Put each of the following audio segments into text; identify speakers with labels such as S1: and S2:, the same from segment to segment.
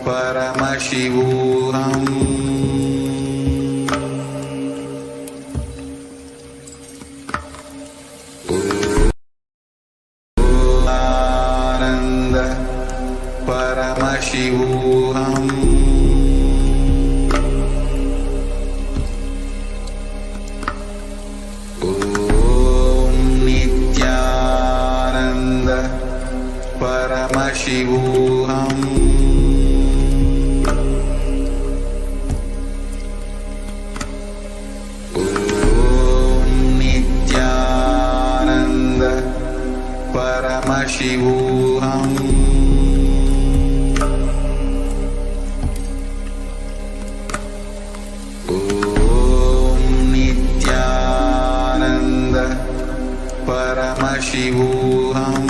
S1: Paramashivoham Paramashivoham Om Nithyananda Paramashivoham Om Nithyananda Paramashivoham Paramashivoham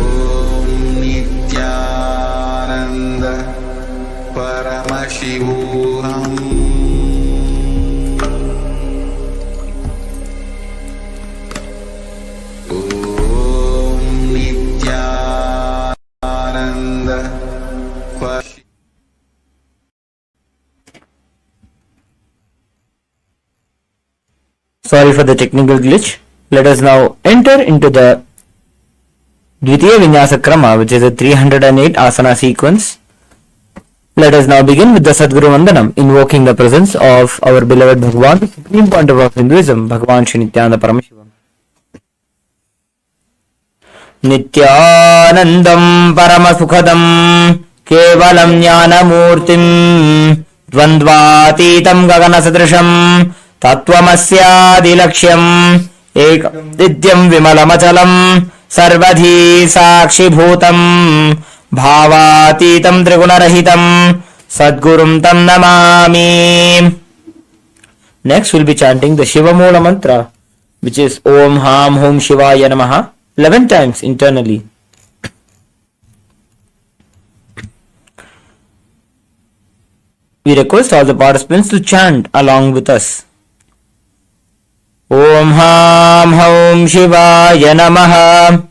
S1: Om Nithyananda Paramashivoham Om Nithyananda
S2: Sorry for the technical glitch. Let us now enter into the Dvitiya Vinyasa Krama, which is a 308 asana sequence. Let us now begin with the Sadguru Vandanam, invoking the presence of our beloved Bhagavan, the supreme point of Hinduism, Bhagavan Shri Nithyananda Paramashivam. Nithyanandam Paramasukhadam Kevalam Jnanamurtim Dvandvatitam Gaganasadrisham Tattvamasyaadilaksham Ekam Nityam Vimalamachalam Sarvadhi Sakshibhutam Bhavatitam Trigunarahitam Sadgurum Tam Namami. Next we'll be chanting the Shiva Moola mantra, which is Om Ham Hum Shivaya Namaha 11 times internally. We request all the participants to chant along with us. Om Ham Hum Shivaya Namaha.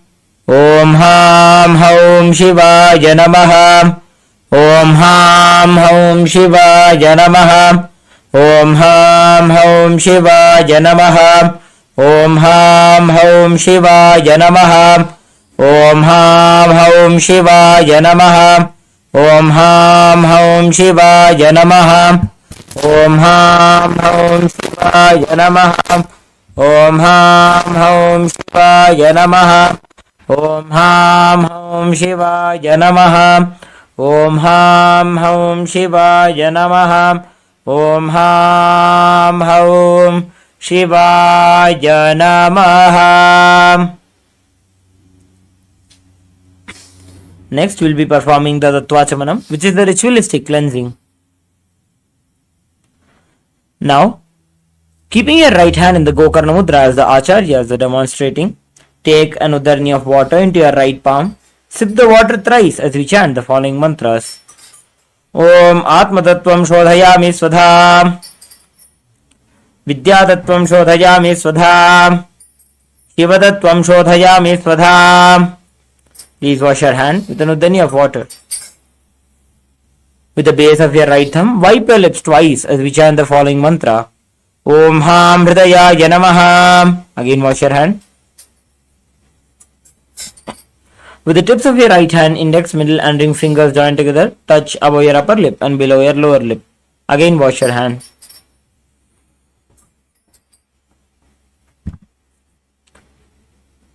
S2: Om Ham Hum Shivaya Namaha. Om Ham Hum Shivaya Namaha. Om Ham Hum Shivaya Namaha. Om Ham Hum Shivaya Namaha. Om Ham Hum Shivaya Namaha. Om Ham Hum Shivaya Namaha. Om Ham Hum Shivaya Namaha. Om Ham Hum Shivaya Namaha. Om Ham Hum Shivaya Namaha. Om Ham Hum Shivaya Namaha. Om Ham Hum Shivaya Namaha. Next we'll be performing the Tattvachamanam, which is the ritualistic cleansing. Now, keeping your right hand in the Gokarna Mudra as the Acharyas are demonstrating, take an udarni of water into your right palm. Sip the water thrice as we chant the following mantras. Om Atmatattvam Shodhayami Svadha. Vidyatattvam Shodhayami Svadha. Shivatattvam Shodhayami Svadha. Please wash your hand with an uddani of water. With the base of your right thumb, wipe your lips twice as we chant the following mantra. Om Ham Hridayaya Namaha. Again wash your hand. With the tips of your right hand, index, middle and ring fingers joined together, touch above your upper lip and below your lower lip. Again wash your hand.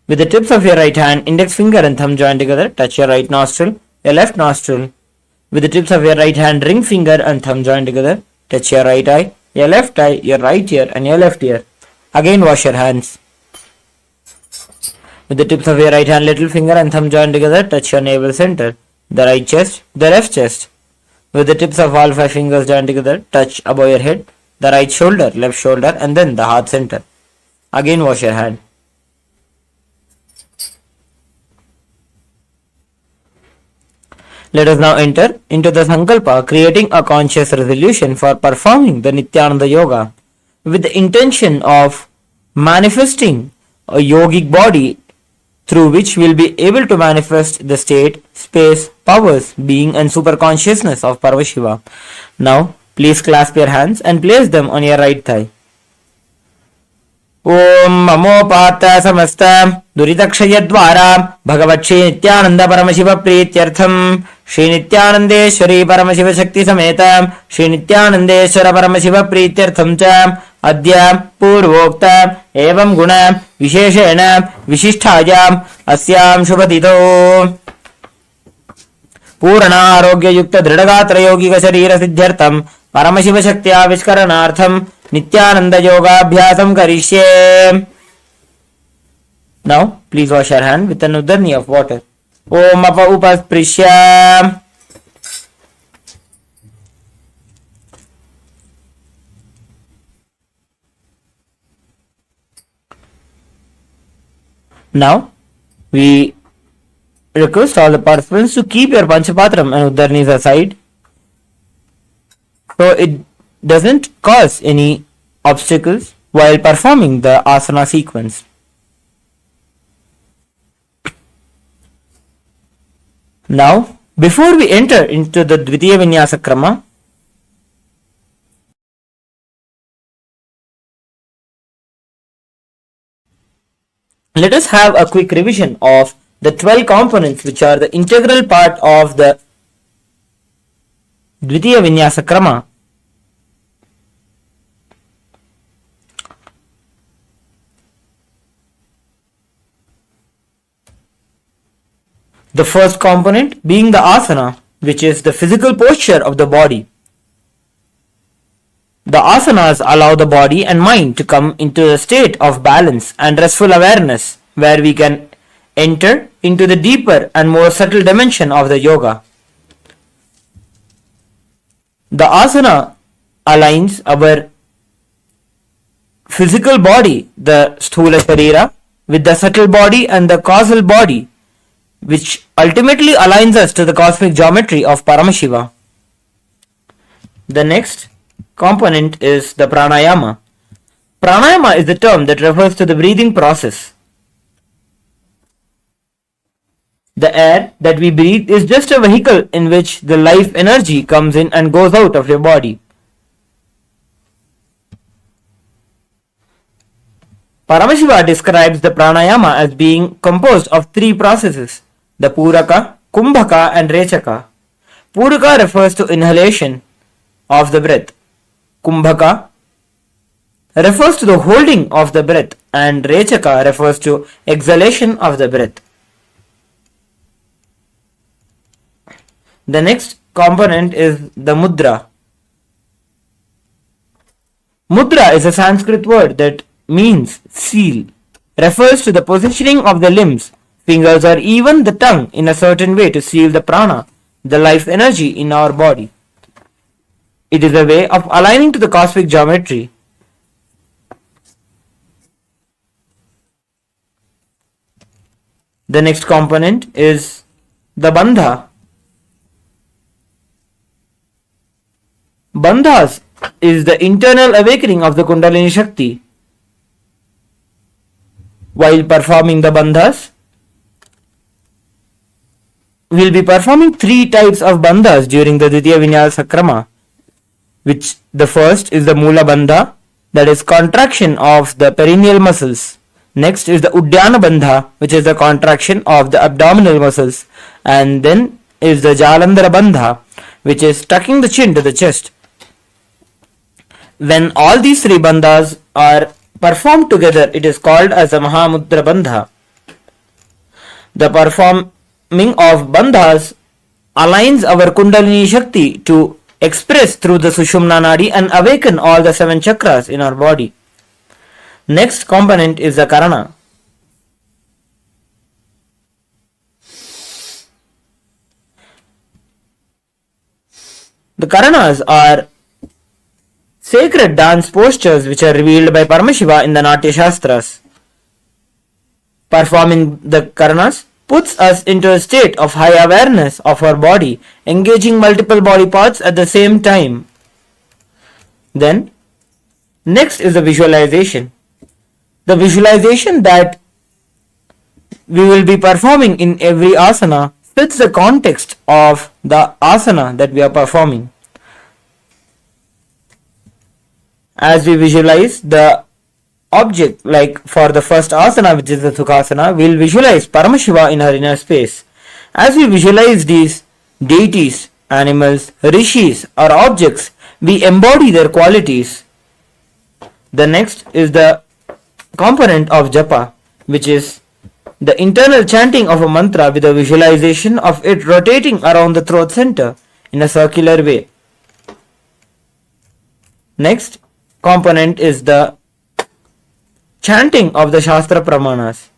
S2: With the tips of your right hand, index finger and thumb joined together, touch your right nostril, your left nostril. With the tips of your right hand, ring finger and thumb joined together, touch your right eye, your left eye, your right ear and your left ear. Again wash your hands. With the tips of your right hand, little finger and thumb joined together, touch your navel center, the right chest, the left chest. With the tips of all 5 fingers joined together, touch above your head, the right shoulder, left shoulder and then the heart center. Again wash your hand. Let us now enter into the Sankalpa, creating a conscious resolution for performing the Nithyananda Yoga with the intention of manifesting a yogic body through which we'll be able to manifest the state, space, powers, being and super consciousness of Paramashiva. Now, please clasp your hands and place them on your right thigh. ओम ममोपात समस्त दुरितक्षय द्वारा भगवत् श्री नित्यानंद परमशिव प्रीत्यर्थम श्री नित्यानंदेश्वरी परमशिव शक्ति समेत श्री नित्यानंदेश्वर परमशिव प्रीत्यर्थम च अद्य पूर्वोक्त एवं गुण विशेषेण विशिष्टायाम् अस्यां शुभतिथौ पूर्ण आरोग्य युक्त दृढ़गात्र यौगिक शरीर सिद्ध्यर्थम परमशिव शक्ति आविष्करणार्थम नित्यानंद योगाभ्यासम करिष्ये. Now please wash your hand with an udarni of water. Om apa upasprisya. Now we request all the participants to keep your panchapatram and udarnis aside, so it doesn't cause any obstacles while performing the asana sequence. Now, before we enter into the Dvitiya Vinyasa Krama, let us have a quick revision of the 12 components which are the integral part of the Dvitiya Vinyasa Krama. The first component being the asana, which is the physical posture of the body. The asanas allow the body and mind to come into a state of balance and restful awareness, where we can enter into the deeper and more subtle dimension of the yoga. The asana aligns our physical body, the sthula sharira, with the subtle body and the causal body, which ultimately aligns us to the cosmic geometry of Paramashiva. The next component is the pranayama. Pranayama is the term that refers to the breathing process. The air that we breathe is just a vehicle in which the life energy comes in and goes out of your body. Paramashiva describes the pranayama as being composed of three processes: the Puraka, Kumbhaka and Rechaka. Puraka refers to inhalation of the breath. Kumbhaka refers to the holding of the breath, and Rechaka refers to exhalation of the breath. The next component is the mudra. Mudra is a Sanskrit word that means seal, refers to the positioning of the limbs, fingers or even the tongue in a certain way to seal the prana, the life energy in our body. It is a way of aligning to the cosmic geometry. The next component is the bandha. Bandhas is the internal awakening of the Kundalini Shakti. While performing the bandhas, we will be performing three types of bandhas during the Dvitiya Vinyasa Krama, which the first is the Mula Bandha, that is contraction of the perineal muscles. Next is the Uddiyana Bandha, which is the contraction of the abdominal muscles, and then is the Jalandhara Bandha, which is tucking the chin to the chest. When all these three bandhas are performed together, it is called as a Mahamudra Bandha. The performing of bandhas aligns our Kundalini Shakti to express through the Sushumna Nadi and awaken all the 7 chakras in our body. Next component is the Karana. The Karanas are sacred dance postures which are revealed by Paramashiva in the Natya Shastras. Performing the Karanas puts us into a state of high awareness of our body, engaging multiple body parts at the same time. Then, next is the visualization. The visualization that we will be performing in every asana fits the context of the asana that we are performing. As we visualize the object, like for the first asana, which is the Sukhasana, we will visualize Paramashiva in our inner space. As we visualize these deities, animals, rishis or objects, we embody their qualities. The next is the component of japa, which is the internal chanting of a mantra with a visualization of it rotating around the throat center in a circular way. Next component is the chanting of the Shastra Pramanas.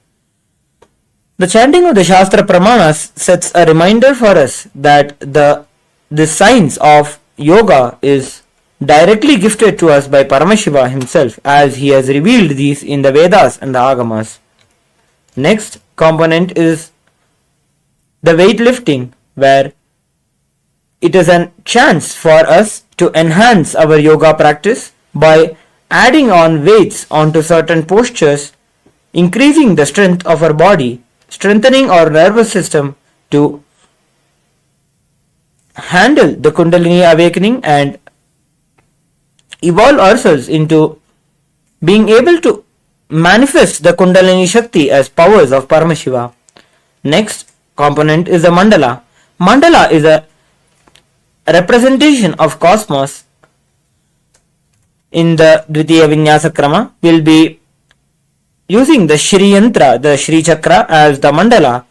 S2: The chanting of the Shastra Pramanas sets a reminder for us that the science of yoga is directly gifted to us by Paramashiva himself, as he has revealed these in the Vedas and the Agamas. Next component is the weightlifting, where it is a chance for us to enhance our yoga practice by adding on weights onto certain postures, increasing the strength of our body, strengthening our nervous system to handle the Kundalini awakening and evolve ourselves into being able to manifest the Kundalini Shakti as powers of Paramashiva. Next component is the mandala. Mandala is a representation of cosmos. In the Dvitiya Vinyasa Krama, we will be using the Shri Yantra, the Shri Chakra, as the mandala,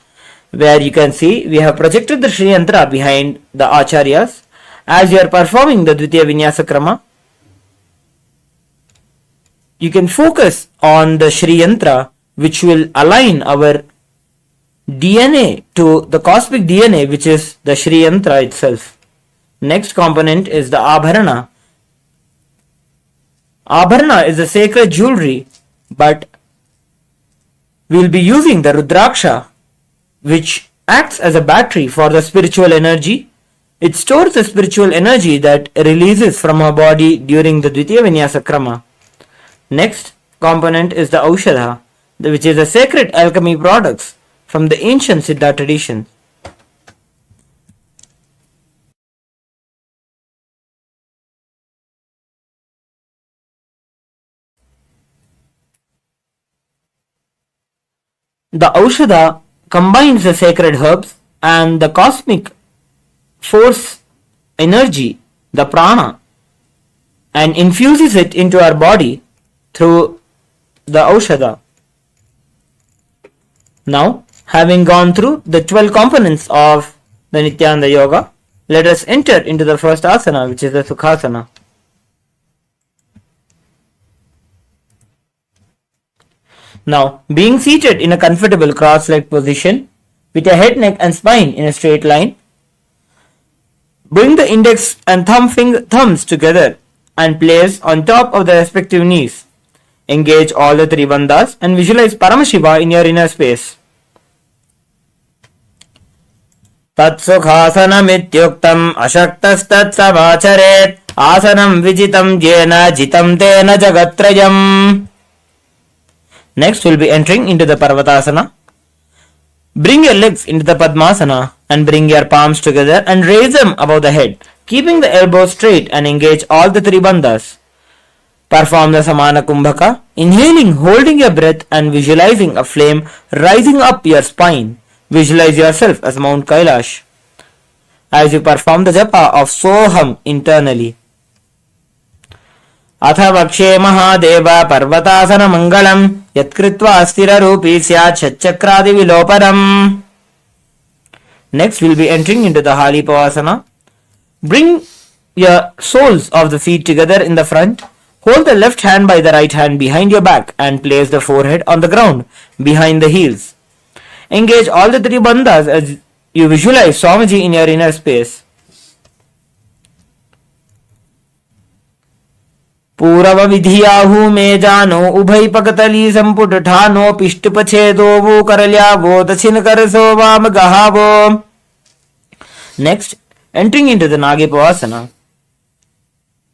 S2: where you can see we have projected the Shri Yantra behind the Acharyas. As you are performing the Dvitiya Vinyasa Krama, you can focus on the Shri Yantra, which will align our DNA to the cosmic DNA, which is the Shri Yantra itself. Next component is the Abharana. Abharana is a sacred jewelry, but we will be using the Rudraksha, which acts as a battery for the spiritual energy. It stores the spiritual energy that releases from our body during the Dvitiya Vinyasa Krama. Next component is the Aushadha, which is a sacred alchemy products from the ancient Siddha tradition. The Aushadha combines the sacred herbs and the cosmic force energy, the prana, and infuses it into our body through the Aushadha. Now, having gone through the 12 components of the Nithyananda Yoga, let us enter into the first asana, which is the Sukhasana. Now, being seated in a comfortable cross-legged position with your head, neck and spine in a straight line, bring the index and thumbs together and place on top of the respective knees. Engage all the three bandhas and visualize Paramashiva in your inner space. Tatsukhasanamityuktam ashaktastat asanam vijitam jena jitam tena jagatrayam. Next, we'll be entering into the Parvatasana. Bring your legs into the Padmasana and bring your palms together and raise them above the head, keeping the elbows straight and engage all the three bandhas. Perform the Samana Kumbhaka, inhaling, holding your breath and visualizing a flame rising up your spine. Visualize yourself as Mount Kailasa as you perform the japa of Soham internally. Atha vakshe mahadeva parvatasana mangalam yatkritva astira rupi syat shatchakradi viloparam. Next, we'll be entering into the Hali Pavasana. Bring your soles of the feet together in the front. Hold the left hand by the right hand behind your back and place the forehead on the ground behind the heels. Engage all the three bandhas as you visualize Swamiji in your inner space. पूरव विधियाहु में जानो उभय पकतली संपुट ठानो पिष्ट पछेदो वो करल्यावो दक्षिण करसो वाम गहावो. Next, entering into the Nagi Pavasana.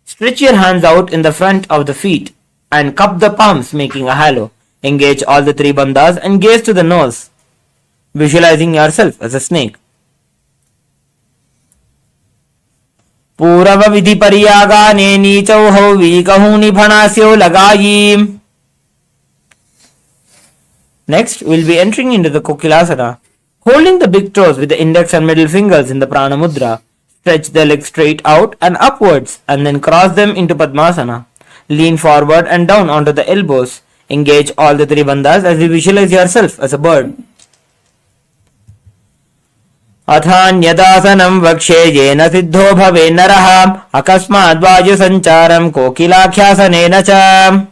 S2: Stretch your hands out in the front of the feet and cup the palms, making a halo. Engage all the three bandhas and gaze to the nose, visualizing yourself as a snake. पूरव विधि परियागाने नीचौ वीकहूनि भणास्यो लगायी. Next, we'll be entering into the Kokilasana. Holding the big toes with the index and middle fingers in the Prana Mudra, stretch the legs straight out and upwards and then cross them into Padmasana. Lean forward and down onto the elbows. Engage all the three bandhas as you visualize yourself as a bird. अथान्यदासनं वक्ष्ये येन सिद्धो भवे नरः अकस्माद् वायु संचारं कोकिलाख्यासनेन च.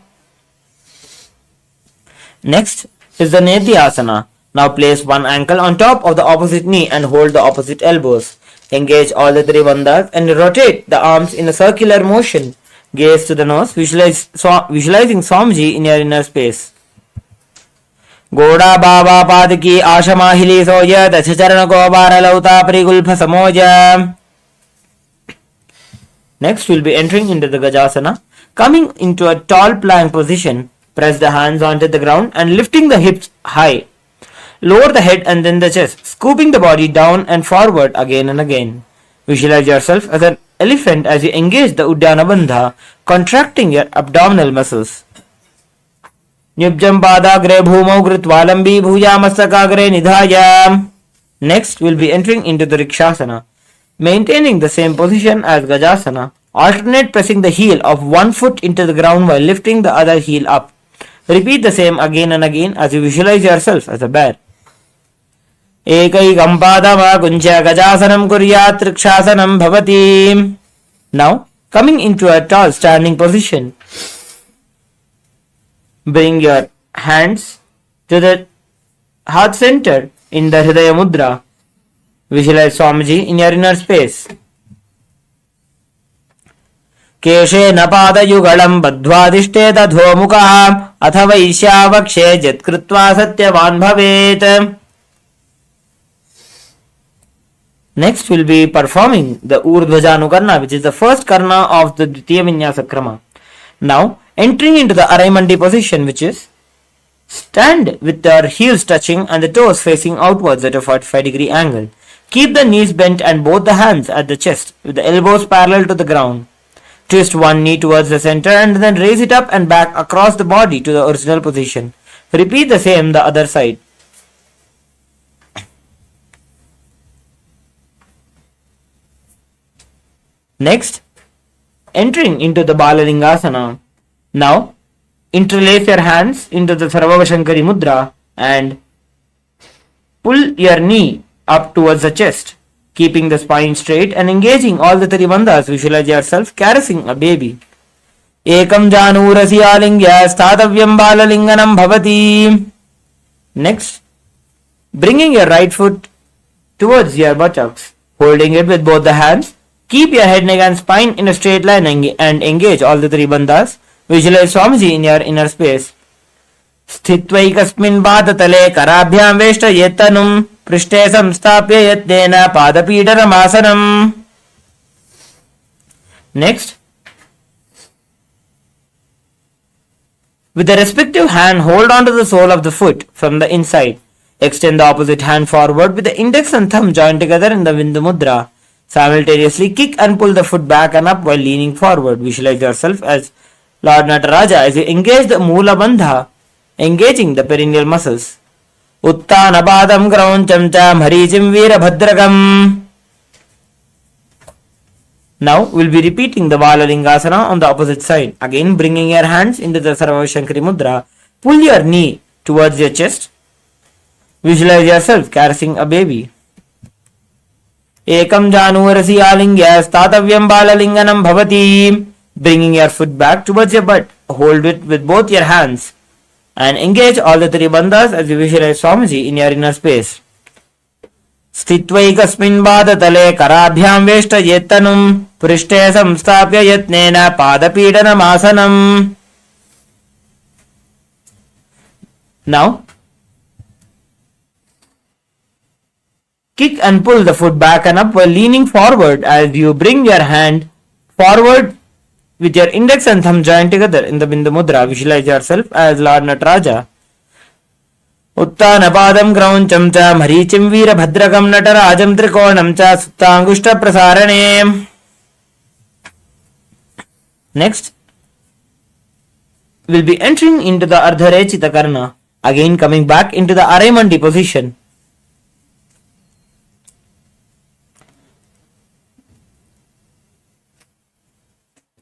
S2: Next is the Nithyananda. Now place one ankle on top of the opposite knee and hold the opposite elbows. Engage all the three bandhas and rotate the arms in a circular motion. Gaze to the nose, visualizing Swamiji in your inner space. Goda Baba Padaki Ashamahili Soja Dachacharana Gobara Lauta Prigulpa Samoja. Next we'll be entering into the Gajasana. Coming into a tall plank position, press the hands onto the ground and lifting the hips high. Lower the head and then the chest, scooping the body down and forward again and again. Visualize yourself as an elephant as you engage the Uddiyana Bandha, contracting your abdominal muscles. Nyubjam padagre bhumau gritvalambi bhujamastakagre nidhaya. Next, we'll be entering into the Rikshasana. Maintaining the same position as Gajasana, alternate pressing the heel of one foot into the ground while lifting the other heel up. Repeat the same again and again as you visualize yourself as a bear. Ekaikam padama kuncha Gajasanam kuryat Rikshāsanam bhavati. Now, coming into a tall standing position, bring your hands to the heart center in the Hridaya Mudra. Visualize Swamiji in your inner space. केशे न पादयुगलं बद्ध्वादिष्टे तद्धोमुखः अथ वैश्यावक्षे जत्कृत्वा सत्यवान् भवेत्. Next we'll be performing the Urdhvajanukarna, which is the first karna of the Dvitiya Vinyasa Krama. Now entering into the Araimandi position, which is stand with your heels touching and the toes facing outwards at a 45-degree angle. Keep the knees bent and both the hands at the chest with the elbows parallel to the ground. Twist one knee towards the center and then raise it up and back across the body to the original position. Repeat the same the other side. Next, entering into the Balalingasana. Now, interlace your hands into the Sarvavashankari Mudra and pull your knee up towards the chest, keeping the spine straight and engaging all the three bandhas. Visualize yourself caressing a baby. Ekam janurasi alingya sthatavyam balalinganam bhavati. Next, bringing your right foot towards your buttocks, holding it with both the hands. Keep your head, neck and spine in a straight line and engage all the three bandhas. Visualize Swamiji in your inner space. Sthitvaikasmin bhatatale karabhyam veshta yetanum prishte samstapya yatnena padapidaramasana. Next, with the respective hand, hold on to the sole of the foot from the inside. Extend the opposite hand forward with the index and thumb joined together in the Bindu Mudra. Simultaneously kick and pull the foot back and up while leaning forward. Visualize yourself as Lord Nataraja as you engage the Moola Bandha, engaging the perineal muscles. Uttana Badam Grauncham Cha Marijim Veera Bhadragam. Now we'll be repeating the Balalingasana on the opposite side. Again bringing your hands into the Sarvashankari Mudra. Pull your knee towards your chest. Visualize yourself caressing a baby. Ekam janurasi alingya statavyam balalinganam bhavati. Bringing your foot back towards your butt. Hold it with both your hands and engage all the three bandhas as you visualize Swamiji in your inner space. Sthitvaikasmin bhadatale karabhyam veshta yetanum prishte samstapya yatnena padapidanamasana. Now, kick and pull the foot back and up while leaning forward as you bring your hand forward with your index and thumb joined together in the Bindu Mudra. Visualize yourself as Lord Nataraja उत्तानपादं क्रौञ्चं च मरीचिं वीरभद्रकं नटराजं त्रिकोणं च सुप्ताङ्गुष्ठप्रसारणे. Next, we'll be entering into the Ardharechita Karna, again coming back into the Arimandi position.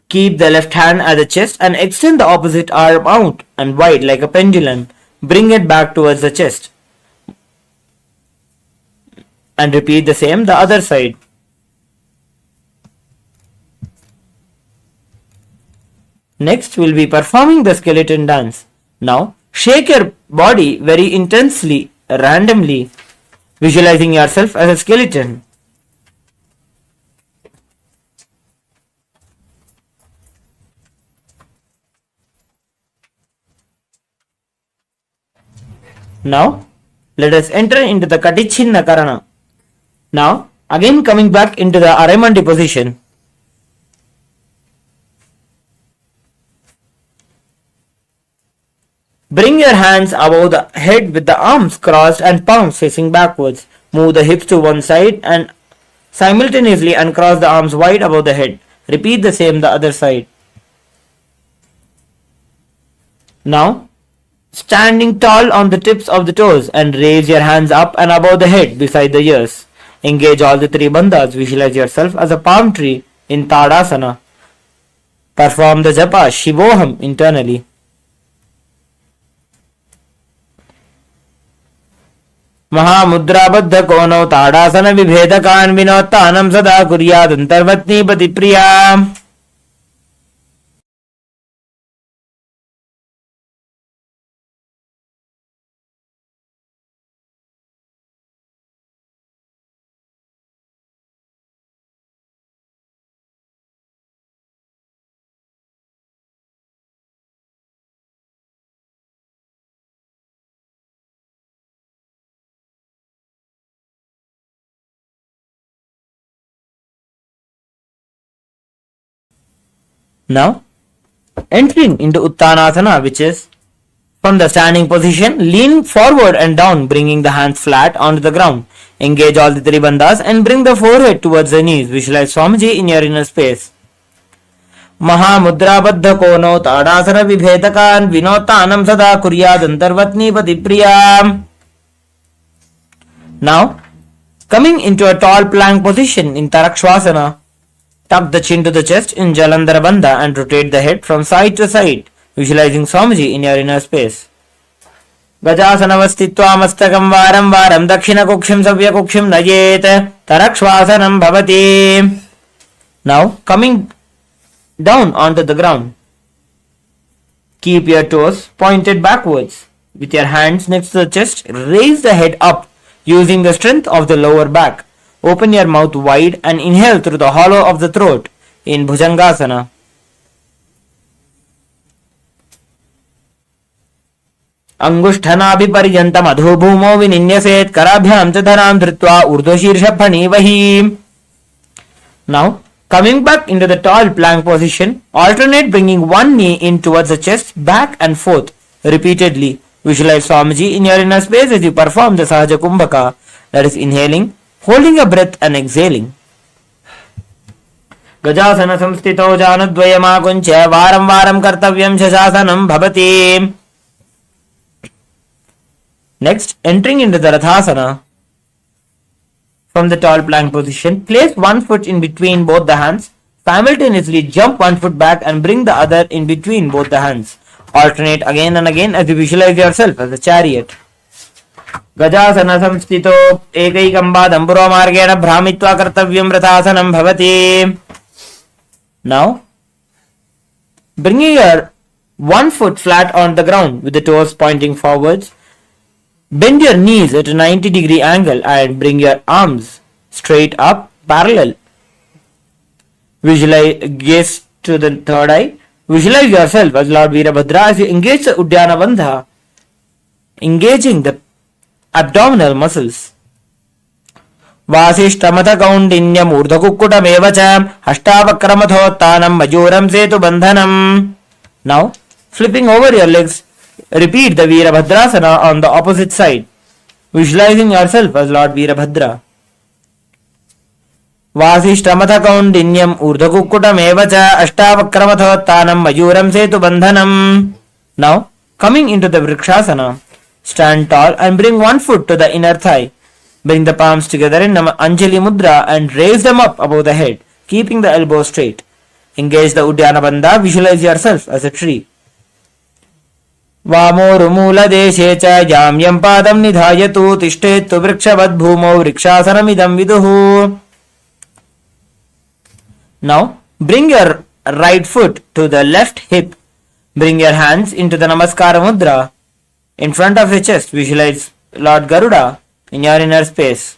S2: Keep the left hand at the chest and extend the opposite arm out and wide like a pendulum. Bring it back towards the chest. And repeat the same the other side. Next, we'll be performing the skeleton dance. Now, shake your body very intensely, randomly, visualizing yourself as a skeleton. Now, let us enter into the Katichinna Karana. Now, again coming back into the Arimandi position. Bring your hands above the head with the arms crossed and palms facing backwards. Move the hips to one side and simultaneously uncross the arms wide above the head. Repeat the same the other side. Now, standing tall on the tips of the toes and raise your hands up and above the head beside the ears. Engage all the three bandhas. Visualize yourself as a palm tree in Tadasana. Perform the japa Shivoham internally. महामुद्राबद्ध कोनौ ताड़ासन विभेदकान् विनोत्तानं सदा कुर्यादन्तर्वत्नीपति प्रिया. Now, entering into Uttanasana, which is from the standing position, lean forward and down, bringing the hands flat onto the ground. Engage all the three bandhas and bring the forehead towards the knees. Visualize Swamiji in your inner space. महामुद्राबद्ध कोनो ताड़ासन विभेदकान् विनोत्तानं सदा कुर्यादन्तर्वत्नीपति प्रिया. Now, coming into a tall plank position in Tarakshvasana, tuck the chin to the chest in Jalandhara Bandha and rotate the head from side to side, visualizing Swamiji in your inner space. Gajasanavastitva mastakam varam varam dakshina kukshim savya kukshim najet tarakshvasanam bhavati. Now, coming down onto the ground. Keep your toes pointed backwards. With your hands next to the chest, raise the head up using the strength of the lower back. Open your mouth wide and inhale through the hollow of the throat in Bhujangasana. Angushthanabiparyantam adhubhumo vininyaset karabhyam ch dharam dhritva urdhoshirsha phanivahi. Now, coming back into the tall plank position, alternate bringing one knee in towards the chest, back and forth repeatedly. Visualize Swamiji in your inner space as you perform the Sahaja Kumbhaka, that is inhaling, holding a breath and exhaling. Gajasana samstito janadvayamakuncha varam varam kartavyam shasasanam bhavati. Next, entering into the Rathasana. From the tall plank position, place one foot in between both the hands. Simultaneously jump one foot back and bring the other in between both the hands. Alternate again and again as you visualize yourself as a chariot. Gajasana samstito ekaikam padam puromargena bhramitva kartavyam rathasanam bhavati. Now, bringing your one foot flat on the ground with the toes pointing forwards, bend your knees at a 90-degree angle and bring your arms straight up parallel. Visualize, gaze to the third eye. Visualize yourself as Lord Veerabhadra as you engage the Uddiyana Bandha, engaging the abdominal muscles. Vasishtamatha kaundinyam urdhakukutam evacham hashtavakramatotanam majuram setu bandhanam. Now, flipping over your legs repeat the Virabhadrasana on the opposite side, visualizing yourself as Lord Virabhadra. वासिष्ठमथ कौंडिन्यम ऊर्ध्वकुक्कुटमेव च अष्टावक्रमथोत्थानं मयूरं सेतुबन्धनम्. Now, coming into the Vrikshasana, stand tall and bring one foot to the inner thigh. Bring the palms together in Anjali Mudra and raise them up above the head, keeping the elbow straight. Engage the Uddiyana Bandha, visualize yourself as a tree. वामोरुमूलदेशे च याम्यं पादं निधायतु तिष्ठेत्तु वृक्षवद्भूमौ वृक्षासनमिदं विदुः. Now, bring your right foot to the left hip. Bring your hands into the Namaskara Mudra. In front of your chest, visualize Lord Garuda in your inner space.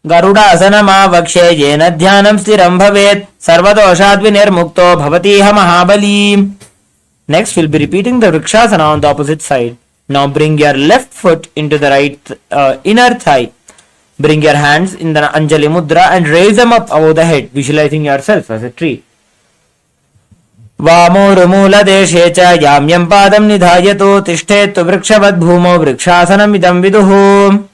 S2: Garudasanamavakshe yena dhyanam stiram bhavet sarvadoshat vinirmukto bhavatiha mahabali. Next, we'll be repeating the Vrikshasana on the opposite side. Now, bring your left foot into the right inner thigh. Bring your hands in the Anjali Mudra and raise them up above the head, visualizing yourself as a tree. वामोरुमूलदेशे च याम्यं पादं निधायतु तिष्ठेत्तु वृक्षवद्भूमौ वृक्षासनमिदं विदुः.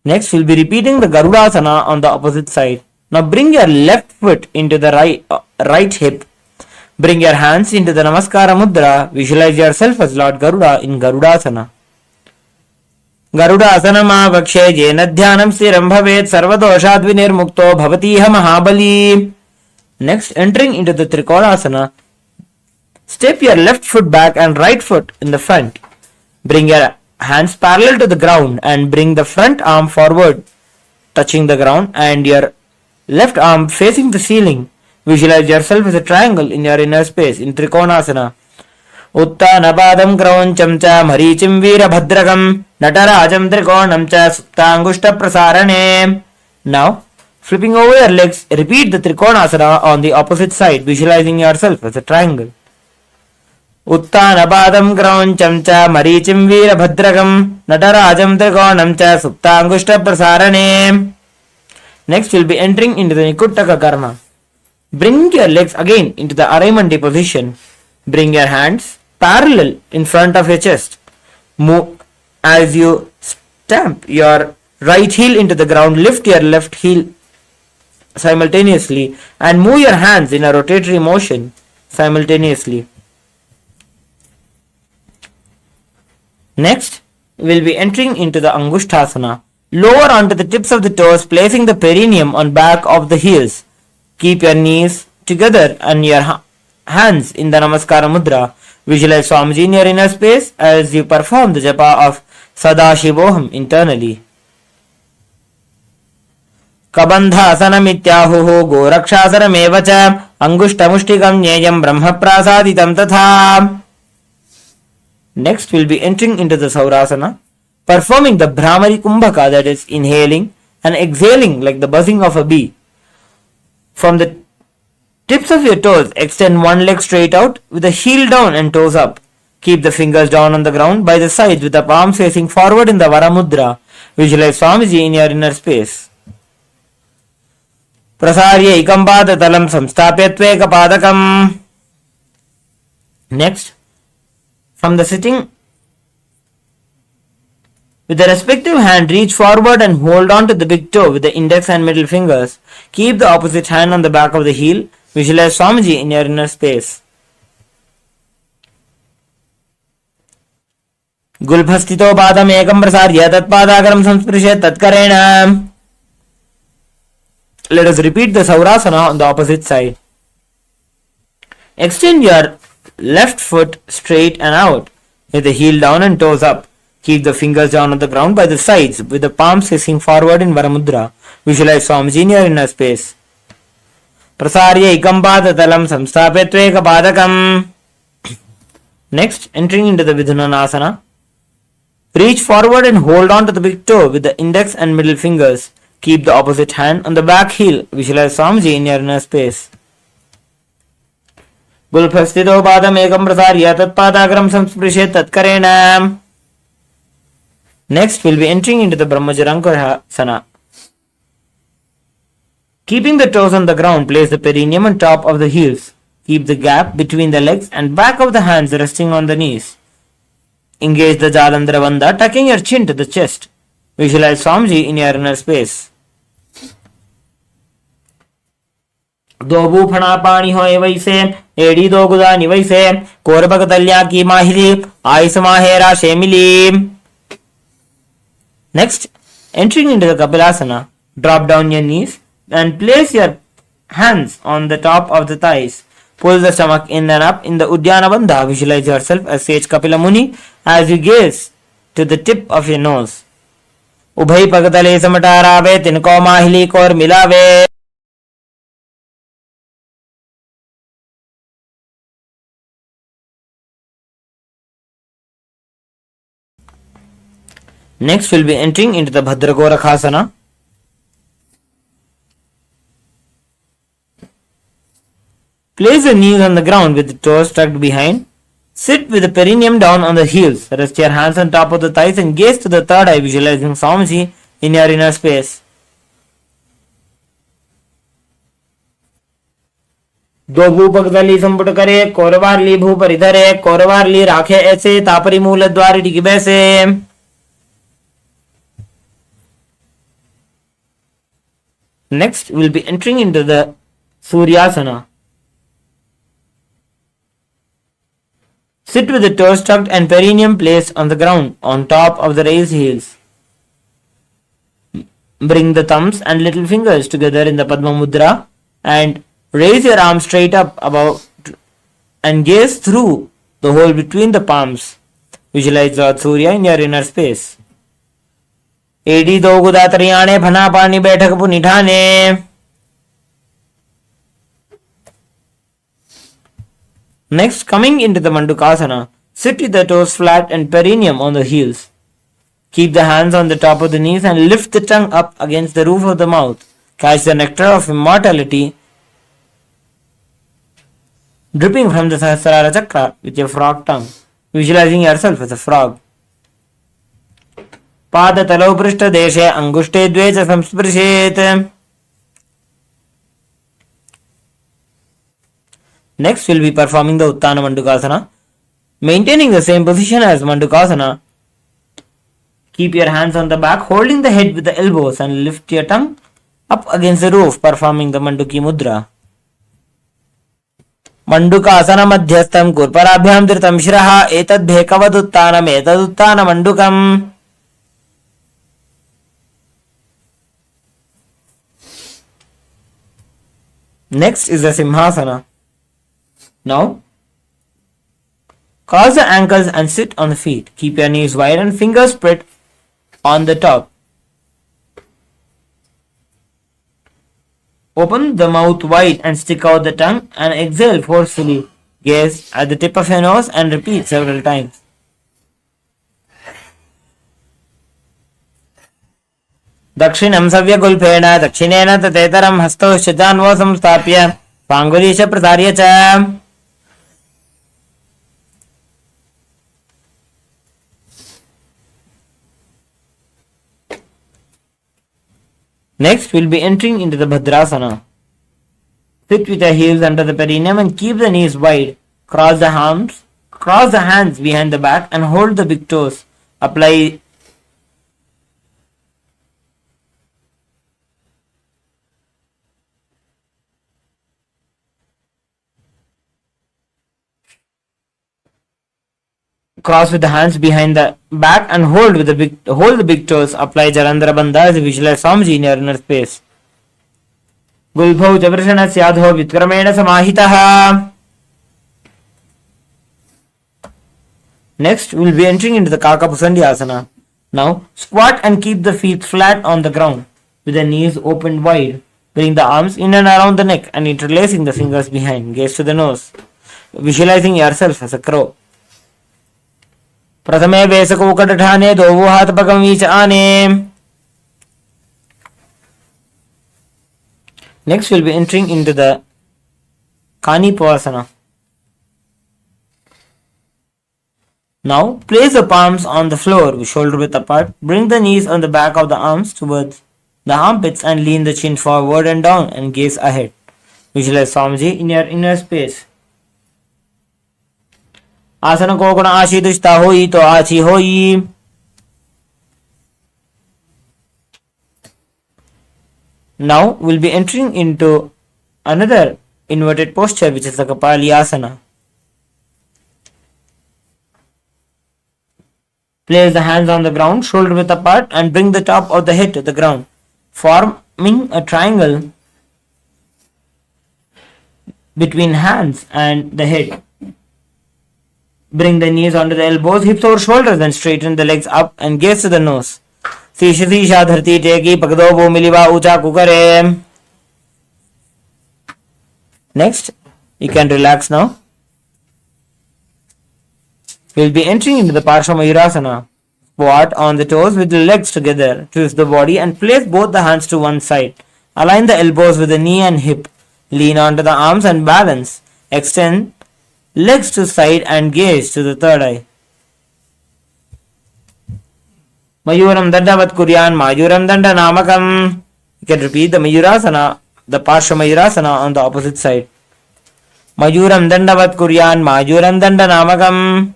S2: Next, we'll be repeating the Garudasana on the opposite side. Now, bring your left foot into the right hip. Bring your hands into the Namaskara Mudra. Visualize yourself as Lord Garuda in Garudasana. Garudasanamavakshe yena dhyanam stiram bhavet sarvadoshat vinirmukto bhavatiha mahabali. Next, entering into the Trikonasana, step your left foot back and right foot in the front. Bring your hands parallel to the ground and bring the front arm forward, touching the ground, and your left arm facing the ceiling. Visualize yourself as a triangle in your inner space in Trikonasana. Uttanapadam krauncham cha marichim virabhadragam natarajam trikonam cha suptangushta prasarane. Now, flipping over your legs, repeat the Trikonasana on the opposite side, visualizing yourself as a triangle. Uttanapadam krauncham cha marichim virabhadragam natarajam trikonam cha suptangushta prasarane. Next, we'll be entering into the Nikuttaka Karma. Bring your legs again into the Araimandi position. Bring your hands parallel in front of your chest. Move as you stamp your right heel into the ground. Lift your left heel simultaneously and move your hands in a rotatory motion simultaneously. Next, we'll be entering into the Angushthasana. Lower onto the tips of the toes, placing the perineum on back of the heels. Keep your knees together and your hands in the Namaskara Mudra. Visualize Swamiji in your inner space as you perform the japa of Sadashivoham internally. Kabandhasanamittyahuhu gorakshasanameva angushtamushtikam nyayam brahmaprasaditam tatha. Next, we'll be entering into the Saurasana, performing the Brahmari Kumbhaka, that is, inhaling and exhaling like the buzzing of a bee. From the tips of your toes, extend one leg straight out with the heel down and toes up. Keep the fingers down on the ground by the sides with the palms facing forward in the Varamudra. Visualize Swamiji in your inner space. Prasarya ikam padatalam samstapyatveka padakam. Next, from the sitting, with the respective hand, reach forward and hold on to the big toe with the index and middle fingers. Keep the opposite hand on the back of the heel. Visualize Swamiji in your inner space. Gulbhastito padam ekam prasarya tatpadagaram samsprishet tatkarena. Let us repeat the Saurasana on the opposite side. Extend your left foot straight and out with the heel down and toes up. Keep the fingers down on the ground by the sides with the palms facing forward in Varamudra. Visualize Swamiji in your inner space. Prasarya ikam padatalam samsthapetveka padakam. Next, entering into the Vidhunanasana. Reach forward and hold on to the big toe with the index and middle fingers. Keep the opposite hand on the back heel. Visualize Swamiji in your inner space. गुल्फस्थितो पादमेकं प्रसार्य तत्पादाग्रं संस्पृशेत् तत्करेण. Next, we'll be entering into the Brahmajarankarasana. Keeping the toes on the ground, place the perineum on top of the heels. Keep the gap between the legs and back of the hands resting on the knees. Engage the Jalandhara Bandha, tucking your chin to the chest. Visualize Swamiji in your inner space. दो भूफणा पानी होए वैसे, एड़ी दो गुदानी वैसे, कोरबक दल्या की माहिरी, ice माहेरा शेमिली. Next, entering into the Kapilasana, drop down your knees and place your hands on the top of the thighs. Pull the stomach in and up in the Uddiyana Bandha. Visualize yourself as sage Kapila Muni as you gaze to the tip of your nose. Ubhai pagatale samataraave tinko mahili kor milave. Next, we'll be entering into the Bhadragorakhasana. Place the knees on the ground with the toes tucked behind. Sit with the perineum down on the heels. Rest your hands on top of the thighs and gaze to the third eye, visualizing Swamiji in your inner space. दो भूपगदली संपुट करे, कोरवारली भू परिधरे, कोरवारली राखे ऐसे, तापरी मूल द्वारी टिकी बैसे. Next, we'll be entering into the Suryasana. Sit with the toes tucked and perineum placed on the ground on top of the raised heels. Bring the thumbs and little fingers together in the Padma Mudra and raise your arms straight up above and gaze through the hole between the palms. Visualize Lord Surya in your inner space. एडी दो गुदा तरियाणे फना पानी बैठक पुनिठाने. Next, coming into the Mandukasana, sit with the toes flat and perineum on the heels. Keep the hands on the top of the knees and lift the tongue up against the roof of the mouth. Catch the nectar of immortality dripping from the Sahasrara Chakra with your frog tongue, visualizing yourself as a frog. पादतलौ पृष्ठदेशे अंगुष्ठे द्वे च संस्पृशेत्. Next, we'll be performing the Uttana Mandukasana. Maintaining the same position as Mandukasana. Keep your hands on the back, holding the head with the elbows and lift your tongue up against the roof, performing the Manduki Mudra. Mandukasana madhyastam kurparabhyam dhritam shiraha etad bhekavad uttanam etad uttana mandukam. Next is the Simhasana. Now, cross the ankles and sit on the feet. Keep your knees wide and fingers spread on the top. Open the mouth wide and stick out the tongue and exhale forcefully. Gaze at the tip of your nose and repeat several times. दक्षिणं सव्यगुल्फेन दक्षिणेन ततेतरं हस्तौ शतान्वो संस्थाप्य पाङ्गुलीश प्रसार्य च. Next, we'll be entering into the Bhadrasana. Sit with your heels under the perineum and keep the knees wide. Cross the hands behind the back and hold the big toes. Apply cross with the hands behind the back and hold the big toes. Apply Jalandhara Bandha as you visualize Swamiji in your inner space. Gulbhau Javrashanasya adho Vitkrameena Samahitaha. Next, we will be entering into the Kakapusandhyasana. Now, squat and keep the feet flat on the ground with the knees opened wide. Bring the arms in and around the neck and interlacing the fingers behind. Gaze to the nose. Visualizing yourself as a crow. प्रथमे वेसकूकटठाने दो हाथ पगमीच आने. Next, we'll be entering into the Kanipavasana. Now place the palms on the floor, shoulder width apart. Bring the knees on the back of the arms towards the armpits and lean the chin forward and down and gaze ahead. Visualize Swamiji in your inner space. आसन को गुण आशीदुष्टा होई तो आची होई. Now we'll be entering into another inverted posture, which is the Kapalyasana. Place the hands on the ground, shoulder width apart, and bring the top of the head to the ground, forming a triangle between hands and the head. Bring the knees onto the elbows, hips over shoulders, and straighten the legs up and gaze to the nose. Sisha Sisha Dharti Teki Pakdo Bhumiliva Ucha Kukare. Next, you can relax now. We will be entering into the Paramashivoham. Squat on the toes with the legs together. Twist the body and place both the hands to one side. Align the elbows with the knee and hip. Lean onto the arms and balance. Extend legs to side and gaze to the third eye. Mayuram Dandavat Kuryan Mayuram Danda Namakam. You can repeat the Mayurasana, the Paramashivoham on the opposite side. Mayuram Dandavat Kuryan Mayuram Danda Namakam.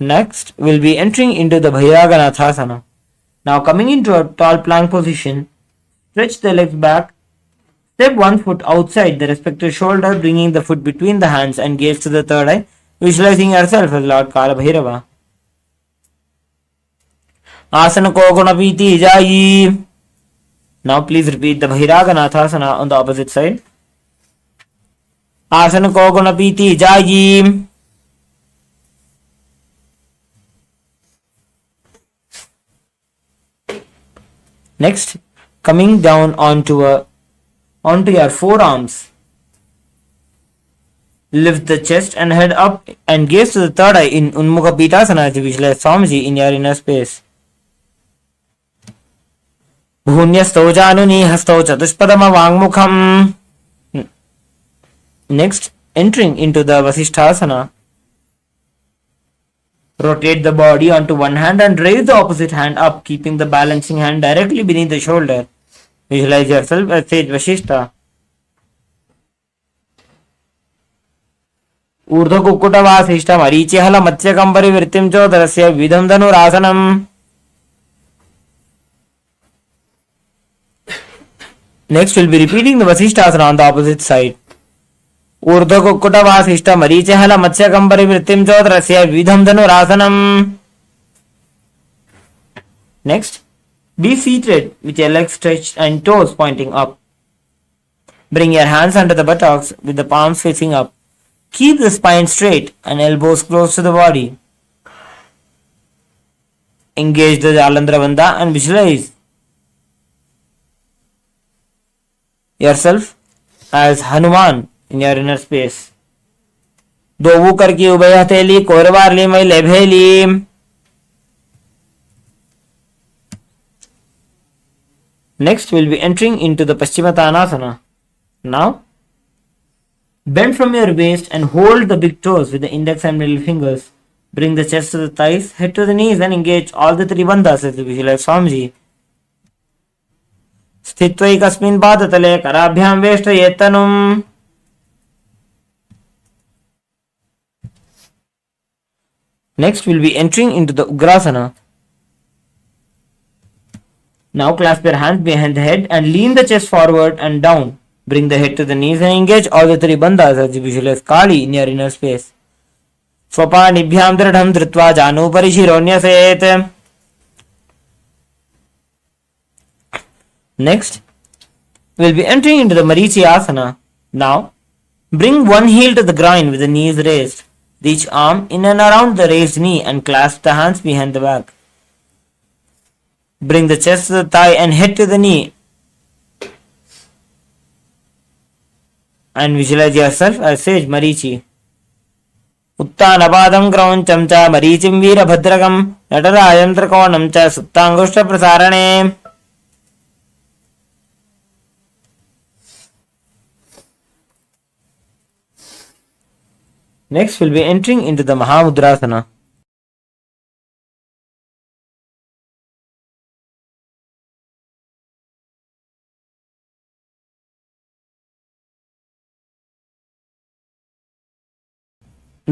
S2: Next, we'll be entering into the Bhairaganathasana. Now coming into a tall plank position, stretch the legs back, step one foot outside the respective shoulder, bringing the foot between the hands and gaze to the third eye, visualizing yourself as Lord Kala Bhairava. Asana ko gunapiti jayi. Now please repeat the Bhairaganathasana on the opposite side. Asana ko gunapiti jayi. Next, coming down onto your forearms. Lift the chest and head up and gaze to the third eye in Unmukha Pitasana to visualize Swamiji in your inner space. Bhunyastau januni hastau chatuspadama vangmukham. Next, entering into the Vasishthasana. Rotate the body onto one hand and raise the opposite hand up, keeping the balancing hand directly beneath the shoulder. Visualize yourself as Sage Vasishta. Urdhva Kukkuta Vasishta Marichihala Matsyakam Parivirtim Chodarasya Vidham Dhanurasanam. Next, we'll be repeating the Vasishthasana on the opposite side. ऊर्ध्व कुक्कुट Vasishtha मरीचिहल मत्स्यकं परिवृत्तिं चोदरस्य विधं धनुरासनम्. Next, be seated with your legs stretched and toes pointing up. Bring your hands under the buttocks with the palms facing up. Keep the spine straight and elbows close to the body. Engage the Jalandhara Bandha and visualize yourself as Hanuman in your inner space. Dovu karki ubay hateli korvarli mai lebheli. Next, we'll be entering into the Paschimottanasana. Now, bend from your waist and hold the big toes with the index and middle fingers. Bring the chest to the thighs, head to the knees, and engage all the three bandhas as you visualize Swamiji. Sthitvaikasmin padatale karabhyam veshtayetanum. Next, we'll be entering into the Ugrasana. Now clasp your hands behind the head and lean the chest forward and down. Bring the head to the knees and engage all the three bandhas as you visualize Kali in your inner space. Swapanibhyam dridham dhritva janu parishironyaseth. Next, we'll be entering into the Marichi Asana. Now, bring one heel to the groin with the knees raised. Reach arm in and around the raised knee and clasp the hands behind the back. Bring the chest to the thigh and head to the knee. And visualize yourself as Sage Marichi. Uttanapadam Krauncham cha Marichim Veera Bhadragam Natarayam Trikonam cha Suptangushta Prasarane. Next, we'll be entering into the Mahamudrasana.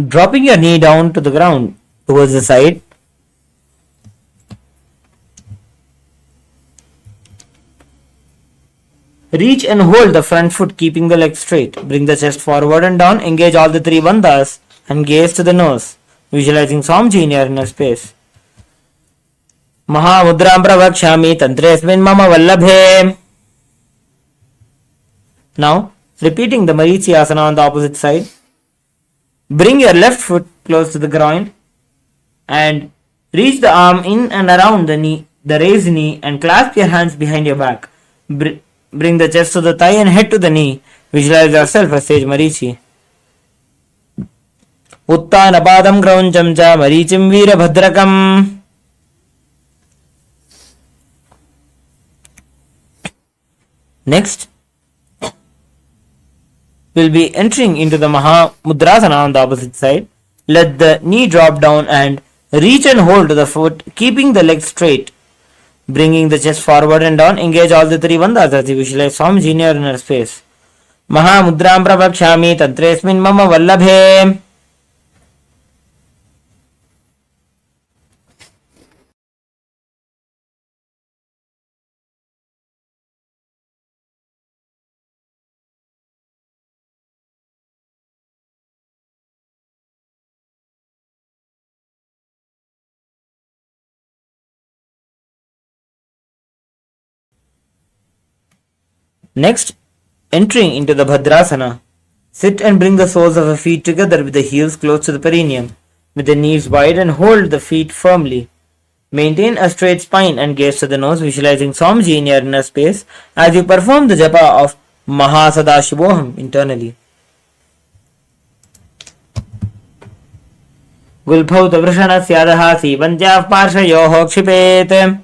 S2: Dropping your knee down to the ground towards the side. Reach and hold the front foot, keeping the legs straight. Bring the chest forward and down. Engage all the three bandhas and gaze to the nose, visualizing Swamiji in your inner space. Mahamudram pravakshami tantresmin mama vallabhe. Now, repeating the Marichyasana on the opposite side. Bring your left foot close to the groin and reach the arm in and around the knee, the raised knee, and clasp your hands behind your back. Bring the chest to the thigh and head to the knee. Visualize yourself as Sage Marichi. Uttanapadam krauncham cha marichim veerabhadrakam. Next, we'll be entering into the Mahamudrasana on the opposite side. Let the knee drop down and reach and hold the foot, keeping the legs straight. Bringing the chest forward and down, engage all the three bandhas as you visualize Swamiji in your inner space. Mahamudram pravakshami tantresmin mama vallabhe. Next, entering into the Bhadrasana. Sit and bring the soles of the feet together with the heels close to the perineum, with the knees wide, and hold the feet firmly. Maintain a straight spine and gaze to the nose, visualizing Swamiji in your inner space as you perform the japa of Mahasadashivoham internally. Gulbhaut vrishanasyaadhasi vanjyav parshayoho kshipet.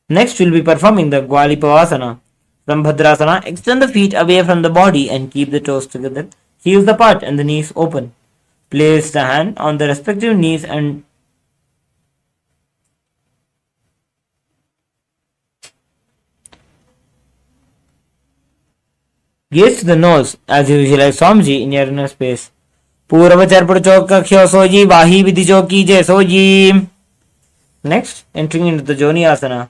S2: Next, we'll be performing the Gwalipavasana. From Bhadrasana, extend the feet away from the body and keep the toes together, heels apart and the knees open. Place the hand on the respective knees and gaze to the nose as you visualize Swamiji in your inner space. Purvacharpad chokakshyo soji vahi vidhi choki je soji. Next, entering into the Joni Asana.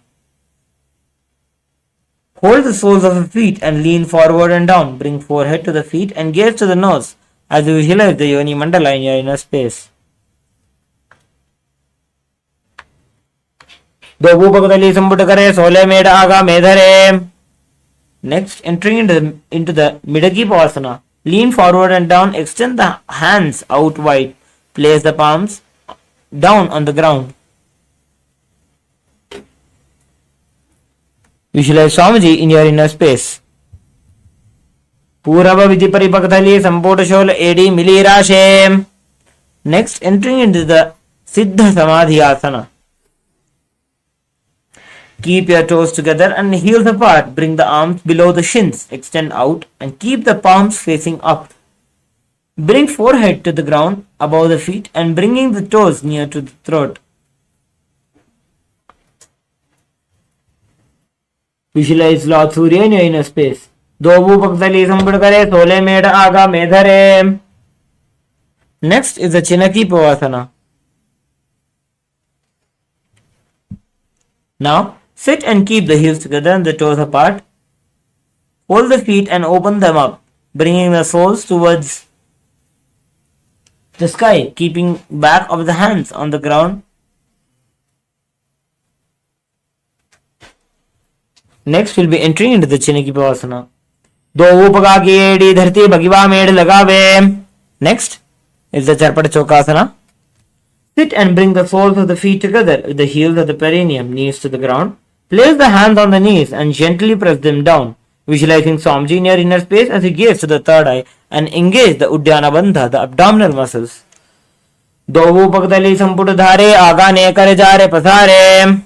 S2: Hold the soles of the feet and lean forward and down. Bring forehead to the feet and gaze to the nose as you visualize the Yoni Mandala in your inner space. Next, entering into the Midaki Pavasana. Lean forward and down. Extend the hands out wide. Place the palms down on the ground. Visualize Swamiji in your inner space. Purava Vidhi Paripakthali Samputa Shola Edi Milirashe. Next, entering into the Siddha Samadhi Asana. Keep your toes together and heels apart. Bring the arms below the shins. Extend out and keep the palms facing up. Bring forehead to the ground above the feet and bringing the toes near to the throat. Visualize Lord Surya in your inner space. Dobu Pakdali Sambudkare Sole Meda Aga Medhare. Next is the Chinaki Pavasana. Now, sit and keep the heels together and the toes apart. Hold the feet and open them up, bringing the soles towards the sky, keeping back of the hands on the ground. Next, we'll be entering into the Chinaki Pavasana. Do upaga ki edi dharti bhagiva med lagave. Next is the Charpada Chokasana. Sit and bring the soles of the feet together with the heels of the perineum, knees to the ground. Place the hands on the knees and gently press them down, visualizing Swamiji in your inner space as you gaze to the third eye and engage the Uddiyana Bandha, the abdominal muscles. Dovu Pakdali Samputa Dhare Agane Kare Jare Pasare.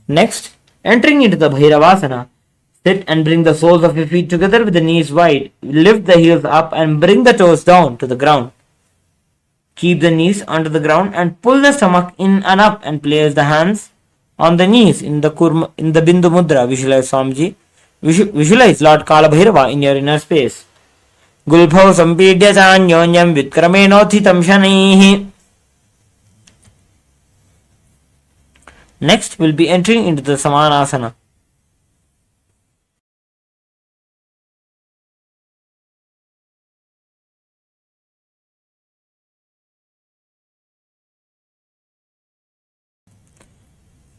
S2: Next, entering into the Bhairavasana. Sit and bring the soles of your feet together with the knees wide. Lift the heels up and bring the toes down to the ground. Keep the knees onto the ground and pull the stomach in and up and place the hands on the knees in the Bindu Mudra. Visualize Swamiji. Visualize Lord Kalabhairava in your inner space. Gulbhau Sampidya Chanyonyam Vitkramenothitam Shanaihi. Next, we'll be entering into the Samanasana.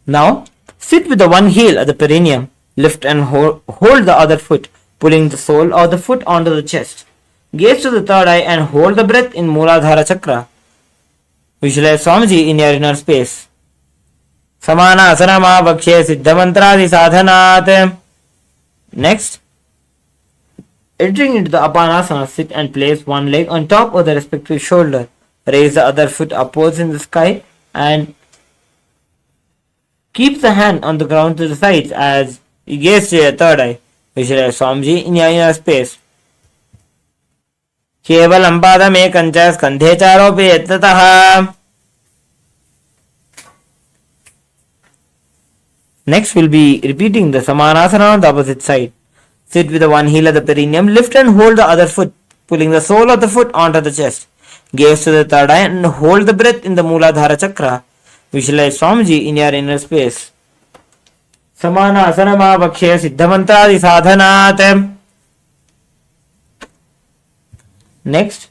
S2: Now, sit with the one heel at the perineum. Lift and hold the other foot, pulling the sole of the foot onto the chest. Gaze to the third eye and hold the breath in Mooladhara Chakra. Visualize Swamiji in your inner space. Samana Asanama Vakshe Siddhamantradi Sadhanat. Next, entering into the Apanasana, sit and place one leg on top of the respective shoulder. Raise the other foot upwards in the sky and keep the hand on the ground to the sides as you gaze to your third eye. Visualize Swamiji in your inner space. केवलं पादमेकं च स्कन्धे चारोपयेत् ततः. Next we'll be repeating the Samanasana on the opposite side. Sit with the one heel at the perineum, lift and hold the other foot, pulling the sole of the foot onto the chest. Gaze to the third eye and hold the breath in the Mooladhara Chakra. Visualize Swamiji in your inner space. Samanasana Vakshe Siddhamantradi Sadhanat. Next,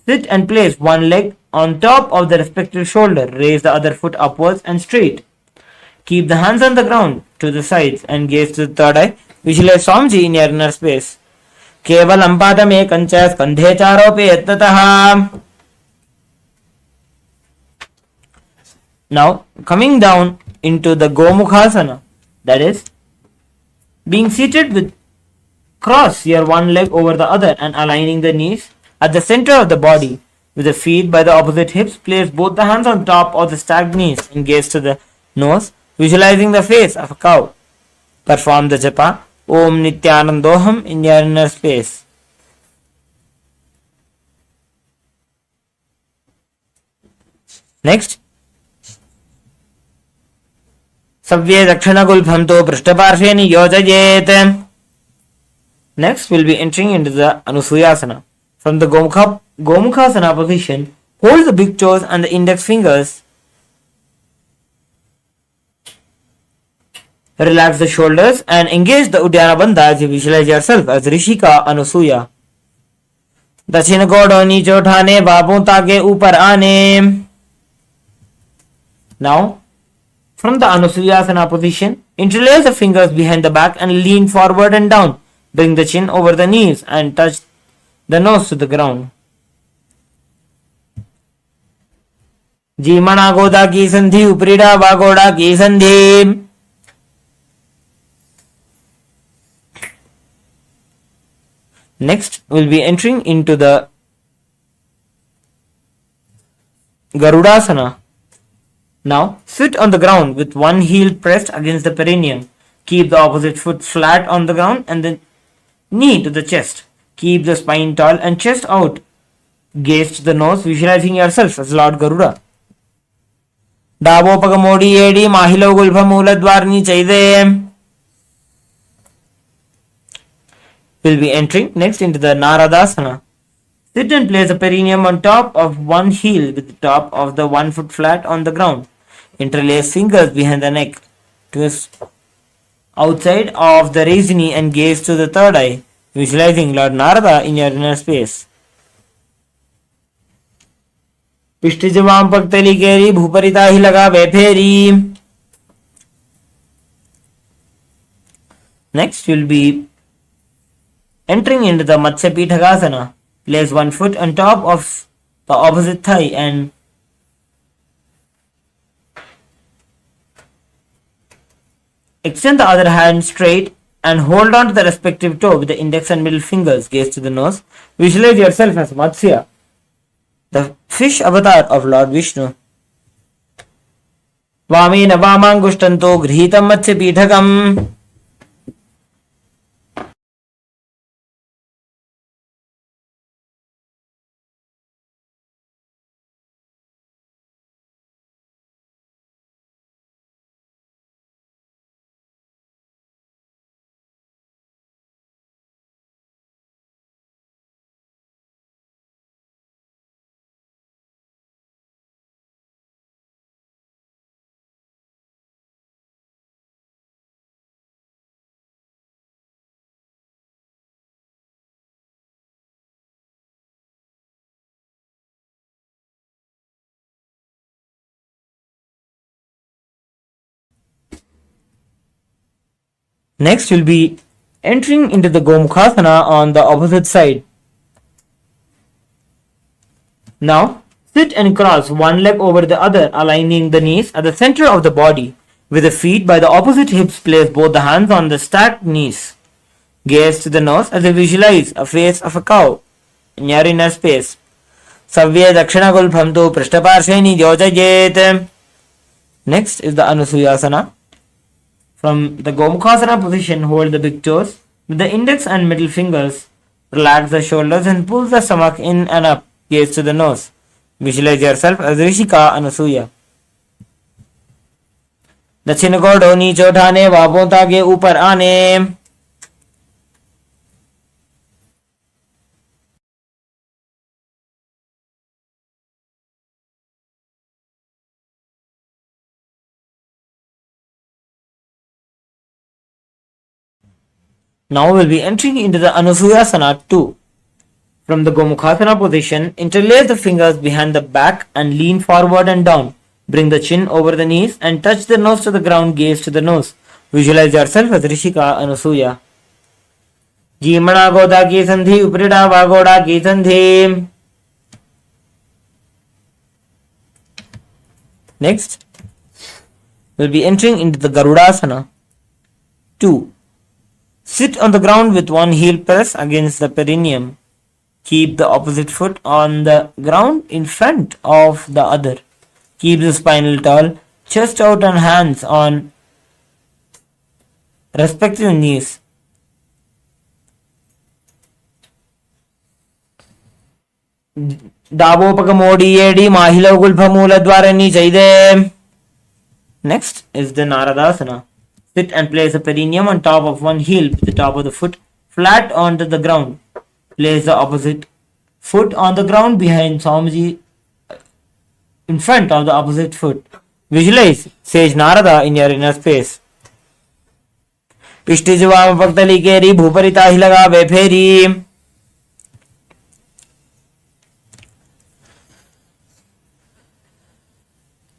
S2: sit and place one leg on top of the respective shoulder. Raise the other foot upwards and straight. Keep the hands on the ground to the sides and gaze to the third eye. Visualize Swamiji in your inner space. Kevalam padamekam cha skandhe charopayet tatah. Now, coming down into the Gomukhasana, that is, being seated with cross your one leg over the other and aligning the knees at the center of the body. With the feet by the opposite hips, place both the hands on top of the stacked knees and gaze to the nose, visualizing the face of a cow. Perform the japa Om Nithyanandoham in your inner space. Next, Savye Dakshana Gulbhamto Prishtaparshve Niyojayet. Next, we'll be entering into the Anusuyasana. From the Gomukhasana position, hold the big toes and the index fingers. Relax the shoulders and engage the Uddiyana Bandha as you visualize yourself as Rishika Anusuya. Dachin Godo Nicho Thane Babon Tage Upar Aane. Now, from the Anusuyasana position, interlace the fingers behind the back and lean forward and down. Bring the chin over the knees and touch the nose to the ground. Jimana Goda ki sandhi uprida vagoda ki sandhi. Next, we'll be entering into the Garudasana. Now, sit on the ground with one heel pressed against the perineum. Keep the opposite foot flat on the ground and the knee to the chest. Keep the spine tall and chest out. Gaze to the nose, visualizing yourself as Lord Garuda. Davopagamodi edi mahilo gulpa mooladvarni chaide. We'll be entering next into the Naradasana. Sit and place the perineum on top of one heel with the top of the one foot flat on the ground. Interlace fingers behind the neck. Twist outside of the raised knee and gaze to the third eye, visualizing Lord Narada in your inner space. पिष्टि जवाम पक्तली केरी भूपरिता ही लगा वे फेरी. Next, you'll be entering into the Matsya Pithakasana. Place one foot on top of the opposite thigh and extend the other hand straight and hold on to the respective toe with the index and middle fingers. Gaze to the nose. Visualize yourself as Matsya, the fish avatar of Lord Vishnu. Vamena Vamangushtanto Grihitam Matsya Pithakam. Next, we'll be entering into the Gomukhasana on the opposite side. Now, sit and cross one leg over the other, aligning the knees at the center of the body. With the feet by the opposite hips, place both the hands on the stacked knees. Gaze to the nose as you visualize a face of a cow in your inner space. Savya Dakshina Gulpham tu Prishtaparsheni Jyotajet. Next is the Anusuyasana. From the Gomukhasana position, hold the big toes with the index and middle fingers. Relax the shoulders and pull the stomach in and up. Gaze to the nose. Visualize yourself as Rishika Anusuya. दक्षिण को नीचे उठाने बाबों ताके ऊपर आने. Now we'll be entering into the Anusuyasana 2. From the Gomukhasana position, interlace the fingers behind the back and lean forward and down. Bring the chin over the knees and touch the nose to the ground, gaze to the nose. Visualize yourself as Rishika Anusuya. Jimana Goda ki sandhi, Uprida Vagoda ki sandhi. Next, we'll be entering into the Garudasana 2. Sit on the ground with one heel press against the perineum. Keep the opposite foot on the ground in front of the other. Keep the spinal tall, chest out and hands on respective knees. Dabopaka edi mahila gulphamula dwarani chaide. Next is the Naradasana. Sit and place the perineum on top of one heel with the top of the foot flat onto the ground. Place the opposite foot on the ground behind Swamiji in front of the opposite foot. Visualize Sage Narada in your inner space. पिष्टि जुवाम पक्तली केरी भूपरिता ही लगा वे फेरी.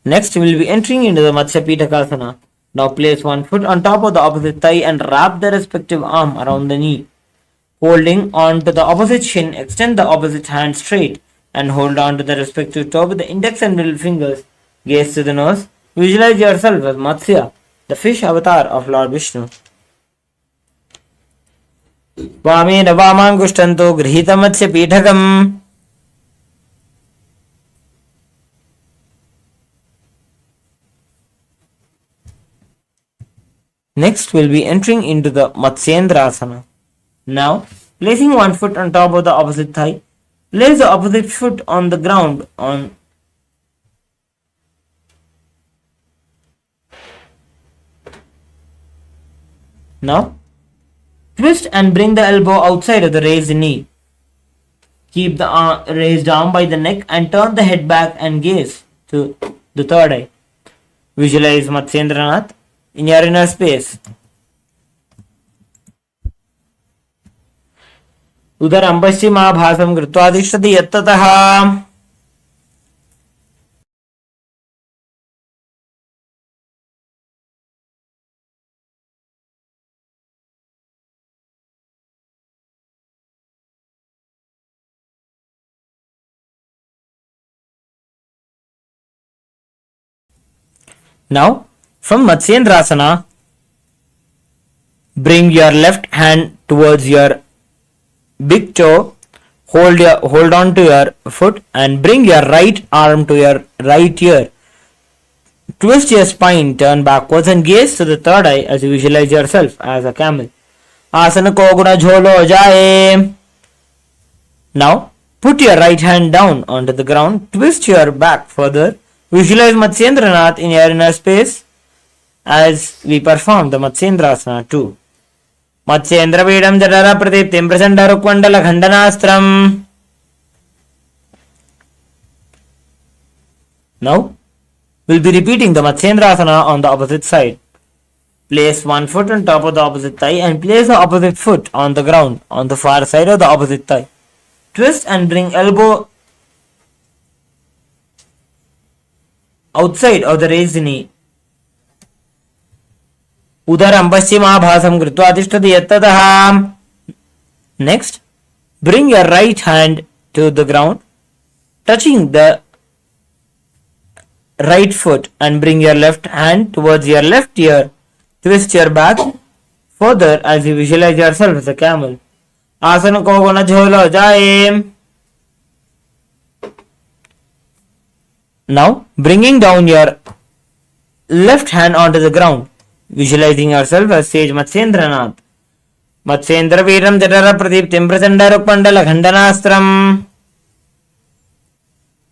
S2: Next, we will be entering into the Matsya Pitakasana. Now place one foot on top of the opposite thigh and wrap the respective arm around the knee. Holding on to the opposite shin, extend the opposite hand straight and hold on to the respective toe with the index and middle fingers. Gaze to the nose. Visualize yourself as Matsya, the fish avatar of Lord Vishnu. Vamena Vamangushtanto Grihita Matsya Pitakam. Next, we'll be entering into the Matsyendrasana. Now, placing one foot on top of the opposite thigh, place the opposite foot on the ground on Now, twist and bring the elbow outside of the raised knee. Keep the raised arm by the neck and turn the head back and gaze to the third eye. Visualize Matsyendranath in your inner space. उदरं पश्चिमाभासं कृत्वा तिष्ठति यत्ततः. Now, from Matsyendrasana, bring your left hand towards your big toe, hold on to your foot and bring your right arm to your right ear. Twist your spine, turn backwards and gaze to the third eye as you visualize yourself as a camel. Asana ko guna jholo jaye. Now, put your right hand down onto the ground, twist your back further. Visualize Matsyendranath in your inner space as we perform the Matsyendrasana 2. Matsyendrapidam jadara pratiptim prasanda rukvandala khandanastram. Now, we'll be repeating the Matsyendrasana on the opposite side. Place one foot on top of the opposite thigh and place the opposite foot on the ground on the far side of the opposite thigh. Twist and bring elbow outside of the raised knee. उदरं पश्चिमाभासं कृत्वा तिष्ठति यत्ततः. Next, bring your right hand to the ground, touching the right foot, and bring your left hand towards your left ear. Twist your back further as you visualize yourself as a camel. आसन को गुण झोलो जाए. Now, bringing down your left hand onto the ground, visualizing yourself as sage Matsyendranath. Matsyendra Veeram Jatara Pradiptim Prachanda Rukmandala Khandanastram.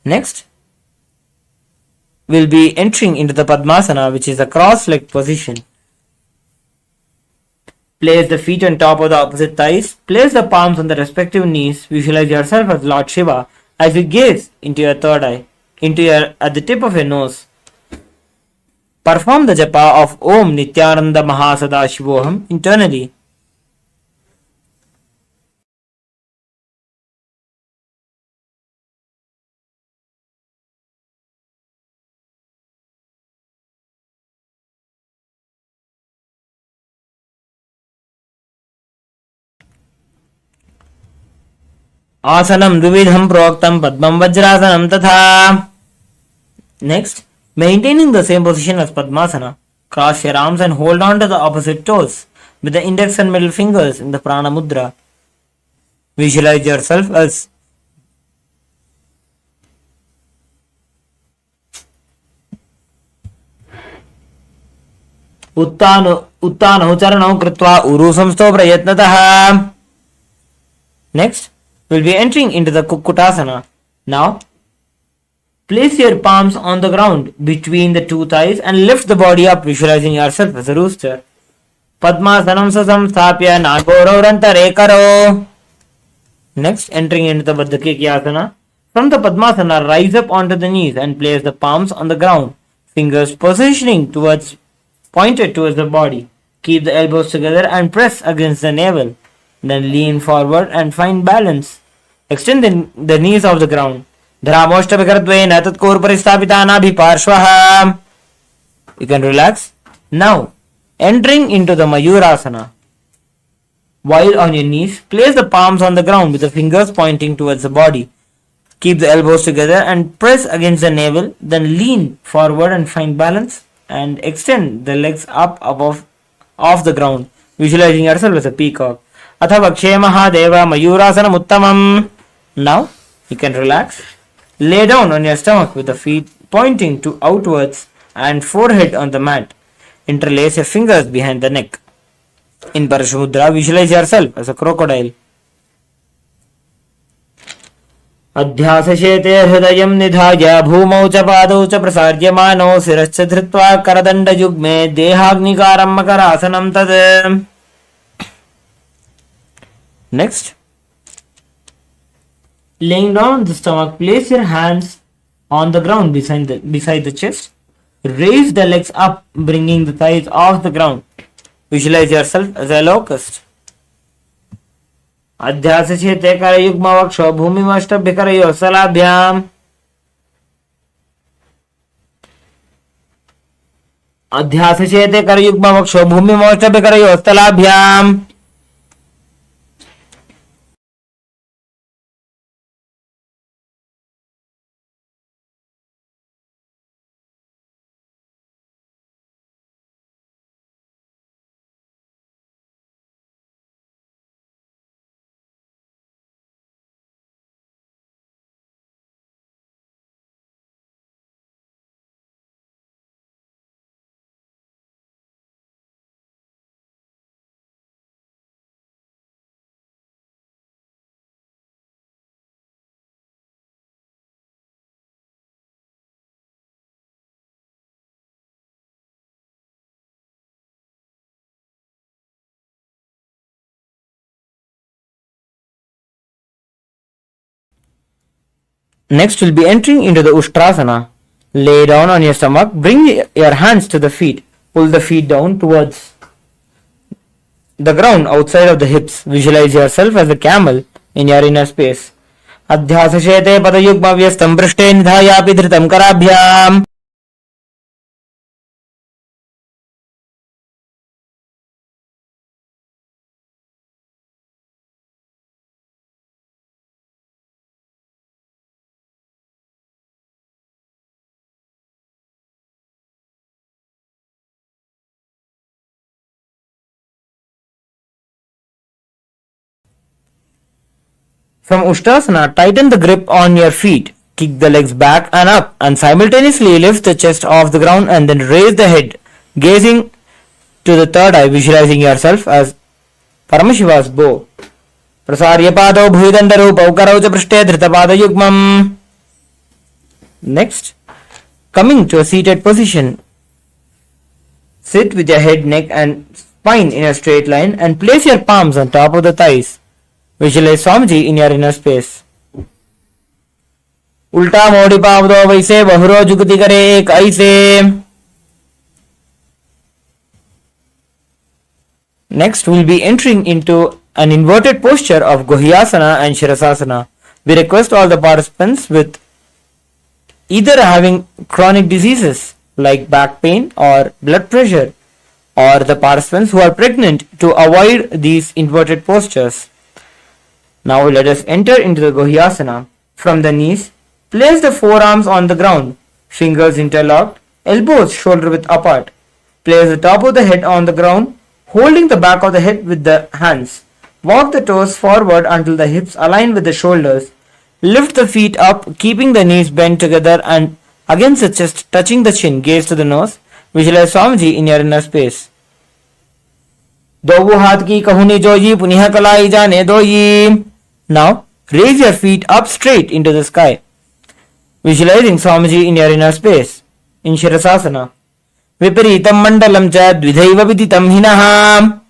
S2: Next, we'll be entering into the Padmasana, which is a cross-legged position. Place the feet on top of the opposite thighs. Place the palms on the respective knees. Visualize yourself as Lord Shiva as you gaze into your third eye, at the tip of your nose. Perform the japa of Om Nithyananda Mahasada internally. Asanam Dvividham Proktam Padmam Vajrasanam Tatha. Next, maintaining the same position as Padmasana, cross your arms and hold on to the opposite toes with the index and middle fingers in the Prana Mudra. Visualize yourself as Uttano Charanam Kritva Uru Samsto Prayatnataha. Next, we'll be entering into the Kukkutasana. Now, place your palms on the ground between the two thighs and lift the body up, visualizing yourself as a rooster. Padmasanam Sasamsthapya Nagororantare Karo. Next, entering into the Baddhakikyasana. From the Padmasana, rise up onto the knees and place the palms on the ground, fingers pointed towards the body. Keep the elbows together and press against the navel. Then lean forward and find balance. Extend the knees off the ground. Dharamoshtabhikaradvena tatkurparisthapitanabhiparshvaha. You can relax. Now, entering into the Mayurasana. While on your knees, place the palms on the ground with the fingers pointing towards the body. Keep the elbows together and press against the navel. Then lean forward and find balance. And extend the legs up above off the ground, visualizing yourself as a peacock. Athava Kshemaha Deva Mayurasanam Uttamam. Now, you can relax. Lay down on your stomach with the feet pointing to outwards and forehead on the mat. Interlace your fingers behind the neck. In Parashamudra, visualize yourself as a crocodile. अध्यासशेते हृदयं निधाय भूमौ च पादौ च प्रसार्यमानो शिरश्च धृत्वा करदण्डयुग्मे देहाग्निकारं मकरासनं तत्. Next, laying down on the stomach, place your hands on the ground beside the chest. Raise the legs up, bringing the thighs off the ground. Visualize yourself as a locust. अध्यासशेते करयुग्मवक्षो भूमिमष्टभ्यकरयोः सलाभ्याम्. अध्यासशेते करयुग्मवक्षो भूमिमष्टभ्यकरयोः स्थलाभ्याम्. Next, we'll be entering into the Ushtrasana. Lay down on your stomach, bring your hands to the feet, pull the feet down towards the ground outside of the hips. Visualize yourself as a camel in your inner space. Adhyasashete padayugmavyastam prishte nidhayapi dhritam karabhyam. From Ushtasana, tighten the grip on your feet. Kick the legs back and up and simultaneously lift the chest off the ground and then raise the head, gazing to the third eye, visualizing yourself as Paramashiva's bow. Prasarya pado bhuvidandaru paukarau cha prishte dhritapada yugmam. Next, coming to a seated position, sit with your head, neck and spine in a straight line and place your palms on top of the thighs. Visualize Swamiji in your inner space. उल्टा मोड़ी पाव दो वैसे बहुरो जुगति करे एक ऐसे. Next, we will be entering into an inverted posture of Guhyasana and Shirasasana. We request all the participants with either having chronic diseases like back pain or blood pressure, or the participants who are pregnant, to avoid these inverted postures. Now let us enter into the Guhyasana. From the knees, place the forearms on the ground, fingers interlocked, elbows shoulder width apart. Place the top of the head on the ground, holding the back of the head with the hands. Walk the toes forward until the hips align with the shoulders. Lift the feet up, keeping the knees bent together and against the chest, touching the chin. Gaze to the nose. Visualize Swamiji in your inner space. Dobu hath ki kahuni joyi puniha kalai jane doyi. Now, raise your feet up straight into the sky. Visualizing Swamiji in your inner space. In Shirasasana. Viparitam mandalam cha dvidhaiva viditam hinaha.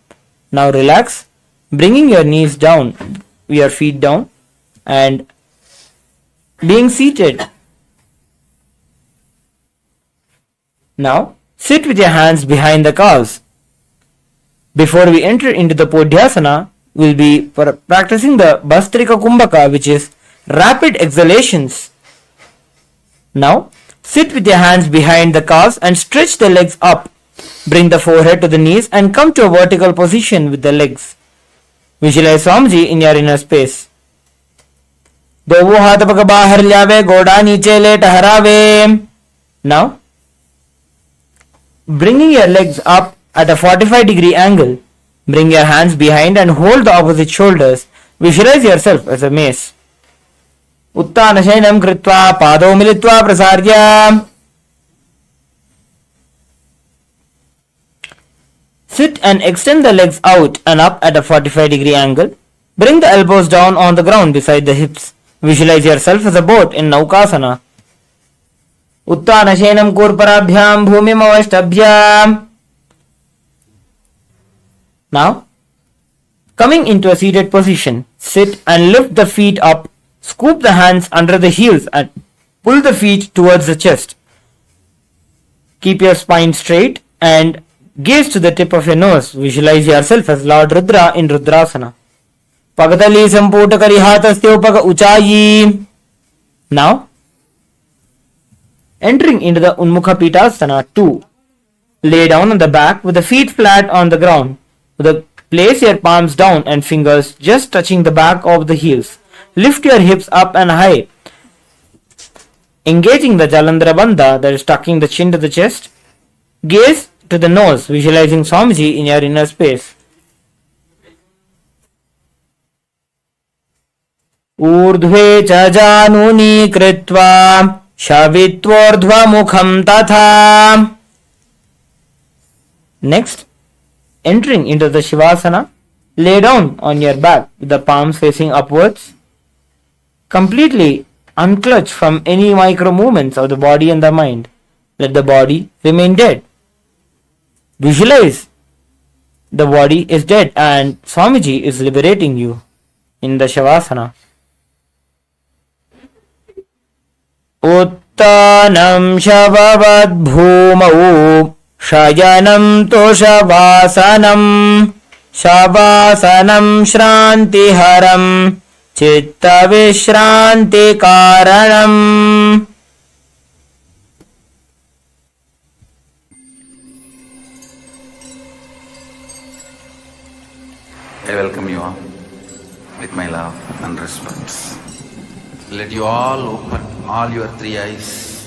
S2: Now relax, bringing your knees down, your feet down, and being seated. Now, sit with your hands behind the calves. Before we enter into the Podhyasana, we will be practicing the Bastrika Kumbhaka, which is rapid exhalations. Now, sit with your hands behind the calves and stretch the legs up. Bring the forehead to the knees and come to a vertical position with the legs. Visualize Swamiji in your inner space. Dovu hath pag bahar lyave, goda niche le taharave. Now, bringing your legs up at a 45-degree angle, bring your hands behind and hold the opposite shoulders. Visualize yourself as a mace. Uttana shainam kritva pado militva prasarya. Sit and extend the legs out and up at a 45-degree angle. Bring the elbows down on the ground beside the hips. Visualize yourself as a boat in Naukasana. Uttana shainam kurparabhyam bhumim avashtabhyam. Now, coming into a seated position, sit and lift the feet up. Scoop the hands under the heels and pull the feet towards the chest. Keep your spine straight and gaze to the tip of your nose. Visualize yourself as Lord Rudra in Rudrasana. Pagatali samputa karihatastyo paga uchayi. Now, entering into the Unmukha Pitasana 2. Lay down on the back with the feet flat on the ground. Place your palms down and fingers just touching the back of the heels. Lift your hips up and high, engaging the Jalandhara Bandha, that is tucking the chin to the chest. Gaze to the nose, visualizing Swamiji in your inner space. Urdhve cha januni kritva shavitvordhva mukham tatha. Next, entering into the Shivasana, lay down on your back with the palms facing upwards. Completely unclutch from any micro movements of the body and the mind. Let the body remain dead. Visualize the body is dead and Swamiji is liberating you in the Shavasana. Uttanam Shavavad Bhumau Shayanam Toshavasanam Shavasanam Shrantiharam Chitta Vishranti Karanam.
S1: I welcome you all with my love and respect. Let you all open all your three eyes.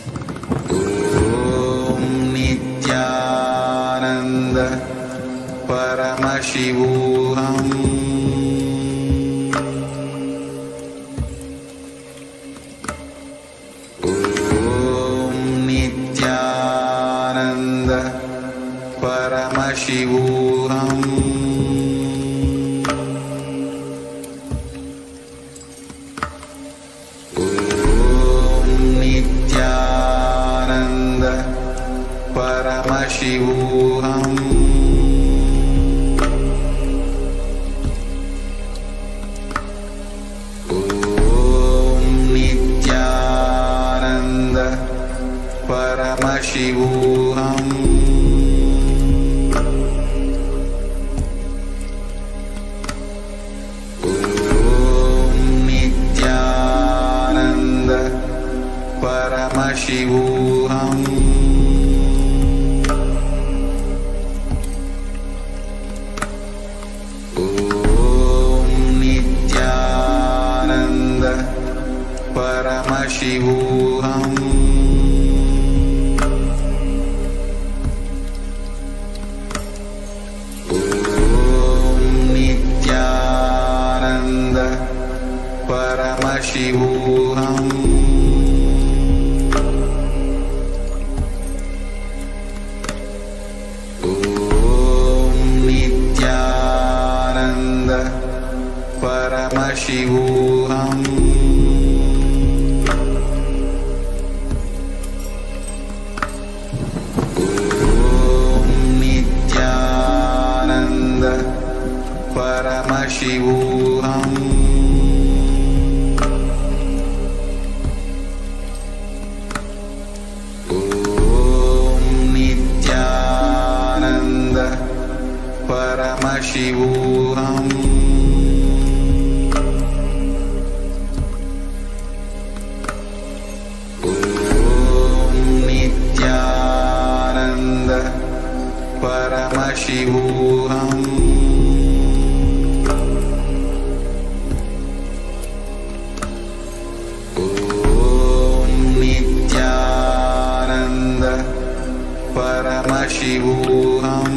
S1: Om Nithyananda Paramashivoham Paramashivoham Om Nithyananda Paramashivoham Om Nithyananda Paramashivoham Paramashivoham Om Nithyananda Paramashivoham Om Nithyananda Paramashivoham Paramashivoham Om Nithyananda Paramashivoham Om Nithyananda Paramashivoham Paramashivoham Om Nithyananda Paramashivoham Om Nithyananda Paramashivoham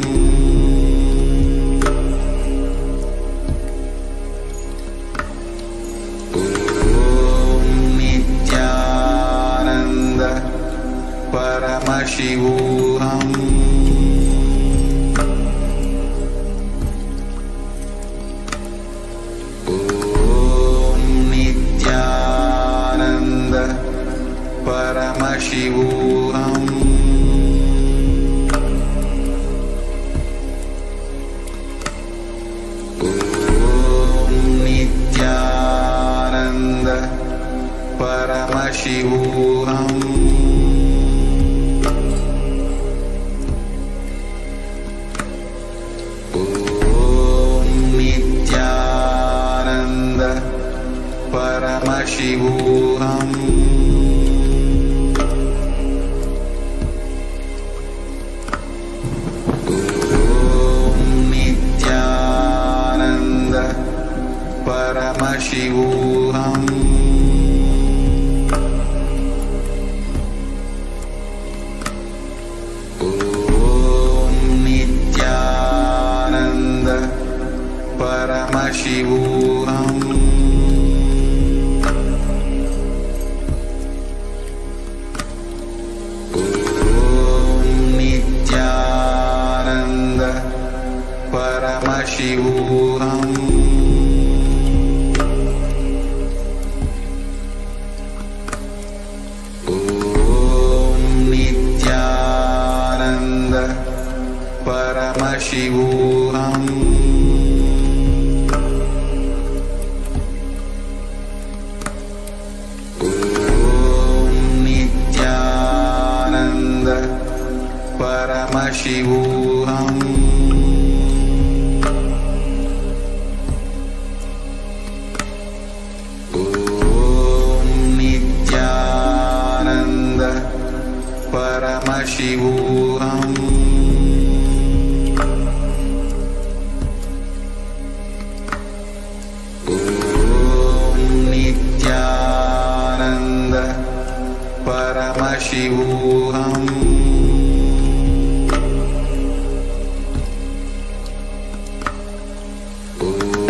S1: Paramashivoham Om Nithyananda Paramashivoham Om Nithyananda Paramashivoham Paramashivoham Om Nithyananda Paramashivoham Om Nithyananda Paramashivoham Paramashivoham Om Nithyananda Paramashivoham Om Nithyananda Paramashivoham Paramashivoham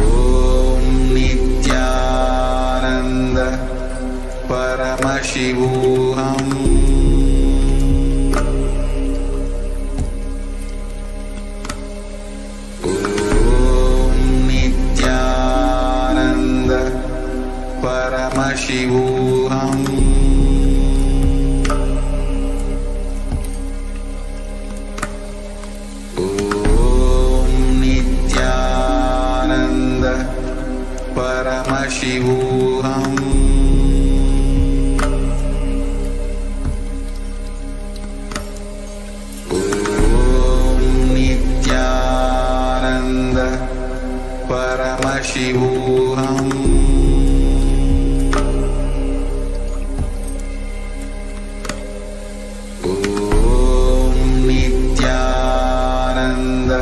S1: Om Nithyananda Paramashivoham Paramashivoham Om Nithyananda Paramashivoham Om Nithyananda Paramashivoham Om Nithyananda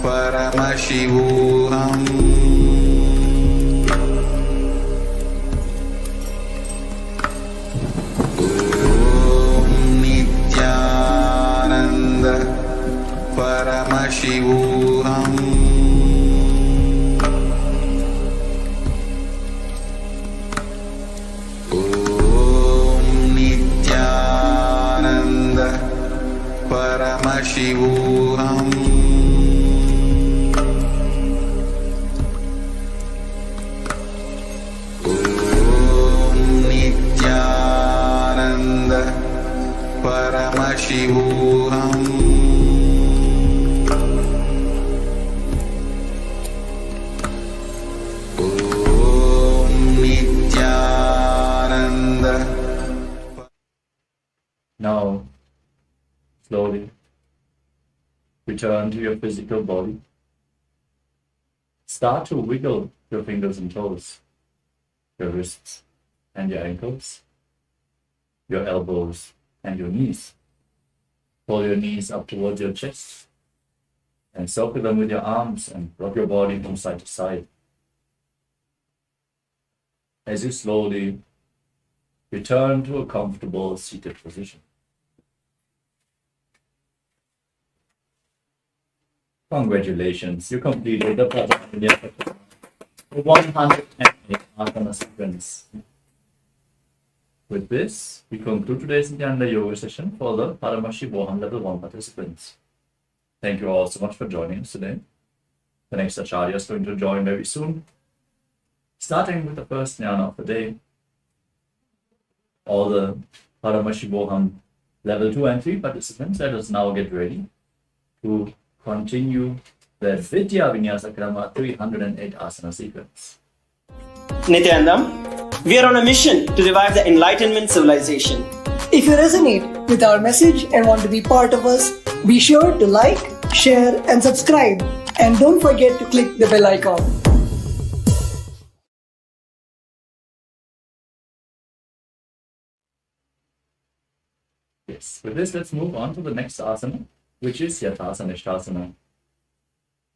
S1: Paramashivoham Om Nithyananda Paramashivoham Om Nithyananda Paramashivoham Om Nithyananda Paramashivoham Om Nithyananda.
S3: Now, slowly return to your physical body. Start to wiggle your fingers and toes, your wrists and your ankles, your elbows and your knees. Pull your knees up towards your chest and circle them with your arms and rock your body from side to side. As you slowly return to a comfortable seated position. Congratulations, you completed the Paramashivoham 108 asana sequence. With this, we conclude today's Nithyananda Yoga session for the Paramashivoham Level 1 participants. Thank you all so much for joining us today. The next Acharya is going to join very soon, starting with the first jnana of the day. All the Paramashivoham Level 2 and 3 participants, let us now get ready to continue the Vidya Vinyasa Krama 308 asana sequence.
S4: Nithyananda, we are on a mission to revive the Enlightenment civilization.
S5: If you resonate with our message and want to be part of us, be sure to like, share, and subscribe. And don't forget to click the bell icon.
S3: Yes, with this, let's move on to the next asana, which is Yathasana Ishtasana.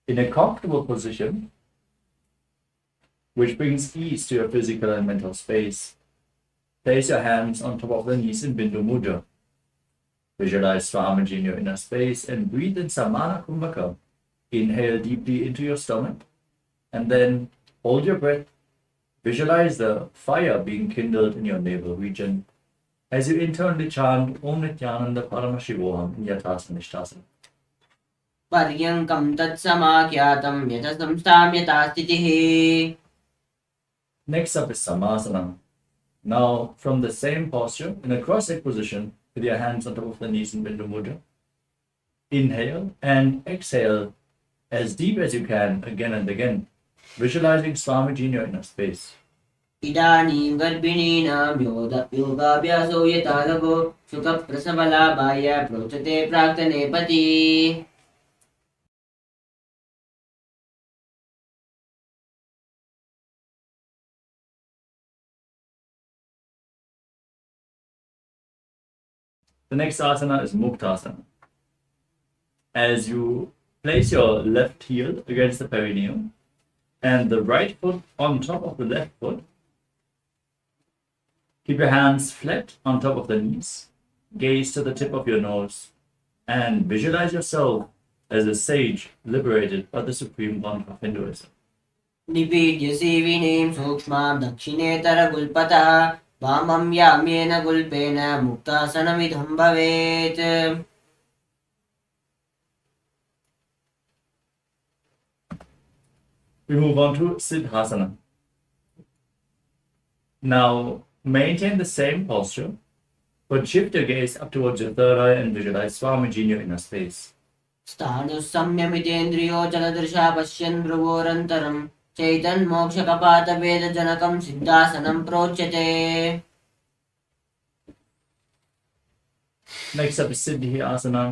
S3: In a comfortable position, which brings ease to your physical and mental space, place your hands on top of the knees in Bindu Mudra. Visualize Swamiji in your inner space and breathe in Samana Kumbhaka. Inhale deeply into your stomach and then hold your breath. Visualize the fire being kindled in your navel region as you internally chant Om Nithyananda Paramashivoham in Yathasana Ishtasana.
S6: पर्यङ्कं तत्समाख्यातं यथा संस्थां यथा स्थितिः.
S3: Next up is Samasana. Now, from the same posture, in a cross-legged position, with your hands on top of the knees in Bindu Mudra, inhale and exhale as deep as you can, again and again, visualizing Swamiji in your inner space.
S6: इदानीं गर्भिणीनां योगाभ्यासो यथा लघो सुखप्रसवलाभाय प्रोचते प्राक्तने पति.
S3: The next asana is Muktasana. As you place your left heel against the perineum and the right foot on top of the left foot, keep your hands flat on top of the knees, gaze to the tip of your nose, and visualize yourself as a sage liberated by the supreme one of Hinduism.
S6: निपीड्य सीविनीं सूक्ष्मां दक्षिणेतरगुल्पतः वामं याम्येन गुल्पेन मुक्तासनमिदं भवेत्.
S3: We move on to Siddhasana. Now, maintain the same posture, but shift your gaze up towards your third eye and visualize Swamiji in your inner space.
S6: स्थाणुसंयमितेन्द्रियो जलदृशा पश्यन् भ्रुवोरन्तरम् चैतन्मोक्षकपातवेदजनकम् सिद्धासनम् प्रोच्यते.
S3: Next up is Siddhi Asana.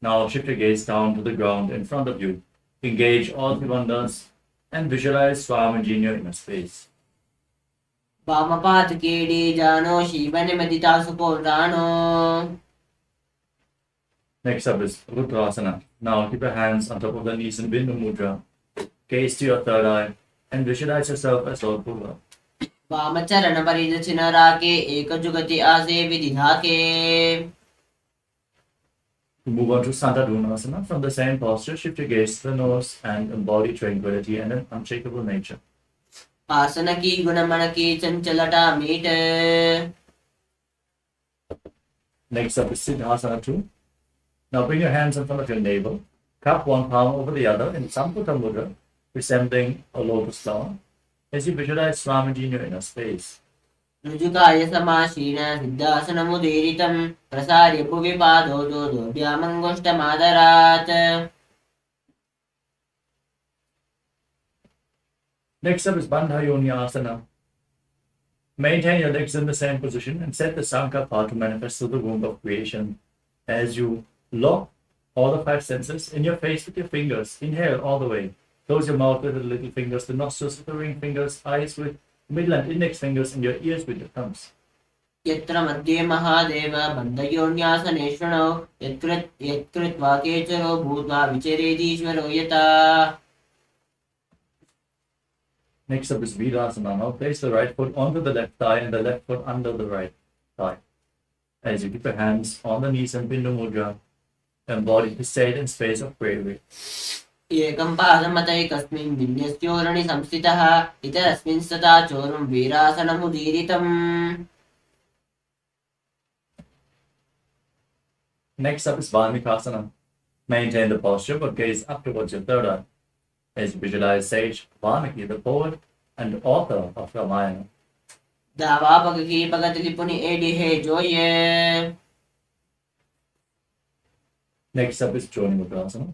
S3: Now shift your gaze down to the ground in front of you. Engage all three bandhas and visualize Swamiji in your inner space.
S6: वामपादकेडी जानो शिवनिमदिता सुपोर्णानो.
S3: Next up is Rudrasana. Now keep your hands on top of the knees in Bindu Mudra. Gaze to your third eye and visualize yourself as Lord Buddha.
S6: वामचरण परिदक्षिण राके एकजुगति आसे विदिधाके.
S3: To move on to Santadunasana. From the same posture, shift your gaze to the nose and embody tranquility and an unshakable nature.
S6: आसन की गुणमण की चंचलता meet.
S3: Next up is Siddhasana 2. Now bring your hands in front of your navel. Cup one palm over the other in Samputa Mudra, resembling a lotus flower, as you visualize Swamiji in your inner space.
S6: ऋजुकाय समासीन सिद्धासनमुदीरितं प्रसार्य भुवि पादौ दोभ्यामङ्गुष्ठमादरात्.
S3: Next up is Bandha Yoni Asana. Maintain your legs in the same position and set the Sankalpa to manifest through the womb of creation. As you lock all the five senses in your face with your fingers, inhale all the way. Close your mouth with the little fingers, the nostrils with the ring fingers, eyes with middle and index fingers, and your ears with your thumbs.
S6: यत्र मध्ये महादेव बन्धयोन्यासने शृणौ यत्कृत्वा केचरो भूत्वा विचरेदीश्वरो यथा.
S3: Next up is Virasana. Now place the right foot onto the left thigh and the left foot under the right thigh. As you keep your hands on the knees and Bindu Mudra, embody the state and space of bravery.
S6: एकं पादमतैकस्मिन् विन्यस्योरणि संस्थितः इतरस्मिन् सदा चोरुं वीरासनमुदीरितम्.
S3: Next up is Valmikasana. Maintain the posture but gaze up towards your third eye. As you visualize Sage Valmiki, the poet and author of Ramayana.
S6: दावापकी पगतलिपुनि एडि हे जोये.
S3: Next up is Joni Mudrasana.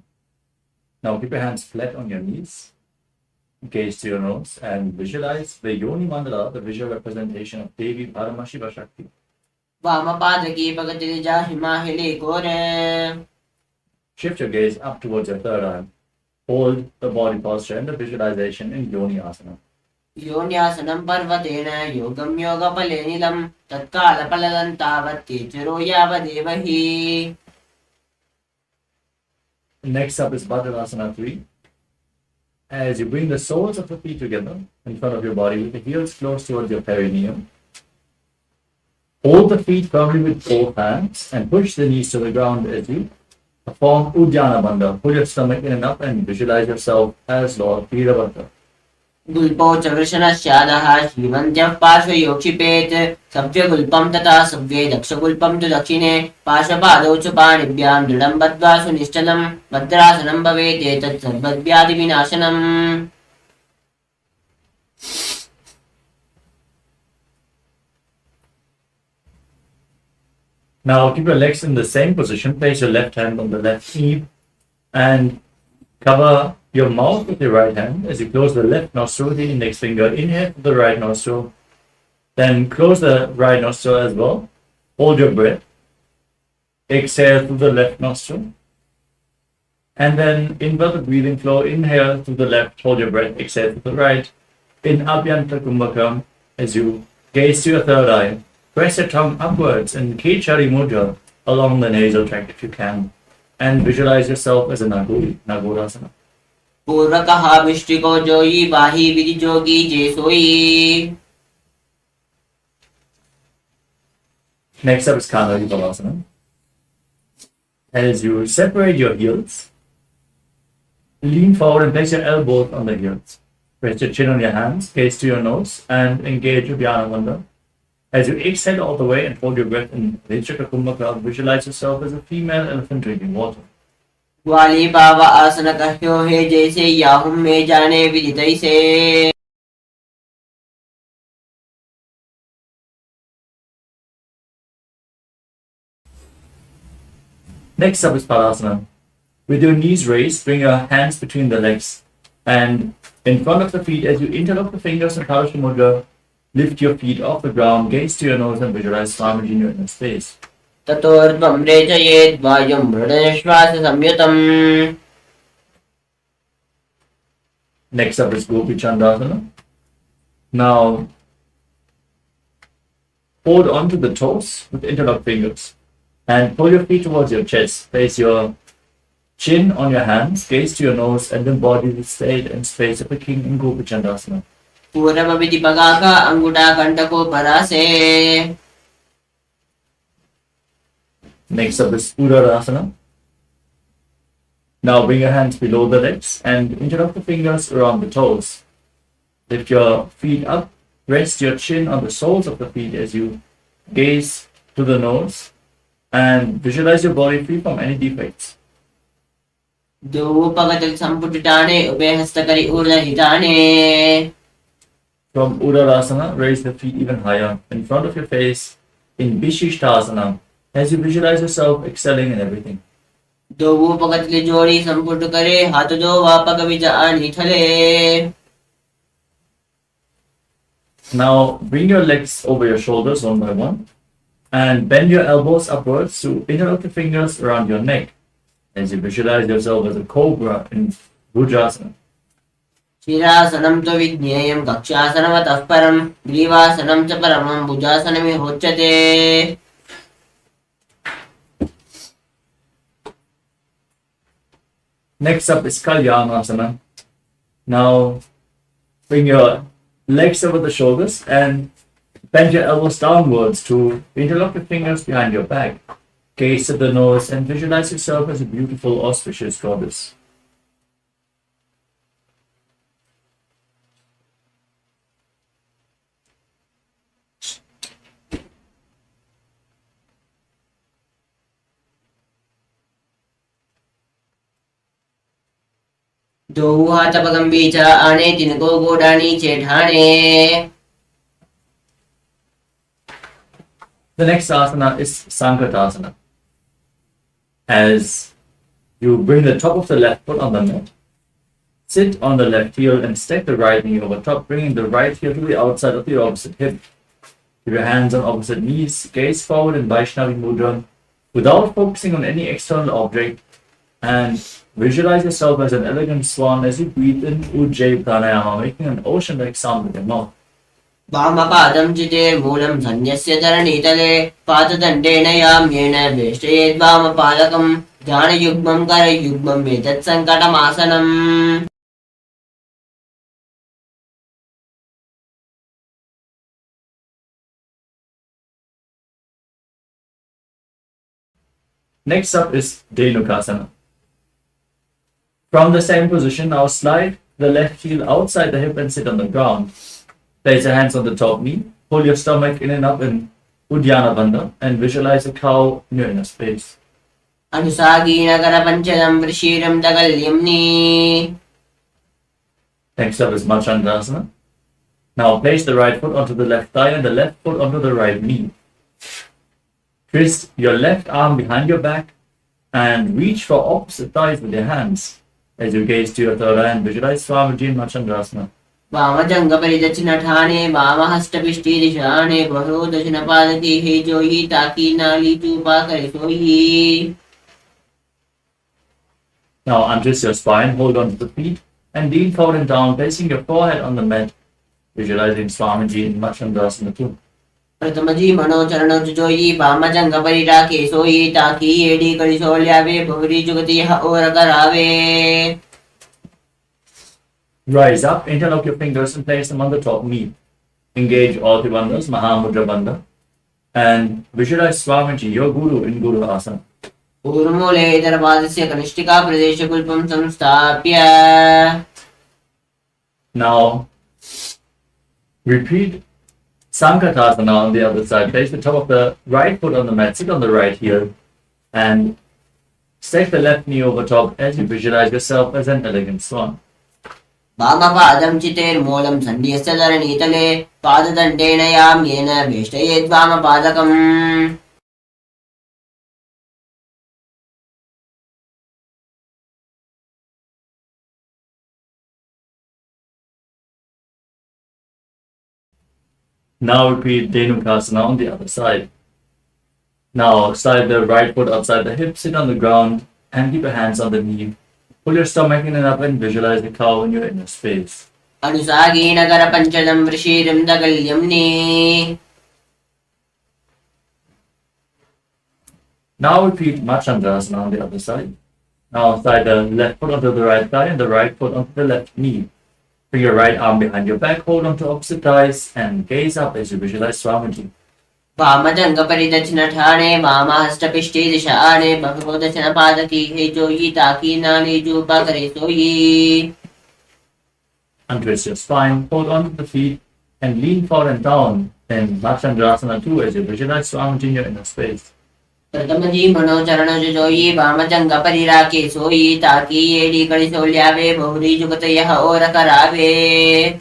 S3: Now keep your hands flat on your knees. Gaze to your nose and visualize the Yoni Mandala, the visual representation of Devi Paramashiva Shakti.
S6: वामपादकी पगतलिजा हिमाहिले कोरे.
S3: Shift your gaze up towards your third eye. Hold the body posture and the visualization in Yoni Asana.
S6: योन्यासनं पर्वतेन योगं योगफले नीलं तत्कालफलदं तावत् केचरो यावदेव हि.
S3: Next up is Bhadrasana 3. As you bring the soles of the feet together in front of your body with the heels close towards your perineum, hold the feet firmly with both hands and push the knees to the ground as you perform Uddiyana Bandha. Pull your stomach in and up and visualize yourself as Lord Veerabhadra.
S6: गुल्पौ च वृषणस्यादः श्रीमन्त्यः पार्श्वयोक्षिपेत् सव्यगुल्पं तथा सव्ये दक्षगुल्पं तु दक्षिणे पार्श्वपादौ च पाणिभ्यां दृढं बद्ध्वा सुनिश्चलं भद्रासनं भवेत् एतत् सर्वव्याधिविनाशनम्.
S3: Now keep your legs in the same position. Place your left hand on the left knee and cover your mouth with your right hand as you close the left nostril with the index finger. Inhale through the right nostril. Then close the right nostril as well. Hold your breath. Exhale through the left nostril. And then invert the breathing flow. Inhale through the left. Hold your breath. Exhale through the right. In Abhyanta Kumbhakam, as you gaze to your third eye, press your tongue upwards in Kechari Mudra along the nasal tract if you can. And visualize yourself as a Nagori, Nagorasana.
S6: पूर्वकः विष्टिको जोयी बाही विधि जोगी जे सोई.
S3: Next up is Kanari Balasana. As you separate your heels, lean forward and place your elbows on the heels. Rest your chin on your hands, gaze to your nose, and engage Uddiyana Bandha. As you exhale all the way and hold your breath in Vichaka Kumbhaka, visualize yourself as a female elephant drinking water.
S6: ग्वाली बावा आसन कह्यो हे जैसे याहुं में जाने विदितैसे.
S3: Next up is Padasana. With your knees raised, bring your hands between the legs and in front of the feet as you interlock the fingers in Paramashivoham Mudra. Lift your feet off the ground, gaze to your nose and visualize Swamiji in your inner space.
S6: ततोर्ध्वं रेचयेत् वायुं हृदयश्वास संयुतम्.
S3: Next up is Gopi Chandasana. Now, hold onto the toes with interlocked fingers and pull your feet towards your chest. Place your chin on your hands, gaze to your nose, and embody the state and space of a king in Gopi Chandasana.
S6: पूर्वविधिपगाक अंगुटाकण्टको परासे.
S3: Next up is Uddarasana. Now bring your hands below the legs and interlock the fingers around the toes. Lift your feet up, rest your chin on the soles of the feet as you gaze to the nose and visualize your body free from any defects.
S6: दोपगतल संपुटिताने उभय हस्तकरी ऊर्ध्वहिताने.
S3: From Uddarasana, raise the feet even higher in front of your face in Vishishtasana as you visualize yourself excelling in everything.
S6: दोपगतल जोड़ी संपुट करे हाथ दो वापक विचार निठले.
S3: Now bring your legs over your shoulders one by one and bend your elbows upwards to interlock the fingers around your neck as you visualize yourself as a cobra in Bhujasana.
S6: शिरासनं तो विज्ञेयं कक्षासनमतः परं ग्रीवासनं च परमं भुजासनमिहोच्यते.
S3: Next up is Kalyanasana. Now bring your legs over the shoulders and bend your elbows downwards to interlock your fingers behind your back. Gaze at the nose and visualize yourself as a beautiful, auspicious goddess.
S6: दो हाथ पगंबी च आने तिनको गोडानी चेठाने.
S3: The next asana is Sankatasana. As you bring the top of the left foot on the mat, sit on the left heel and stack the right knee over top, bringing the right heel to the outside of the opposite hip. Keep your hands on opposite knees, gaze forward in Vaishnavi Mudra without focusing on any external object, and visualize yourself as an elegant swan as you breathe in Ujjayi Pranayama, making an ocean-like sound with your mouth.
S6: वामपादं चिते मूलं धन्यस्य धरणीतले पाददण्डेन याम्येन वेष्टयेद् वामपादकं ध्यानयुग्मं करयुग्मं एतत् सङ्कटमासनम्.
S3: Next up is Dhenukasana. From the same position, now slide the left heel outside the hip and sit on the ground. Place your hands on the top knee, pull your stomach in and up in Uddiyana Bandha and visualize a cow in your inner space.
S6: अनुसागीनगर पञ्चदं वृषीरं दगल्यम्नि.
S3: Next up is Machandasana. Now place the right foot onto the left thigh and the left foot onto the right knee. Twist your left arm behind your back and reach for opposite thighs with your hands. As you gaze to your third eye and visualize Swamiji in Machandasana.
S6: वामजङ्गपरिदक्षिणठाने वामहस्तपिष्टिदिशाने बहो दक्षिणपादति हे जोयि ताकी नाली चूपा करे सोयि.
S3: Now untwist your spine, hold on to the feet, and lean forward and down, placing your forehead on the mat, visualizing Swamiji in Machandasana too.
S6: प्रथमजी मनोचरणो जोयि वामजङ्गपरिटाके सोयि ताकी AD करिसोल्यावे बहुरी जुगति यह और करावे.
S3: Rise up, interlock your fingers and place them on the top knee. Engage all the bandhas, Mahamudra Bandha, and visualize Swamiji, your Guru, in Guru Asana.
S6: ऊर्मूले इतरपादस्य कनिष्ठिका प्रदेशकुल्पं संस्थाप्य.
S3: Now, repeat Sankatasana on the other side. Place the top of the right foot on the mat, sit on the right heel, and stack the left knee over top as you visualize yourself as an elegant swan.
S6: वामपादं चितेर्मूलं सन्न्यस्य धरणीतले पाददण्डेन याम्येन वेष्टयेद् वामपादकम्.
S3: Now repeat Dhenukasana on the other side. Now slide the right foot outside the hip, sit on the ground, and keep your hands on the knee. Pull your stomach in and up and visualize the cow in your inner space.
S6: अनुसागेन करपञ्चदं वृषीरं दगल्यं ने.
S3: Now repeat Machandrasana on the other side. Now slide the left foot onto the right thigh and the right foot onto the left knee. Bring your right arm behind your back, hold onto opposite thighs, and gaze up as you visualize Swamiji.
S6: वामजङ्गपरिदक्षिणठाणे वामहस्तपिष्टे दिशाणे भगवदशनपादकी हे जोयि ताकी नानी जूपा करे सोयि.
S3: Untwist your spine, hold onto the feet, and lean forward and down in Machandrasana 2 as you visualize Swamiji in your inner space.
S6: प्रथमजी मनोचरणज जोयि वामजङ्गपरिराके सोयि ताकी AD कड़ी सोल्यावे बहुरी जुगत यह और करावे.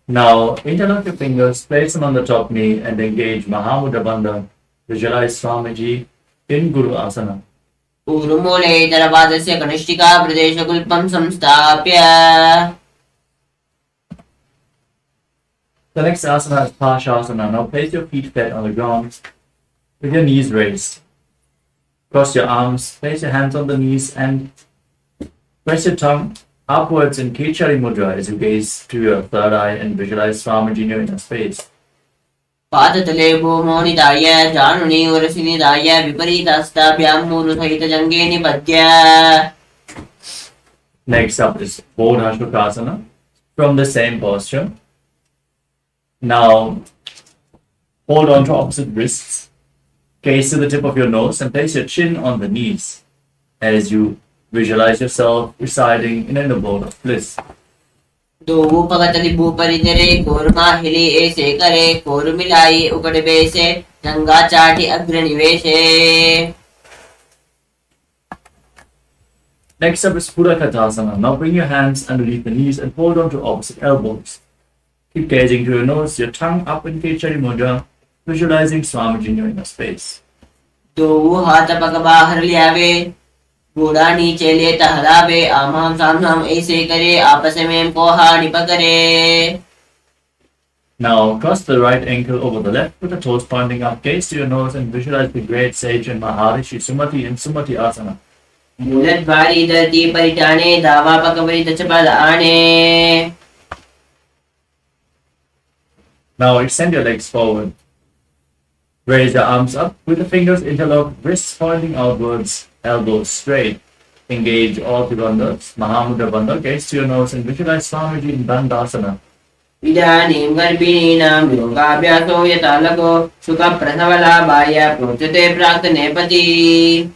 S3: Now, interlock your fingers, place them on the top knee, and engage Mahamudra Bandha. Visualize Swamiji in Guru Asana.
S6: ऊरुमूले दरवादस्य कनिष्ठिका प्रदेशकुल्पं संस्थाप्य.
S3: The next asana is Pashasana. Now place your feet flat on the ground with your knees raised. Cross your arms, place your hands on the knees, and press your tongue upwards in Kechari Mudra as you gaze to your third eye and visualize Swamiji in your inner space.
S6: पादतले भूमोनिदाय जानुनि उरसिनिदाय विपरीतास्ताभ्यां मूलसहितजङ्गे निपद्य.
S3: Next up is Bodhashukasana from the same posture. Now, hold on to opposite wrists, gaze to the tip of your nose, and place your chin on the knees as you visualize yourself residing in an abode of bliss.
S6: दो भगतलि भूपरिधरे कोरमा हिली ऐसे करे कोरमिलाई उकड़ बेसे जंगा चाटी अग्रनिवेशे.
S3: Next up is Purakatasana. Now bring your hands underneath the knees and hold on to opposite elbows. Keep gazing to your nose, your tongue up in Kechari Mudra, visualizing Swamiji in your inner space.
S6: दो हाथ पग बाहर लियावे घोड़ा नीचे ले टहरावे आमाम सामनाम ऐसे करे आपस में कोहा निपकरे.
S3: Now cross the right ankle over the left with the toes pointing up, gaze to your nose and visualize the great sage and Maharishi Sumati in Sumati Asana.
S6: मूलत भारी धरती परिटाने दावा पकवरी दचपल आने.
S3: Now extend your legs forward. Raise your arms up with the fingers interlocked, wrists pointing outwards, elbows straight. Engage all the bandhas. Mahamudra Bandha, gaze to your nose and visualize Swamiji in Bandhasana.
S6: इदानीं गर्भिणीनां योगाभ्यासो यथालको सुखप्रसवलाभाय प्रोच्यते प्राक्तनेपति.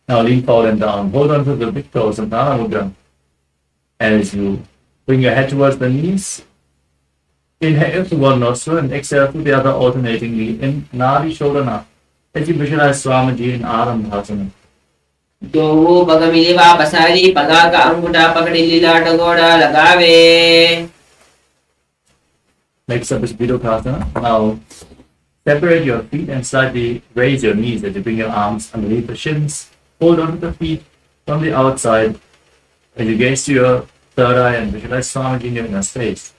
S3: Now lean forward and down. Hold on to the big toes and Prana Mudra. As you bring your head towards the knees, inhale through one nostril and exhale through the other alternatingly in Nadi Shodhana as you visualize Swamiji in Arambhasana.
S6: दो पग मिली वापसारी पगा का अंगूठा पकड़ी लीला डगोड़ा लगावे.
S3: Next up is Vidokasana. Now separate your feet and slightly raise your knees as you bring your arms underneath the shins. Hold on to the feet from the outside as you gaze to your third eye and visualize Swamiji in your inner space.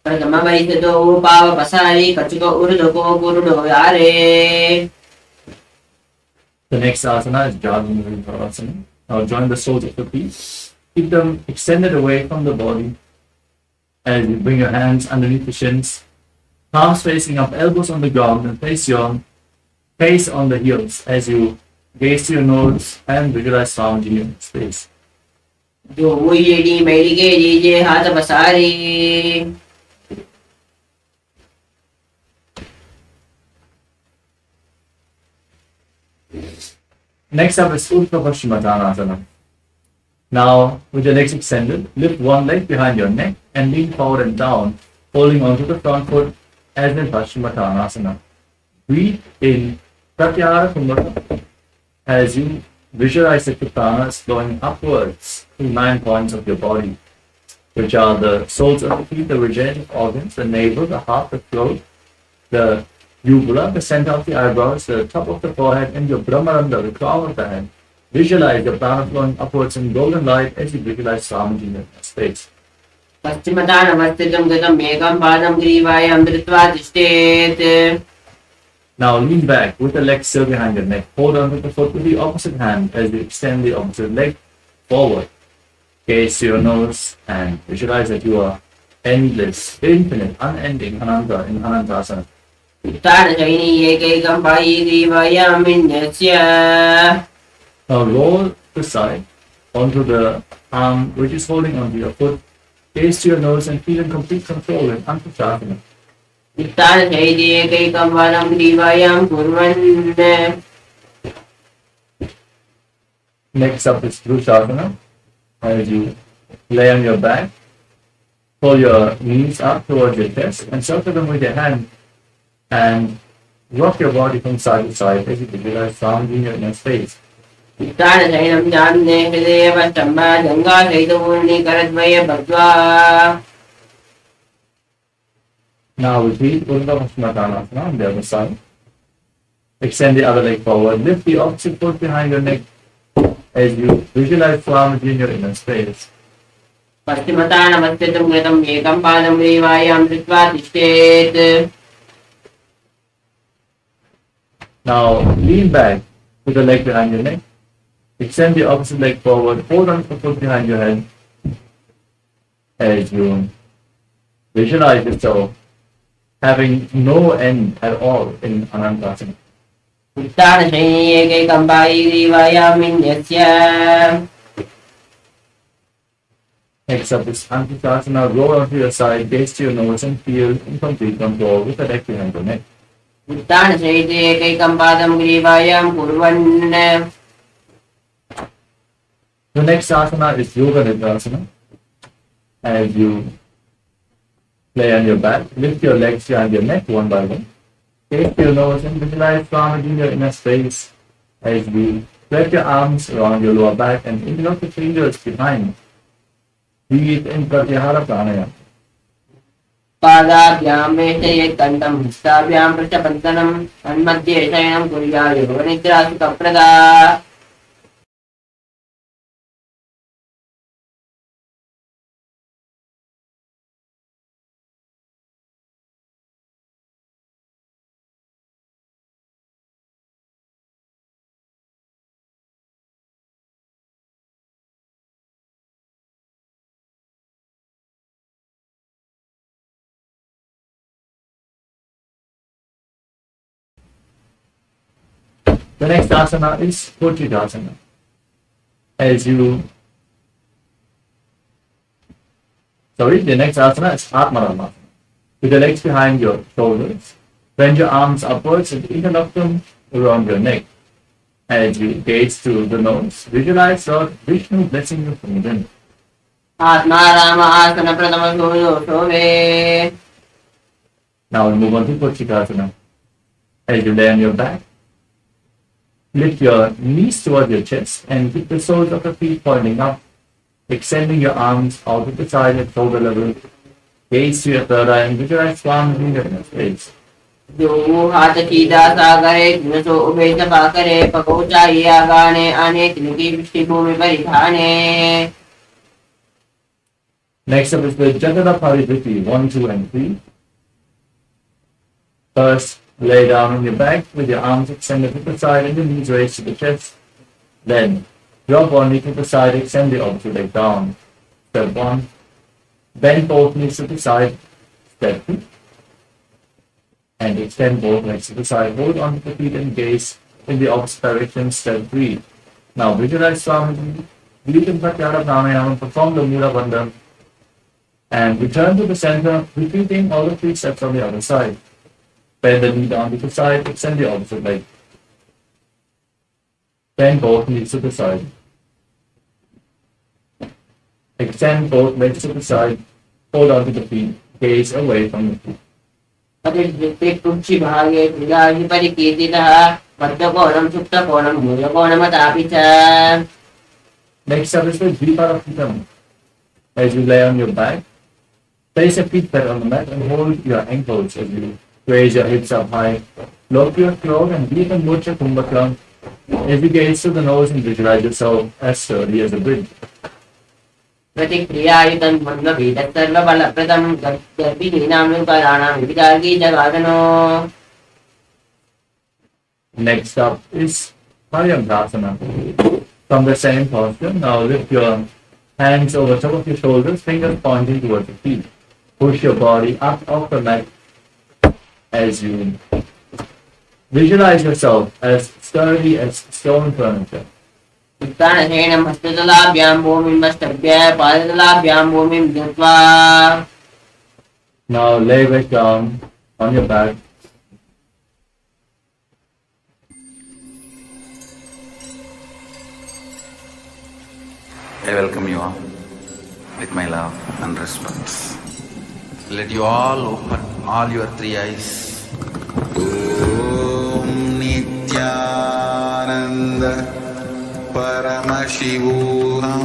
S6: प्रथम वैद्य दो पाव पसारी कचको उर्दो को गुरुडो यारे.
S3: The next asana is Jadavasana. Now join the soles of the feet. Keep them extended away from the body as you bring your hands underneath the shins, palms facing up, elbows on the ground, and place your face on the heels as you gaze to your nose and visualize Swamiji in your space.
S6: दो येडी मेरी के दीजिए हाथ पसारी.
S3: Next up is Urdhva Paschimottanasana. Now, with your legs extended, lift one leg behind your neck and lean forward and down, holding onto the front foot as in Paschimottanasana. Breathe in Pratyahara Kumbhaka as you visualize the pranas flowing upwards to 9 points of your body, which are the soles of the feet, the regenerative organs, the navel, the heart, the throat, the uvula, the center of the eyebrows, the top of the forehead, and your brahmaranda, the crown of the head. Visualize the prana flowing upwards in golden light as you visualize Swamiji in your space.
S6: पश्चिमतानवस्थितं गतं एकं पादं ग्रीवायां धृत्वा तिष्ठेत्.
S3: Now lean back with the legs still behind your neck. Hold on to the foot with the opposite hand as you extend the opposite leg forward. Gaze to your nose and visualize that you are endless, infinite, unending Ananta in Anantasana.
S6: उत्तानशयनी एकैकं पायी ग्रीवायां विन्यस्य.
S3: Now roll the side onto the arm which is holding onto your foot. Gaze to your nose and feel in complete control in Antasana.
S6: उत्तानशयनी एकैकं पादं ग्रीवायां कुर्वन्.
S3: Next up is Drushasana. As you lay on your back, pull your knees up towards your chest and circle them with your hand and rock your body from side to side as you visualize sounding your inner space.
S6: उत्तानशयनं चान्ने हृदये पश्चम्बा गङ्गासहितपूर्णीकरद्वये बद्ध्वा.
S3: Now repeat Urdhva Bhasmatanasana on the other side. Extend the other leg forward. Lift the opposite foot behind your neck as you visualize Swamiji in your inner space.
S6: पश्चिमतानवस्थितं गतं एकं पादं ग्रीवायां धृत्वा तिष्ठेत्.
S3: Now lean back with the leg behind your neck. Extend the opposite leg forward. Hold on to the foot behind your head as you visualize yourself having no end at all in Anantasana.
S6: उत्तानशयनी एकैकं पायी ग्रीवायां विन्यस्य.
S3: Next up is Antasana. Roll onto your side, gaze to your nose and feel in complete control with the leg behind your neck.
S6: उत्तानशयनी एकैकं पादं ग्रीवायां कुर्वन्.
S3: The next asana is Yoga Nidra. As you lay on your back, lift your legs behind your neck one by one. Take your nose and visualize Swamiji in your inner space as you wrap your arms around your lower back and interlock the fingers behind. Breathe in Pratyahara Pranayama.
S6: पादाभ्यां वेष्टयेत् कण्ठं हस्ताभ्यां पृष्ठपन्तनं तन्मध्ये शयनं कुर्यात् योगनिद्रा सुखप्रदा.
S3: The next asana is Purchidasana. The next asana is Atmaramasana. With the legs behind your shoulders, bend your arms upwards and interlock them around your neck. As you gaze to the nose, visualize Lord Vishnu blessing you from within.
S6: आत्मा राम आसन प्रथम सूर्यो शोभे.
S3: Now we move on to Purchidasana. As you lay on your back, lift your knees towards your chest and keep the soles of the feet pointing up, extending your arms out to the side at shoulder level. Gaze to your third eye and visualize Swamiji in your inner space.
S6: जो हाथ सीधा सागरे जिनसो उभे पाकरे पकोचाई आगाने आने तिनकी पृष्ठभूमि परिधाने.
S3: Next up is the Jatara Paridhiti 1, 2, and 3. First, lay down on your back with your arms extended to the side and your knees raised to the chest. Then, drop one knee to the side, extend the opposite leg down. Step 1. Bend both knees to the side. Step 2. And extend both legs to the side. Hold on to the feet and gaze in the opposite direction. Step 3. Now visualize Swamiji. Breathe in Pratyahara Pranayama. Perform the Mula Bandhan. And return to the center, repeating all the 3 steps on the other side. Bend the knee down to the side, extend the opposite leg. Bend both knees to the side. Extend both legs to the side, hold on to the feet, gaze away from the feet.
S6: परिवृत्ते कुक्षि भागे क्रियाहि परिकीर्तितः बद्धकोणं सुप्तकोणं मूलकोणमतापि च.
S3: Next up is the Dviparapitam. As you lay on your back, place your feet flat on the mat and hold your ankles as you raise your hips up high. Lock your throat and breathe in Murcha Kumbhaka. As you gaze to the nose and visualize yourself as sturdy as a bridge.
S6: प्रतिक्रियायुतं सर्वबलप्रदं गर्भिणीनां लोकानां विविधार्गी जगादनो.
S3: Next up is Paramashivoham. From the same posture, now lift your hands over top of your shoulders, fingers pointing towards the feet. Push your body up off the mat as you visualize yourself as sturdy as stone furniture.
S6: उत्तानहेनं हस्ततलाभ्यां भूमिं मस्तभ्य पादतलाभ्यां भूमिं धृत्वा.
S3: Now lay back down on your back.
S1: I welcome you all with my love and respect. Let you all open all your three eyes. Om Nithyananda Paramashivoham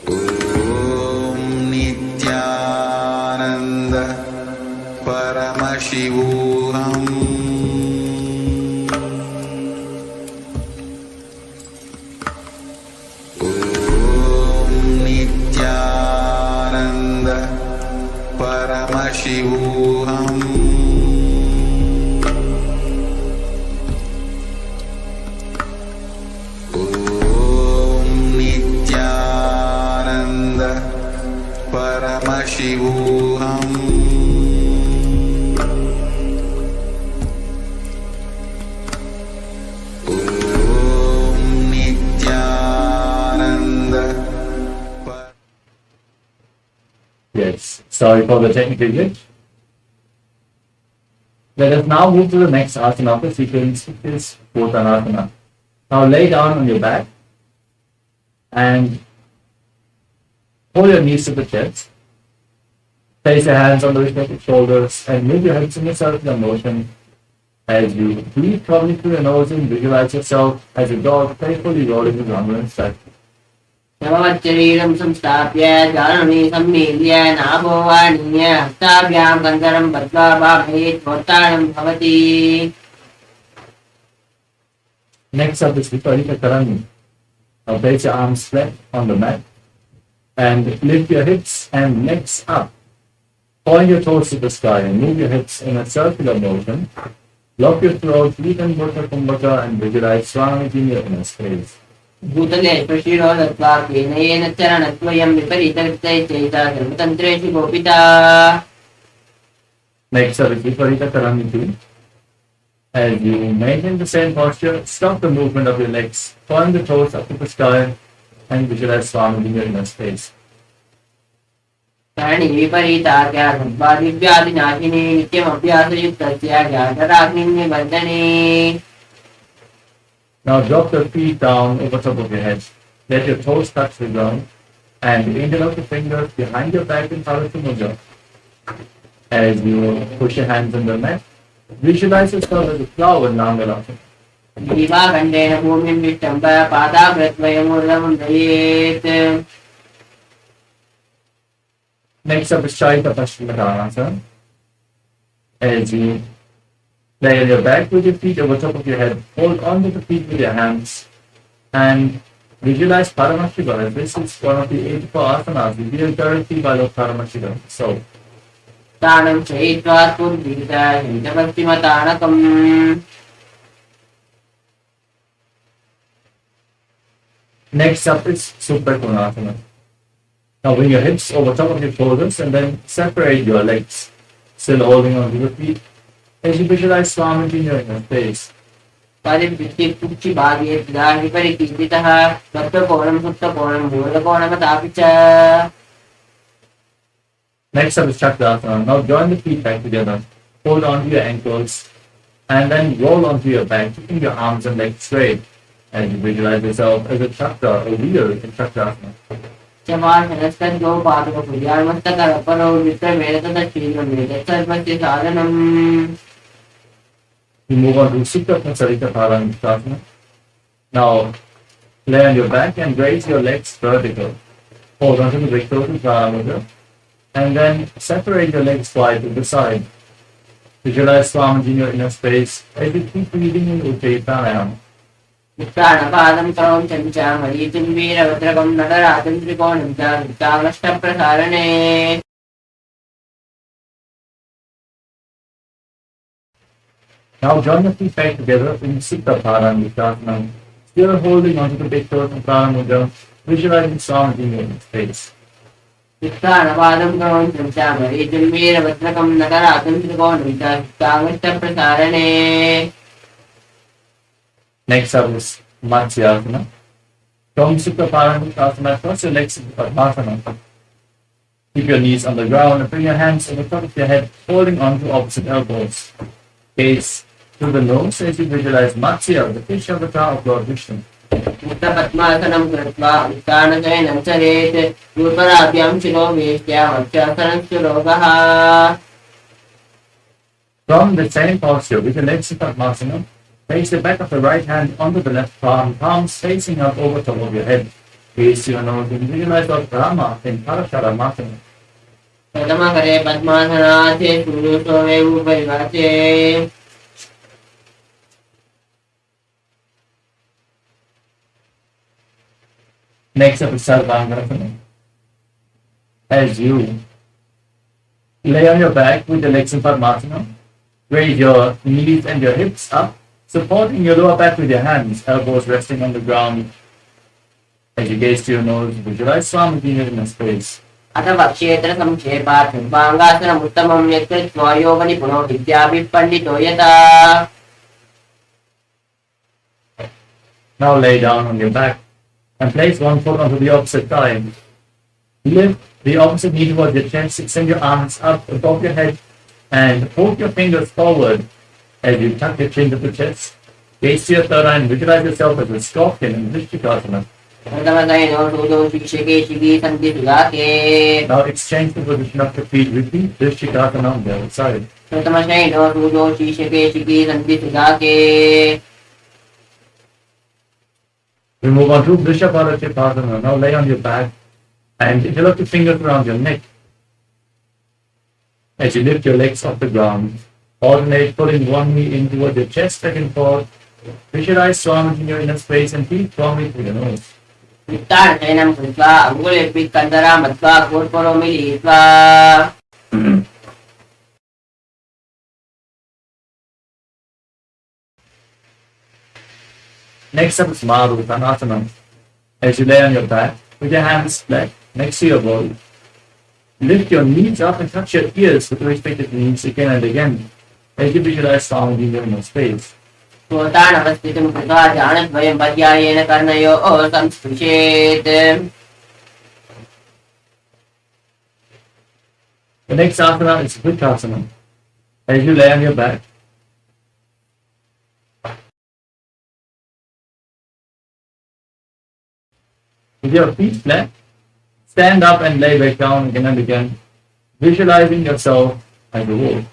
S1: Om Nithyananda Paramashivoham Nithyananda Paramashivoham Om Nithyananda Paramashivoham Om Nithyananda.
S3: Yes, sorry for the technical glitch. Let us now move to the next asana of the sequence, which is Bhutanasana. Now lay down on your back and pull your knees to the chest. Place your hands on the respective shoulders and move your hips in a circular motion as you breathe probably through your nose and visualize yourself as a dog playfully rolling his arm and stretch.
S6: शरीरं संस्थाप्य जानुनी सम्मील्य नाभोवाणीय हस्ताभ्यां कन्दरं बद्ध्वा बाहयेत्वोत्तानं भवति.
S3: Next up is Viparita Karani. Now place your arms flat on the mat and lift your hips and legs up. Point your toes to the sky and move your hips in a circular motion. Lock your throat, Leaven Mudra Kumbhaka and visualize Swamiji in your inner space.
S6: भूतले स्पृशिरो दत्त्वा केनयेन चरणद्वयं विपरीतवृत्तैः Chaita सर्वतन्त्रेषु गोपिता.
S3: Next up is Viparita Karani 2. As you maintain the same posture, stop the movement of your legs, point the toes up to the sky and visualize Swamiji in your inner space.
S6: Karni विपरीताख्या दिव्यादिनाशिनी नित्यमभ्यासयुक्तस्य ज्ञानराग्निर्निवर्धने.
S3: Now drop the feet down over top of your head. Let your toes touch the ground and interlock your fingers behind your back in Kailasa Mudra. As you push your hands on the mat, visualize yourself as a flower in Langalakshmi.
S6: दीवाखण्डेन भूमिं विष्टम्ब पादाग्रद्वयमूर्धं दयेत्.
S3: Next up is Chaita Paschimottanasana. As you lay on your back with your feet over top of your head, hold onto the feet with your hands and visualize Paramashivoham. This is one of the 84 asanas revealed directly by Lord Paramashivoham. So,
S6: तानं चयित्वा कुर्वीत हितभक्तिमतानकम्.
S3: next up is Supta. Now bring your hips over top of your shoulders and then separate your legs, still holding on to your feet. As you visualize Swamiji in your inner space.
S6: परिवृत्तिभागे तदा विपरिकीर्तितः सप्तकोणं सुप्तकोणं मूलकोणमतापि च.
S3: Next up is Chakrasana. Now join the feet back together. Hold on to your ankles and then roll onto your back, keeping your arms and legs straight. And you visualize yourself as a chakra, a wheel in Chakrasana.
S6: चमासनस्तद्गो पादो भुजान्मस्तकरपरो विप्रवेदतशीलमेतत्सर्वस्य साधनम्.
S3: You move on to Supta Prasarita Paramashivoham. Now lay on your back and raise your legs vertical. Hold on to the big toe to Paramashivoham. And then separate your legs wide to the side. Visualize Swamiji in your inner space as you keep breathing in Ujjayi Pranayama.
S6: उत्तानपादं क्रौञ्चं च मरीचिं वीरभद्रकं नटराजं त्रिकोणं च वृत्तामष्टप्रसारणे
S3: Now join your feet back together in Sutta Paramashivoham, still holding onto the big toe from Paramuja, visualizing sound in your face.
S6: उत्तानपादं क्रौञ्चं च मरीचिं वीरभद्रकं नटराजं त्रिकोणं च वृत्तामष्टप्रसारणे
S3: Next up is Matsyasana. From Sutta Paramashivoham, cross your legs into Padmasana. Keep your knees on the ground and bring your hands on the top of your head, holding on to opposite elbows. Gaze through the nose as you visualize Matsya, the fish avatar of Lord Vishnu.
S6: मुक्तपद्मासनं कृत्वा उत्तानशयनं चरेत् दूर्पराभ्यां शिरो वेष्ट्या वक्षासनं शिरोगः
S3: From the same posture, with your legs in Padmasana, place the back of the right hand onto the left palm, palms facing up over top of your head. Gaze to your nose and visualize Lord Brahma in Parasharamasana.
S6: प्रथमकरे पद्मासनाथे पुरुषो मे उपरिवाचे
S3: Next up is Sarvangasana. As you lay on your back with your legs in Padmasana, raise your knees and your hips up, supporting your lower back with your hands, elbows resting on the ground. As you gaze to your nose, visualize Swami in a space.
S6: अथवा क्षेत्र संक्षेपात् सर्वांगासनम् उत्तमं यत्कृत्वा योगनिपुणो विद्याभिः पण्डितो यथा
S3: Now lay down on your back and place one foot onto the opposite thigh. Lift the opposite knee towards your chest, extend your arms up above your head and hold your fingers forward as you tuck your chin to the chest. Gaze to your third eye and visualize yourself as a scorpion in Vrishchikasana.
S6: प्रथमकैनो सूदो शिक्षके शिखी सन्ति सुगाके
S3: Now exchange the position of your feet. Repeat Vrishchikasana on the other side.
S6: प्रथमशैनो सूदो शिक्षके शिखी सन्ति सुगाके
S3: We move on to Vrishabhadachipasana. Now lay on your back and interlock your fingers around your neck. As you lift your legs off the ground, alternate pulling one knee in toward your chest, back and forth. Visualize Swami in your inner space and breathe firmly through your nose.
S6: उत्तानशयनं कृत्वा अङ्गुलिर्भिः कन्दरा मत्वा कोट्परो मिलित्वा
S3: Next up is Maruttanasana. As you lay on your back, with your hands flat next to your body, lift your knees up and touch your ears with the respective knees again and again. As you visualize Swami in your inner space.
S6: स्फोटानवस्थितिं कृत्वा ध्यानद्वयं पर्यायेन कर्णयोः संस्पृशेत्
S3: The next asana is Vrikasana. As you lay on your back, with your feet flat, stand up and lay back down again and again, visualizing yourself as a wolf.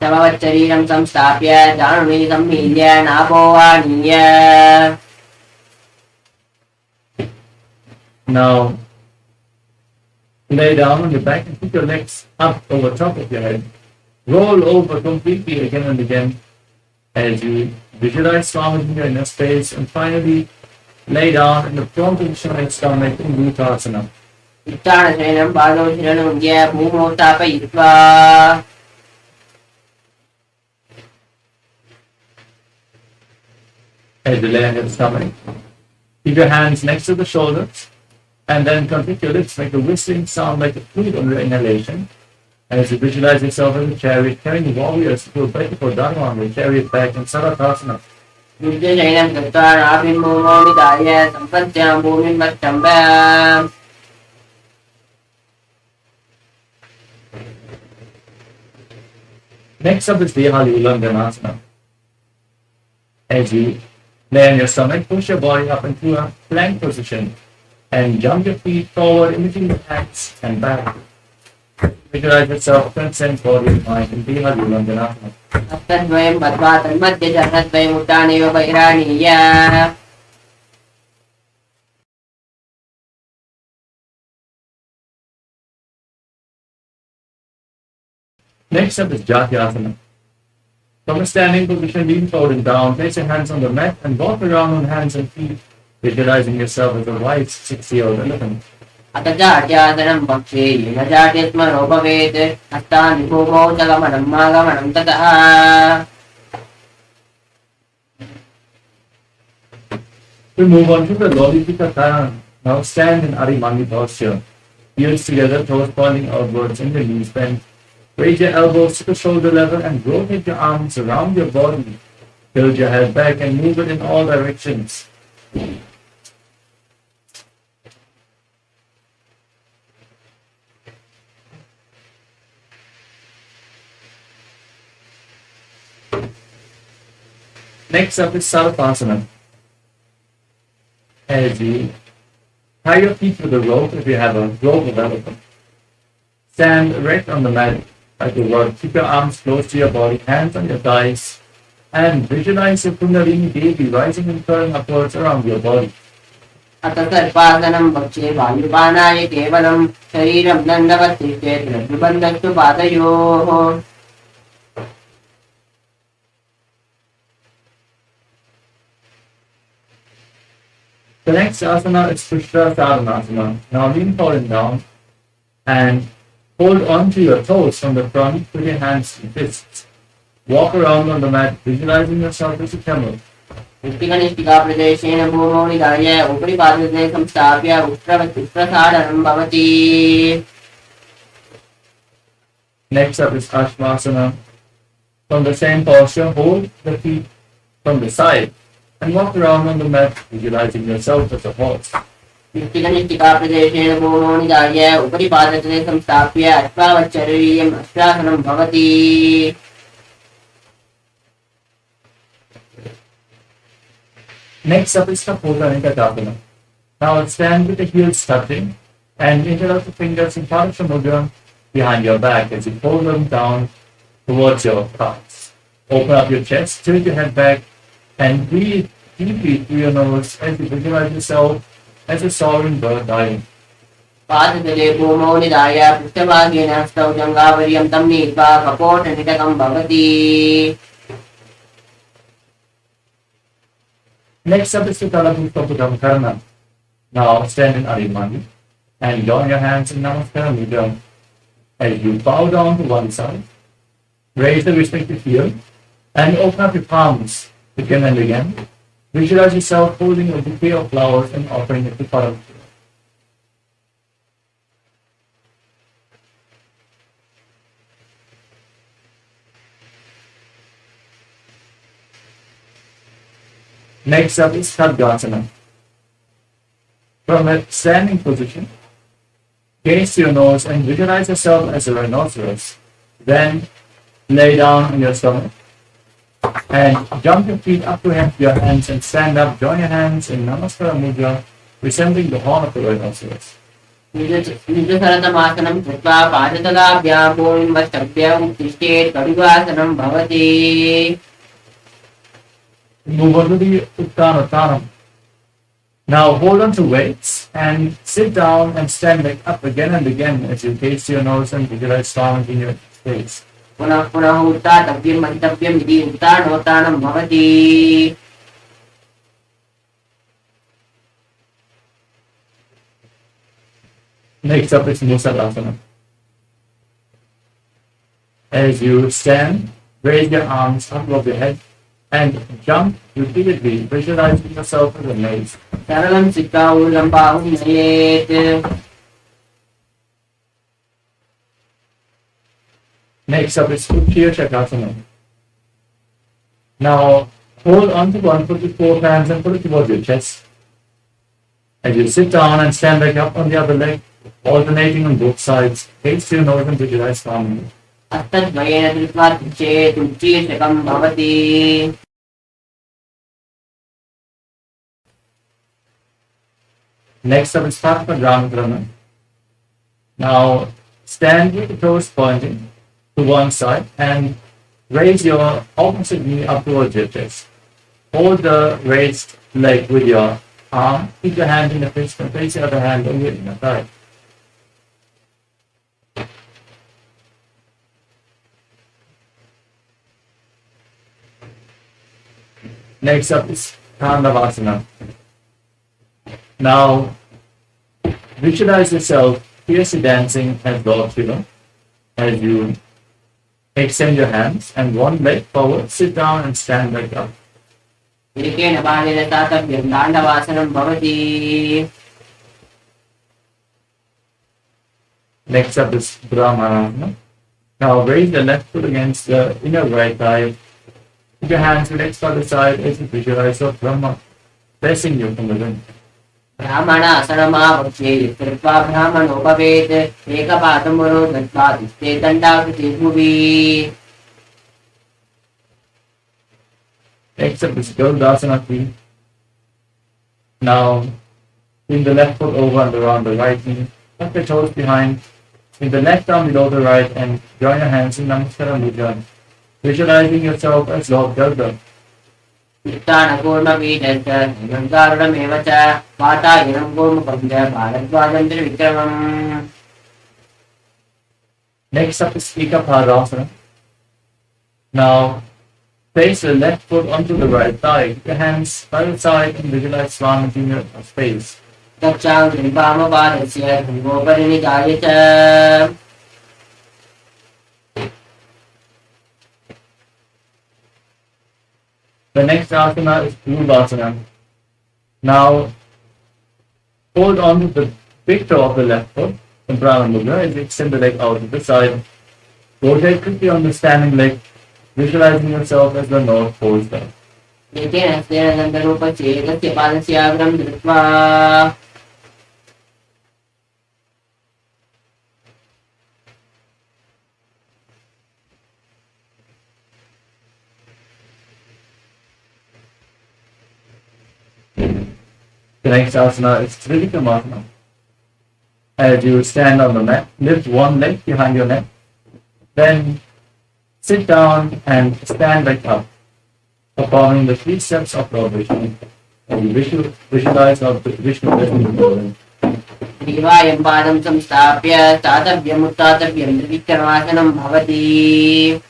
S6: समवच्चरीरं संस्थाप्य जानुनि सम्मील्य नाभो आनीय
S3: Now, lay down on your back and put your legs up over top of your head. Roll over completely again and again as you visualize Swami in your inner space, and finally lay down in the prone position like stomach in Bhutasana.
S6: उत्तानशयनं पादौ शिरनुज्ञ भूमौ स्थापयित्वा
S3: As you lay on your stomach, keep your hands next to the shoulders, and then contract your lips, make a whistling sound like a flute on your inhalation. As you visualize yourself as a chariot carrying warriors to a beautiful dharma on your chariot back in Saratasana.
S6: युद्धशयनं कृत्वा नाभिं भूमौ निधाय सम्पत्स्यां भूमिं वक्षम्ब
S3: Next up is Dehali Ulanganasana. As you lay on your stomach, push your body up into a plank position and jump your feet forward in between the hands and back. Visualize yourself, transcend body and mind in Dehali Ulanganasana.
S6: हस्तद्वयं बद्ध्वा तन्मध्ये चरणद्वयम् उत्थानयो बहिरानीय
S3: Next up is Jatyasana. From a standing position, lean forward and down, place your hands on the mat and walk around on hands and feet, visualizing yourself as a white 6-year-old elephant.
S6: अथ जाट्यादनं पक्षे येन जाट्यस्मरो भवेत् हस्तानि भूमौ च गमनम् आगमनं ततः
S3: We move on to the Lodipika. Now stand in Arimani posture. Heels together, toes pointing outwards and the knees bent. Raise your elbows to the shoulder level and rotate your arms around your body. Tilt your head back and move it in all directions. Next up is Sarvasana. As you tie your feet to the rope if you have a rope available. Stand erect on the mat like a rod. Keep your arms close to your body, hands on your thighs, and visualize your Kundalini Devi rising and curling upwards around your body.
S6: अथ सर्पासनं पक्षे वायुपानाय केवलं शरीरं दण्डवत् निबन्धस्तु पादयोः
S3: The next asana is Pushta Sadhanasana. Now lean forward and down and hold on to your toes from the front with your hands and fists. Walk around on the mat, visualizing yourself as a camel.
S6: प्रदेशेन भूमौ निधाय उपरि पादे संस्थाप्य उत्प्रसारणं भवति
S3: Next up is Ashmasana. From the same posture, hold the feet from the side and walk around on the mat, visualizing yourself as a horse.
S6: प्रदेशेन भूमौ निधाय उपरि पादे संस्थाप्य अश्वावच्चरीयम् अश्वासनं भवति
S3: Next up is Kapurva. Now stand with the heels touching and interlock the fingers in Parasha Mudra behind your back as you pull them down towards your thighs. Open up your chest, tilt your head back, and breathe deeply through your nose as you visualize yourself as a soaring bird diving.
S6: पादतले भूमौ निधाय पृष्ठभागेन हस्तौ जङ्घापर्यन्तं नीत्वा कपोटनिटकं भवति
S3: Next up is Sutalabhutabhudam Karna. Now stand in Arimani and join your hands in Namaskara Mudra. As you bow down to one side, raise the respective heel and open up your palms again and again. Visualize yourself holding a bouquet of flowers and offering it to Paramashivoham. Next up is Khadgasana. From a standing position, gaze to your nose and visualize yourself as a rhinoceros. Then lay down on your stomach and jump your feet up to your hands and stand up. Join your hands in Namaskara Mudra, resembling the horn of the rhinoceros.
S6: निजसरतमासनं कृत्वा पादतलाभ्यां भूमिमस्तभ्यं उत्तिष्ठेत् कटिवासनं भवति
S3: Move on to the Uttanattanam. Now hold on to weights and sit down and stand back up again and again as you gaze to your nose and visualize sound in your face.
S6: पुनः पुनः उत्तातव्यं मतितव्यम् इति उत्तानोत्तानं भवति
S3: Next up is Musalasana. As you stand, raise your arms up above your head and jump repeatedly, visualizing yourself as a maze.
S6: सरलं सिक्का ऊर्ध्वं बाहुं नयेत्
S3: Next up is Utthaya Shakasana. Now hold on to one foot with both hands and put it towards your chest. As you sit down and stand back up on the other leg, alternating on both sides, gaze to your nose and visualize calmly.
S6: हस्तद्वयेन धृत्वा चेत् उच्चीर्षकं भवति
S3: Next up is Padma. Now stand with the toes pointing to one side and raise your opposite knee up towards your chest. Hold the raised leg with your arm, keep your hand in the fist and place the other hand over your inner thigh. Next up is Tandavasana. Now, visualize yourself fiercely dancing as Lord Shiva as you extend your hands and one leg forward, sit down and stand back up.
S6: एकेन पादेन तातव्यं ताण्डवासनं भवति.
S3: Next up is Brahmanasana. Now raise the left foot against the inner right thigh. Keep your hands relaxed by the side as you visualize your Brahma blessing you from within.
S6: ब्राह्मणासनमावक्ष्ये कृत्वा ब्राह्मणोपवेत् एकपादं वरो दत्त्वा तिष्ठे दण्डाकृते भुवि.
S3: Next up is Garudasana. Now bring the left foot over and around the right knee. Tuck the toes behind. Bring the left arm below the right and join your hands in Namaskara Mudra. Visualizing yourself as Lord Garuda.
S6: चित्तानपूर्णपीठश्च गङ्गारुडमेव च वातायनं गोमुखं च भारद्वाजं त्रिविक्रमम्.
S3: Next up is Ekapadasana. Now place the left foot onto the right thigh. Keep your hands by the side and visualize Swamiji in your face.
S6: दक्षां त्रिपामपादस्य भृगोपरि निधाय च.
S3: The next asana is Purvasana. Now hold on to the big toe of the left foot in Brahma Mudra as you extend the leg out to the side. Rotate quickly on the standing leg, visualizing yourself as the North Pole star.
S6: एकेन हस्तेन दन्तरूपच्छेदस्य पादस्याग्रं धृत्वा.
S3: The next asana is Trivikramasana. As you stand on the mat, lift one leg behind your neck, then sit down and stand back up, performing the 3 steps of Lord Vishnu. And you visualize Lord Vishnu blessing you.
S6: ग्रीवायं पादं संस्थाप्य स्थातव्यमुत्थातव्यं त्रिविक्रमासनं भवति.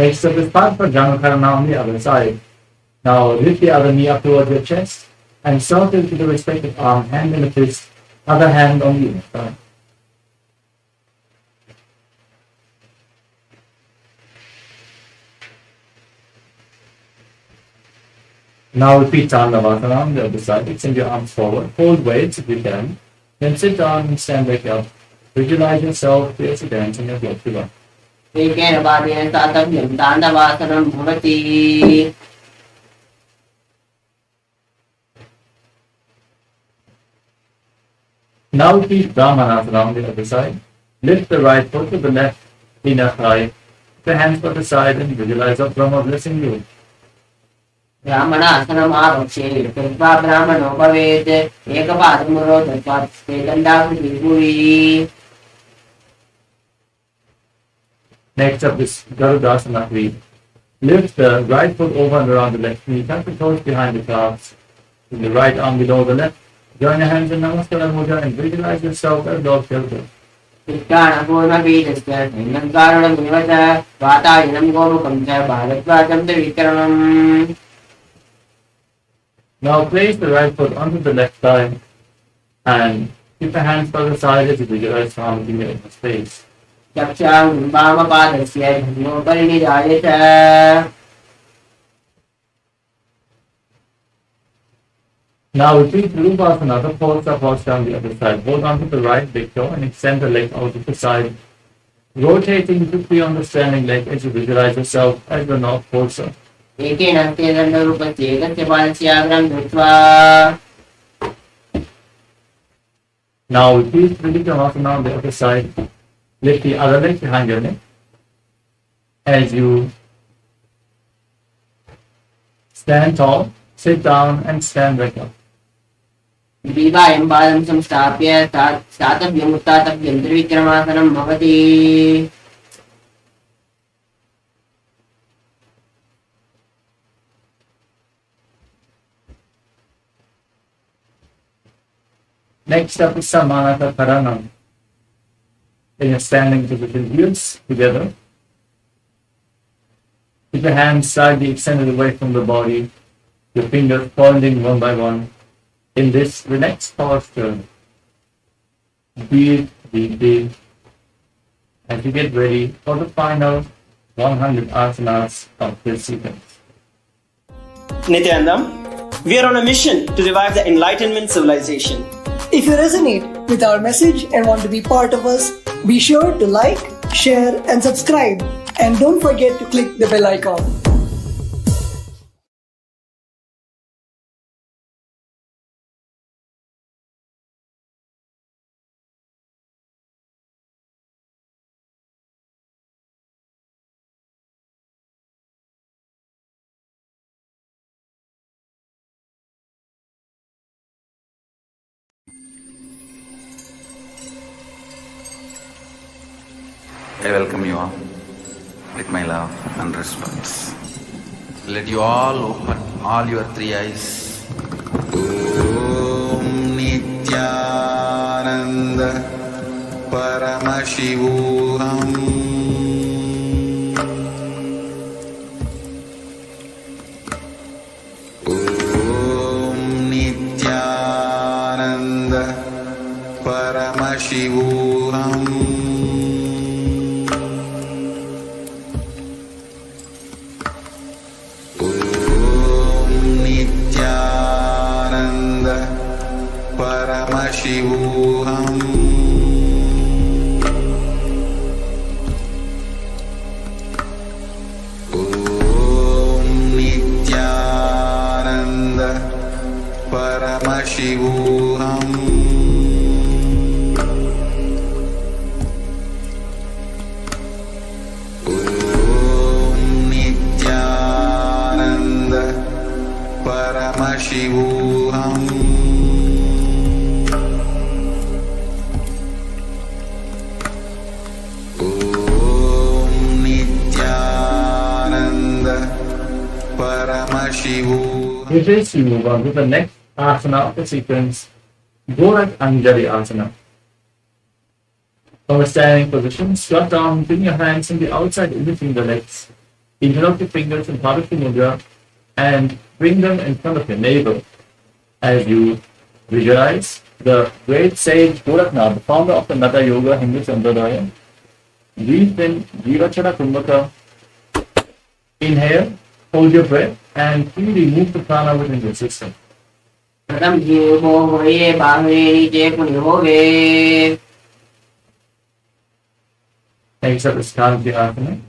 S3: Next up is Padmajankarana on the other side. Now lift the other knee up towards your chest and circle to the respective arm, hand in a fist, other hand on the inner thigh. Now repeat Tandavasana on the other side. Extend your arms forward, hold weights if you can, then sit down and stand back up. Visualize yourself fiercely dancing as Lord Shiva.
S6: एकेन पादेन तातव्यं ताण्डवासनं भवति.
S3: Now repeat Brahmanasana on the other side. Lift the right foot to the left inner thigh. Put the hands by the side and visualize a Brahma blessing you.
S6: ब्राह्मणासनमावक्ष्ये कृत्वा ब्राह्मणोपवेत् एकपादं वरो दत्त्वा तिष्ठे दण्डाकृते भुवि.
S3: Next up is Garudasana. Lift the right foot over and around the left knee. Tuck the toes behind the calves. Bring the right arm below the left. Join your hands in Namaskara Mudra and visualize yourself as Lord Garuda.
S6: चित्तानपूर्णपीठश्च गङ्गारुडमेव च वातायनं गोमुखं च भारद्वाजं त्रिविक्रमम्.
S3: Now place the right foot onto the left thigh and keep the hands by the side as you visualize Swamiji in your face.
S6: चक्षां वामपादस्य भृगोपरि निधाय च.
S3: Now repeat Virupasana, the pose of horse down the other side. Hold on to the right big toe and extend the leg out to the side. Rotating quickly on the standing leg as you visualize yourself as the North Pole star.
S6: एकेन हस्तेन दण्डरूपच्छेदस्य पादस्याग्रं धृत्वा.
S3: Now repeat Trivikramasana on the other side. Lift the other leg behind your neck as you stand tall, sit down and stand back up.
S6: ग्रीवायं पादं संस्थाप्य स्थातव्यमुत्थातव्यं त्रिविक्रमासनं भवति.
S3: Next up is Samanata Karanam. In a standing position, heels together. Keep your hands slightly extended away from the body, your fingers pointing one by one. In this relaxed posture, breathe deeply as you get ready for the final 100 asanas of this sequence.
S4: Nithyananda, we are on a mission to revive the Enlightenment civilization.
S5: If you resonate with our message and want to be part of us, be sure to like, share, and subscribe. And don't forget to click the bell icon.
S1: I welcome you all with my love and respect. Let you all open all your three eyes. Om Nithyananda Paramashivoham Om Nithyananda Paramashivoham Paramashivoham Om Nithyananda Paramashivoham Om Nithyananda Paramashivoham
S3: With this, we move on to the next asana of the sequence, Gorak Anjali Asana. From a standing position, squat down, bring your hands on the outside in between the legs, interlock your fingers in Bhavati Mudra, and bring them in front of your navel as you visualize the great sage Goraknath, the founder of the Nata Yoga Hindu Sampradaya. Breathe in Jivachara Kumbhaka. Inhale, hold your breath, and freely move the prana within your system.
S6: प्रथम जीव होए बाहरे नीचे पुण्य होवे.
S3: Next up is Kanti Asana.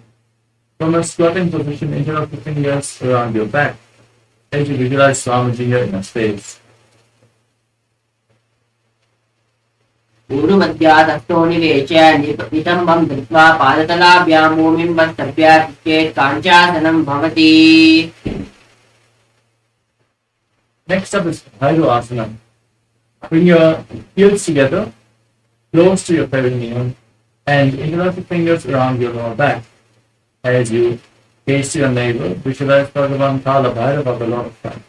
S3: From a squatting position, interlock the fingers around your back as you visualize Swamiji here in a space.
S6: ऊर्ध्वमध्याधस्थो निवेश्य नितम्बं धृत्वा पादतलाभ्यां भूमिं वस्तभ्य चेत् काञ्चासनं भवति.
S3: Next up is Bhairu Asana. Bring your heels together, close to your perineum, and interlock the fingers around your lower back. As you gaze to your navel, visualize Bhagavan Kala Bhairava, the Lord of Fire.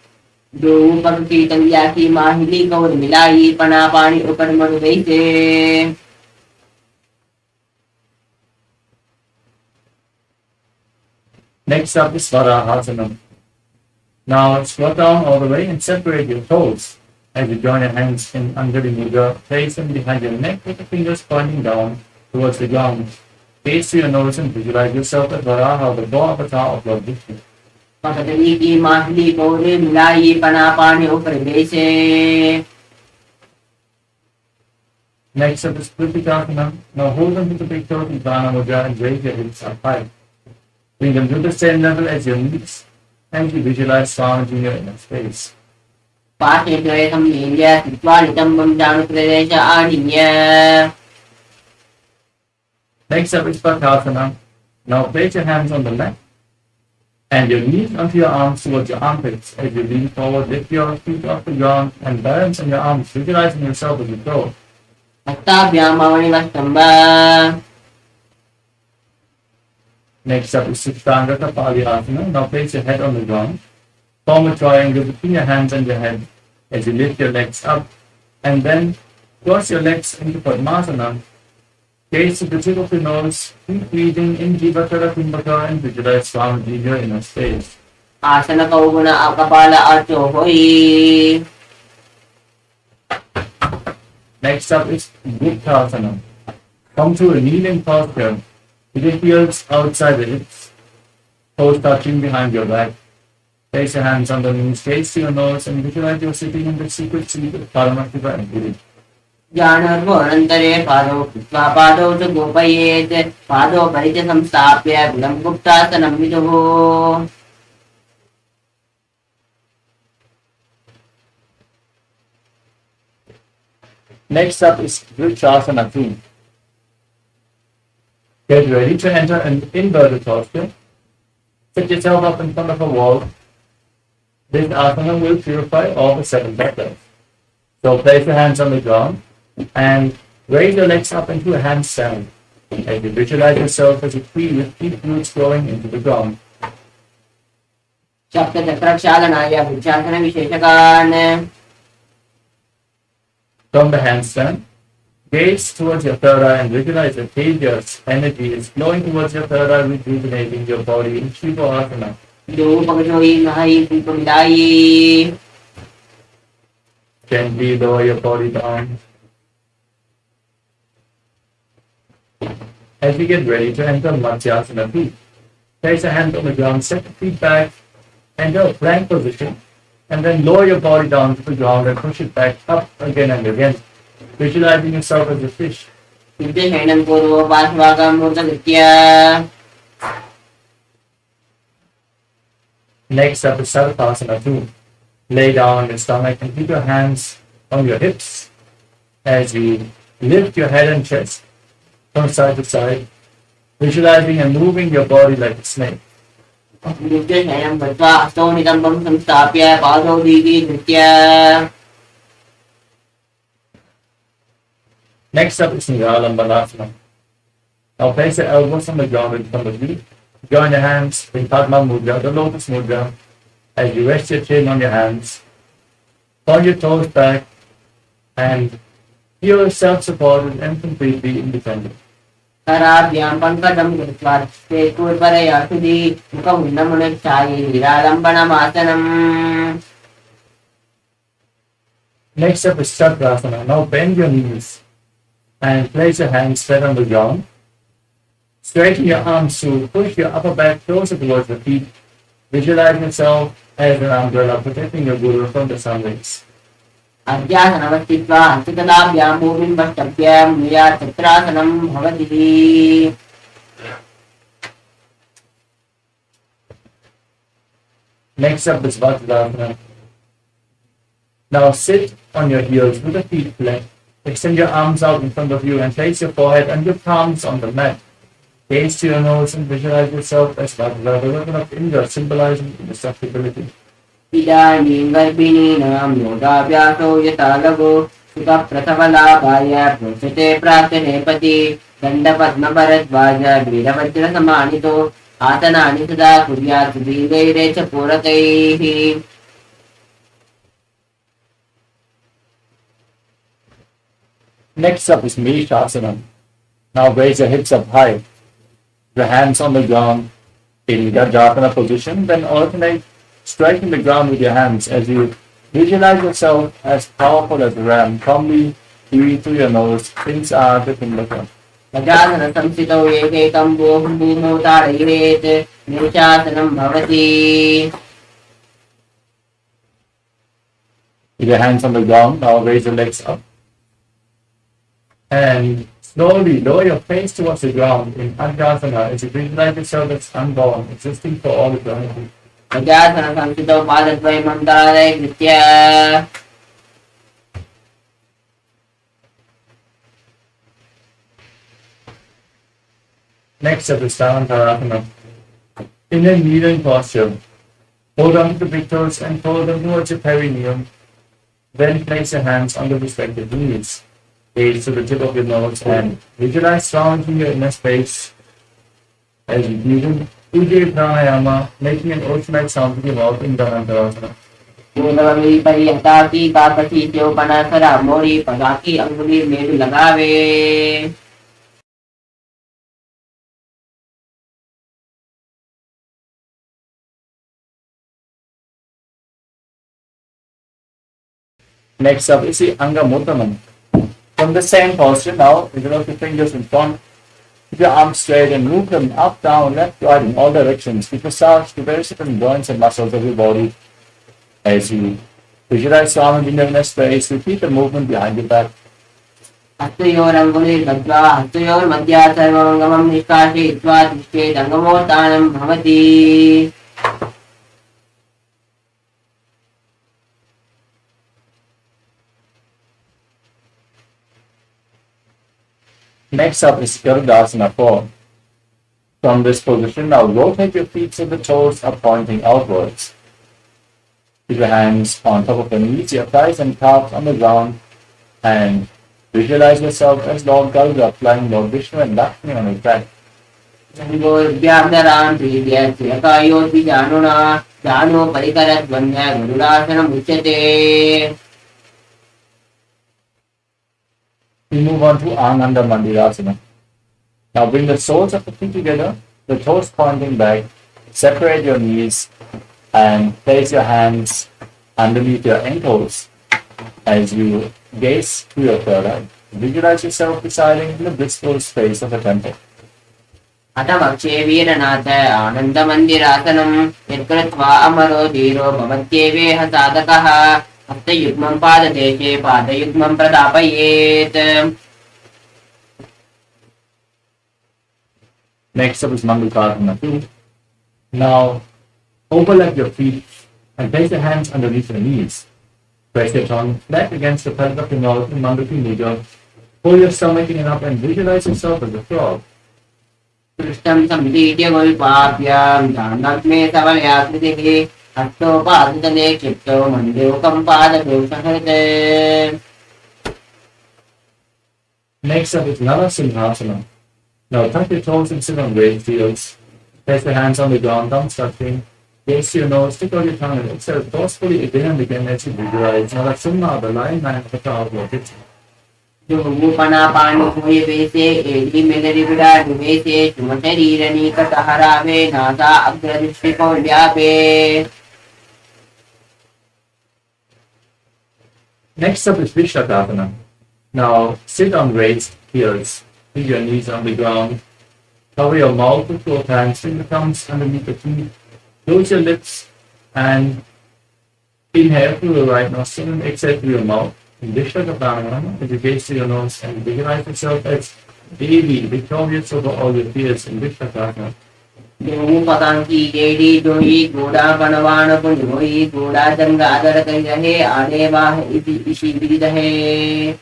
S6: दो पंक्ति तंगिया की माहिली गौर मिलाई पना पानी ऊपर मर गई थे.
S3: Next up is Varahasanam. Now squat down all the way and separate your toes as you join your hands in Anjali Mudra, place them behind your neck with the fingers pointing down towards the ground. Gaze to your nose and visualize yourself as Varaha, the born avatar of Lord Vishnu.
S6: पतली की माहिली गौर मिलाई पना पानी ऊपर गई से.
S3: Next up is Kritikasana. Now hold them with the big toes in Prana Mudra and raise your hips up high. Bring them to the same level as your knees and you visualize Swamiji in your inner space.
S6: पाठे द्वयं नील्य कृत्वा नितम्बं जानुप्रदेश आनिन्य.
S3: Next up is Bakasana. Now place your hands on the left and your knees onto your arms towards your armpits. As you lean forward, lift your feet off the ground and balance on your arms, visualizing yourself as you go.
S6: हस्ताभ्यां मणिवस्तम्भ.
S3: Next up is Siddhanga Kapali Asana. Now place your head on the ground. Form a triangle between your hands and your head as you lift your legs up and then Cross your legs into Padmasana. Gaze to the tip of your nose. Keep breathing in Jivatara Kumbhaka and visualize Swamiji in your inner space.
S6: Asana kauguna akapala archo hoi.
S3: Next up is Guptasana. Come to a kneeling posture. With your heels outside the hips. Toes touching behind your back. Place your hands on the knees, gaze to your nose, and visualize you're sitting in the secret seat of Paramashivoham Level-3.
S6: Janarvonantare pado pitva pado च गोपयेत् पादो परिच संस्थाप्य गुणं गुप्तासनं विदुः.
S3: Next up is Vrikshasana 2. Get ready to enter an inverted posture. Sit yourself up in front of a wall. This asana will purify all the 7 chakras. So place your hands on the ground and raise your legs up into a handstand. And you visualize yourself as a tree with deep roots growing into the ground.
S6: सप्तचक्रक्षालनाय वृक्षासनविशेषकान्.
S3: From the handstand, gaze towards your third eye and visualize that Tejas energy is flowing towards your third eye, rejuvenating your body in Shivasana.
S6: Dopakajoi Mahai Pipamidai.
S3: Gently lower your body down. As you get ready to enter Matsyasana 2, place a hand on the ground, set the feet back, enter a plank position, and then lower your body down to the ground and push it back up again and again, visualizing yourself as a fish.
S6: Siddheshainan purva pasvakam murtagritya.
S3: Next up is Sarvasana 2. Lay down on your stomach and keep your hands on your hips as you lift your head and chest from side to side, visualizing and moving your body like a snake.
S6: Siddheshainan bhatva astonitam samstapya pado digi dritya.
S3: Next up is Niralambanasana. Now place your elbows on the ground in front of you. Join your hands in Padma Mudra, the lotus mudra, as you rest your chin on your hands. Point your toes back and feel yourself supported and completely independent.
S6: Karabhyam pankajam gritva stekurvaraya sudhi mukhamunnamunachchayi niralambanamasanam.
S3: Next up is Chakrasana. Now bend your knees and place your hands flat on the ground. Straighten your arms to push your upper back closer towards the feet. Visualize yourself as an umbrella protecting your guru from the sun rays.
S6: Adhyasanavastitva antikadabhyam bhuvim vastabhyam nuya chatrasanam bhavati.
S3: Next up is Vajradhana. Now sit on your heels with the feet flat. Extend your arms out in front of you and place your forehead and your palms on the mat. Gaze to your nose and visualize yourself as Vajra, the weapon of Indra, symbolizing indestructibility.
S6: Idanim garbhininam yogabhyaso yatalago sukha pratavalabhaya prosate prarthane pati danda padma bharadvaja veeravajra samanito asanani sada kuryat viveire cha purakaihi.
S3: Next up is Meshasana. Now raise your hips up high. Your hands on the ground in Gajapana position, then alternate striking the ground with your hands as you visualize yourself as powerful as a ram. Calmly breathe through your nose. Things are the Kumbhaka.
S6: Gajasana samsito ekekam bhum bhumo tarayeet nishasanam bhavati.
S3: With your hands on the ground, now raise your legs up. And slowly lower your face towards the ground in Anjasana as you visualize yourself as unborn, existing for all eternity.
S6: Gajasana samsito padadvayam tarayekritya.
S3: Next up is Samantarasana. In a kneeling posture, hold on to the big toes and pull them towards your perineum. Then place your hands on the respective knees. Gaze to the tip of your nose and visualize surrounding your inner space as you breathe in Ujjayi Pranayama, making an ocean-like sound with your mouth in Dhanantarasana.
S6: पूर्णवमी परिहताकी काकसी चौपनासरा मोरी पगाकी अंगुली mail लगावे.
S3: Next up is the Angamuttamam. From the same posture now, you drop your fingers in front, keep your arms straight and move them up, down, left, right in all directions. Keep massage the various different joints and muscles of your body as you visualize Swami in a space. Repeat the movement behind your back.
S6: हस्तयोरङ्गुलिर्बद्ध्वा हस्तयोर्मध्ये सर्वमङ्गमं निष्कासयित्वा तिष्ठेदङ्गमोत्थानं भवति.
S3: Next up is Garudasana 4. From this position, now rotate your feet so the toes are pointing outwards. Keep your hands on top of your knees, your thighs and calves on the ground, and visualize yourself as Lord Garuda flying Lord Vishnu and Lakshmi on his back.
S6: गोर्भ्याब्दरां प्रीत्याकायोऽपि जानुना जानो परिकरद्वन्द्य गरुडासनमुच्यते.
S3: We move on to Ananda Mandirasana. Now bring the soles of the feet together, the toes pointing back, separate your knees, and place your hands underneath your ankles as you gaze through your third eye. Visualize yourself residing in the blissful space of a temple.
S6: अतमक्षे वीरनाथ आनन्दमन्दिरासनं यत्कृत्वा अमरो धीरो भवत्येवेह साधकः हस्तयुग्मं पाददेशे पादयुग्मं प्रदापयेत्.
S3: Next up is Mangakarana 2. Now overlap your feet and place your hands underneath your knees. Press your tongue flat against the pellet of your mouth in Mandaki Mudra. Pull your stomach in and up and visualize yourself as a frog.
S6: पृष्ठं सम्पीड्य गोल्पाभ्यां जाह्नग्ने सबलयाकृतिः हस्तोपादतले क्षिप्तो मण्डूकं पाददोषहृत्.
S3: Next up is Narasimhasana. Now tuck your toes and sit on great heels. Place your hands on the ground, thumbs touching. Gaze to your nose, stick out your tongue and exhale forcefully again and again as you visualize Narasimha, the lion man at the top of your head.
S6: उपनापानि हुए वेसे AD Mallory विड़ा निवेसे तुम शरीरनी कटहरावे NASA अग्रदृष्टिको व्यापे.
S3: Next up is Vishakhasana. Now sit on raised heels. Keep your knees on the ground. Cover your mouth with both hands, finger thumbs underneath the teeth. Close your lips and inhale through the right nostril and exhale through your mouth. In Vishakhasana, as you gaze to your nose and visualize yourself as Devi, victorious over all your fears in Vishakhasana.
S6: पतांकी एडी जोई घोड़ा बनवान पुंजोई घोड़ा जंगादर कही रहे आने वाह इसी विदित है.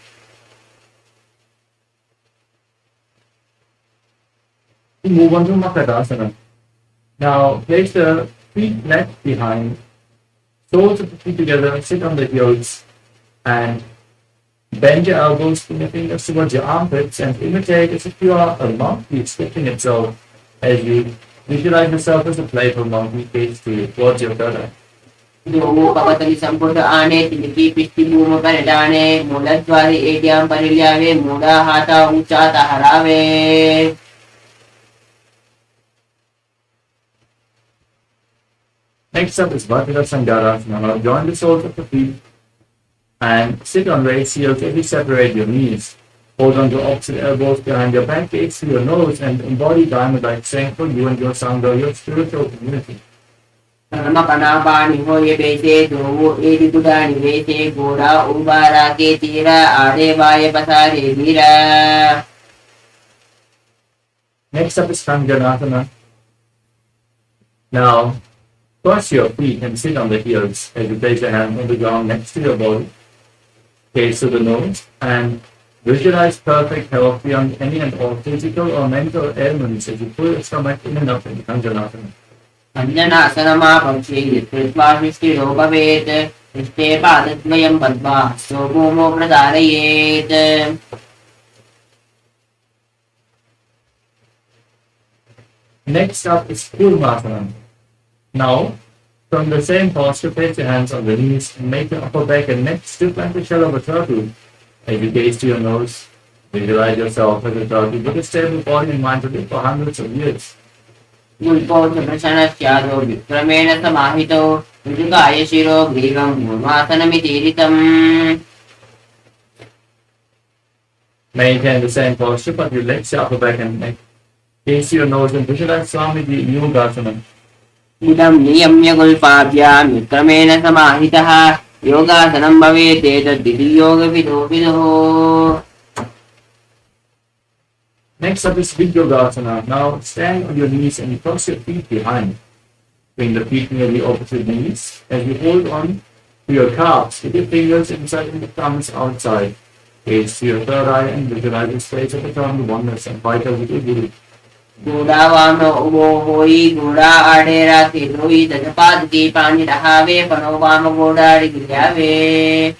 S3: Move on to Makadasana. Now place the feet left behind, soles of the feet together, sit on the heels, and bend your elbows, put your fingers towards your armpits, and imitate as if you are a monkey stretching itself as you visualize yourself as a playful monkey gaze towards your third eye.
S6: दोमो कपतली संपुट आने तिलकी पिष्टि भूम पर डाने मूलद्वारी एडियाम परिल्यावे मूला हाथा ऊंचा तहरावे.
S3: Next up is Vajra Sangarasana. Now join the soles of the feet and sit on raised heels as you separate your knees. Hold on to opposite elbows behind your back, gaze through your nose, and embody diamond-like strength for you and your Sangha, your spiritual community.
S6: पनापानि होए बेसे दोमो AD गुड़ा निवेसे घोड़ा उबारा के तीरा आड़े बाए पसारे धीरा.
S3: Next up is Kanjanasana. Now, cross your feet and sit on the heels as you place your hand on the ground next to your body. Gaze to the nose and visualize perfect health beyond any and all physical or mental ailments as you pull your stomach in and up in Kanjanasana.
S6: अंजनासनमा पक्षे यत्कृत्वा सृष्टिरो भवेत् इष्टे पादद्वयं Padma हस्तो भूमो प्रदारयेत्.
S3: Next up is Kurmasana. Now, From the same posture, place your hands on the knees and make your upper back and neck stiff like the shell of a turtle. As you gaze to your nose, visualize yourself as a turtle with a stable body and mind to live for hundreds of years.
S6: गुल्पोऽप्रशनस्यादो विक्रमेण समाहितो ऋजुकाय शिरो ग्रीवं भूमासनमितीरितम्.
S3: Maintain the same posture, but relax your upper back and neck. Gaze to your nose and visualize Swamiji Yogasana.
S6: इदं नियम्य गुल्पाभ्यां विक्रमेण समाहितः योगासनं भवेत् एतद्विधि योगविदो विदुः.
S3: Next up is Vidyogasana. Now stand on your knees and cross your feet behind. Bring the feet near the opposite knees as you hold on to your calves with your fingers inside and the thumbs outside. Gaze to your third eye and visualize the space of eternal oneness and vital with your Guru.
S6: Gura vamno ubo hoi gura adera tiloi dajapad pani rahave pano vama goda riglyave.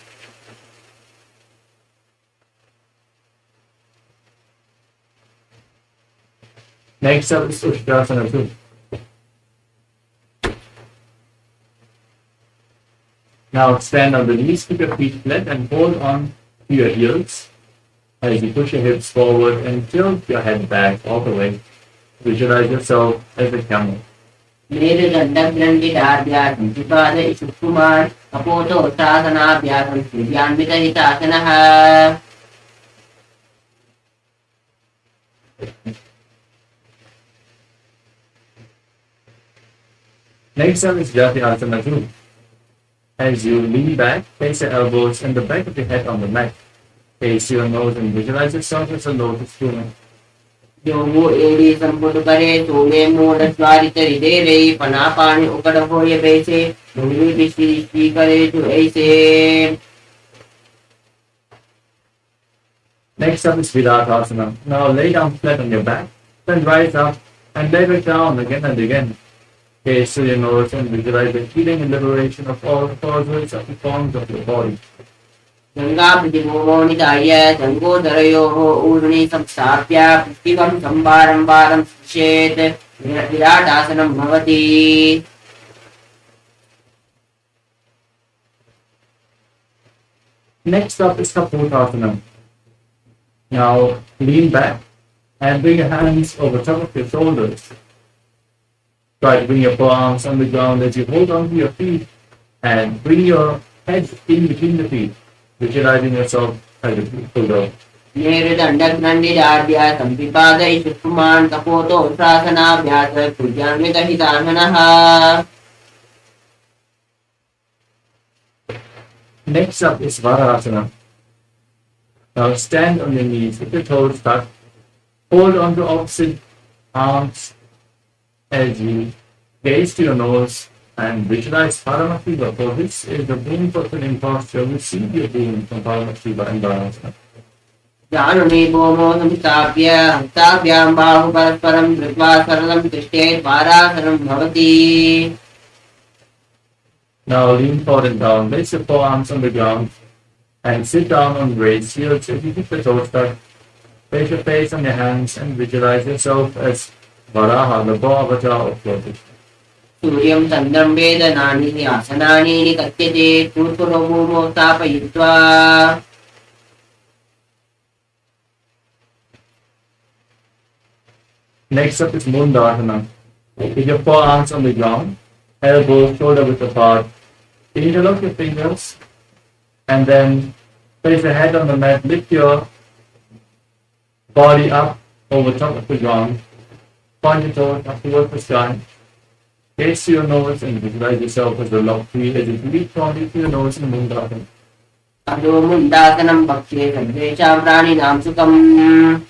S3: Next up is Ushtrasana 2. Now stand on the knees, keep your feet flat and hold on to your heels as you push your hips forward and tilt your head back all the way. Visualize yourself as a camel.
S6: मेरे दंडक दंडिताभ्यासं त्रिपाद इषुकुमार अपोतोत्थासनाभ्यासं सूर्यान्वितहितासनः.
S3: Next up is Jyotish 2. As you lean back, place your elbows and the back of your head on the mat. Face your nose and visualize yourself as a lotus human.
S6: योगो एडी संपुट करे तोले मूल स्वारित हृदय पना पानी उकड़ होय बैसे भूमि विश्री करे तो ऐसे.
S3: Next up is Virattasana. Now lay down flat on your back, then rise up and lay back down again and again. Gaze to your nose and visualize the healing and liberation of all the causes of the forms of your body.
S6: Ganga प्रतिभूमो निधाय गंगोदरयोः ऊर्ध्नि संस्थाप्य पृथ्वीं सम्भारं स्पृशेत् विराटासनं भवति.
S3: Next up is Kapottasana. Now lean back and bring your hands over top of your shoulders. Try to bring your forearms on the ground as you hold on to your feet and bring your head in between the feet, visualizing yourself as a beautiful girl.
S6: मेरे दंडक दंडिताभ्यासं त्रिपाद इषुकुमार अपोतोत्थासनाभ्यासं सूर्यान्वितहितासनः.
S3: Next up is Varasana. Now stand on your knees with your toes tucked. Hold on to opposite arms as you gaze to your nose and visualize Paramashivoham. For this is the boon fulfilling posture. Receive your boon from Paramashivoham and Varasana.
S6: जानने भूमो संस्थाप्य हस्ताभ्यां बाहु परस्परं धृत्वा सरलं तिष्ठेत् वारासनं भवति.
S3: Now lean forward and down. Place your forearms on the ground and sit down on raised heels as you keep the toes tucked. Place your face on your hands and visualize yourself as Varaha, the bow avatar of Jyotish.
S6: सूर्यं चन्द्रं वेदनानि आसनानि निकत्यते पूर्वो भूमौ स्थापयित्वा.
S3: Next up is Mundasana. With your forearms on the ground, elbows shoulder width apart. Interlock your fingers and then place your head on the mat. Lift your body up over top of the ground. Point your toes up towards the sky. Gaze to your nose and visualize yourself as the Level-3 as you breathe strongly through your nose in Mundasana.
S6: अदो मुण्डासनं पक्षे सर्वेषां प्राणिनां सुखम्.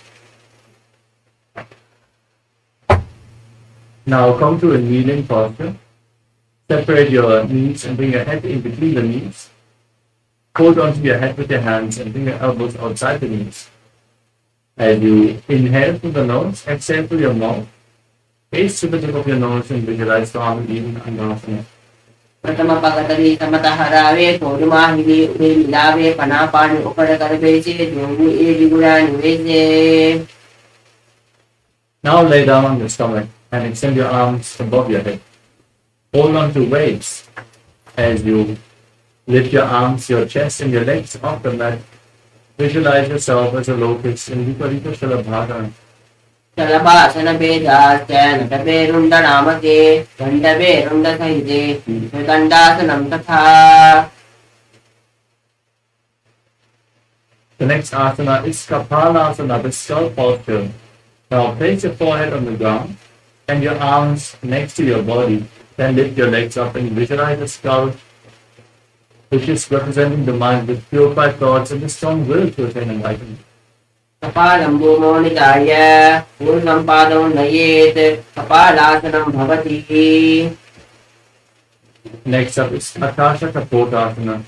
S3: Now come to a kneeling posture. Separate your knees and bring your head in between the knees. Hold onto your head with your hands and bring your elbows outside the knees. As you inhale through the nose, exhale through your mouth. Gaze to the tip of your nose and visualize the arm leaning Andasana.
S6: प्रथम पगतरी समतः हरावे कोरुमाहिली उदे मिलावे पना पानी उकड़ कर बेचे जोगु AD गुड़ा निवेशे.
S3: Now lay down on your stomach and extend your arms above your head. Hold on to weights as you lift your arms, your chest, and your legs off the mat. Visualize yourself as a lotus in Viparita Shalabhara.
S6: Shalabhasana Vedasya Nataberunda Namake Gandaberunda Saide Gandasanam Tatha.
S3: The next asana is Kapalasana, the skull posture. Now place your forehead on the ground and your arms next to your body. Then lift your legs up and visualize the skull, which is representing the mind with purified thoughts and the strong will to attain enlightenment.
S6: Kapalam Bhumonitaya Purnam Padam Nayet Kapalasanam Bhavati.
S3: Next up is Akasha Kapotasana.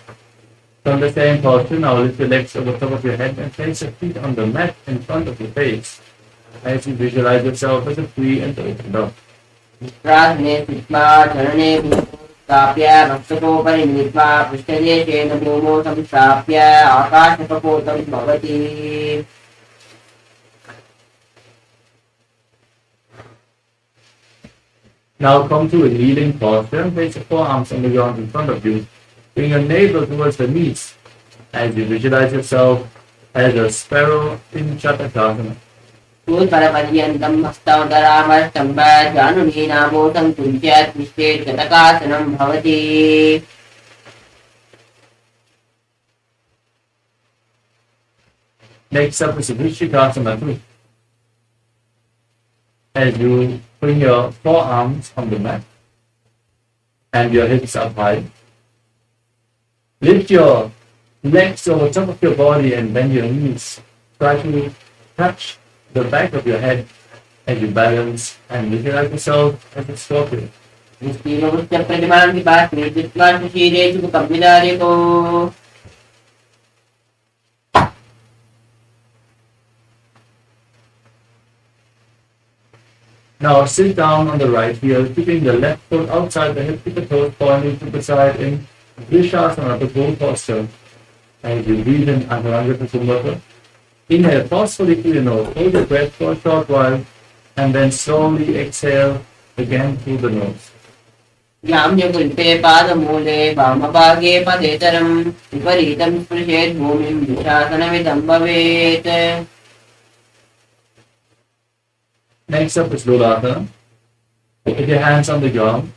S3: From the same posture, now lift your legs over top of your head and place your feet on the mat in front of your face as you visualize yourself as a free and open dove.
S6: Prasne Sitma Charane Sapya Vaksakopari Nitva Prishtade Shena Bhumo Samsapya Akasha Kapotam Bhavati.
S3: Now come to a kneeling posture and place your forearms on the ground in front of you. Bring your navel towards the knees as you visualize yourself as a sparrow in Chatakasana.
S6: Paramadyantam Hastavadarama Januni Namotam Tunchat Vishte Katakasanam Bhavati.
S3: Next up is Vrishikasana 2. As you bring your forearms on the mat and your hips up high. Lift your legs over top of your body and bend your knees. Try to touch the back of your head as you balance and visualize yourself as a scorpion.
S6: Vishtivamusta Pratiman Vipat Nititman Shire Chukapidariko.
S3: Now sit down on the right heel, keeping the left foot outside the hip with the toes pointing to the side in Vrishasana, the bull posture. As you breathe in Anuranga Kusumbhaka, inhale forcefully through your nose, hold your breath for a short while, and then slowly exhale again through the nose.
S6: Yamya Kulpe Padamule Bhamabhage Padetaram Viparitam Sprishet Bhumim Vishasana Vidam Bhavet.
S3: Next up is Lulasana. With your hands on the ground,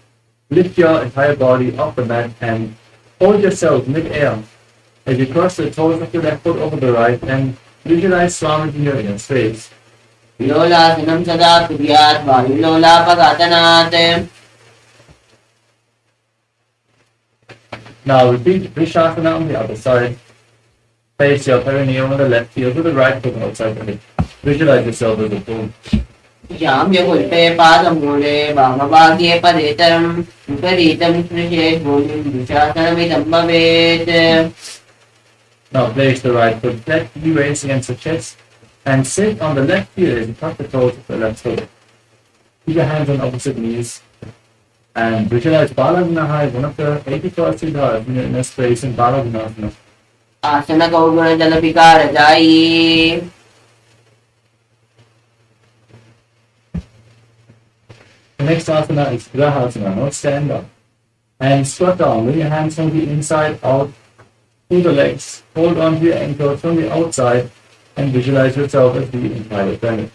S3: lift your entire body off the mat and hold yourself mid-air as you cross the toes of your left foot over the right and visualize Swamiji in your inner space.
S6: Vilolasana Sada Kuryat Vayulola Pagatanat.
S3: Now repeat Vrishasana on the other side. Place your perineum on the left heel with the right foot outside the hip. Visualize yourself as a bull.
S6: Yamya Kulpe Padamule Bhamabhage Padetaram Viparitam Sprishet Bhumim Vishasana Vidam Bhavet.
S3: Now place the right foot flat, raise against the chest, and sit on the left heel as you touch the toes of the left foot. Keep your hands on opposite knees, and visualize Balagnaha as one of the 84 siddhas in your inner space in Balagnasana.
S6: Asana Gaugana Jalapikara Jai.
S3: The next asana is Grahasana, now stand up. And squat down, bring your hands from the inside out through the legs, hold on to your ankles from the outside, and visualize yourself as the entire planet.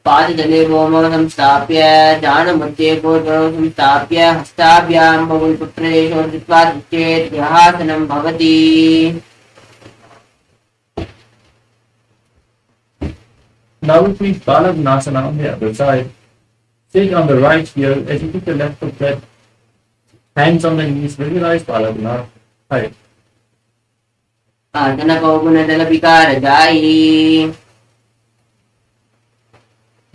S6: Padadale Roma Samstapya, Jana Madhya Kodro Samstapya, Hastabhyam Bhavul Putresho Ritvat Chet, Grahasanam Bhavati.
S3: Now repeat Balagnasana on the other side. Sit on the right heel as you keep the left foot flat. Hands on the knees, visualize Balagnasana. Right.
S6: Asana Gaugana Jalapikara Jai.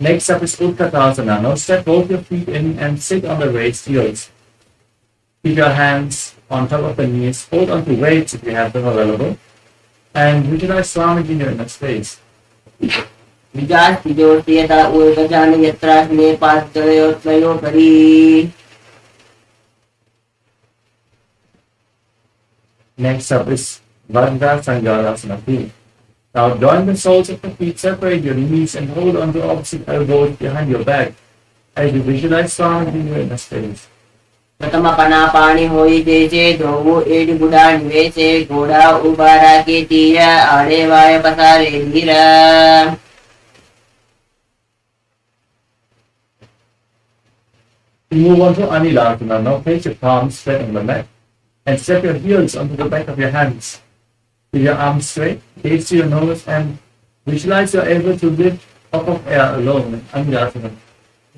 S3: Next up is Utkatasana. Now step both your feet in and sit on the raised heels. Keep your hands on top of the knees. Hold on to weights if you have them available. And visualize Swamiji in your inner space.
S6: Vijas Pijotiyata Urgajana Yatras Me Pastayo Tvayo Pari.
S3: Next up is Vajra Sangalasana 2. Now join the soles of the feet, separate your knees and hold onto opposite elbows behind your back as you visualize Swamiji in your inner space.
S6: प्रथम पनापानी होई जैसे दो add गुड़ा निवेशे घोड़ा उबारा के तीरा आड़े वाय पसारे धीरा.
S3: Move on to Anilasana. Now place your palms straight on the mat and step your heels onto the back of your hands. With your arms straight, gaze to your nose and visualize you're able to lift up of air alone in Anilasana.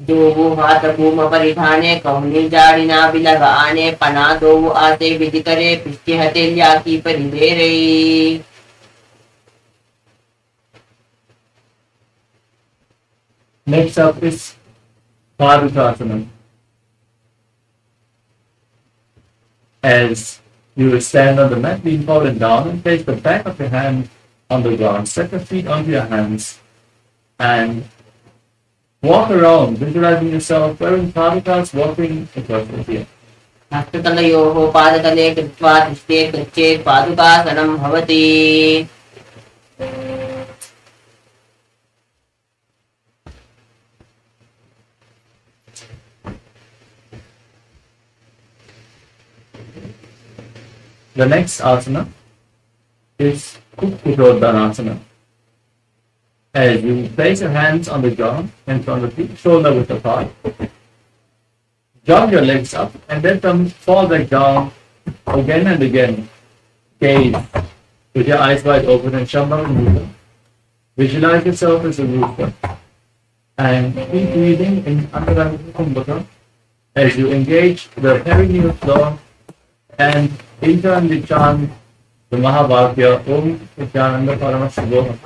S6: दो हाथ भूम परिधाने कौनी जाड़िना बिलगाने पना दो आते विधि करे पिछे हथेलिया की परिधे रही.
S3: Next up is Padutasana. As you stand on the mat, being fallen down, and place the back of your hand on the ground. Set your feet onto your hands and walk around, visualizing yourself wearing padukas, walking across the field.
S6: हस्ततलयोः पादतले कृत्वा तिष्ठे गच्छेत् पादुकासनं भवति.
S3: The next asana is Kukkurodhanasana. As you place your hands on the ground in front of you, shoulder width apart, jog your legs up and let them fall back down again and again. Gaze with your eyes wide open and Shambhala Mudra. Visualize yourself as a rooster and keep breathing in Anuranga Kumbhaka as you engage the perineal floor and intern the chant the Mahavakya Om Nithyananda Paramashivoham.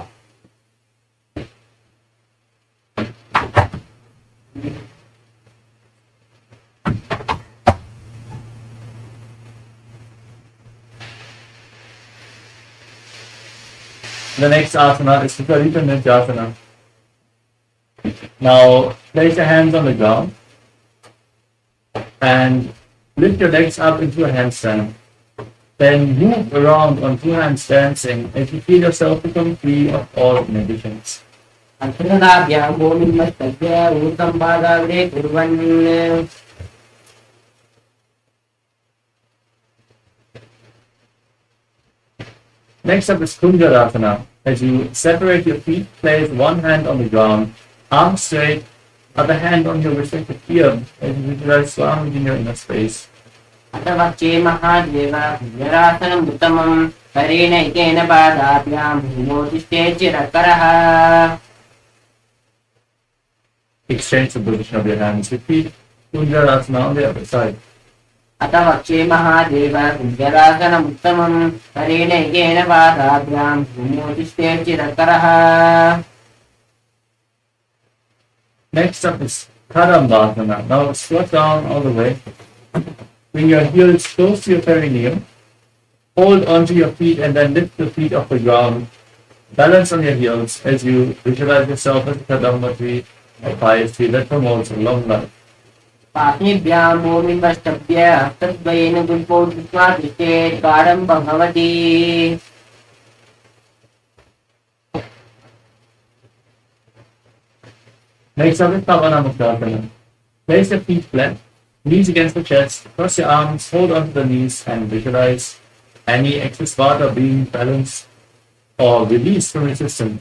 S3: The next asana is Viparita Nidhyasana. Now place your hands on the ground and lift your legs up into a handstand. Then move around on two hands dancing as you feel yourself become free of all inhibitions.
S6: अंतरदाभ्यां भूमिमस्तभ्य ऊर्ध्वं पादाग्रे कुर्वन्.
S3: Next up is Kunjarasana. As you separate your feet, place one hand on the ground, arms straight, other hand on your respective ear as you visualize Swami in your inner space.
S6: अतवच्चे Mahadev कुञ्जरासनम् उत्तमम् करेण इकेन पादाभ्यां भूमौ तिष्ठे चिरकरः.
S3: Exchange the position of your hands. Repeat Kunjarasana on the other side.
S6: अतवच्चे Mahadev कुञ्जरासनम् उत्तमम् करेण इकेन पादाभ्यां भूमौ तिष्ठे चिरकरः.
S3: Next up is Kadambasana. Now squat down all the way. Bring your heels close to your perineum. Hold onto your feet and then lift the feet off the ground. Balance on your heels as you visualize yourself as a Kadamba tree, a pious tree that promotes a long life.
S6: पाठेभ्यां भूमिमस्तभ्य हस्तद्वयेन गुल्पौ दृष्ट्वा तिष्ठेत् गाढं भगवति.
S3: Next up is Pavanamukhasana. Place your feet flat, knees against the chest, cross your arms, hold onto the knees and visualize any excess water being balanced or released from your system.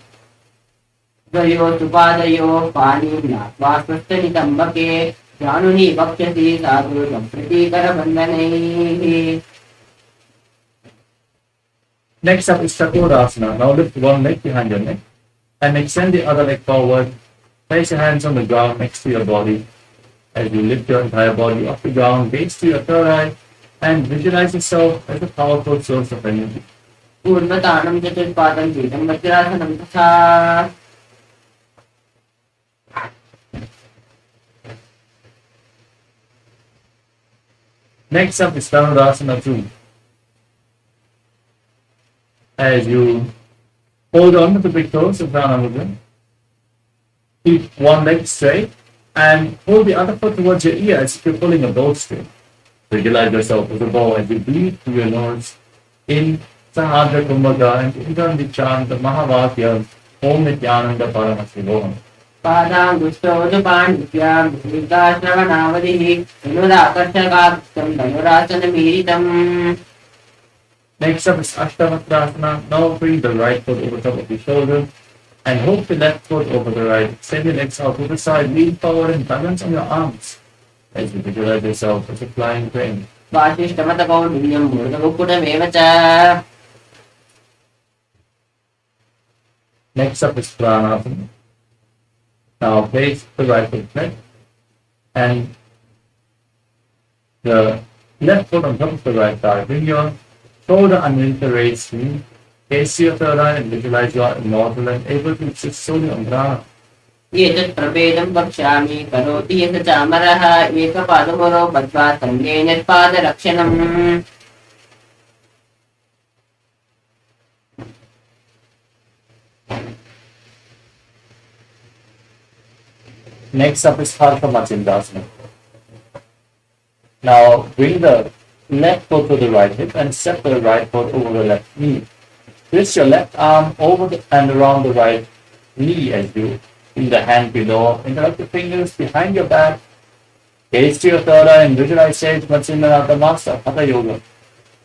S6: द्वयोः सुपादयोः पाणिं ज्ञात्वा स्वस्थनितम्बके जानुनि वक्ष्यसि साधु सम्प्रतीकरबन्धनैः.
S3: Next up is Chaturasana. Now lift one leg behind your neck and extend the other leg forward. Place your hands on the ground next to your body. As you lift your entire body off the ground, gaze to your third eye and visualize yourself as a powerful source of energy.
S6: पूर्वतानं चतुष्पादं पीठं वज्रासनं तथा.
S3: Next up is Dhanurasana 2. As you hold on to the big toes of Dhanamudra, keep one leg straight and hold the other foot towards your ear as if you're pulling a bowstring. Visualize yourself as a bow as you breathe through your nose in Sahadra Kumbhaka and internally chant the Mahavakya Om Nithyananda Paramashivoham.
S6: पादाङ्गुष्ठोदुपाणिभ्यां दीर्घाश्रवणावधिः धनुराकर्षकार्थं धनुरासनमीरितम्.
S3: Next up is Ashtavakrasana. Now bring the right foot over top of the shoulder and hold the left foot over the right. Send your legs out to the side, lean forward and balance on your arms as you visualize yourself as a flying crane.
S6: वासिष्ठमतकौण्डिन्यं मूर्धमुकुटमेव च.
S3: Next up is Pranasana. Now place the right foot flat and the left foot on top of the right thigh. Bring your shoulder underneath the raised knee. Gaze your third eye and visualize you are immortal and able to exist solely on prana.
S6: एतत् प्रभेदं वक्ष्यामि करोति यथ चामरः एकपादमुरो बद्ध्वा सङ्गेन
S3: Next up is Harkamachindasana. Now bring the left foot to the right hip and step the right foot over the left knee. Twist your left arm over and around the right knee as you in the hand below. Interlock the fingers behind your back. Gaze to your third eye and visualize Sage Matsindananda Master Hatha Yoga.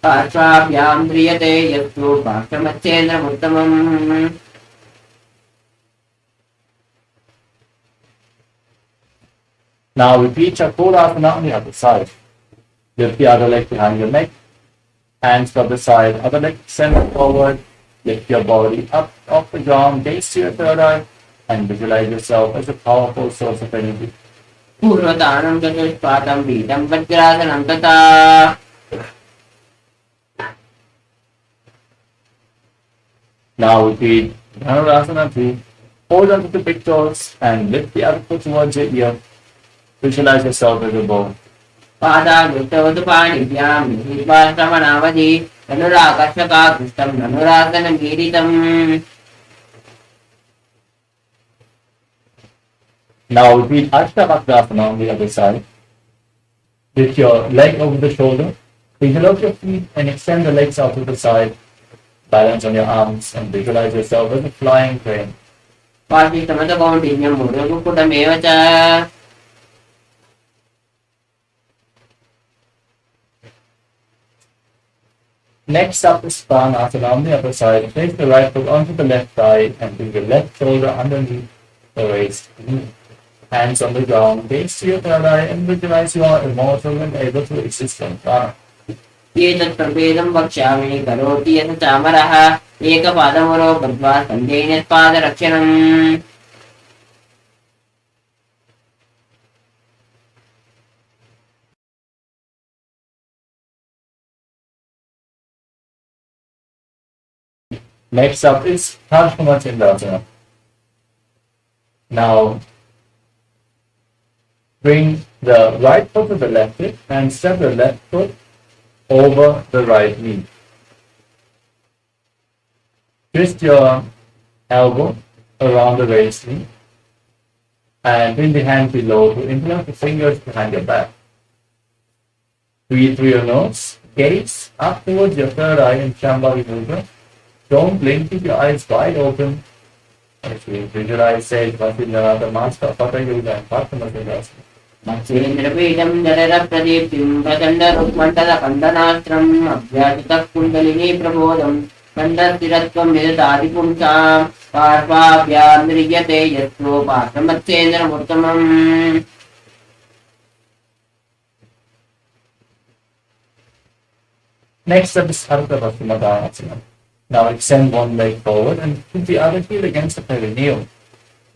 S6: पार्श्वाभ्यां ध्रियते यत्तु पार्श्वमच्छेन्द्रमुत्तमम्.
S3: Now repeat Chakrasana on the other side. Lift the other leg behind your neck. Hands to the side. Other leg extended forward. Lift your body up off the ground. Gaze to your third eye and visualize yourself as a powerful source of energy.
S6: पूर्वतानं चतुष्पादं पीठं वज्रासनं तथा.
S3: Now repeat Dhanurasana 2. Hold onto the big toes and lift the other foot towards your ear. Visualize yourself as a bow.
S6: पादाङ्गुष्ठोदुपाणिभ्यां दीर्घाश्रवणावधिः धनुराकर्षकाकृष्टं धनुरासनमीरितम्.
S3: Now repeat Ashtavakrasana on the other side. Lift your leg over the shoulder. Interlock your feet and extend the legs out to the side. Balance on your arms and visualize yourself as a flying crane.
S6: वासिष्ठमतकौण्डिन्यं मूर्धमुकुटमेव च.
S3: Next up is Pranasana on the other side. Place the right foot onto the left thigh and bring your left shoulder underneath the raised knee. Hands on the ground, gaze to your third eye and visualize you are immortal and able to exist on prana.
S6: एतत् प्रभेदं वक्ष्यामि करोति यथ चामरः एकपादमुरो बद्ध्वा सन्धेयत्पादरक्षणम्.
S3: Next up is Paramashivoham. Now bring the right foot to the left hip and step the left foot over the right knee. Twist your elbow around the raised knee and bring the hand below to interlock the fingers behind your back. Breathe through your nose, gaze up towards your third eye in Shambhavi Mudra. Don't blink, keep your eyes wide open as we visualize Sage Matsindananda Master Hatha Yoga and Paramashivoham.
S6: मत्स्येन्द्रपीठं जलरप्रदीप्तिं प्रचण्डरुक्मण्डलकण्डनास्त्रम् अभ्याजितः kundalini प्रबोधं कण्ठस्थिरत्वं निददाति पुंसां पार्श्वाभ्यां ध्रियते यत्रो पार्श्वमत्स्येन्द्रमुत्तमम्.
S3: Next up is Ardha Bhaktimadhanasana. Now extend one leg forward and put the other heel against the perineum.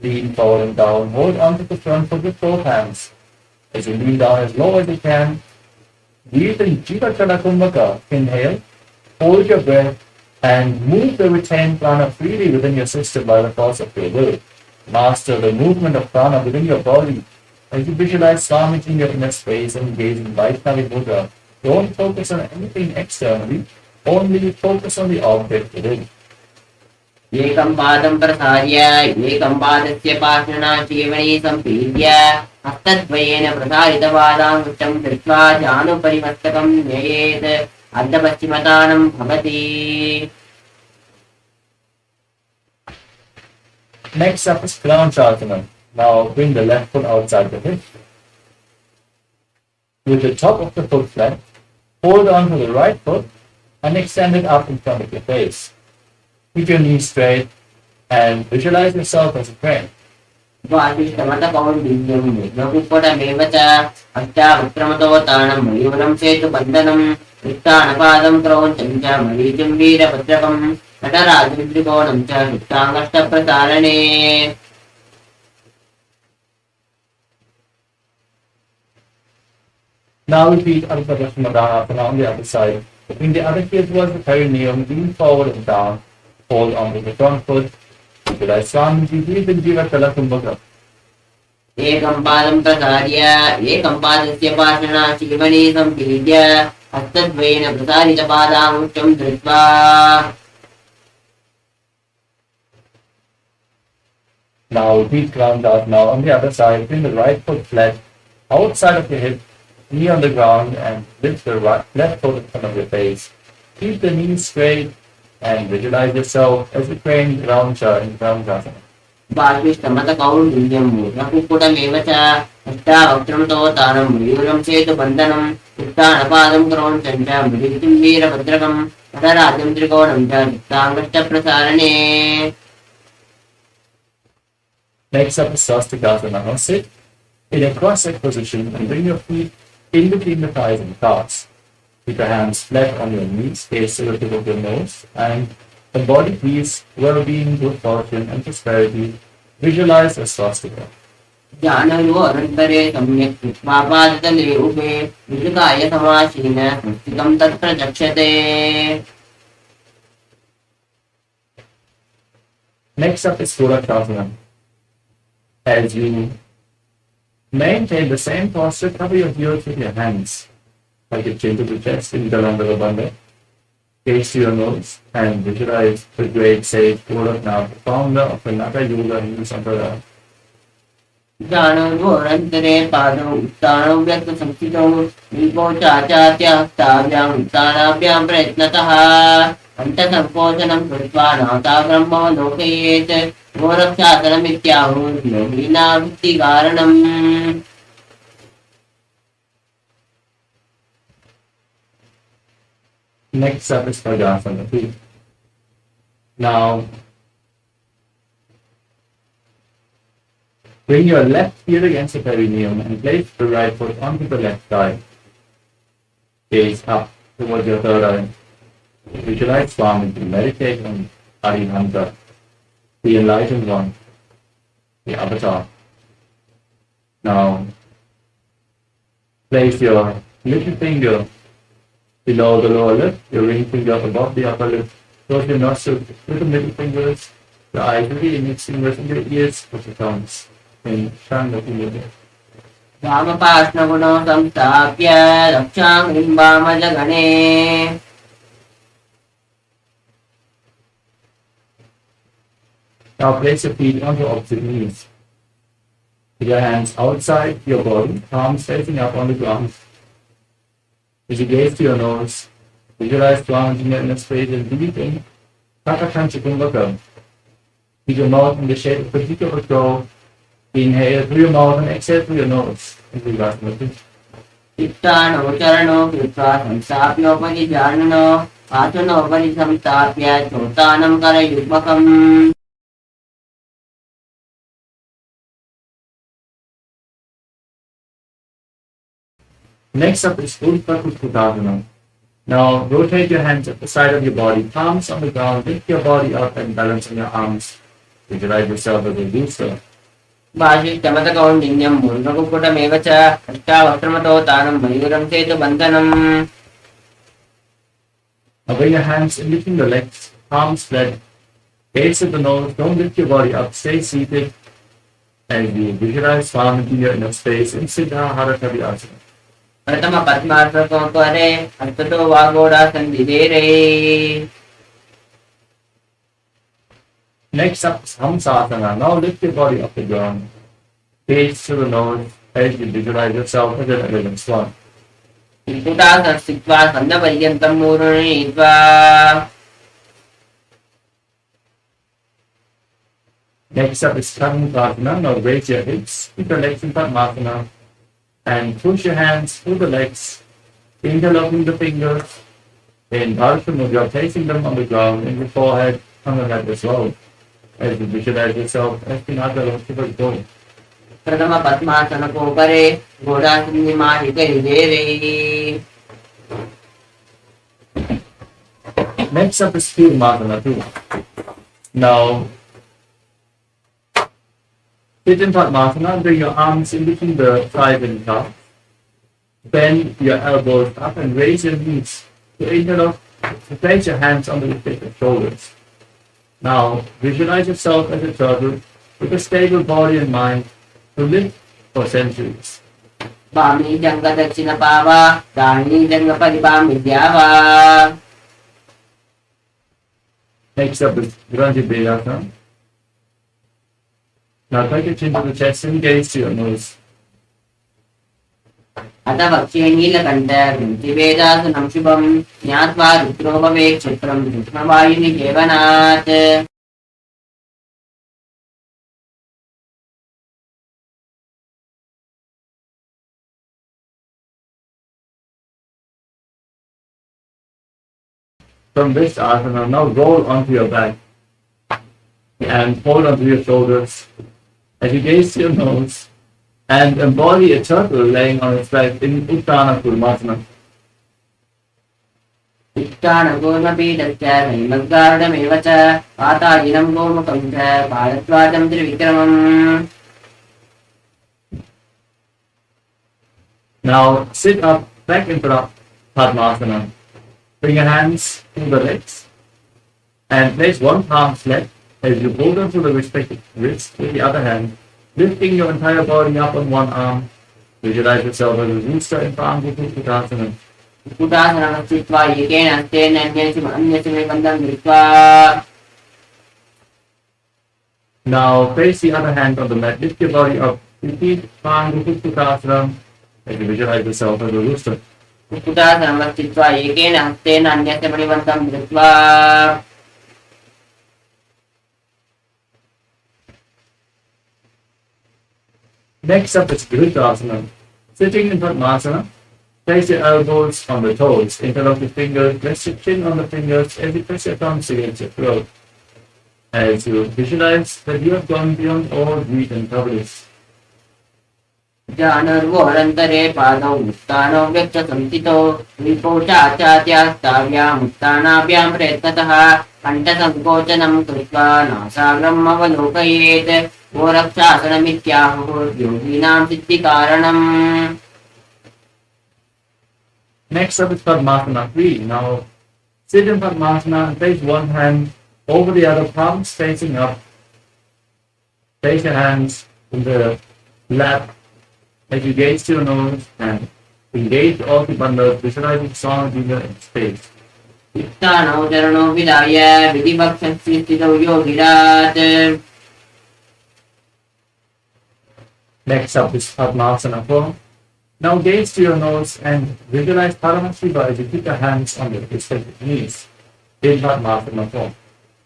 S3: Lean forward and down. Hold onto the front foot with both hands. As you lean down as low as you can, breathe in Jiva Kumbhaka. Inhale, hold your breath, and move the retained prana freely within your system by the force of your will. Master the movement of prana within your body as you visualize Swamiji in your inner space and gaze in Vaishnavi Mudra. Don't focus on anything externally, only focus on the object within.
S6: एकं पादं प्रसार्य एकं पादस्य पार्श्वना चीवणी सम्पीड्य हस्तद्वयेन प्रसारितपादाङ्गुष्ठं धृत्वा जानुपरिमस्तकं न्ययेत् अर्धपश्चिमतानं भवति.
S3: Next up is Paramashivoham Now bring the left foot outside the hip. With the top of the foot flat, hold on to the right foot and extend it up in front of your face. Keep your knees straight and visualize yourself as a crane.
S6: वासिष्ठमतकौण्डिन्यं अष्टावक्रमतो तानं मयूरं सेतुबन्धनं उत्तानपादं क्रौञ्चं च मरीचिं वीरभद्रकं नटराजं त्रिकोणं च युक्ताङ्गष्टप्रसारणे.
S3: Now repeat Ardha Padasana on the other side. Between the other heel towards the perineum, lean forward and down. Hold onto the front foot. Visualize Swamiji, breathe in Jyotish.
S6: एकं पादं प्रसार्य एकं पादस्य पार्श्वना शिवनी सम्पीड्य हस्तद्वयेन प्रसारितपादामुष्टं धृत्वा.
S3: Now repeat Now on the other side, bring the right foot flat outside of your hip, knee on the ground, and lift the left foot in front of your face. Keep the knees straight and visualize yourself as a crane Rauncha in Paramashivoham.
S6: वासिष्ठमतकौण्डिन्यं मूर्धकुक्कुटमेव च अष्टावक्रमतो तानं मयूरं सेतुबन्धनं उत्तानपादं क्रौञ्चं च मरीचिं वीरभद्रकं नटराजं त्रिकोणं च युक्ताङ्गष्टप्रसारणे.
S3: Next up is Swastikasana. Now sit in a cross-legged position and bring your feet in between the thighs and calves. Keep your hands flat on your knees, face to the tip of your nose, and embody peace, well-being, good fortune, and prosperity. Visualize a swastika.
S6: ज्ञानयोरन्तरे सम्यक् कृत्वा पादतले उभे विजुकाय समासीन संस्थितं तत्र चक्षते.
S3: Next up is Purakasana. As you maintain the same posture, cover your heels with your hands, like your chin to the chest in Galandha. Face to your nose and visualize the great sage Purakasana, the founder of the Nata Yoga Hindu Sampradaya.
S6: ज्ञानयोरन्तरे पादौ उत्तानौ व्यक्तसंस्थितौ दीपौ चाचार्य हस्ताभ्याम् उत्तानाभ्यां प्रयत्नतः अन्तसङ्कोचनं कृत्वा नाताब्रह्मलोकयेत् गोरक्षासनमित्याहुः योगिनां वृत्तिकारणम्.
S3: Next up is Vajrasana. Now, bring your left heel against the perineum and place the right foot onto the left thigh. Gaze up towards your third eye. Visualize Swamiji, meditate on Arihanta, the enlightened one, the avatar. Now, place your little finger below the lower lip, your ring finger above the upper lip. Close your nostrils with the middle fingers, your eyes with the index fingers, and your ears with the thumbs. In Shandati.
S6: वामपार्श्वगुणौ संस्थाप्य रक्षाङ्घ्रिं वामजगणे.
S3: Now place your feet on your opposite knees. With your hands outside your body, palms facing up on the ground. As you gaze to your nose, visualize Swamiji in a space and breathe in Takakancha Kumbhaka. Keep your mouth in the shape of a particular crow. Inhale through your mouth and exhale through your nose.
S6: चित्तानो चरणो कृत्वा संस्थाप्योपरिजाननो आसनोपरि संस्थाप्य चोत्तानं करयुग्मकम्.
S3: Next up is Uttanasana. Now rotate your hands at the side of your body, palms on the ground, lift your body up and balance on your arms. Visualize yourself as a rooster.
S6: वासिष्ठमतकौण्डिन्यं मूर्धकुक्कुटमेव च अष्टावक्रमतो तानं मयूरं सेतुबन्धनम्.
S3: Now bring your hands in between the legs, palms flat, gaze at the nose, don't lift your body up, stay seated, and you visualize Swamiji in a space in Siddha Harakabhyasana.
S6: प्रथम पद्मासनो करे हस्ततो वागोडासन्धिधेरे.
S3: Next up is Hamsasana. Now lift your body off the ground, gaze to the nose as you visualize yourself as an elegant swan.
S6: त्रिपुटासनं स्थित्वा स्कन्धपर्यन्तं मूर्धनीत्वा.
S3: Next up is Padmasana. Now raise your hips, keep your legs in Padmasana, and push your hands through the legs, interlocking the fingers in Bharsha Mudra, placing them on the ground, in your forehead, on the head as well, as you visualize yourself as Pinaka Lord going.
S6: प्रथम पद्मासन को करे घोड़ा निमाहि कहि देवे.
S3: Next up is Padmasana too. Now, sit in Padmasana, bring your arms in between the thighs and calves. Bend your elbows up and raise your knees to interlock, to place your hands on the respective shoulders. Now, visualize yourself as a turtle with a stable body and mind to live for centuries.
S6: Bami jangga dakshina pava, dani jangga paribam vidyava.
S3: Next up is Granji Vedasana. Now, take your chin to the chest and gaze to your nose.
S6: अथ भक्ष्ये नीलकण्ठ ग्रन्थिवेदासनं शुभं ज्ञात्वा रुद्रो भवेत् क्षिप्रं कृष्णवायुनिकेवनात्.
S3: From this asana, now roll onto your back and hold onto your shoulders as you gaze to your nose and embody a turtle laying on its back in Uttana Kurmasana.
S6: उत्तानगोर्मपीडश्च नैमद्गारुडमेव च पातायिनं गोमुखं च भारद्वाजं त्रिविक्रमम्.
S3: Now sit up back in Padmasana. Bring your hands to the legs and place one palm flat as you hold onto the respective wrist with the other hand, lifting your entire body up on one arm. Visualize yourself as a rooster in Paramashivoham.
S6: कुटासनं स्थित्वा एकेन हस्तेन अन्यस्य मे बन्धं धृत्वा.
S3: Now place the other hand on the mat, lift your body up, repeat Paramashivoham as you visualize yourself as a rooster.
S6: कुटासनं स्थित्वा एकेन हस्तेन अन्यस्य मे बन्धं धृत्वा.
S3: Next up is Giritasana. Sitting in Padmasana, place your elbows on the toes, interlock your fingers, rest your chin on the fingers as you press your thumbs against your throat. As you visualize that you have gone beyond all greed and covetous.
S6: जानर्वोरन्तरे पादौ मुक्तानो व्यक्तसंस्थितो विपो चाचात्यास्ताव्यां मुक्तानाभ्यां प्रयत्नतः कण्ठसङ्कोचनं कृत्वा नासाग्रमवलोकयेत् गोरक्षासनमित्याहुः योगिनां सिद्धिकारणम्.
S3: Next up is Padmasana 3. Now sit in Padmasana and place one hand over the other, palms facing up. Place your hands in the lap as you gaze to your nose and engage all the bandhas, visualizing strong in space.
S6: उत्तानौ चरणौ विधाय विधिवक्षस्य स्थितौ योगिरात्.
S3: Next up is Padmasana 4. Now gaze to your nose and visualize Paramashiva as you keep your hands on your respective knees in Padmasana 4.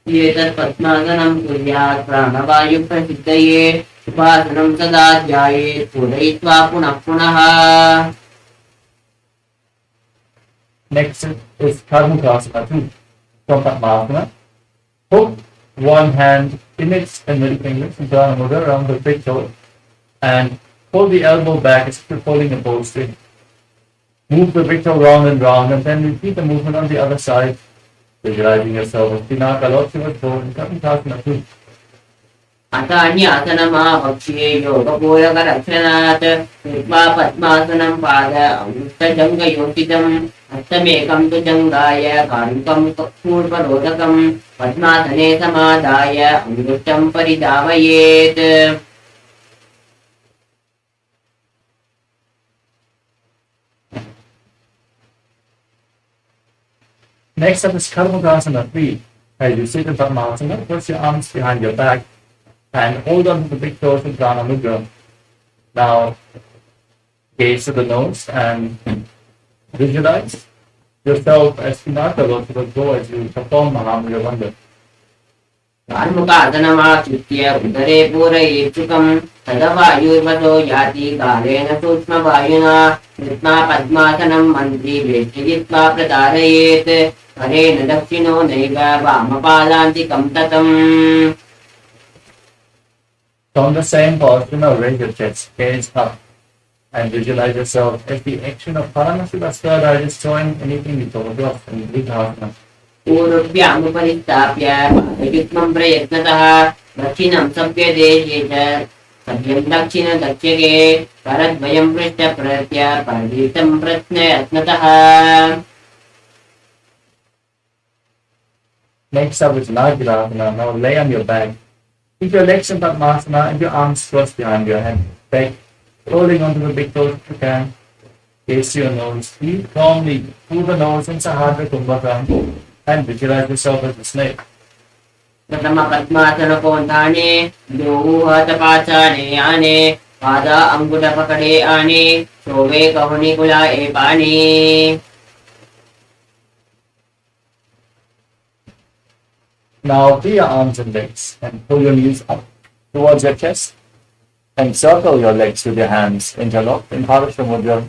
S6: एतत् पद्मासनं कुर्यात् प्राणवायुप्रसिद्धये उपासनं सदा ध्यायेत् पूरयित्वा पुनः पुनः.
S3: Next is Karmakasana 2. From Padmasana, hook one hand, index and middle fingers and Pranamudra around the big toe and pull the elbow back as if you're pulling a bowstring. Move the big toe round and then repeat the movement on the other side, visualizing yourself as Pinaka Lord in Karmakasana 2.
S6: अथान्यासनमाभक्ष्ये योगपूरकरक्षणात् कृत्वा पद्मासनं पाद अङ्गुष्ठजङ्गयोषितम् हस्तमेकं तु जङ्गाय कारुकं पूर्वरोधकं पद्मासने समादाय अङ्गुष्ठं परिधावयेत्.
S3: Next up is Karmakasana 3. As you sit in Padmasana, put your arms behind your back and hold on to the big toes in Prana Mudra. Now, gaze to the nose and visualize yourself as Pinaka Lord as you perform Mahamudra Bandha.
S6: कार्मुकादनमाश्रित्य उदरे पूरयेत् सुखम् तदवायुर्वतो याति कालेन सूक्ष्मवायुना कृत्वा पद्मासनं मन्त्री वेष्टयित्वा प्रधारयेत् करेण दक्षिणो नैव वामपादान्तिकं ततम्.
S3: From the same posture, now raise your chest, gaze up, and visualize yourself as the action of Paramashivoham is destroying anything you told off in Vidhasana.
S6: पूर्वभ्यामुपरिस्थाप्य पादयुग्मं प्रयत्नतः दक्षिणं सभ्यदेशे च सभ्यं दक्षिणदक्षिणे करद्वयं पृष्ठप्रत्य परितं प्रत्नयत्नतः.
S3: Next up is Nithyananda. Now lay on your back. Keep your legs in Padmasana and your arms crossed behind your head. Back, holding onto the big toes if you can. Gaze to your nose. Breathe calmly through the nose in Sahadra Kumbhaka and visualize yourself as a snake.
S6: प्रथम पद्मासनकोन्धाने द्रोहतपाचाने आने पादा अंगुलपकड़े आने शोभे कहुनिकुला एपाने.
S3: Now free your arms and legs and pull your knees up towards your chest and circle your legs with your hands interlocked in Harsha Mudra.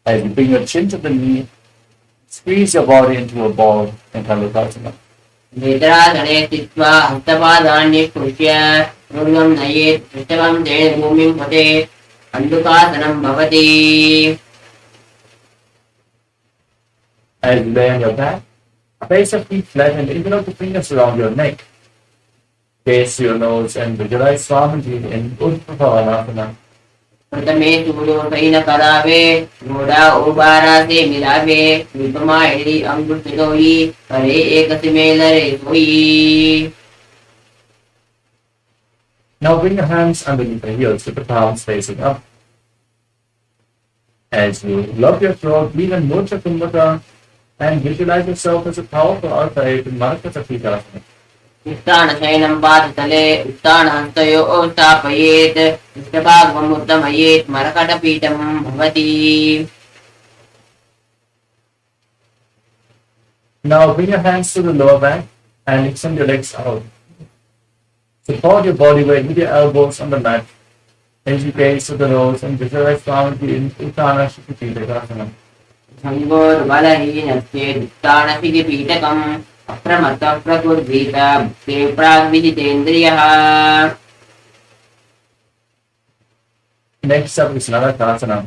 S3: As you bring your chin to the knee, squeeze your body into a ball in Kailasa.
S6: निद्रासने स्थित्वा हस्तपादान्निष्कृत्य ऊर्ध्वं नयेत् पृष्ठं तेन भूमिं पतेत् कण्डुकासनं भवति.
S3: As you lay on your back, place your feet flat and interlock the fingers around your neck. Gaze to your nose and visualize Swamiji in Utpavasana.
S6: प्रथमे सूर्योदयेन करावे घोड़ा उबारा से मिलावे विपमा एड़ी अंगुष्ठ सोई करे एक सिमेलरे सोई.
S3: Now bring your hands underneath the heels with the palms facing up. As you lock your throat, lean in Murcha Kumbhaka and visualize yourself as a powerful alpha ape in Marakasakitasana.
S6: उत्तान शयनं पादतले उत्तान हस्तयोः स्थापयेत् पृष्ठभागम् उत्तमयेत् मरकटपीठं भवति.
S3: Now bring your hands to the lower back and extend your legs out. Support your body weight with your elbows on the mat as you gaze to the nose and visualize Swamiji in Uttana Shikipitaka.
S6: संगोर्बलहीनस्य उत्तानसिकिपीठकम् अप्रमत्तः प्रकुर्वीत Bhakte प्राग्विदितेन्द्रियः.
S3: Next up is Nalakasana.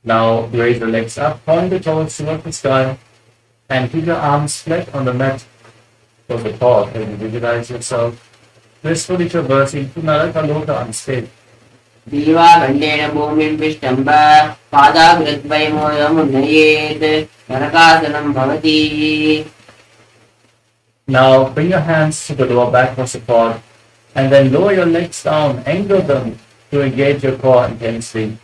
S3: Now raise your legs up, point the toes towards the sky, and keep your arms flat on the mat for support as you visualize yourself gracefully traversing to Nalakaloka unscathed.
S6: दीवागण्डेन भूमिं विष्टम्ब पादाग्रद्वयमोदमुन्नयेत् नरकासनं भवति.
S3: Now bring your hands to the lower back for support and then lower your legs down, angle them to engage your core intensely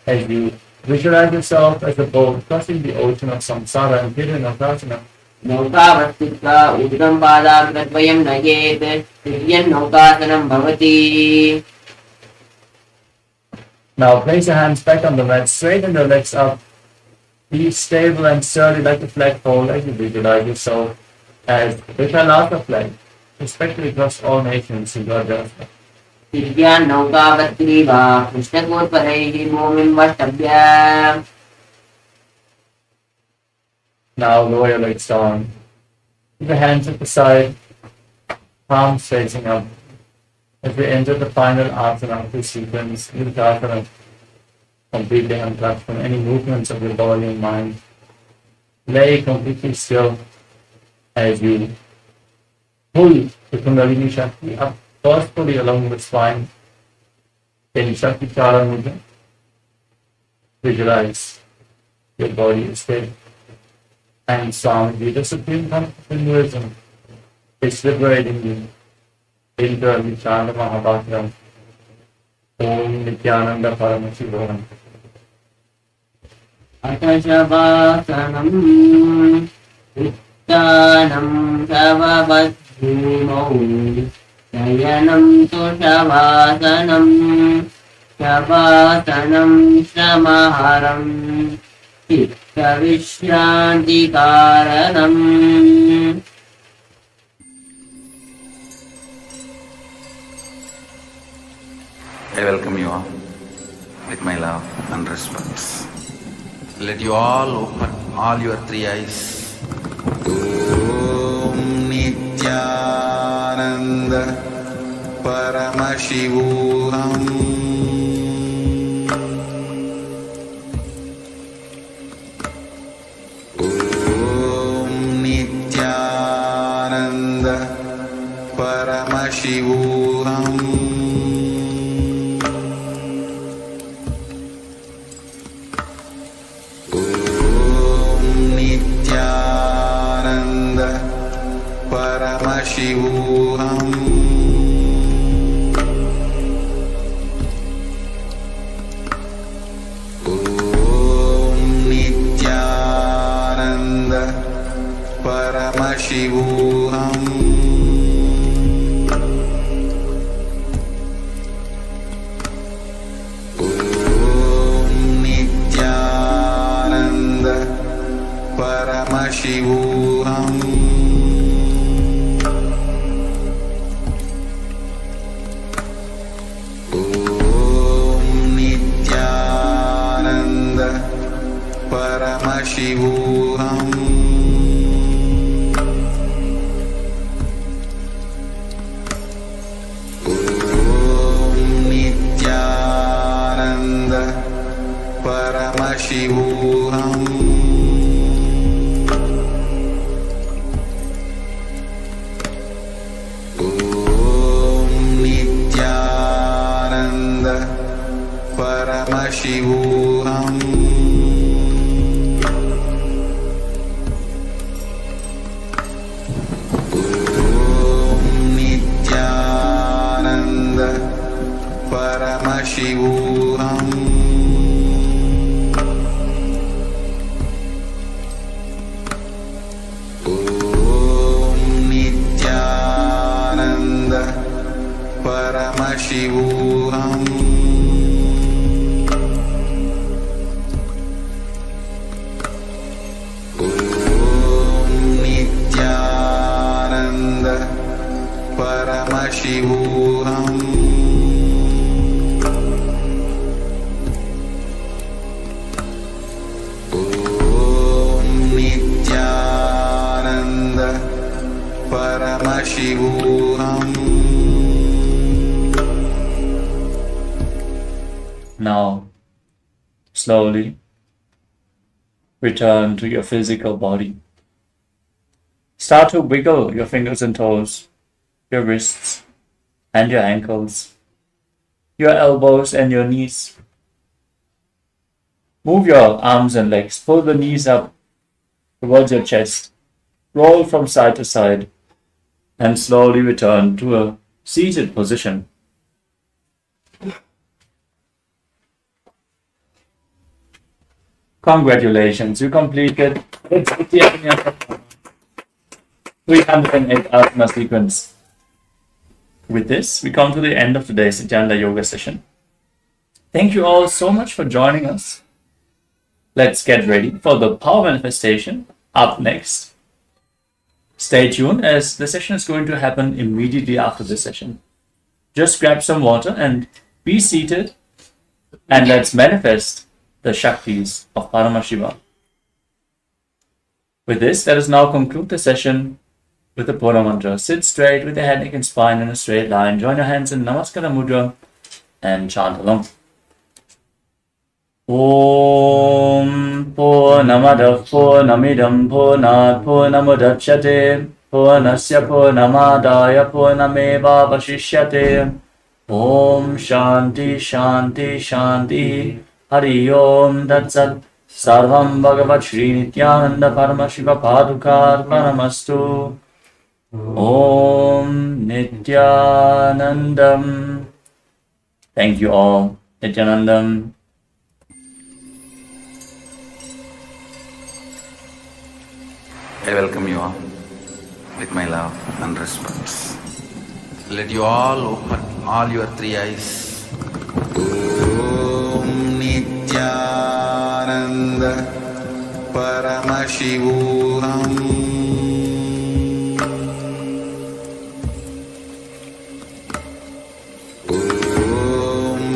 S3: as you visualize yourself as a boat crossing the ocean of samsara and hidden Nalakasana.
S6: नौकावस्थित्वा ऊर्ध्वं पादाग्रद्वयं नयेत् तिर्यन् नौकासनं भवति.
S3: Now place your hands back on the mat, straighten your legs up, be stable and sturdy like a flagpole as you visualize yourself as the Kailasa flag, respectively across all nations in God's judgment.
S6: तिर्यान् नौकावत्री वा कृष्णकोत्परैः भूमिं वष्टभ्य.
S3: Now lower your legs down, keep your hands at the side, palms facing up. As we enter the final asana of this sequence, Nithyananda, completely untouched from any movements of your body and mind. Lay completely still as you pull the Kundalini Shakti up forcefully along the spine in Shakti Chara Mudra. Visualize your body is dead. And Swamiji, the supreme continuism, is liberating you. into Nithyananda Mahabhashyam. Om Nithyananda Paramashivoham.
S6: अतशवासनम् उत्तानं शववद्भूमौ शयनं तु शवासनं शवासनं श्रमहरं चित्तविश्रान्तिकारणम्.
S1: I welcome you all with my love and respects. Let you all open all your three eyes. Om Nithyananda Paramashivoham Paramashivoham Om Nithyananda Paramashivoham Om Nithyananda Paramashivoham Paramashivoham Om Nithyananda Paramashivoham Om Nithyananda Paramashivoham Paramashivoham Om Nithyananda Paramashivoham Om Nithyananda Paramashivoham Paramashivoham Om Nithyananda Paramashivoham.
S3: Now, slowly return to your physical body. Start to wiggle your fingers and toes, your wrists and your ankles, your elbows and your knees. Move your arms and legs. Pull the knees up towards your chest. Roll from side to side and slowly return to a seated position. Congratulations, you completed the 308 asana sequence. With this, we come to the end of today's Nithyananda Yoga session. Thank you all so much for joining us. Let's get ready for the power manifestation up next. Stay tuned as the session is going to happen immediately after this session. Just grab some water and be seated and let's manifest the Shaktis of Paramashiva. With this, let us now conclude the session with the Purna mantra. Sit straight with the head, neck and spine in a straight line. Join your hands in Namaskara Mudra and chant along. Om Purnamadav Purnamidam Purnat Purnamudachyate Purnasya Purnamadaya Purnameva Vashishyate. Om Shanti Shanti Shanti Hari Om Tatsat. Sarvam Bhagavat Shri Nithyananda Paramashiva Padukar Paramastu. Om Nithyanandam. Thank you all. Nithyanandam.
S1: I welcome you all with my love and respects. Let you all open all your three eyes. Om Nithyananda Paramashivoham Om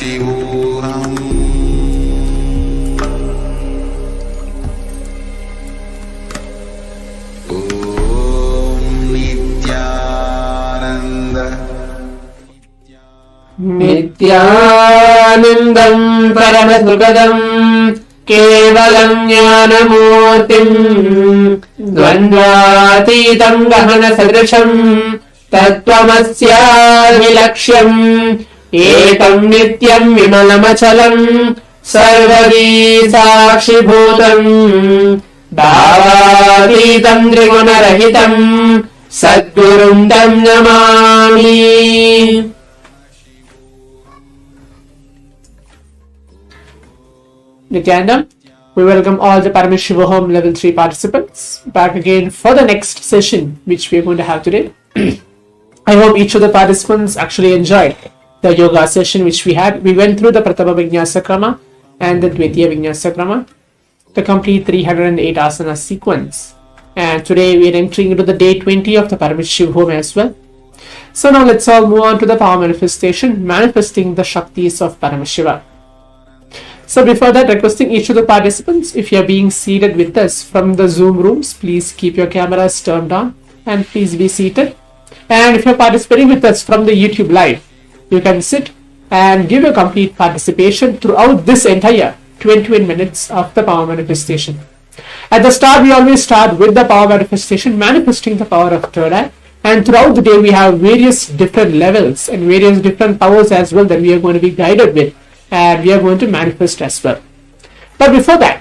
S1: Paramashivoham Om Nithyananda
S7: Nithyanandam Paramasukadam Kevalam Jnanamurtim Dvandvatitam Gahana Sadrisham Tattvamasyaadhilaksham Ekam Nityam Vimalamachalam Sarvadi Sakshibhutam Bhavatitam Trigunarahitam Sadgurum Tam Namami. Nithyananda, we welcome all the Paramashivoham Level 3 participants back again for the next session which we are going to have today. I hope each of the participants actually enjoyed the yoga session which we had. We went through the Pratama Vinyasa Krama and the Dvitiya Vinyasa Krama, the complete 308 asana sequence. And today we are entering into the day 20 of the Paramashivoham as well. So now let's all move on to the power manifestation, manifesting the Shaktis of Paramashiva. So before that, requesting each of the participants, if you are being seated with us from the Zoom rooms, please keep your cameras turned on and please be seated. And if you are participating with us from the YouTube live, you can sit and give your complete participation throughout this entire 21 minutes of the power manifestation. At the start, we always start with the power manifestation, manifesting the power of third eye. And throughout the day, we have various different levels and various different powers as well that we are going to be guided with. And we are going to manifest as well. But before that,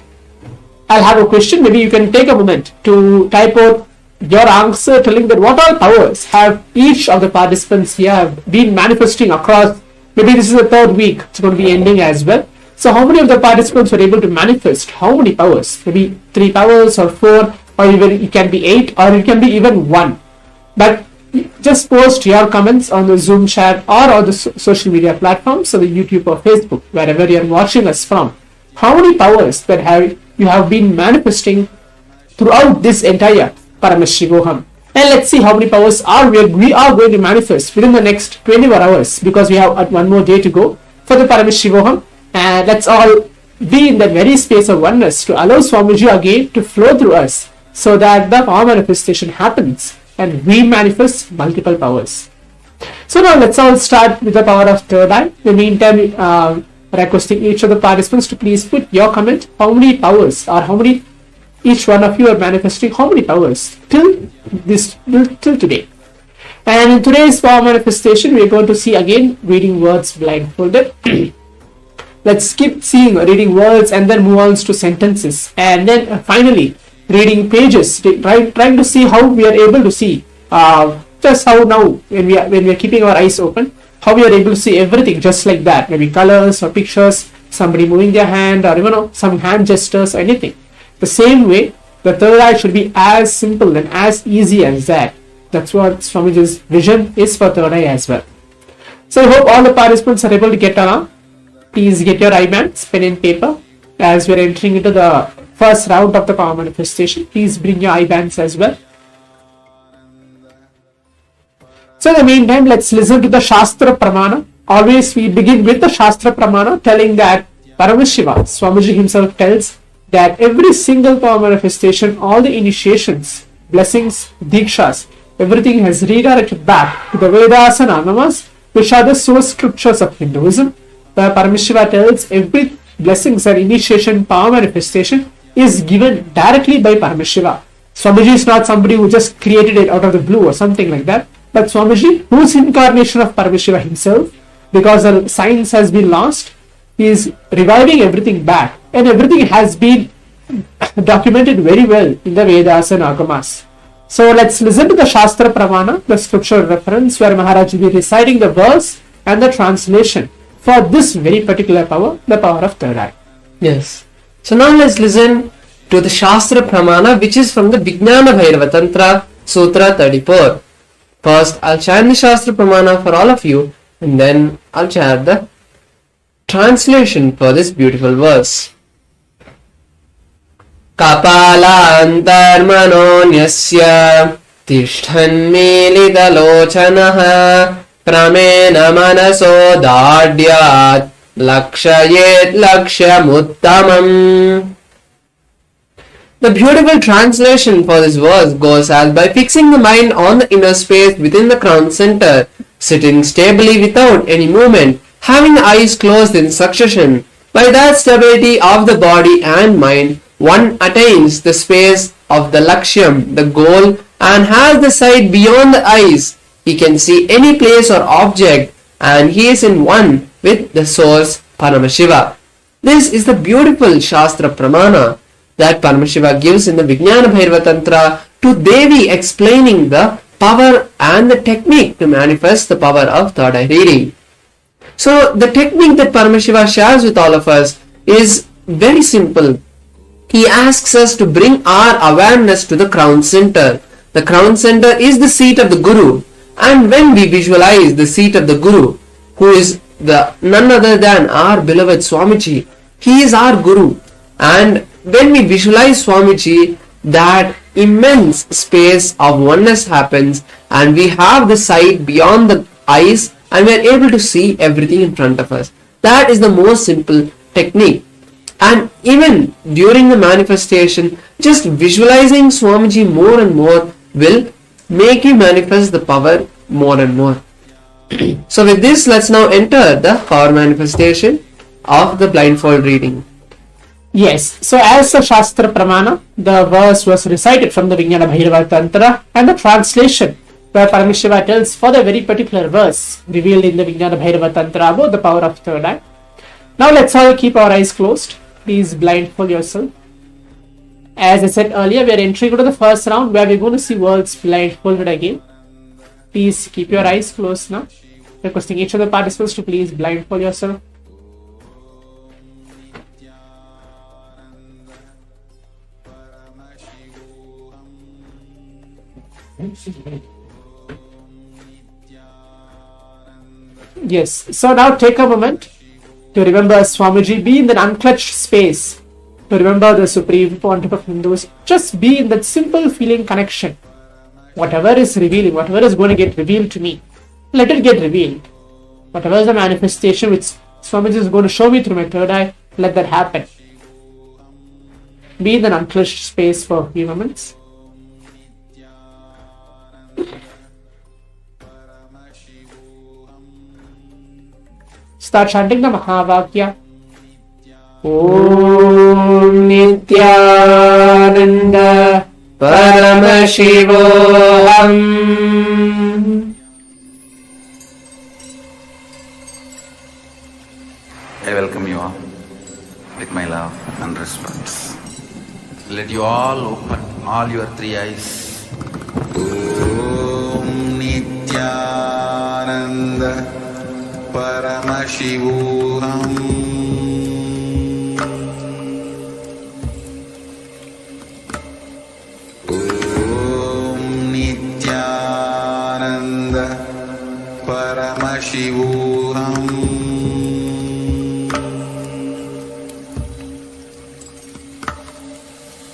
S7: I'll have a question. Maybe you can take a moment to type out your answer telling that what all powers have each of the participants here have been manifesting across. Maybe this is the third week. It's going to be ending as well. So how many of the participants were able to manifest how many powers? Maybe 3 powers or 4, or even it can be 8, or it can be even 1. But just post your comments on the Zoom chat or on the social media platforms, so the YouTube or Facebook, wherever you are watching us from. How many powers that you have been manifesting throughout this entire Paramashivoham? And let's see how many powers we are going to manifest within the next 24 hours, because we have one more day to go for the Paramashivoham. And let's all be in that very space of oneness to allow Swamiji again to flow through us, so that the power manifestation happens and we manifest multiple powers. So now let's all start with the power of third eye. In the meantime, requesting each of the participants to please put your comment, how many powers or how many each one of you are manifesting, how many powers till today. And in today's power manifestation, we are going to see again reading words blindfolded. Let's keep seeing reading words and then move on to sentences, and then finally reading pages, trying to see how we are able to see, just how now when we are keeping our eyes open, how we are able to see everything just like that, maybe colors or pictures, somebody moving their hand, or even some hand gestures or anything. The same way, the third eye should be as simple and as easy as that. That's what Swamiji's vision is for third eye as well. So I hope all the participants are able to get along. Please get your eye bands, pen and paper, as we are entering into the first round of the power manifestation. Please bring your eye bands as well. So in the meantime, let's listen to the Shastra Pramana. Always we begin with the Shastra Pramana, telling that Paramashiva, Swamiji himself tells that every single power manifestation, all the initiations, blessings, dikshas, everything has redirected back to the Vedas and Agamas, which are the source scriptures of Hinduism. Where Paramashiva tells every blessings and initiation, power manifestation is given directly by Paramashiva. Swamiji is not somebody who just created it out of the blue or something like that, but Swamiji, who is incarnation of Paramashiva himself, because the science has been lost, he is reviving everything back, and everything has been documented very well in the Vedas and Agamas. So let's listen to the Shastra Pramana, the scripture reference, where Maharaj will be reciting the verse and the translation for this very particular power, the power of third eye. Yes. So now let's listen to the Shastra Pramana, which is from the Vijnana Bhairava Tantra, Sutra 34. First, I'll chant the Shastra Pramana for all of you, and then I'll chant the translation for this beautiful verse. Kapalantarmanonyasya tishthanmilitalochanaha pramena manaso dadyat
S8: lakshayet lakshyamuttamam. The beautiful translation for this verse goes as by fixing the mind on the inner space within the crown center, sitting stably without any movement, having the eyes closed in succession. By that stability of the body and mind, one attains the space of the lakshyam, the goal, and has the sight beyond the eyes. He can see any place or object, and he is in one with the source Paramashiva. This is the beautiful Shastra Pramana that Paramashiva gives in the Vijnana Bhairava Tantra to Devi, explaining the power and the technique to manifest the power of third eye reading. So the technique that Paramashiva shares with all of us is very simple. He asks us to bring our awareness to the crown center. The crown center is the seat of the Guru, and when we visualize the seat of the Guru, who is none other than our beloved Swamiji, he is our Guru, and when we visualize Swamiji, that immense space of oneness happens, and we have the sight beyond the eyes, and we are able to see everything in front of us. That is the most simple technique. And even during the manifestation, just visualizing Swamiji more and more will make you manifest the power more and more. So with this, let's now enter the power manifestation of the blindfold reading.
S7: Yes, so as the Shastra Pramana, the verse was recited from the Vijnana Bhairava Tantra, and the translation where Paramashiva tells for the very particular verse revealed in the Vijnana Bhairava Tantra about the power of third eye. Now let's all keep our eyes closed. Please blindfold yourself. As I said earlier, we are entering into the first round where we're going to see words blindfolded again. Please keep your eyes closed now. Requesting each of the participants to please blindfold yourself. Yes, so now take a moment to remember Swamiji, be in that unclutched space, to remember the Supreme Pontiff of Hindus. Just be in that simple feeling connection. Whatever is revealing, whatever is going to get revealed to me, let it get revealed. Whatever is the manifestation which Swamiji is going to show me through my third eye, let that happen. Be in an unclutched space for a few moments. Start chanting the Mahavakya. Om Nithyananda Paramashivoham.
S1: I welcome you all with my love and respect. Let you all open all your three eyes. Om Nithyananda Paramashivoham. Om Nithyananda Paramashivoham.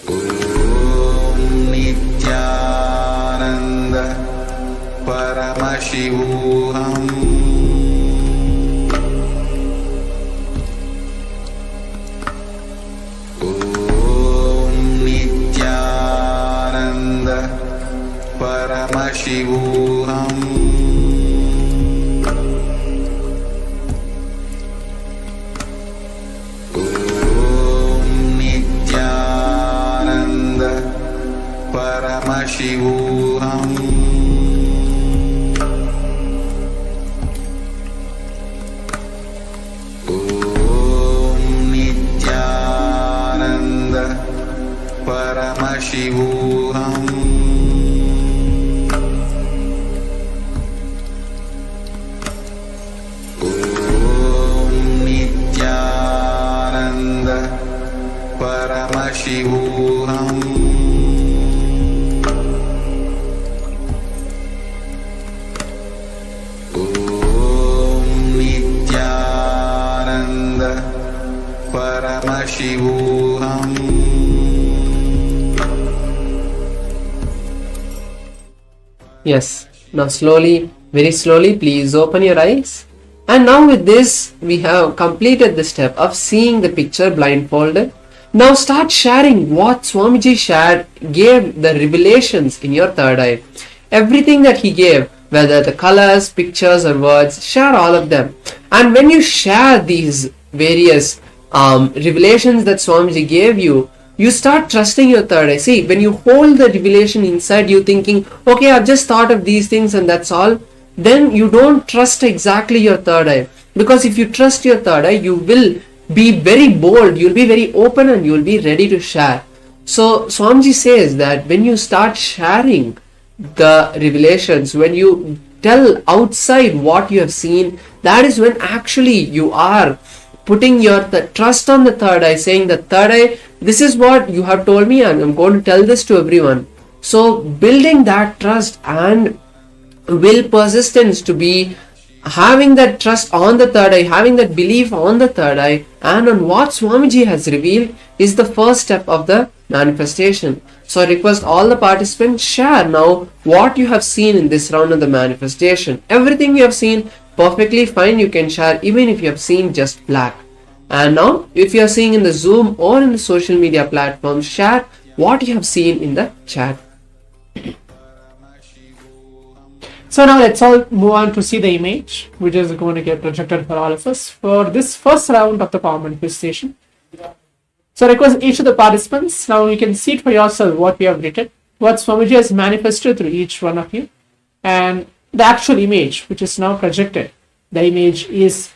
S1: Om Nithyananda Paramashivoham. Paramashivoham. Om Nithyananda Paramashivoham. Om Nithyananda Paramashivoham. Paramashivoham. Om Nithyananda Paramashivoham.
S8: Yes, now slowly, very slowly, please open your eyes And now with this, we have completed the step of seeing the picture blindfolded. Now start sharing what Swamiji shared, gave the revelations in your third eye. Everything that he gave, whether the colors, pictures or words, share all of them. And when you share these various revelations that Swamiji gave you, you start trusting your third eye. See, when you hold the revelation inside you thinking, okay, I've just thought of these things and that's all, then you don't trust exactly your third eye. Because if you trust your third eye, you will be very bold, you'll be very open and you'll be ready to share. So Swamiji says that when you start sharing the revelations, when you tell outside what you have seen, that is when actually you are putting your trust on the third eye, saying the third eye, this is what you have told me and I'm going to tell this to everyone. So building that trust and will persistence to be having that trust on the third eye, having that belief on the third eye and on what Swamiji has revealed is the first step of the manifestation. So I request all the participants share now what you have seen in this round of the manifestation. Everything you have seen, perfectly fine, you can share even if you have seen just black. And now if you are seeing in the Zoom or in the social media platforms, share what you have seen in the chat.
S7: So now let's all move on to see the image, which is going to get projected for all of us for this first round of the power manifestation. So I request each of the participants, now you can see it for yourself what we have written, what Swamiji has manifested through each one of you, and the actual image which is now projected. The image is,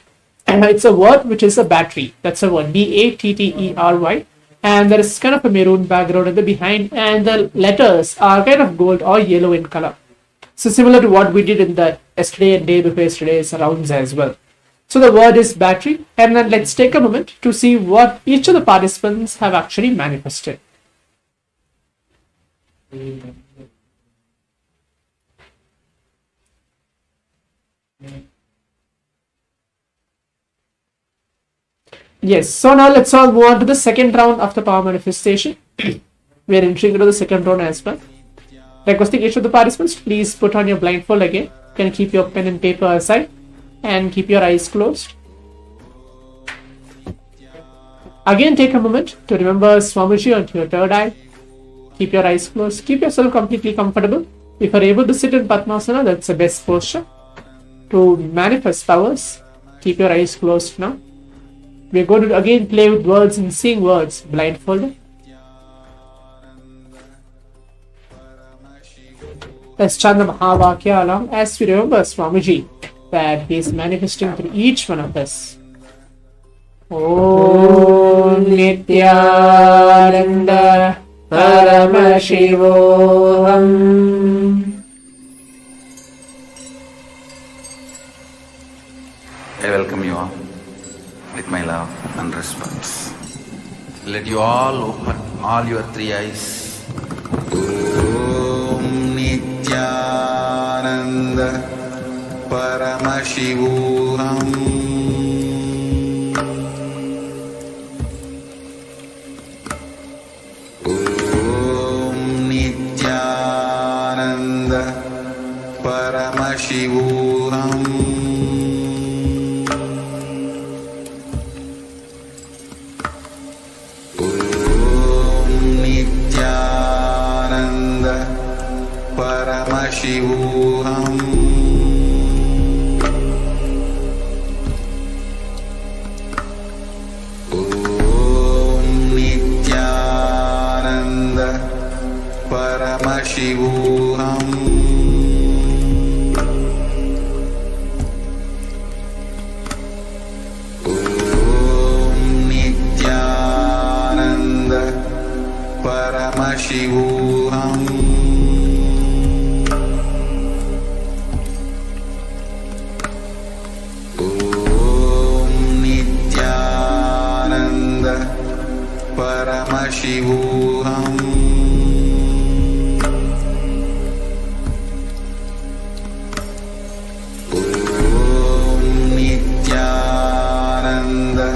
S7: it's a word which is a battery. That's a word, BATTERY, and there is kind of a maroon background at the behind, and the letters are kind of gold or yellow in color. So similar to what we did in the yesterday and day before yesterday's rounds as well. So the word is battery, and then let's take a moment to see what each of the participants have actually manifested. Yes, so now let's all move on to the second round of the power manifestation. We are entering into the second round as well. Requesting each of the participants to please put on your blindfold again. You can keep your pen and paper aside and keep your eyes closed. Again, take a moment to remember Swamiji onto your third eye. Keep your eyes closed. Keep yourself completely comfortable. If you are able to sit in Padmasana, that's the best posture to manifest powers. Keep your eyes closed now. We are going to again play with words and sing words blindfolded. Let's chant the Mahavakya along as we remember Swamiji that he is manifesting through each one of us. Om Nithyananda Paramashivoham.
S1: I welcome you all with my love and respect. Let you all open all your three eyes. Om Nithyananda Paramashivoham. Om Nithyananda Paramashivoham. Paramashivoham. Om Nithyananda Paramashivoham. Om Nithyananda Paramashivoham. Paramashivoham. Om Nithyananda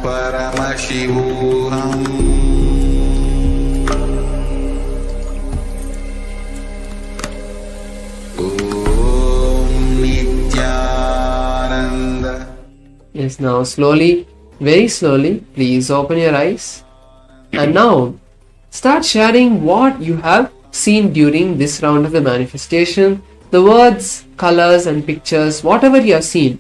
S1: Paramashivoham. Om Nithyananda
S8: Yes, now slowly, very slowly, please open your eyes. And now, start sharing what you have seen during this round of the manifestation, the words, colors and pictures, whatever you have seen.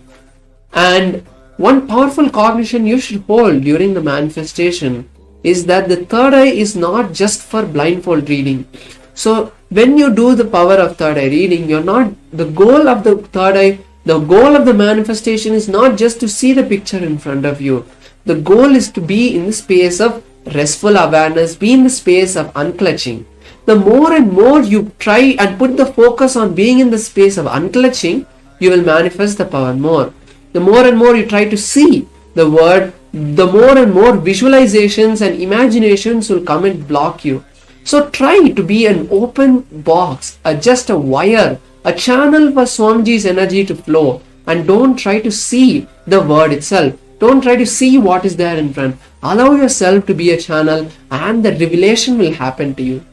S8: And one powerful cognition you should hold during the manifestation is that the third eye is not just for blindfold reading. So when you do the power of third eye reading, the goal of the third eye, the goal of the manifestation is not just to see the picture in front of you. The goal is to be in the space of restful awareness, be in the space of unclutching. The more and more you try and put the focus on being in the space of unclutching, you will manifest the power more. The more and more you try to see the word, the more and more visualizations and imaginations will come and block you. So try to be an open box, just a wire, a channel for Swamiji's energy to flow, and don't try to see the word itself. Don't try to see what is there in front. Allow yourself to be a channel and the revelation will happen to you.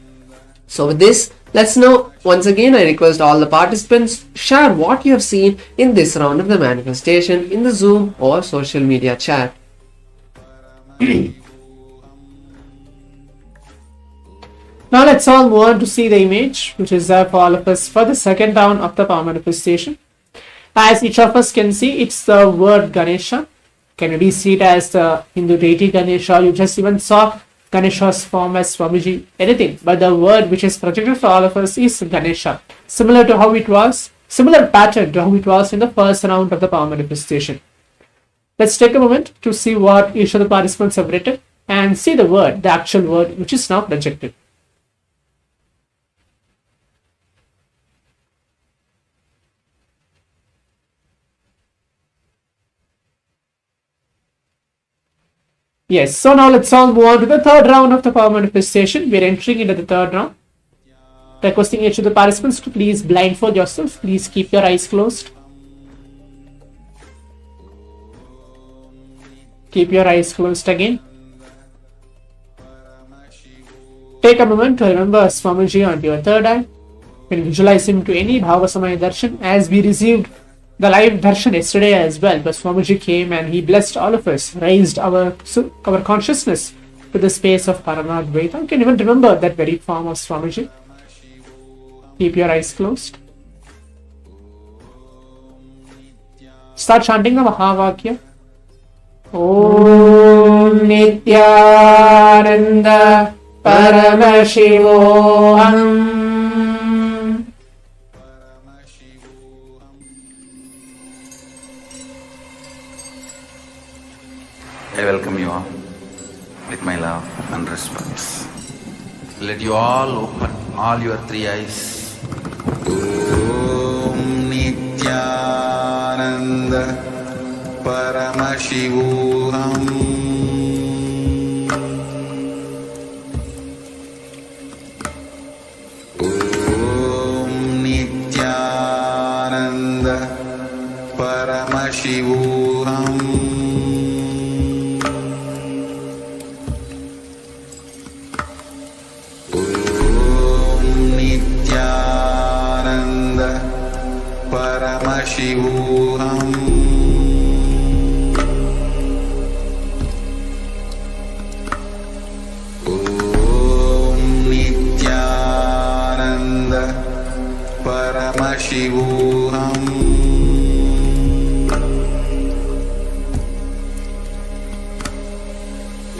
S8: So with this, let's now, once again, I request all the participants, share what you have seen in this round of the manifestation in the Zoom or social media chat.
S7: Now let's all move on to see the image, which is there for all of us for the second round of the power manifestation. As each of us can see, it's the word Ganesha. Can we see it as the Hindu deity Ganesha? You just even saw Ganesha's form as Swamiji, anything. But the word which is projected for all of us is Ganesha. Similar pattern to how it was in the first round of the power manifestation. Let's take a moment to see what each of the participants have written and see the word, the actual word, which is now projected. Yes, so now let's all move on to the third round of the power manifestation. We're entering into the third round. Requesting each of the participants to please blindfold yourself. Please keep your eyes closed. Keep your eyes closed again. Take a moment to remember Swamiji on your third eye. You can visualize him to any Bhavasamaya Darshan, as we received the live darshan yesterday as well. But Swamiji came and he blessed all of us, raised our consciousness to the space of Paramadvaita. You can even remember that very form of Swamiji. Keep your eyes closed. Start chanting the Mahavakya. Om Nithyananda Paramashivoham.
S1: I welcome you all with my love and respect. Let you all open all your three eyes. Om Nithyananda Paramashivoham. Om Nithyananda Paramashivoham. Paramashivoham. Om Nithyananda Paramashivoham.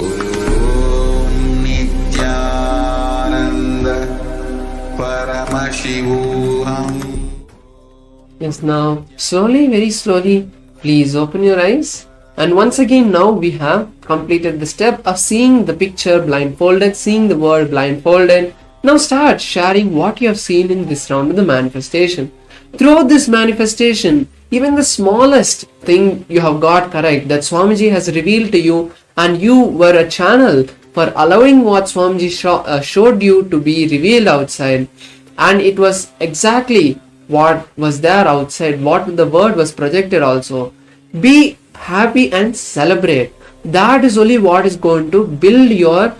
S1: Om Nithyananda Paramashivoham.
S8: Yes, now slowly, very slowly, please open your eyes. And once again, now we have completed the step of seeing the picture blindfolded, seeing the word blindfolded. Now start sharing what you have seen in this round of the manifestation. Throughout this manifestation, even the smallest thing you have got correct, that Swamiji has revealed to you, and you were a channel for allowing what Swamiji showed you to be revealed outside. And it was exactly what was there outside, what the word was projected also. Be happy and celebrate. That is only what is going to build your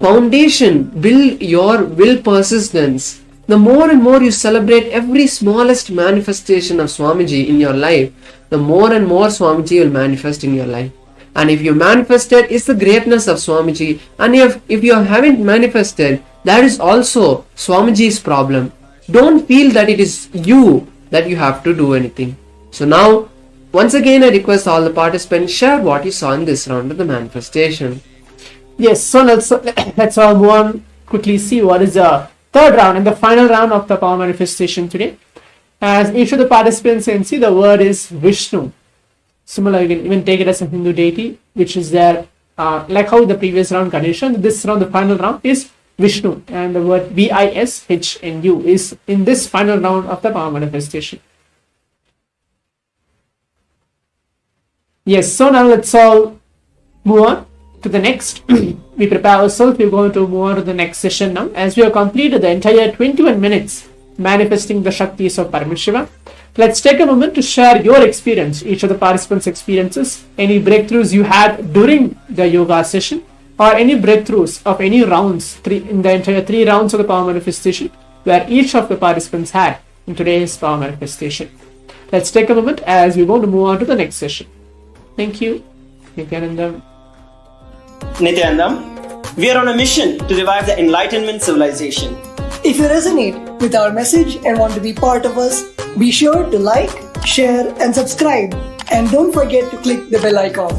S8: foundation, build your will persistence. The more and more you celebrate every smallest manifestation of Swamiji in your life, the more and more Swamiji will manifest in your life. And if you manifested, it's the greatness of Swamiji. And if you haven't manifested, that is also Swamiji's problem. Don't feel that it is you that you have to do anything. So now, once again, I request all the participants share what you saw in this round of the manifestation.
S7: Yes, so let's all move on, quickly see what is the third round and the final round of the power manifestation today. As each of the participants can see, the word is Vishnu. Similar, you can even take it as a Hindu deity, which is there, like how the previous round condition. This round, the final round is Vishnu, and the word Vishnu is in this final round of the power manifestation. Yes, so now let's all move on to the next. We prepare ourselves. We're going to move on to the next session now, as we have completed the entire 21 minutes manifesting the Shaktis of Paramashiva. Let's take a moment to share your experience, each of the participants' experiences, any breakthroughs you had during the yoga session, or any breakthroughs of any rounds, in the entire 3 rounds of the power manifestation, where each of the participants had in today's power manifestation. Let's take a moment as we want to move on to the next session. Thank you. Nithyananda.
S4: Nithyananda, we are on a mission to revive the Enlightenment civilization.
S5: If you resonate with our message and want to be part of us, be sure to like, share, and subscribe. And don't forget to click the bell icon.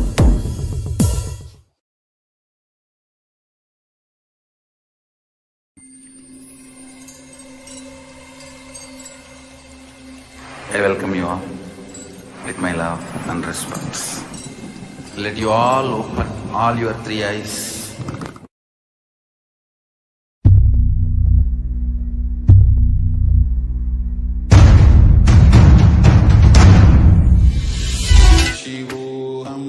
S1: I welcome you all with my love and respect. Let you all open all your 3 eyes. Shivoham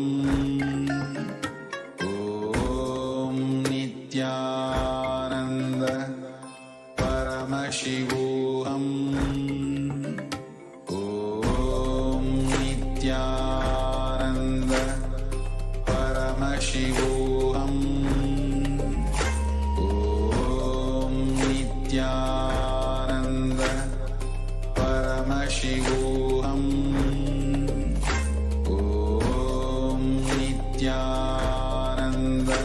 S1: Om Nithyananda Paramashivoham Om Nithyananda Paramashivoham Om Nithyananda Paramashivoham Nithyananda Paramashivoham Om Nithyananda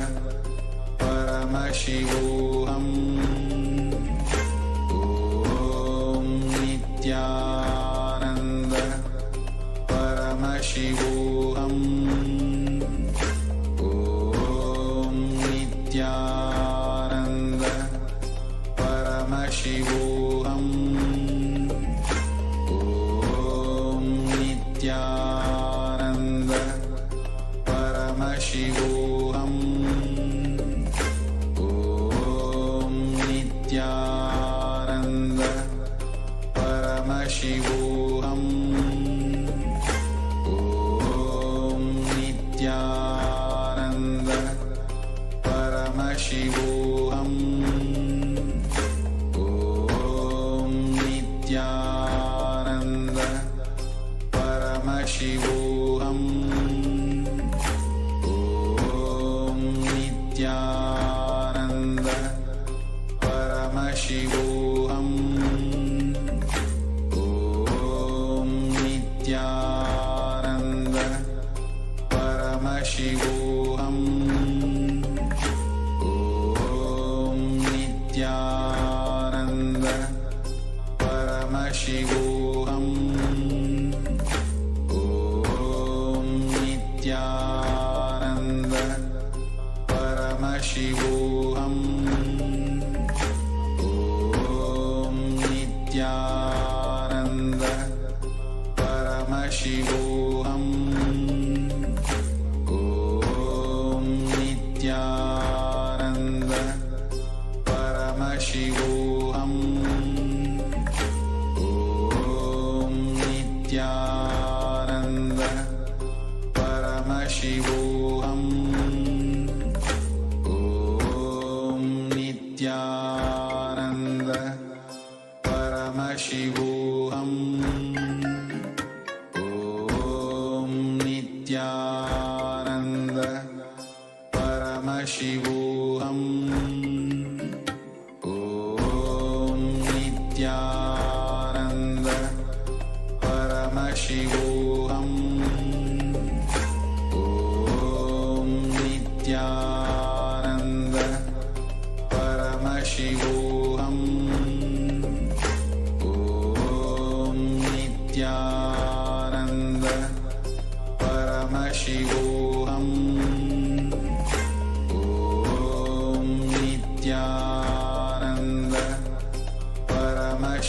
S1: Paramashivoham Om Nithyananda Paramashivoham Om Nithyananda Paramashivoham Om Nithyananda Paramashivoham Om Nithyananda Paramashivoham Om Nithyananda Paramashivoham Om Nithyananda Paramashivoham Om Nithyananda Paramashivoham Om Nithyananda Paramashivoham Om Nithyananda Paramashivoham Om Nithyananda Paramashivoham Om Nithyananda Paramashivoham Om Nithyananda Paramashivoham Om Nithyananda Paramashivoham Om Nithyananda Paramashivoham Om Nithyananda Paramashivoham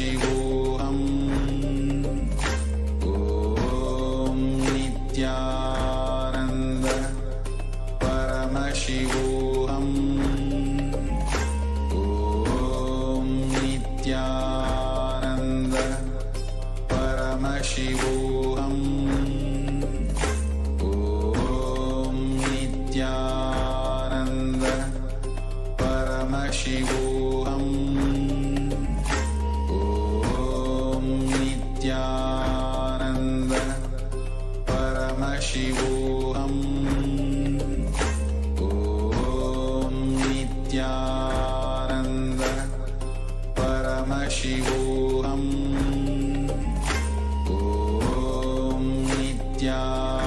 S1: Paramashivoham Om Nithyananda Paramashivoham Om Nithyananda Paramashivoham Om Nithyananda Paramashivoham Om Nithyananda Paramashivoham Om Nithyananda Paramashivoham Om Nithyananda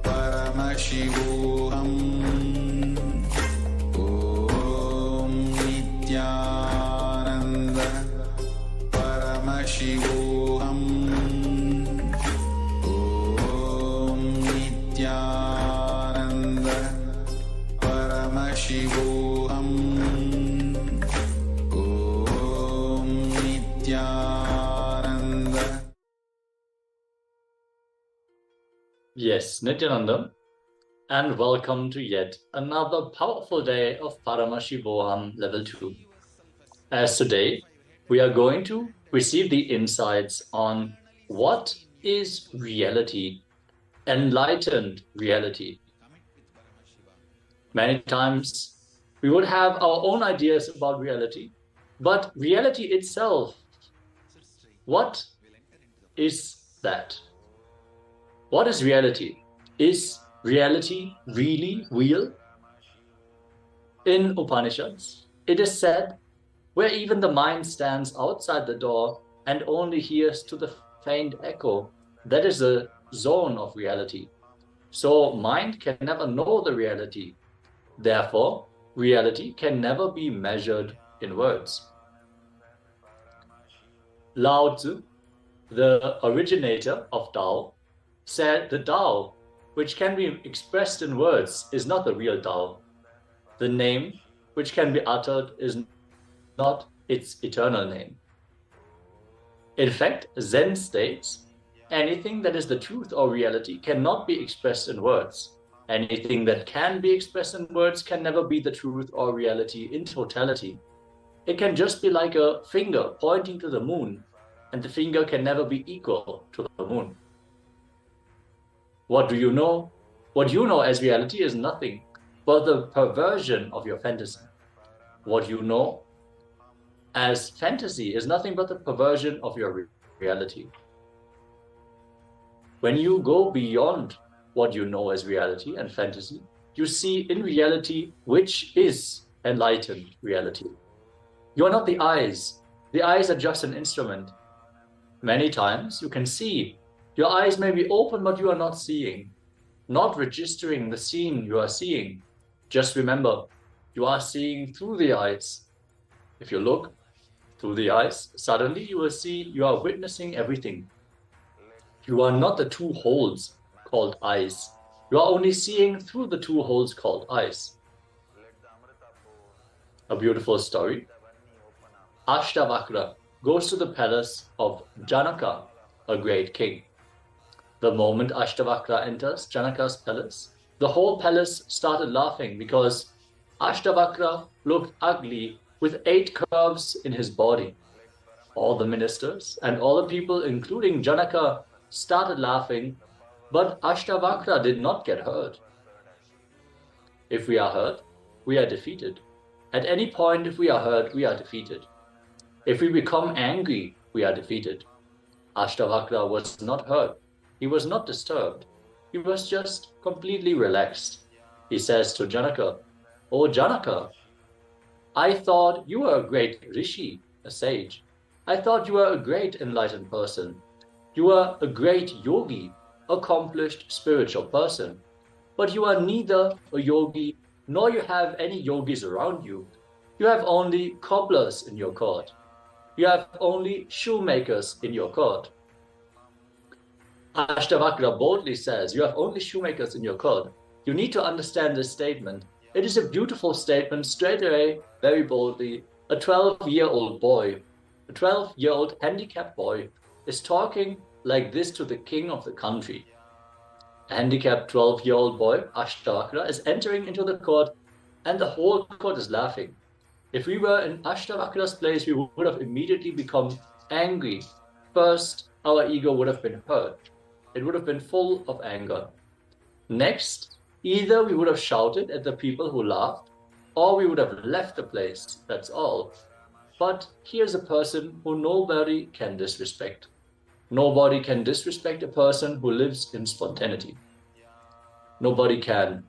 S1: Paramashivoham Om Nithyananda Paramashivoham Om Nithyananda Paramashivoham Om Nithyananda.
S3: Yes, Nithyananda, and welcome to yet another powerful day of Paramashivoham Level 2. As today, we are going to receive the insights on what is reality, enlightened reality. Many times, we would have our own ideas about reality, but reality itself, what is that? What is reality? Is reality really real? In Upanishads, it is said, where even the mind stands outside the door and only hears to the faint echo, that is the zone of reality. So mind can never know the reality. Therefore, reality can never be measured in words. Lao Tzu, the originator of Tao, said the Tao, which can be expressed in words, is not the real Tao. The name which can be uttered is not its eternal name. In fact, Zen states, anything that is the truth or reality cannot be expressed in words. Anything that can be expressed in words can never be the truth or reality in totality. It can just be like a finger pointing to the moon, and the finger can never be equal to the moon. What do you know? What you know as reality is nothing but the perversion of your fantasy. What you know as fantasy is nothing but the perversion of your reality. When you go beyond what you know as reality and fantasy, you see in reality which is enlightened reality. You are not the eyes. The eyes are just an instrument. Many times you can see. Your eyes may be open, but you are not seeing, not registering the scene you are seeing. Just remember, you are seeing through the eyes. If you look through the eyes, suddenly you will see you are witnessing everything. You are not the two holes called eyes. You are only seeing through the two holes called eyes. A beautiful story. Ashtavakra goes to the palace of Janaka, a great king. The moment Ashtavakra enters Janaka's palace, the whole palace started laughing because Ashtavakra looked ugly with 8 curves in his body. All the ministers and all the people, including Janaka, started laughing, but Ashtavakra did not get hurt. If we are hurt, we are defeated. At any point, if we are hurt, we are defeated. If we become angry, we are defeated. Ashtavakra was not hurt. He was not disturbed. He was just completely relaxed. He says to Janaka, "Oh Janaka, I thought you were a great rishi, a sage. I thought you were a great enlightened person. You were a great yogi, accomplished spiritual person. But you are neither a yogi, nor you have any yogis around you. You have only cobblers in your court. You have only shoemakers in your court." Ashtavakra boldly says, "You have only shoemakers in your court." You need to understand this statement. It is a beautiful statement, straight away, very boldly. A 12-year-old boy, a 12-year-old handicapped boy, is talking like this to the king of the country. A handicapped 12-year-old boy, Ashtavakra, is entering into the court, and the whole court is laughing. If we were in Ashtavakra's place, we would have immediately become angry. First, our ego would have been hurt. It would have been full of anger. Next, either we would have shouted at the people who laughed, or we would have left the place, that's all. But here's a person who nobody can disrespect. Nobody can disrespect a person who lives in spontaneity. Nobody can.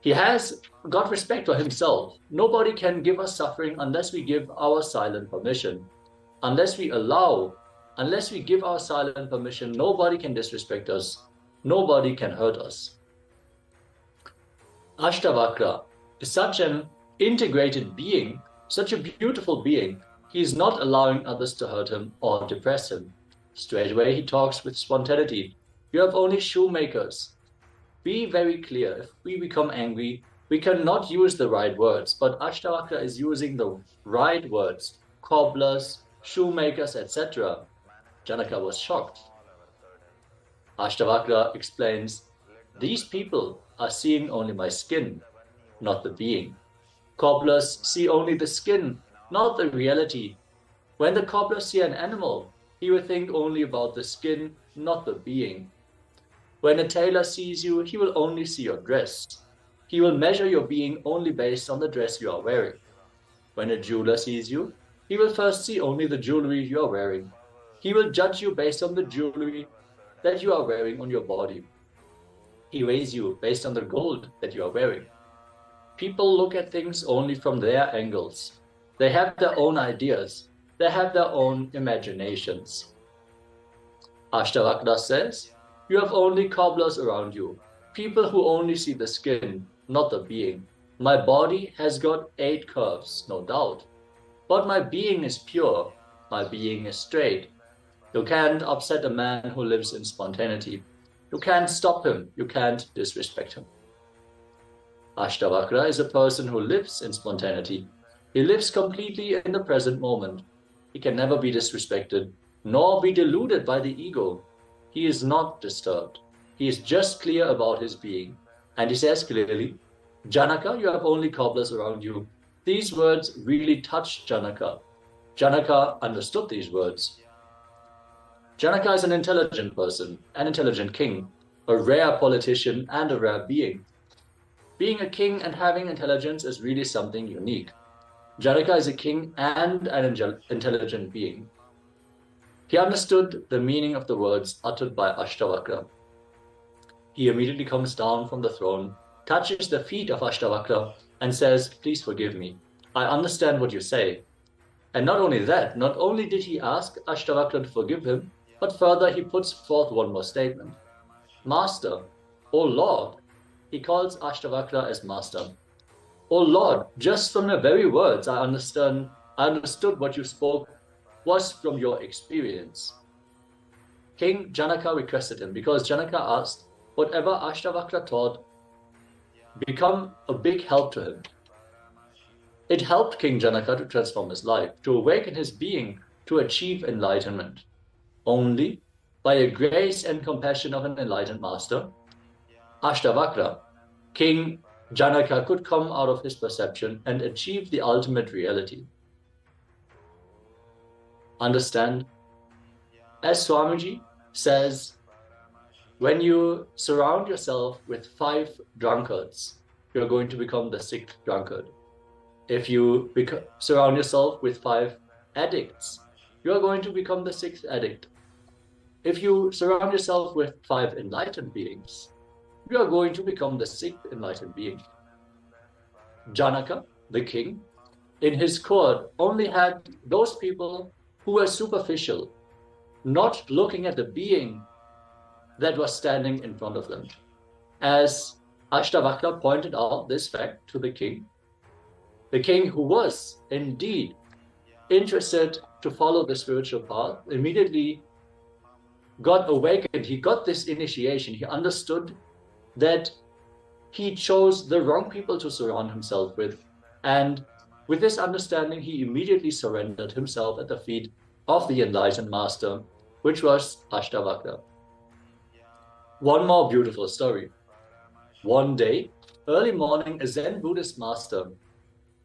S3: He has got respect for himself. Nobody can give us suffering unless we give our silent permission. Unless we give our silent permission, nobody can disrespect us. Nobody can hurt us. Ashtavakra is such an integrated being, such a beautiful being. He is not allowing others to hurt him or depress him. Straight away he talks with spontaneity. You have only shoemakers. Be very clear. If we become angry, we cannot use the right words, but Ashtavakra is using the right words. Cobblers, shoemakers, etc. Janaka was shocked. Ashtavakra explains, these people are seeing only my skin, not the being. Cobblers see only the skin, not the reality. When the cobbler sees an animal, he will think only about the skin, not the being. When a tailor sees you, he will only see your dress. He will measure your being only based on the dress you are wearing. When a jeweler sees you, he will first see only the jewelry you are wearing. He will judge you based on the jewelry that you are wearing on your body. He weighs you based on the gold that you are wearing. People look at things only from their angles. They have their own ideas. They have their own imaginations. Ashtavakra says, you have only cobblers around you, people who only see the skin, not the being. My body has got 8 curves, no doubt, but my being is pure, my being is straight. You can't upset a man who lives in spontaneity. You can't stop him, you can't disrespect him. Ashtavakra is a person who lives in spontaneity. He lives completely in the present moment. He can never be disrespected, nor be deluded by the ego. He is not disturbed. He is just clear about his being. And he says clearly, Janaka, you have only cobblers around you. These words really touched Janaka. Janaka understood these words. Janaka is an intelligent person, an intelligent king, a rare politician and a rare being. Being a king and having intelligence is really something unique. Janaka is a king and an intelligent being. He understood the meaning of the words uttered by Ashtavakra. He immediately comes down from the throne, touches the feet of Ashtavakra and says, please forgive me. I understand what you say. And not only that, not only did he ask Ashtavakra to forgive him, but further he puts forth one more statement. Master, O Lord, he calls Ashtavakra as master. O Lord, just from the very words I understood what you spoke was from your experience. King Janaka requested him because Janaka asked whatever Ashtavakra taught become a big help to him. It helped King Janaka to transform his life, to awaken his being, to achieve enlightenment. Only by a grace and compassion of an enlightened master, Ashtavakra, King Janaka could come out of his perception and achieve the ultimate reality. Understand? As Swamiji says, when you surround yourself with 5 drunkards, you're going to become the 6th drunkard. If you surround yourself with 5 addicts, you're going to become the 6th addict. If you surround yourself with 5 enlightened beings, you are going to become the 6th enlightened being. Janaka, the king, in his court only had those people who were superficial, not looking at the being that was standing in front of them. As Ashtavakra pointed out this fact to the king who was indeed interested to follow the spiritual path, immediately got awakened. He got this initiation. He understood that he chose the wrong people to surround himself with, and With this understanding, he immediately surrendered himself at the feet of the enlightened master, which was Ashtavakra. One more beautiful story. One day, early morning, a Zen Buddhist master,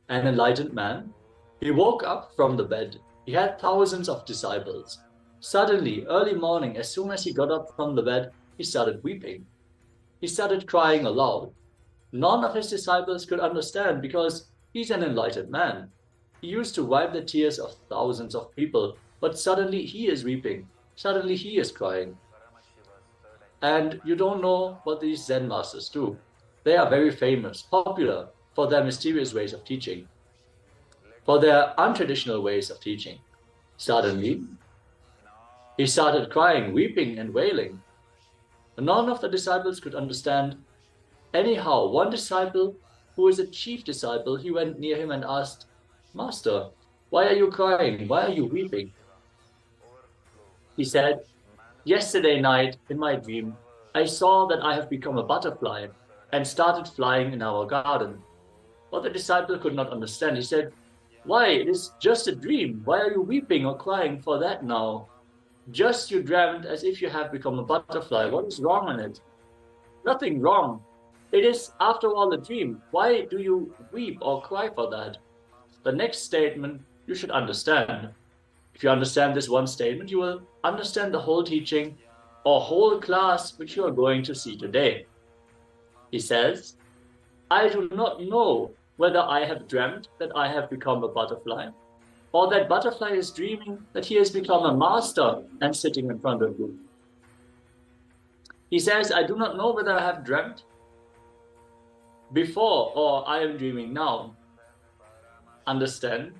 S3: an enlightened man, he woke up from the bed. He had thousands of disciples. Suddenly, early morning, as soon as he got up from the bed, he started weeping. He started crying aloud. None of his disciples could understand because he's an enlightened man. He used to wipe the tears of thousands of people, but suddenly he is weeping. Suddenly he is crying. And you don't know what these Zen masters do. They are very famous, popular for their mysterious ways of teaching, for their untraditional ways of teaching. Suddenly, he started crying, weeping, and wailing. None of the disciples could understand. Anyhow, one disciple, who is a chief disciple, he went near him and asked, "Master, why are you crying? Why are you weeping?" He said, "Yesterday night, in my dream, I saw that I have become a butterfly and started flying in our garden." But the disciple could not understand. He said, "Why? It is just a dream. Why are you weeping or crying for that now? Just you dreamt as if you have become a butterfly. What is wrong in it?" "Nothing wrong. It is, after all, a dream. Why do you weep or cry for that?" The next statement you should understand. If you understand this one statement, you will understand the whole teaching or whole class which you are going to see today. He says, "I do not know whether I have dreamt that I have become a butterfly, or that butterfly is dreaming that he has become a master and sitting in front of you." He says, "I do not know whether I have dreamt before or I am dreaming now." Understand?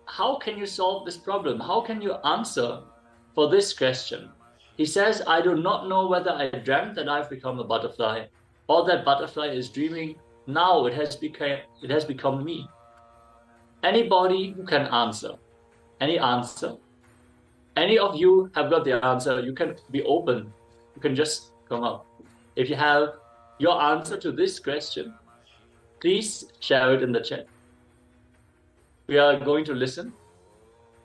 S3: How can you solve this problem? How can you answer for this question? He says, "I do not know whether I dreamt that I've become a butterfly, or that butterfly is dreaming. Now it has become me." Anybody who can answer, any answer, any of you have got the answer, you can be open. You can just come up. If you have your answer to this question, please share it in the chat. We are going to listen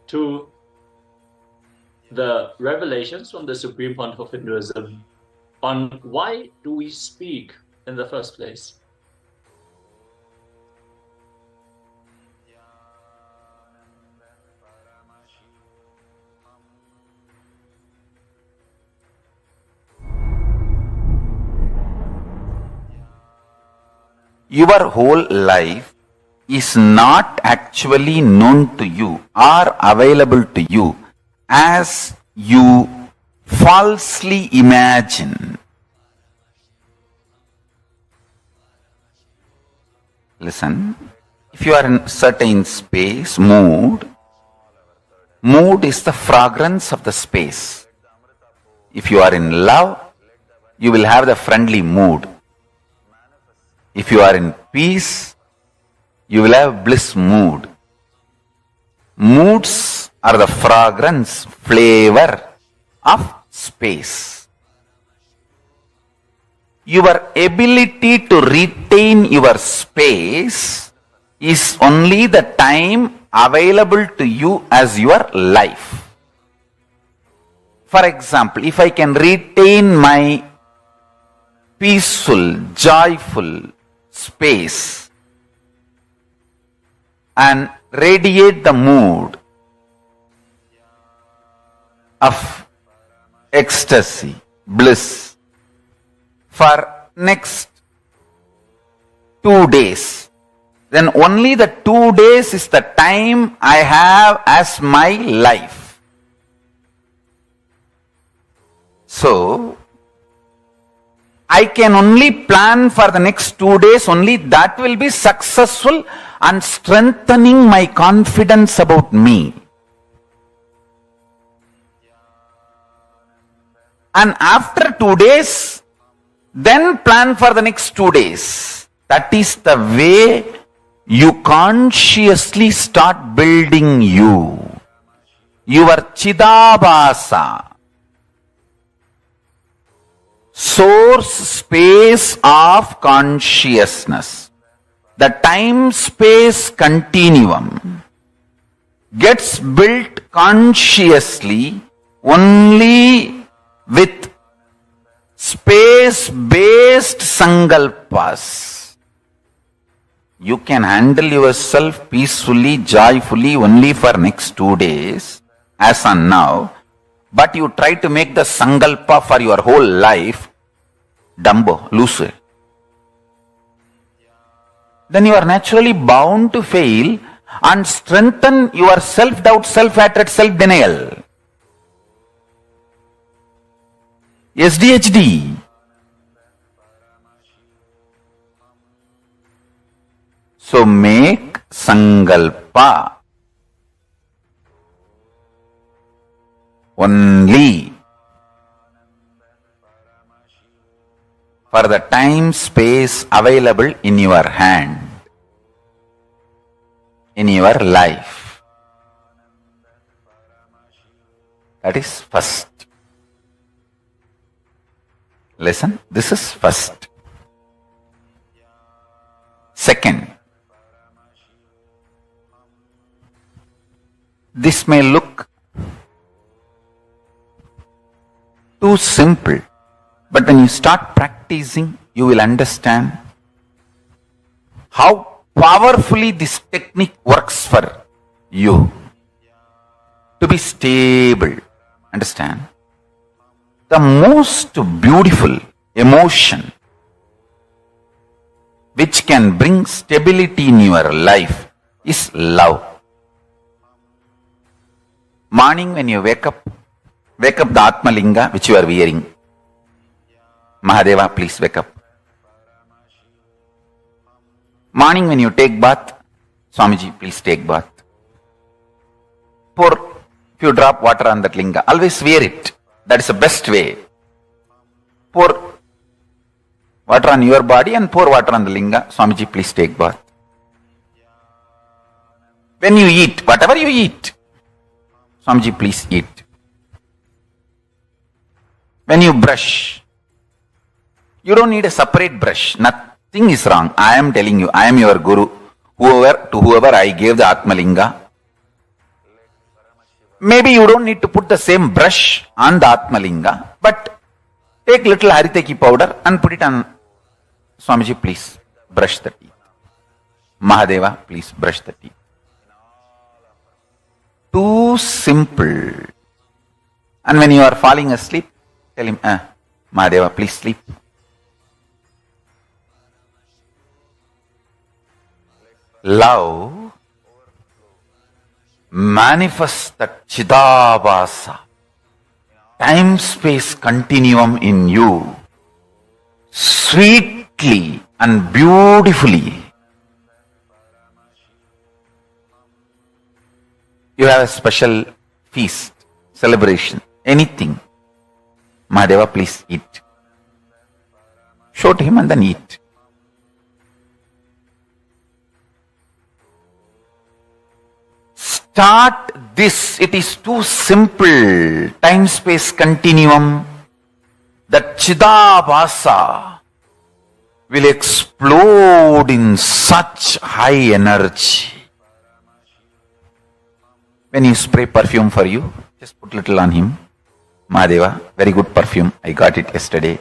S3: to the revelations from the Supreme Pontiff of Hinduism on why do we speak in the first place.
S1: Your whole life is not actually known to you or available to you as you falsely imagine. Listen, if you are in certain space, mood is the fragrance of the space. If you are in love, you will have the friendly mood. If you are in peace, you will have bliss mood. Moods are the fragrance, flavor of space. Your ability to retain your space is only the time available to you as your life. For example, if I can retain my peaceful, joyful space and radiate the mood of ecstasy, bliss for next 2 days, then only the 2 days is the time I have as my life. So, I can only plan for the next 2 days, only that will be successful and strengthening my confidence about me. And after 2 days, then plan for the next 2 days. That is the way you consciously start building you. Your Chidabhasa. source space of consciousness, the time-space continuum, gets built consciously only with space-based sankalpas. You can handle yourself peacefully, joyfully only for next 2 days, as on now, but you try to make the sankalpa for your whole life, dumbo, loose. Then you are naturally bound to fail and strengthen your self-doubt, self-hatred, self-denial. SDHD. So make sankalpa only for the time space available in your hand, in your life. That is first. Listen, this is first. Second, this may look too simple, but when you start practicing, you will understand how powerfully this technique works for you to be stable. Understand? The most beautiful emotion which can bring stability in your life is love. Morning when you wake up the Atma Linga which you are wearing. Mahadeva, please wake up. Morning when you take bath, Swamiji, please take bath. Pour few drop water on that linga. Always wear it. That is the best way. Pour water on your body and pour water on the linga. Swamiji, please take bath. When you eat, whatever you eat, Swamiji, please eat. When you brush, you don't need a separate brush. Nothing is wrong. I am telling you, I am your guru. To whoever I gave the Atmalinga. Maybe you don't need to put the same brush on the Atmalinga, but take little Hariteki powder and put it on. Swamiji, please brush the teeth. Mahadeva, please brush the teeth. Too simple. And when you are falling asleep, tell him, Mahadeva, please sleep. Love manifests that Chidabhasa, time-space continuum in you, sweetly and beautifully. You have a special feast, celebration, anything. Mahadeva, please eat. Show to him and then eat. Start this. It is too simple. Time-space continuum. That Chidabhasa will explode in such high energy. When you spray perfume for you, just put little on him. Mahadeva, very good perfume. I got it yesterday.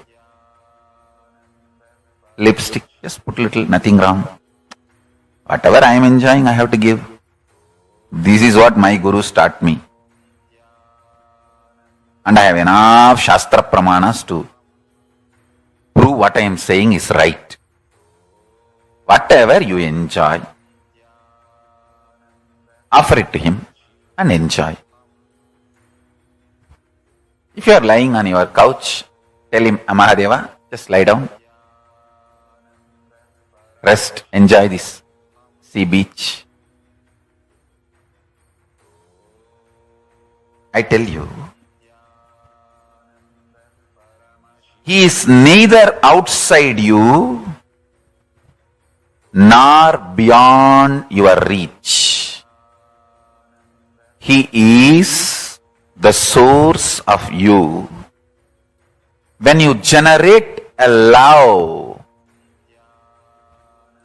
S1: Lipstick, just put little, nothing wrong. Whatever I am enjoying, I have to give. This is what my gurus taught me. And I have enough Shastra Pramanas to prove what I am saying is right. Whatever you enjoy, offer it to him and enjoy. If you are lying on your couch, tell him, Mahadeva, just lie down. Rest, enjoy this sea beach. I tell you, he is neither outside you nor beyond your reach. He is the source of you when you generate a love,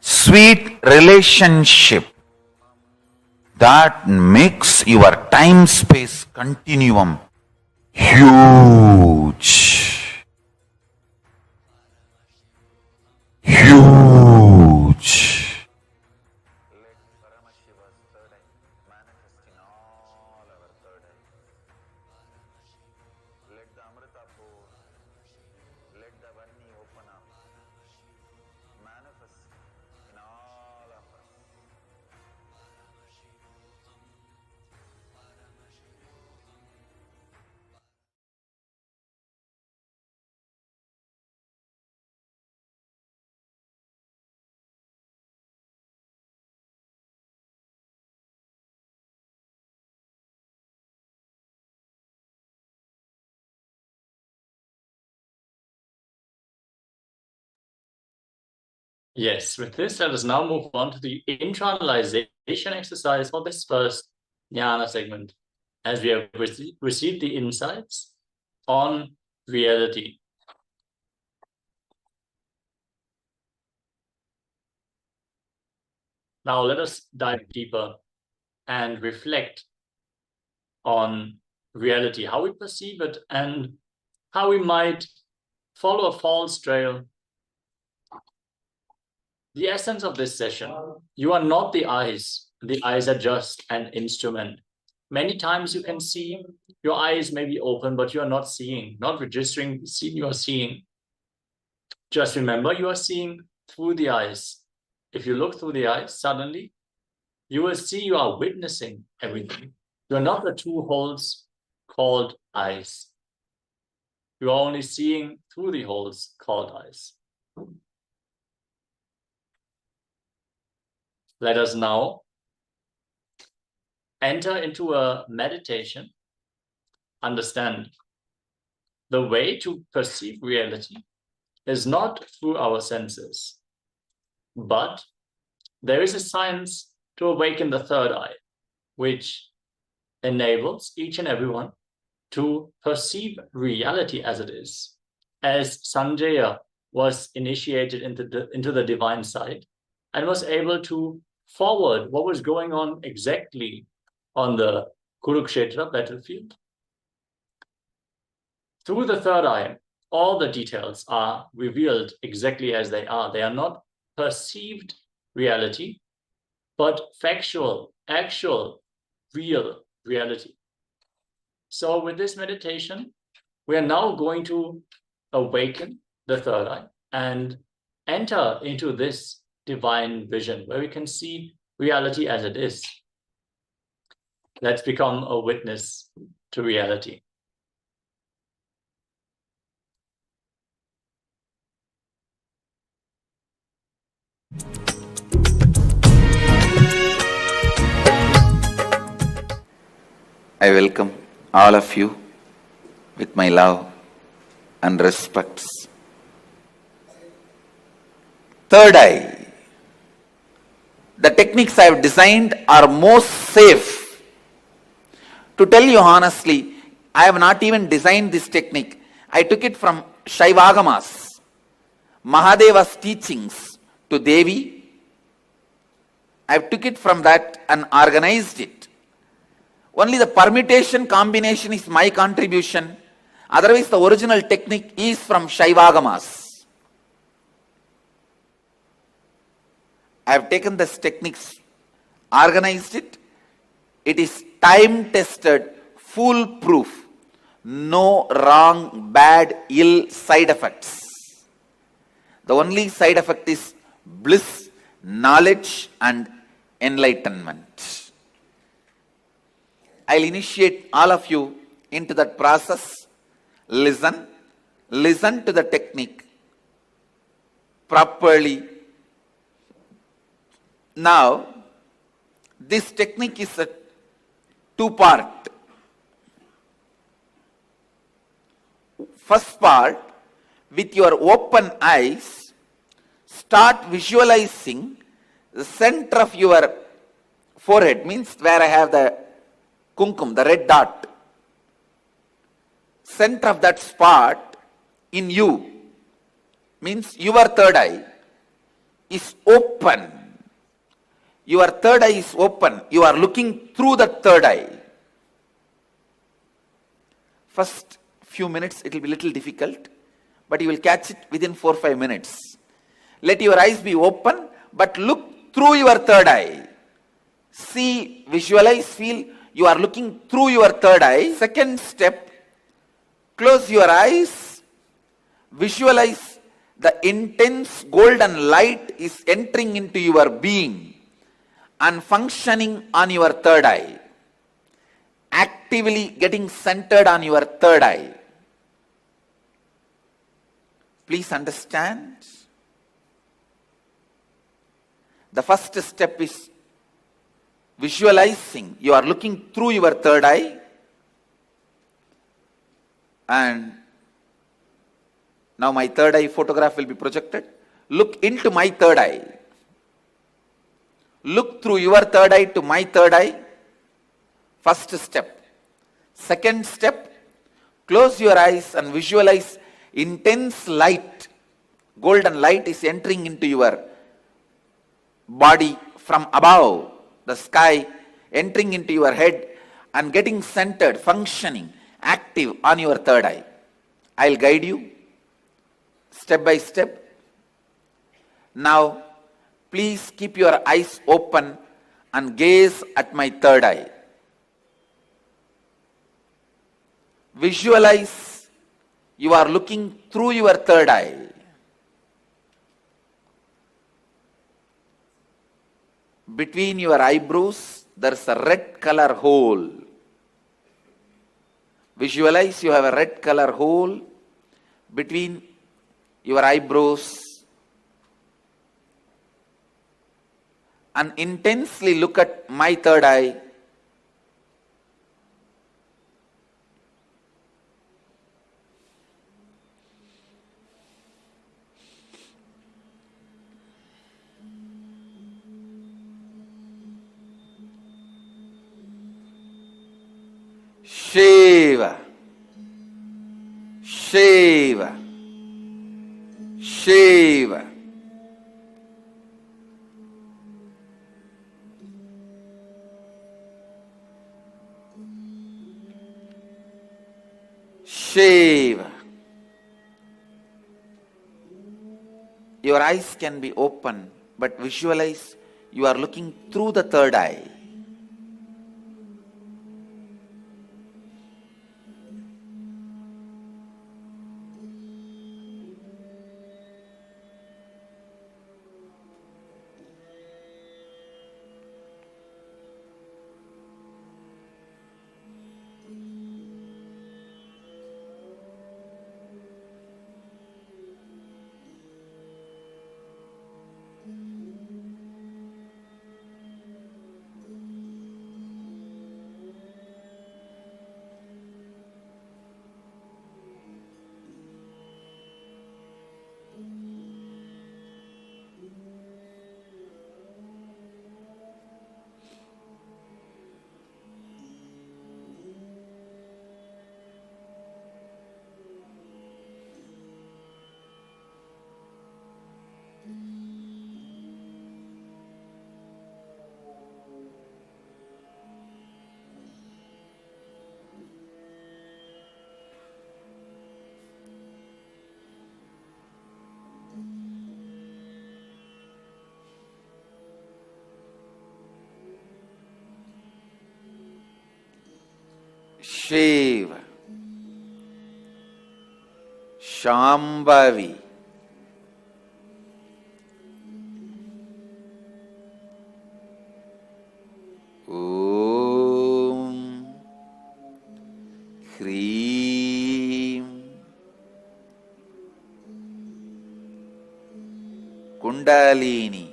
S1: sweet relationship that makes your time-space continuum huge. Huge.
S3: Yes, with this, let us now move on to the internalization exercise for this first jnana segment, as we have received the insights on reality. Now let us dive deeper and reflect on reality, how we perceive it, and how we might follow a false trail. The essence of this session: you are not the eyes. The eyes are just an instrument. Many times you can see, your eyes may be open, but you are not seeing, not registering, you are seeing. Just remember, you are seeing through the eyes. If you look through the eyes, suddenly you will see you are witnessing everything. You are not the two holes called eyes. You are only seeing through the holes called eyes. Let us now enter into a meditation. Understand, the way to perceive reality is not through our senses, but there is a science to awaken the third eye, which enables each and everyone to perceive reality as it is. As Sanjaya was initiated into the divine side and was able to forward what was going on exactly on the Kurukshetra battlefield. Through the third eye, all the details are revealed exactly as they are. They are not perceived reality, but factual, actual, real reality. So with this meditation, we are now going to awaken the third eye and enter into this divine vision where we can see reality as it is. Let's become a witness to reality.
S1: I welcome all of you with my love and respects. Third eye. The techniques I have designed are most safe. To tell you honestly, I have not even designed this technique. I took it from Shaivagamas, Mahadeva's teachings to Devi. I took it from that and organized it. Only the permutation combination is my contribution. Otherwise, the original technique is from Shaivagamas. I have taken this techniques, organized it. It is time-tested, foolproof. No wrong, bad, ill side effects. The only side effect is bliss, knowledge, and enlightenment. I'll initiate all of you into that process. Listen to the technique properly. Now, this technique is a two-part. First part, with your open eyes, start visualizing the center of your forehead, means where I have the kumkum, the red dot. Center of that spot, in you, means your third eye is open. Your third eye is open. You are looking through the third eye. First few minutes it will be little difficult, but you will catch it within 4-5 minutes. Let your eyes be open, but look through your third eye. See, visualize, feel you are looking through your third eye. Second step, close your eyes, visualize the intense golden light is entering into your being and functioning on your third eye, actively getting centered on your third eye. Please understand. The first step is visualizing. You are looking through your third eye, and now my third eye photograph will be projected. Look into my third eye. Look through your third eye to my third eye. First step. Second step, close your eyes and visualize intense light. Golden light is entering into your body from above, the sky, entering into your head and getting centered, functioning, active on your third eye. I'll guide you step by step. Now, please keep your eyes open and gaze at my third eye. Visualize you are looking through your third eye. Between your eyebrows, there's a red color hole. Visualize you have a red color hole between your eyebrows and intensely look at my third eye. Shiva, Shiva, Shiva. Shiva. Your eyes can be open, but visualize you are looking through the third eye. Shiva, Shambhavi, Om, Hreem, Kundalini,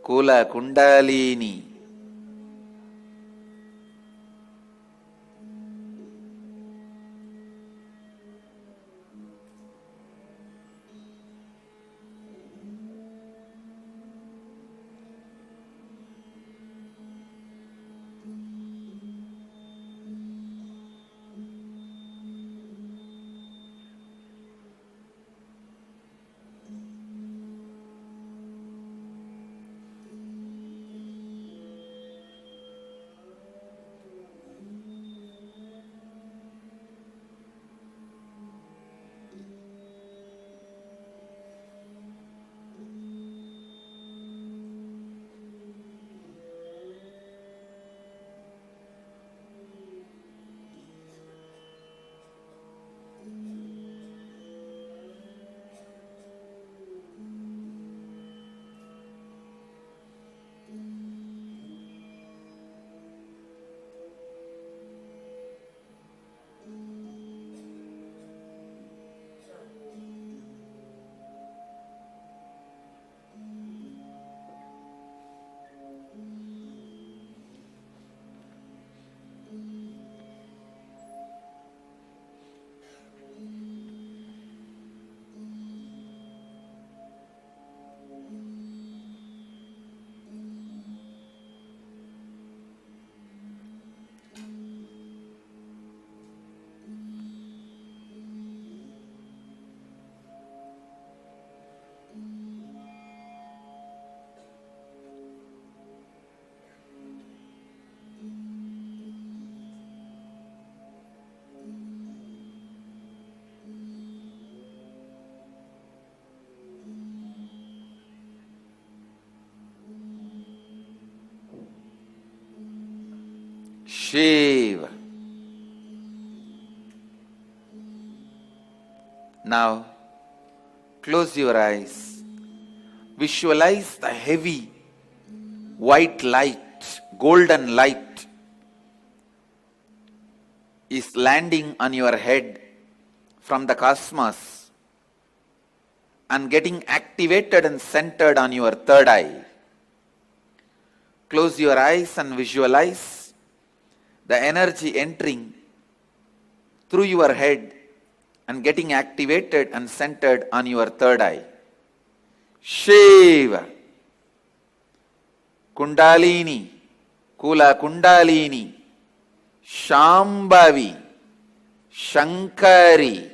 S1: Kula Kundalini. Shiva. Now, close your eyes. Visualize the heavy white light, golden light is landing on your head from the cosmos and getting activated and centered on your third eye. Close your eyes and visualize the energy entering through your head and getting activated and centered on your third eye. Shiva. Kundalini, Kula Kundalini, Shambhavi, Shankari,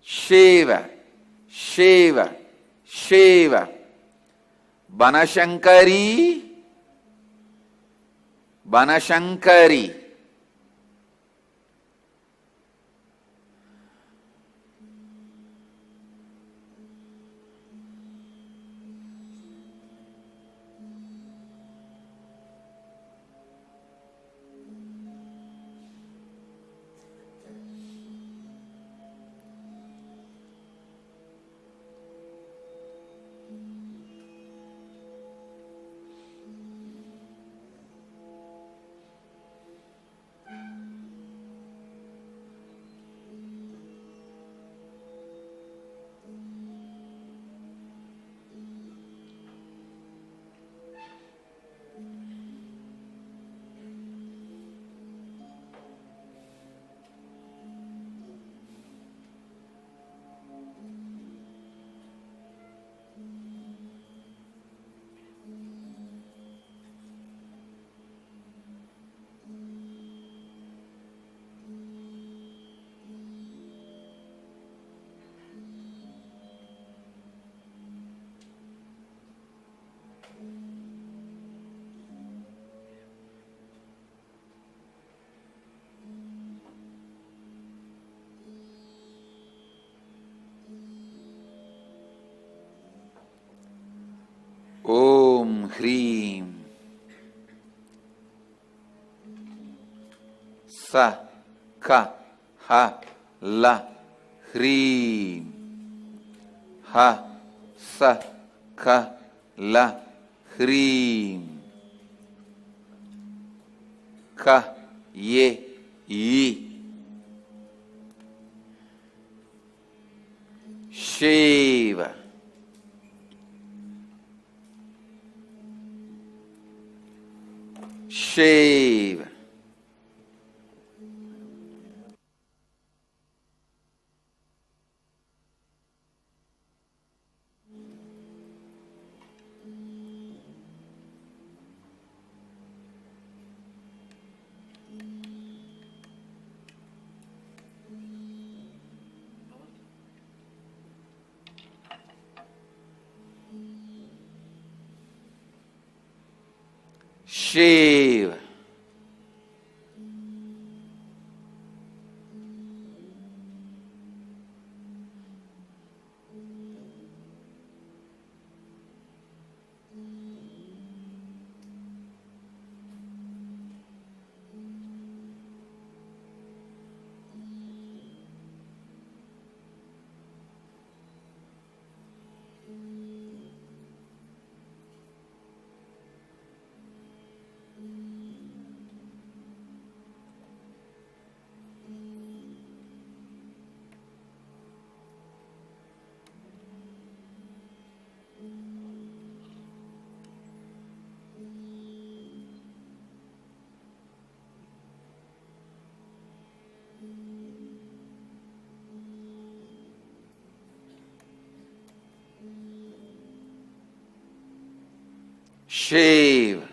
S1: Shiva, Shiva, Shiva, Banashankari, Banashankari. Om Hreem Sa Ka Ha La Hreem Ha Sa Ka La Hreem Ka Ye Yi Shiva. Shiva. Shiva. Shiva.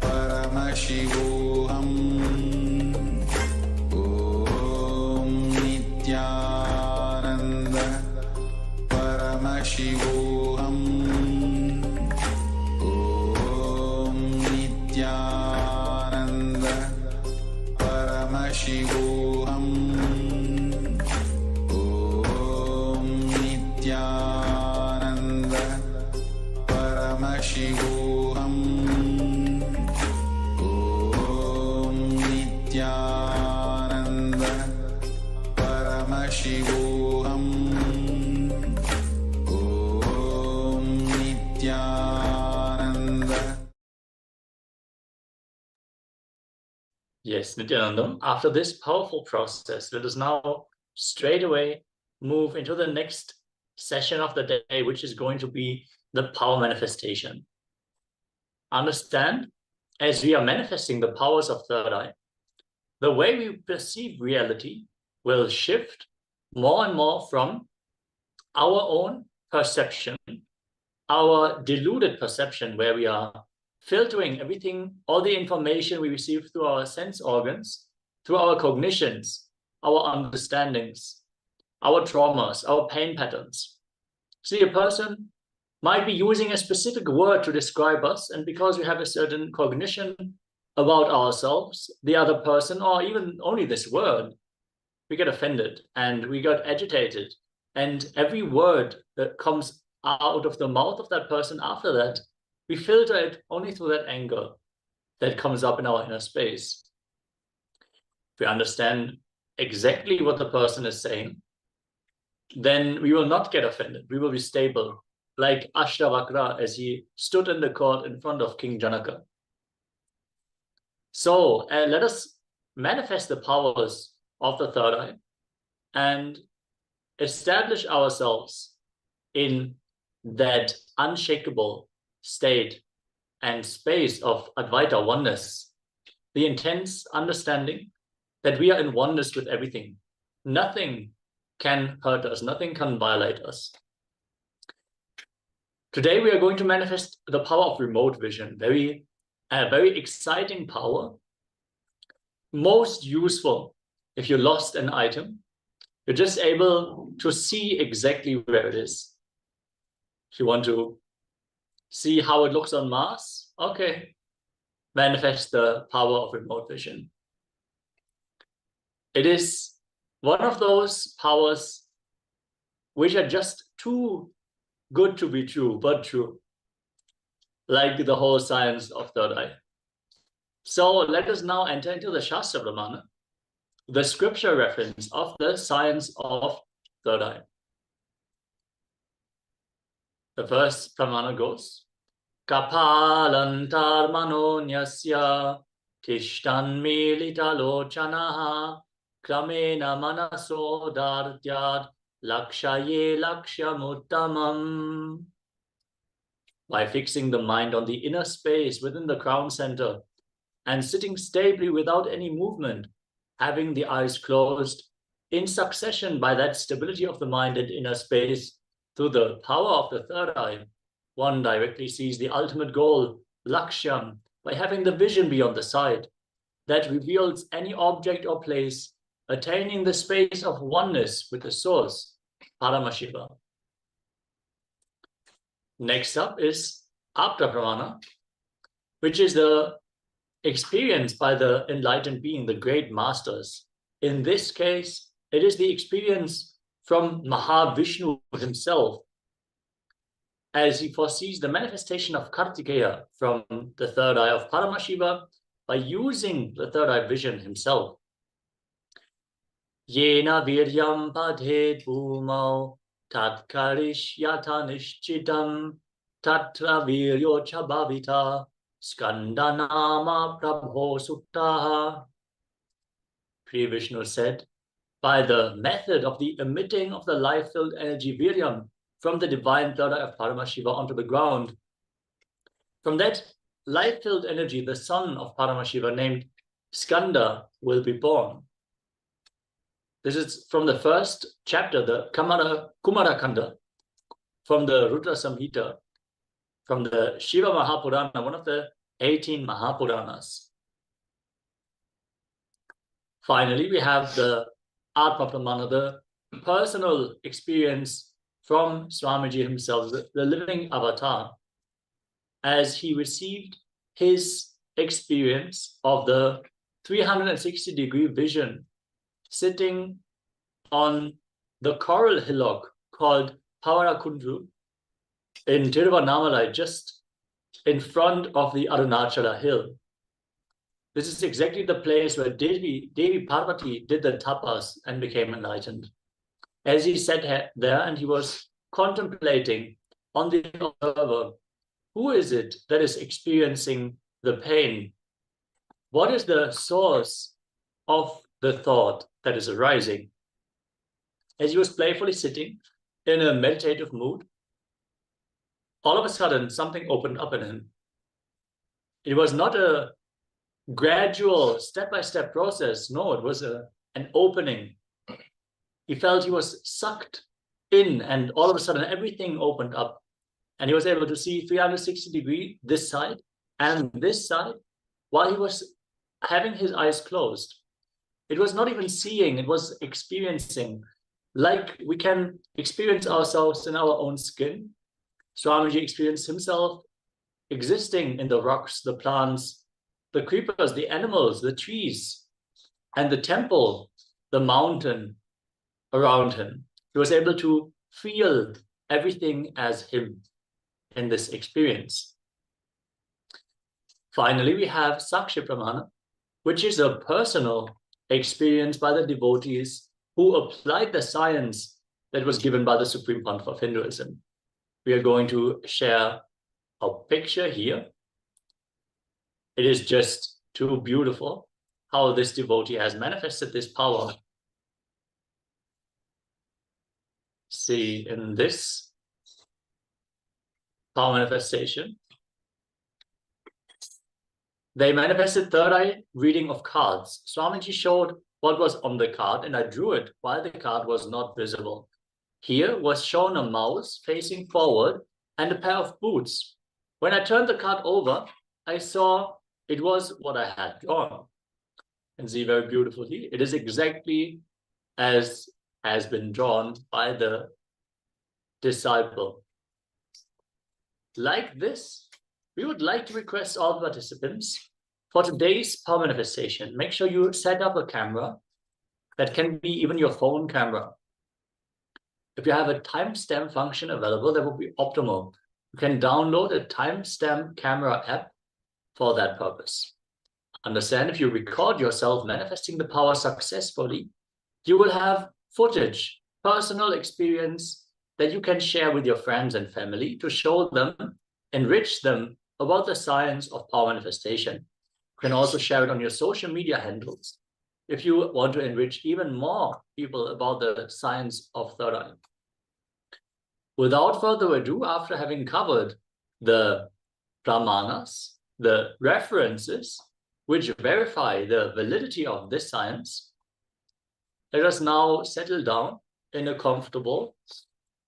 S1: Paramashivoham Om Nithyananda Paramashivoham Om Nithyananda Paramashivoham Om Nithyananda Paramashivoham Om Nithyananda Paramashivoham Om Nithyananda.
S3: Yes, Nithyanandam. After this powerful process, let us now straight away move into the next session of the day, which is going to be the power manifestation. Understand, as we are manifesting the powers of third eye, the way we perceive reality will shift more and more from our own perception, our deluded perception, where we are filtering everything, all the information we receive through our sense organs, through our cognitions, our understandings, our traumas, our pain patterns. See, a person might be using a specific word to describe us, and because we have a certain cognition about ourselves, the other person, or even only this word, we get offended and we get agitated. And every word that comes out of the mouth of that person after that, we filter it only through that anger that comes up in our inner space. If we understand exactly what the person is saying, then we will not get offended. We will be stable, like Ashtavakra as he stood in the court in front of King Janaka. So let us manifest the powers of the third eye and establish ourselves in that unshakable state and space of Advaita oneness, the intense understanding that we are in oneness with everything. Nothing can hurt us, nothing can violate us. Today we are going to manifest the power of remote vision, very exciting power, most useful if you lost an item. You're just able to see exactly where it is. If you want to see how it looks on Mars, okay, manifest the power of remote vision. It is one of those powers which are just too good to be true, but true, like the whole science of third eye. So let us now enter into the Shastra Pramana, the scripture reference of the science of third eye. The first Pramana goes, Kapalantar manonyasya tishtan milita lochanaha kramena manaso dartyad lakshaye lakshamuttamam. By fixing the mind on the inner space within the crown center and sitting stably without any movement, having the eyes closed in succession by that stability of the mind and inner space through the power of the third eye, one directly sees the ultimate goal, Lakshyam, by having the vision beyond the sight that reveals any object or place, attaining the space of oneness with the source, Paramashiva. Next up is Apta Pramana, which is the experience by the enlightened being, the great masters. In this case, it is the experience from Mahavishnu himself, as he foresees the manifestation of Kartikeya from the third eye of Paramashiva by using the third eye vision himself. Yena viryam padhet bhumau tat karishyata nishchitam tatra viryo chabhavita skandanama prabho suktaha. Sri Vishnu said, by the method of the emitting of the life-filled energy viryam from the divine third eye of Paramashiva onto the ground, from that life-filled energy, the son of Paramashiva named Skanda will be born. This is from the first chapter, the Kumara Kanda, from the Rudra Samhita, from the Shiva Mahapurana, one of the 18 Mahapuranas. Finally, we have the Atma Pramana, the personal experience from Swamiji himself, the living avatar, as he received his experience of the 360-degree vision sitting on the coral hillock called Pawarakundru in Tiruvannamalai, just in front of the Arunachala hill. This is exactly the place where Devi Parvati did the tapas and became enlightened. As he sat there and he was contemplating on the observer, who is it that is experiencing the pain? What is the source of the thought that is arising? As he was playfully sitting in a meditative mood, all of a sudden something opened up in him. It was not a gradual step-by-step process. No, it was an opening. He felt he was sucked in, and all of a sudden everything opened up, and he was able to see 360 degrees this side and this side while he was having his eyes closed. It was not even seeing, it was experiencing, like we can experience ourselves in our own skin. Swamiji experienced himself existing in the rocks, the plants, the creepers, the animals, the trees, and the temple, the mountain around him. He was able to feel everything as him in this experience. Finally, we have Sakshi Pramana, which is a personal experience by the devotees who applied the science that was given by the Supreme Panth of Hinduism. We are going to share a picture here. It is just too beautiful how this devotee has manifested this power. See, in this power manifestation, they manifested third eye reading of cards. Swamiji showed what was on the card, and I drew it while the card was not visible. Here was shown a mouse facing forward and a pair of boots. When I turned the card over, I saw it was what I had drawn. And see very beautifully, it is exactly as has been drawn by the disciple. Like this, we would like to request all participants for today's power manifestation. Make sure you set up a camera that can be even your phone camera. If you have a timestamp function available, that would be optimal. You can download a timestamp camera app for that purpose. Understand, if you record yourself manifesting the power successfully, you will have footage, personal experience that you can share with your friends and family to show them, enrich them about the science of power manifestation. You can also share it on your social media handles if you want to enrich even more people about the science of third eye. Without further ado, after having covered the pramanas, the references which verify the validity of this science, let us now settle down in a comfortable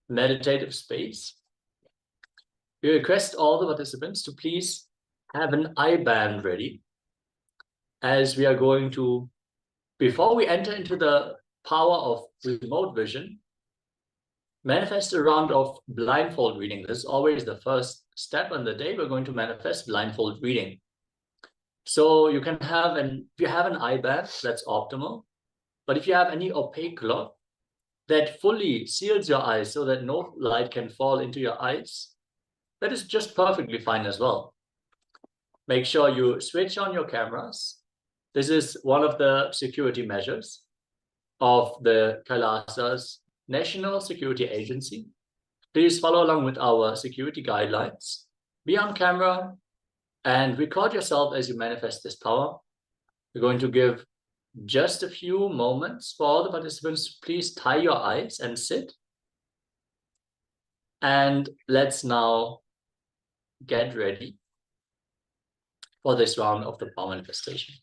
S3: meditative space. We request all the participants to please have an eye band ready, as we are going to, before we enter into the power of remote vision, manifest a round of blindfold reading. This is always the first step on the day. We're going to manifest blindfold reading. So you can have if you have an eye band, that's optimal. But if you have any opaque cloth that fully seals your eyes so that no light can fall into your eyes, that is just perfectly fine as well. Make sure you switch on your cameras. This is one of the security measures of the Kailasa's National Security Agency. Please follow along with our security guidelines. Be on camera and record yourself as you manifest this power. We're going to give just a few moments for all the participants to please tie your eyes and sit. And let's now get ready for this round of the power manifestation.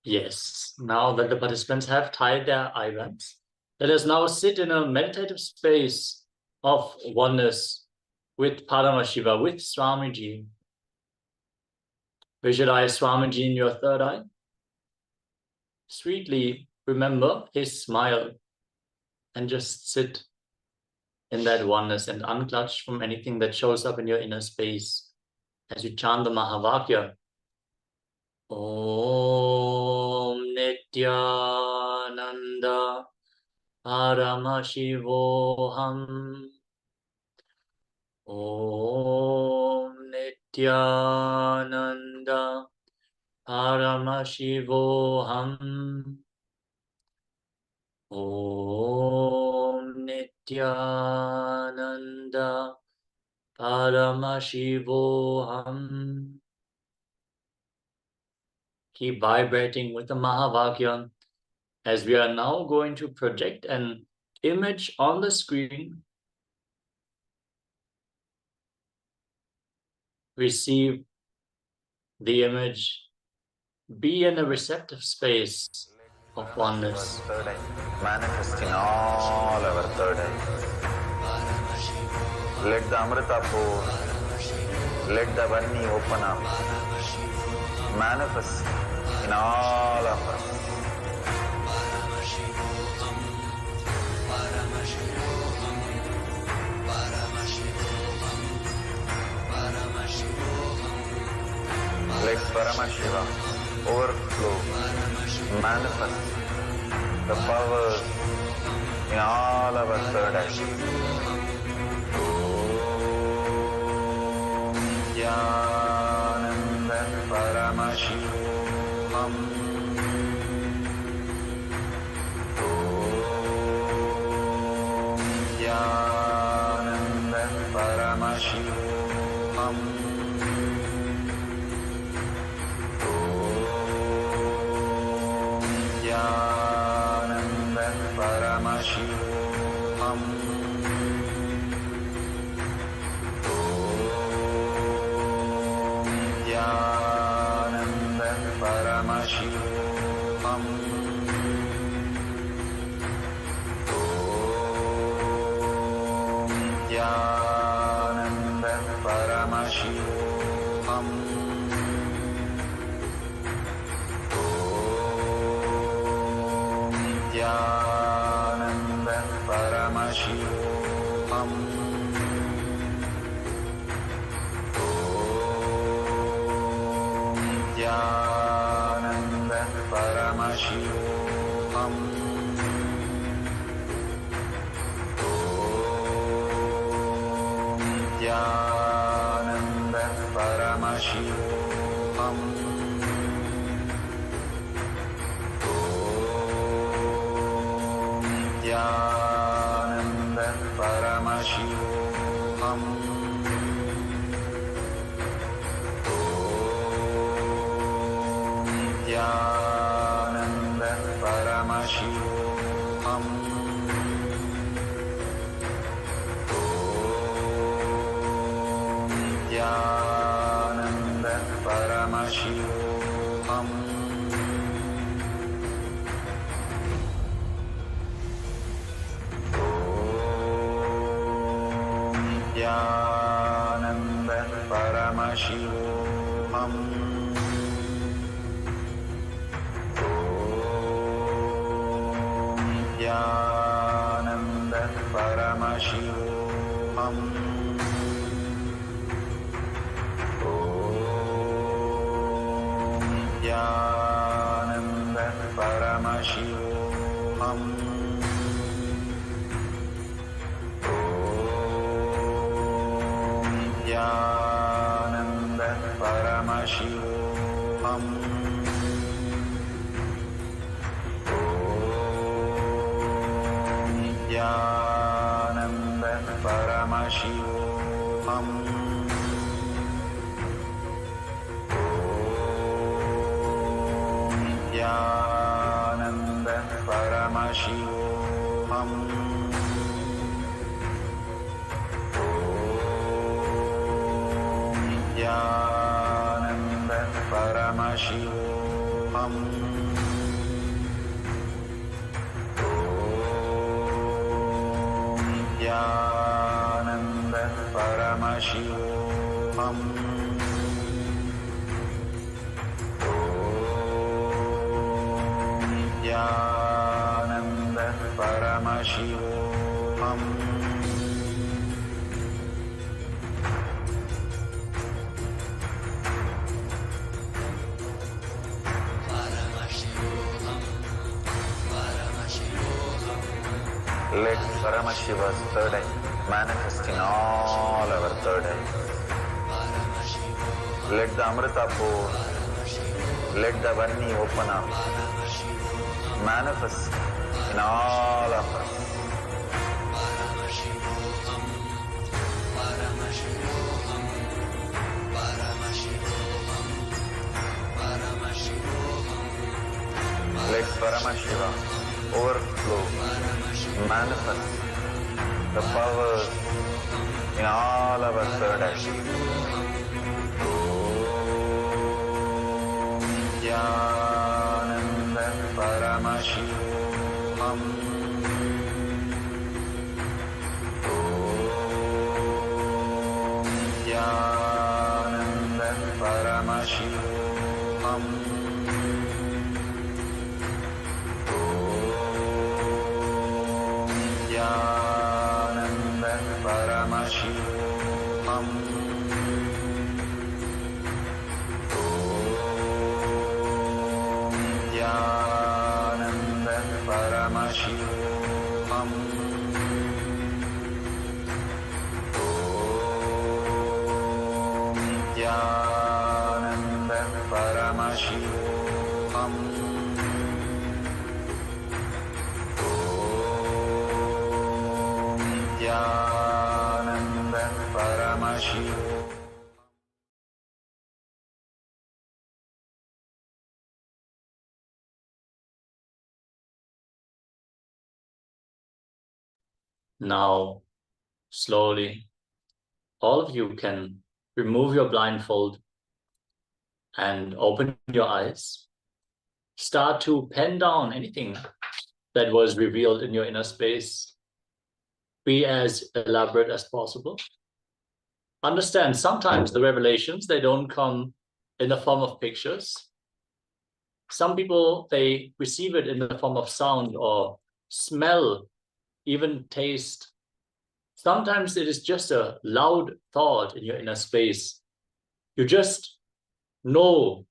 S3: Yes, now that the participants have tied their eyelids, let us now sit in a meditative space of oneness with Paramashiva, with Swamiji. Visualize Swamiji in your third eye. Sweetly remember his smile and just sit in that oneness and unclutch from anything that shows up in your inner space as you chant the Mahavakya. Om Nithyananda Paramashivoham. Om Nithyananda Paramashivoham. Om Nithyananda Paramashivoham. Keep vibrating with the Mahavakya as we are now going to project an image on the screen. Receive the image. Be in a receptive space of oneness.
S1: Manifesting all our third eye. Let the Amrita pour. Let the Vani open up. Manifest in all of us. Let Paramashiva overflow, manifest the powers in all our third eye. Om Nithyananda Paramashivoham. Om Nithyananda Paramashivoham. Nithyananda Paramashivoham. Om Nithyananda Paramashivoham. Om Nithyananda Paramashivoham. Nithyananda Paramashivoham. Om Nithyananda Paramashivoham. Om Nithyananda Paramashivoham. Nithyananda Paramashivoham. Om Nithyananda Paramashivoham. Om Nithyananda Paramashivoham. Nithyananda Paramashivoham. Om Nithyananda Paramashivoham. Om Nithyananda Paramashivoham. Nithyananda Paramashivoham. Om Nithyananda Paramashivoham. Om Nithyananda Paramashivoham. Nithyananda Paramashivoham. Paramashivoham. Nithyananda Paramashivoham. Let Paramashiva's third eye manifest in all our third eyes. Let the Amrita pour, let the Varni open up, manifest in all of us. Let Paramashiva overflow, manifest the powers in all our third eye. Om Nithyananda Paramashivoham. Om Nithyananda Paramashivoham. Nithyananda Paramashivoham. Om Nithyananda Paramashivoham. Om Nithyananda Paramashivoham. Nithyananda Paramashivoham.
S3: Now, slowly, all of you can remove your blindfold and open your eyes. Start to pen down anything that was revealed in your inner space. Be as elaborate as possible. Understand, sometimes the revelations, they don't come in the form of pictures. Some people, they receive it in the form of sound or smell, even taste. Sometimes it is just a loud thought in your inner space. You just know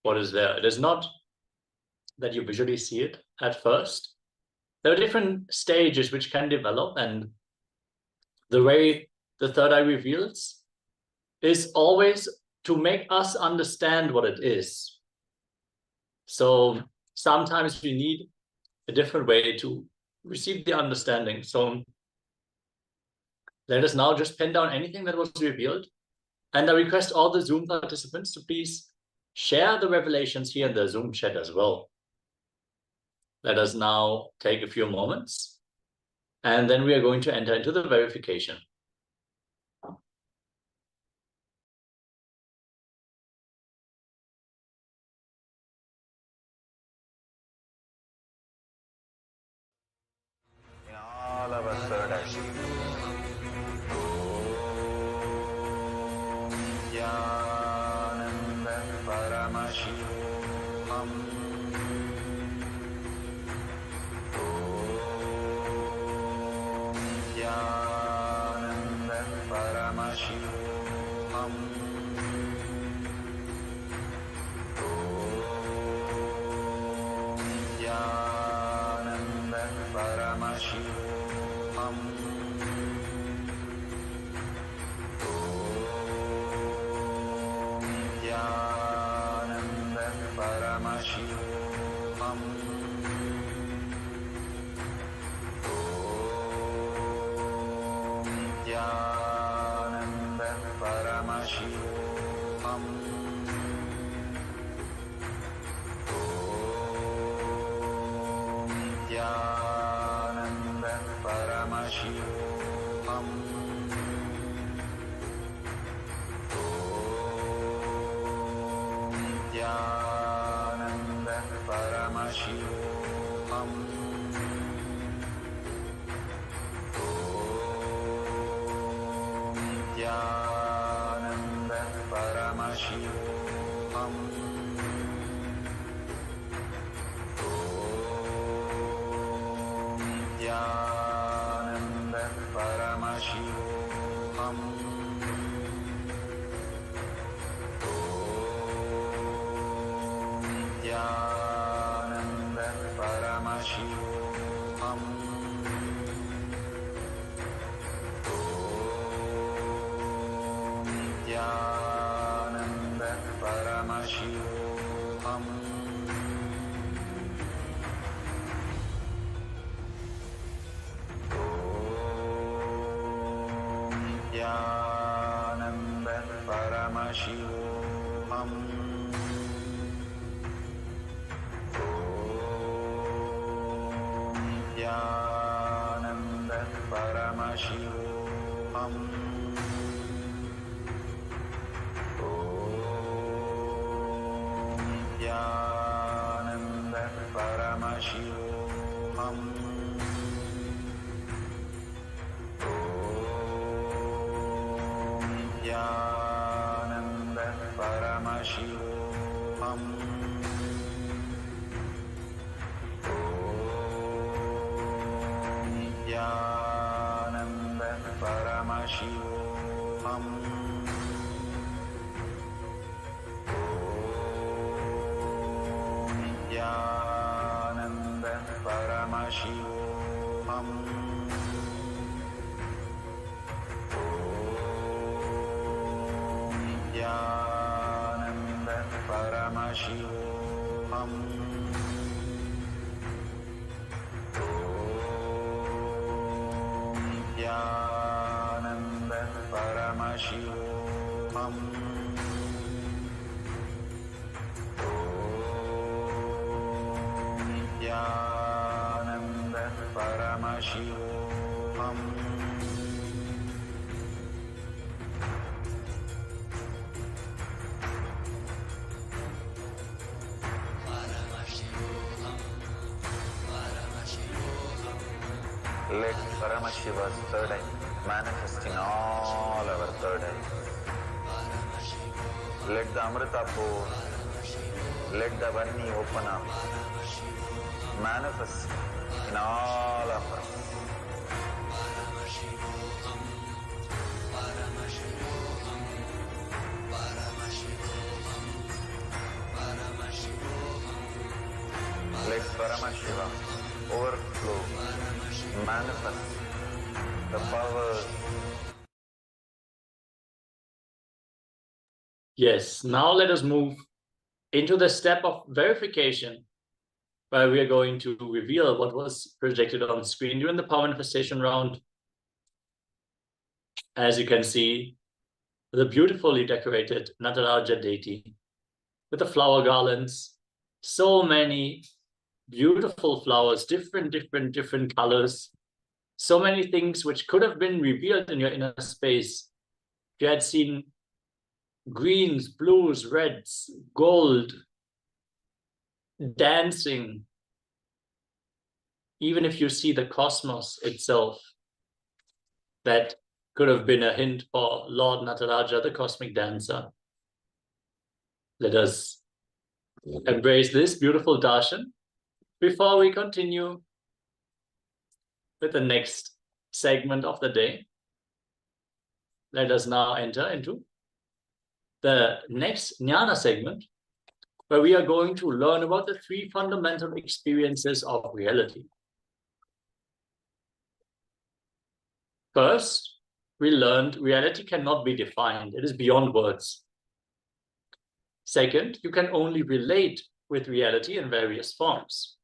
S3: what is there. It is not that you visually see it at first. There are different stages which can develop, and the way the third eye reveals is always to make us understand what it is. So sometimes we need a different way to receive the understanding. So let us now just pen down anything that was revealed. And I request all the Zoom participants to please share the revelations here in the Zoom chat as well. Let us now take a few moments, and then we are going to enter into the verification.
S1: In all our third eye. Om Nithyananda Paramashivoham. Om Nithyananda Paramashivoham. Om Nithyananda Paramashivoham. Om Nithyananda Paramashivoham. Om Nithyananda Paramashivoham. Om Nithyananda Paramashivoham. Om Nithyananda Paramashivoham. Om Nithyananda Paramashivoham. Om Nithyananda Paramashivoham. Om Nithyananda Paramashivoham. Om Nithyananda Paramashivoham. Om Nithyananda Paramashivoham. Om Nithyananda Paramashivoham. Om Nithyananda Paramashivoham. Om Nithyananda Paramashivoham. Om Nithyananda Paramashivoham. Om Nithyananda Paramashivoham. Om Nithyananda Paramashivoham. Om Nithyananda Paramashivoham. Om Nithyananda Paramashivoham. Let Paramashiva's third eye manifest in all our third eyes. Let the Amrita pour, let the Varni open up, manifest in all of us. Let Paramashiva overflow, manifest the power.
S3: Yes, now let us move into the step of verification, where we are going to reveal what was projected on screen during the power manifestation round. As you can see, the beautifully decorated Nataraja deity with the flower garlands, so many beautiful flowers, different colors, so many things which could have been revealed in your inner space. If you had seen greens, blues, reds, gold, dancing, even if you see the cosmos itself, that could have been a hint for Lord Nataraja, the cosmic dancer. Let us embrace this beautiful darshan before we continue with the next segment of the day. Let us now enter into the next Jnana segment, where we are going to learn about the three fundamental experiences of reality. First, we learned reality cannot be defined. It is beyond words. Second, you can only relate with reality in various forms.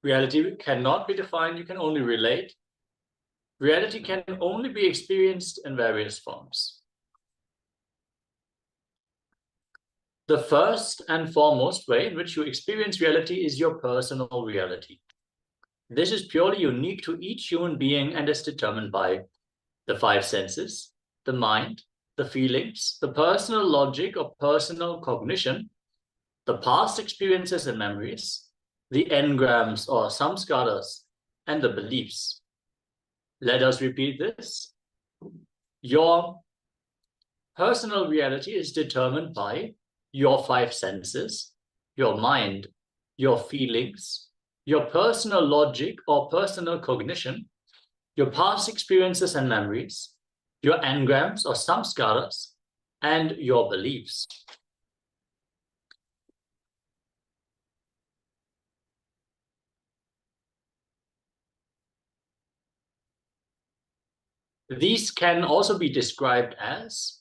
S3: Reality cannot be defined. You can only relate. Reality can only be experienced in various forms. The first and foremost way in which you experience reality is your personal reality. This is purely unique to each human being and is determined by the five senses, the mind, the feelings, the personal logic or personal cognition, the past experiences and memories, the engrams or samskaras, and the beliefs. Let us repeat this. Your Personal reality is determined by your five senses, your mind, your feelings, your personal logic or personal cognition, your past experiences and memories, your engrams or samskaras, and your beliefs. These can also be described as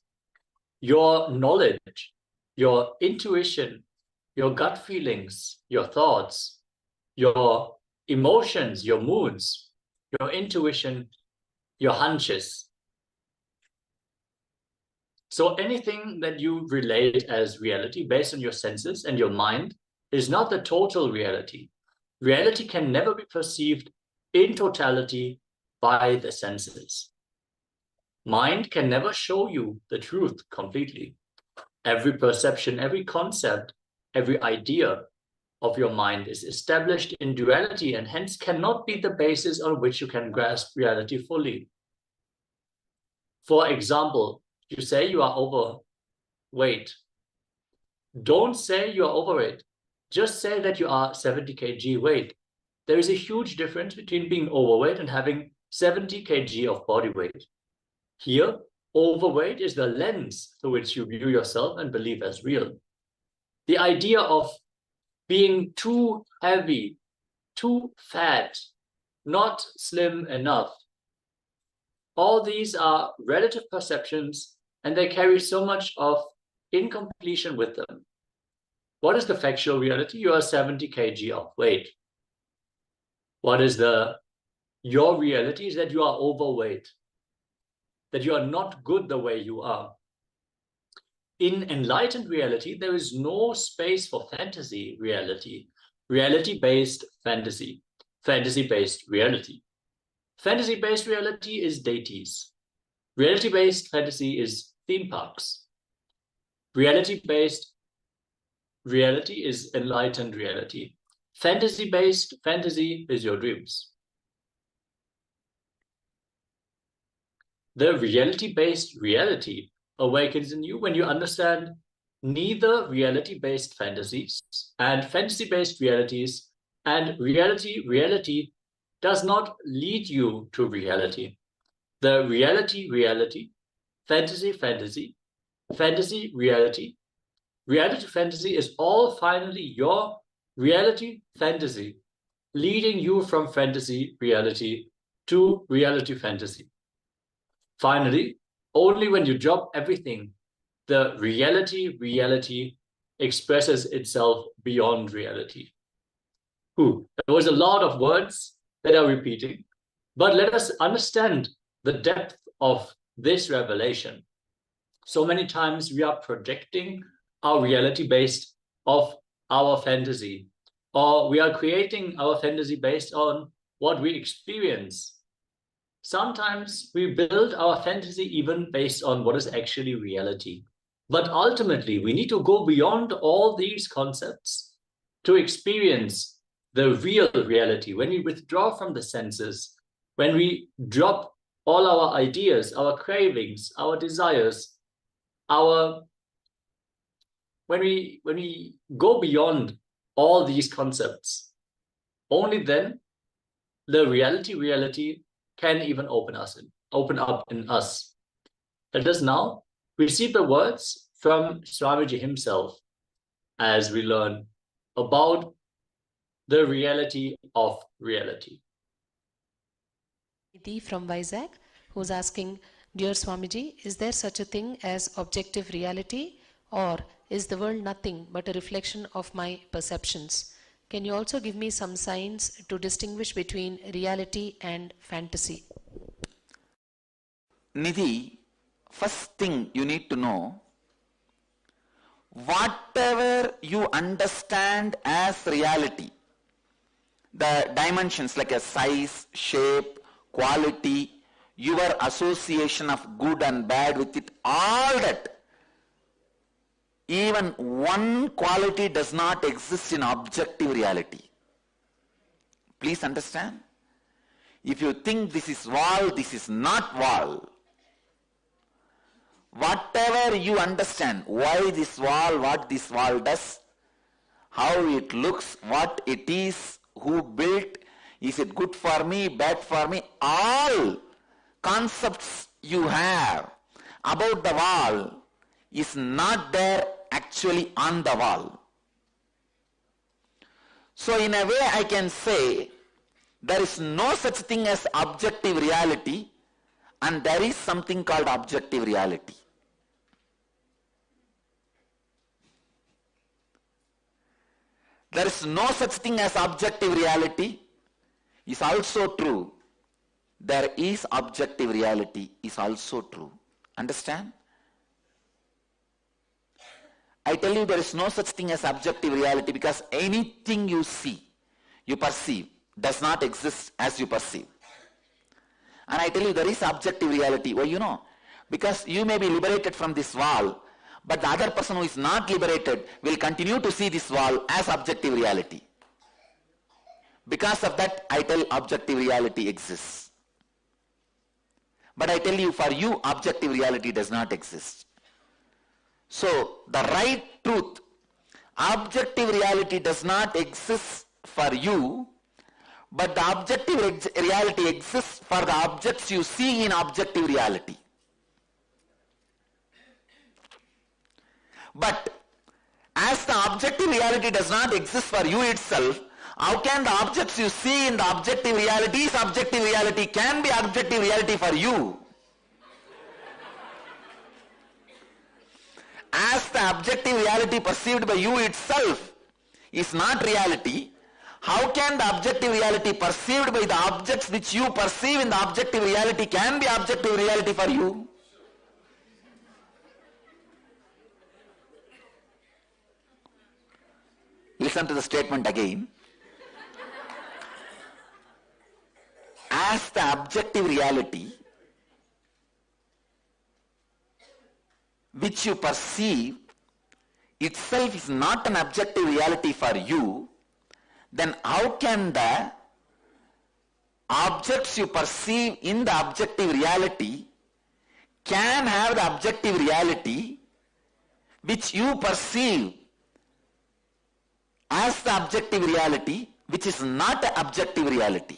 S3: your knowledge, your intuition, your gut feelings, your thoughts, your emotions, your moods, your intuition, your hunches. So anything that you relate as reality based on your senses and your mind is not the total reality. Reality can never be perceived in totality by the senses. Mind can never show you the truth completely. Every perception, every concept, every idea of your mind is established in duality and hence cannot be the basis on which you can grasp reality fully. For example, you say you are overweight. Don't say you are overweight. Just say that you are 70 kg weight. There is a huge difference between being overweight and having 70 kg of body weight. Here, overweight is the lens through which you view yourself and believe as real. The idea of being too heavy, too fat, not slim enough, all these are relative perceptions and they carry so much of incompletion with them. What is the factual reality? You are 70 kg of weight. What is your reality is that you are overweight, that you are not good the way you are. In enlightened reality, there is no space for fantasy reality, reality-based fantasy, fantasy-based reality. Fantasy-based reality is deities. Reality-based fantasy is theme parks. Reality-based reality is enlightened reality. Fantasy-based fantasy is your dreams. The reality-based reality awakens in you when you understand neither reality-based fantasies and fantasy-based realities and reality does not lead you to reality. The reality, fantasy, fantasy, reality fantasy is all finally your reality fantasy, leading you from fantasy reality to reality fantasy. Finally, only when you drop everything, the reality expresses itself beyond reality. There was a lot of words that are repeating, but let us understand the depth of this revelation. So many times we are projecting our reality based of our fantasy, or we are creating our fantasy based on what we experience. Sometimes we build our fantasy even based on what is actually reality. But ultimately, we need to go beyond all these concepts to experience the real reality. When we withdraw from the senses, when we drop all our ideas, our cravings, our desires, when we go beyond all these concepts, only then the reality can even open up in us. Let us now receive the words from Swamiji himself as we learn about the reality of reality.
S9: From Vizag, who's asking, Dear Swamiji, is there such a thing as objective reality, or is the world nothing but a reflection of my perceptions? Can you also give me some signs to distinguish between reality and fantasy?
S1: Nidhi, first thing you need to know, whatever you understand as reality, the dimensions like a size, shape, quality, your association of good and bad with it, all that, even one quality does not exist in objective reality. Please understand. If you think this is wall, this is not wall. whatever you understand, why this wall, what this wall does, how it looks, what it is, who built, is it good for me, bad for me, all concepts you have about the wall is not there actually on the wall. So in a way I can say there is no such thing as objective reality and there is something called objective reality. There is no such thing as objective reality is also true. There is objective reality is also true. Understand? I tell you there is no such thing as objective reality because anything you see, you perceive, does not exist as you perceive. And I tell you there is objective reality. Why you know? Because you may be liberated from this wall, but the other person who is not liberated will continue to see this wall as objective reality. Because of that, I tell objective reality exists. But I tell you, for you, objective reality does not exist. So, the right truth, objective reality does not exist for you, but the objective reality exists for the objects you see in objective reality. But as the objective reality does not exist for you itself, how can the objects you see in the objective reality is objective reality can be objective reality for you? As the objective reality perceived by you itself is not reality, how can the objective reality perceived by the objects which you perceive in the objective reality can be objective reality for you? Listen to the statement again. As the objective reality which you perceive itself is not an objective reality for you, then how can the objects you perceive in the objective reality can have the objective reality which you perceive as the objective reality which is not an objective reality?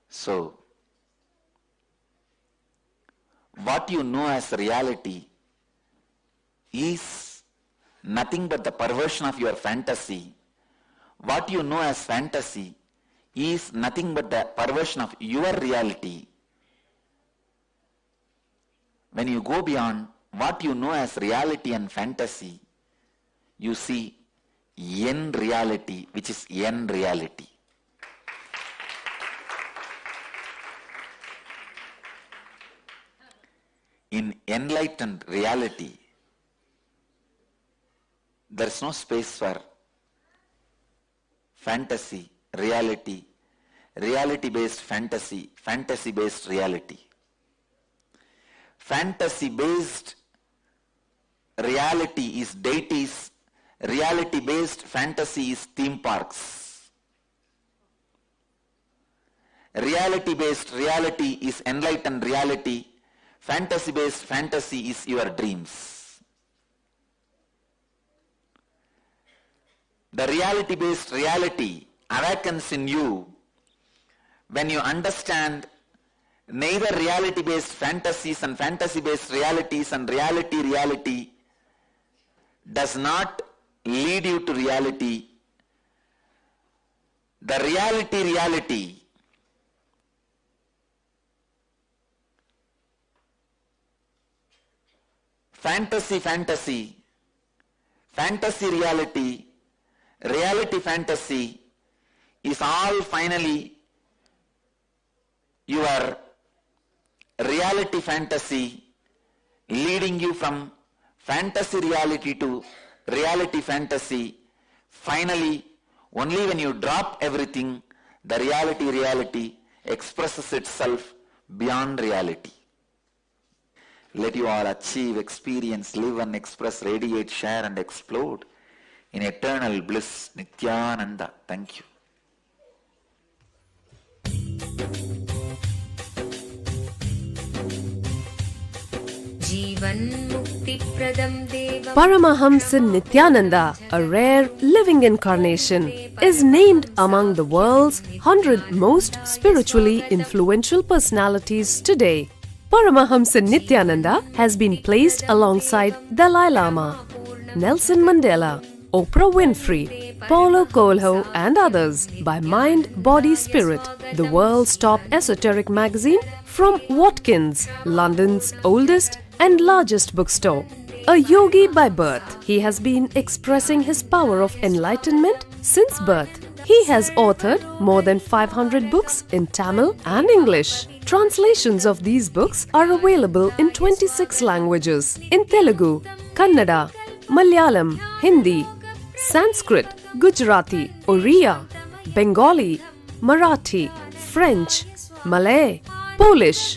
S1: So, what you know as reality is nothing but the perversion of your fantasy. What you know as fantasy is nothing but the perversion of your reality. When you go beyond what you know as reality and fantasy, you see N reality, which is N reality. In enlightened reality, there is no space for fantasy, reality, reality-based fantasy, fantasy-based reality. Fantasy-based reality is deities, reality-based fantasy is theme parks. Reality-based reality is enlightened reality, fantasy-based fantasy is your dreams. The reality-based reality awakens in you when you understand neither reality-based fantasies and fantasy-based realities and reality does not lead you to reality. The reality fantasy reality, reality fantasy is all finally your reality fantasy leading you from fantasy reality to reality fantasy. Finally, only when you drop everything, the reality expresses itself beyond reality. Let you all achieve, experience, live and express, radiate, share and explode in eternal bliss. Nithyananda. Thank you.
S10: Paramahamsa Nithyananda, a rare living incarnation, is named among the world's 100 most spiritually influential personalities today. Paramahamsa Nithyananda has been placed alongside Dalai Lama, Nelson Mandela, Oprah Winfrey, Paulo Coelho and others by Mind, Body, Spirit, the world's top esoteric magazine from Watkins, London's oldest and largest bookstore. A yogi by birth, he has been expressing his power of enlightenment since birth. He has authored more than 500 books in Tamil and English. Translations of these books are available in 26 languages in Telugu, Kannada, Malayalam, Hindi, Sanskrit, Gujarati, Oriya, Bengali, Marathi, French, Malay, Polish,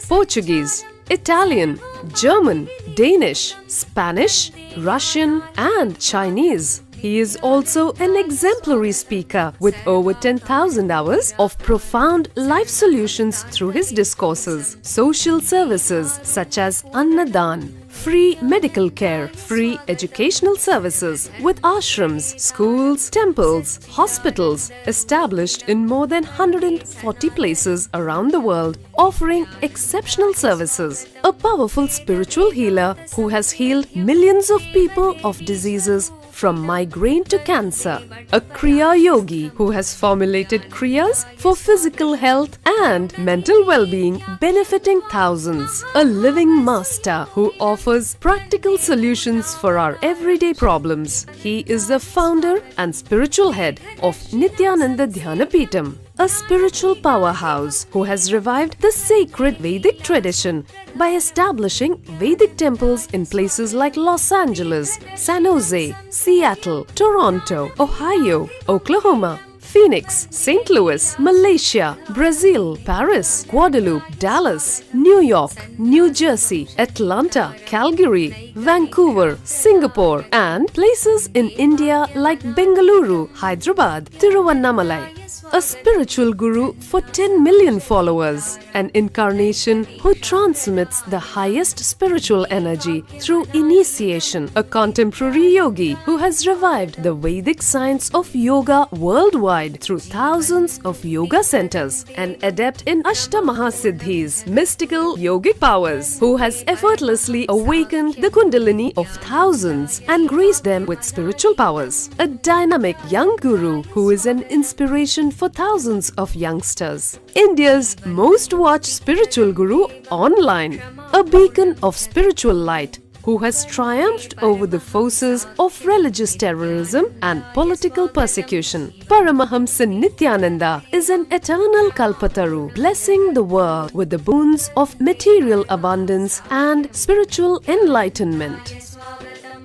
S10: Portuguese, Italian, German, Danish, Spanish, Russian and Chinese. He is also an exemplary speaker with over 10,000 hours of profound life solutions through his discourses. Social services such as Annadan, free medical care, free educational services with ashrams, schools, temples, hospitals established in more than 140 places around the world, offering exceptional services. A powerful spiritual healer who has healed millions of people of diseases from migraine to cancer. A Kriya Yogi who has formulated Kriyas for physical health and mental well-being, benefiting thousands. A living master who offers practical solutions for our everyday problems. He is the founder and spiritual head of Nithyananda Dhyanapeetham, a spiritual powerhouse who has revived the sacred Vedic tradition by establishing Vedic temples in places like Los Angeles, San Jose, Seattle, Toronto, Ohio, Oklahoma, Phoenix, St. Louis, Malaysia, Brazil, Paris, Guadeloupe, Dallas, New York, New Jersey, Atlanta, Calgary, Vancouver, Singapore, and places in India like Bengaluru, Hyderabad, Tiruvannamalai. A spiritual guru for 10 million followers, an incarnation who transmits the highest spiritual energy through initiation, a contemporary yogi who has revived the Vedic science of yoga worldwide through thousands of yoga centers, an adept in Ashtamahasiddhis, mystical yogic powers, who has effortlessly awakened the Kundalini of thousands and graced them with spiritual powers, a dynamic young guru who is an inspiration for thousands of youngsters. India's most watched spiritual guru online, a beacon of spiritual light who has triumphed over the forces of religious terrorism and political persecution. Paramahamsa Nithyananda is an eternal Kalpataru, blessing the world with the boons of material abundance and spiritual enlightenment.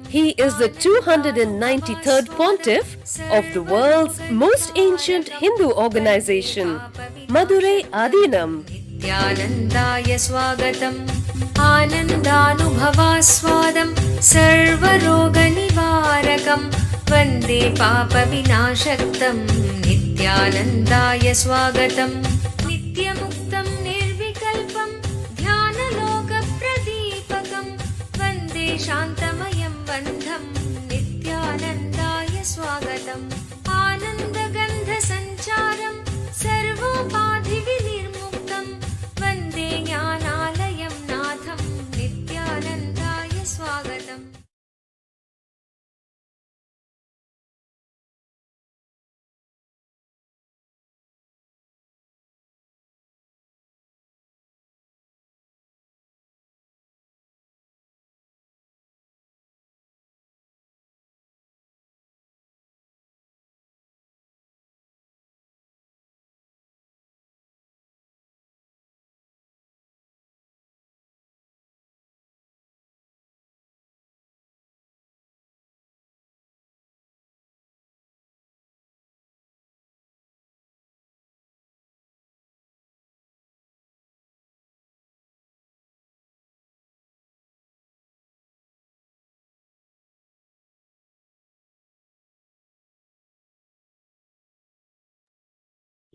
S10: He is the 293rd pontiff of the world's most ancient Hindu organization, Madurai Adinam.
S11: Nithyanandaya swagatam Anandanubhavaswadam Sarvaroga nivarakam Vande papa vinashaktam Nithyanandaya swagatam Nityamuktam nirvikalpam Dhyanaloka pradipakam Vande shantamayam bandham Nithyanandaya swagatam Anandagandha sancharam Sarvopadhi vinirmuktam Vande jnanalayam natham Nithyanandaya swagatam.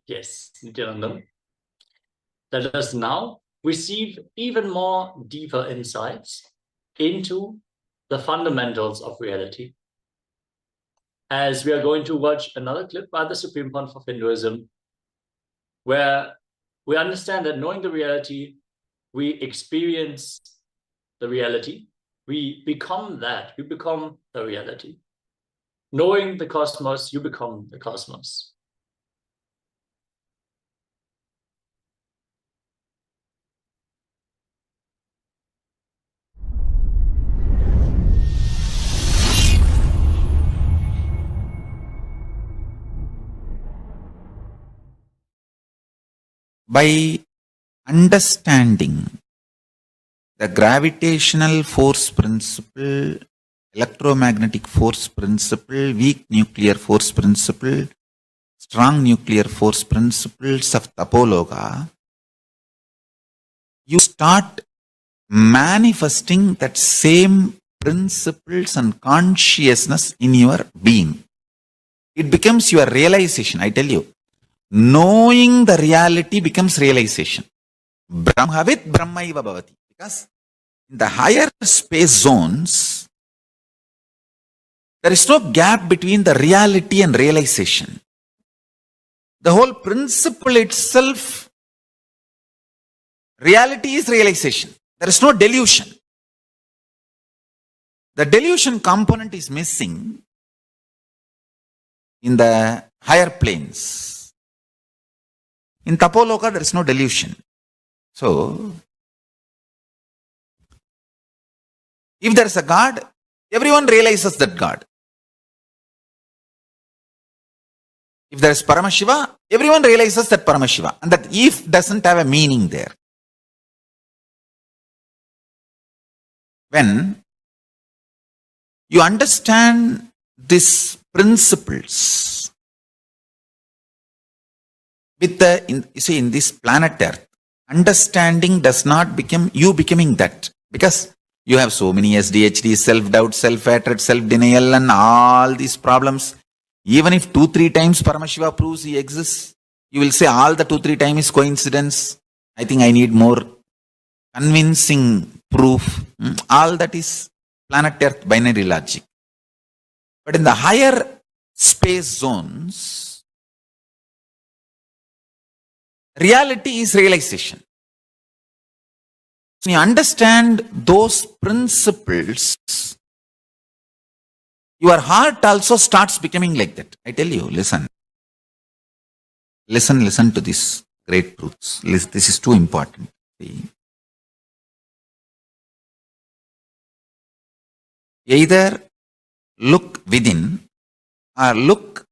S3: Yes, Nithyananda. Let us now receive even more deeper insights into the fundamentals of reality, as we are going to watch another clip by the Supreme Pontiff of Hinduism, where we understand that knowing the reality, we experience the reality, we become that, we become the reality. Knowing the cosmos, you become the cosmos.
S1: By understanding the gravitational force principle, electromagnetic force principle, weak nuclear force principle, strong nuclear force principles of Tapologa, you start manifesting that same principles and consciousness in your being. It becomes your realization, I tell you. Knowing the reality becomes realization. Brahmavit Brahmaiva Bhavati. Because in the higher space zones, there is no gap between the reality and realization. The whole principle itself, reality is realization. There is no delusion. The delusion component is missing in the higher planes. In Tapoloka, there is no delusion. So, if there is a God, everyone realizes that God. If there is Paramashiva, everyone realizes that Paramashiva. And that if doesn't have a meaning there. When you understand these principles, with the, you see, in this planet Earth, understanding does not become you becoming that. Because you have so many SDHD, self-doubt, self-hatred, self-denial and all these problems. Even if 2-3 times Paramashiva proves he exists, you will say all the 2-3 times is coincidence. I think I need more convincing proof. All that is planet Earth binary logic. But in the higher space zones, reality is realization. So you understand those principles, your heart also starts becoming like that. I tell you, listen. Listen to these great truths. This is too important. See? Either look within or look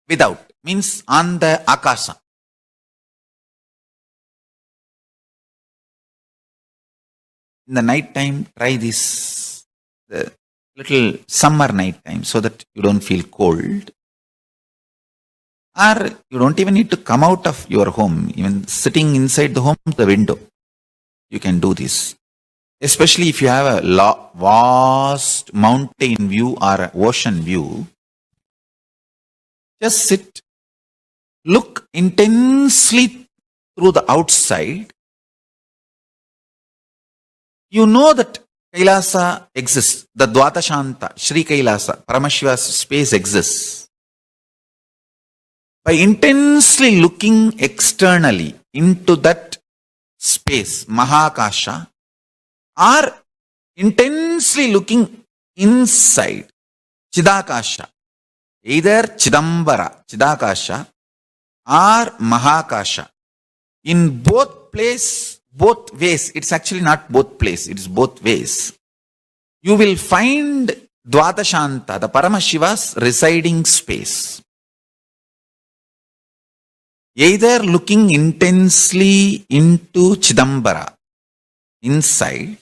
S1: without. Means on the Akasa. In the night time, try this, the little summer night time, so that you don't feel cold. Or you don't even need to come out of your home, even sitting inside the home, the window. You can do this. Especially if you have a vast mountain view or ocean view. Just sit, look intensely through the outside. You know that Kailasa exists, the Dvatashanta, Shri Kailasa, Paramashiva's space exists. By intensely looking externally into that space, Mahakasha, or intensely looking inside, Chidakasha, either Chidambara, Chidakasha, or Mahakasha, in both ways, it's actually not both place, it is both ways. You will find Dvatashanta, the Paramashiva's residing space. Either looking intensely into Chidambara, inside.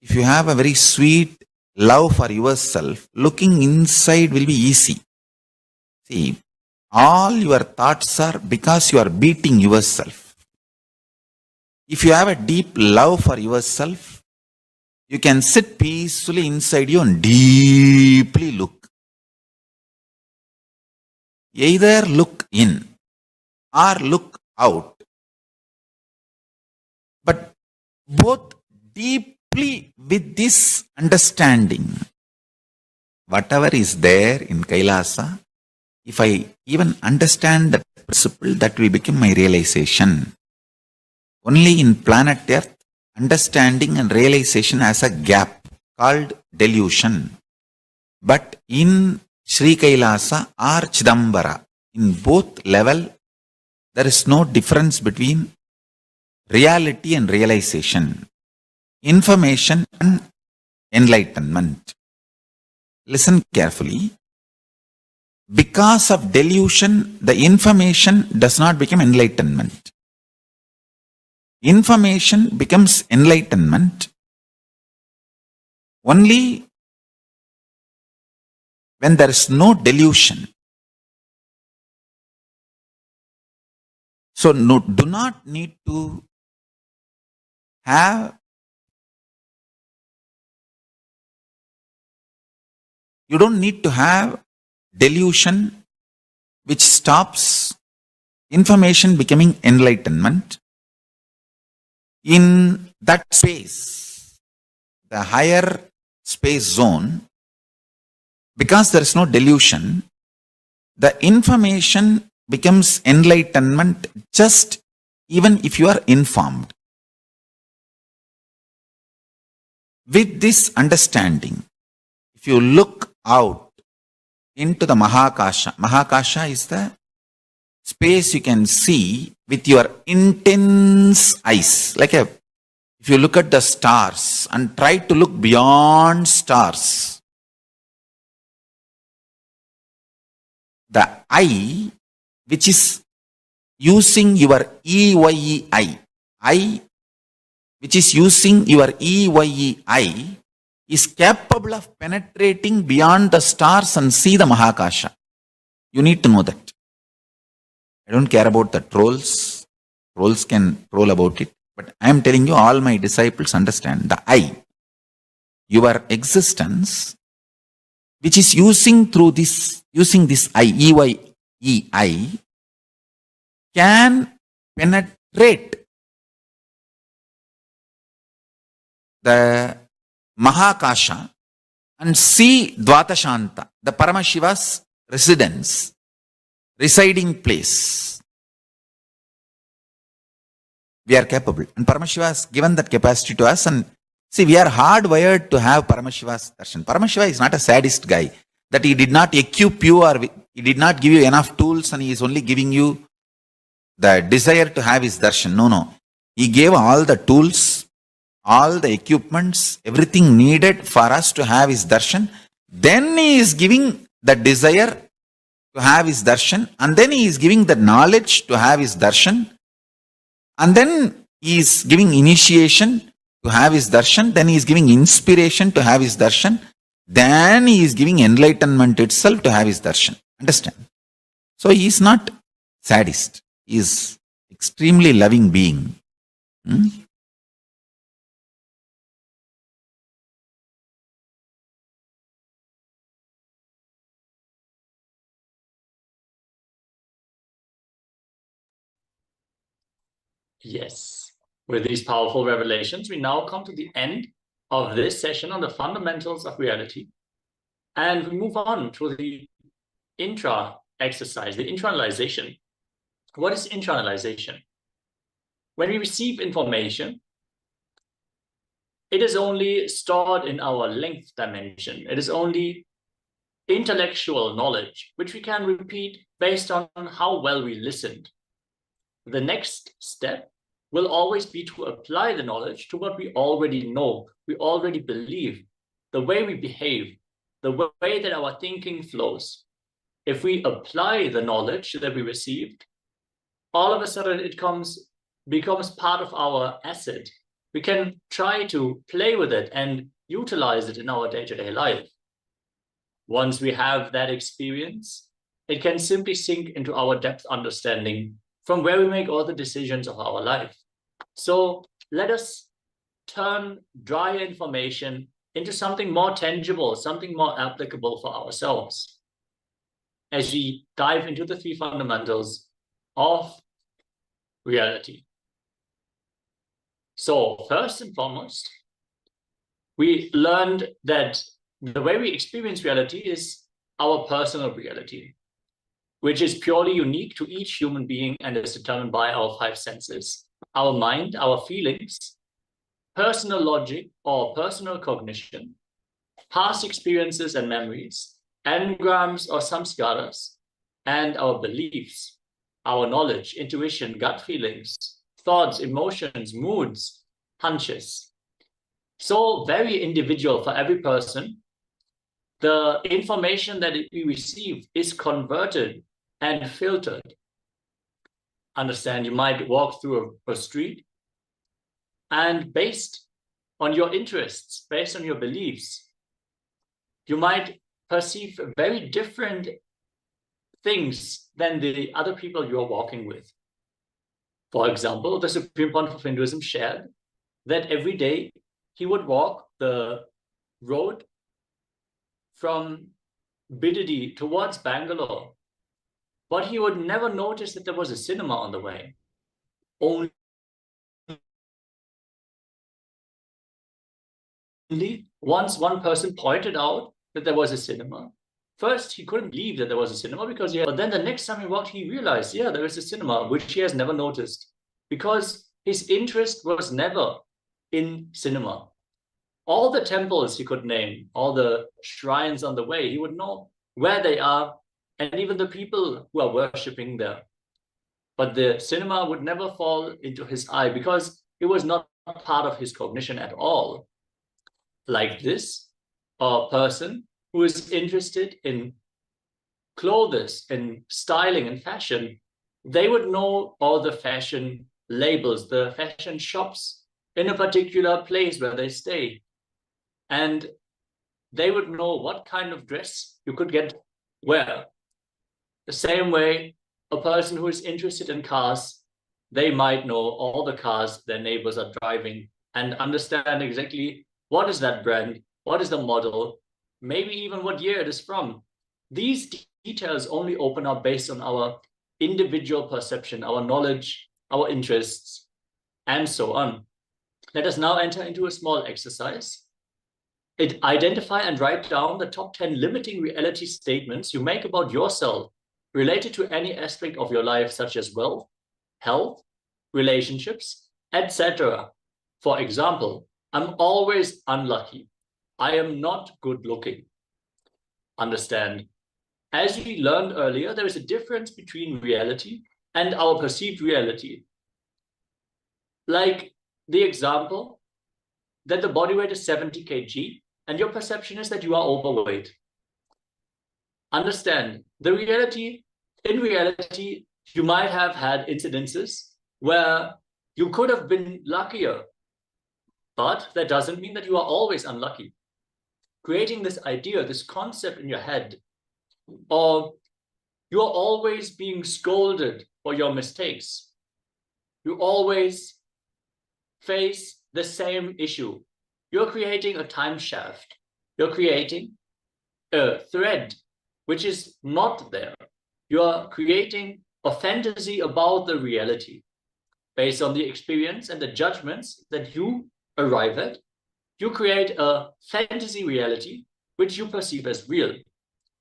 S1: If you have a very sweet love for yourself, looking inside will be easy. See, all your thoughts are because you are beating yourself. If you have a deep love for yourself, you can sit peacefully inside you and deeply look. Either look in or look out. But both deeply with this understanding. Whatever is there in Kailasa, if I even understand that principle, that will become my realization. Only in planet Earth, understanding and realization has a gap called delusion. But in Sri Kailasa or Chidambara, in both level, there is no difference between reality and realization, information and enlightenment. Listen carefully. Because of delusion, the information does not become enlightenment. Information becomes enlightenment only when there is no delusion. So do not need to have, you don't need to have delusion which stops information becoming enlightenment. In that space, the higher space zone, because there is no delusion, the information becomes enlightenment just even if you are informed. With this understanding, if you look out into the Mahakasha, Mahakasha is the space you can see with your intense eyes. If you look at the stars and try to look beyond stars, the eye which is using your EYE eye, which is using your EYE eye, is capable of penetrating beyond the stars and see the Mahakasha. You need to know that. I don't care about the trolls. Trolls can troll about it. But I am telling you, all my disciples understand the I. Your existence, which is using this I, EYE I, can penetrate the Mahakasha and see Dvatashanta, the Paramashiva's residence, residing place. We are capable. And Paramashiva has given that capacity to us. And see, we are hardwired to have Paramashiva's darshan. Paramashiva is not a sadist guy, that he did not equip you or he did not give you enough tools and he is only giving you the desire to have his darshan. No. He gave all the tools, all the equipments, everything needed for us to have his darshan. Then he is giving the desire to have his darshan, and then he is giving the knowledge to have his darshan, and then he is giving initiation to have his darshan, then he is giving inspiration to have his darshan, then he is giving enlightenment itself to have his darshan. Understand? So he is not sadist. He is extremely loving being.
S3: Yes. With these powerful revelations, we now come to the end of this session on the fundamentals of reality. And we move on to the intra exercise, the internalization. What is internalization? When we receive information, it is only stored in our length dimension. It is only intellectual knowledge, which we can repeat based on how well we listened. The next step will always be to apply the knowledge to what we already know, we already believe, the way we behave, the way that our thinking flows. If we apply the knowledge that we received, all of a sudden it becomes part of our asset. We can try to play with it and utilize it in our day-to-day life. Once we have that experience, it can simply sink into our depth understanding from where we make all the decisions of our life. So let us turn dry information into something more tangible, something more applicable for ourselves, as we dive into the three fundamentals of reality. So first and foremost, we learned that the way we experience reality is our personal reality, which is purely unique to each human being and is determined by our five senses: our mind, our feelings, personal logic or personal cognition, past experiences and memories, engrams or samskaras, and our beliefs, our knowledge, intuition, gut feelings, thoughts, emotions, moods, hunches. So very individual for every person. The information that we receive is converted and filtered. Understand, you might walk through a street, and based on your interests, based on your beliefs, you might perceive very different things than the other people you're walking with. For example, the Supreme Pontiff of Hinduism shared that every day he would walk the road from Bidadi towards Bangalore, but he would never notice that there was a cinema on the way. Only once one person pointed out that there was a cinema. First, he couldn't believe that there was a cinema because but then the next time he walked, he realized, yeah, there is a cinema, which he has never noticed because his interest was never in cinema. All the temples he could name, all the shrines on the way, he would know where they are and even the people who are worshipping there. But the cinema would never fall into his eye because it was not part of his cognition at all. Like this, a person who is interested in clothes, in styling and fashion, they would know all the fashion labels, the fashion shops in a particular place where they stay. And they would know what kind of dress you could get where. The same way, a person who is interested in cars, they might know all the cars their neighbors are driving and understand exactly what is that brand, what is the model, maybe even what year it is from. These details only open up based on our individual perception, our knowledge, our interests, and so on. Let us now enter into a small exercise. Identify and write down the top 10 limiting reality statements you make about yourself related to any aspect of your life, such as wealth, health, relationships, etc. For example, I'm always unlucky. I am not good looking. Understand, as we learned earlier, there is a difference between reality and our perceived reality. Like the example that the body weight is 70 kg and your perception is that you are overweight. Understand, in reality, you might have had incidences where you could have been luckier, but that doesn't mean that you are always unlucky. Creating this idea, this concept in your head, or you're always being scolded for your mistakes. You always face the same issue. You're creating a time shaft. You're creating a thread which is not there. You're creating a fantasy about the reality based on the experience and the judgments that you arrive at. You create a fantasy reality which you perceive as real.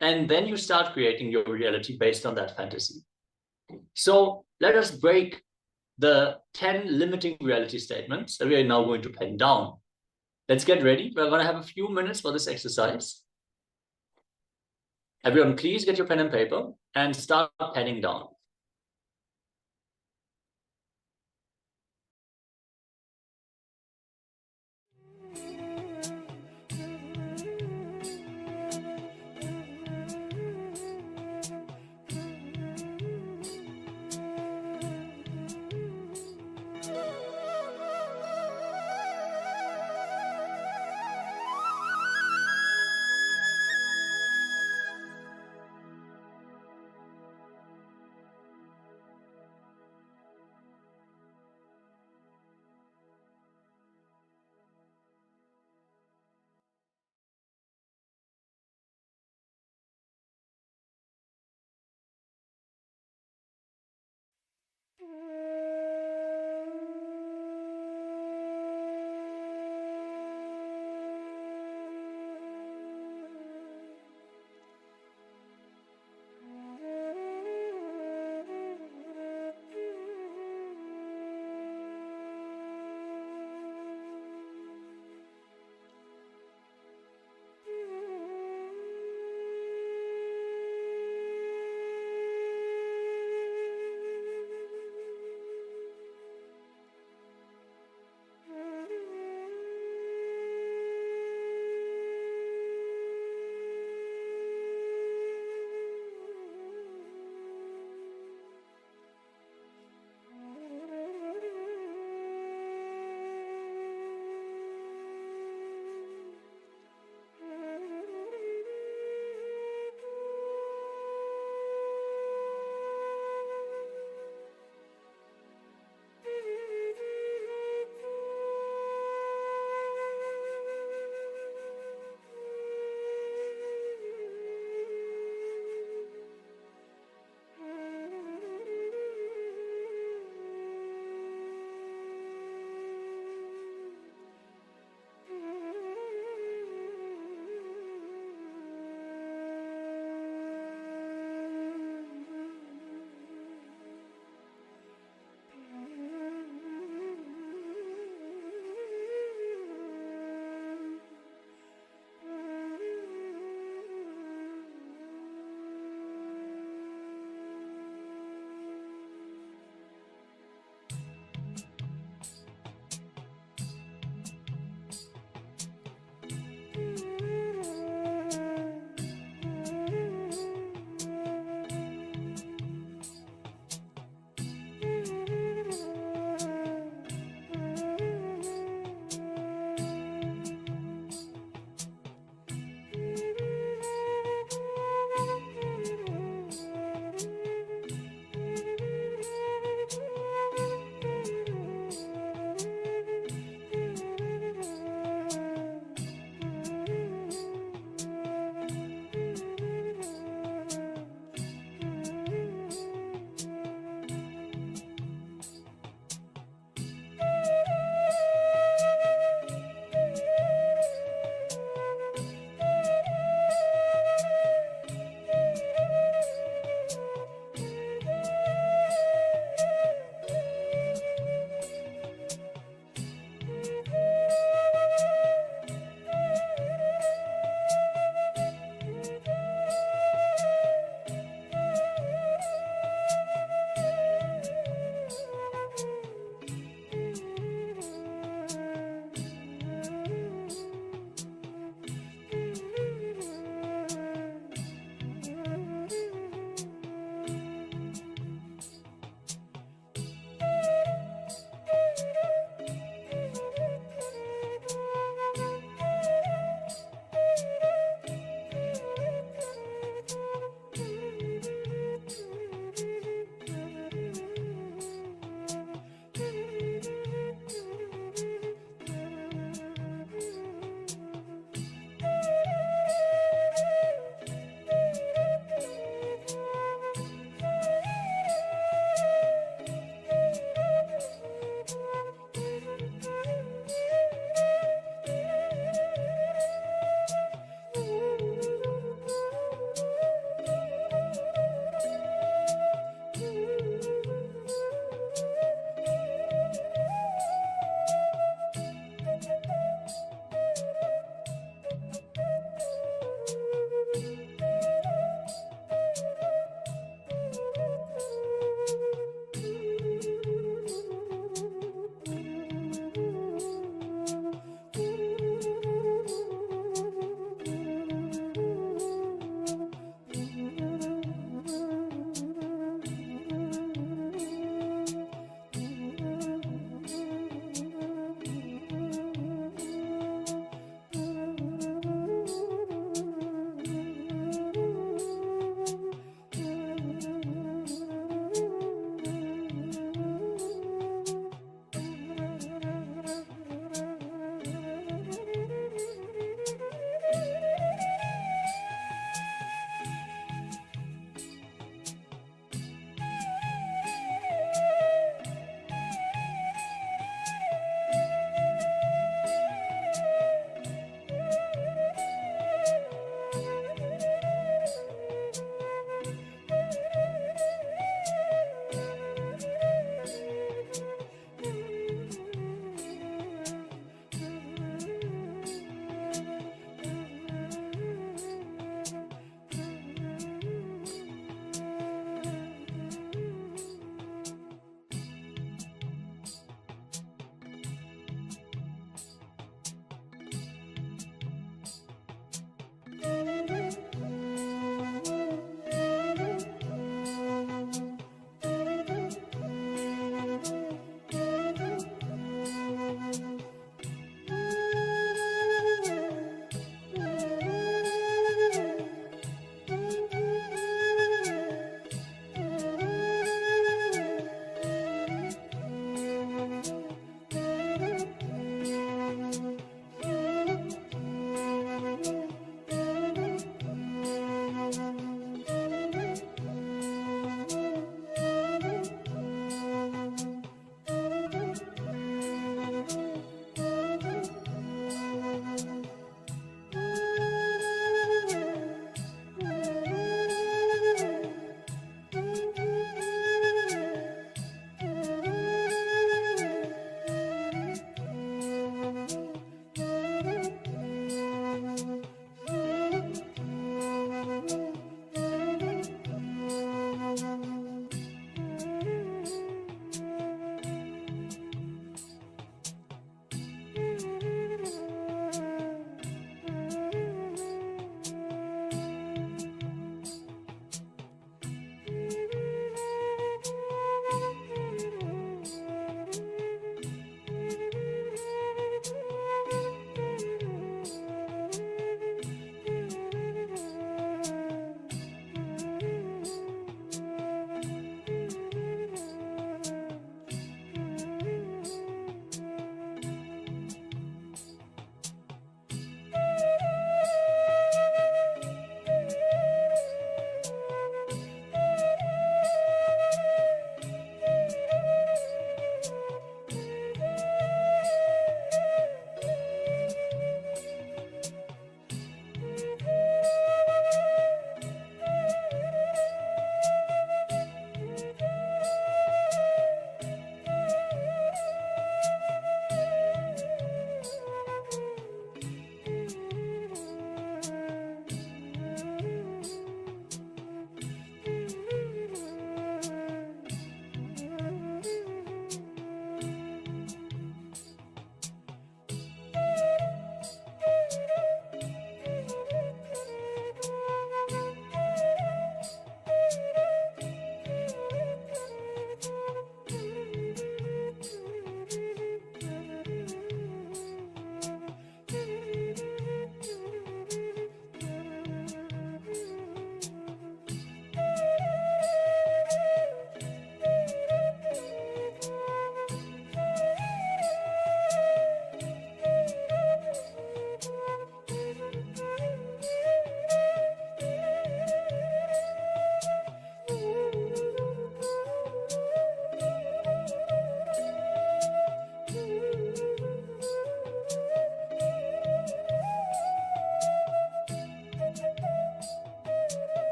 S3: And then you start creating your reality based on that fantasy. So let us break the 10 limiting reality statements that we are now going to pen down. Let's get ready. We're going to have a few minutes for this exercise. Everyone, please get your pen and paper and start penning down.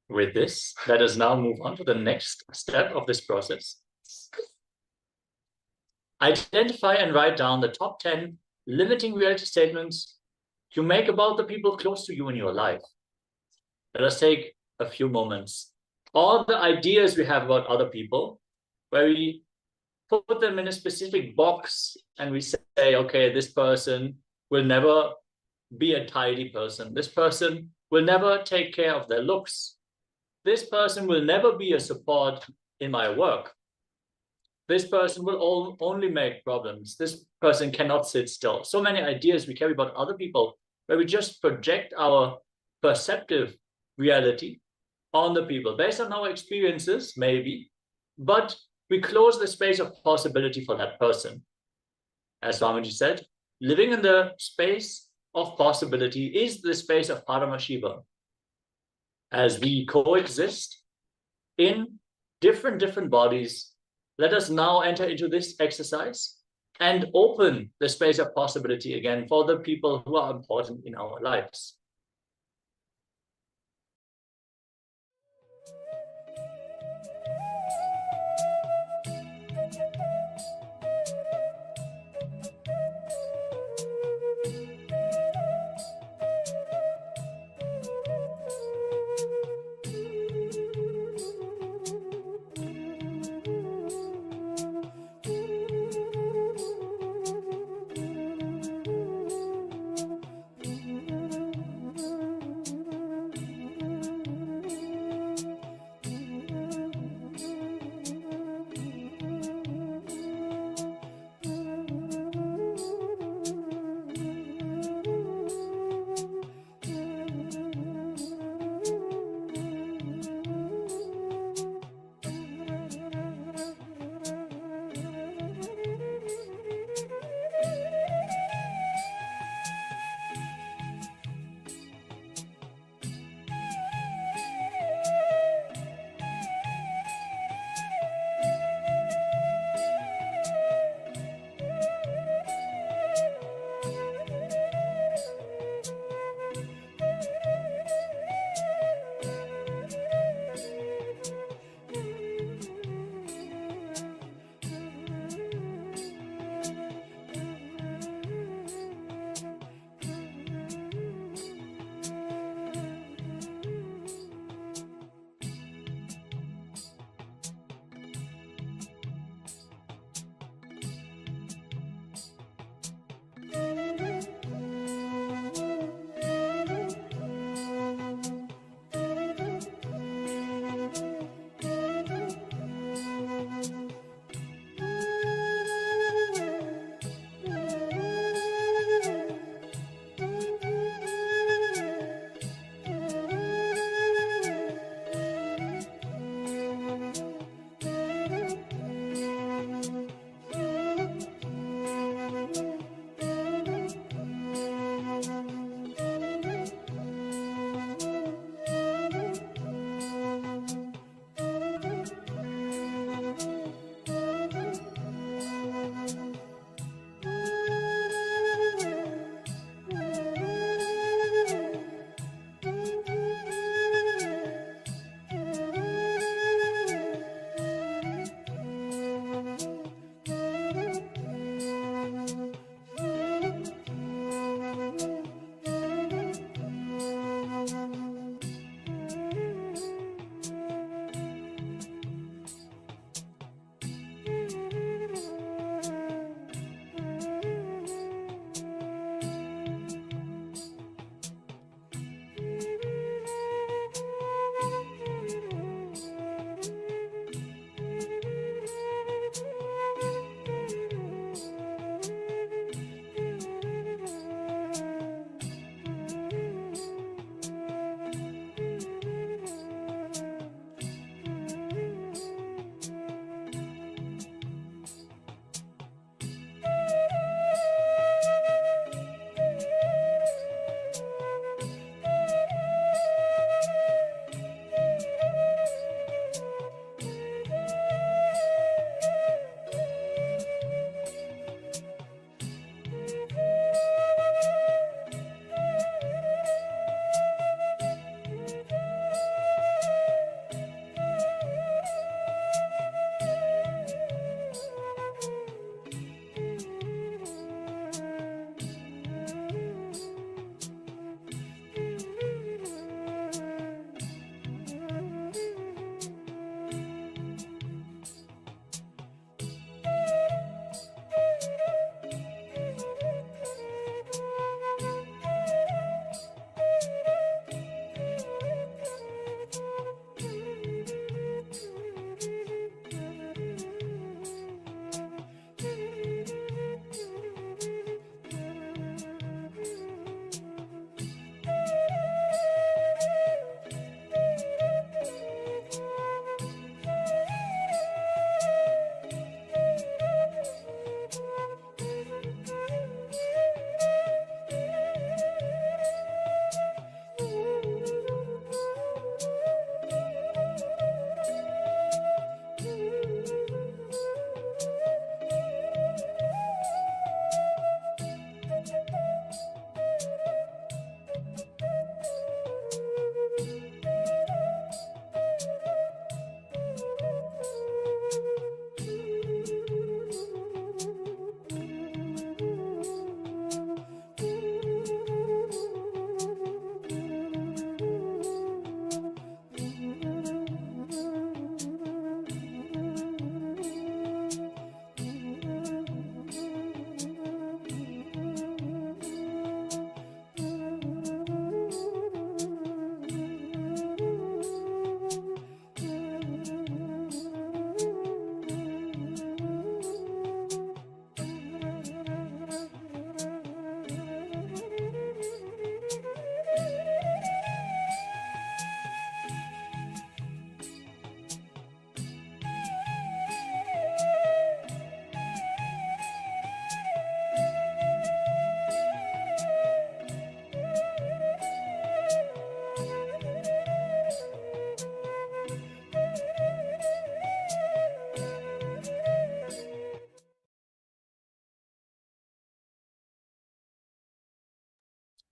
S3: With this, let us now move on to the next step of this process. Identify and write down the top 10 limiting reality statements you make about the people close to you in your life. Let us take a few moments. All the ideas we have about other people, where we put them in a specific box and we say, okay, this person will never be a tidy person. This person will never take care of their looks. This person will never be a support in my work. This person will only make problems. This person cannot sit still. So many ideas we carry about other people where we just project our perceptive reality on the people based on our experiences, maybe, but we close the space of possibility for that person. As Swamiji said, living in the space of possibility is the space of Paramashiva. As we coexist in different bodies, let us now enter into this exercise and open the space of possibility again for the people who are important in our lives.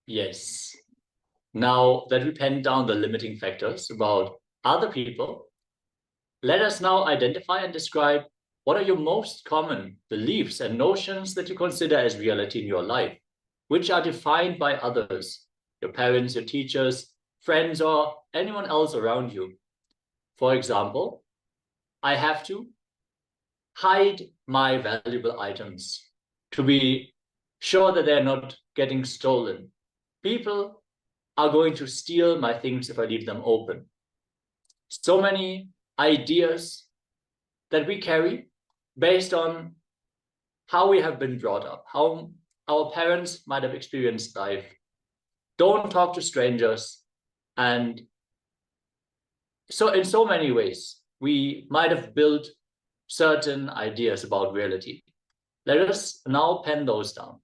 S3: Yes. Now that we penned down the limiting factors about other people, let us now identify and describe what are your most common beliefs and notions that you consider as reality in your life, which are defined by others, your parents, your teachers, friends, or anyone else around you. For example, I have to hide my valuable items to be sure that they're not getting stolen. People are going to steal my things if I leave them open. So many ideas that we carry based on how we have been brought up, how our parents might have experienced life. Don't talk to strangers. And so in so many ways, we might have built certain ideas about reality. Let us now pen those down.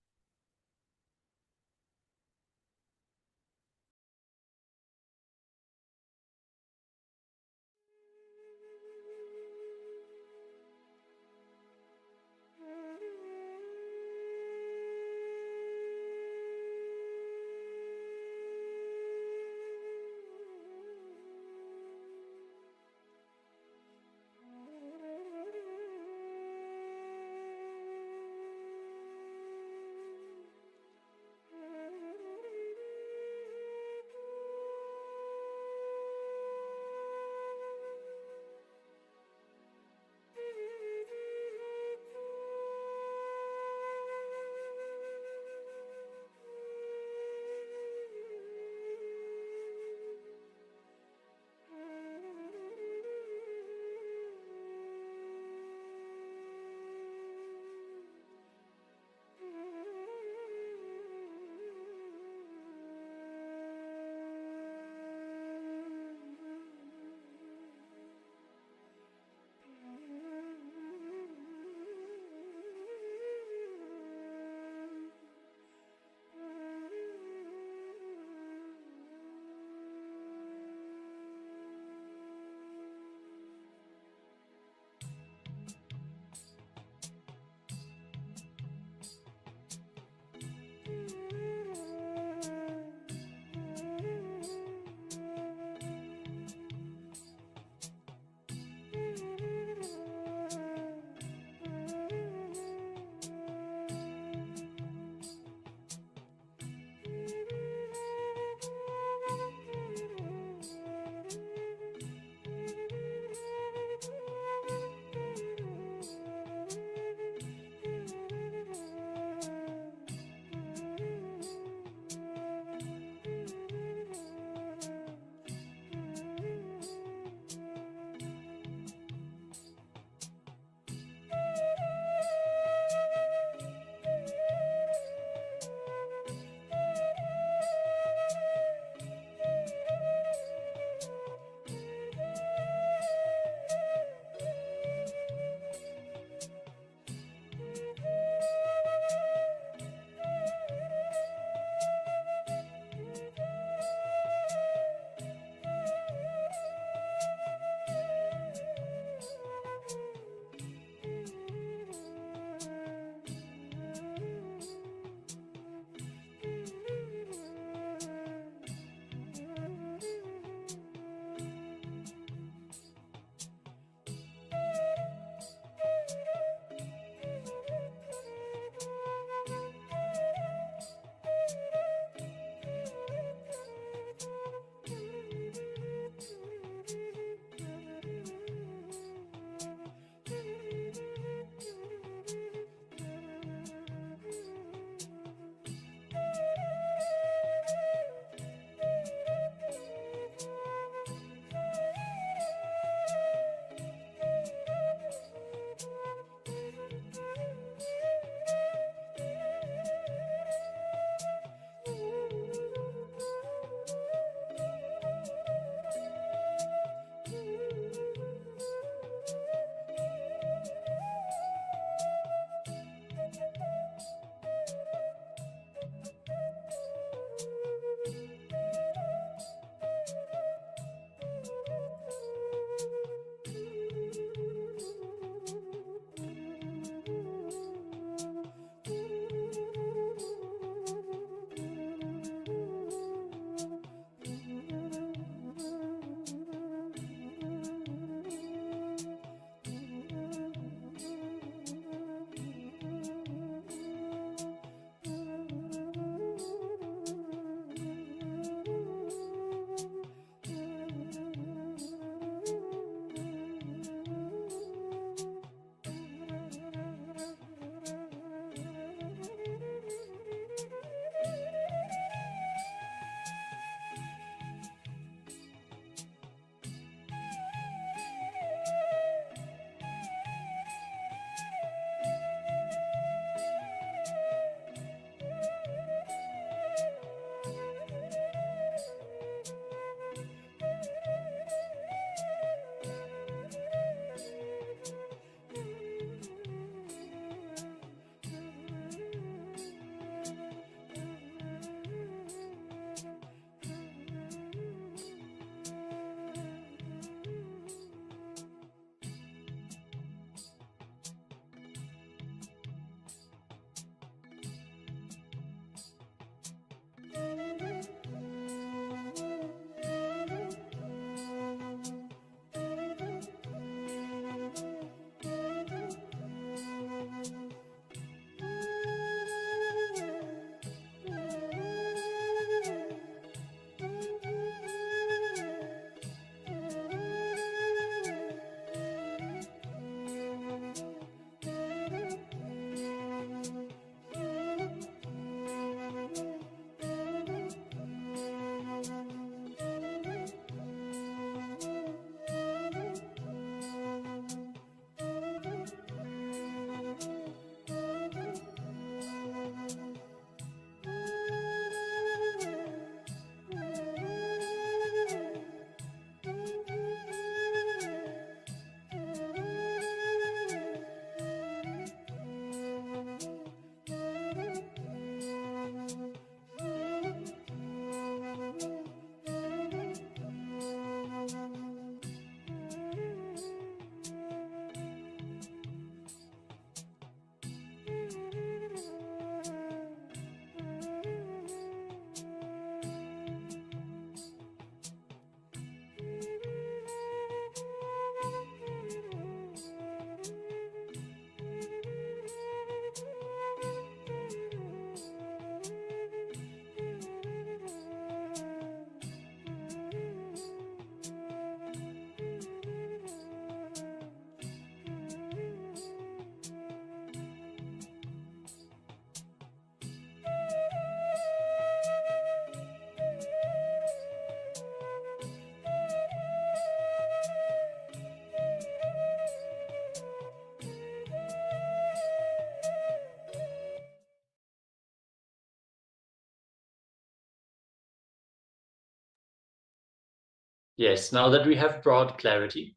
S3: Yes, now that we have brought clarity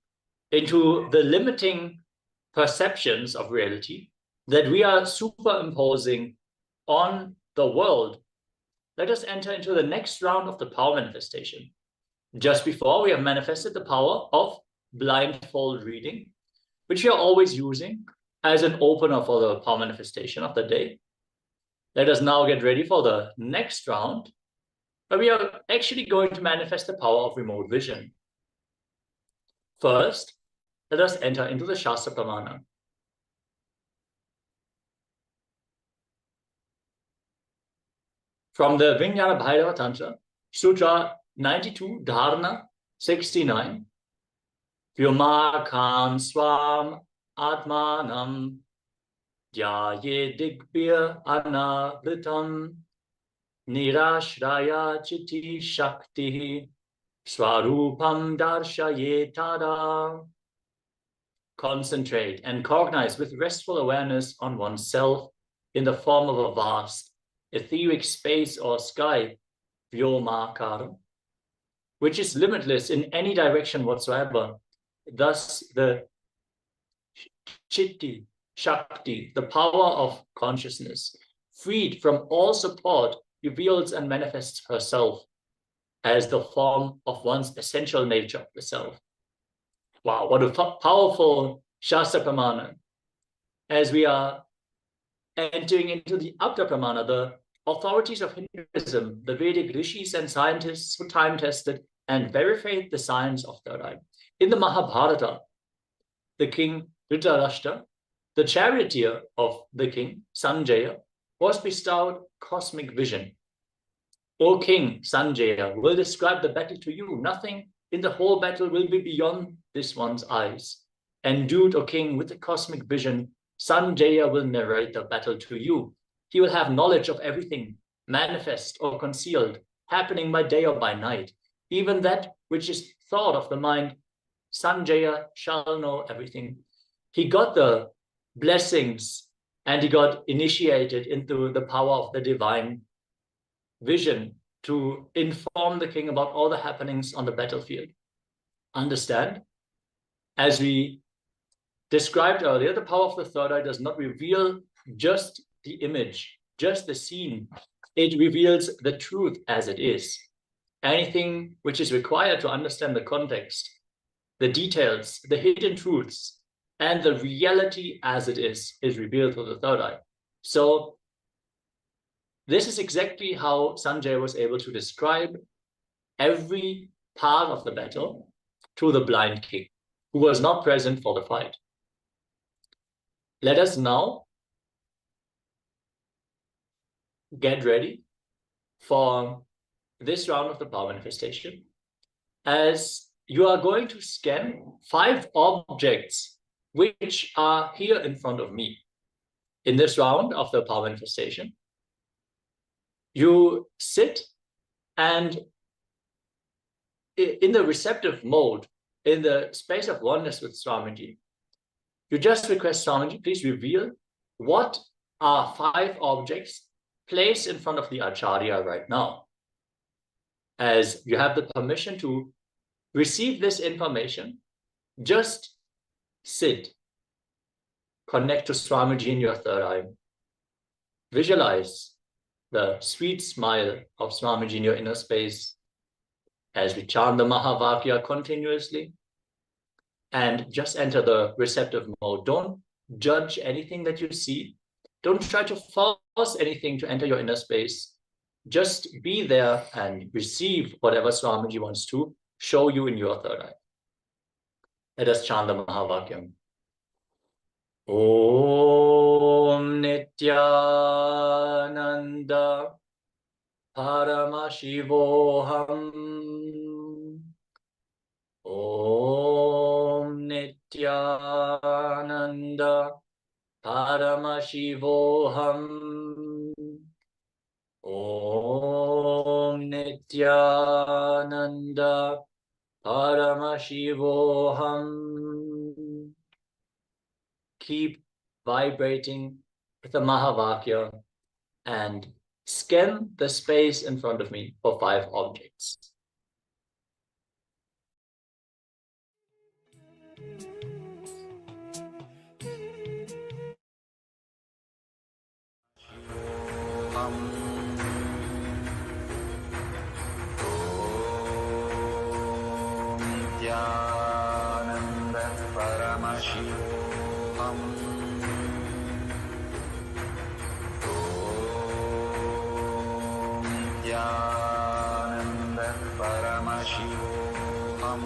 S3: into the limiting perceptions of reality that we are superimposing on the world, let us enter into the next round of the power manifestation. Just before, we have manifested the power of blindfold reading, which we are always using as an opener for the power manifestation of the day. Let us now get ready for the next round, where we are actually going to manifest the power of remote vision. First, let us enter into the Shastra Pramana. From the Vijnana Bhairava Tantra, Sutra 92, Dharana 69, Vyumakam Swam Atmanam Dhyaye Digbir Anavritam Nirashraya Chiti Shakti Swarupam Darshaye Tada. Concentrate and cognize with restful awareness on oneself in the form of a vast etheric space or sky, Vyomakara, which is limitless in any direction whatsoever. Thus, the Chitti, Shakti, the power of consciousness, freed from all support, reveals and manifests herself as the form of one's essential nature, the self. Wow, what a powerful Shastra Pramana. As we are entering into the Abda Pramana, the authorities of Hinduism, the Vedic rishis and scientists who time-tested and verified the science of third eye. In the Mahabharata, the king Dhritarashtra, the charioteer of the king Sanjaya, was bestowed cosmic vision. O king Sanjaya will describe the battle to you. Nothing in the whole battle will be beyond this one's eyes. Endued, O king, with the cosmic vision, Sanjaya will narrate the battle to you. He will have knowledge of everything, manifest or concealed, happening by day or by night. Even that which is thought of the mind, Sanjaya shall know everything. He got the blessings and he got initiated into the power of the divine vision to inform the king about all the happenings on the battlefield. Understand? As we described earlier, the power of the third eye does not reveal just the image, just the scene. It reveals the truth as it is. Anything which is required to understand the context, the details, the hidden truths, and the reality as it is revealed through the third eye. So this is exactly how Sanjay was able to describe every part of the battle to the blind king, who was not present for the fight. Let us now get ready for this round of the power manifestation, as you are going to scan 5 objects which are here in front of me. In this round of the power manifestation, you sit and in the receptive mode, in the space of oneness with Swamiji, you just request Swamiji, please reveal what are 5 objects placed in front of the Acharya right now. As you have the permission to receive this information, just sit, connect to Swamiji in your third eye, visualize the sweet smile of Swamiji in your inner space as we chant the Mahavakya continuously, and just enter the receptive mode. Don't judge anything that you see. Don't try to force anything to enter your inner space. Just be there and receive whatever Swamiji wants to show you in your third eye. Let us chant the Mahavakya. Om Nithyananda Paramashivoham. Om Nithyananda Paramashivoham. Om Nithyananda Paramashivoham. Keep vibrating with the Mahavakya and scan the space in front of me for 5 objects.
S1: Nithyananda Paramashivoham Nithyananda Paramashivoham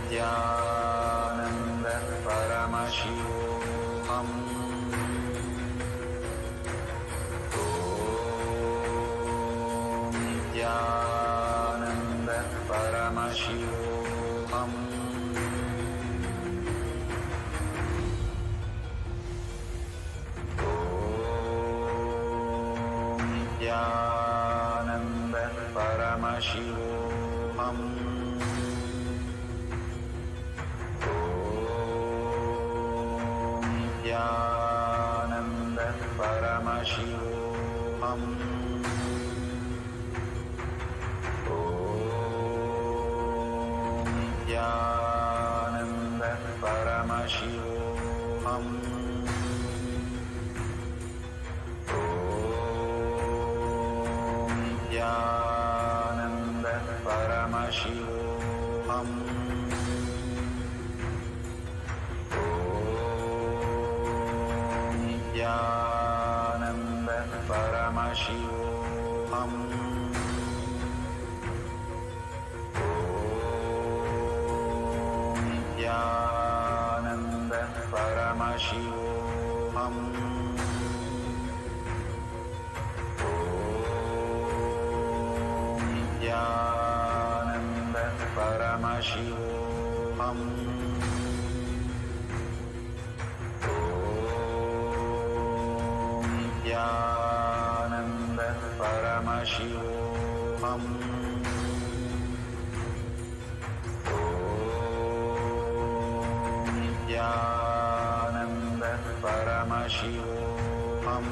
S1: Nithyananda Paramashivoham Nithyananda Paramashivoham Nithyananda Paramashivoham Nithyananda Paramashivoham Nithyananda Paramashivoham Nithyananda Paramashivoham Nithyananda Paramashivoham Nithyananda Paramashivoham Nithyananda Paramashivoham Nithyananda Paramashivoham Nithyananda Paramashivoham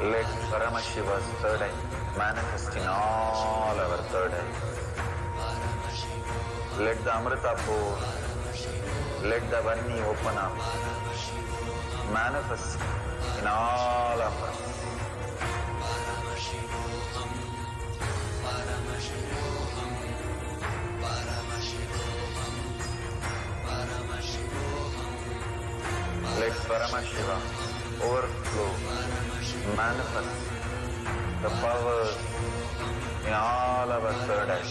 S1: Let Paramashiva's third eye manifest in all our third eyes. Let the Amrita pour, let the Vanni open up, manifest in all of us. Let Paramashiva overflow, manifest the powers in all our third eye.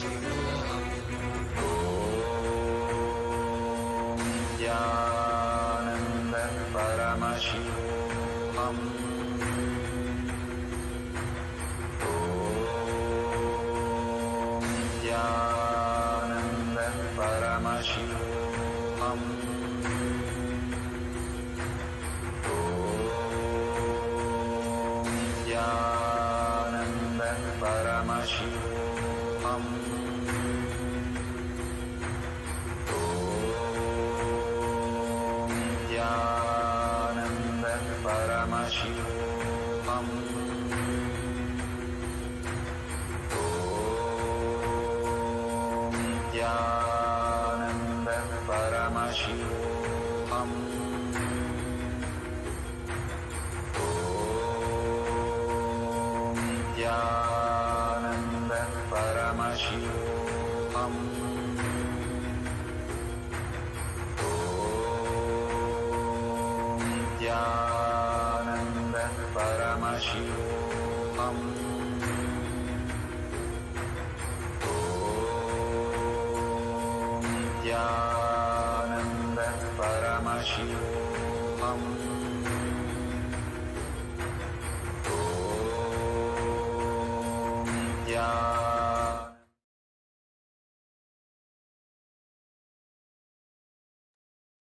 S1: Nithyananda Paramashivoham Nithyananda Paramashivoham Nithyananda Paramashivoham Nithyananda Paramashivoham Nithyananda Paramashivoham Nithyananda Paramashivoham Nithyananda Paramashivoham Nithyananda Paramashivoham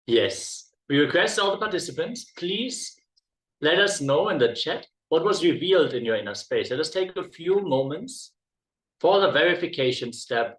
S3: Yes. We request all the participants, please let us know in the chat what was revealed in your inner space. Let us take a few moments for the verification step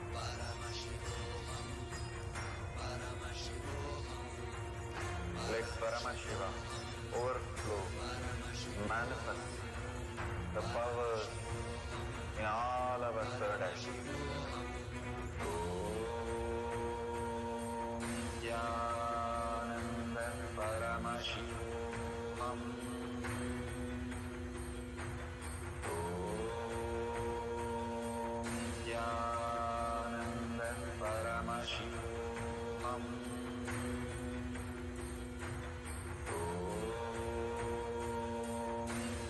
S1: Paramashiva overflow, manifest the powers in all our third eye. Nithyananda Paramashivoham Nithyananda Paramashivoham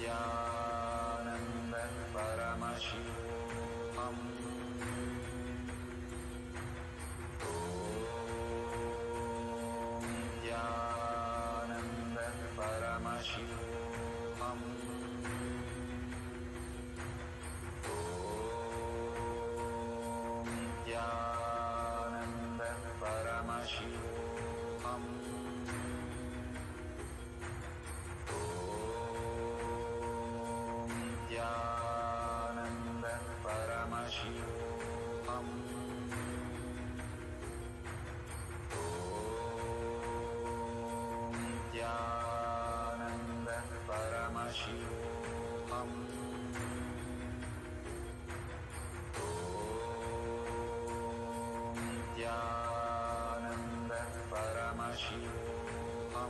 S1: Nithyananda Paramashivoham Nithyananda Paramashivoham Nithyananda Paramashivoham Nithyananda Paramashivoham Nithyananda Paramashivoham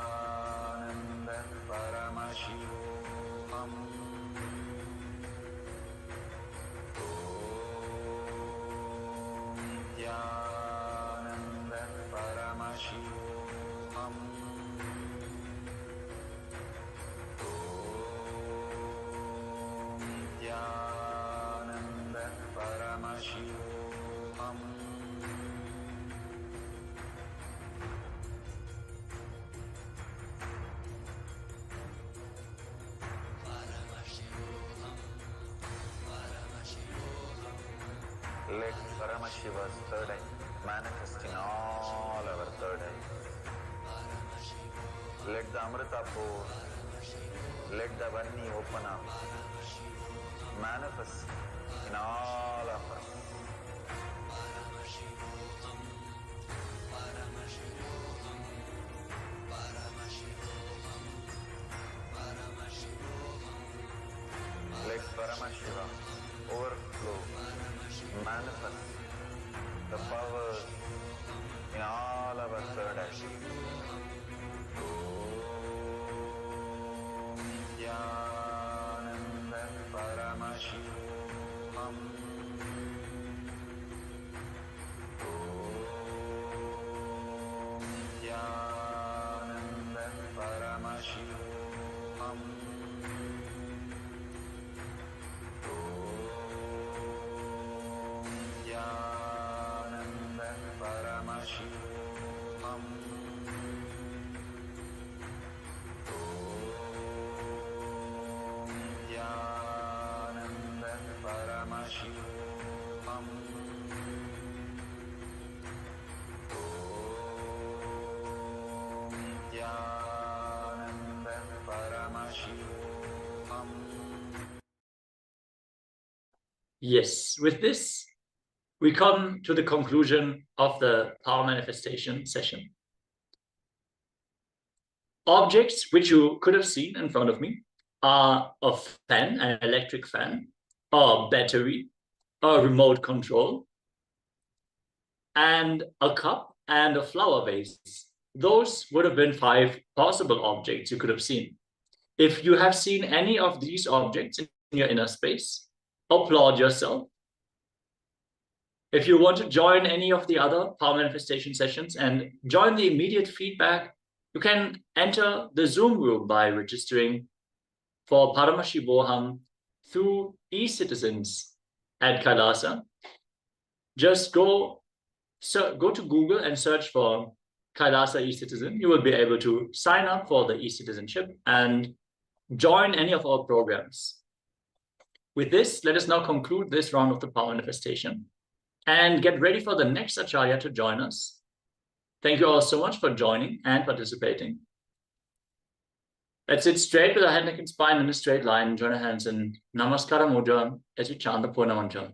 S1: Nithyananda Paramashivoham Nithyananda Paramashivoham Nithyananda Paramashivoham Nithyananda Paramashivoham Let Paramashiva's third eye manifest in all our third eyes. Let the Amrita pour, let the Vani open up, manifest in all of us. Let Paramashiva overflow, manifest the powers in all our third eye. Nithyananda Paramashivoham Nithyananda Paramashivoham Nithyananda Paramashivoham Nithyananda Paramashivoham Nithyananda Paramashivoham.
S3: Yes, with this, we come to the conclusion of the power manifestation session. Objects which you could have seen in front of me are a fan, an electric fan, a battery, a remote control, and a cup and a flower vase. Those would have been 5 possible objects you could have seen. If you have seen any of these objects in your inner space, applaud yourself. If you want to join any of the other power manifestation sessions and join the immediate feedback, you can enter the Zoom room by registering for Paramashivoham through e-citizens at Kailasa. Just go to Google and search for Kailasa e-citizen. You will be able to sign up for the e-citizenship and join any of our programs. With this, let us now conclude this round of the power manifestation and get ready for the next Acharya to join us. Thank you all so much for joining and participating. Let's sit straight with our head, neck, and spine in a straight line. Join our hands in Namaskara Mudra as we chant the Purna Mantra.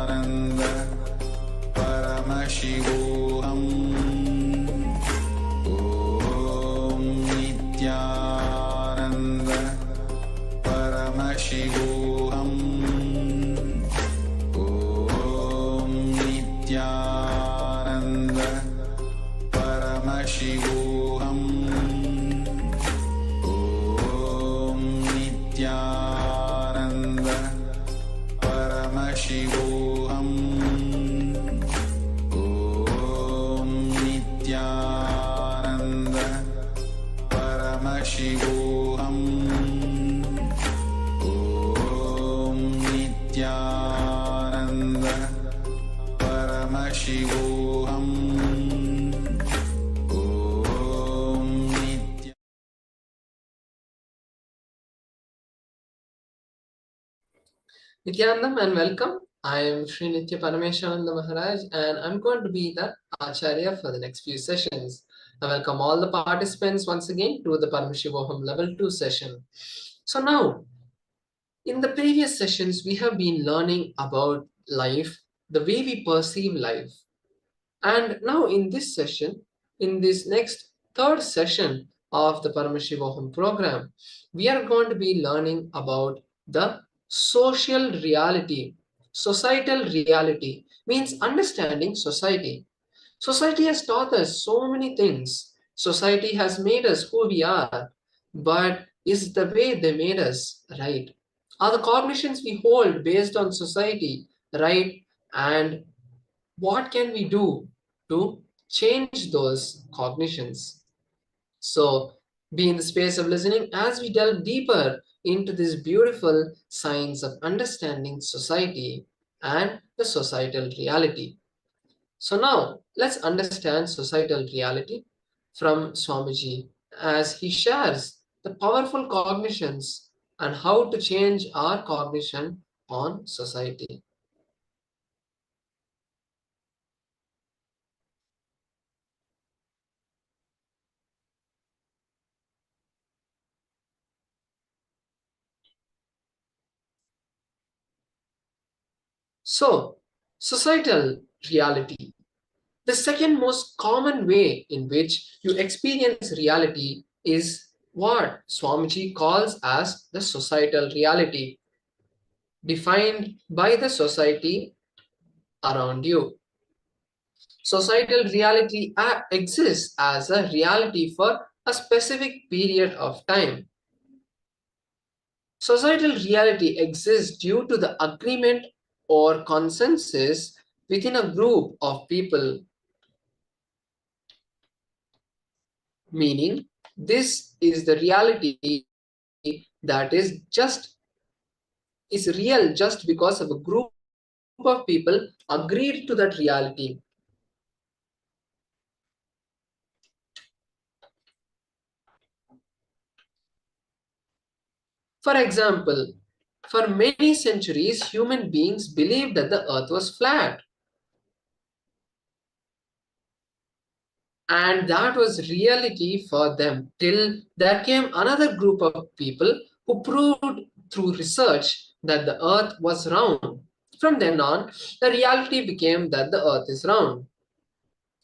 S1: Paramashivoham Om Nithyananda Paramashivoham Om Nithyananda Paramashivoham Om Nithyananda.
S8: Nithyanandam and welcome. I am Sri Nithya Paramashivoham Maharaj and I'm going to be the Acharya for the next few sessions. I welcome all the participants once again to the Paramashivoham Level 2 session. So now, in the previous sessions, we have been learning about life, the way we perceive life. And now in this session, in this next third session of the Paramashivoham program, we are going to be learning about the social reality. Societal reality means understanding society. Society has taught us so many things. Society has made us who we are, but is the way they made us right? Are the cognitions we hold based on society right? And what can we do to change those cognitions? So be in the space of listening as we delve deeper into this beautiful science of understanding society and the societal reality. So now let's understand societal reality from Swamiji as he shares the powerful cognitions and how to change our cognition on society. So, societal reality. The second most common way in which you experience reality is what Swamiji calls as the societal reality, defined by the society around you. Societal reality exists as a reality for a specific period of time. Societal reality exists due to the agreement or consensus within a group of people, meaning this is the reality that is real just because of a group of people agreed to that reality. For example, for many centuries, human beings believed that the earth was flat. And that was reality for them till there came another group of people who proved through research that the earth was round. From then on, the reality became that the earth is round.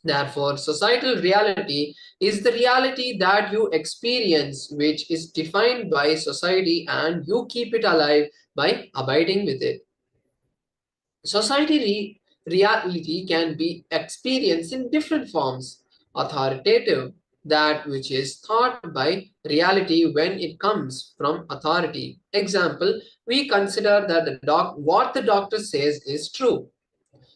S8: Therefore, societal reality is the reality that you experience, which is defined by society, and you keep it alive by abiding with it. Society reality can be experienced in different forms. Authoritative, that which is thought by reality when it comes from authority. Example, we consider that what the doctor says is true.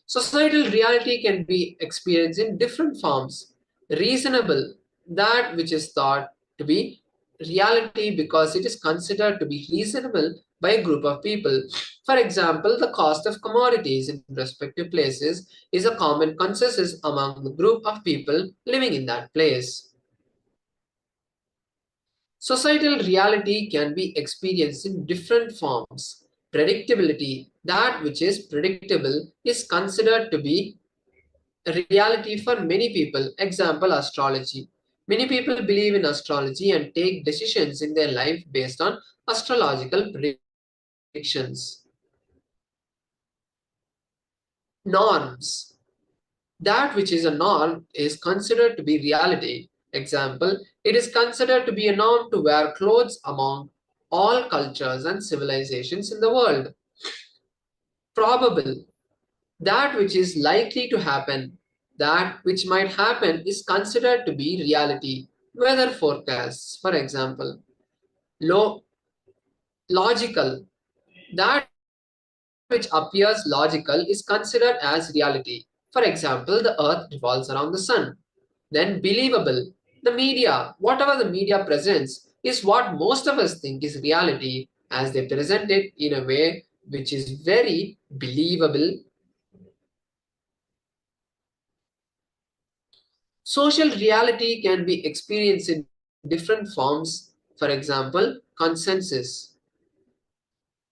S8: Societal reality can be experienced in different forms. Reasonable, that which is thought to be reality because it is considered to be reasonable by a group of people. For example, the cost of commodities in respective places is a common consensus among the group of people living in that place. Societal reality can be experienced in different forms. Predictability, that which is predictable, is considered to be a reality for many people. Example, astrology. Many people believe in astrology and take decisions in their life based on astrological predictions. Norms. That which is a norm is considered to be reality. Example, it is considered to be a norm to wear clothes among all cultures and civilizations in the world. Probable, that which is likely to happen, that which might happen is considered to be reality. Weather forecasts, for example. Logical, that which appears logical is considered as reality. For example, the earth revolves around the sun. Then believable. The media, whatever the media presents, is what most of us think is reality, as they present it in a way which is very believable. Social reality can be experienced in different forms. For example, consensus,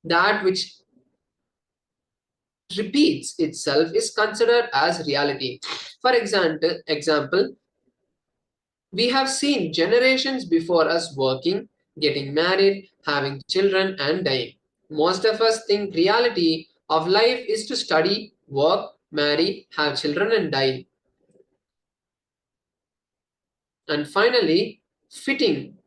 S8: that which repeats itself is considered as reality. For example, we have seen generations before us working, getting married, having children, and dying. Most of us think reality of life is to study, work, marry, have children, and die. And finally, fitting,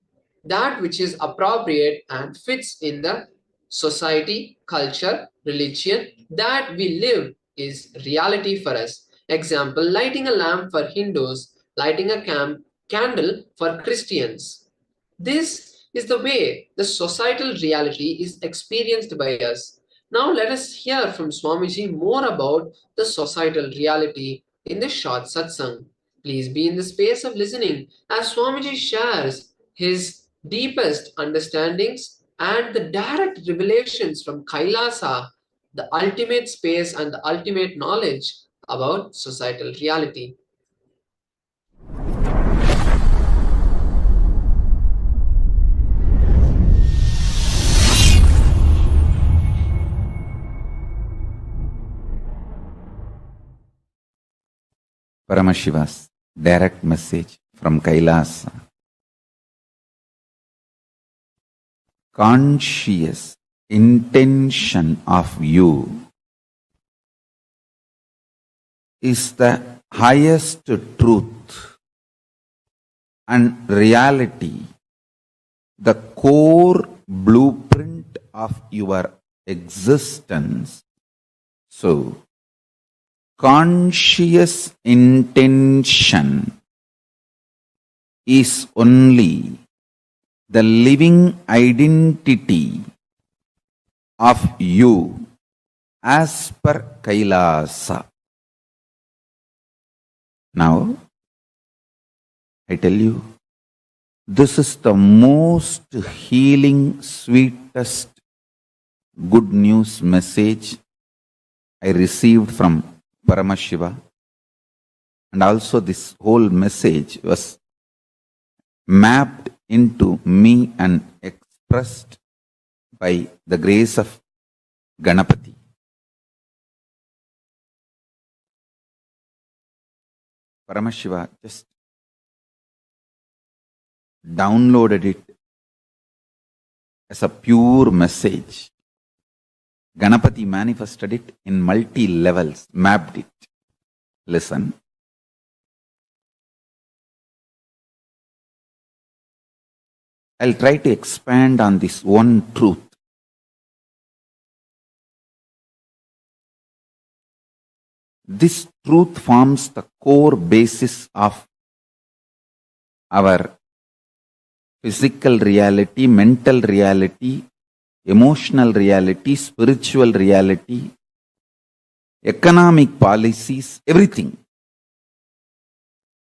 S8: that which is appropriate and fits in the society, culture, religion that we live is reality for us. Example, lighting a lamp for Hindus, lighting a candle for Christians. This is the way the societal reality is experienced by us. Now let us hear from Swamiji more about the societal reality in this short satsang. Please be in the space of listening as Swamiji shares his deepest understandings and the direct revelations from Kailasa, the ultimate space and the ultimate knowledge about societal reality.
S1: Paramashiva's direct message from Kailasa. Conscious intention of you is the highest truth and reality, the core blueprint of your existence. So, conscious intention is only the living identity of you as per Kailasa. Now, I tell you, this is the most healing, sweetest good news message I received from Paramashiva, and also this whole message was mapped into me and expressed by the grace of Ganapati. Paramashiva just downloaded it as a pure message. Ganapati manifested it in multi-levels, mapped it. Listen. I'll try to expand on this one truth. This truth forms the core basis of our physical reality, mental reality, emotional reality, spiritual reality, economic policies, everything.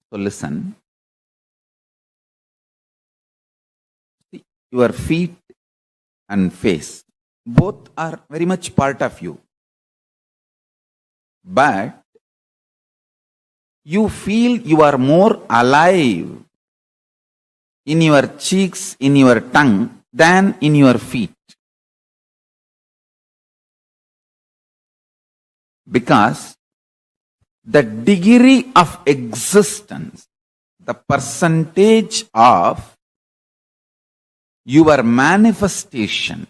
S1: So listen. Your feet and face, both are very much part of you. But you feel you are more alive in your cheeks, in your tongue, than in your feet. Because the degree of existence, the percentage of your manifestation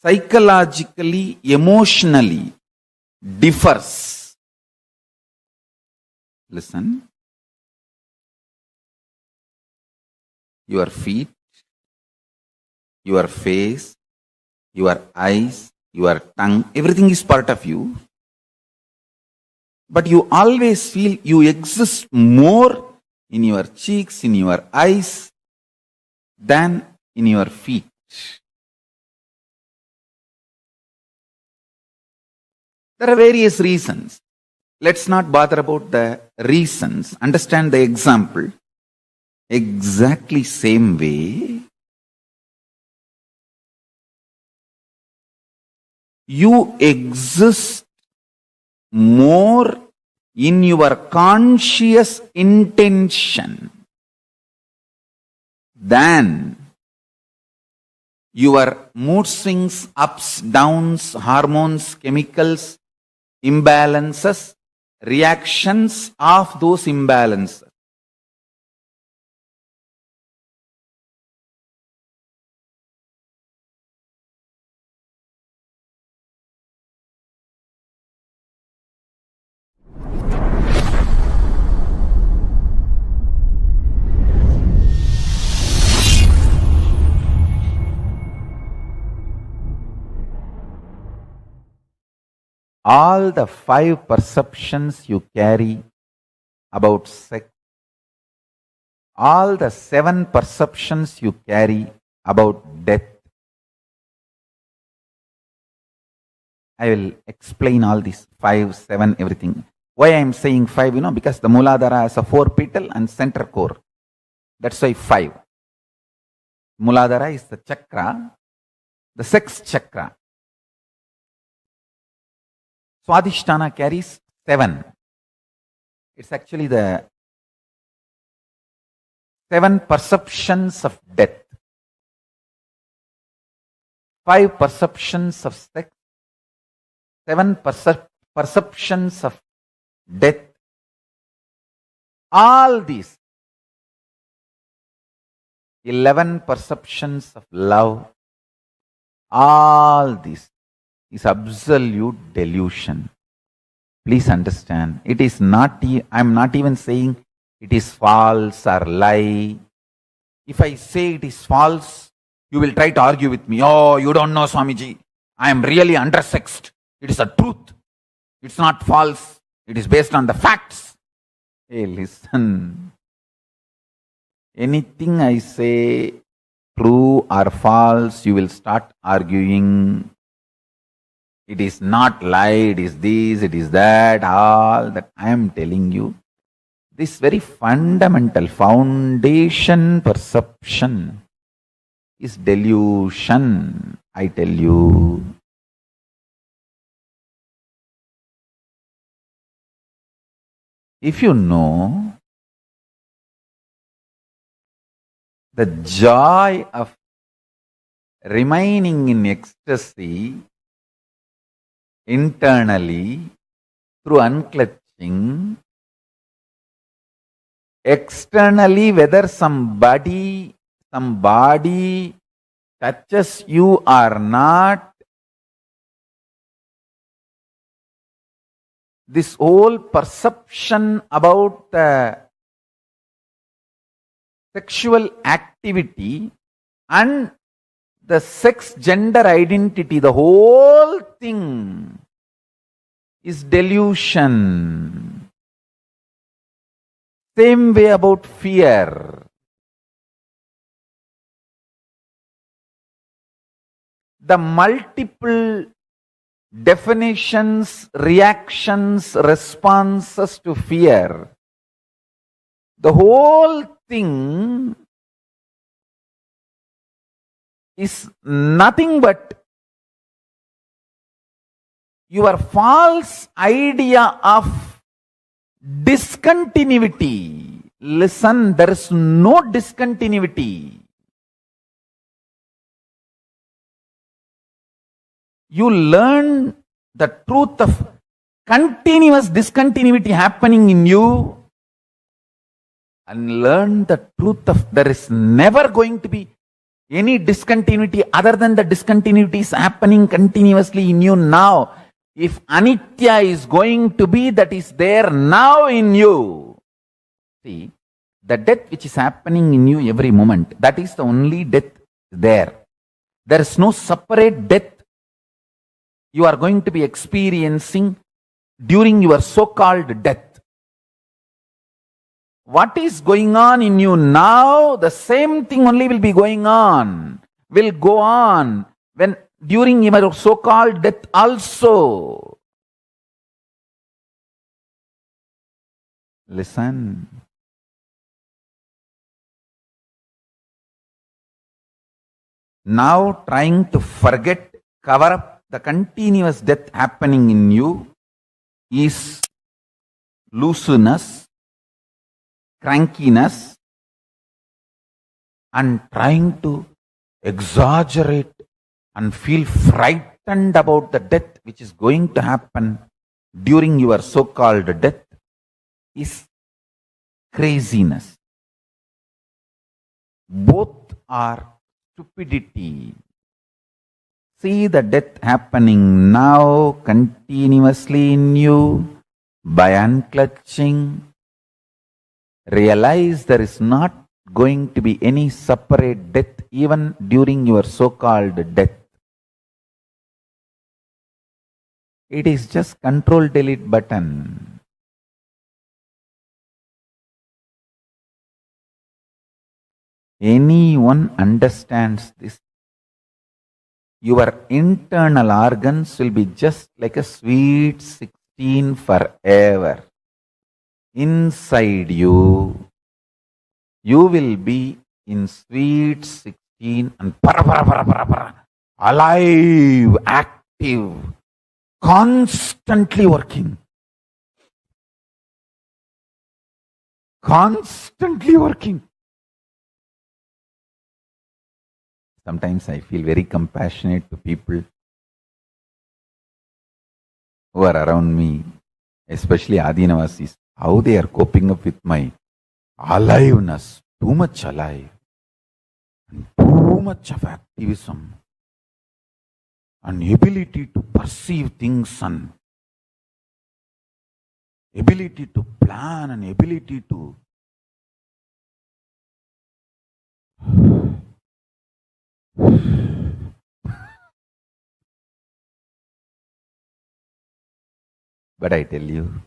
S1: psychologically, emotionally differs. Listen. Your feet, your face, your eyes, your tongue, everything is part of you. But you always feel you exist more in your cheeks, in your eyes, than in your feet. There are various reasons. Let's not bother about the reasons. Understand the example. Exactly same way, you exist more in your conscious intention than your mood swings, ups, downs, hormones, chemicals, imbalances, reactions of those imbalances. All the 5 perceptions you carry about sex, all the 7 perceptions you carry about death. I will explain all these 5, 7, everything. Why I am saying 5, because the Muladhara has a 4 petal and center core. That's why 5. Muladhara is the chakra, the sex chakra. Swadhisthana carries 7. It's actually the 7 perceptions of death. 5 perceptions of sex, 7 perceptions of death. All these 11 perceptions of love, all this is absolute delusion. Please understand, it is not, I am not even saying it is false or lie. If I say it is false, you will try to argue with me. Oh, you don't know, Swamiji. I am really undersexed. It is a truth. It's not false. It is based on the facts. Hey, listen. Anything I say, true or false, you will start arguing. It is not lie, it is this, it is that, all that I am telling you. This very fundamental foundation perception is delusion, I tell you. If you know the joy of remaining in ecstasy internally through unclutching, externally whether some body touches you or not, this whole perception about the sexual activity and the sex gender identity, the whole thing is delusion. Same way about fear. The multiple definitions, reactions, responses to fear, the whole thing is nothing but your false idea of discontinuity. Listen, there is no discontinuity. You learn the truth of continuous discontinuity happening in you and learn the truth of there is never going to be any discontinuity other than the discontinuity is happening continuously in you now. If anitya is going to be, that is there now in you. See, the death which is happening in you every moment, that is the only death there. There is no separate death you are going to be experiencing during your so-called death. What is going on in you now, the same thing only will be going on, will go on when during your so-called death also. Listen. Now trying to forget, cover up the continuous death happening in you is looseness, crankiness, and trying to exaggerate and feel frightened about the death which is going to happen during your so-called death is craziness. Both are stupidity. See the death happening now continuously in you by unclutching. Realize there is not going to be any separate death even during your so-called death. It is just Control-Delete button. Anyone understands this, your internal organs will be just like a sweet 16 forever. Inside you, you will be in sweet 16 and alive, active, constantly working. Constantly working. Sometimes I feel very compassionate to people who are around me, especially Adinavasis, how they are coping up with my aliveness, too much alive, and too much of activism, and ability to perceive things, and ability to plan, and ability to but I tell you,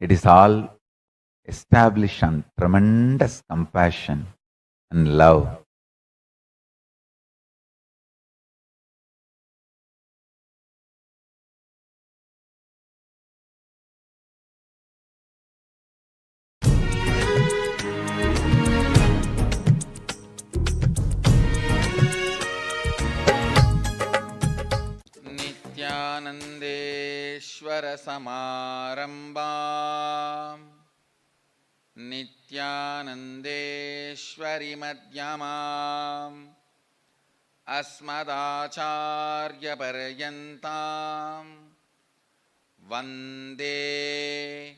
S1: it is all established on tremendous compassion and love. Nityanandeshwara Samarambam Nityanandeshwari Madhyamam Asmadacharya Paryantam Vande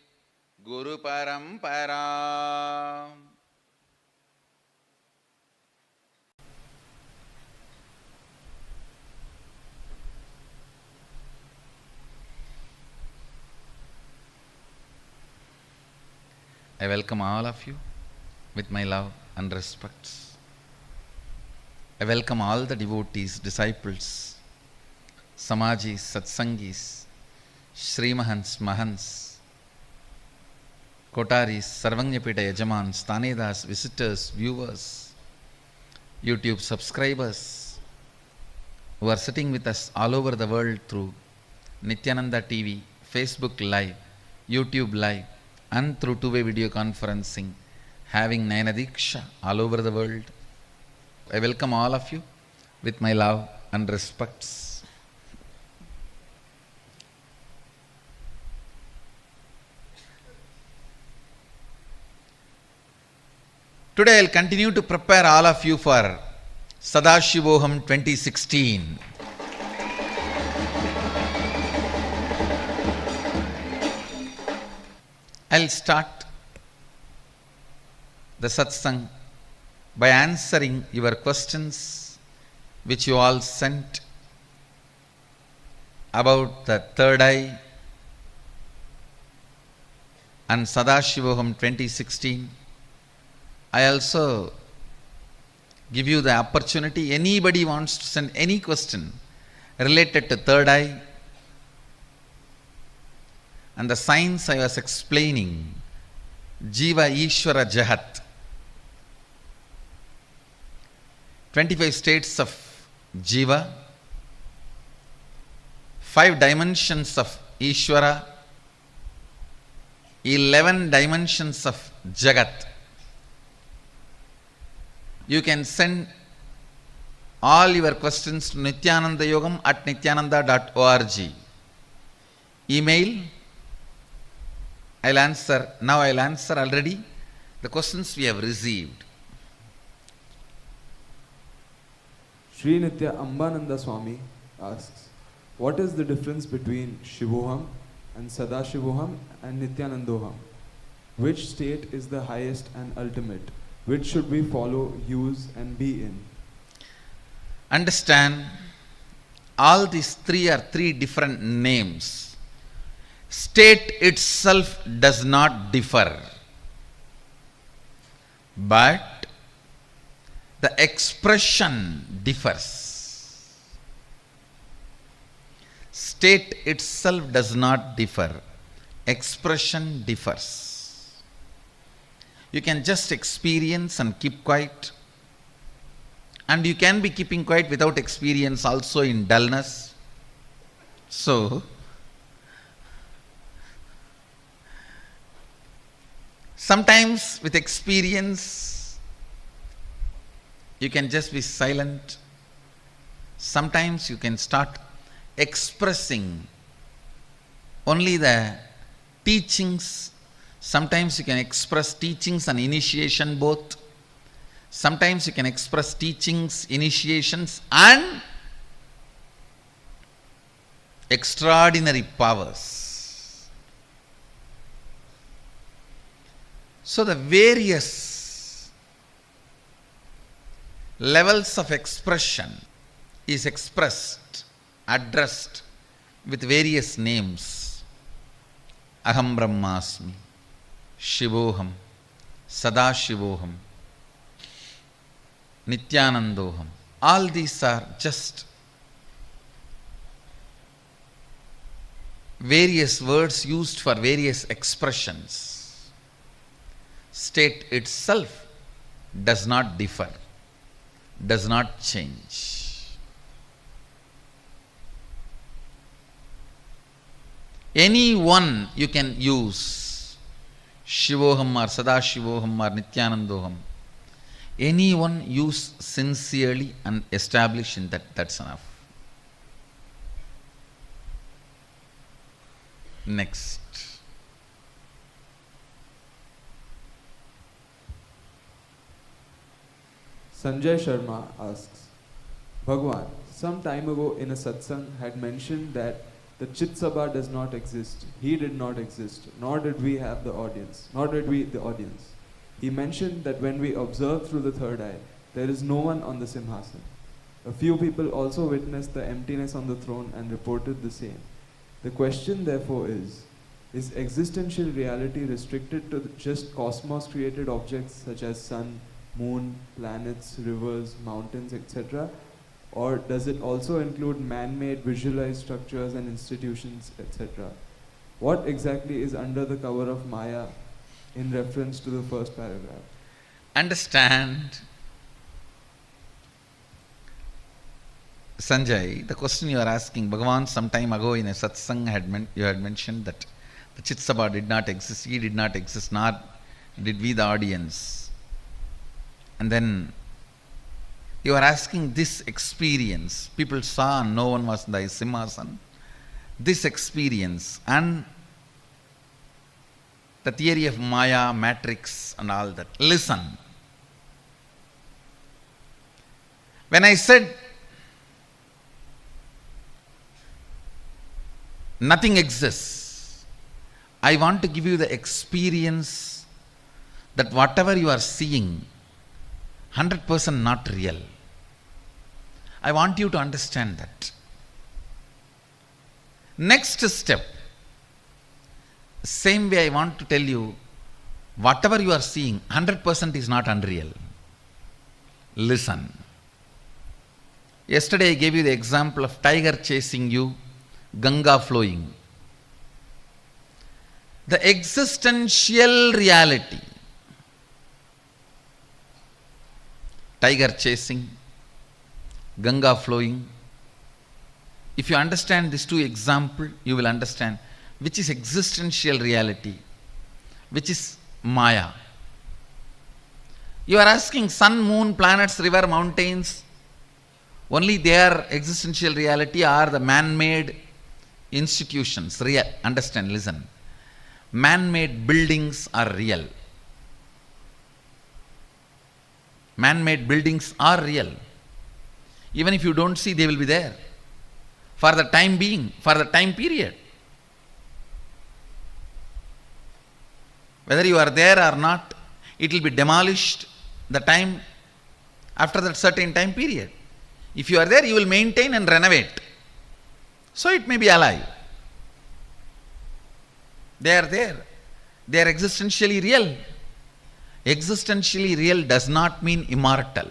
S1: Guru Paramparam. I welcome all of you with my love and respects. I welcome all the devotees, disciples, Samajis, Satsangis, Srimahans, Mahans, Kotaris, Sarvanyapita Yajamans, Tanedas, visitors, viewers, YouTube subscribers who are sitting with us all over the world through Nithyananda TV, Facebook Live, YouTube Live, and through two-way video conferencing, having Nayanadiksha all over the world. I welcome all of you with my love and respects. Today I'll continue to prepare all of you for Sadashivoham 2016. I'll start the satsang by answering your questions which you all sent about the third eye and Sadashivoham 2016. I also give you the opportunity, anybody wants to send any question related to third eye and the science I was explaining, Jiva Ishvara Jahat, 25 states of Jiva, 5 dimensions of Ishvara, 11 dimensions of Jagat. You can send all your questions to nithyanandayogam@nithyananda.org. Email, I'll answer. Now I'll answer already the questions we have received.
S12: Sri Nitya Ambananda Swami asks, what is the difference between Shivoham and Sadashivoham and Nithyanandoham? Which state is the highest and ultimate? Which should we follow, use and be in?
S1: Understand, all these three are three different names. State itself does not differ, but the expression differs. State itself does not differ, expression differs. You can just experience and keep quiet, and you can be keeping quiet without experience also in dullness. So, sometimes with experience, you can just be silent. Sometimes you can start expressing only the teachings. Sometimes you can express teachings and initiation both. Sometimes you can express teachings, initiations and extraordinary powers. So the various levels of expression is expressed, addressed with various names. Aham Brahmasmi, Shivoham, Sadashivoham, Nithyanandoham. All these are just various words used for various expressions. State itself does not differ, does not change. Any one you can use, Shivoham or Sadashivoham or Nithyanandoham. Anyone use sincerely and establish in that, that's enough. Next.
S12: Sanjay Sharma asks, Bhagwan, some time ago in a satsang had mentioned that the Chit Sabha does not exist. He did not exist, nor did we have the audience, nor did we the audience. He mentioned that when we observe through the third eye, there is no one on the Simhasan. A few people also witnessed the emptiness on the throne and reported the same. The question therefore is existential reality restricted to just cosmos created objects such as sun, moon, planets, rivers, mountains, etc.? Or does it also include man-made visualized structures and institutions, etc.? What exactly is under the cover of Maya in reference to the first paragraph?
S1: Understand, Sanjay, the question you are asking, Bhagavan some time ago in a satsang you had mentioned that the Chit Sabha did not exist, he did not exist, nor did we the audience. And then you are asking this experience, people saw and no one was in the Simhasan. This experience and the theory of Maya, matrix and all that. Listen. When I said nothing exists, I want to give you the experience that whatever you are seeing, 100% not real. I want you to understand that. Next step, same way I want to tell you, whatever you are seeing, 100% is not unreal. Listen. Yesterday I gave you the example of tiger chasing you, Ganga flowing. The existential reality, tiger chasing, Ganga flowing, If you understand these two examples, you will understand which is existential reality, which is Maya. You are asking sun, moon, planets, river, mountains, only their existential reality are the man-made institutions, real. Understand, listen. Man-made buildings are real. Man-made buildings are real. Even if you don't see, they will be there. For the time being, for the time period. Whether you are there or not, it will be demolished the time after that certain time period. If you are there, you will maintain and renovate. So it may be alive. They are there. They are existentially real. Existentially real does not mean immortal.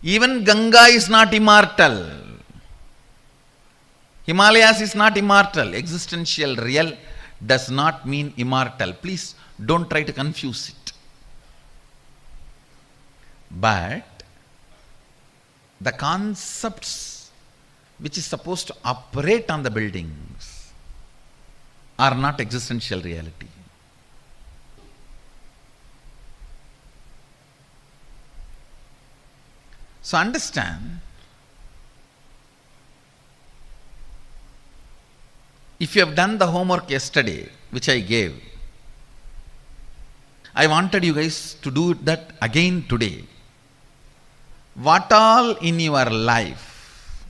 S1: Even Ganga is not immortal. Himalayas is not immortal. Existential real does not mean immortal. Please don't try to confuse it. But the concepts which is supposed to operate on the buildings are not existential reality. So understand, if you have done the homework yesterday, which I gave, I wanted you guys to do that again today. What all in your life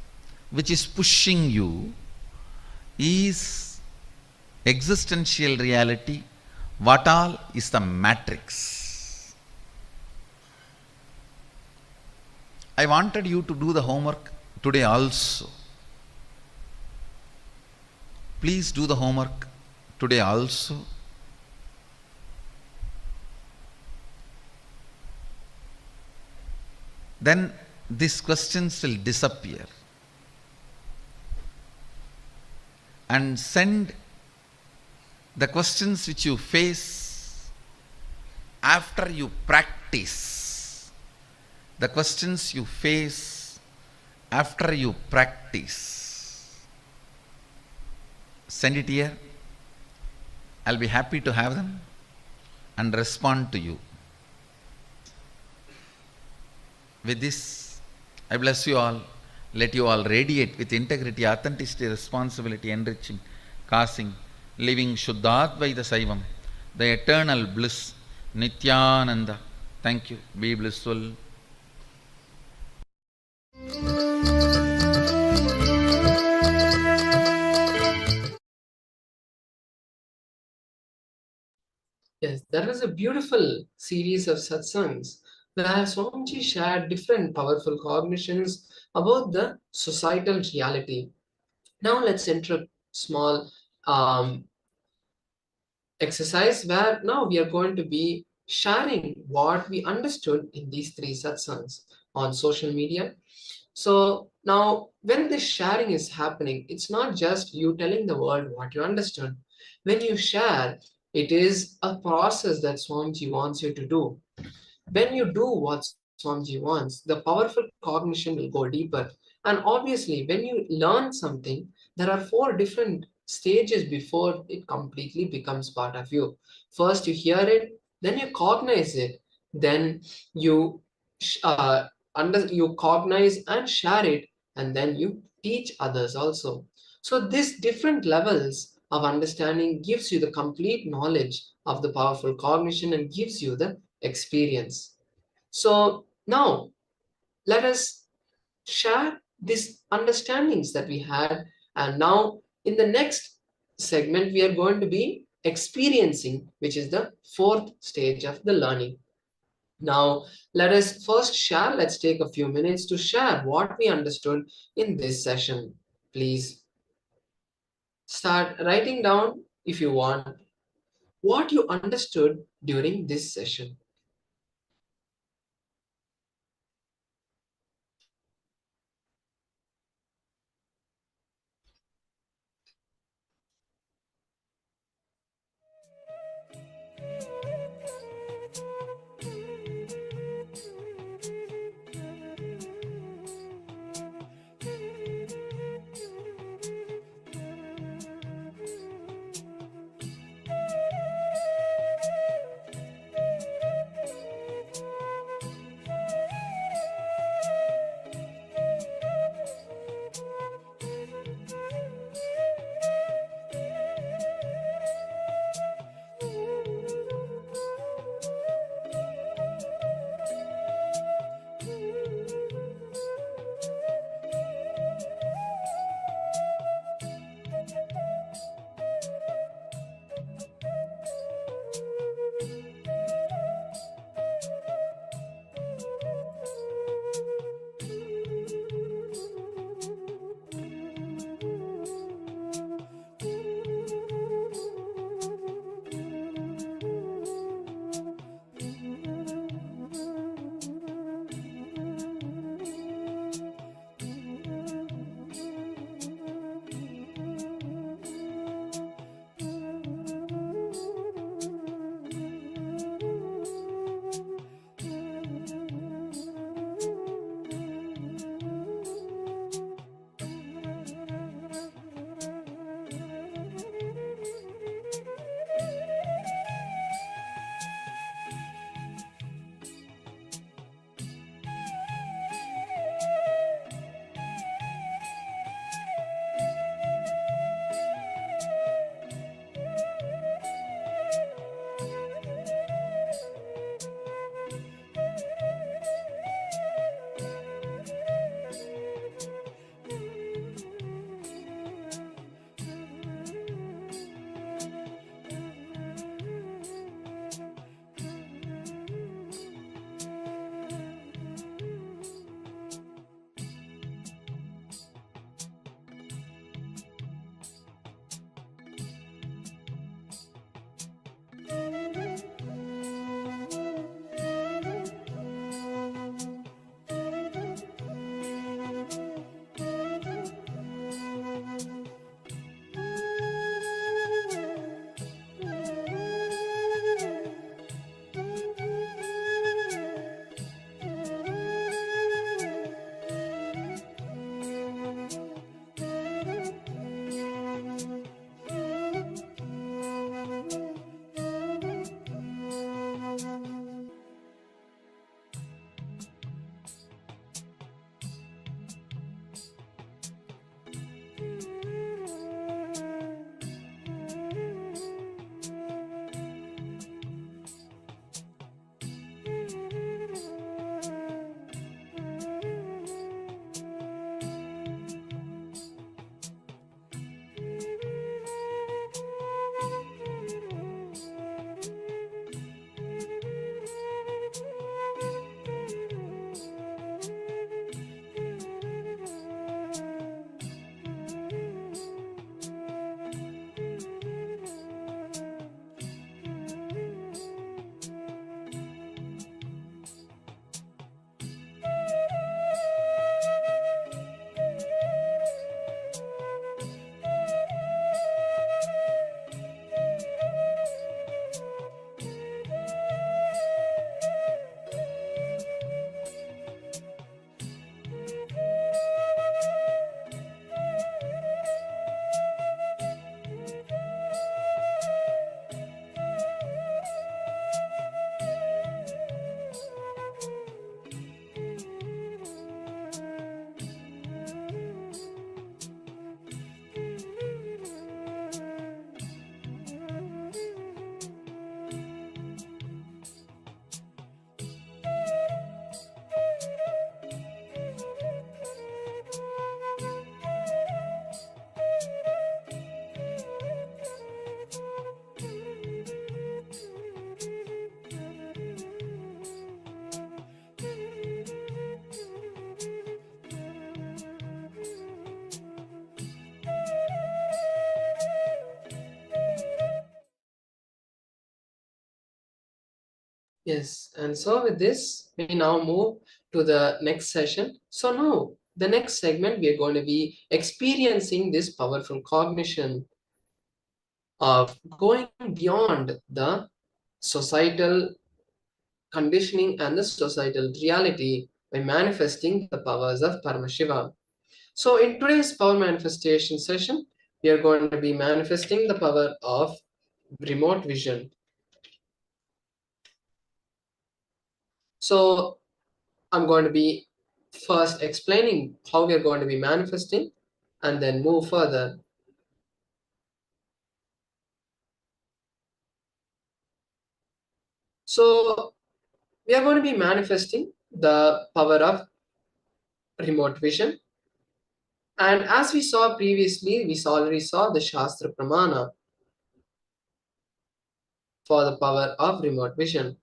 S1: which is pushing you is existential reality, what all is the matrix. I wanted you to do the homework today also. Please do the homework today also. Then these questions will disappear. And send the questions which you face after you practice. The questions you face after you practice. Send it here. I'll be happy to have them and respond to you. With this, I bless you all. Let you all radiate with integrity, authenticity, responsibility, enriching, causing, living Shuddhadvaita Saivam, the eternal bliss, Nithyananda. Thank you. Be blissful.
S8: Yes, that was a beautiful series of satsangs where Swamiji shared different powerful cognitions about the societal reality. Now let's enter a small exercise where now we are going to be sharing what we understood in these three satsangs on social media. So now when this sharing is happening, it's not just you telling the world what you understood. When you share, it is a process that Swamiji wants you to do. When you do what Swamiji wants, the powerful cognition will go deeper. And obviously, when you learn something, there are 4 different stages before it completely becomes part of you. First, you hear it, then you cognize it, then you you cognize and share it, and then you teach others also. So these different levels of understanding gives you the complete knowledge of the powerful cognition and gives you the experience. So now let us share these understandings that we had, and now in the next segment we are going to be experiencing, which is the 4th stage of the learning. Now let us first share. Let's take a few minutes to share what we understood in this session. Please start writing down, if you want, what you understood during this session. Yes, and so with this, we now move to the next session. So now, the next segment, we are going to be experiencing this powerful cognition of going beyond the societal conditioning and the societal reality by manifesting the powers of Paramashiva. So in today's power manifestation session, we are going to be manifesting the power of remote vision. So I'm going to be first explaining how we are going to be manifesting and then move further. So we are going to be manifesting the power of remote vision. And as we saw previously, we already saw the Shastra Pramana for the power of remote vision.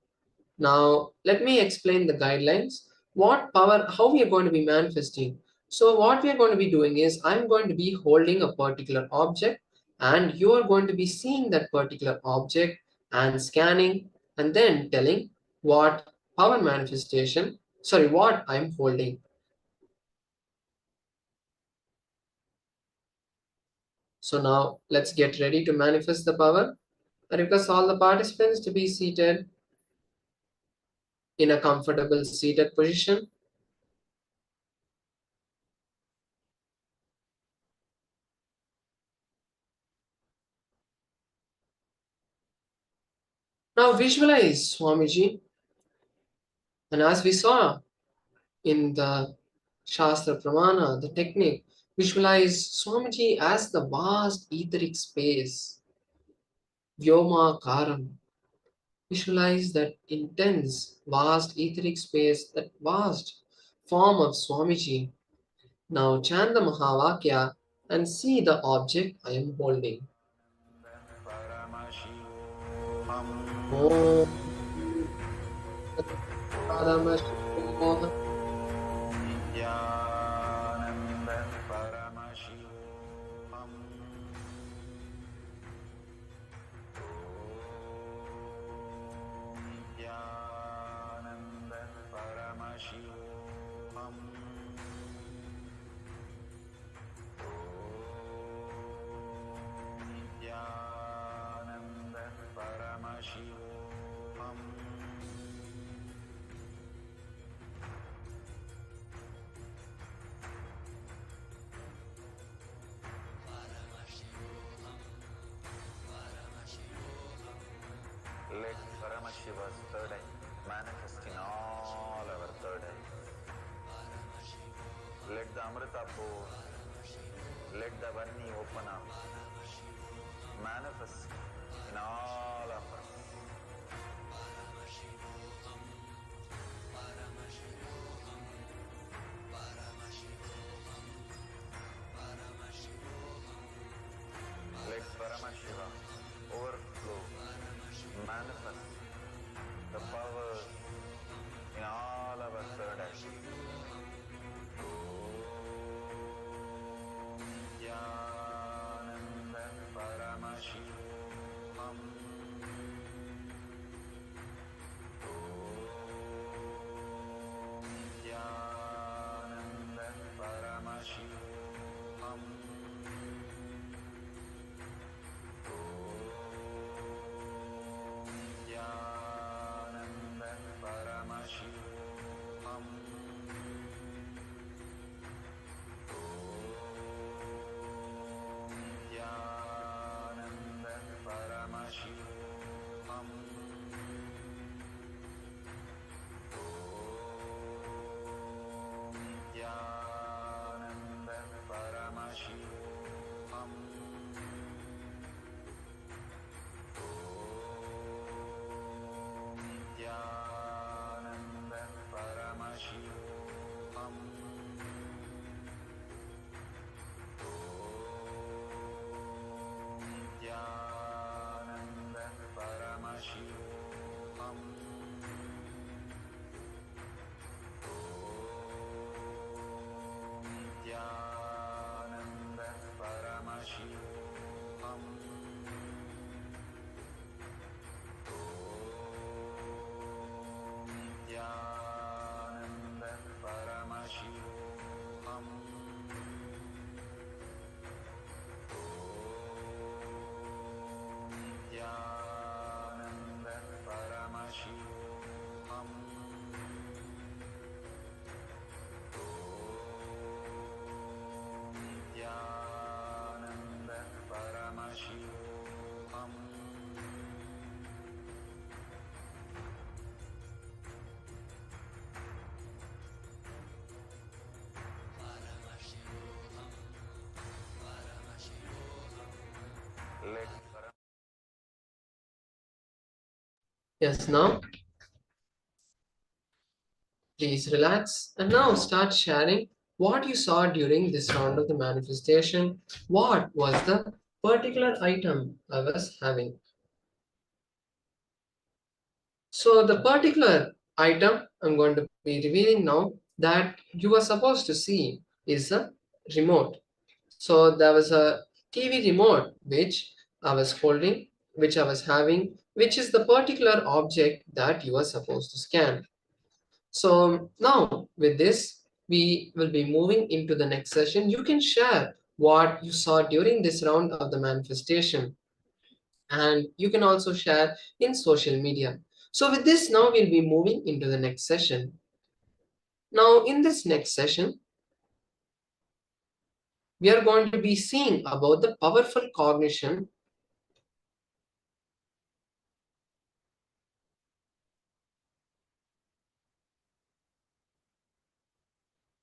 S8: Now, let me explain the guidelines. What power, how we are going to be manifesting. So, what we are going to be doing is, I'm going to be holding a particular object, and you are going to be seeing that particular object and scanning, and then telling what power manifestation, sorry, what I'm holding. So, now let's get ready to manifest the power. I request all the participants to be seated in a comfortable seated position. Now visualize Swamiji, and as we saw in the Shastra Pramana, the technique, visualize Swamiji as the vast etheric space, Vyoma Karam. Visualize that intense, vast etheric space, that vast form of Swamiji. Now chant the Mahavakya and see the object I am holding. Om Paramashivoham
S1: Let Paramashiva's third eye manifest in all our third eyes. Let the Amrita pour, let the Vani open up, manifest in all of us. Let Paramashiva overflow, manifest the power in all our third eyes. Nithyananda Paramashivoham
S8: Yes, now please relax and now start sharing what you saw during this round of the manifestation. What was the particular item I was having? So the particular item I'm going to be revealing now that you were supposed to see is a remote. So there was a TV remote which I was holding, which I was having, which is the particular object that you are supposed to scan. So now with this, we will be moving into the next session. You can share what you saw during this round of the manifestation, and you can also share in social media. So with this, now we'll be moving into the next session. Now in this next session, we are going to be seeing about the powerful cognition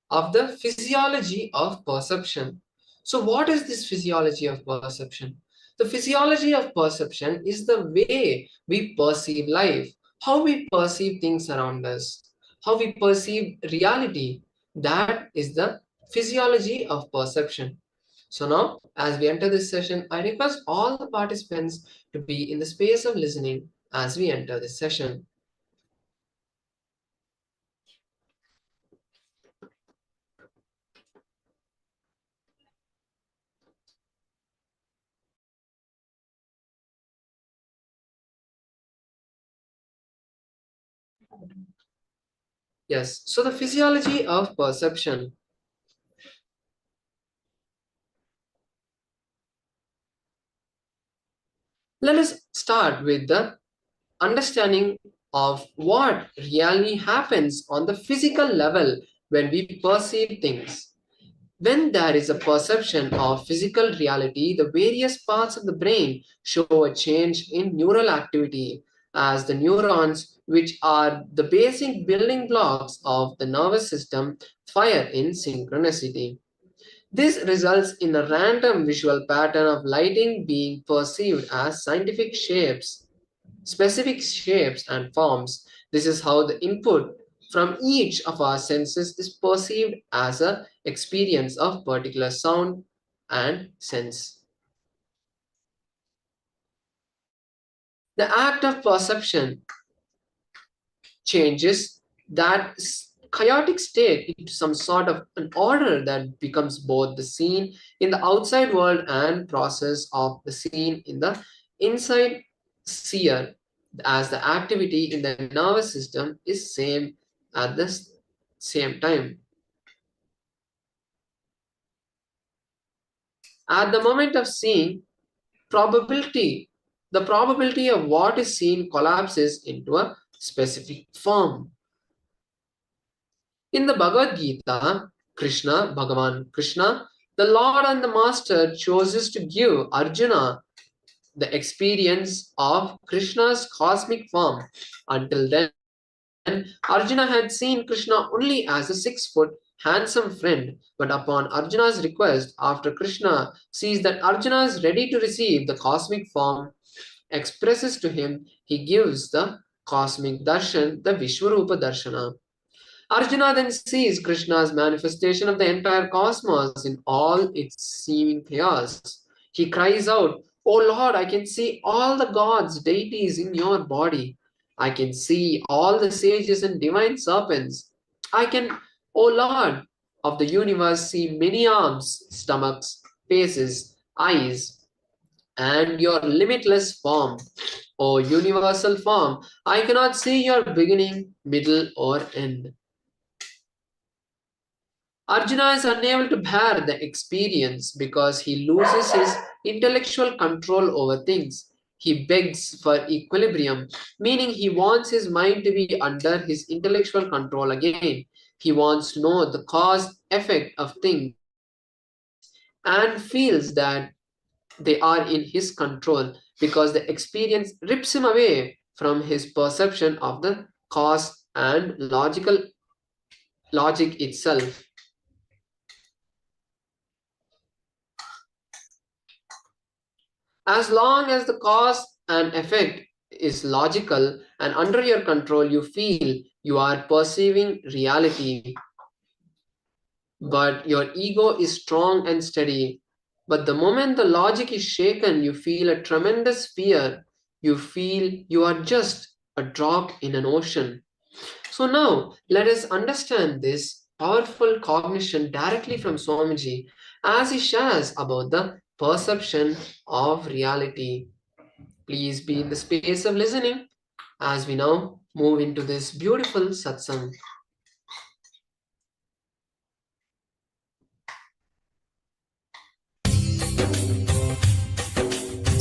S8: of the physiology of perception. So what is this physiology of perception? The physiology of perception is the way we perceive life, how we perceive things around us, how we perceive reality. That is the physiology of perception. So now, as we enter this session, I request all the participants to be in the space of listening as we enter this session. Yes, so the physiology of perception. Let us start with the understanding of what really happens on the physical level when we perceive things. When there is a perception of physical reality, the various parts of the brain show a change in neural activity as the neurons, which are the basic building blocks of the nervous system, fire in synchronicity. This results in a random visual pattern of lighting being perceived as scientific shapes, specific shapes and forms. This is how the input from each of our senses is perceived as a experience of particular sound and sense. The act of perception changes that chaotic state into some sort of an order that becomes both the scene in the outside world and process of the scene in the inside seer, as the activity in the nervous system is same at the same time. At the moment of seeing, the probability of what is seen collapses into a specific form. In the Bhagavad Gita, Bhagavan Krishna, the Lord and the Master chooses to give Arjuna the experience of Krishna's cosmic form. Until then, Arjuna had seen Krishna only as a 6-foot handsome friend. But upon Arjuna's request, after Krishna sees that Arjuna is ready to receive the cosmic form, expresses to him, he gives the cosmic darshan, the Vishwarupa Darshana. Arjuna then sees Krishna's manifestation of the entire cosmos in all its seeming chaos. He cries out, "Oh Lord, I can see all the gods, deities in your body. I can see all the sages and divine serpents. I can, O Lord of the universe, see many arms, stomachs, faces, eyes, and your limitless form. O universal form, I cannot see your beginning, middle, or end." Arjuna is unable to bear the experience because he loses his intellectual control over things. He begs for equilibrium, meaning he wants his mind to be under his intellectual control again. He wants to know the cause effect of things and feels that they are in his control because the experience rips him away from his perception of the cause and logic itself. As long as the cause and effect is logical and under your control, you feel you are perceiving reality. But your ego is strong and steady. But the moment the logic is shaken, you feel a tremendous fear. You feel you are just a drop in an ocean. So now let us understand this powerful cognition directly from Swamiji as he shares about the perception of reality. Please be in the space of listening as we now move into this beautiful satsang.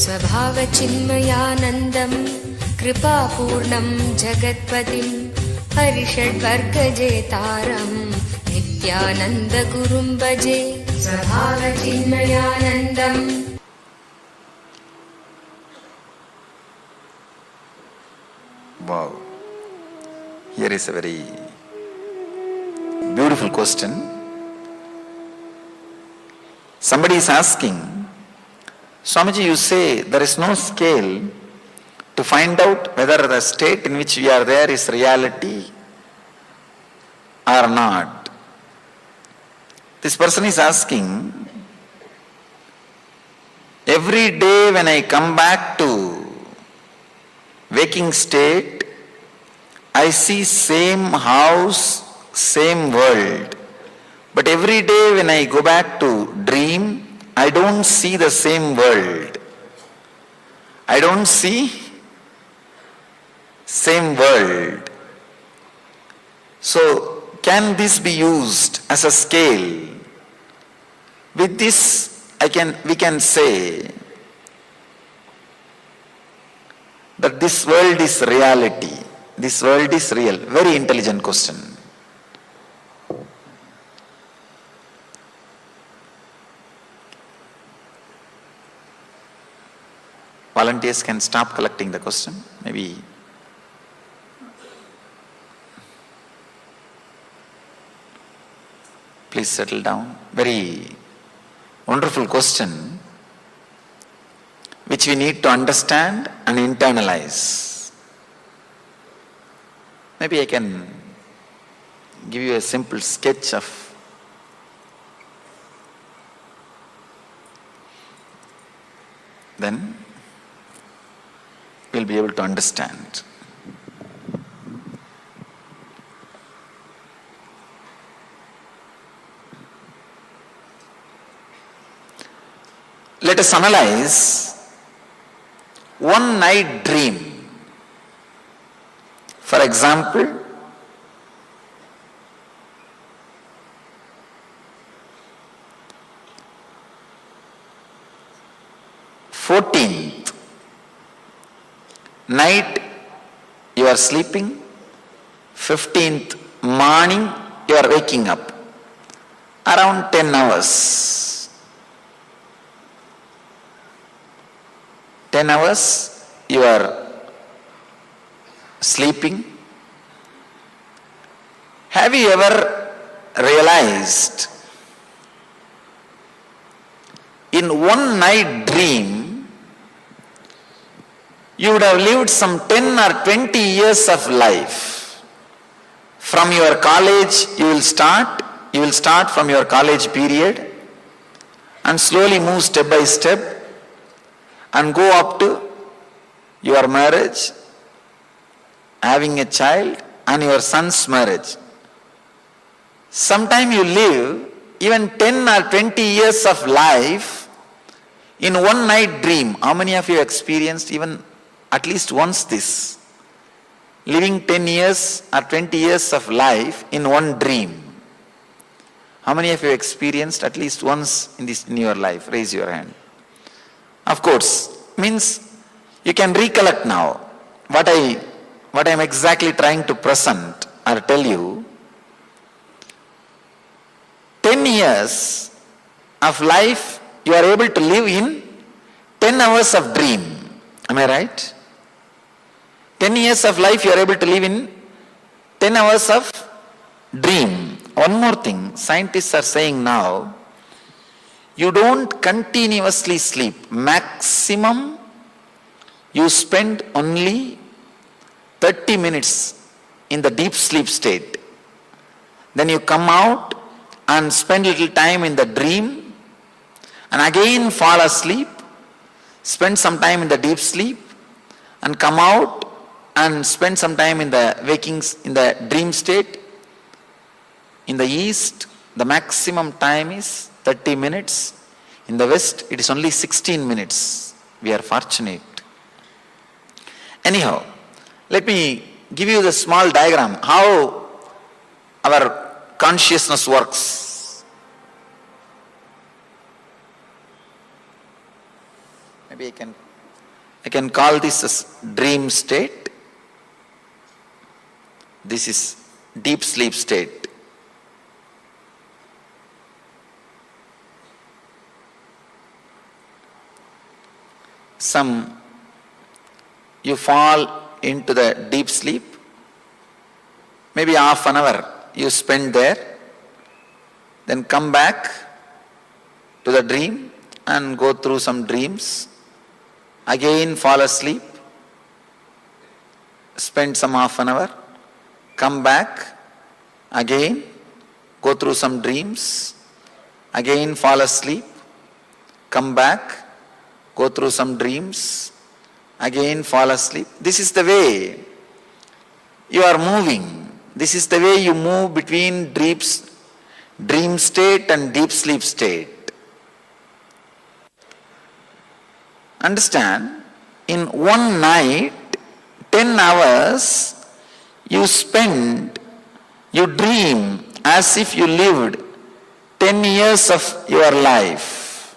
S11: स्वभावचिन्मयानन्दं कृपापूर्णं जगत्पतिं हरिषड्वर्गजेतारं नित्यानन्दगुरुं भजे स्वभावचिन्मयानन्दम्.
S1: Wow. Here is a very beautiful question. Somebody is asking, Swamiji, you say there is no scale to find out whether the state in which we are there is reality or not. This person is asking, every day when I come back to waking state, I see same house, same world. But every day when I go back to dream, I don't see the same world. I don't see same world. So can this be used as a scale? With this we can say that this world is reality. This world is real. Very intelligent question. Volunteers can stop collecting the question. Maybe please settle down. Very wonderful question which we need to understand and internalize. Maybe I can give you a simple sketch of then we'll be able to understand. Let us analyze one night dream. For example, night you are sleeping, 15th morning you are waking up, around 10 hours. 10 hours you are sleeping. Have you ever realized in one night dream you would have lived some 10 or 20 years of life? From your college you will start from your college period and slowly move step by step and go up to your marriage, having a child, and your son's marriage. Sometime you live even 10 or 20 years of life in one night dream. How many of you experienced even at least once this? Living 10 years or 20 years of life in one dream. How many of you experienced at least once in your life? Raise your hand. Of course, means you can recollect now what I am exactly trying to present or tell you. 10 years of life you are able to live in 10 hours of dream. Am I right? 10 years of life you are able to live in 10 hours of dream. One more thing, scientists are saying now, you don't continuously sleep. Maximum you spend only 30 minutes in the deep sleep state. Then you come out and spend little time in the dream and again fall asleep, spend some time in the deep sleep and come out and spend some time in the in the dream state. In the East, the maximum time is 30 minutes. In the West, it is only 16 minutes. We are fortunate. Anyhow, let me give you the small diagram how our consciousness works. Maybe I can call this as dream state. This is deep sleep state. You fall into the deep sleep, maybe half an hour you spend there, then come back to the dream and go through some dreams, again fall asleep, spend some half an hour, come back, again go through some dreams, again fall asleep, come back, go through some dreams, again fall asleep. This is the way you are moving. This is the way you move between dream state and deep sleep state. Understand, in one night, 10 hours, you dream as if you lived 10 years of your life.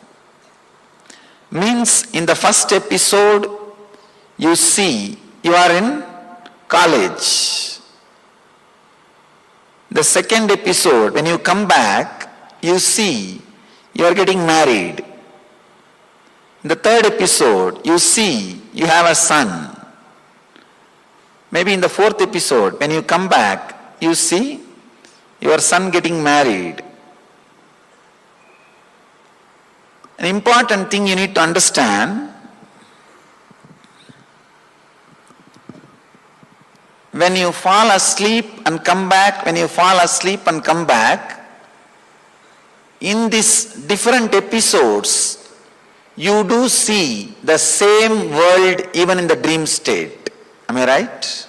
S1: Means in the first episode, you see you are in college. The second episode, when you come back, you see you are getting married. In the third episode, you see you have a son. Maybe in the fourth episode, when you come back, you see your son getting married. An important thing you need to understand, when you fall asleep and come back, in these different episodes, you do see the same world even in the dream state. Am I right?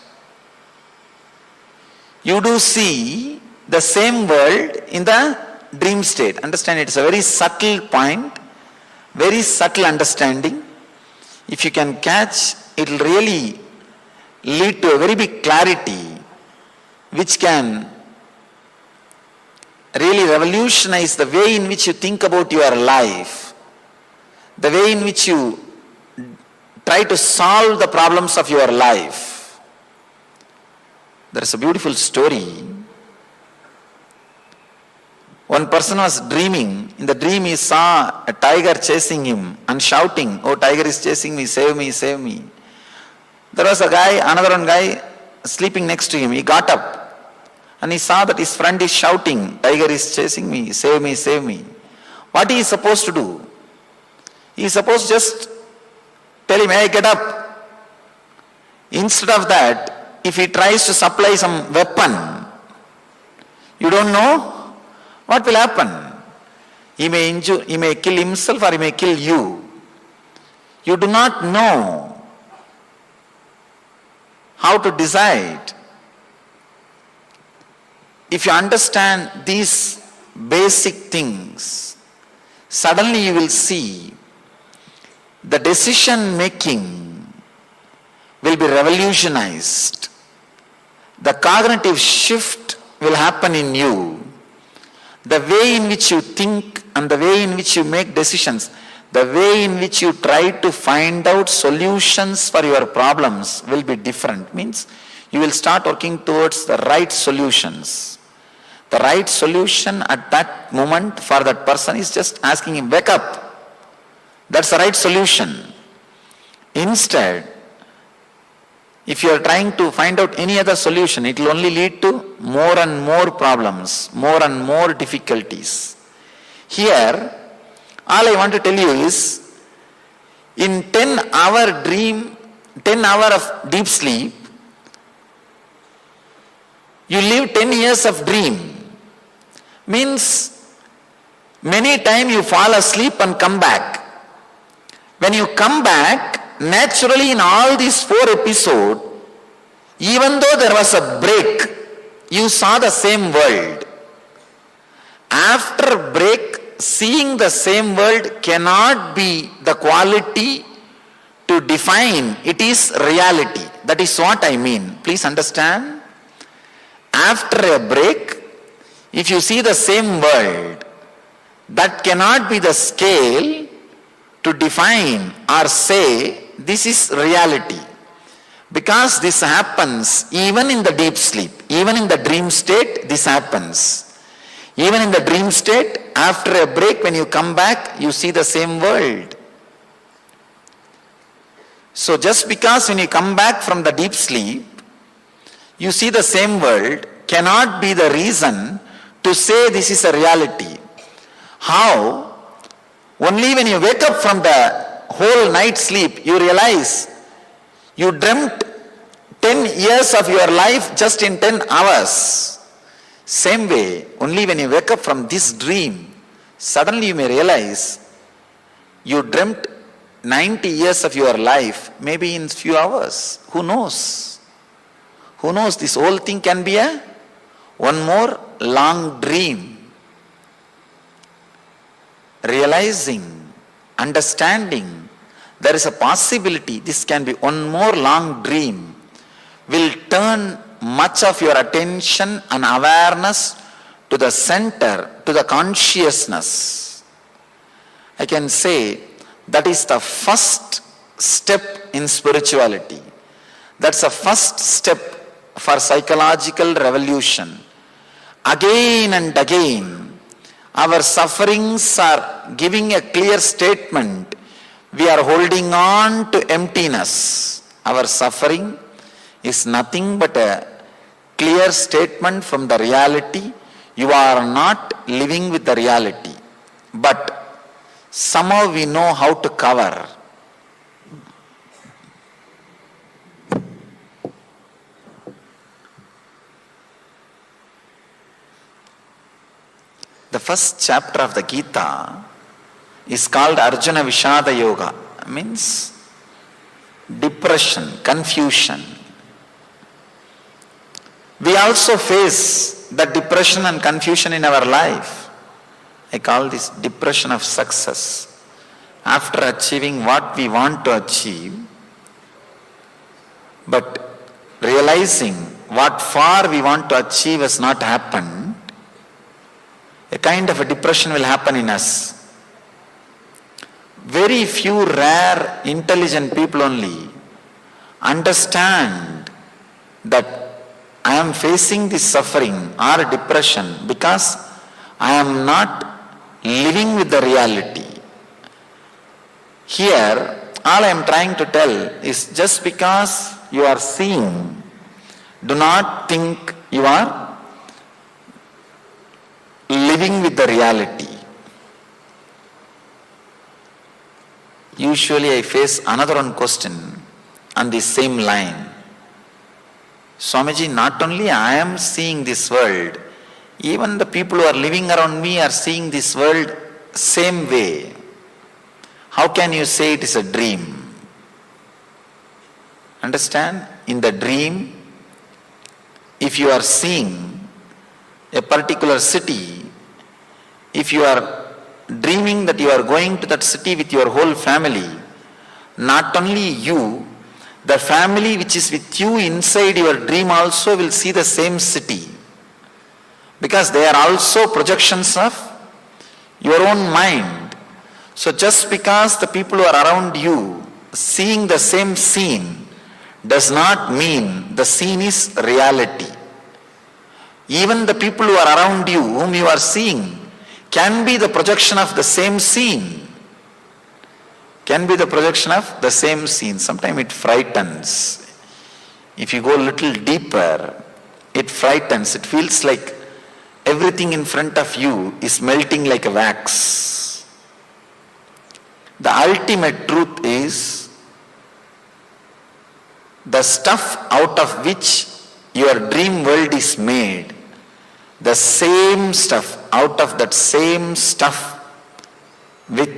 S1: You do see the same world in the dream state. Understand, it's a very subtle point. Very subtle understanding. If you can catch, it will really lead to a very big clarity which can really revolutionize the way in which you think about your life, the way in which you try to solve the problems of your life. There is a beautiful story. One person was dreaming. In the dream he saw a tiger chasing him and shouting, "Oh, tiger is chasing me, save me, save me." There was another guy sleeping next to him. He got up and he saw that his friend is shouting, "Tiger is chasing me, save me, save me." What he is supposed to do? He is supposed to just tell him, "Hey, get up." Instead of that, if he tries to supply some weapon, you don't know what will happen. He may kill himself or he may kill you. You do not know how to decide. If you understand these basic things, suddenly you will see the decision making will be revolutionized. The cognitive shift will happen in you. The way in which you think and the way in which you make decisions, the way in which you try to find out solutions for your problems will be different. Means you will start working towards the right solutions. The right solution at that moment for that person is just asking him, "Wake up." That's the right solution. Instead, if you are trying to find out any other solution, it will only lead to more and more problems, more and more difficulties. Here, all I want to tell you is, in 10-hour dream, 10 hours of deep sleep, you live 10 years of dream. Means many times you fall asleep and come back. When you come back, naturally in all these 4 episodes, even though there was a break, you saw the same world. After break, seeing the same world cannot be the quality to define it is reality. That is what I mean. Please understand. After a break, if you see the same world, that cannot be the scale to define or say this is reality. Because this happens even in the deep sleep, even in the dream state, this happens. Even in the dream state, after a break, when you come back, you see the same world. So just because when you come back from the deep sleep, you see the same world, cannot be the reason to say this is a reality. How? Only when you wake up from the whole night sleep, you realize you dreamt 10 years of your life just in 10 hours. Same way, only when you wake up from this dream, suddenly you may realize you dreamt 90 years of your life, maybe in few hours. Who knows? Who knows? This whole thing can be one more long dream. Realizing, understanding, there is a possibility this can be one more long dream, will turn much of your attention and awareness to the center, to the consciousness. I can say that is the first step in spirituality. That's the first step for psychological revolution. Again and again, our sufferings are giving a clear statement. We are holding on to emptiness. Our suffering is nothing but a clear statement from the reality. You are not living with the reality. But somehow we know how to cover. The first chapter of the Gita is called Arjuna Vishada Yoga. Means depression, confusion. We also face the depression and confusion in our life. I call this depression of success. After achieving what we want to achieve, but realizing what far we want to achieve has not happened, a kind of a depression will happen in us. Very few rare intelligent people only understand that I am facing this suffering or depression because I am not living with the reality. Here, all I am trying to tell is just because you are seeing, do not think you are living with the reality. Usually I face another one question on the same line. Swamiji, not only I am seeing this world, even the people who are living around me are seeing this world same way. How can you say it is a dream? Understand? In the dream, if you are seeing a particular city, if you are dreaming that you are going to that city with your whole family, not only you, the family which is with you inside your dream also will see the same city. Because they are also projections of your own mind. So just because the people who are around you seeing the same scene does not mean the scene is reality. Even the people who are around you, whom you are seeing, can be the projection of the same scene. Can be the projection of the same scene. Sometimes it frightens. If you go a little deeper, it frightens. It feels like everything in front of you is melting like a wax. The ultimate truth is the stuff out of which your dream world is made, the same stuff, out of that same stuff with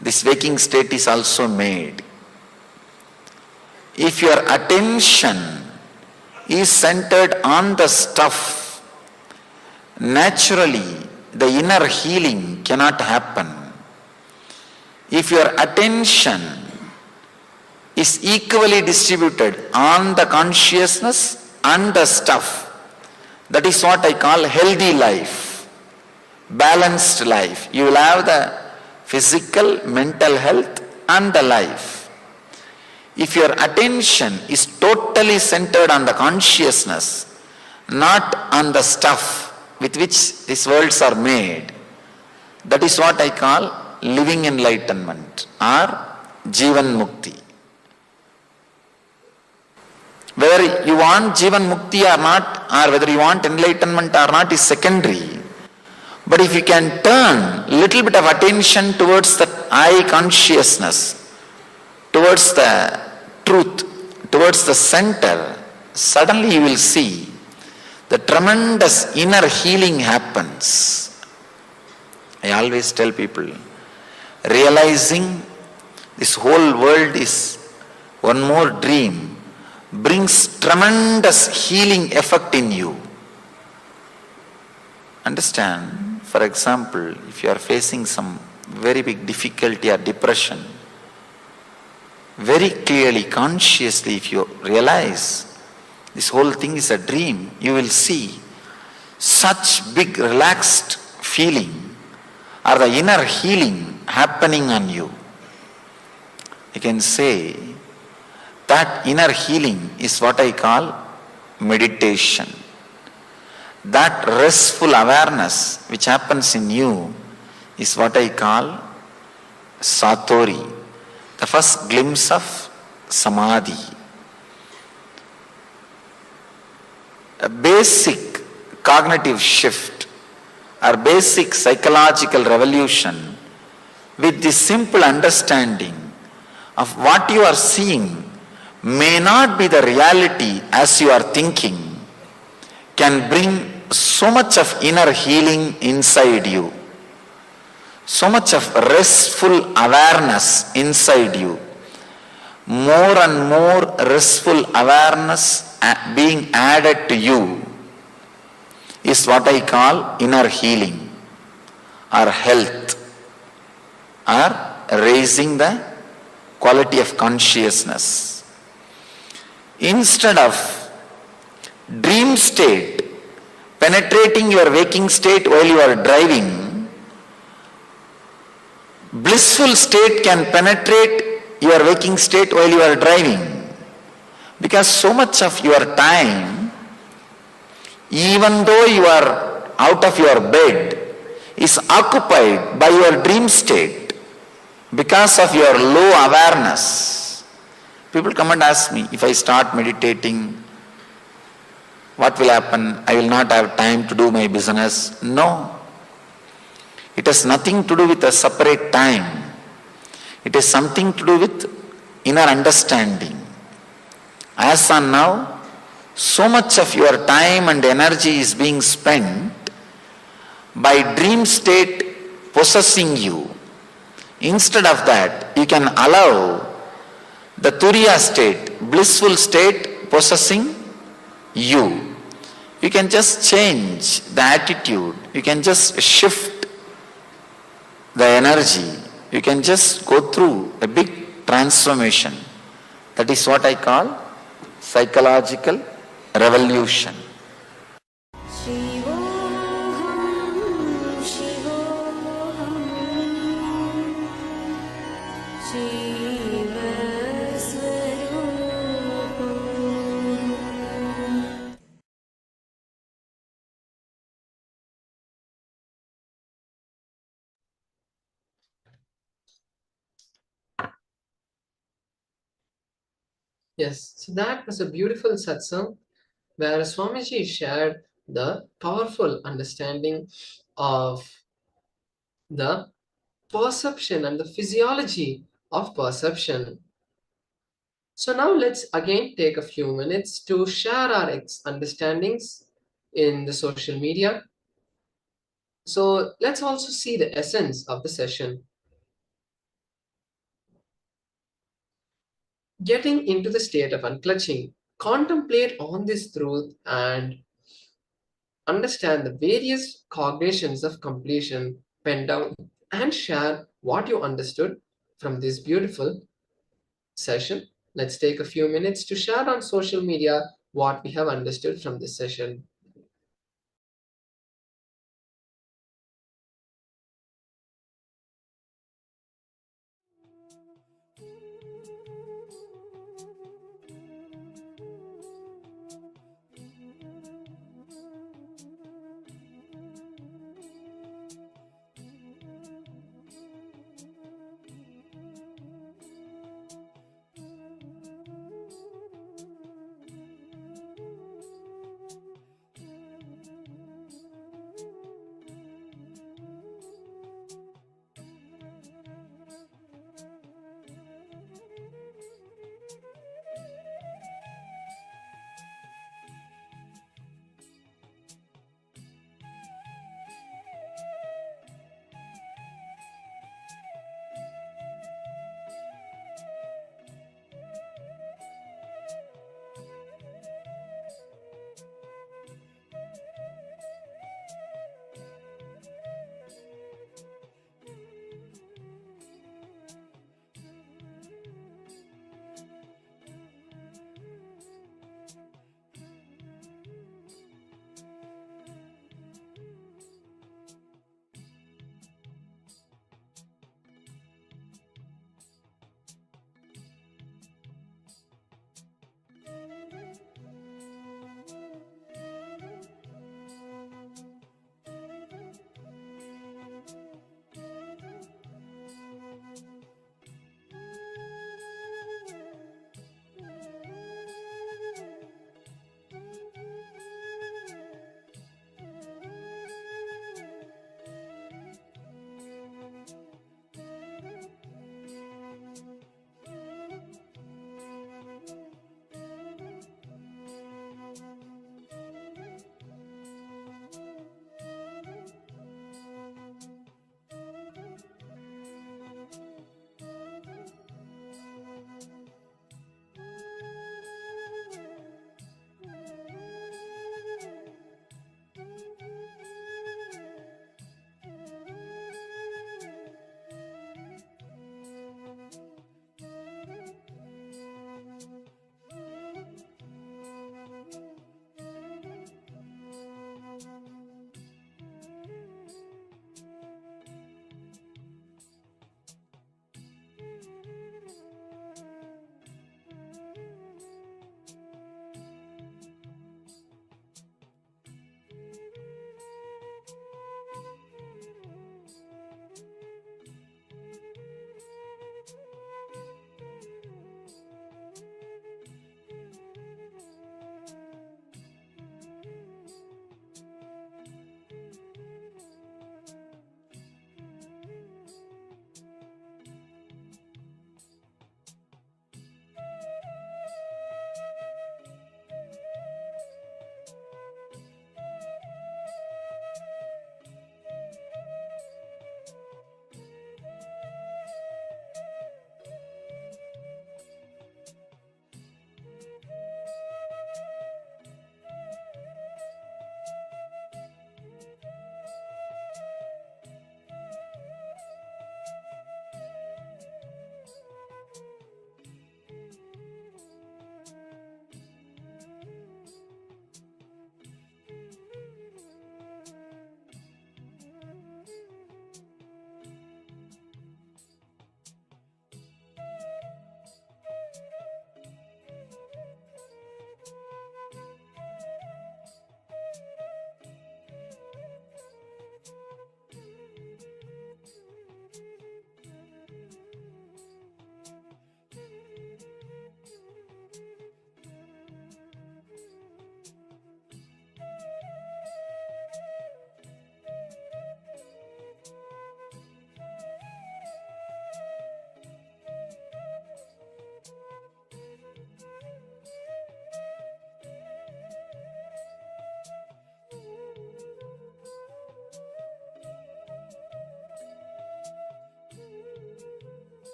S1: this waking state is also made. If your attention is centered on the stuff, naturally the inner healing cannot happen. If your attention is equally distributed on the consciousness and the stuff, that is what I call healthy life, balanced life. You will have the physical, mental health and the life. If your attention is totally centered on the consciousness, not on the stuff with which these worlds are made, that is what I call living enlightenment or Jivan Mukti. Whether you want Jivan Mukti or not, or whether you want enlightenment or not is secondary. But if you can turn little bit of attention towards the I consciousness, towards the truth, towards the center, suddenly you will see the tremendous inner healing happens. I always tell people, realizing this whole world is one more dream brings tremendous healing effect in you. Understand? For example, if you are facing some very big difficulty or depression, very clearly, consciously, if you realize this whole thing is a dream, you will see such big relaxed feeling or the inner healing happening on you. I can say that inner healing is what I call meditation. That restful awareness which happens in you is what I call satori, the first glimpse of samadhi. A basic cognitive shift or basic psychological revolution with the simple understanding of what you are seeing may not be the reality as you are thinking, can bring so much of inner healing inside you, so much of restful awareness inside you. More and more restful awareness being added to you is what I call inner healing or health or raising the quality of consciousness. Instead of dream state penetrating your waking state while you are driving, blissful state can penetrate your waking state while you are driving. Because so much of your time, even though you are out of your bed, is occupied by your dream state because of your low awareness. People come and ask me, if I start meditating, what will happen? I will not have time to do my business. No. It has nothing to do with a separate time. It has something to do with inner understanding. As on now, so much of your time and energy is being spent by dream state possessing you. Instead of that, you can allow the turiya state, blissful state possessing you. You can just change the attitude. You can just shift the energy. You can just go through a big transformation. That is what I call psychological revolution.
S8: Yes, so that was a beautiful satsang where Swamiji shared the powerful understanding of the perception and the physiology of perception. So now let's again take a few minutes to share our understandings in the social media. So let's also see the essence of the session. Getting into the state of unclutching, contemplate on this truth and understand the various cognitions of completion, pen down and share what you understood from this beautiful session. Let's take a few minutes to share on social media what we have understood from this session.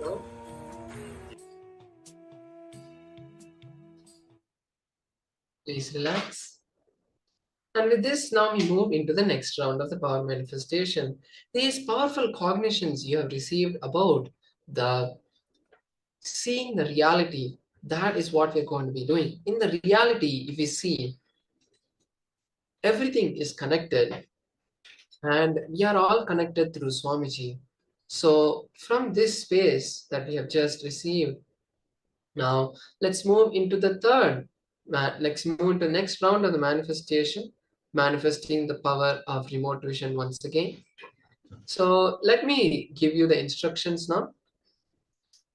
S8: now. Please relax. And with this, now we move into the next round of the power manifestation. These powerful cognitions you have received about the seeing the reality, that is what we're going to be doing. In the reality, if we see, everything is connected and we are all connected through Swamiji. So from this space that we have just received, now let's move into the third. Let's move into the next round of the manifestation, manifesting the power of remote vision once again. So let me give you the instructions now.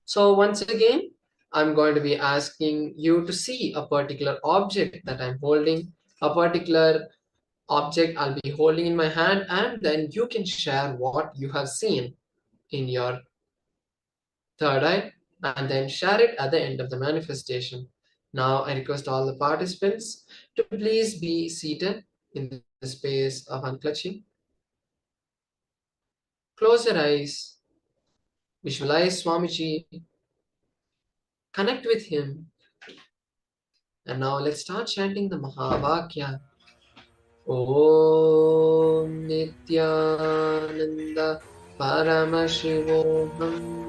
S8: So once again, I'm going to be asking you to see a particular object that I'm holding, a particular object I'll be holding in my hand, and then you can share what you have seen in your third eye and then share it at the end of the manifestation. Now I request all the participants to please be seated in the space of unclutching. Close your eyes, visualize Swamiji, connect with him, and now let's start chanting the Mahavakya. Om Nithyananda Paramashivoham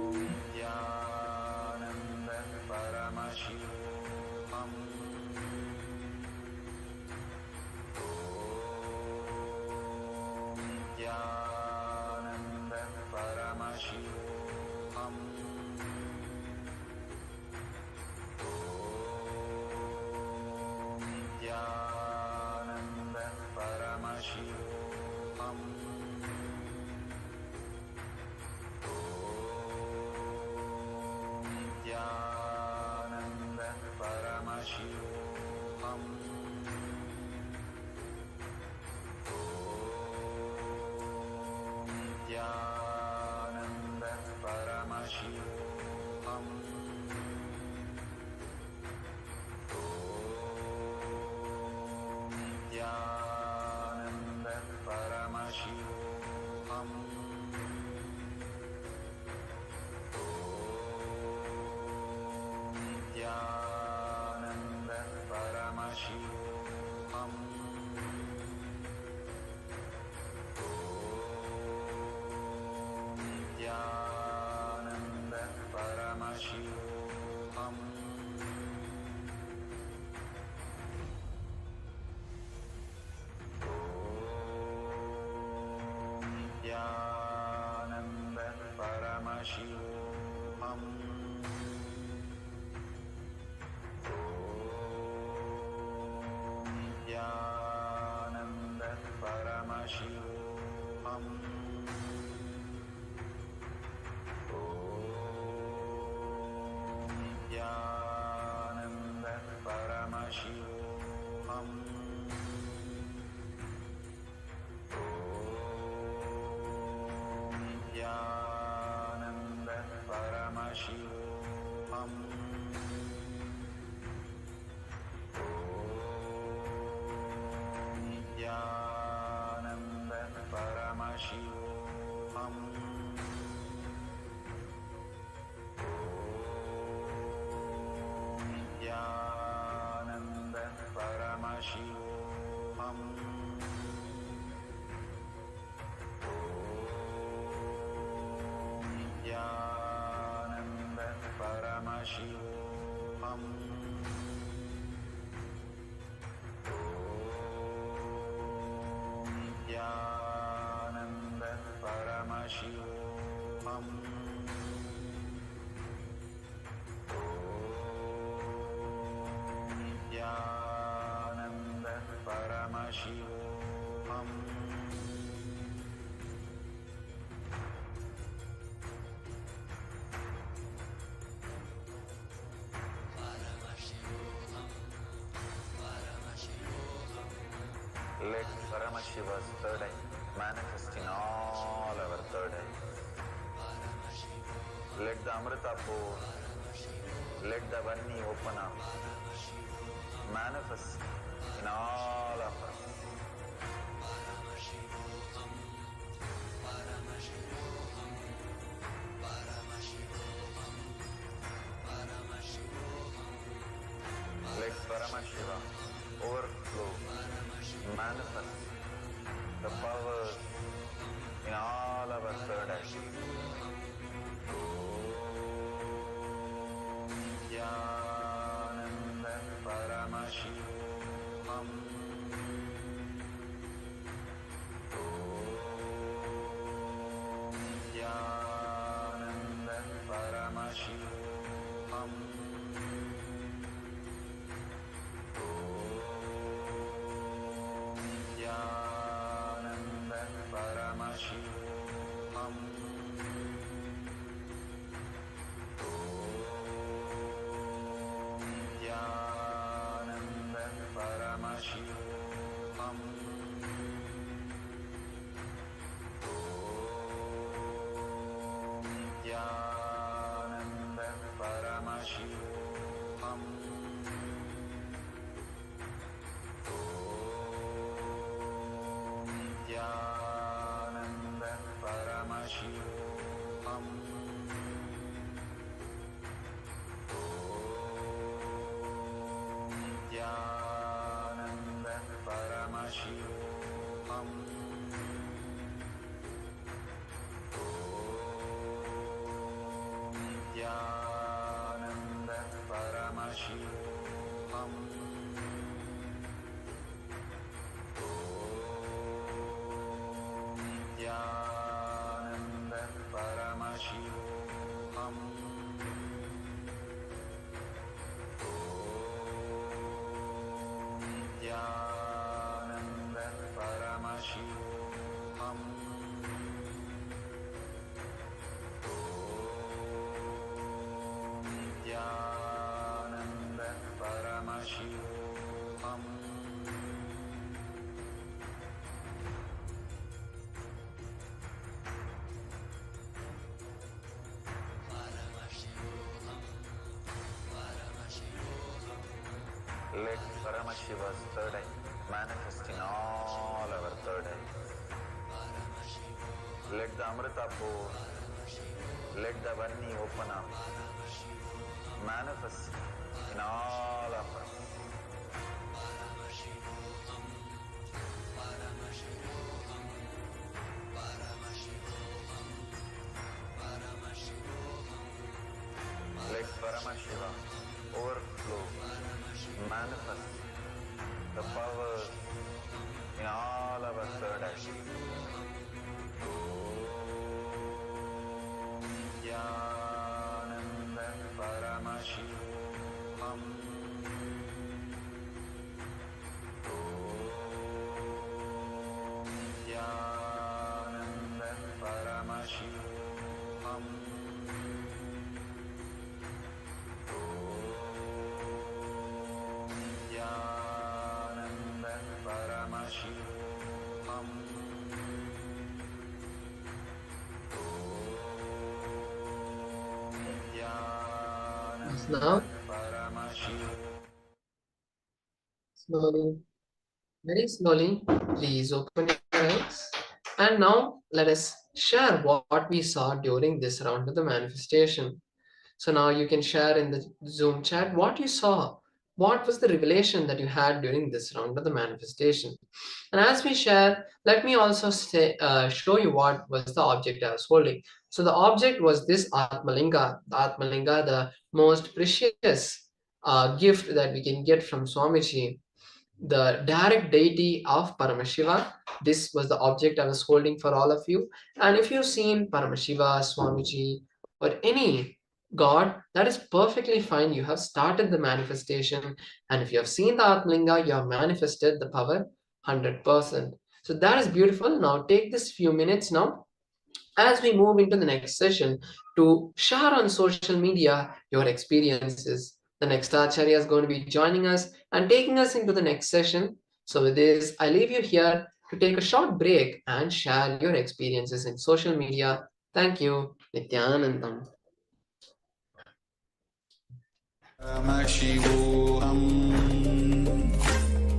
S1: Let Paramashiva's third eye manifest in all our third eyes. Let the Amrita pour, let the Vanni open up, manifest in all of us. manifest the powers in all our third eye. Nithyananda Paramashivoham Nithyananda Paramashivoham Nithyananda Paramashivoham Nithyananda Paramashivoham Nithyananda Paramashivoham Nithyananda Paramashivoham Nithyananda Paramashivoham Nithyananda Paramashivoham Nithyananda Paramashivoham Nithyananda Paramashivoham Nithyananda Paramashivoham Let Paramashiva's third eye manifest in all our third eyes. Let the Amrita pour, let the Varni open up, manifest in all of us. Let Paramashiva overflow, manifest the powers in all our third eye. Nithyananda Paramashivoham Nithyananda Paramashivoham Nithyananda Paramashivoham
S8: Now, slowly, very slowly, please open your eyes. And now, let us share what we saw during this round of the manifestation. So now you can share in the Zoom chat what you saw. What was the revelation that you had during this round of the manifestation? And as we share, let me also show you what was the object I was holding. So the object was this Atmalinga. The Atmalinga, the most precious gift that we can get from Swamiji, the direct deity of Paramashiva. This was the object I was holding for all of you. And if you've seen Paramashiva, Swamiji, or any God, that is perfectly fine. You have started the manifestation. And if you have seen the Atmalinga, you have manifested the power 100%. So that is beautiful. Now take this few minutes now as we move into the next session to share on social media your experiences. The next Acharya is going to be joining us and taking us into the next session. So with this, I leave you here to take a short break and share your experiences in social media. Thank you. Nithyanandam.
S1: Paramashivoham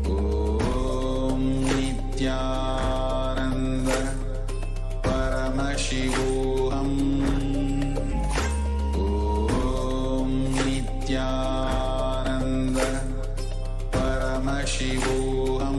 S1: Om Nithyananda Paramashivoham Om Nithyananda Paramashivoham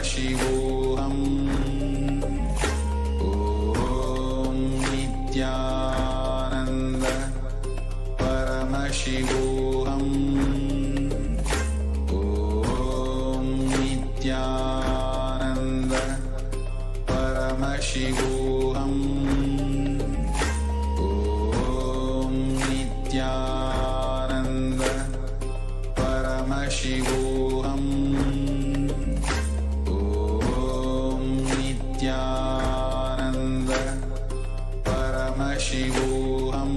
S1: Paramashivoham Om Nithyananda Paramashivoham Om Nithyananda Paramashivoham Om Nithyananda Paramashivoham Om Nithyananda Paramashivoham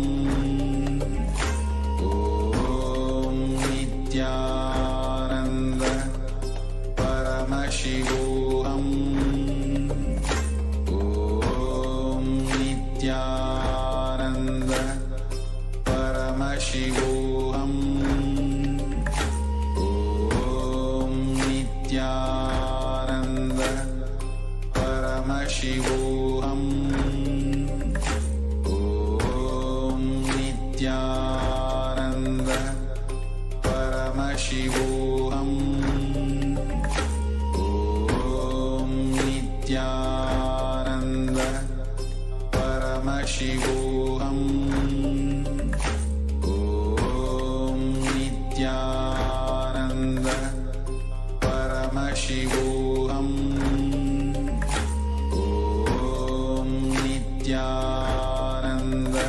S1: Om Nithyananda Paramashivoham Om Nithyananda Paramashivoham Om Nithyananda Paramashivoham Om Nithyananda Paramashivoham Om Nithyananda Paramashivoham Om Nithyananda Paramashivoham Om Nithyananda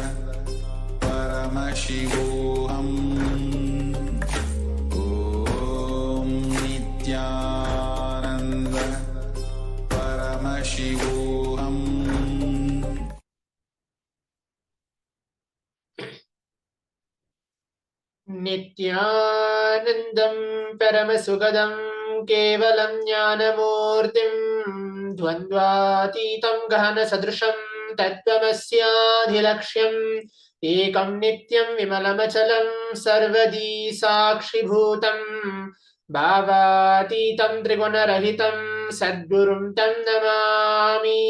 S1: Paramashivoham Om Nithyananda Paramashivoham
S7: Nithyanandam Paramasukadam Kevalam Jnanamurtim Dvandvatitam Gahana Sadrisham Tattvamasyaadhilaksham Ekam Nityam Vimalamachalam Sarvadi Sakshibhutam Bhavatitam Trigunarahitam Sadgurum Tam Namami.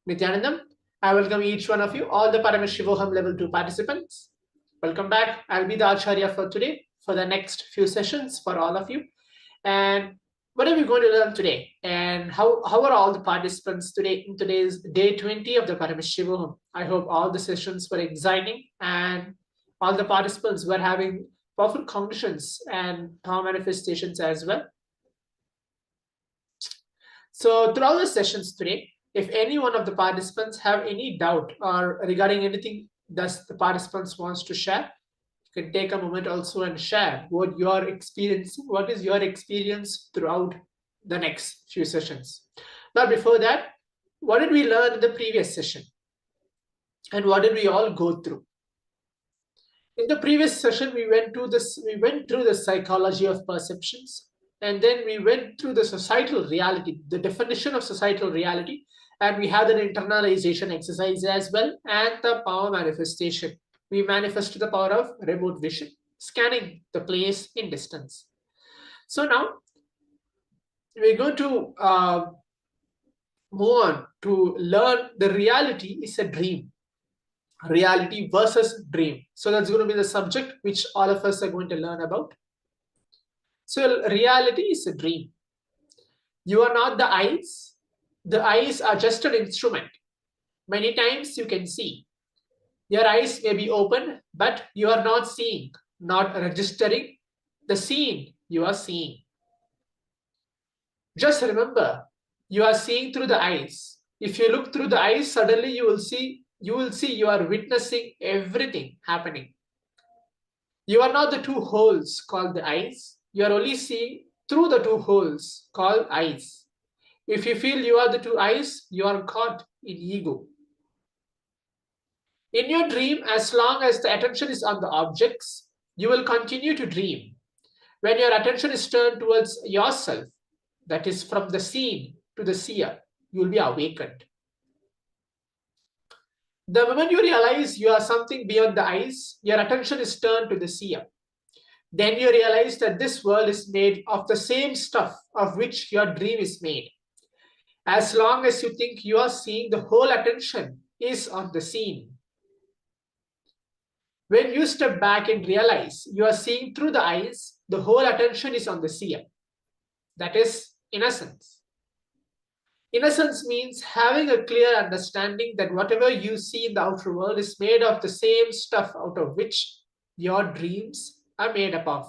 S7: Nithyanandam, I welcome each one of you, all the Paramashivoham Level 2 participants. Welcome back. I'll be the Acharya for today, for the next few sessions for all of you. And what are we going to learn today? And how are all the participants today in today's day 20 of the Paramashivoham? I hope all the sessions were exciting and all the participants were having powerful cognitions and power manifestations as well. So throughout the sessions today, if any one of the participants have any doubt or regarding anything that the participants wants to share, you can take a moment also and share what you are experiencing, what is your experience throughout the next few sessions. But before that, what did we learn in the previous session? And what did we all go through? In the previous session, we went through the psychology of perceptions, and then we went through the societal reality, the definition of societal reality, and we had an internalization exercise as well, and the power manifestation. We manifested the power of remote vision, scanning the place in distance. So now we're going to move on to learn the reality is a dream. Reality versus dream. So that's going to be the subject which all of us are going to learn about. So reality is a dream. You are not the eyes. The eyes are just an instrument. Many times you can see. Your eyes may be open, but you are not seeing, not registering the scene you are seeing. Just remember, you are seeing through the eyes. If you look through the eyes, suddenly you will see you are witnessing everything happening. You are not the two holes called the eyes. You are only seeing through the two holes called eyes. If you feel you are the two eyes, you are caught in ego. In your dream, as long as the attention is on the objects, you will continue to dream. When your attention is turned towards yourself, that is from the seen to the seer, you will be awakened. The moment you realize you are something beyond the eyes, your attention is turned to the seer. Then you realize that this world is made of the same stuff of which your dream is made. As long as you think you are seeing, the whole attention is on the scene. When you step back and realize you are seeing through the eyes, the whole attention is on the seer. That is innocence. Innocence means having a clear understanding that whatever you see in the outer world is made of the same stuff out of which your dreams are made up of.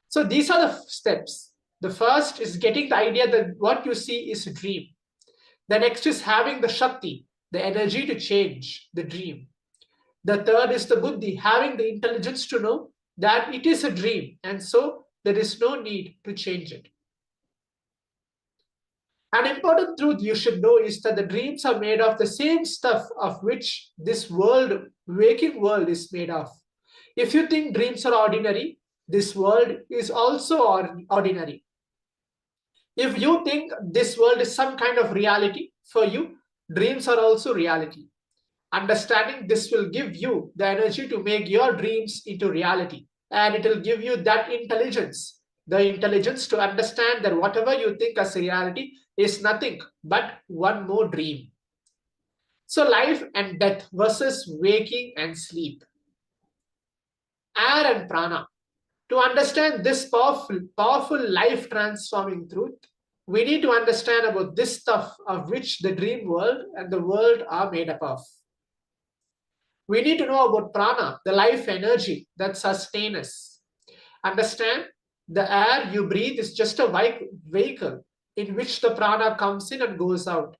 S7: So these are the steps. The first is getting the idea that what you see is a dream. The next is having the Shakti, the energy to change the dream. The third is the Buddhi, having the intelligence to know that it is a dream and so there is no need to change it. An important truth you should know is that the dreams are made of the same stuff of which this world, waking world, is made of. If you think dreams are ordinary, this world is also ordinary. If you think this world is some kind of reality, for you, dreams are also reality. Understanding this will give you the energy to make your dreams into reality, and it will give you that intelligence, the intelligence to understand that whatever you think as reality is nothing but one more dream. So life and death versus waking and sleep. Air and prana. To understand this powerful life transforming truth, we need to understand about this stuff of which the dream world and the world are made up of. We need to know about prana, the life energy that sustains us. Understand the air you breathe is just a vehicle in which the prana comes in and goes out.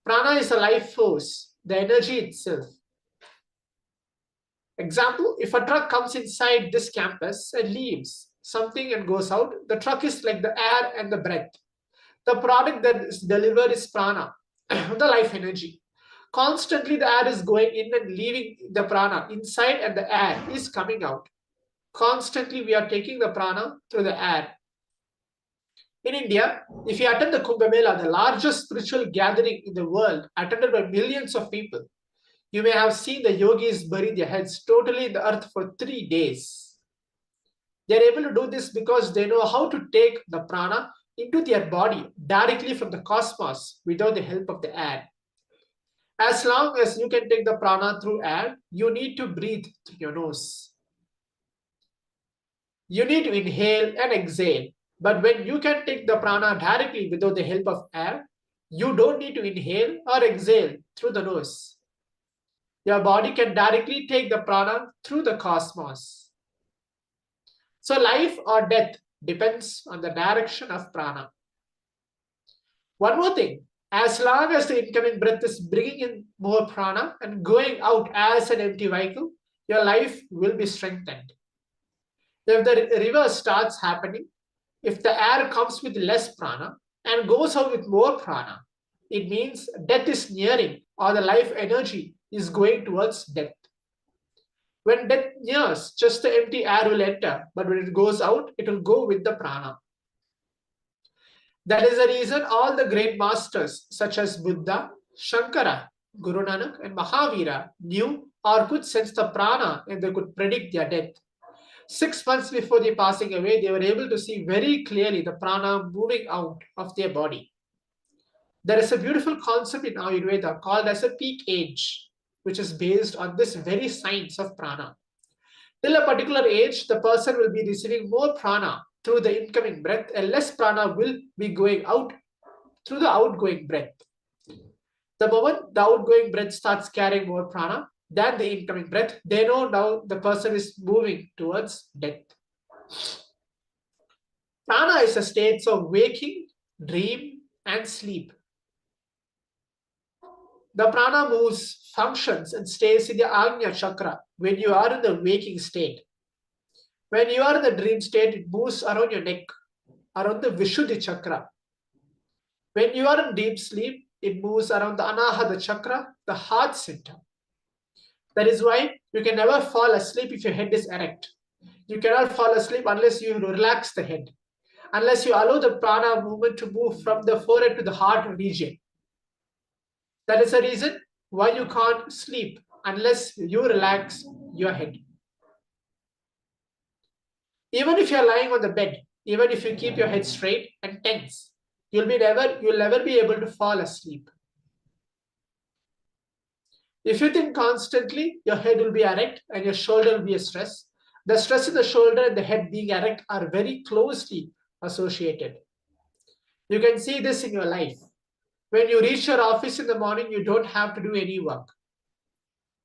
S7: Prana is a life force, the energy itself. Example, if a truck comes inside this campus and leaves something and goes out, the truck is like the air and the breath. The product that is delivered is prana, the life energy. Constantly the air is going in and leaving the prana inside and the air is coming out. Constantly we are taking the prana through the air. In India, if you attend the Kumbh Mela, the largest spiritual gathering in the world, attended by millions of people, you may have seen the yogis bury their heads totally in the earth for 3 days. They are able to do this because they know how to take the prana into their body directly from the cosmos without the help of the air. As long as you can take the prana through air, you need to breathe through your nose. You need to inhale and exhale. But when you can take the prana directly without the help of air, you don't need to inhale or exhale through the nose. Your body can directly take the prana through the cosmos. So life or death depends on the direction of prana. One more thing, as long as the incoming breath is bringing in more prana and going out as an empty vehicle, your life will be strengthened. If the reverse starts happening, if the air comes with less prana and goes out with more prana, it means death is nearing or the life energy is going towards death. When death nears, just the empty air will enter, but when it goes out, it will go with the prana. That is the reason all the great masters such as Buddha, Shankara, Guru Nanak and Mahavira knew or could sense the prana and they could predict their death. 6 months before their passing away, they were able to see very clearly the prana moving out of their body. There is a beautiful concept in Ayurveda called as a peak age, which is based on this very science of prana. Till a particular age, the person will be receiving more prana through the incoming breath and less prana will be going out through the outgoing breath. The moment the outgoing breath starts carrying more prana than the incoming breath, they know now the person is moving towards death. Prana is a state of waking, dream, and sleep. The prana moves, functions, and stays in the Agnya chakra when you are in the waking state. When you are in the dream state, it moves around your neck, around the Vishuddhi chakra. When you are in deep sleep, it moves around the Anahata chakra, the heart center. That is why you can never fall asleep if your head is erect. You cannot fall asleep unless you relax the head, unless you allow the prana movement to move from the forehead to the heart region. That is the reason why you can't sleep unless you relax your head. Even if you're lying on the bed, even if you keep your head straight and tense, you'll never be able to fall asleep. If you think constantly, your head will be erect and your shoulder will be a stress. The stress in the shoulder and the head being erect are very closely associated. You can see this in your life. When you reach your office in the morning, you don't have to do any work.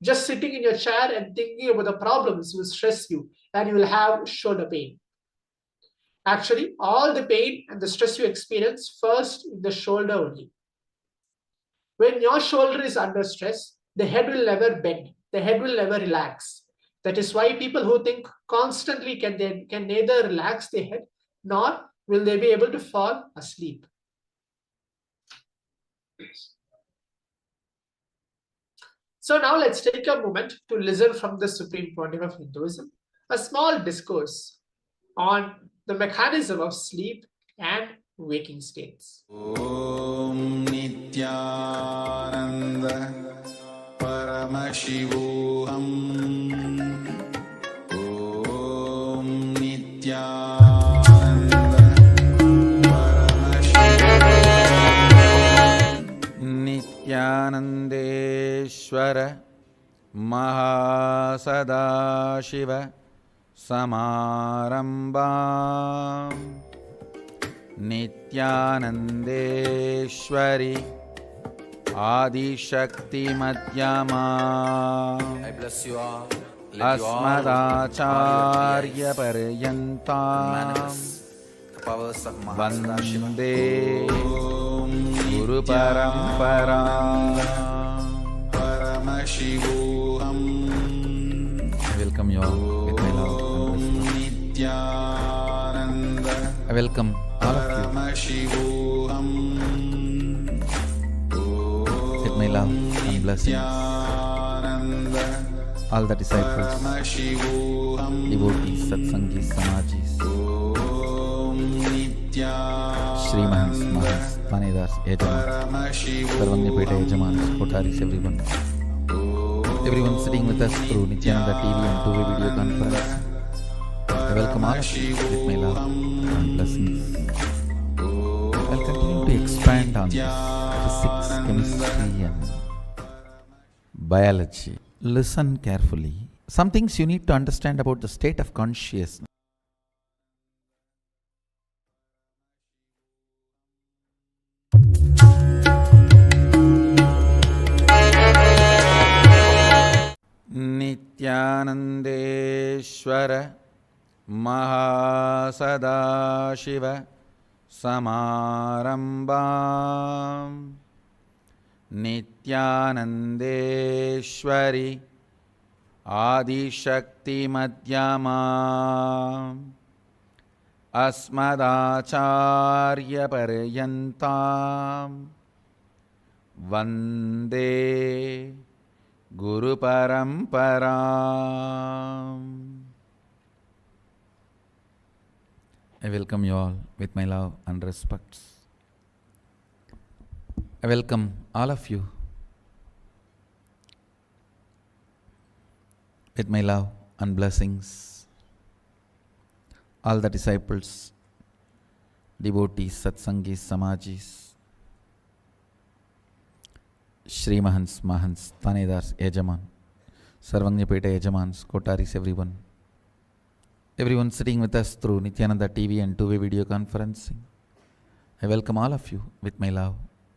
S7: Just sitting in your chair and thinking about the problems will stress you and you will have shoulder pain. Actually, all the pain and the stress you experience first in the shoulder only. When your shoulder is under stress, the head will never bend, the head will never relax. That is why people who think constantly can neither relax their head nor will they be able to fall asleep. So now let's take a moment to listen from the supreme pontiff of Hinduism, a small discourse on the mechanism of sleep and waking states.
S1: Om Nithyananda Paramashivoham Om Nithyananda Paramashivoham Nithyanandeshwara Mahasadashiva Samarambam Nithyanandeshwari Adishakti Madhyama. I bless you all. Asmadacharya Paryantam Vande Guru Parampara Paramashivoham. I welcome you all with my love and respect. I welcome all of you with my love and blessings. All the disciples, devotees, satsangis, samajis, Shrimahans, Mahans, Tanedars, Yajamans, Sarvanyapeta Yajamans, Kotaris, everyone sitting with us through Nithyananda TV and two-way video conference. I welcome all of you with my love and blessings. I'll continue to expand on this physics, chemistry and biology. Listen carefully. Some things you need to understand about the state of consciousness. Nithyanandeshwara Mahasadashiva Samarambam Nithyanandeshwari Adishakti Madhyama Asmadacharya Paryantam Vande Guru Paramparam. I welcome you all with my love and respects. I welcome all of you with my love and blessings. All the disciples, devotees, satsangis, samajis, Shrimahans, Mahans, Tanedars, Yajaman, Sarvanyapeta Yajamans, Kotaris, everyone sitting with us through Nithyananda TV and two-way video conferencing. I welcome all of you with my love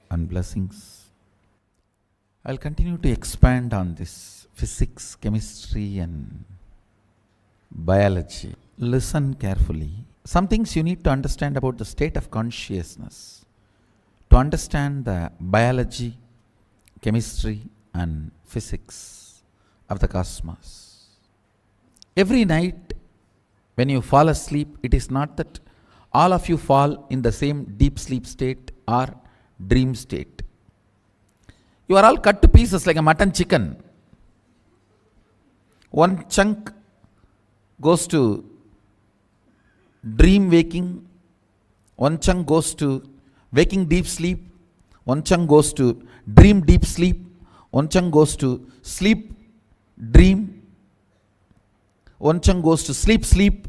S1: and blessings. I'll continue to expand on this physics, chemistry and biology. Listen carefully. Some things you need to understand about the state of consciousness. To understand the biology, chemistry and physics of the cosmos. Every night when you fall asleep, it is not that all of you fall in the same deep sleep state or dream state. You are all cut to pieces like a mutton chicken. One chunk goes to dream waking, one chunk goes to waking deep sleep, one chunk goes to dream deep sleep, one chunk goes to sleep dream, one chunk goes to sleep sleep,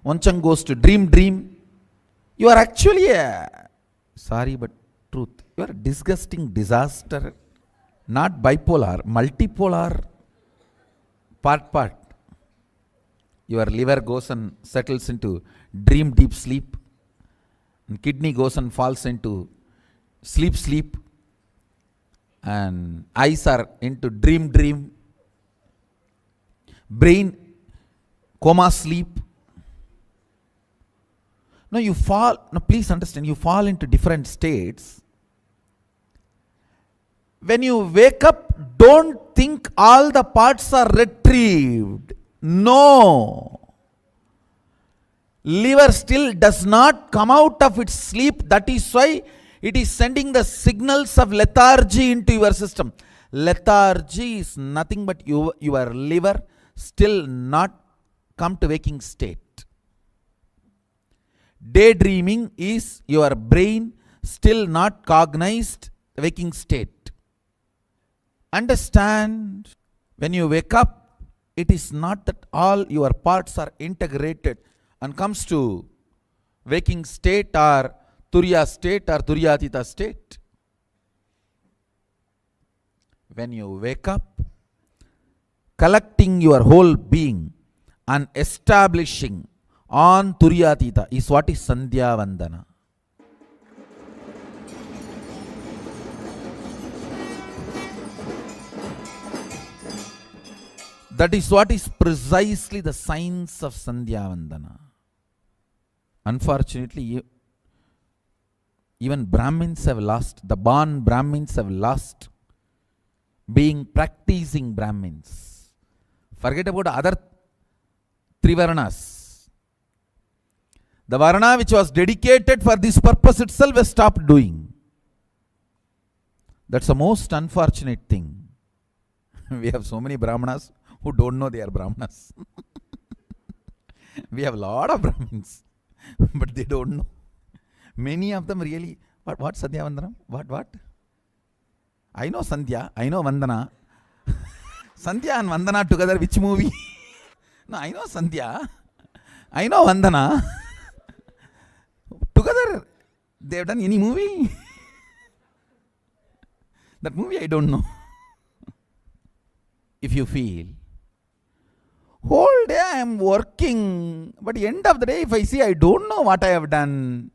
S1: one chunk goes to dream dream. You are actually a, sorry but truth, you are a disgusting disaster Not bipolar, multipolar, part. Your liver goes and settles into dream deep sleep, and kidney goes and falls into sleep, and eyes are into dream, brain coma sleep. No, please understand, you fall into different states. When you wake up, don't think all the parts are retrieved. No. Liver still does not come out of its sleep. That is why it is sending the signals of lethargy into your system. Lethargy is nothing but your liver still not come to waking state. Daydreaming is your brain still not cognized waking state. Understand, when you wake up, it is not that all your parts are integrated and comes to waking state or Turiya state or Turyatita state. When you wake up, collecting your whole being and establishing on Turyatita is what is Sandhya Vandana. That is what is precisely the science of Sandhya Vandana. Unfortunately, even Brahmins have lost, the born Brahmins have lost being practicing Brahmins. Forget about other three Varnas. The Varna which was dedicated for this purpose itself has stopped doing. That's the most unfortunate thing. We have so many Brahmanas who don't know they are Brahmanas. We have a lot of Brahmins, but they don't know. Many of them really, what Sandhya Vandana? What? I know Sandhya, I know Vandana. Sandhya and Vandana together, which movie? No, I know Sandhya, I know Vandana. Together, they have done any movie? That movie I don't know. If you feel, whole day I am working, but end of the day, if I see I don't know what I have done,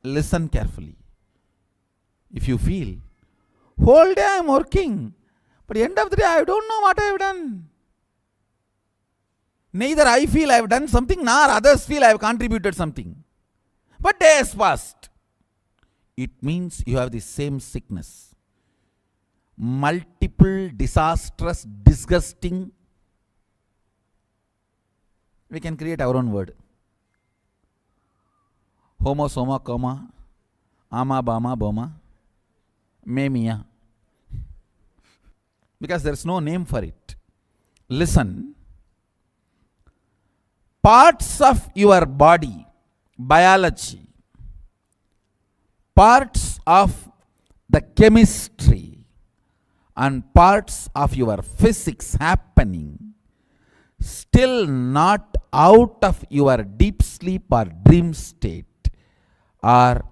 S1: listen carefully. If you feel, whole day I am working, but end of the day I don't know what I have done. Neither I feel I have done something, nor others feel I have contributed something. But days passed. It means you have the same sickness. Multiple, disastrous, disgusting. We can create our own word. Homo, soma, coma, ama, bama, boma, memia. Because there is no name for it. Listen. Parts of your body, biology, parts of the chemistry, and parts of your physics happening, still not out of your deep sleep or dream state, or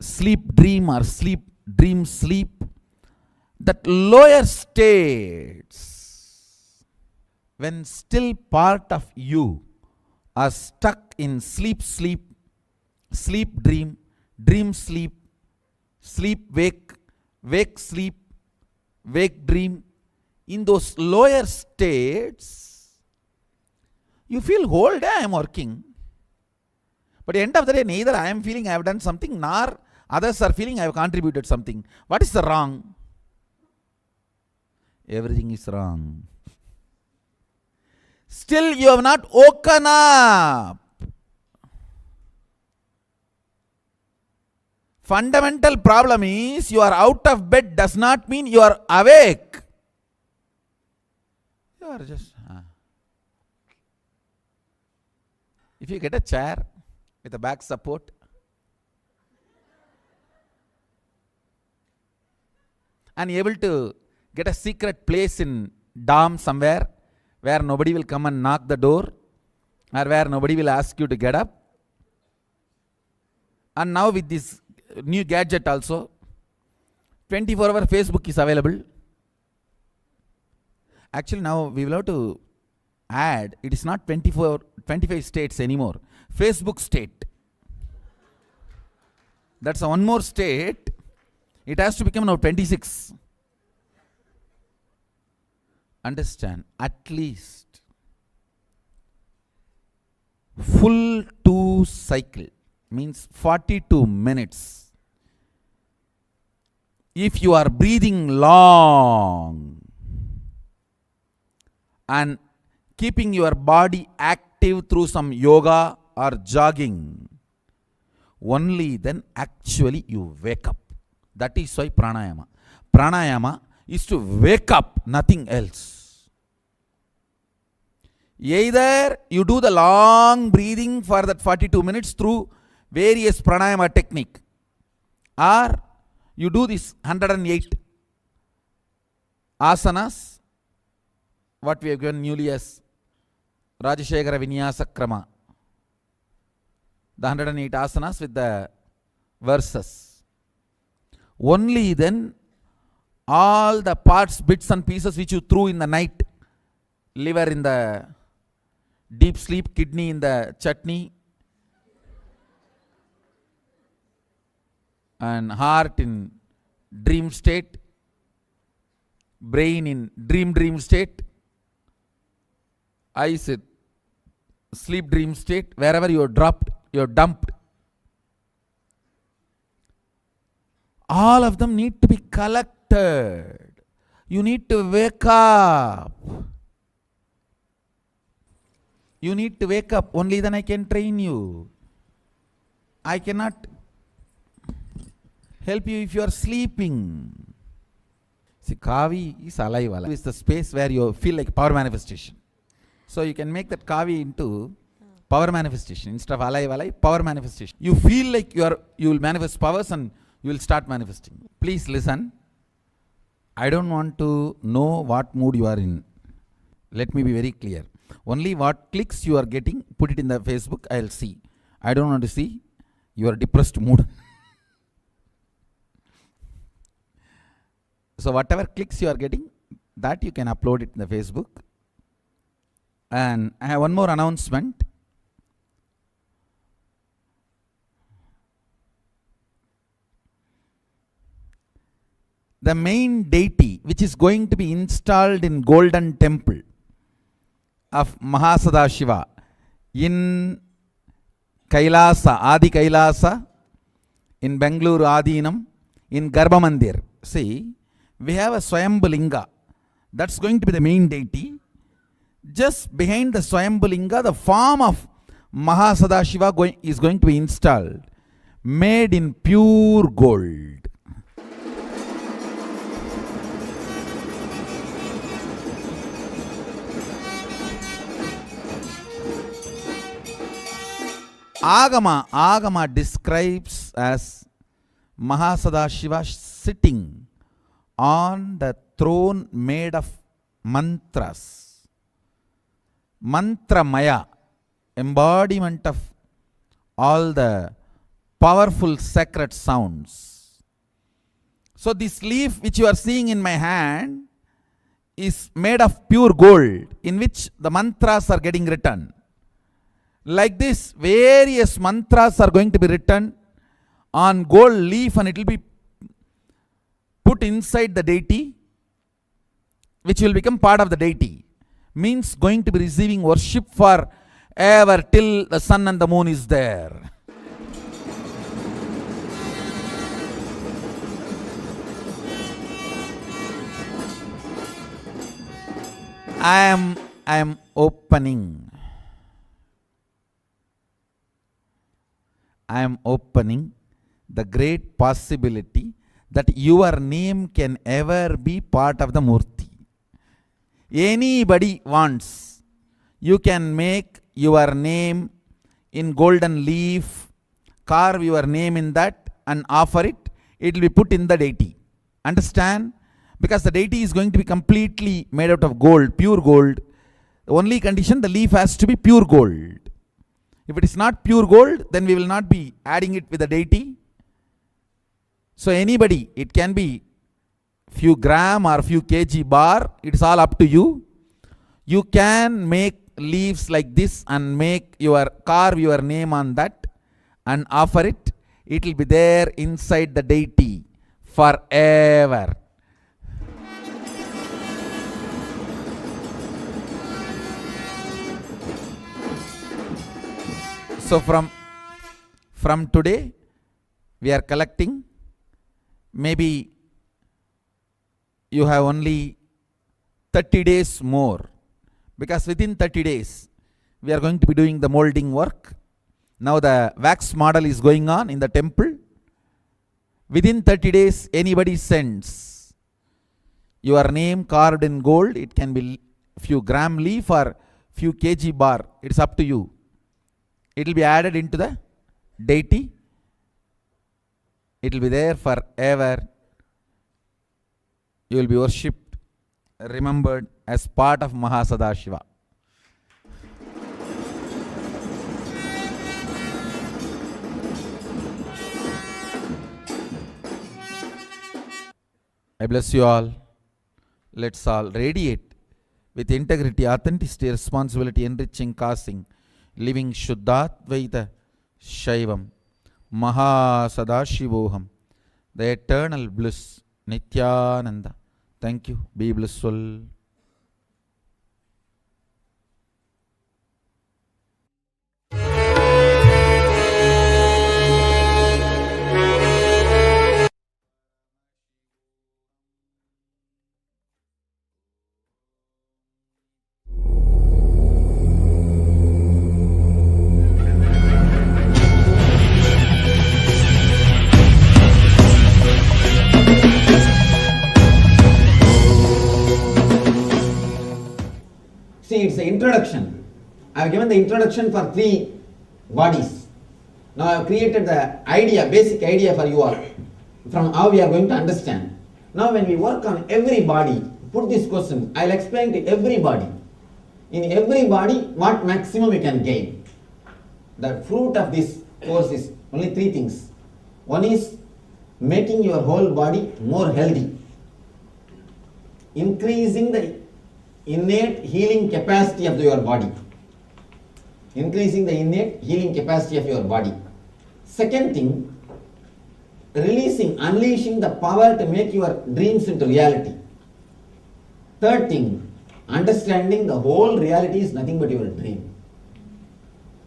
S1: sleep dream or sleep dream sleep, that lower states, when still part of you are stuck in sleep dream, dream sleep, sleep wake, wake sleep, wake dream, in those lower states, you feel whole day I am working. But at the end of the day, neither I am feeling I have done something, nor others are feeling I have contributed something. What is the wrong? Everything is wrong. Still you have not woken up. Fundamental problem is you are out of bed does not mean you are awake. You are just... If you get a chair with a back support, and able to get a secret place in dorm somewhere where nobody will come and knock the door, or where nobody will ask you to get up. And now with this new gadget also, 24-hour Facebook is available. Actually, now we will have to add, it is not 25 states anymore. Facebook state. That's one more state. It has to become now 26. Understand? At least full 2 cycle means 42 minutes. If you are breathing long and keeping your body active through some yoga or jogging, only then actually you wake up. That is why pranayama. Pranayama is to wake up, nothing else. Either you do the long breathing for that 42 minutes through various pranayama technique, or you do this 108 asanas, what we have given newly as Rajashekara Vinyasa Krama. The 108 asanas with the verses. Only then all the parts, bits and pieces which you threw in the night, liver in the deep sleep, kidney in the chutney, and heart in dream state, brain in dream state, eyes in sleep dream state, wherever you are dropped, you are dumped. All of them need to be collected. You need to wake up. You need to wake up. Only then I can train you. I cannot help you if you are sleeping. See, Kavi is alive. It's the space where you feel like power manifestation. So you can make that Kavi into power manifestation. Instead of alive, power manifestation. You feel like you will manifest powers and you will start manifesting. Please listen. I don't want to know what mood you are in. Let me be very clear. Only what clicks you are getting, put it in the Facebook, I will see. I don't want to see your depressed mood. So whatever clicks you are getting, that you can upload it in the Facebook. And I have one more announcement. The main deity which is going to be installed in Golden Temple of Mahasadashiva in Kailasa, Adi Kailasa, in Bengaluru Adinam, in Garbha Mandir. See, we have a Swayambhulinga. That's going to be the main deity. Just behind the Swayambhulinga, the form of Mahasadashiva is going to be installed, made in pure gold. Agama describes as Mahasadashiva sitting on the throne made of mantras. Mantra Maya, embodiment of all the powerful sacred sounds. So this leaf which you are seeing in my hand is made of pure gold, in which the mantras are getting written. Like this, various mantras are going to be written on gold leaf, and it will be put inside the deity, which will become part of the deity. Means going to be receiving worship for ever till the sun and the moon is there. I am opening the great possibility that your name can ever be part of the Murti. Anybody wants, you can make your name in golden leaf, carve your name in that and offer it. It will be put in the deity. Understand? Because the deity is going to be completely made out of gold, pure gold. The only condition, the leaf has to be pure gold. If it is not pure gold, then we will not be adding it with the deity. So anybody, it can be few gram or few kg bar, it's all up to you. You can make leaves like this and carve your name on that and offer it. It will be there inside the deity forever. So from today, we are collecting. Maybe you have only 30 days more, because within 30 days, we are going to be doing the molding work. Now the wax model is going on in the temple. Within 30 days, anybody sends your name carved in gold. It can be few gram leaf or few kg bar. It's up to you. It will be added into the deity. It will be there forever. You will be worshipped, remembered as part of Mahasadashiva. I bless you all. Let's all radiate with integrity, authenticity, responsibility, enriching, causing, living Shuddhatvaita Shaivam, Mahasadashivoham, the eternal bliss, Nithyananda. Thank you. Be blissful.
S13: See, it's the introduction. I have given the introduction for 3 bodies. Now I have created the idea, basic idea for you all, from how we are going to understand. Now when we work on every body, put this question, I will explain to every body. In every body, what maximum you can gain. The fruit of this course is only 3 things. One is making your whole body more healthy, increasing the innate healing capacity of your body. Increasing the innate healing capacity of your body. Second thing, unleashing the power to make your dreams into reality. Third thing, understanding the whole reality is nothing but your dream.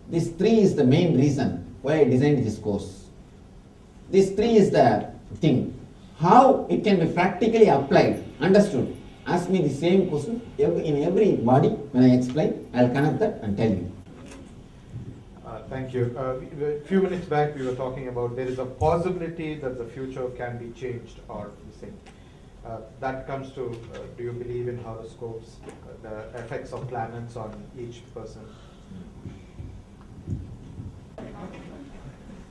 S13: This 3 is the main reason why I designed this course. This 3 is the thing. How it can be practically applied, understood. Ask me the same question in every body. When I explain, I will connect that and tell you.
S14: Thank you. A few minutes back we were talking about there is a possibility that the future can be changed or missing. That comes to, do you believe in horoscopes, the effects of planets on each person?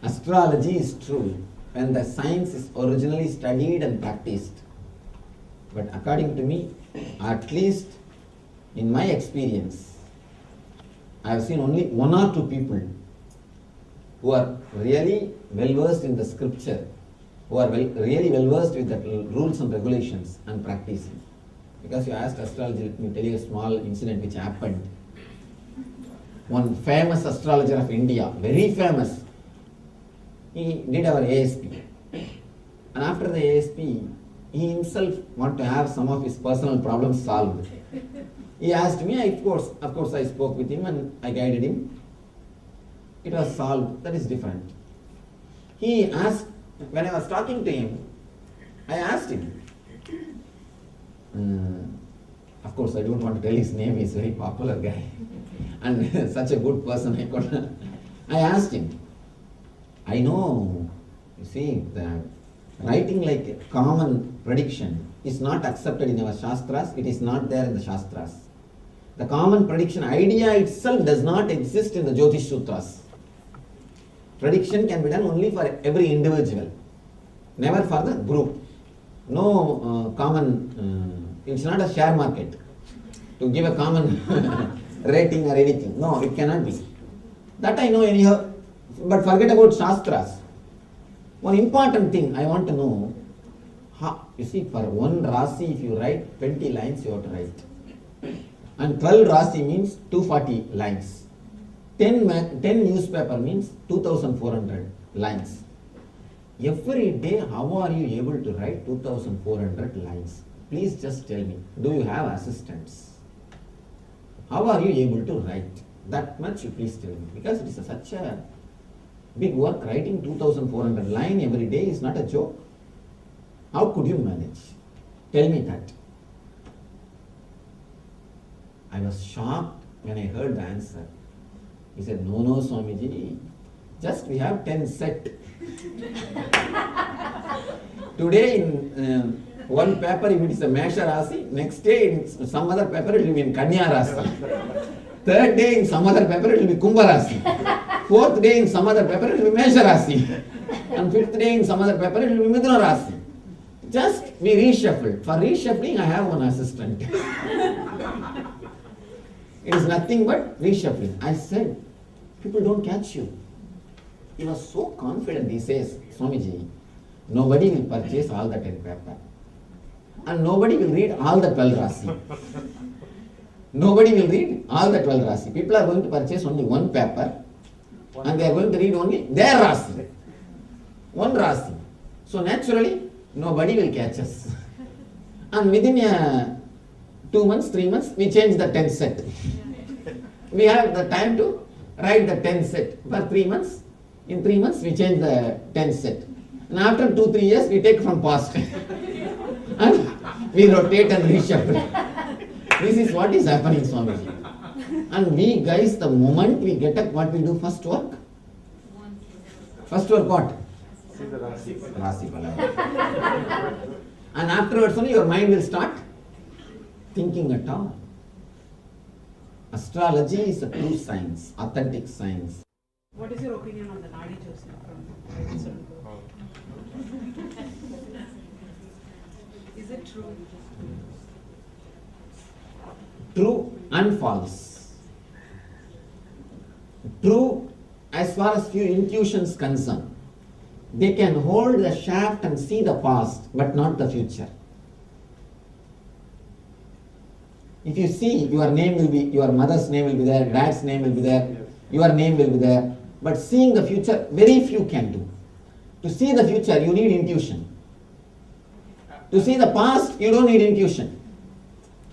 S13: Astrology is true when the science is originally studied and practiced. But according to me, at least in my experience, I have seen only 1 or 2 people who are really well versed in the scripture, who are really well versed with the rules and regulations and practicing. Because you asked astrology, let me tell you a small incident which happened. One famous astrologer of India, very famous, he did our ASP. And after the ASP, he himself wanted to have some of his personal problems solved. He asked me, of course I spoke with him and I guided him. It was solved. That is different. He asked, when I was talking to him, I asked him. Of course I don't want to tell his name, he's a very popular guy. And such a good person I asked him, I know, you see, the writing like a common prediction is not accepted in our Shastras, it is not there in the Shastras. The common prediction idea itself does not exist in the Jyotish Sutras. Prediction can be done only for every individual, never for the group. No common, it's not a share market to give a common rating or anything. No, it cannot be. That I know anyhow, but forget about Shastras. One important thing I want to know, You see, for one Rasi, if you write 20 lines, you have to write. And 12 Rasi means 240 lines. 10 newspaper means 2,400 lines. Every day, how are you able to write 2,400 lines? Please just tell me, do you have assistants? How are you able to write that much? You please tell me, because it is such a big work. Writing 2,400 lines every day is not a joke. How could you manage? Tell me that. I was shocked when I heard the answer. He said, no, Swamiji, just we have 10 set. Today in one paper, if it is a Mesha Rasi, next day in some other paper it will be in Kanya Rasi. Third day in some other paper it will be Kumbha Rasi. Fourth day in some other paper it will be Mesha Rasi. And fifth day in some other paper it will be Mithuna Rasi. Just we reshuffle. For reshuffling, I have one assistant. It is nothing but reshuffling. I said, people don't catch you. He was so confident. He says, Swamiji, nobody will purchase all the 10 paper. And nobody will read all the 12 Rasi. Nobody will read all the 12 Rasi. People are going to purchase only one paper. And they are going to read only their Rasi. One Rasi. So naturally, nobody will catch us. And within 2 months, 3 months, we change the 10 set. We have the time to write the 10 set. For 3 months, in 3 months, we change the 10 set. And after 2-3 years, we take from past. And we rotate and reshuffle. This is what is happening, Swamiji. And we guys, the moment we get up, what we do first work? First work what? Rasi Bala. And afterwards only your mind will start thinking at all. Astrology is a true science, authentic science.
S15: What is your opinion on the Nadi Joseph from Is it true?
S13: True and false. True as far as few intuitions concerned. They can hold the shaft and see the past, but not the future. If you see, your name will be, your mother's name will be there, dad's name will be there, your name will be there. But seeing the future, very few can do. To see the future, you need intuition. To see the past, you don't need intuition.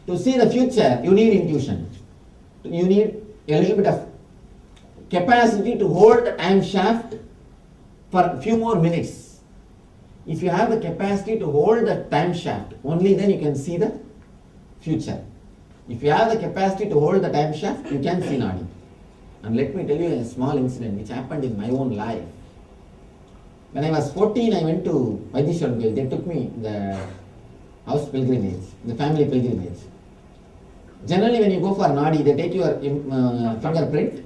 S13: To see the future, you need intuition. You need a little bit of capacity to hold the time shaft for a few more minutes. If you have the capacity to hold the time shaft, only then you can see the future. If you have the capacity to hold the time shaft, you can see Nadi. And let me tell you a small incident which happened in my own life. When I was 14, I went to Vaidishwaran. They took me the house pilgrimage, the family pilgrimage. Generally, when you go for Nadi, they take your fingerprint,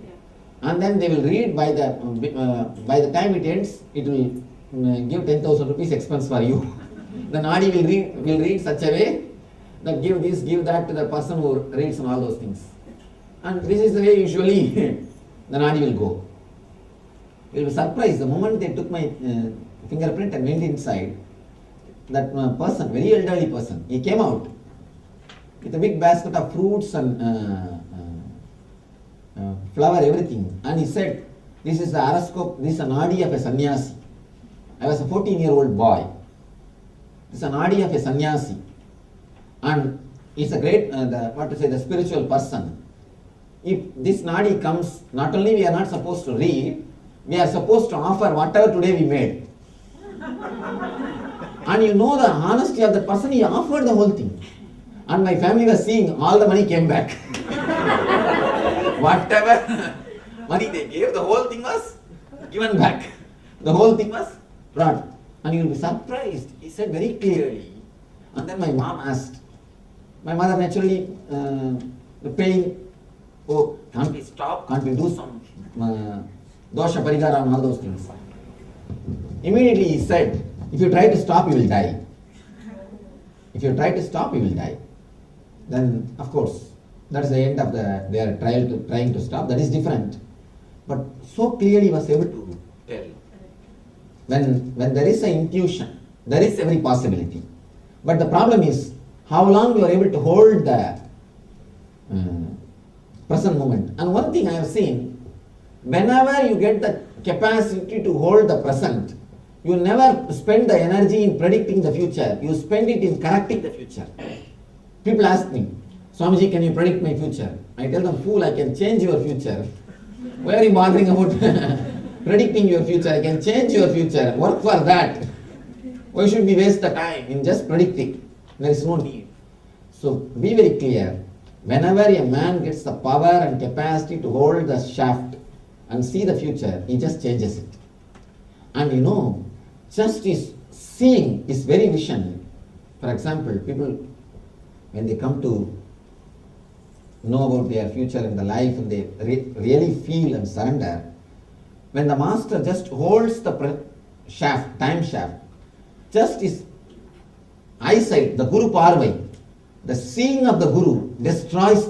S13: and then they will read by the time it ends, it will give 10,000 rupees expense for you. The Nadi will read such a way that give this, give that to the person who reads and all those things. And this is the way usually the Nadi will go. You will be surprised the moment they took my fingerprint and went inside. That person, very elderly person, he came out with a big basket of fruits and flower, everything. And he said, this is the horoscope, this is a Nadi of a sannyasi. I was a 14-year-old boy. This is a Nadi of a sannyasi. And he's a great, the spiritual person. If this Nadi comes, not only we are not supposed to read, we are supposed to offer whatever today we made. And you know the honesty of the person, he offered the whole thing. And my family was seeing, all the money came back. Whatever money they gave, the whole thing was given back. The whole thing was brought. And you will be surprised. He said very clearly. And then my mom asked. My mother naturally, the pain, oh, can't we stop? Can't we do some dosha parigara and all those things? Immediately he said, if you try to stop, you will die. If you try to stop, you will die. Then, of course, that is the end of their trying to stop. That is different. But so clearly he was able to tell. When there is an intuition, there is every possibility. But the problem is how long you are able to hold the present moment. And one thing I have seen, whenever you get the capacity to hold the present, you never spend the energy in predicting the future. You spend it in correcting the future. People ask me, Swamiji, can you predict my future? I tell them, fool, I can change your future. Why are you bothering about predicting your future? I can change your future. Work for that. Why should we waste the time in just predicting? There is no need. So be very clear. Whenever a man gets the power and capacity to hold the shaft and see the future, he just changes it. And you know, just his seeing is very vision. For example, people, when they come to know about their future and the life and they really feel and surrender, when the master just holds the shaft, time shaft, just his eyesight, the Guru Parvai, the seeing of the Guru destroys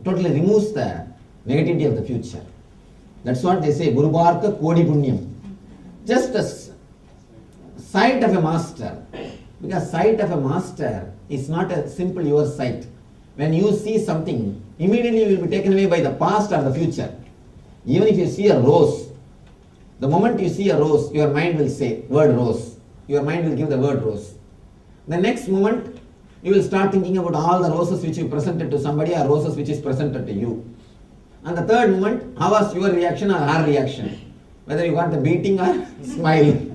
S13: totally removes the negativity of the future. That's what they say, Guru Bharka Kodi Punyam. Just a sight of a master, because sight of a master is not a simple your sight. When you see something, immediately you will be taken away by the past or the future. Even if you see a rose, the moment you see a rose, your mind will say word rose. Your mind will give the word rose. The next moment, you will start thinking about all the roses which you presented to somebody or roses which is presented to you. And the third moment, how was your reaction or her reaction? Whether you got the beating or smile.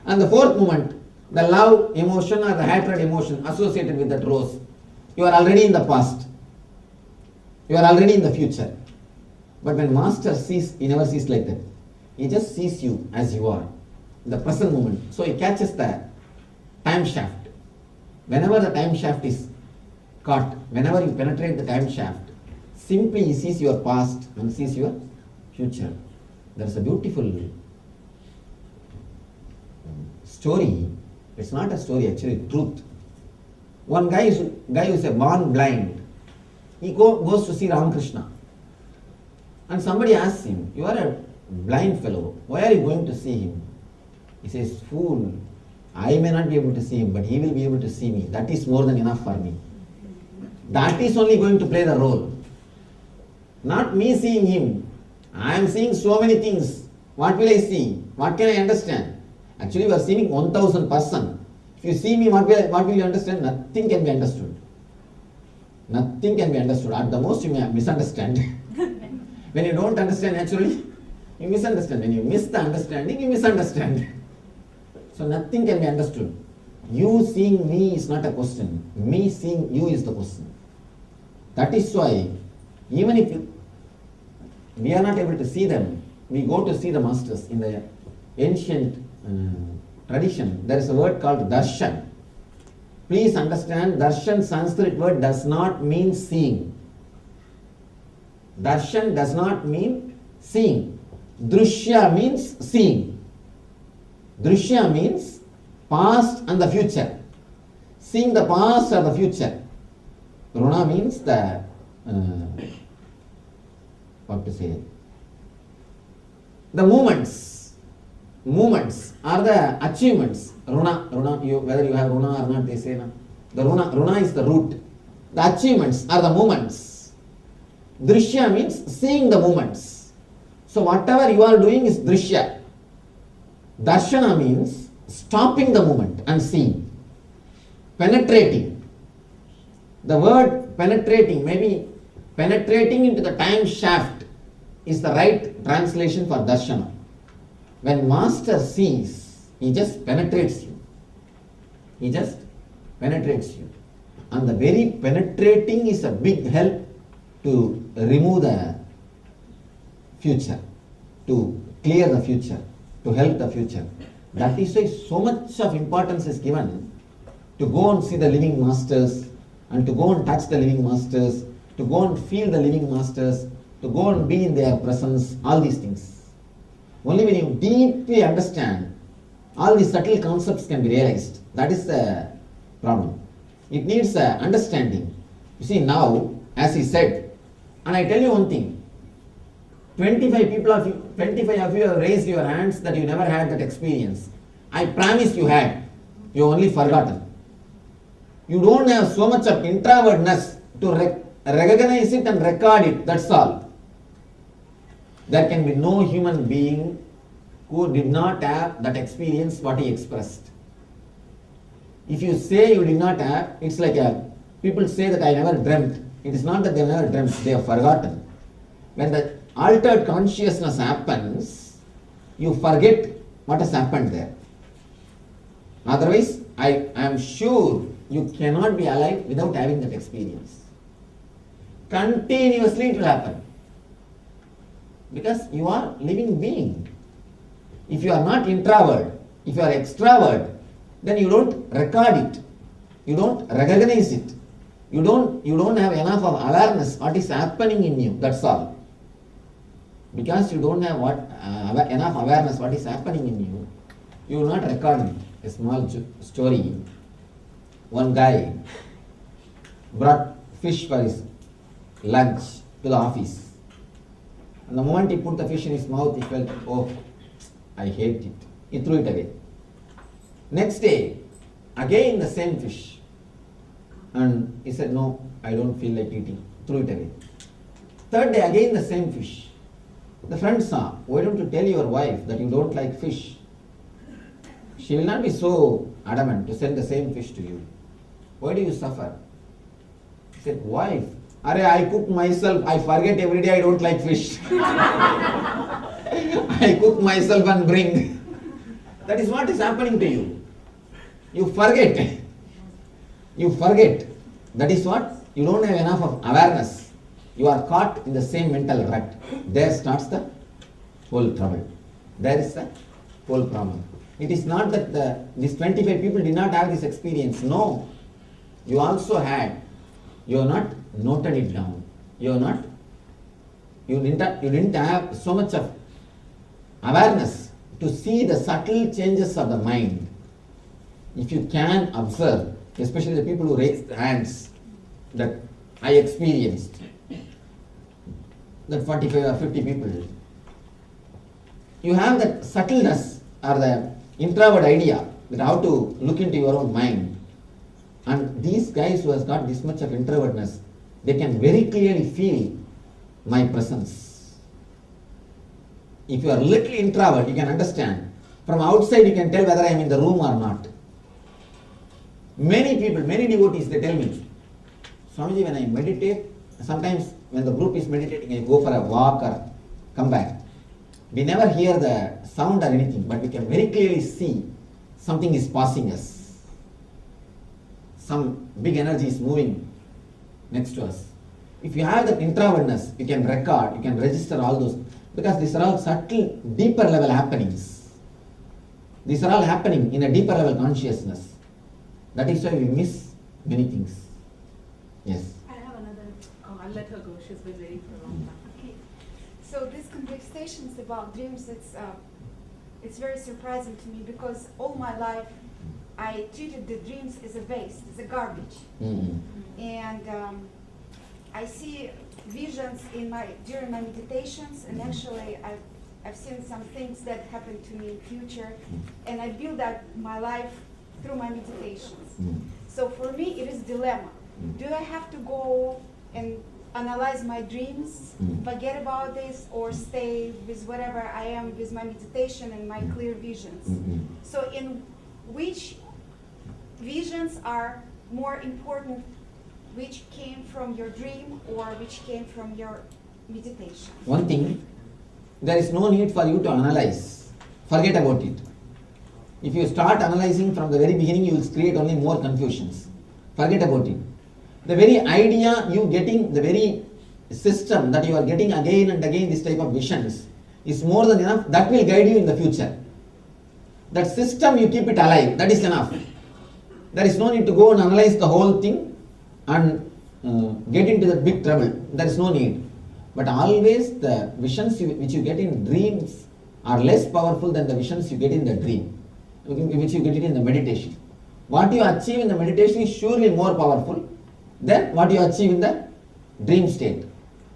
S13: And the fourth moment, the love emotion or the hatred emotion associated with that rose. You are already in the past. You are already in the future. But when master sees, he never sees like that. He just sees you as you are, in the present moment. So he catches the time shaft. Whenever the time shaft is caught, whenever you penetrate the time shaft, simply he sees your past and sees your future. There's a beautiful story. It's not a story, actually, truth. One guy who is a born blind, he goes to see Ramakrishna. And somebody asks him, you are a blind fellow, why are you going to see him? He says, fool, I may not be able to see him, but he will be able to see me. That is more than enough for me. That is only going to play the role. Not me seeing him. I am seeing so many things. What will I see? What can I understand? Actually, we are seeing 1,000 person. If you see me, what will you understand? Nothing can be understood. Nothing can be understood. At the most, you may misunderstand. When you don't understand naturally, you misunderstand. When you miss the understanding, you misunderstand. So nothing can be understood. You seeing me is not a question. Me seeing you is the question. That is why, even if we are not able to see them, we go to see the masters. In the ancient tradition, there is a word called darshan. Please understand, darshan, Sanskrit word, does not mean seeing. Darshan does not mean seeing. Drushya means seeing. Drushya means past and the future. Seeing the past or the future. Runa means the, what to say, the movements. Movements are the achievements. Runa, whether you have Runa or not, they say. No? The Runa is the root. The achievements are the movements. Drishya means seeing the movements. So whatever you are doing is Drishya. Darshana means stopping the movement and seeing. Penetrating. The word penetrating, maybe penetrating into the time shaft is the right translation for Darshana. When master sees, he just penetrates you. He just penetrates you. And the very penetrating is a big help to remove the future, to clear the future, to help the future. That is why so much of importance is given to go and see the living masters, and to go and touch the living masters, to go and feel the living masters, to go and be in their presence, all these things. Only when you deeply understand, all these subtle concepts can be realized. That is the problem. It needs understanding. You see now, as he said, and I tell you one thing, 25 of you have raised your hands that you never had that experience. I promise you had. You only forgotten. You don't have so much of introvertness to recognize it and record it, that's all. There can be no human being who did not have that experience what he expressed. If you say you did not have, it's like people say that I never dreamt. It is not that they never dreamt, they have forgotten. When the altered consciousness happens, you forget what has happened there. Otherwise, I am sure you cannot be alive without having that experience. Continuously it will happen. Because you are living being. If you are not introvert, if you are extrovert, then you don't record it. You don't recognize it. You don't have enough of awareness what is happening in you, that's all. Because you don't have enough awareness what is happening in you, you will not record it. A small story. One guy brought fish for his lunch to the office. And the moment he put the fish in his mouth, he felt, oh, I hate it. He threw it away. Next day, again the same fish. And he said, no, I don't feel like eating. Threw it away. Third day, again the same fish. The friend saw, why don't you tell your wife that you don't like fish? She will not be so adamant to send the same fish to you. Why do you suffer? He said, wife, I cook myself, I forget every day I don't like fish. I cook myself and bring. That is what is happening to you. You forget. You forget. That is what? You don't have enough of awareness. You are caught in the same mental rut. There starts the whole trouble. There is the whole problem. It is not that these 25 people did not have this experience. No. You also had. You have not noted it down. You didn't have so much of awareness to see the subtle changes of the mind. If you can observe, especially the people who raised hands that I experienced, that 45 or 50 people, you have that subtleness or the introvert idea that how to look into your own mind. And these guys who has got this much of introvertness, they can very clearly feel my presence. If you are little introvert, you can understand. From outside you can tell whether I am in the room or not. Many people, many devotees, they tell me, Swamiji, when I meditate, sometimes when the group is meditating, I go for a walk or come back. We never hear the sound or anything, but we can very clearly see something is passing us. Some big energy is moving next to us. If you have that introvertness, you can record, you can register all those, because these are all subtle, deeper level happenings. These are all happening in a deeper level consciousness. That is why we miss many things. Yes.
S15: I have another. I'll let her go. She's been waiting for a long time.
S16: Okay. So these conversations about dreams, it's very surprising to me because all my life I treated the dreams as a waste, as a garbage.
S13: Mm-hmm.
S16: And I see visions during my meditations, and actually I've seen some things that happen to me in future, and I build up my life through my meditations. So for me it is dilemma. Do I have to go and analyze my dreams, forget about this, or stay with whatever I am with my meditation and my clear visions? So in which visions are more important, which came from your dream or which came from your meditation?
S13: One thing, there is no need for you to analyze. Forget about it. If you start analyzing from the very beginning, you will create only more confusions. Forget about it. The very idea you getting, the very system that you are getting again and again this type of visions is more than enough. That will guide you in the future. That system, you keep it alive. That is enough. There is no need to go and analyze the whole thing and get into the big trouble. There is no need. But always the visions which you get in dreams are less powerful than the visions you get in the dream, which you get it in the meditation. What you achieve in the meditation is surely more powerful than what you achieve in the dream state.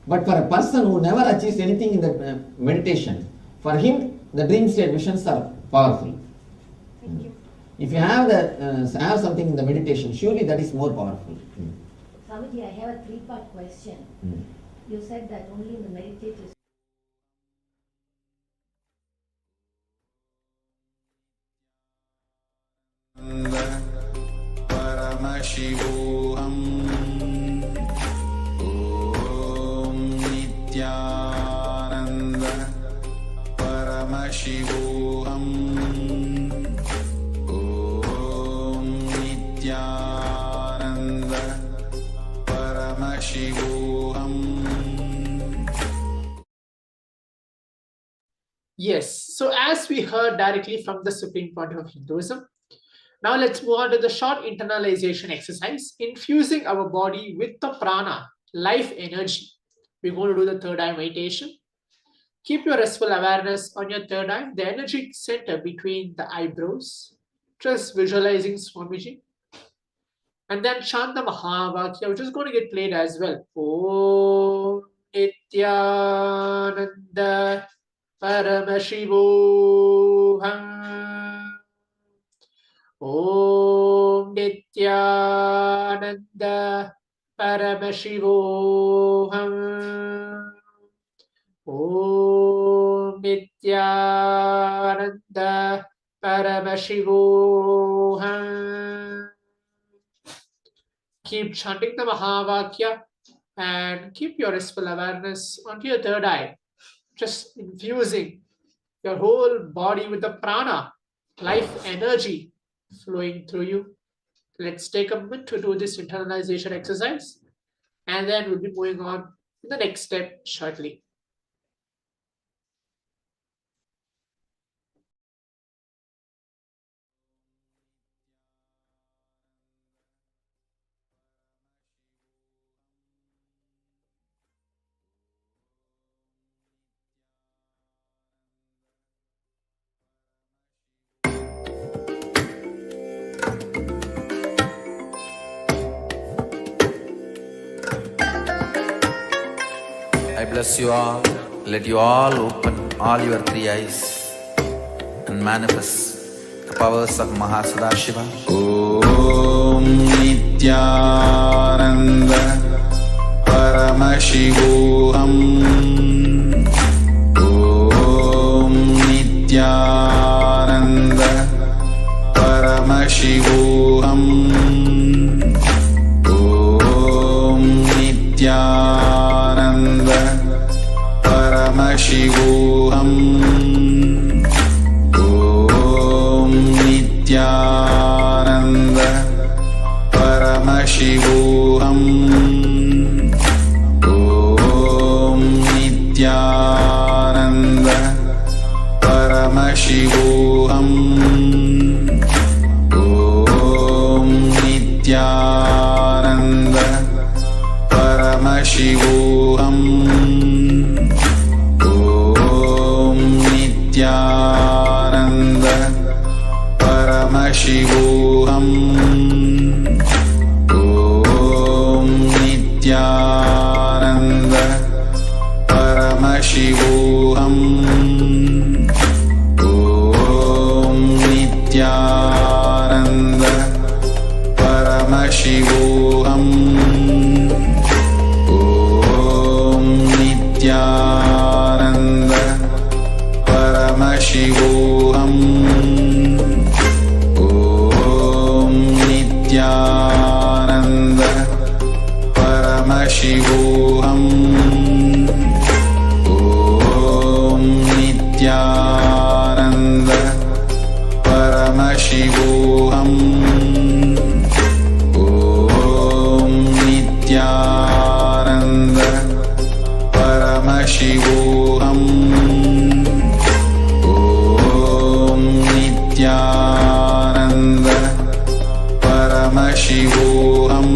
S13: But for a person who never achieves anything in the meditation, for him the dream state visions are powerful.
S16: Thank you.
S13: If you have something in the meditation, surely that is more powerful.
S17: Swamiji, I have a three-part question. You said that only in the meditative.
S1: Paramashivoham Om Nithyananda Paramashivoham Om Nithyananda Paramashivoham.
S7: Yes, so as we heard directly from the supreme point of Hinduism, now let's move on to the short internalization exercise, infusing our body with the prana, life energy. We're going to do the third eye meditation. Keep your restful awareness on your third eye, the energetic center between the eyebrows. Just visualizing Swamiji. And then chant the Mahavakya, which is going to get played as well. Om Nithyananda Paramashivoham Om Nithyananda Paramashivoham Om Nithyananda Paramashivoham. Keep chanting the Mahavakya and keep your restful awareness onto your third eye. Just infusing your whole body with the prana, life energy flowing through you. Let's take a minute to do this internalization exercise, and then we'll be moving on to the next step shortly.
S1: I bless you all. Let you all open all your three eyes and manifest the powers of Mahasadashiva. Om Nithyananda Paramashivoham Om Nithyananda Paramashivoham Om Nithyananda Paramashivoham Om Nithyananda Paramashivoham Om Nithyananda Paramashivoham Om Nithyananda Paramashivoham Om Nithyananda Paramashivoham Om Nithyananda Paramashivoham Om Nithyananda Paramashivoham Om Nithyananda Paramashivoham Om Nithyananda Paramashivoham Om Nithyananda Paramashivoham Om Nithyananda Paramashivoham Om Nithyananda Paramashivoham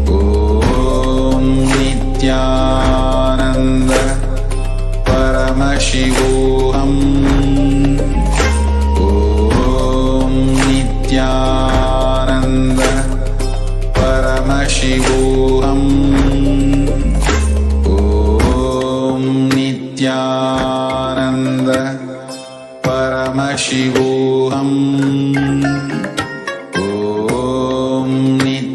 S1: Om Nithyananda Paramashivoham Om Nithyananda Paramashivoham Om Nithyananda Paramashivoham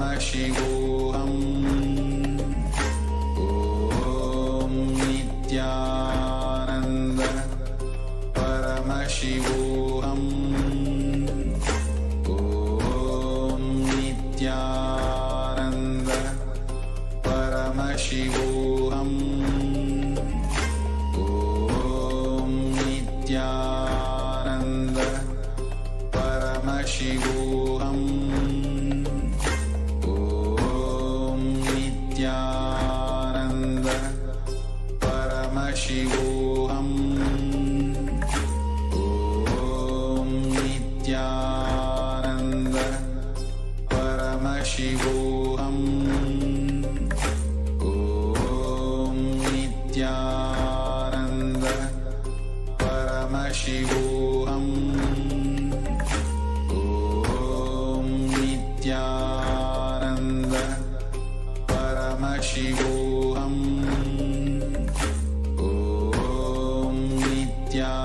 S1: Paramashivoham Om Nithyananda Paramashivoham Om Nithyananda Paramashivoham Om Nithyananda Paramashivoham Om Nithyananda Paramashivoham Om Nithyananda Paramashivoham Om Nithyananda Paramashivoham Om Nithyananda Paramashivoham Om Nithyananda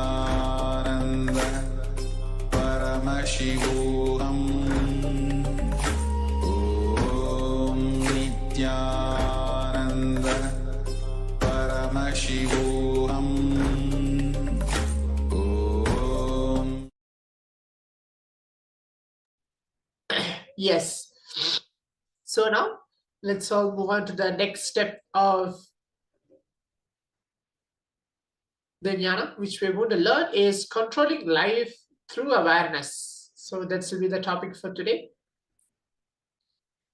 S1: Paramashivoham Om Nithyananda Paramashivoham Om.
S7: Yes. So now let's all move on to the next step of the jnana, which we're going to learn is controlling life through awareness. So that will be the topic for today.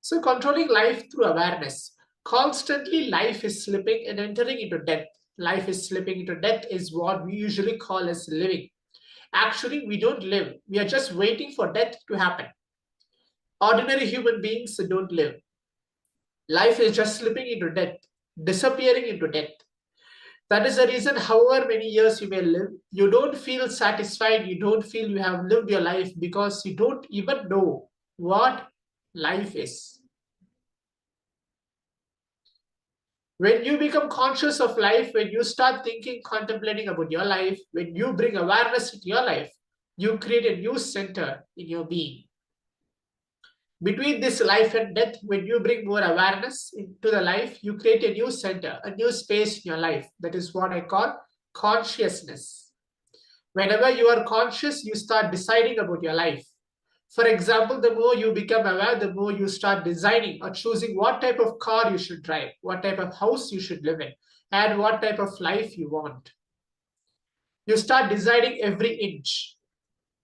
S7: So controlling life through awareness. Constantly life is slipping and entering into death. Life is slipping into death is what we usually call as living. Actually, we don't live. We are just waiting for death to happen. Ordinary human beings don't live. Life is just slipping into death, disappearing into death. That is the reason, however many years you may live, you don't feel satisfied, you don't feel you have lived your life because you don't even know what life is. When you become conscious of life, when you start thinking, contemplating about your life, when you bring awareness into your life, you create a new center in your being. Between this life and death, when you bring more awareness into the life, you create a new center, a new space in your life. That is what I call consciousness. Whenever you are conscious, you start deciding about your life. For example, the more you become aware, the more you start designing or choosing what type of car you should drive, what type of house you should live in, and what type of life you want. You start deciding every inch.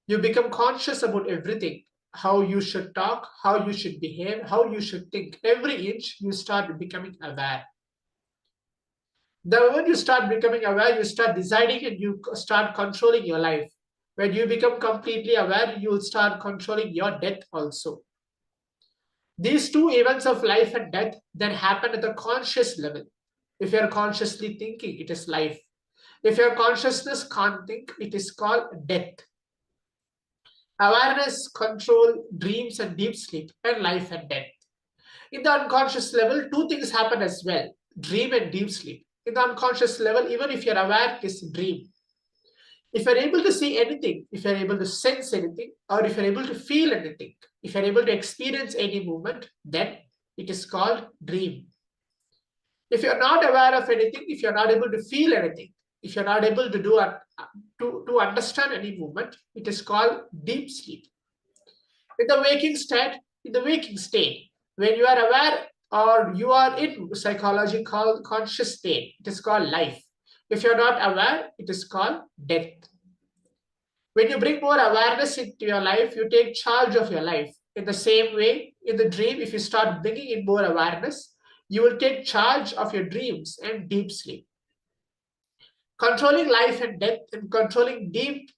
S7: You become conscious about everything. How you should talk, how you should behave, how you should think. Every inch you start becoming aware. The moment you start becoming aware, you start deciding and you start controlling your life. When you become completely aware, you will start controlling your death also. These two events of life and death then happen at the conscious level. If you are consciously thinking, it is life. If your consciousness can't think, it is called death. Awareness, control, dreams and deep sleep, and life and death. In the unconscious level, two things happen as well, dream and deep sleep. In the unconscious level, even if you're aware, it is dream. If you're able to see anything, if you're able to sense anything, or if you're able to feel anything, if you're able to experience any movement, then it is called dream. If you're not aware of anything, if you're not able to feel anything, if you're not able to do to understand any movement, it is called deep sleep. In the waking state, when you are aware or you are in psychology called conscious state, it is called life. If you're not aware, it is called death. When you bring more awareness into your life, you take charge of your life. In the same way, in the dream, if you start bringing in more awareness, you will take charge of your dreams and deep sleep. Controlling life and death and controlling deep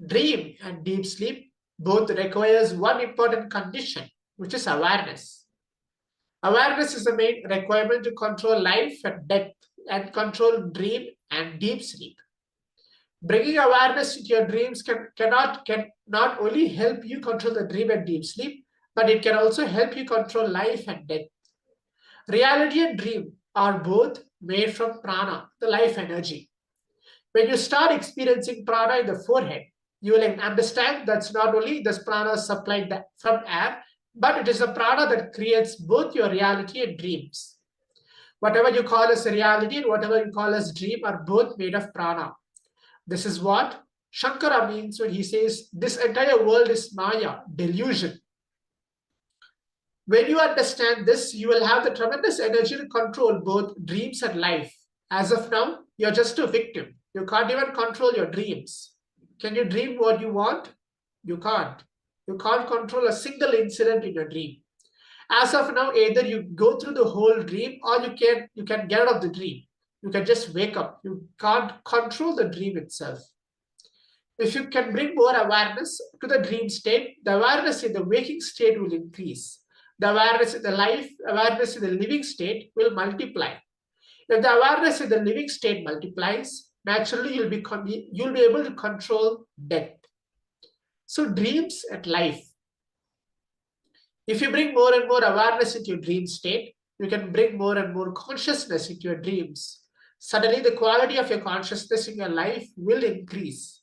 S7: dream and deep sleep both requires one important condition, which is awareness. Awareness is the main requirement to control life and death and control dream and deep sleep. Bringing awareness into your dreams can not only help you control the dream and deep sleep, but it can also help you control life and death. Reality and dream are both made from prana, the life energy. When you start experiencing prana in the forehead, you will understand that's not only this prana supplied from air, But it is the prana that creates both your reality and dreams. Whatever you call as a reality and whatever you call as dream are both made of prana. This is what Shankara means when he says this entire world is maya, delusion. When you understand this, you will have the tremendous energy to control both dreams and life. As of now, you're just a victim. You can't even control your dreams. Can you dream what you want? You can't. You can't control a single incident in your dream. As of now, either you go through the whole dream or you can get out of the dream. You can just wake up. You can't control the dream itself. If you can bring more awareness to the dream state, the awareness in the waking state will increase. The awareness in the life, awareness in the living state will multiply. If the awareness in the living state multiplies, naturally you'll be able to control death. So dreams and life. If you bring more and more awareness into your dream state, you can bring more and more consciousness into your dreams. Suddenly the quality of your consciousness in your life will increase.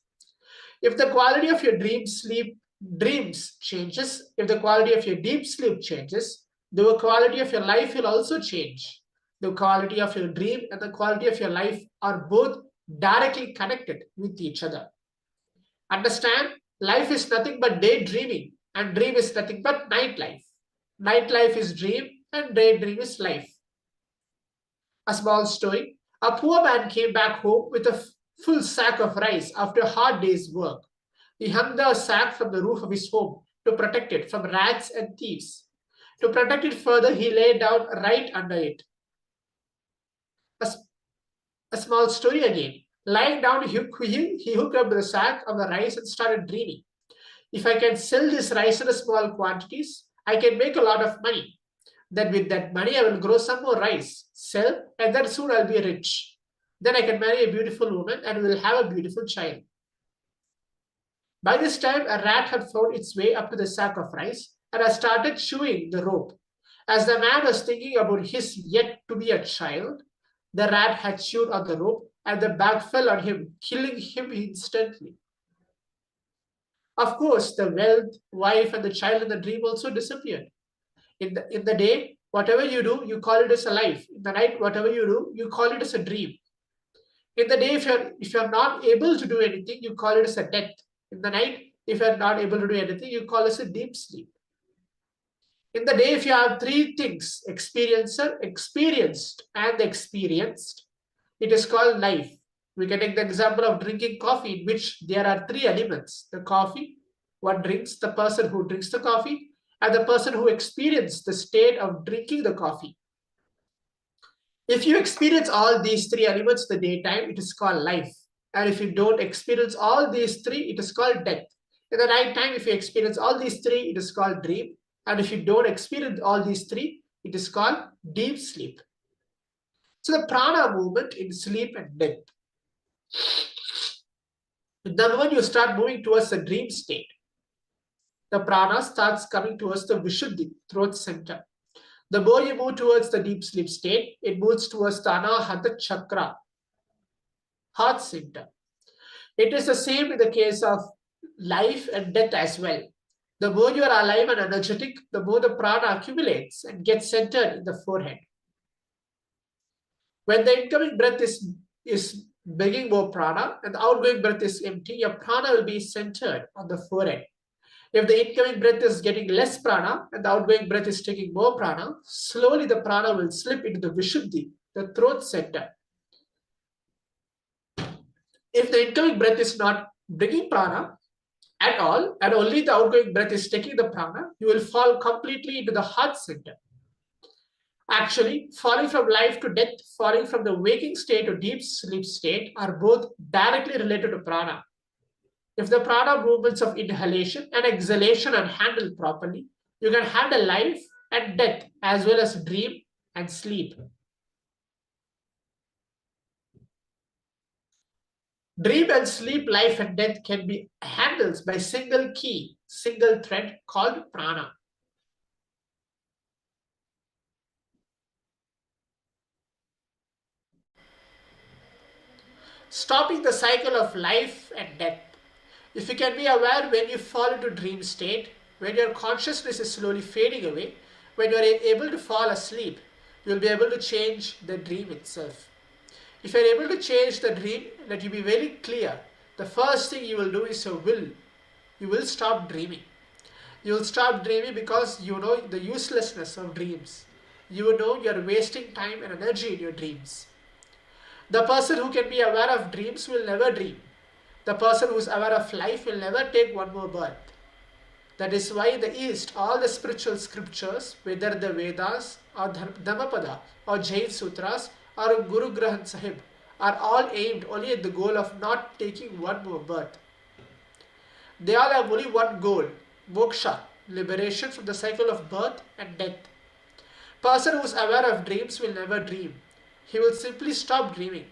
S7: If the quality of your dreams changes, if the quality of your deep sleep changes, the quality of your life will also change. The quality of your dream and the quality of your life are both directly connected with each other. Understand, life is nothing but daydreaming, and dream is nothing but nightlife. Nightlife is dream, and daydream is life. A small story. A poor man came back home with a full sack of rice after a hard day's work. He hung the sack from the roof of his home to protect it from rats and thieves. To protect it further, he lay down right under it. A small story again. Lying down, he hooked up the sack of the rice and started dreaming. If I can sell this rice in small quantities, I can make a lot of money. Then with that money, I will grow some more rice, sell, and then soon I'll be rich. Then I can marry a beautiful woman and will have a beautiful child. By this time, a rat had found its way up to the sack of rice and had started chewing the rope. As the man was thinking about his yet to be a child, the rat had chewed on the rope and the bag fell on him, killing him instantly. Of course, the wealth, wife, and the child in the dream also disappeared. In the day, whatever you do, you call it as a life. In the night, whatever you do, you call it as a dream. In the day, if you're not able to do anything, you call it as a death. In the night, if you're not able to do anything, you call it as a deep sleep. In the day, if you have three things, experiencer, experienced, and experienced, it is called life. We can take the example of drinking coffee, in which there are three elements. The coffee, one drinks, the person who drinks the coffee, and the person who experienced the state of drinking the coffee. If you experience all these three elements in the daytime, it is called life. And if you don't experience all these three, it is called death. In the night time, if you experience all these three, it is called dream. And if you don't experience all these three, it is called deep sleep. So the prana movement in sleep and death. Then when you start moving towards the dream state, the prana starts coming towards the Vishuddhi, throat center. The more you move towards the deep sleep state, it moves towards the Anahata chakra, heart center. It is the same in the case of life and death as well. The more you are alive and energetic, the more the prana accumulates and gets centered in the forehead. When the incoming breath is bringing more prana and the outgoing breath is empty, your prana will be centered on the forehead. If the incoming breath is getting less prana and the outgoing breath is taking more prana, slowly the prana will slip into the Vishuddhi, the throat center. If the incoming breath is not bringing prana at all, and only the outgoing breath is taking the prana, you will fall completely into the heart center. Actually, falling from life to death, falling from the waking state to deep sleep state are both directly related to prana. If the prana movements of inhalation and exhalation are handled properly, you can handle life and death as well as dream and sleep. Dream and sleep, life and death can be handled by single key, single thread called prana. Stopping the cycle of life and death. If you can be aware when you fall into dream state, when your consciousness is slowly fading away, when you are able to fall asleep, you will be able to change the dream itself. If you are able to change the dream, let you be very clear. The first thing you will do is you will stop dreaming. You will stop dreaming because you know the uselessness of dreams. You know you are wasting time and energy in your dreams. The person who can be aware of dreams will never dream. The person who is aware of life will never take one more birth. That is why in the East, all the spiritual scriptures, whether the Vedas or Dhammapada or Jain Sutras or Guru Granth Sahib, are all aimed only at the goal of not taking one more birth. They all have only one goal, moksha, liberation from the cycle of birth and death. Person who is aware of dreams will never dream. He will simply stop dreaming.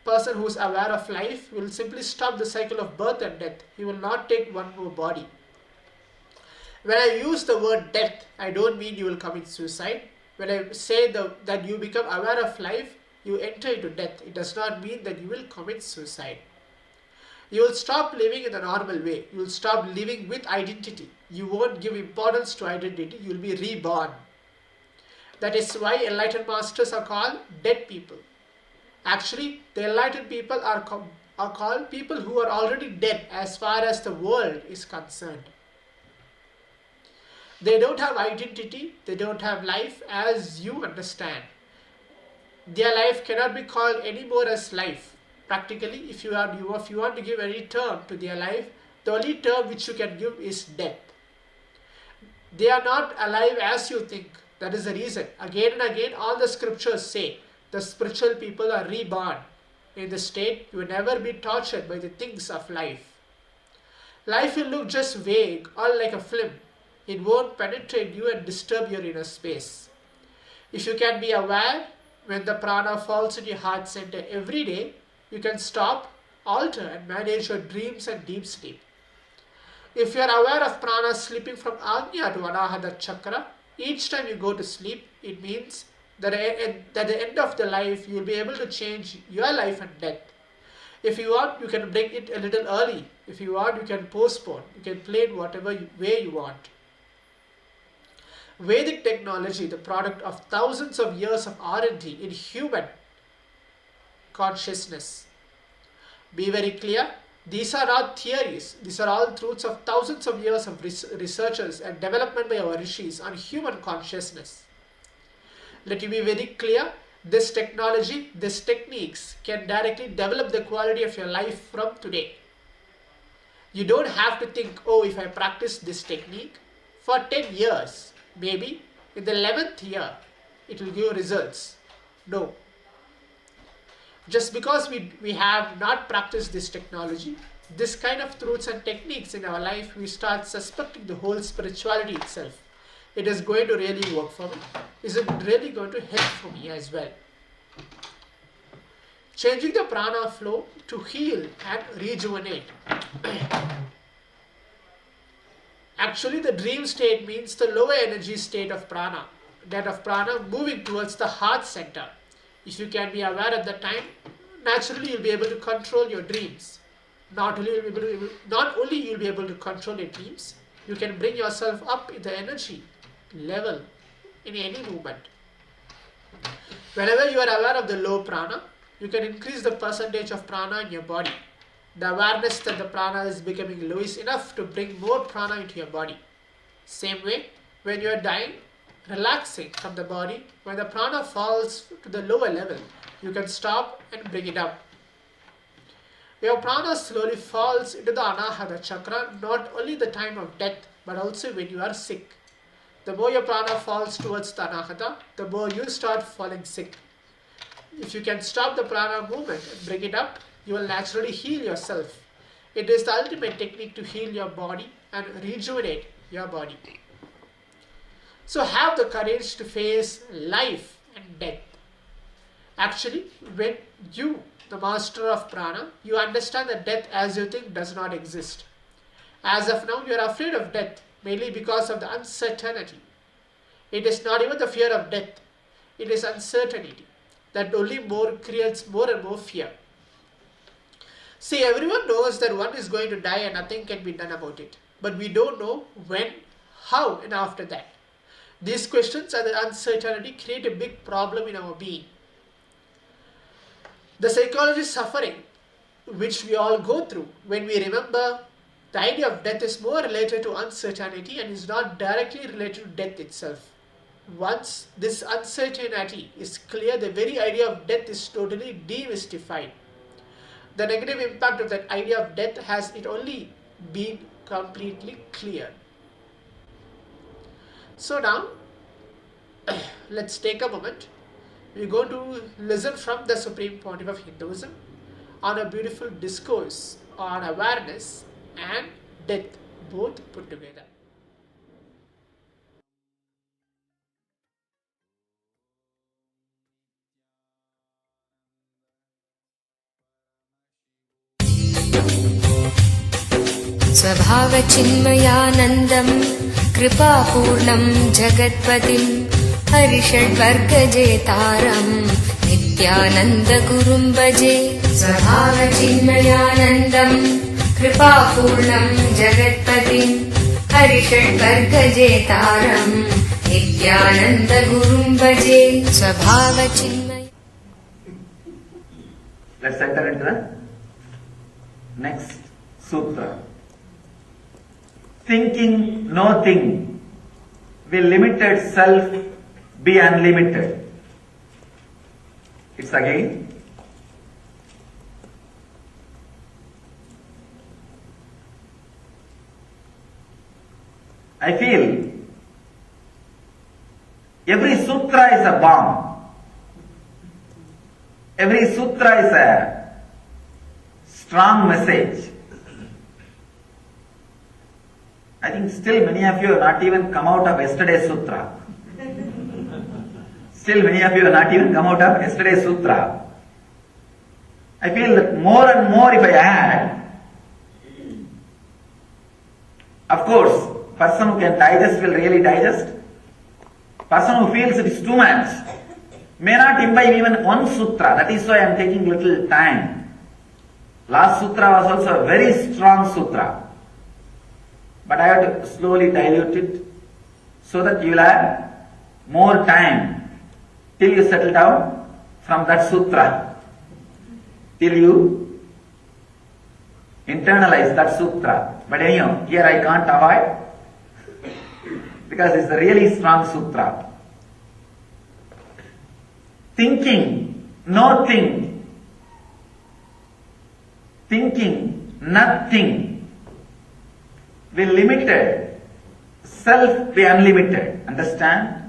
S7: Person who is aware of life will simply stop the cycle of birth and death. He will not take one more body. When I use the word death, I don't mean you will commit suicide. When I say that you become aware of life, you enter into death. It does not mean that you will commit suicide. You will stop living in the normal way. You will stop living with identity. You won't give importance to identity. You will be reborn. That is why enlightened masters are called dead people. Actually, the enlightened people are called people who are already dead as far as the world is concerned. They don't have identity. They don't have life as you understand. Their life cannot be called anymore as life. Practically, if you want to give any term to their life, the only term which you can give is death. They are not alive as you think. That is the reason. Again and again, all the scriptures say the spiritual people are reborn. In the state, you will never be tortured by the things of life. Life will look just vague or like a film. It won't penetrate you and disturb your inner space. If you can be aware when the prana falls in your heart center every day, you can stop, alter and manage your dreams and deep sleep. If you are aware of prana slipping from Ajna to Anahata Chakra, each time you go to sleep, it means that at the end of the life, you will be able to change your life and death. If you want, you can bring it a little early. If you want, you can postpone. You can play it whatever way you want. Vedic technology, the product of thousands of years of R&D in human consciousness. Be very clear, these are not theories. These are all truths of thousands of years of researchers and development by our rishis on human consciousness. Let you be very clear, this technology, these techniques can directly develop the quality of your life from today. You don't have to think, oh, if I practice this technique for 10 years, maybe in the 11th year, it will give results. No. Just because we have not practiced this technology, this kind of truths and techniques in our life, we start suspecting the whole spirituality itself. It is going to really work for me. Is it really going to help for me as well? Changing the prana flow to heal and rejuvenate. Actually, the dream state means the lower energy state of prana, that of prana moving towards the heart center. If you can be aware at that time, naturally you'll be able to control your dreams. Not only you'll be able to control your dreams, you can bring yourself up in the energy level in any movement. Whenever you are aware of the low prana, you can increase the percentage of prana in your body. The awareness that the prana is becoming low is enough to bring more prana into your body. Same way, when you are dying, relaxing from the body, when the prana falls to the lower level, you can stop and bring it up. Your prana slowly falls into the Anahata Chakra, not only the time of death, but also when you are sick. The more your prana falls towards the Anahata, the more you start falling sick. If you can stop the prana movement and bring it up, you will naturally heal yourself. It is the ultimate technique to heal your body and rejuvenate your body. So have the courage to face life and death. Actually, when you, the master of prana, you understand that death as you think does not exist. As of now, you are afraid of death, mainly because of the uncertainty. It is not even the fear of death. It is uncertainty that only creates more and more fear. See, everyone knows that one is going to die and nothing can be done about it. But we don't know when, how and after that. These questions and the uncertainty create a big problem in our being. The psychology suffering which we all go through when we remember the idea of death is more related to uncertainty and is not directly related to death itself. Once this uncertainty is clear, the very idea of death is totally demystified. The negative impact of that idea of death has it only been completely clear. So now, let's take a moment. We're going to listen from the Supreme Pontiff of Hinduism on a beautiful discourse on awareness and death, both put together.
S11: स्वभावचिन्मयानन्दं कृपापूर्णं जगत्पतिं हरिषड्वर्गजेतारं नित्यानन्दगुरुं भजे स्वभावचिन्मयानन्दं कृपापूर्णं जगत्पतिं हरिषड्वर्गजेतारं नित्यानन्दगुरुं भजे स्वभावचिन्मय.
S1: Let's enter into the next sutra. Thinking no thing, will limited self be unlimited? It's again. I feel every sutra is a bomb. Every sutra is a strong message. I think still many of you have not even come out of yesterday's sutra. Still many of you have not even come out of yesterday's sutra. I feel that more and more if I add, of course, person who can digest will really digest. Person who feels it is too much may not imbibe even one sutra. That is why I am taking little time. Last sutra was also a very strong sutra. But I have to slowly dilute it so that you will have more time till you settle down from that sutra, till you internalize that sutra. But anyhow, here I can't avoid because it's a really strong sutra. Thinking, nothing, thinking, nothing, will limited, self be unlimited. Understand?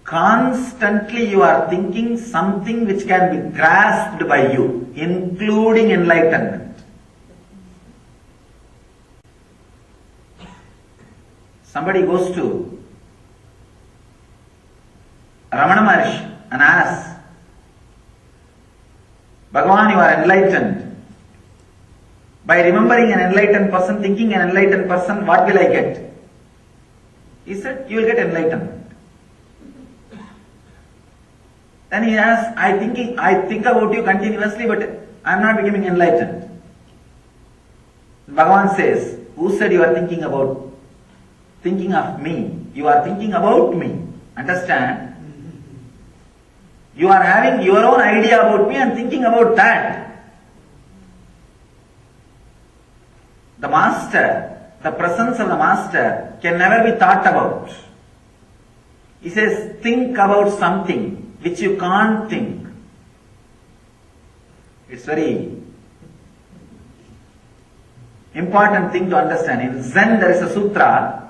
S1: Constantly you are thinking something which can be grasped by you, including enlightenment. Somebody goes to Ramana Maharshi and asks, Bhagavan, you are enlightened. By remembering an enlightened person, thinking an enlightened person, what will I get? He said, you will get enlightenment. Then he asks, I think about you continuously, but I am not becoming enlightened. Bhagavan says, who said you are thinking of me? You are thinking about me. Understand? You are having your own idea about me and thinking about that. The master, the presence of the master can never be thought about. He says, think about something which you can't think. It's very important thing to understand. In Zen there is a sutra,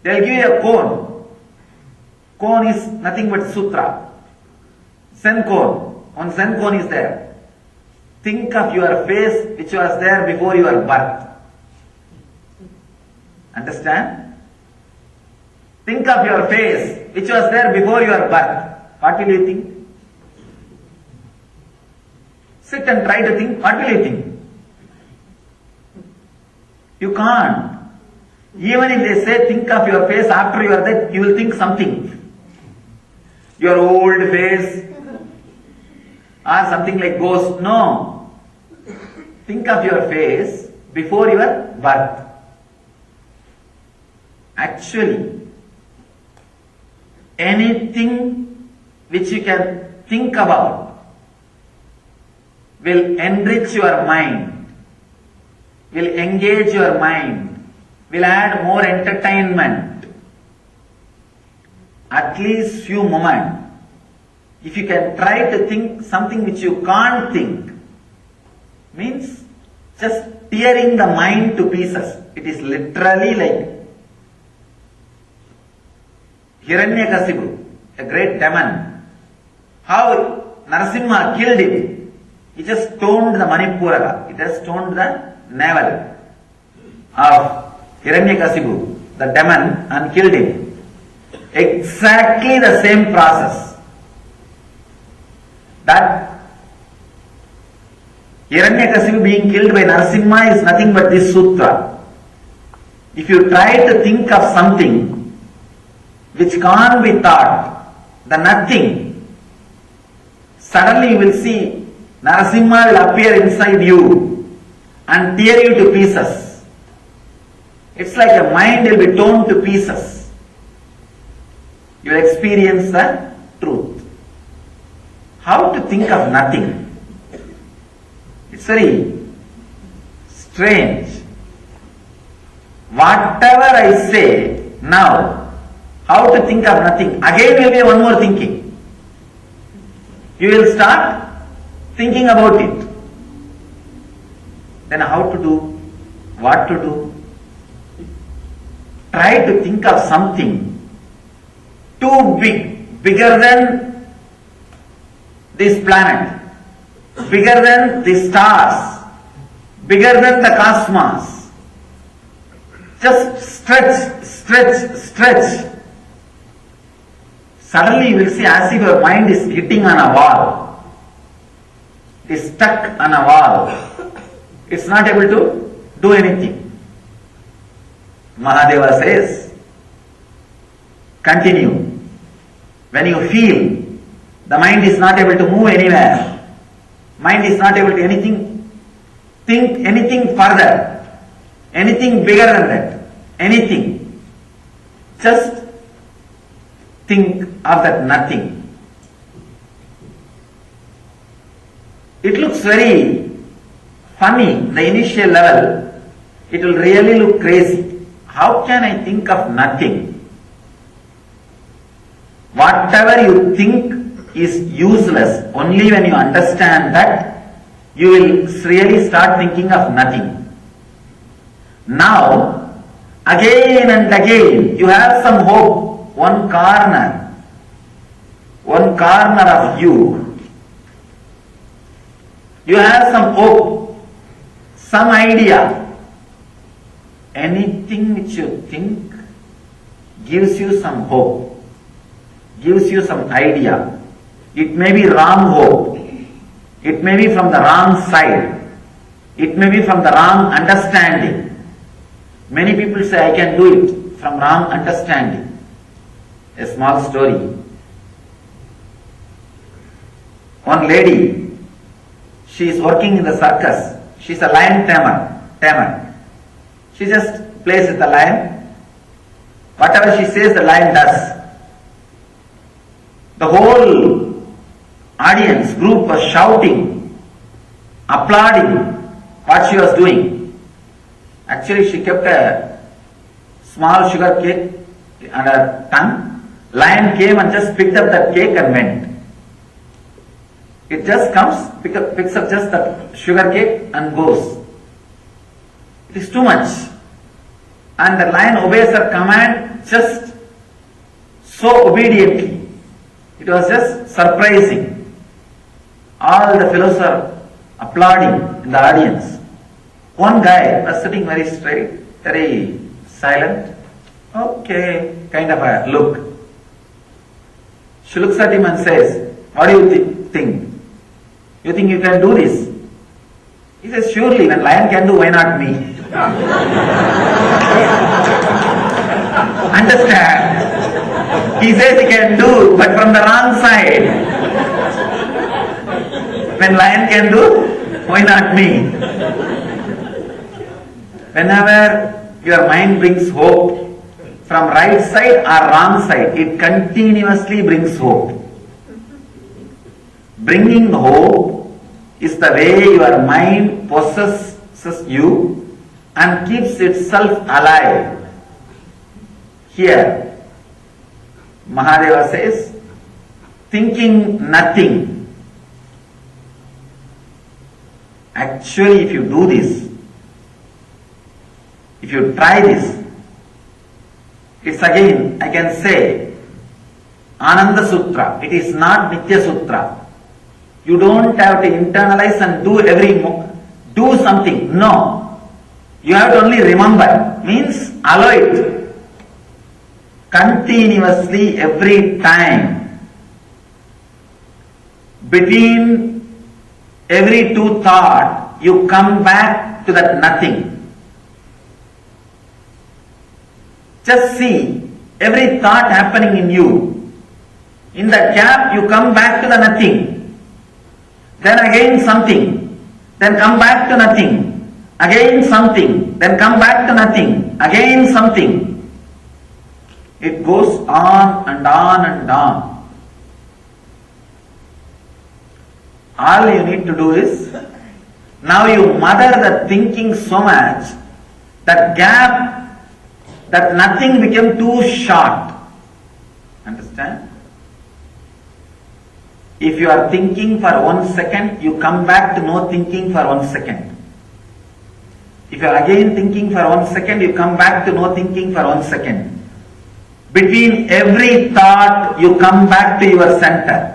S1: they will give you a cone. Cone is nothing but sutra. Zen cone. One Zen cone is there. Think of your face which was there before your birth. Understand? Think of your face which was there before your birth. What will you think? Sit and try to think. What will you think? You can't. Even if they say think of your face after you are dead, you will think something. Your old face or something like ghost. No. Think of your face before your birth. Actually, anything which you can think about will enrich your mind, will engage your mind, will add more entertainment. At least few moments. If you can try to think something which you can't think, means just tearing the mind to pieces. It is literally like Hiranyakasipu, a great demon. How Narasimha killed him. He just stoned the Manipuraka. He just stoned the navel of Hiranyakasipu, the demon, and killed him. Exactly the same process. That Hiranyakasipu being killed by Narasimha is nothing but this sutra. If you try to think of something which can't be thought, the nothing, suddenly you will see Narasimha will appear inside you and tear you to pieces. It's like a mind will be torn to pieces. You will experience the truth. How to think of nothing? It's very strange. Whatever I say now, how to think of nothing, again will be one more thinking. You will start thinking about it. Then how to do, what to do? Try to think of something too big, bigger than this planet, bigger than the stars, bigger than the cosmos. Just stretch, stretch, stretch. Suddenly you will see as if your mind is hitting on a wall. It is stuck on a wall. It's not able to do anything. Mahadeva says, continue. When you feel the mind is not able to move anywhere, mind is not able to think anything further, anything bigger than that, anything, just think of that nothing. It looks very funny, the initial level, it will really look crazy. How can I think of nothing? Whatever you think is useless, only when you understand that, you will really start thinking of nothing. Now, again and again, you have some hope, one corner of you. You have some hope, some idea. Anything which you think gives you some hope, gives you some idea. It may be wrong hope. It may be from the wrong side. It may be from the wrong understanding. Many people say, I can do it from wrong understanding. A small story. One lady, she is working in the circus. She is a lion tamer. She just plays with the lion. Whatever she says, the lion does. The whole audience group was shouting, applauding what she was doing. Actually, she kept a small sugar cake on her tongue. Lion came and just picked up that cake and went. It just comes, picks up just the sugar cake and goes. It is too much. And the lion obeys her command just so obediently. It was just surprising. All the fellows are applauding in the audience. One guy was sitting very straight, very silent. Okay, kind of a look. She looks at him and says, what do you think? You think you can do this? He says, surely, when lion can do, why not me? Understand? He says he can do, but from the wrong side. When lion can do, why not me? Whenever your mind brings hope, from right side or wrong side, it continuously brings hope. Bringing hope is the way your mind possesses you and keeps itself alive. Here, Mahadeva says, thinking nothing. Actually, if you do this, if you try this, it's again, I can say, Ananda Sutra. It is not Nitya Sutra. You don't have to internalize and do something. No. You have to only remember. Means allow it. Continuously every time. Between every two thoughts, you come back to that nothing. Just see every thought happening in you. In that gap, you come back to the nothing. Then again something. Then come back to nothing. Again something. Then come back to nothing. Again something. It goes on and on and on. All you need to do is, now you mother the thinking so much, that gap, that nothing became too short. Understand? If you are thinking for 1 second, you come back to no thinking for 1 second. If you are again thinking for 1 second, you come back to no thinking for 1 second. Between every thought, you come back to your center.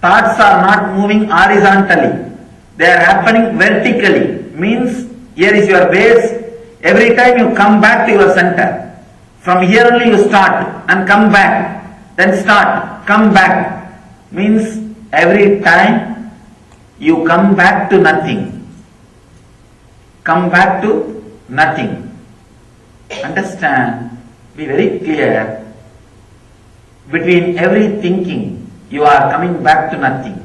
S1: Thoughts are not moving horizontally. They are happening vertically. Means, here is your base. Every time you come back to your center. From here only you start and come back. Then start, come back. Means every time you come back to nothing. Come back to nothing. Understand? Be very clear. Between every thinking, you are coming back to nothing.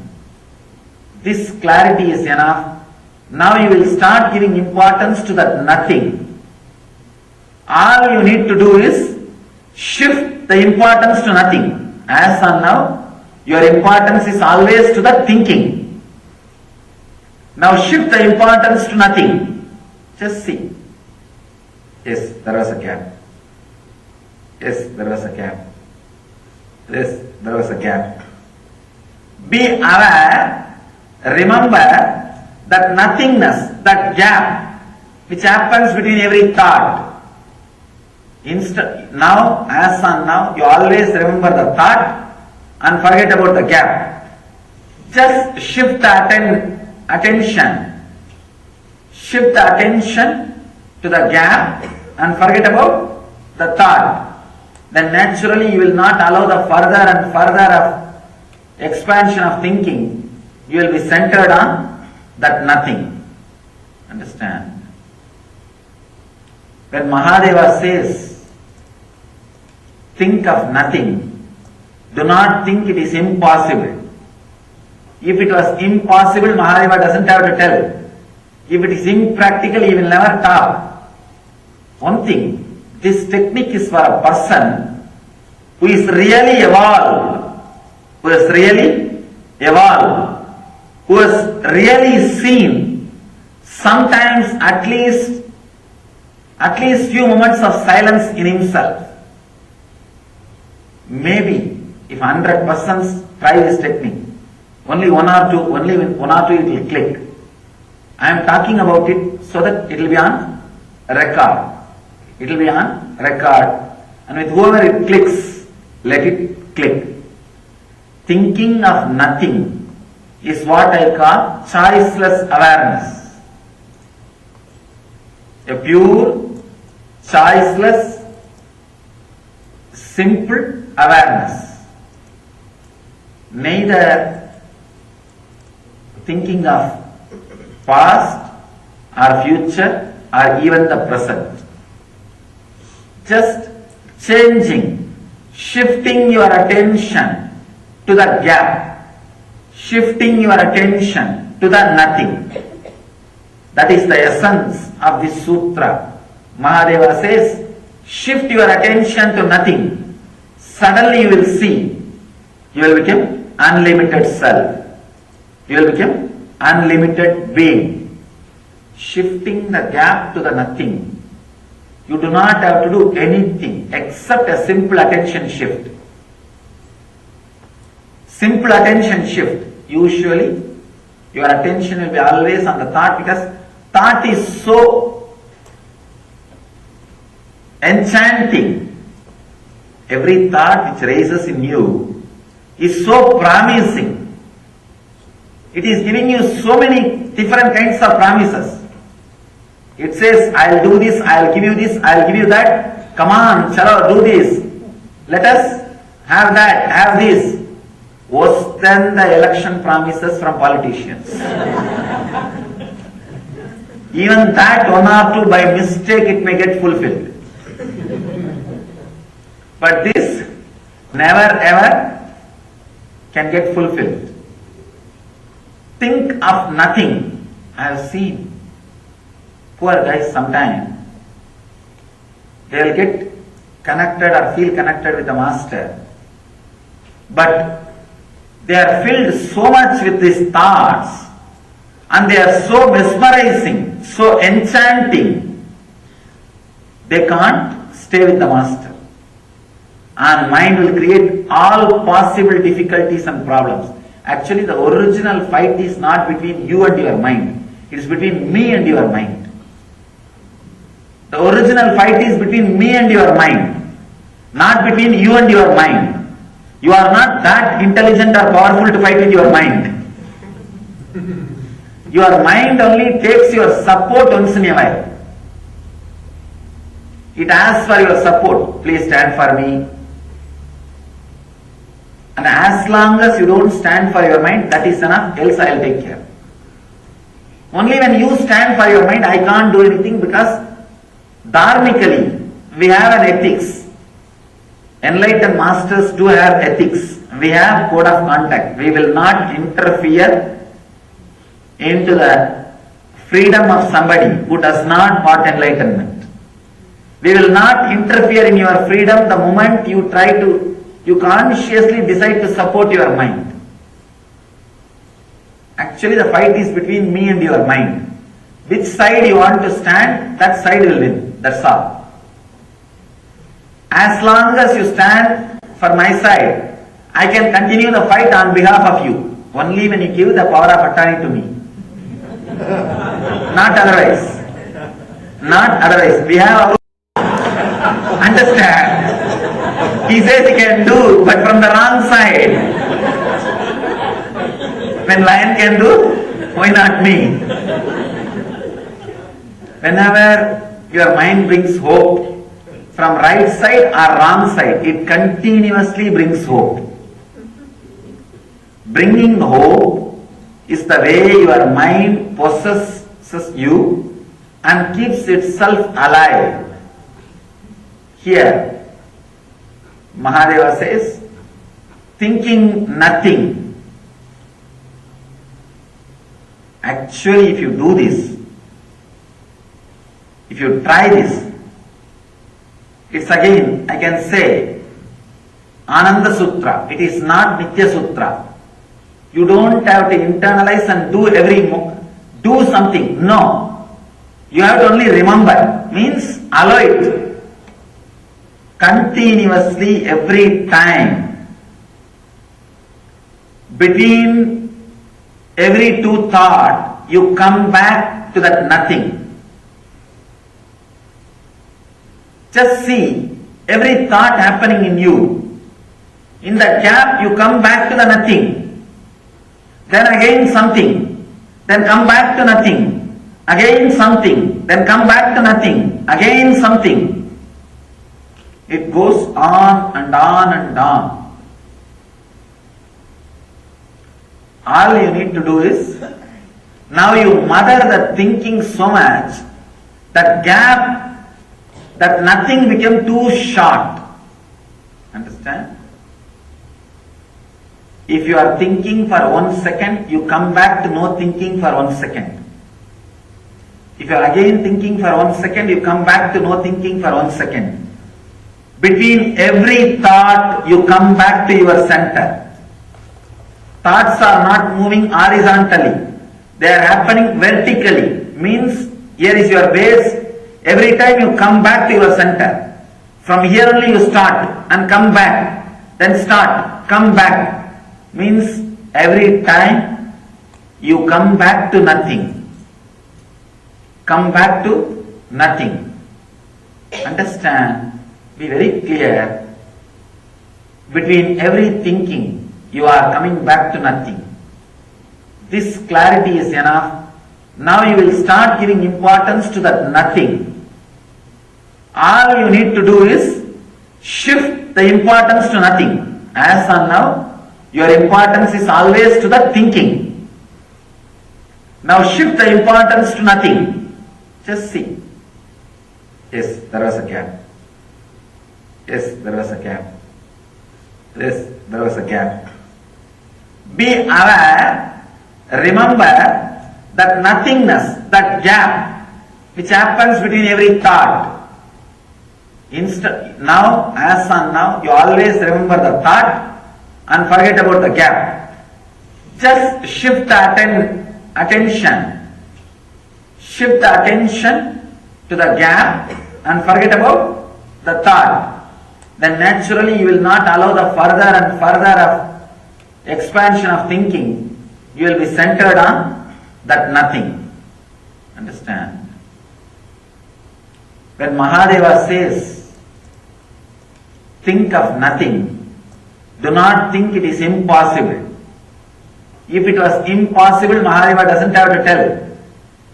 S1: This clarity is enough. Now you will start giving importance to that nothing. All you need to do is shift the importance to nothing. As on now, your importance is always to the thinking. Now shift the importance to nothing. Just see. Yes, there was a gap. Yes, there was a gap. Yes, there was a gap. Be aware, remember that nothingness, that gap, which happens between every thought. Now, as on now, you always remember the thought and forget about the gap. Just shift the attention. Shift the attention to the gap and forget about the thought. Then naturally you will not allow the further and further of expansion of thinking. You will be centered on that nothing. Understand? When Mahadeva says, think of nothing, do not think it is impossible. If it was impossible, Mahadeva doesn't have to tell. If it is impractical, he will never talk. One thing, this technique is for a person who is really evolved, who has really evolved, who has really seen sometimes at least few moments of silence in himself. Maybe if 100 persons try this technique, only one or two it will click. I am talking about it so that it will be on record. It will be on record, and with whoever it clicks, let it click. Thinking of nothing is what I call choiceless awareness. A pure, choiceless, simple awareness. Neither thinking of past or future or even the present. Just changing, shifting your attention to the gap, shifting your attention to the nothing. That is the essence of this sutra. Mahadeva says, shift your attention to nothing, suddenly you will see, you will become unlimited self. You will become unlimited being. Shifting the gap to the nothing. You do not have to do anything except a simple attention shift. Simple attention shift. Usually, your attention will be always on the thought, because thought is so enchanting. Every thought which rises in you is so promising. It is giving you so many different kinds of promises. It says, I'll do this, I'll give you this, I'll give you that. Come on, chalo, do this. Let us have that, have this. Worse than the election promises from politicians. Even that one or two by mistake it may get fulfilled. But this never ever can get fulfilled. Think of nothing. I have seen poor guys sometimes, they will get connected or feel connected with the master, but they are filled so much with these thoughts and they are so mesmerizing, so enchanting, they can't stay with the master. And mind will create all possible difficulties and problems. Actually, the original fight is not between you and your mind. It is between me and your mind. The original fight is between me and your mind, not between you and your mind. You are not that intelligent or powerful to fight with your mind. Your mind only takes your support once in a while. It asks for your support. Please stand for me. And as long as you don't stand for your mind, that is enough, else I will take care. Only when you stand for your mind, I can't do anything, because dharmically, we have an ethics. Enlightened masters do have ethics. We have code of conduct. We will not interfere into the freedom of somebody who does not want enlightenment. We will not interfere in your freedom the moment you consciously decide to support your mind. Actually, the fight is between me and your mind. Which side you want to stand, that side will win. That's all. As long as you stand for my side, I can continue the fight on behalf of you. Only when you give the power of attorney to me. Not otherwise. Not otherwise. We have our understand. He says he can do, but from the wrong side. When lion can do, why not me? Whenever your mind brings hope, from right side or wrong side, it continuously brings hope. Bringing hope is the way your mind possesses you and keeps itself alive. Here, Mahadeva says, thinking nothing. Actually, if you do this, if you try this, it's again, I can say, Ananda Sutra. It is not Nitya Sutra. You don't have to internalize and do something. No. You have to only remember. Means allow it. Continuously, every time. Between every two thoughts, you come back to that nothing. Just see every thought happening in you. In that gap, you come back to the nothing. Then again something. Then come back to nothing. Again something. Then come back to nothing. Again something. It goes on and on and on. All you need to do is, now you mother the thinking so much, that gap, that nothing became too short. Understand? If you are thinking for 1 second, you come back to no thinking for 1 second. If you are again thinking for 1 second, you come back to no thinking for 1 second. Between every thought, you come back to your center. Thoughts are not moving horizontally. They are happening vertically. Means, here is your base. Every time you come back to your center. From here only you start and come back. Then start, come back. Means, every time you come back to nothing. Come back to nothing. Understand? Be very clear. Between every thinking, you are coming back to nothing. This clarity is enough. Now you will start giving importance to that nothing. All you need to do is shift the importance to nothing. As on now, your importance is always to the thinking. Now shift the importance to nothing. Just see. Yes, there was a gap. Yes, there was a gap. Yes, there was a gap. Be aware, remember that nothingness, that gap, which happens between every thought. Now, as on now, you always remember the thought and forget about the gap. Just shift the attention. Shift the attention to the gap and forget about the thought. Then naturally you will not allow the further and further of expansion of thinking. You will be centered on that nothing. Understand? When Mahadeva says, think of nothing, do not think it is impossible. If it was impossible, Mahadeva doesn't have to tell.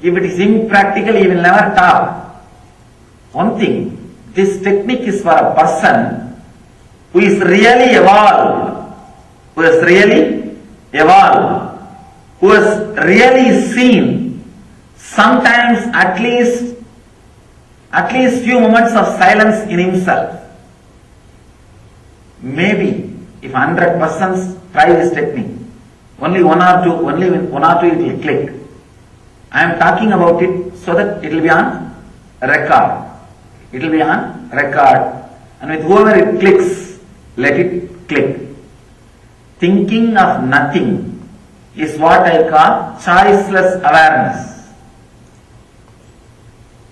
S1: If it is impractical, he will never talk. One thing, this technique is for a person who is really evolved, who has really evolved, who has really seen sometimes at least few moments of silence in himself. Maybe if 100 persons try this technique, only one or two it will click. I am talking about it so that it will be on record. It will be on record, and with whoever it clicks, let it click. Thinking of nothing is what I call choiceless awareness.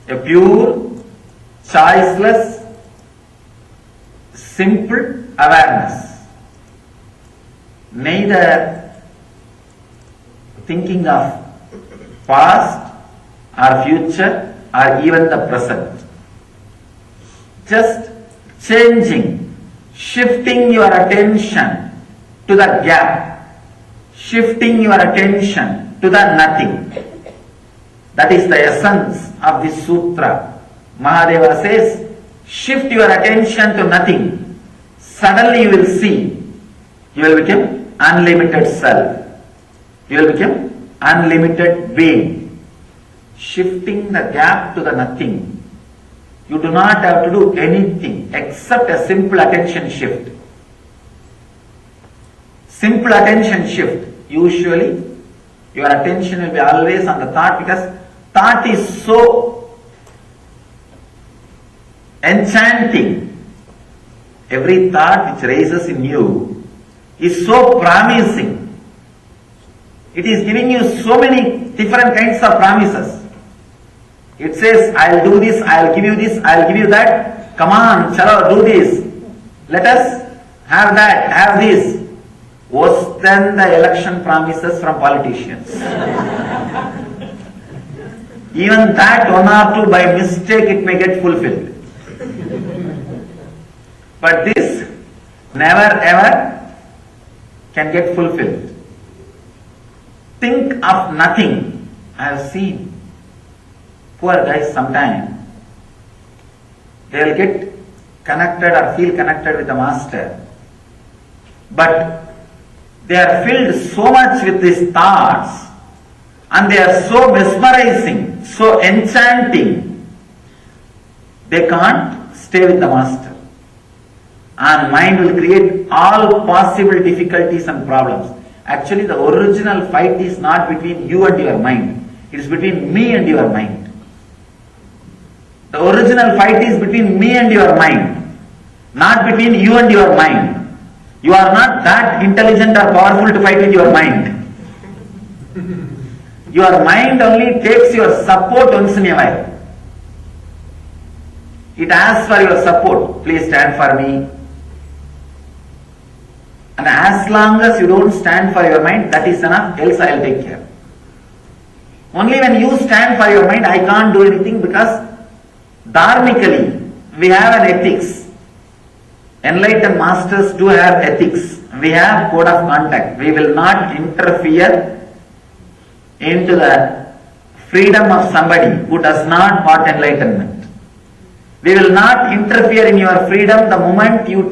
S1: A pure, choiceless, simple awareness. Neither thinking of past or future or even the present. Just changing, shifting your attention to the gap, shifting your attention to the nothing. That is the essence of this sutra. Mahadeva says, shift your attention to nothing. Suddenly you will see, you will become unlimited self. You will become unlimited being. Shifting the gap to the nothing. You do not have to do anything except a simple attention shift. Simple attention shift. Usually, your attention will be always on the thought, because thought is so enchanting. Every thought which raises in you is so promising. It is giving you so many different kinds of promises. It says, I'll do this, I'll give you this, I'll give you that. Come on, chalo, do this. Let us have that, have this. Worse than the election promises from politicians. Even that one or two by mistake it may get fulfilled. But this never ever can get fulfilled. Think of nothing. I have seen poor guys sometimes, they will get connected or feel connected with the master, but they are filled so much with these thoughts and they are so mesmerizing, so enchanting, they can't stay with the master, and mind will create all possible difficulties and problems. Actually, the original fight is not between you and your mind, it is between me and your mind. The original fight is between me and your mind. not between you and your mind. You are not that intelligent or powerful to fight with your mind. Your mind only takes your support once in a while. It asks for your support. Please stand for me. And as long as you don't stand for your mind, that is enough, else I will take care. Only when you stand for your mind, I can't do anything, because dharmically, we have an ethics. Enlightened masters do have ethics. We have code of conduct. We will not interfere into the freedom of somebody who does not want enlightenment. We will not interfere in your freedom the moment you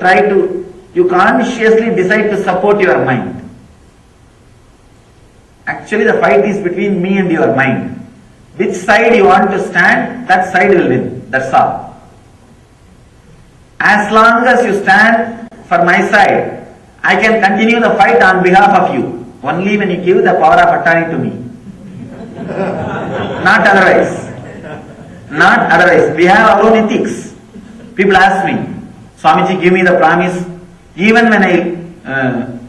S1: consciously decide to support your mind. Actually, the fight is between me and your mind. Which side you want to stand, that side will win. That's all. As long as you stand for my side, I can continue the fight on behalf of you. Only when you give the power of attorney to me. Not otherwise. Not otherwise. We have our own ethics. People ask me, Swamiji, give me the promise. Even when I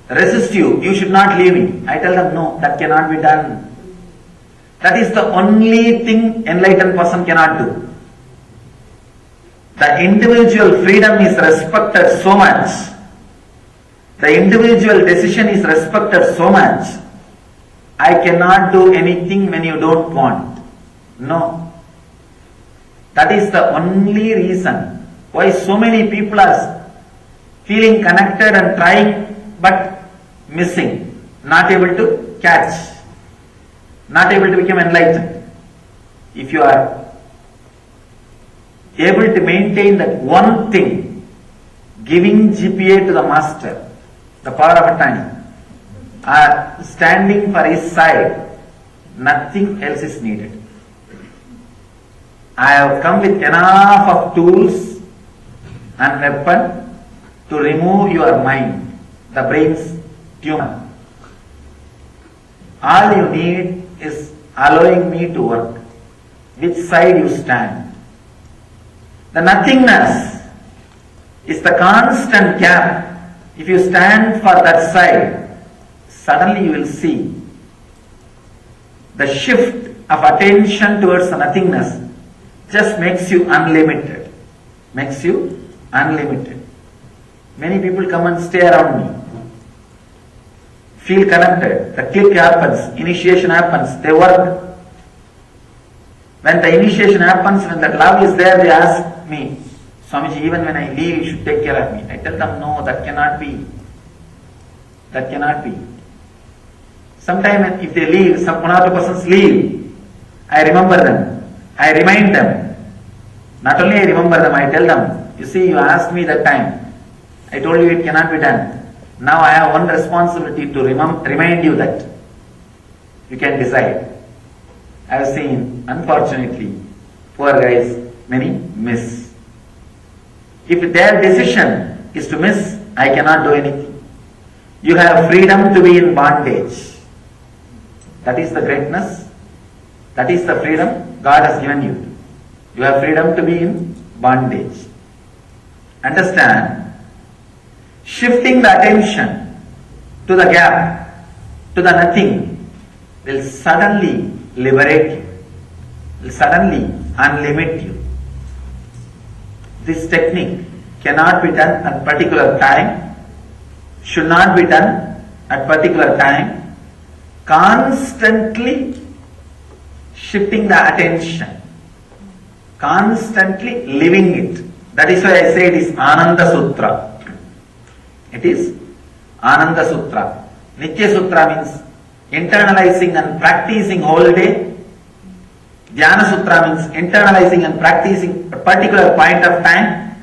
S1: resist you, you should not leave me. I tell them, no, that cannot be done. That is the only thing enlightened person cannot do. The individual freedom is respected so much. The individual decision is respected so much. I cannot do anything when you don't want. No. That is the only reason why so many people are feeling connected and trying, but missing, not able to catch, not able to become enlightened. If you are able to maintain that one thing, giving GPA to the master, the power of attorney, or standing for his side, nothing else is needed. I have come with enough of tools and weapon to remove your mind, the brain's tumor. All you need is allowing me to work. Which side you stand. The nothingness is the constant gap. If you stand for that side, suddenly you will see the shift of attention towards the nothingness just makes you unlimited. Makes you unlimited. Many people come and stay around me. Feel connected. The click happens. Initiation happens. They work. When the initiation happens, when that love is there, they ask me, Swamiji, even when I leave, you should take care of me. I tell them, no, that cannot be. That cannot be. Sometimes if they leave, one or two persons leave, I remember them. I remind them. Not only I remember them, I tell them, you see, you asked me that time. I told you it cannot be done. Now I have one responsibility to remind you that. You can decide. I have seen, unfortunately, poor guys, many miss. If their decision is to miss, I cannot do anything. You have freedom to be in bondage. That is the greatness. That is the freedom God has given you. You have freedom to be in bondage. Understand? Shifting the attention to the gap, to the nothing, will suddenly liberate you, will suddenly unlimit you. This technique cannot be done at particular time, should not be done at particular time. Constantly shifting the attention, constantly living it. That is why I say it is Ananda Sutra. It is Ananda Sutra. Nitya Sutra means internalizing and practicing whole day. Dhyana Sutra means internalizing and practicing a particular point of time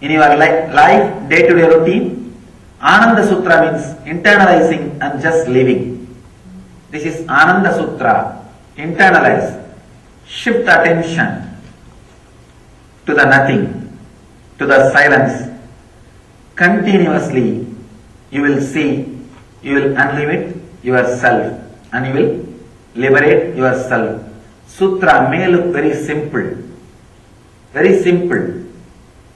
S1: in your life, day-to-day routine. Ananda Sutra means internalizing and just living. This is Ananda Sutra. Internalize. Shift attention to the nothing, to the silence. Continuously you will see, you will unlimit yourself and you will liberate yourself. Sutra may look very simple,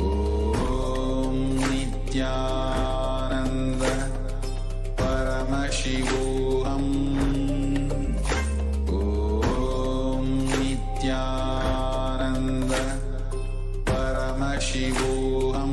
S1: Om Nithyananda Paramashivoham. Om Nithyananda Paramashivoham.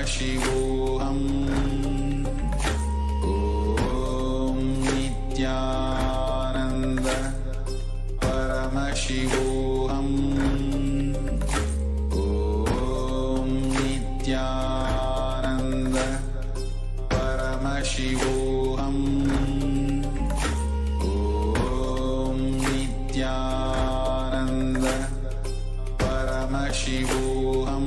S1: Paramashivoham Om Nithyananda Paramashivoham Om Nithyananda Paramashivoham Om Nithyananda Paramashivoham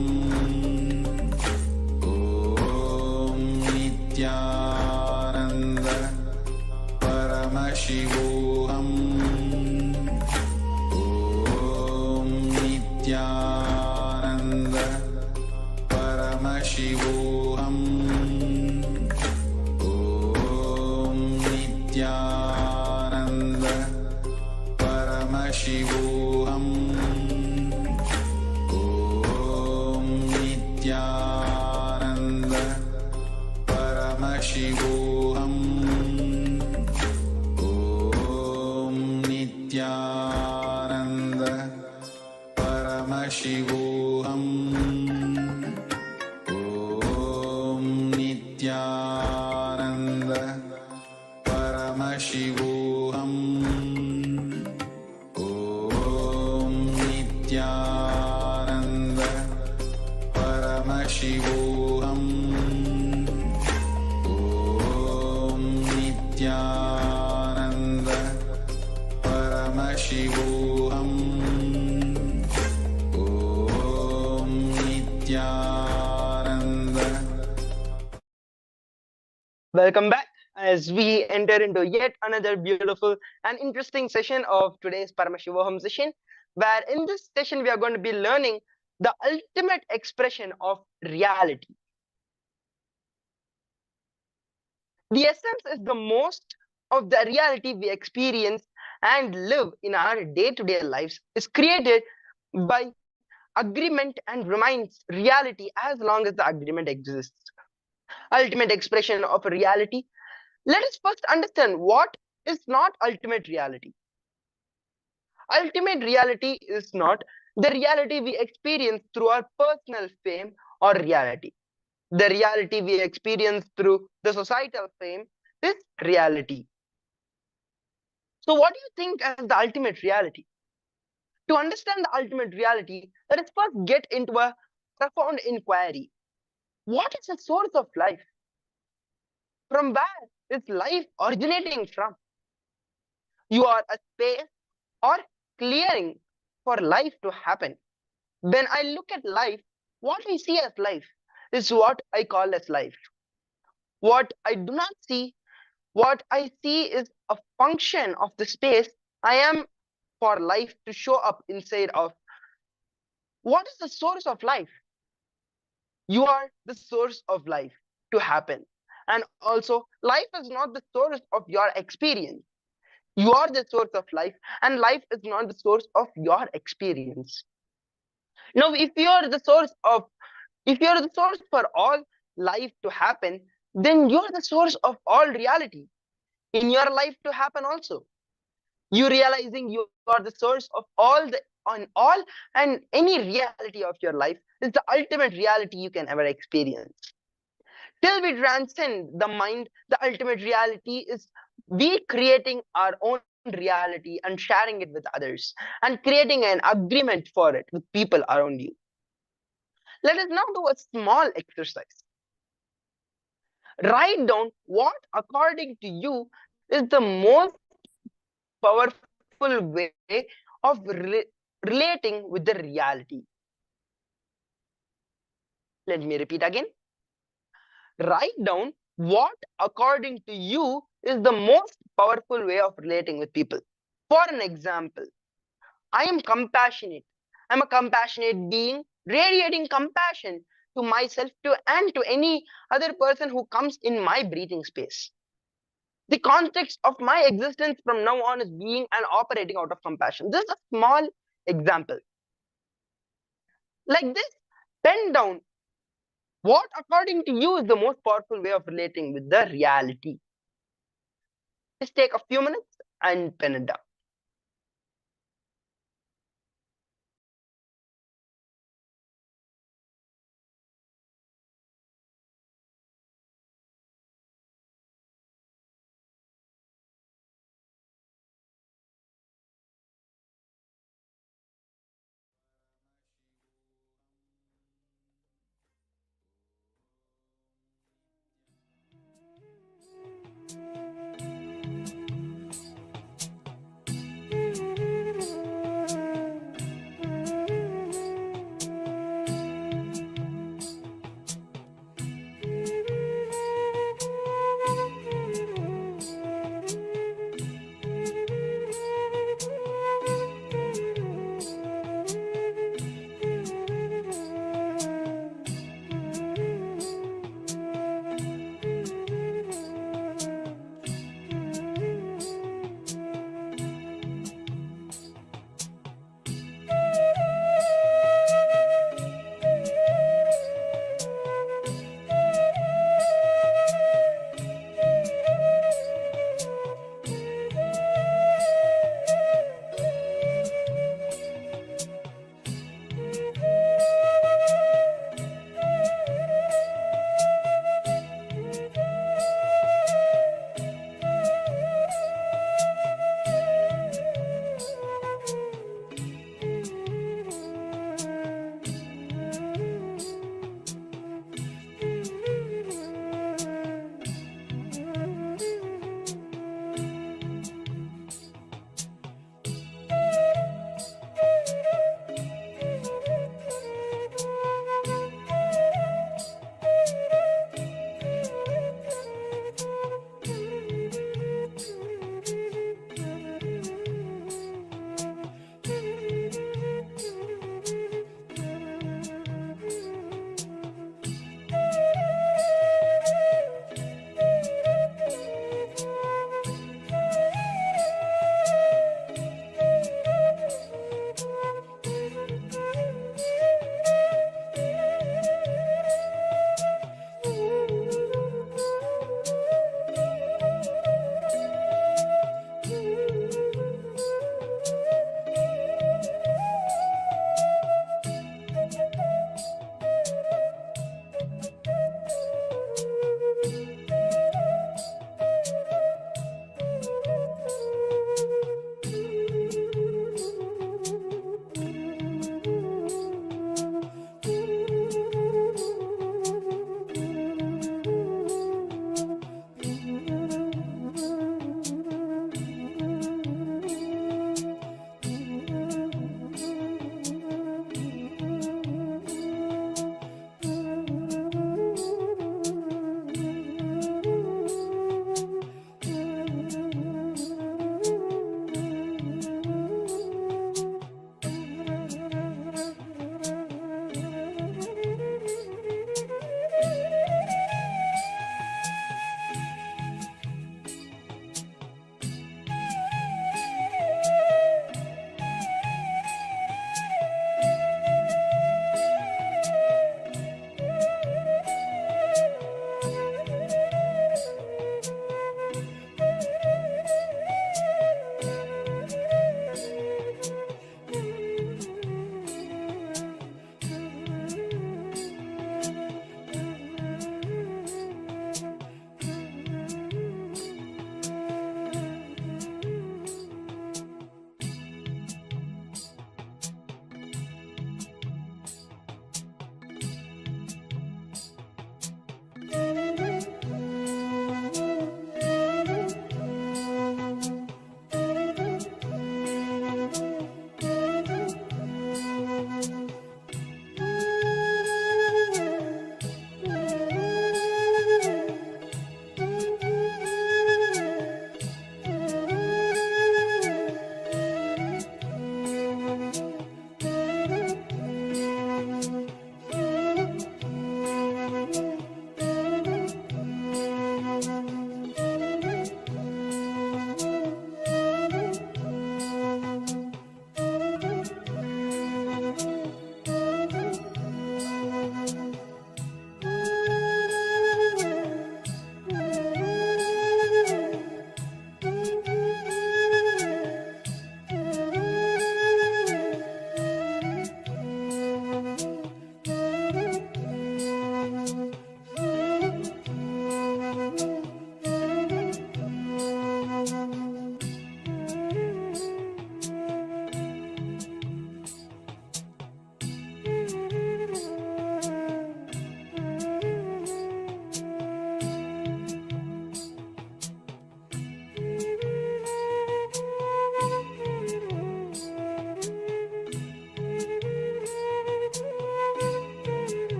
S1: Om Nithyananda Paramashivoham Om Nithyananda Paramashivoham Om Nithyananda Paramashivoham Om Nithyananda Paramashivoham Om Nithyananda Paramashivoham Om Nithyananda Paramashivoham Om Nithyananda Paramashivoham Om Nithyananda Paramashivoham Om Nithyananda.
S18: Welcome back as we enter into yet another beautiful and interesting session of today's Paramashivoham session, where in this session we are going to be learning the ultimate expression of reality. The essence is the most of the reality we experience and live in our day-to-day lives is created by agreement and remains reality as long as the agreement exists. Ultimate expression of reality. Let us first understand what is not ultimate reality. Ultimate reality is not the reality we experience through our personal fame or reality. The reality we experience through the societal fame is reality. So what do you think as the ultimate reality? To understand the ultimate reality, let us first get into a profound inquiry. What is the source of life? From where is life originating from? You are a space or clearing for life to happen. When I look at life, what I see as life is what I call as life. What I do not see, what I see is a function of the space I am for life to show up inside of. What is the source of life? You are the source of life to happen. And also, life is not the source of your experience. You are the source of life, and life is not the source of your experience. Now, if you are the source for all life to happen, then you are the source of all reality in your life to happen also. You realizing you are the source of all and any reality of your life is the ultimate reality you can ever experience. Till we transcend the mind, the ultimate reality is we creating our own reality and sharing it with others and creating an agreement for it with people around you. Let us now do a small exercise. Write down what, according to you, is the most powerful way of relating with the reality. Let me repeat again. Write down what, according to you, is the most powerful way of relating with people. For an example, I am compassionate. I'm a compassionate being, radiating compassion to myself and to any other person who comes in my breathing space. The context of my existence from now on is being and operating out of compassion. This is a small example. Like this, pen down what, according to you, is the most powerful way of relating with the reality. Just take a few minutes and pen it down.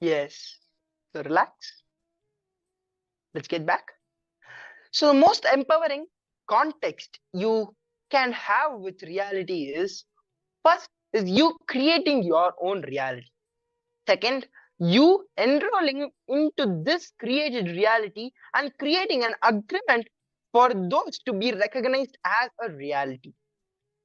S18: Yes. So relax. Let's get back. So the most empowering context you can have with reality is, first is you creating your own reality. Second, you enrolling into this created reality and creating an agreement for those to be recognized as a reality.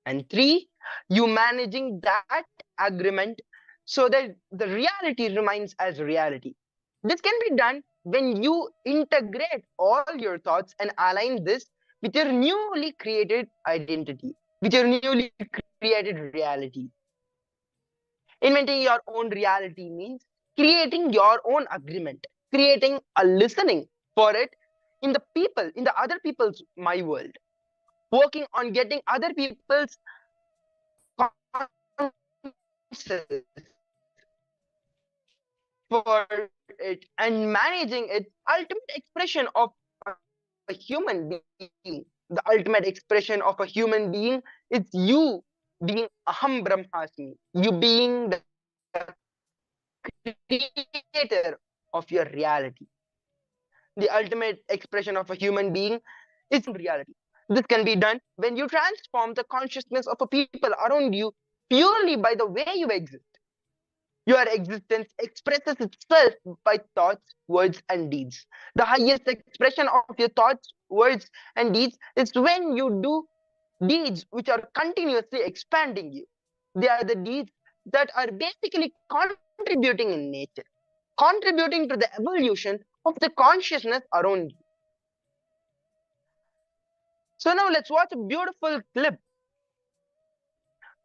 S18: And three, you managing that agreement so that the reality remains as reality. This can be done when you integrate all your thoughts and align this with your newly created identity, with your newly created reality. Inventing your own reality means creating your own agreement, creating a listening for it in the people, in the other people's my world, working on getting other people's conscious for it and managing it. Ultimate expression of a human being, the ultimate expression of a human being is you being Aham Brahmasmi, you being the creator of your reality. The ultimate expression of a human being is reality. This can be done when you transform the consciousness of a people around you purely by the way you exist. Your existence expresses itself by thoughts, words, and deeds. The highest expression of your thoughts, words, and deeds is when you do deeds which are continuously expanding you. They are the deeds that are basically contributing in nature, contributing to the evolution of the consciousness around you. So now let's watch a beautiful clip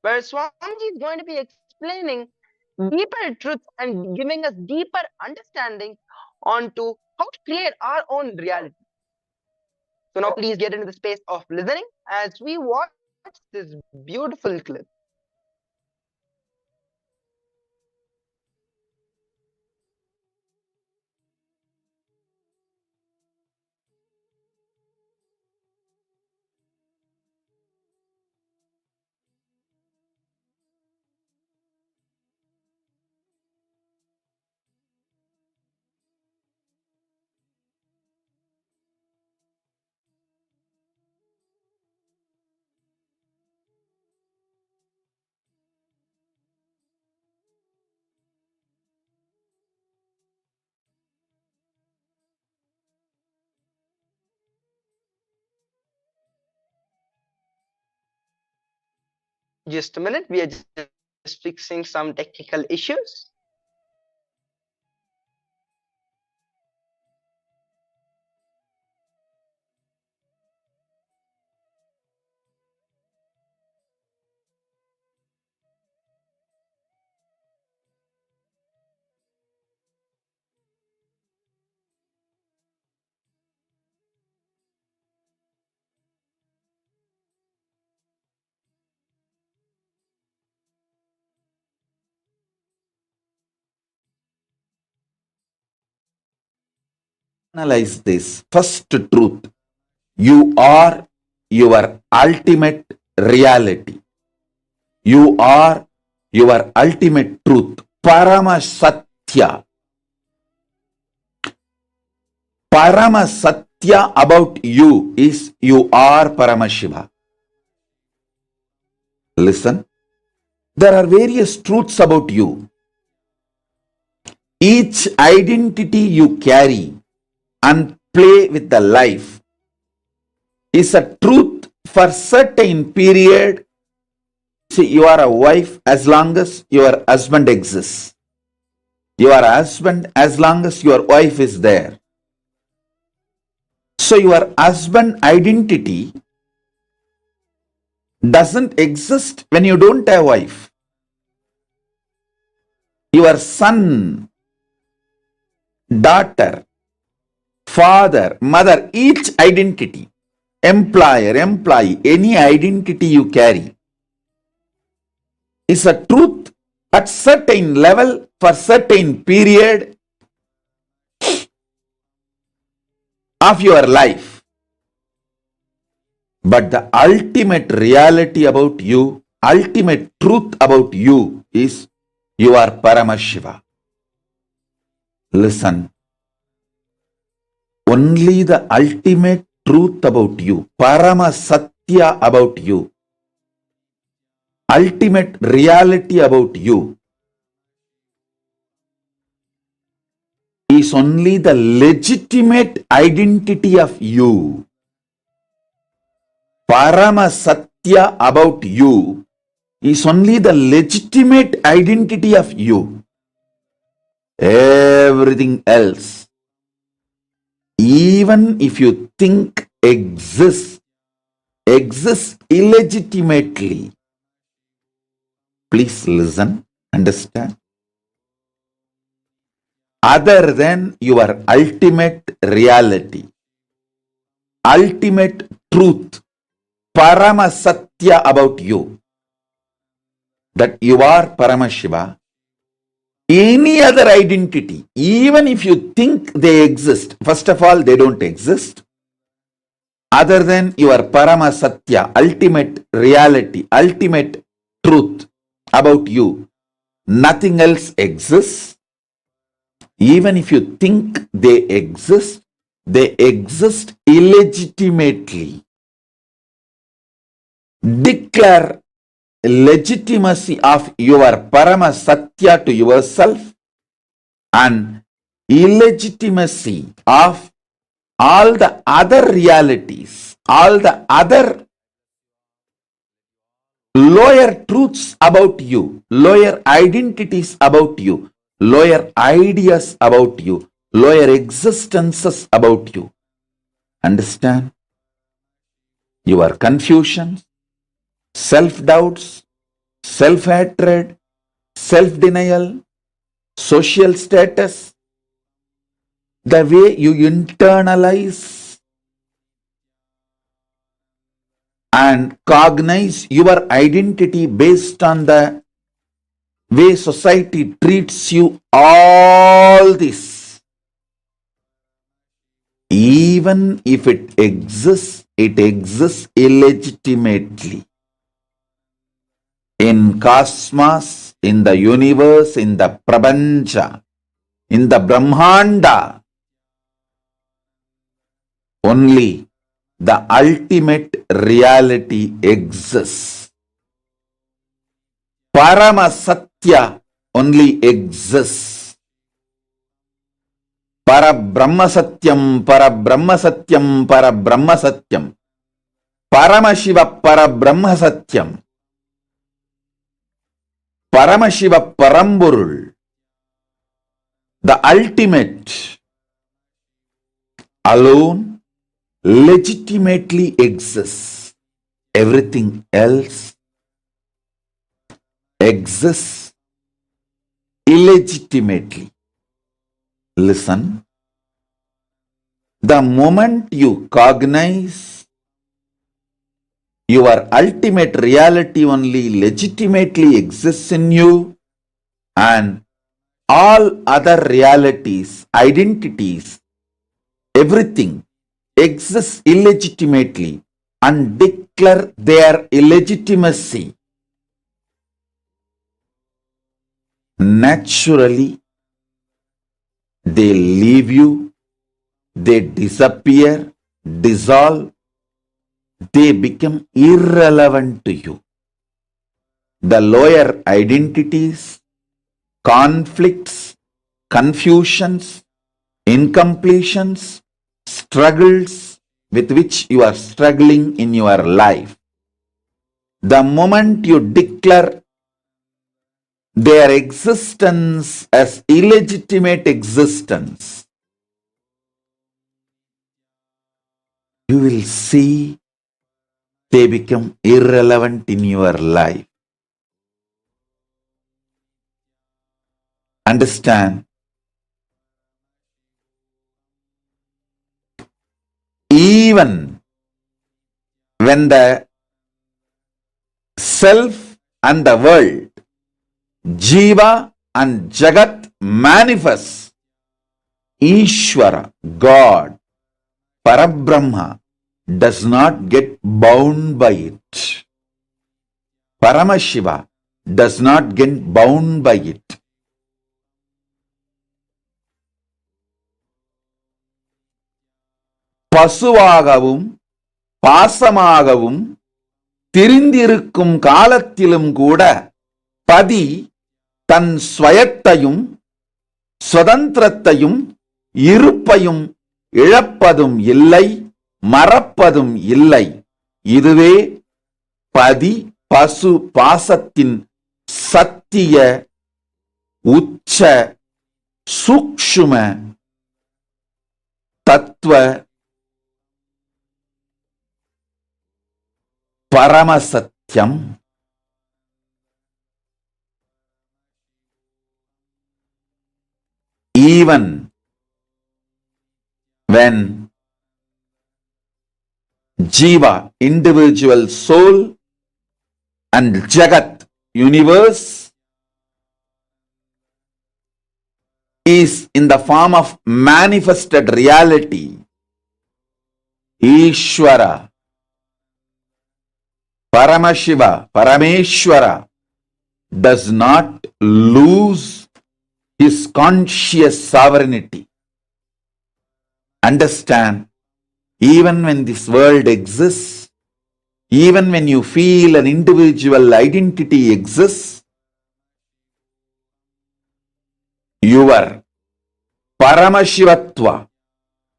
S18: where Swamiji is going to be explaining deeper truths and giving us deeper understanding onto how to create our own reality. So now please get into the space of listening as we watch this beautiful clip. Just a minute, we are just fixing some technical issues.
S1: Analyze this first truth. You are your ultimate reality. You are your ultimate truth. Paramasatya. Paramasatya about you is you are Paramashiva. Listen, there are various truths about you. Each identity you carry and play with the life is a truth for certain period. See, you are a wife as long as your husband exists. You are a husband as long as your wife is there. So your husband identity doesn't exist when you don't have wife. Your son, daughter, father, mother, each identity, employer, employee, any identity you carry is a truth at certain level for certain period of your life. But the ultimate reality about you, ultimate truth about you is you are Paramashiva. Listen. Only the ultimate truth about you, Parama Satya about you, ultimate reality about you, is only the legitimate identity of you. Parama Satya about you is only the legitimate identity of you. Everything else, even if you think exists illegitimately. Please listen, understand. Other than your ultimate reality, ultimate truth, Parama Satya about you, that you are Paramashiva, any other identity, even if you think they exist, first of all, they don't exist. Other than your Parama Satya, ultimate reality, ultimate truth about you, nothing else exists. Even if you think they exist illegitimately. Declare legitimacy of your Parama Satya to yourself and illegitimacy of all the other realities, all the other lower truths about you, lower identities about you, lower ideas about you, lower existences about you. Understand? Your confusion, self-doubts, self-hatred, self-denial, social status, the way you internalize and cognize your identity based on the way society treats you, all this, even if it exists illegitimately. In cosmos, in the universe, in the Prapancha, in the Brahmanda, only the ultimate reality exists. Parama Satya only exists. Parabrahma Satyam, Parabrahma Satyam, Parabrahma Satyam. Paramashiva Parabrahma Satyam. Paramashiva Paramburul. The ultimate alone legitimately exists. Everything else exists illegitimately. Listen. The moment you cognize your ultimate reality only legitimately exists in you, and all other realities, identities, everything exists illegitimately, and declare their illegitimacy, naturally they leave you, they disappear, dissolve, they become irrelevant to you. The lower identities, conflicts, confusions, incompletions, struggles with which you are struggling in your life, the moment you declare their existence as illegitimate existence, you will see they become irrelevant in your life. Understand? Even when the self and the world, Jiva and Jagat manifest, Ishvara, God, Parabrahma, does not get bound by it. Paramashiva does not get bound by it. பசுவாகவும் பாசமாகவும் திரிந்திருக்கும் காலத்திலும் கூட பதி தன் ஸ்வயத்தையும் சுதந்திரத்தையும் இருப்பையும் இழப்பதும் இல்லை, மறப்பதும் இல்லை. இதுவே பதி பசு பாசத்தின் சத்திய உச்ச சூக்ஷ்ம தத்துவ பரமசத்தியம். Even when Jiva, individual soul, and Jagat, universe, is in the form of manifested reality, Ishvara, Paramashiva, Parameshwara does not lose his conscious sovereignty. Understand, even when this world exists, even when you feel an individual identity exists, your Paramashivatva,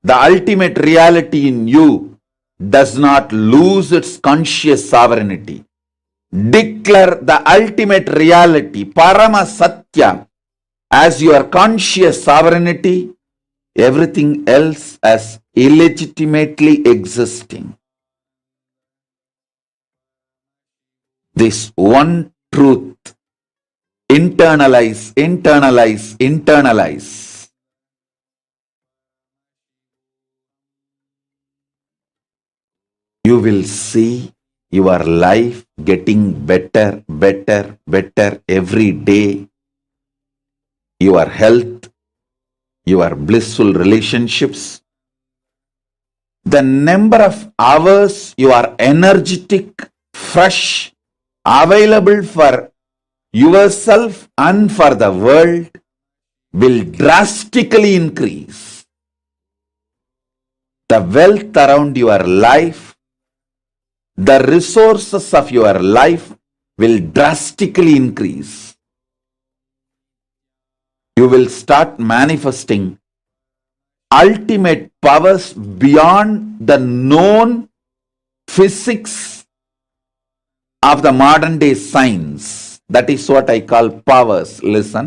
S1: the ultimate reality in you, does not lose its conscious sovereignty. Declare the ultimate reality, Paramasatya, as your conscious sovereignty, everything else as illegitimately existing. This one truth, internalize, internalize, internalize. You will see your life getting better, better, better every day. Your health, your blissful relationships, the number of hours you are energetic, fresh, available for yourself and for the world will drastically increase. The wealth around your life, the resources of your life will drastically increase. You will start manifesting ultimate powers beyond the known physics of the modern day science. That is what I call powers. Listen.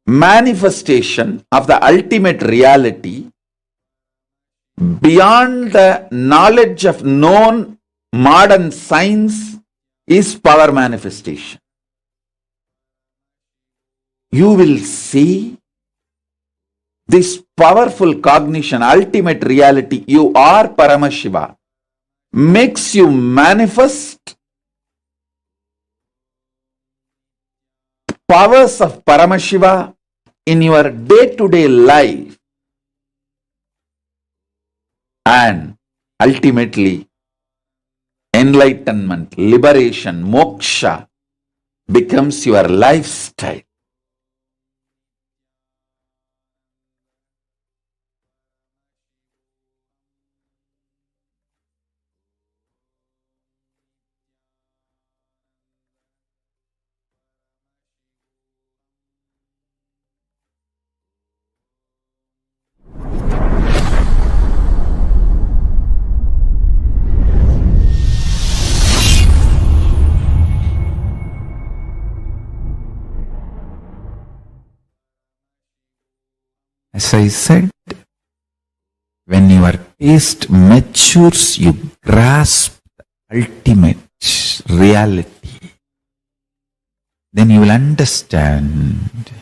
S1: Manifestation of the ultimate reality beyond the knowledge of known modern science is power manifestation. You will see this powerful cognition, ultimate reality, you are Paramashiva, makes you manifest powers of Paramashiva in your day-to-day life. And ultimately, enlightenment, liberation, moksha becomes your lifestyle. As I said, when your taste matures, you grasp the ultimate reality. Then you will understand.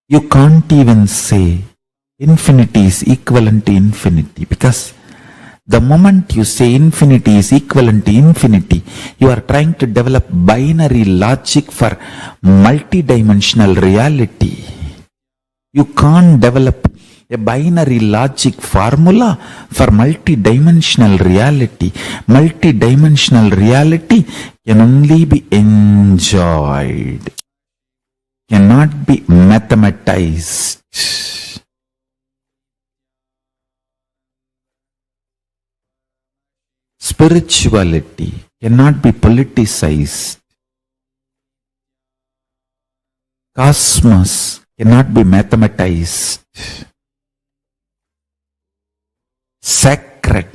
S1: You can't even say infinity is equivalent to infinity, because the moment you say infinity is equivalent to infinity, you are trying to develop binary logic for multidimensional reality. You can't develop a binary logic formula for multidimensional reality. Multidimensional reality can only be enjoyed, cannot be mathematized. Spirituality cannot be politicized. Cosmos cannot be mathematized. Sacred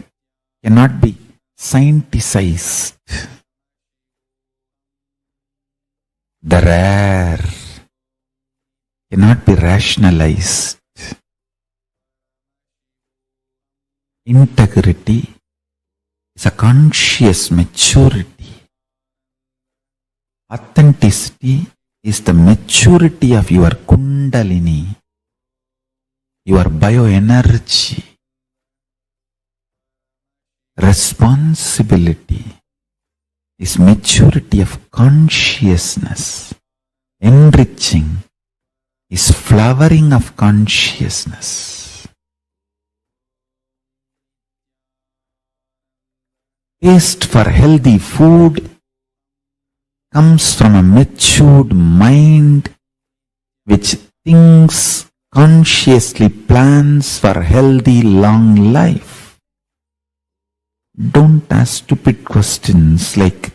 S1: cannot be scienticized. The rare cannot be rationalized. Integrity is a conscious maturity. Authenticity is the maturity of your kundalini, your bioenergy. Responsibility is maturity of consciousness. Enriching is flowering of consciousness. Taste for healthy food comes from a matured mind which thinks consciously, plans for healthy long life. Don't ask stupid questions like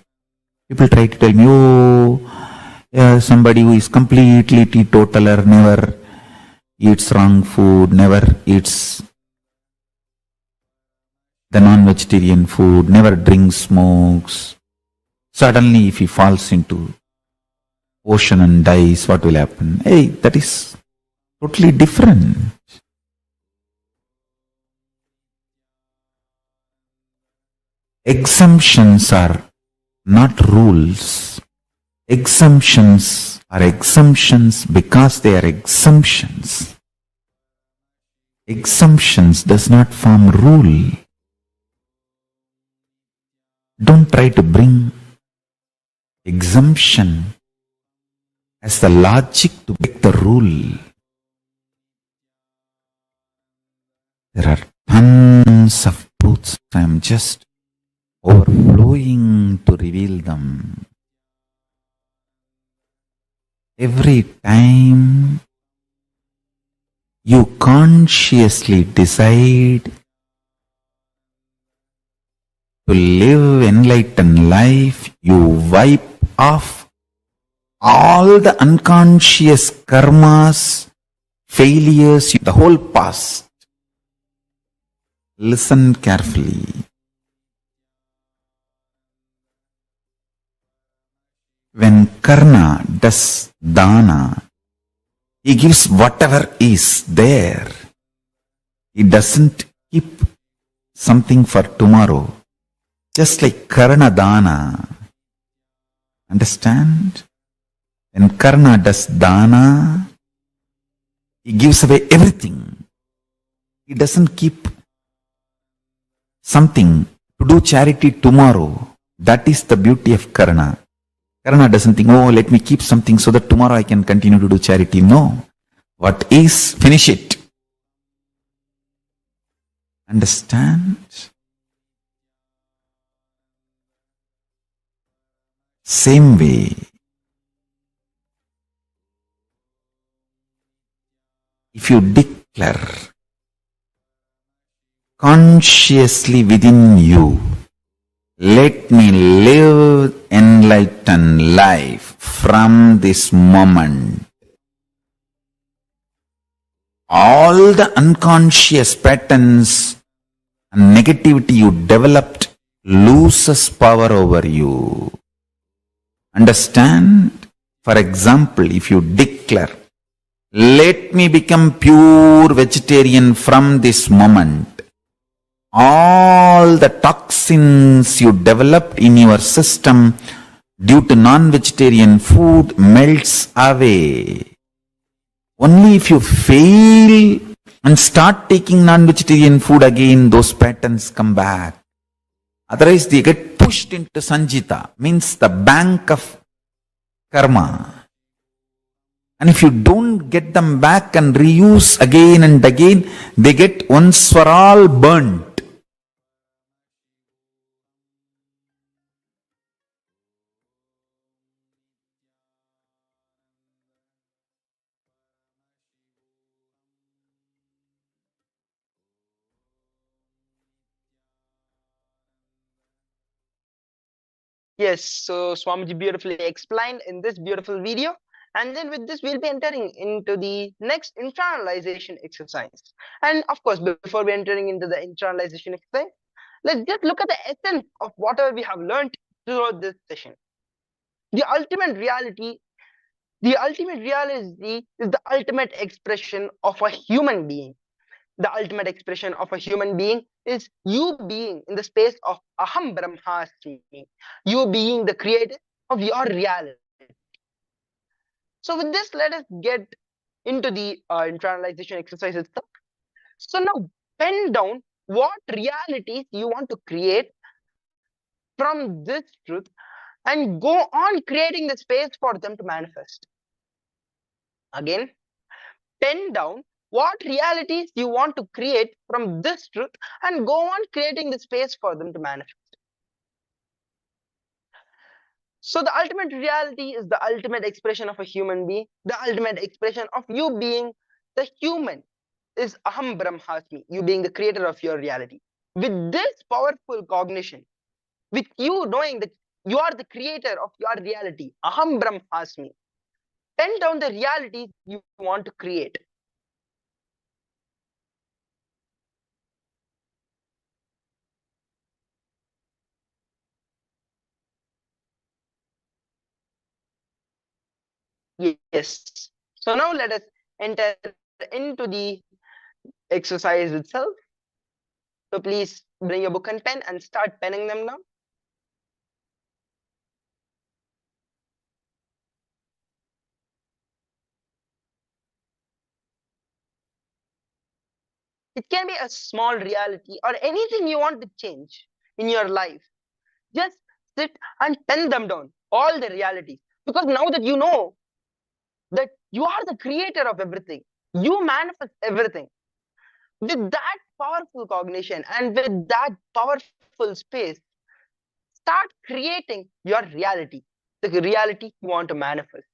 S1: people try to tell me, somebody who is completely teetotaler, never eats wrong food, never eats the non-vegetarian food, never drinks, smokes. Suddenly if he falls into ocean and dies, what will happen? Hey, that is totally different. Exemptions are not rules. Exemptions are exemptions because they are exemptions. Exemptions does not form rule. Don't try to bring exemption as the logic to break the rule. There are tons of truths. I am just overflowing to reveal them. Every time you consciously decide to live enlightened life, you wipe off all the unconscious karmas, failures, the whole past. Listen carefully. When Karna does dana, he gives whatever is there. He doesn't keep something for tomorrow. Just like Karna dana. Understand? When Karna does dana, he gives away everything. He doesn't keep something to do charity tomorrow. That is the beauty of Karna. Karna doesn't think, let me keep something so that tomorrow I can continue to do charity. No. What is, finish it. Understand? Same way, if you declare consciously within you, let me live enlightened life from this moment. All the unconscious patterns and negativity you developed loses power over you. Understand? For example, if you declare, let me become pure vegetarian from this moment, all the toxins you developed in your system due to non-vegetarian food melts away. Only if you fail and start taking non-vegetarian food again, those patterns come back. Otherwise, they get pushed into Sanjita, means the bank of karma. And if you don't get them back and reuse again and again, they get once for all burnt.
S18: Yes, so Swamiji beautifully explained in this beautiful video. And then with this, we'll be entering into the next internalization exercise. And of course, before we entering into the internalization exercise, let's just look at the essence of whatever we have learned throughout this session. The ultimate reality is the ultimate expression of a human being. The ultimate expression of a human being is you being in the space of Aham Brahmasmi, you being the creator of your reality. So with this, let us get into the internalization exercise itself. So now pen down what realities you want to create from this truth and go on creating the space for them to manifest. Again, pen down what realities you want to create from this truth and go on creating the space for them to manifest. So the ultimate reality is the ultimate expression of a human being. The ultimate expression of you being the human is Aham Brahmasmi, you being the creator of your reality. With this powerful cognition, with you knowing that you are the creator of your reality, Aham Brahmasmi, pen down the realities you want to create. Yes. So now let us enter into the exercise itself. So please bring your book and pen and start penning them down. It can be a small reality or anything you want to change in your life. Just sit and pen them down, all the realities. Because now that you know that you are the creator of everything, you manifest everything. With that powerful cognition and with that powerful space, start creating your reality, the reality you want to manifest.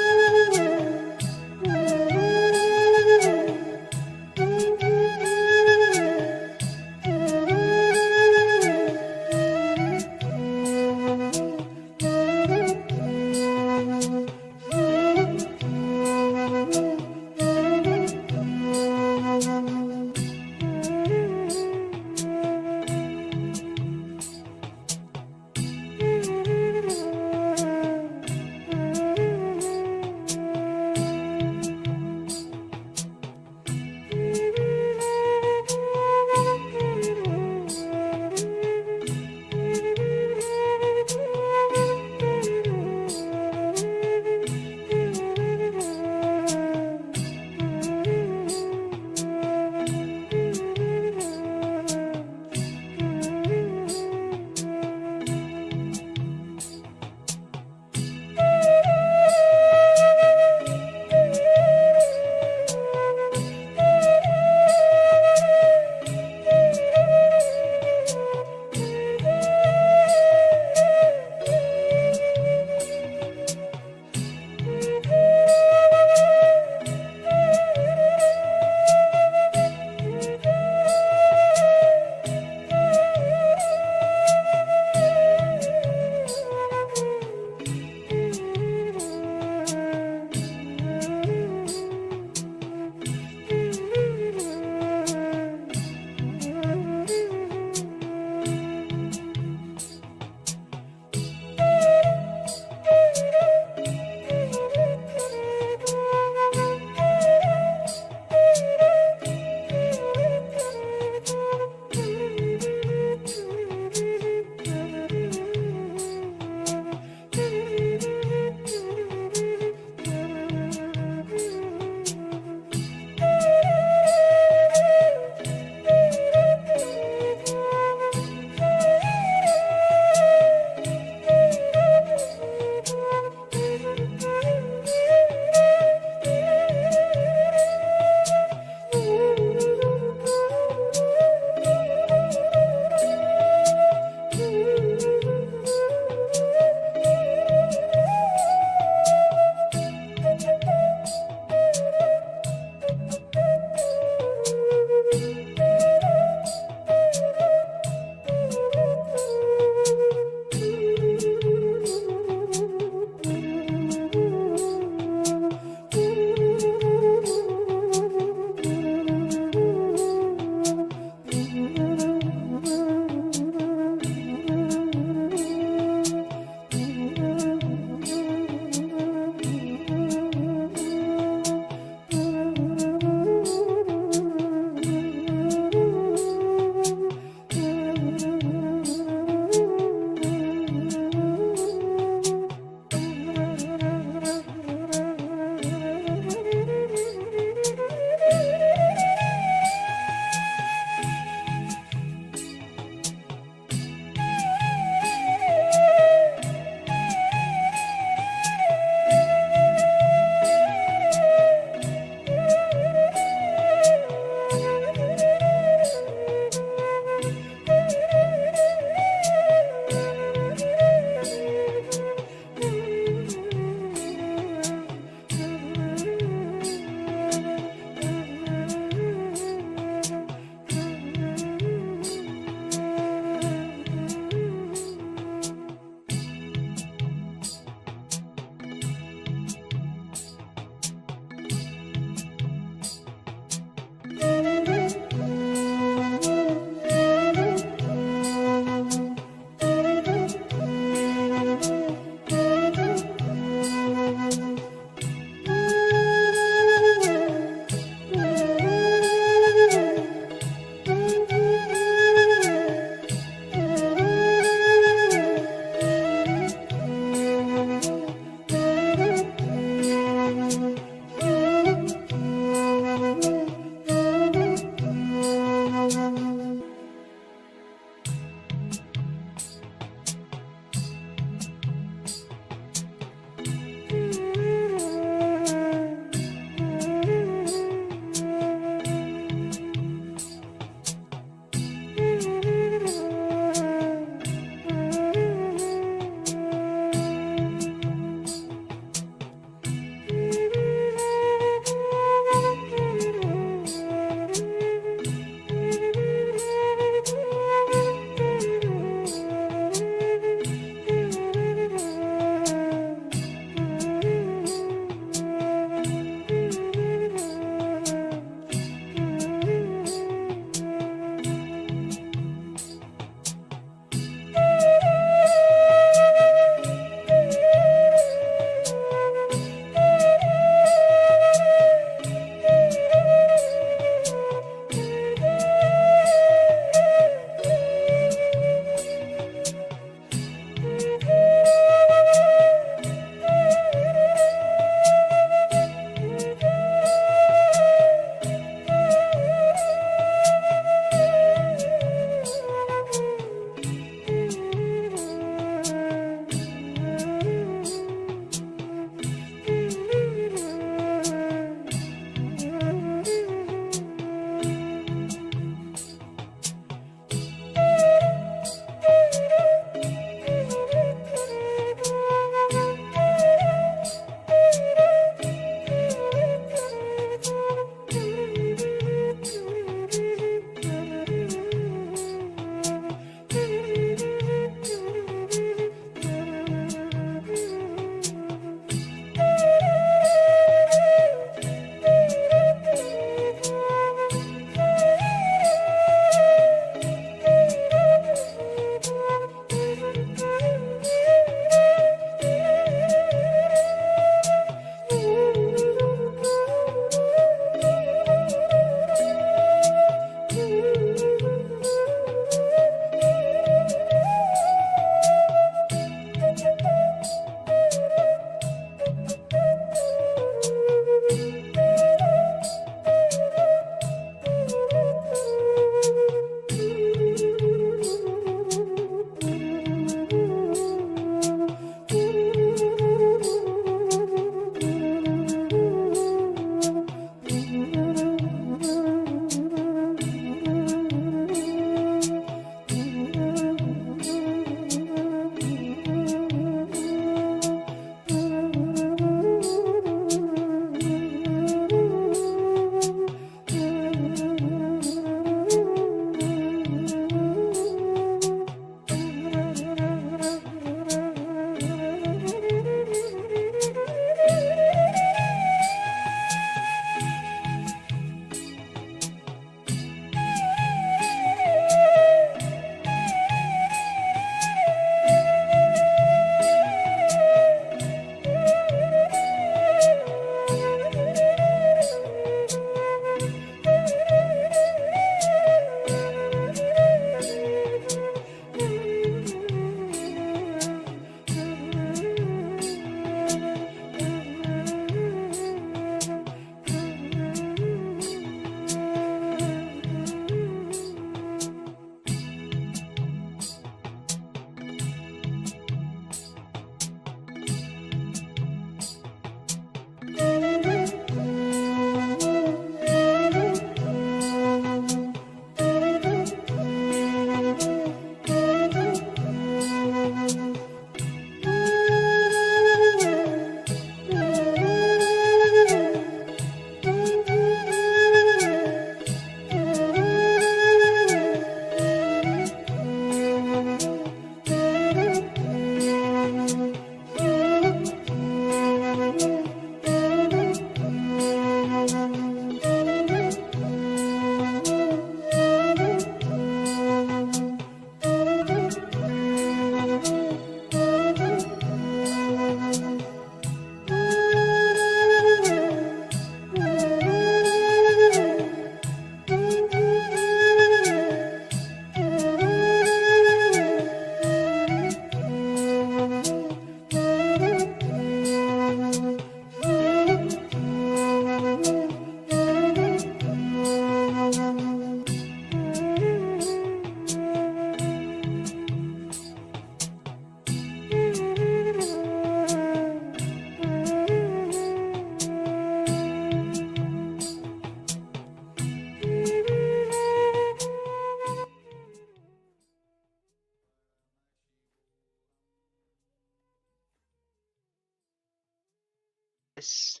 S18: Yes.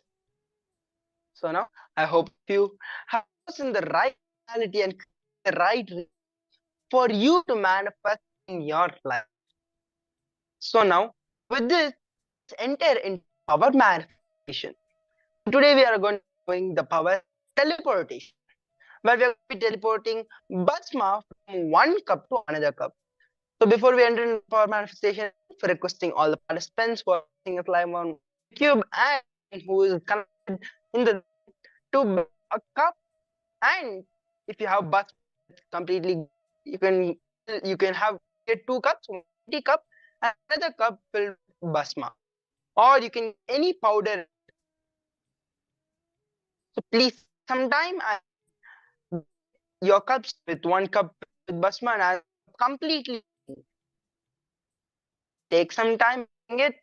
S18: So now I hope you have chosen the right reality and the right for you to manifest in your life. So now with this, let's enter into power manifestation. Today we are going to doing the power teleportation, where we are going to be teleporting Basma from one cup to another cup. So before we enter into power manifestation, for requesting all the participants who are watching us live on YouTube and who is connected in the to a cup, and if you have bus completely, you can have get two cups, one empty cup and another cup filled with basma, or you can any powder. So please sometime your cups with one cup with basma and I completely take some time doing it.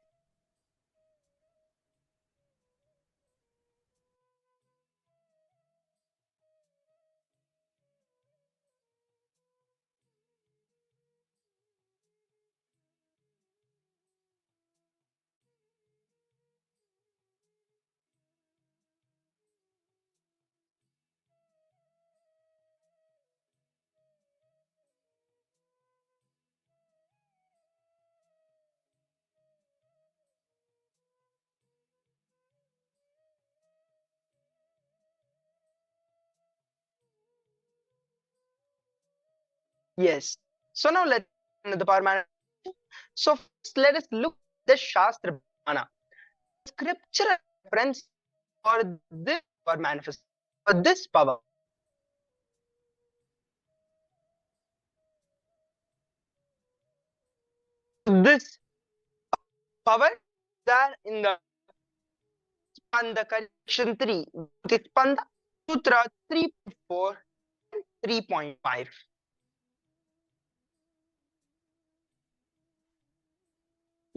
S18: Yes. So now let's enter the power manifestation. So first let us look at the Shastra Brahmana, scriptural reference for this power manifestation, for this power. This power that in the Spanda collection 3, which is Spanda Sutra 3.4 and 3.5.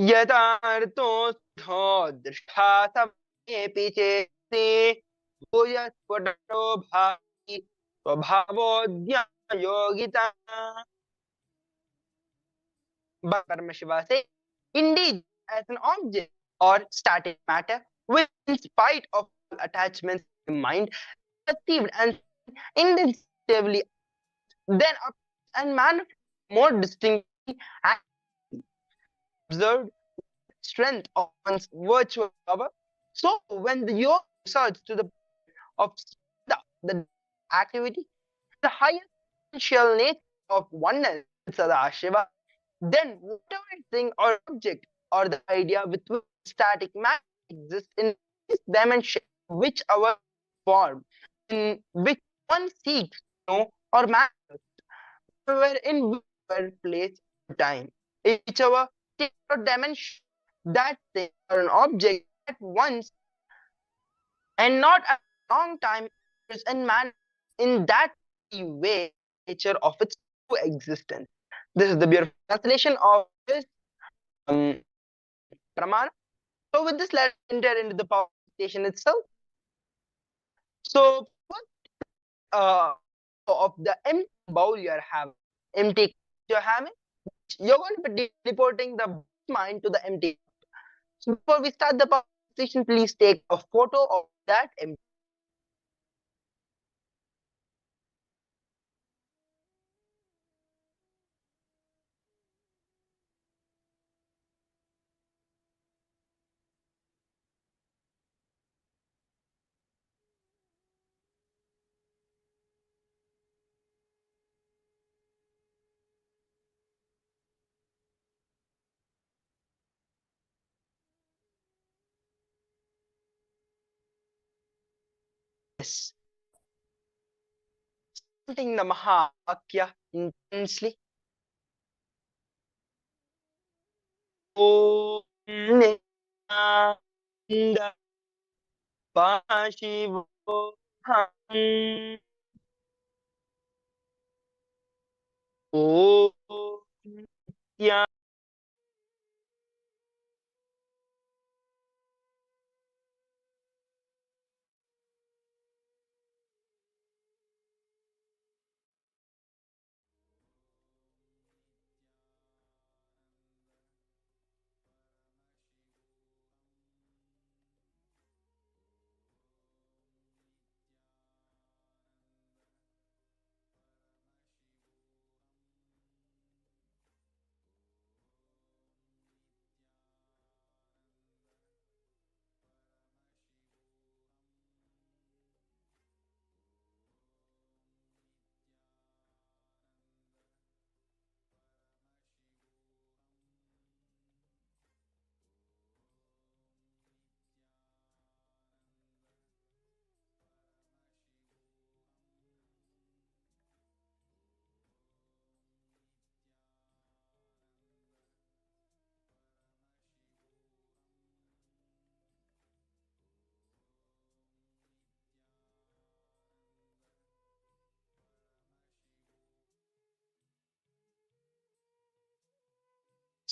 S18: यदार्थो स्थो दृष्टा समेऽपि चेति भूयस्फुटो भाति स्वभावोऽध्यायोगिता. But Paramashiva say, indeed, as an object or static matter, which in spite of all attachments in mind, perceived and instinctively, then up and manifest more distinctly and observed strength of one's virtual power. So when the yoga research to the of the activity, the highest potential nature of oneness with Sadashiva, then whatever thing or object or the idea with which static matter exists in this dimension, which our form, in which one seeks to know or manifest, where in whichever place or time, in whichever state or dimension, that thing or an object at once and not a long time is in man in that way nature of its true existence. This is the beautiful translation of this pramana. So with this, let's enter into the power station itself. So what of the empty bowl you are having, empty cup you're having, you're going to be teleporting the mind to the empty. So before we start the power station, please take a photo of that empty. Yes. Chanting the Mahavakya intensely. Om Nithyananda Paramashivoham. Om Nithyananda.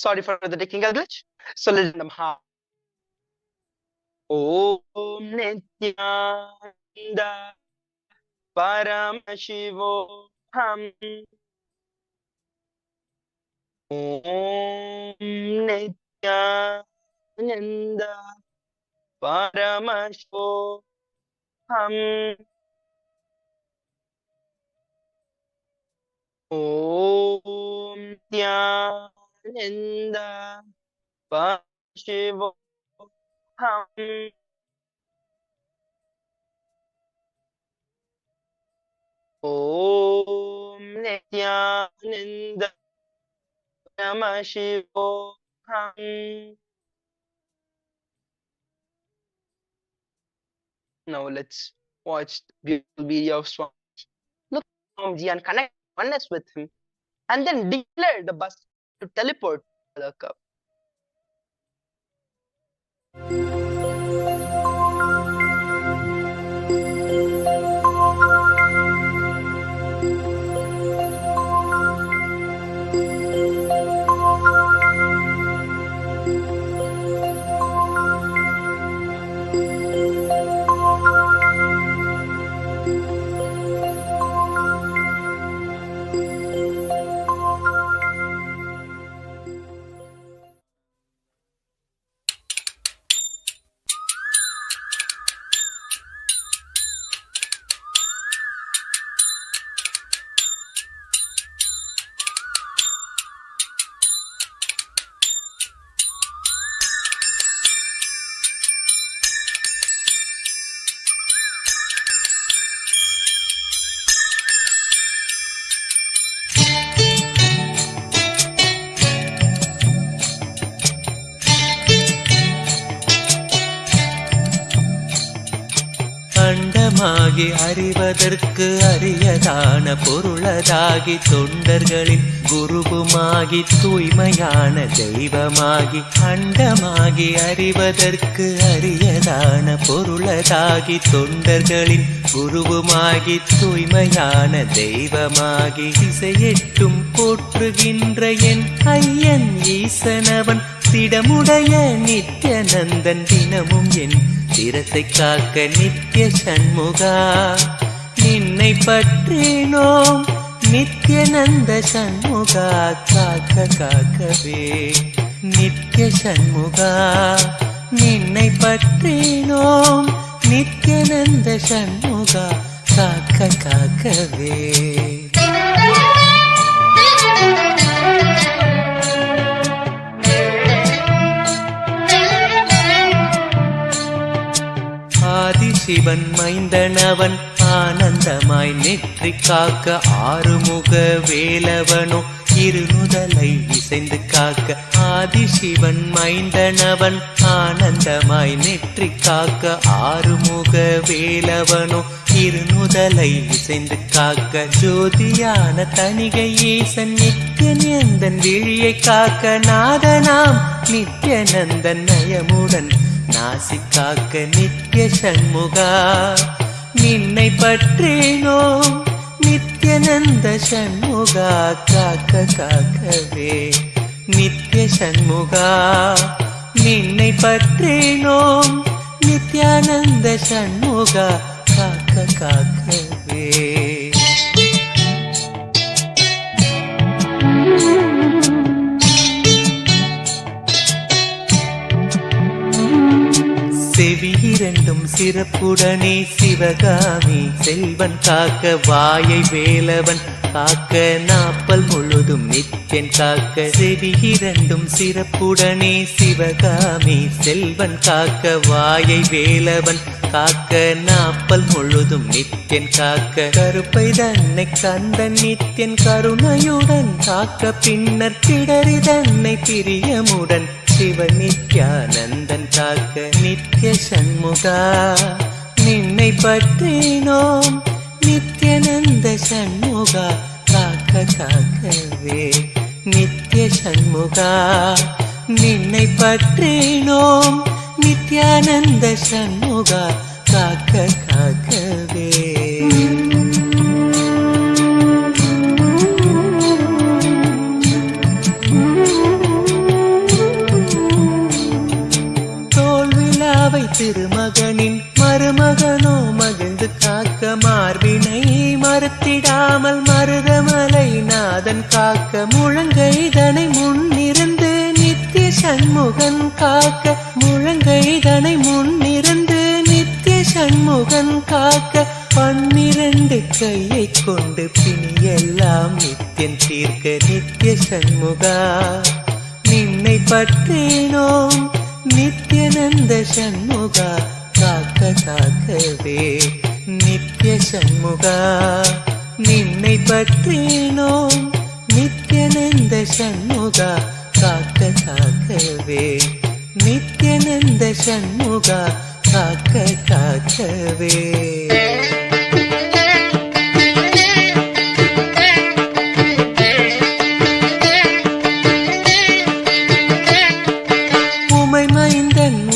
S18: Sorry for the technical glitch. So let's Namaha. Om Nithyananda Paramashivoham. Om Nithyananda Paramashivoham. Om Nithyananda Paramashivoham. Om Nithyananda Paramashivoham. Now let's watch the beautiful video of Swami. Look at Swamiji and connect oneness with him, and then declare the bus to teleport to the cup.
S19: அண்டமாகி அறிவதற்கு அரியதான பொருளதாகி தொண்டர்களின் குருவுமாகி தூய்மையான தெய்வமாகி அண்டமாகி அறிவதற்கு அரியதான பொருளதாகி தொண்டர்களின் குருவுமாகி தூய்மையான தெய்வமாகி திசையெட்டும் போற்றுகின்ற என் ஐயன் ஈசனவன் திடமுடைய நித்யநந்தன் தினமும் என் திறத்தை காக்க நித்ய சண்முகா நின்னை பற்றினோம் நித்யநந்த சண்முகா காக்க காக்கவே நித்ய சண்முகா நின்னை பற்றினோம் நித்யநந்த சண்முகா காக்க காக்கவே ஆதிசிவன் மைந்தனவன் ஆனந்தமாய் நெற்றி காக்க ஆறுமுக வேலவனோ இருநுதலை இசைந்து காக்க ஆதிசிவன் மைந்தனவன் ஆனந்தமாய் நெற்றி காக்க ஆறுமுக வேலவனோ இருநுதலை இசைந்து காக்க ஜோதியான தனிகை ஈசன் நித்யன் எந்தன் விழியை காக்க நாதனாம் நித்யநந்தன் நயமுடன் நாசி காக்க நித்ய சண்முகா நின்னை பற்றினோம் நித்யநந்த சண்முகா காக்க காக்கவே நித்ய சண்முகா நின்னை பற்றினோம் நித்யானந்த சண்முகா காக்க காக்கவே செவி இரண்டும் சிறப்புடனே சிவகாமி செல்வன் காக்க வாயை வேலவன் காக்க நாப்பல் முழுதும் நித்யன் காக்க செவி இரண்டும் சிறப்புடனே சிவகாமி செல்வன் காக்க வாயை வேலவன் காக்க நாப்பல் முழுதும் நித்யன் காக்க கருப்பை தன்னை கந்தன் நித்யன் கருணையுடன் காக்க பின்னர் பிடரி தன்னை பிரியமுடன் சிவ நித்யானந்தன் காக்க நித்ய சண்முகா நின்னை பற்றினோம் நித்யநந்த சண்முகா காக்க காக்கவே நித்ய சண்முகா நின்னை பற்றினோம் நித்யானந்த சண்முகா காக்க காக்கவே திருமகனின் மருமகனோ மகிழ்ந்து காக்க மார்பினை மறுத்திடாமல் மருதமலை நாதன் காக்க முழங்கைதனை முன்னிருந்து நித்திய சண்முகன் காக்க முழங்கைதனை முன்னிருந்து நித்திய சண்முகன் காக்க 12 கையை கொண்டு பிணியெல்லாம் நித்தியன் தீர்க்க நித்திய சண்முகா நின்னை பற்றினோம் நித்யநந்த சண்முகா காக்க காக்கவே நித்ய சண்முகா நின்னை பற்றினோம் நித்யநந்த சண்முகா காக்க காக்கவே நித்யநந்த சண்முகா காக்க காக்கவே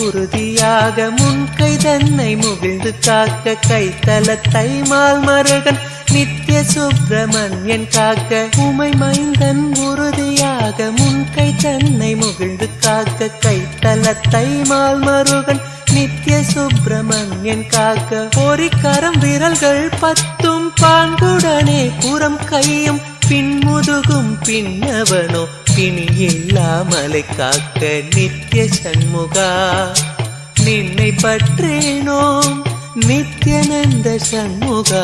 S19: உறுதியாக முன்கை தன்னை முகிழ்ந்து காக்க கைத்தலத்தை மால் மருகன் நித்திய சுப்பிரமணியன் காக்க உமை மைந்தன் உறுதியாக முன்கை தன்னை முகிழ்ந்து காக்க கைத்தலத்தை மால் மருகன் நித்திய சுப்பிரமணியன் காக்க பொறிக்கரம் விரல்கள் 10 பாங்குடனே புறம் கையும் பின்முதுகும் பின்னவனோ பிணியில்லாமலை காக்க நித்திய சண்முகா நின்னை பற்றினோம் நித்யநந்த சண்முகா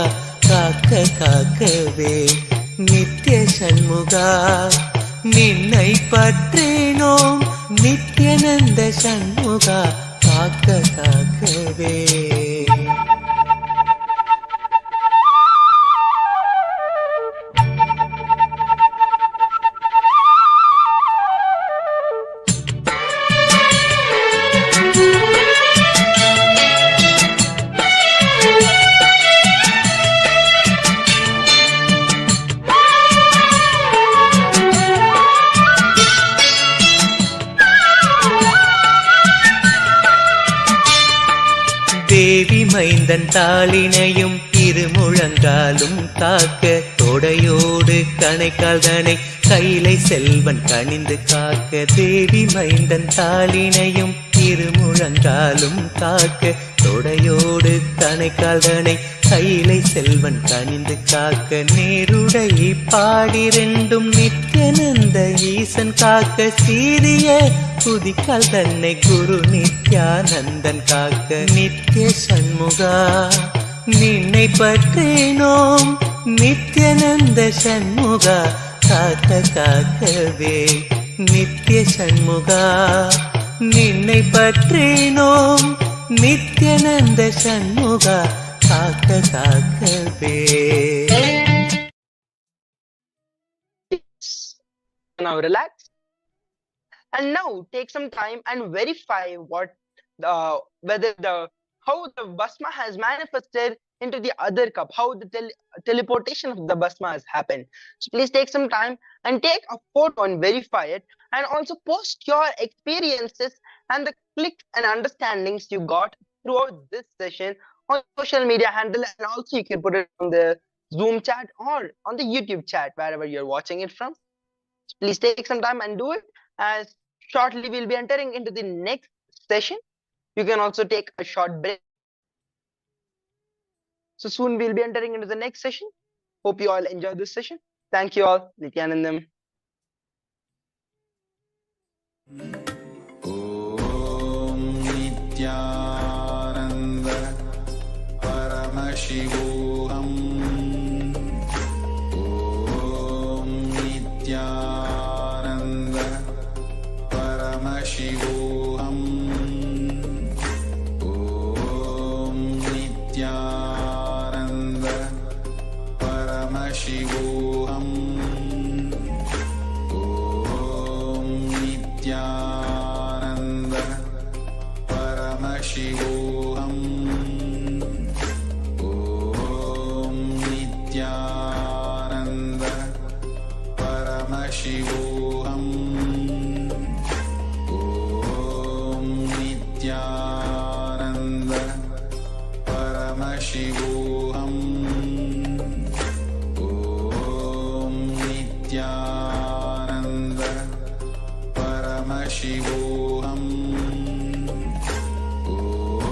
S19: காக்க காக்கவே நித்திய சண்முகா நின்னை பற்றினோம் நித்யநந்த சண்முகா காக்க காக்கவே தேவி மைந்தன் தாளினையும் இருமுழங்காலும் காக்க தொடையோடு கணைக்கால் தனை கைலை செல்வன் கனிந்து காக்க தேவி மைந்தன் தாளினையும் இருமுழங்காலும் காக்க தொடையோடு கணைக்கால் தனை கைலை செல்வன் கனிந்து காக்க நேருடை பாடிரெண்டும் நித்யநந்த ஈசன் காக்க சீரிய குதிக்கால் தன்னை குரு நித்யானந்தன் காக்க நித்திய சண்முகா நின்னை பற்றினோம் நித்யநந்த சண்முகா காக்க காக்கவே நித்திய சண்முகா நின்னை பற்றினோம் நித்யநந்த சண்முகா காக்க காக்கவே.
S18: Now relax and now take some time and verify whether how the Bhasma has manifested into the other cup, how the teleportation of the Bhasma has happened. So please take some time and take a photo and verify it, and also post your experiences and the clicks and understandings you got throughout this session on social media handle, and also you can put it on the Zoom chat or on the YouTube chat, wherever you're watching it from. So please take some time and do it, as shortly we'll be entering into the next session. You can also take a short break. So soon we'll be entering into the next session. Hope you all enjoy this session. Thank you all. Nithyanandam.
S1: Om Nithyananda Paramashivoham. Om Nithyananda Paramashivoham. Om Nithyananda Paramashivoham. Om Nithyananda Paramashivoham. Om Nithyananda Paramashivoham. Om Nithyananda Paramashivoham. Om Nithyananda Paramashivoham. Om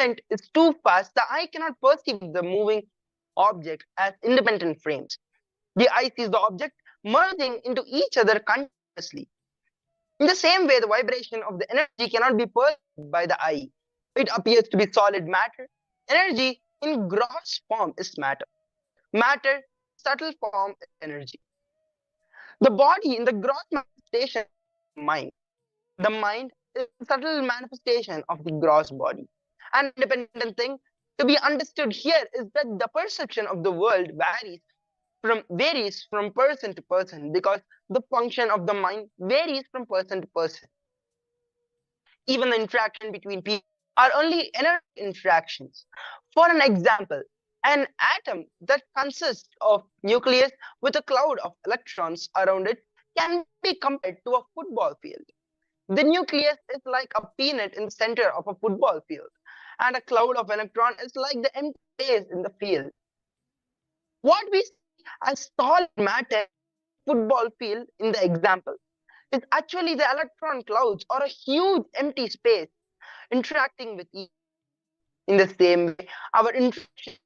S18: movement is too fast, the eye cannot perceive the moving object as independent frames. The eye sees the object merging into each other continuously. In the same way, the vibration of the energy cannot be perceived by the eye. It appears to be solid matter. Energy in gross form is matter. Matter, subtle form is energy. The body in the gross manifestation is mind. The mind is a subtle manifestation of the gross body. An independent thing to be understood here is that the perception of the world varies from person to person because the function of the mind varies from person to person. Even the interaction between people are only energy interactions. For an example, an atom that consists of nucleus with a cloud of electrons around it can be compared to a football field. The nucleus is like a peanut in the center of a football field, and a cloud of electron is like the empty space in the field. What we see as solid matter football field in the example is actually the electron clouds or a huge empty space interacting with each. In the same way, our interaction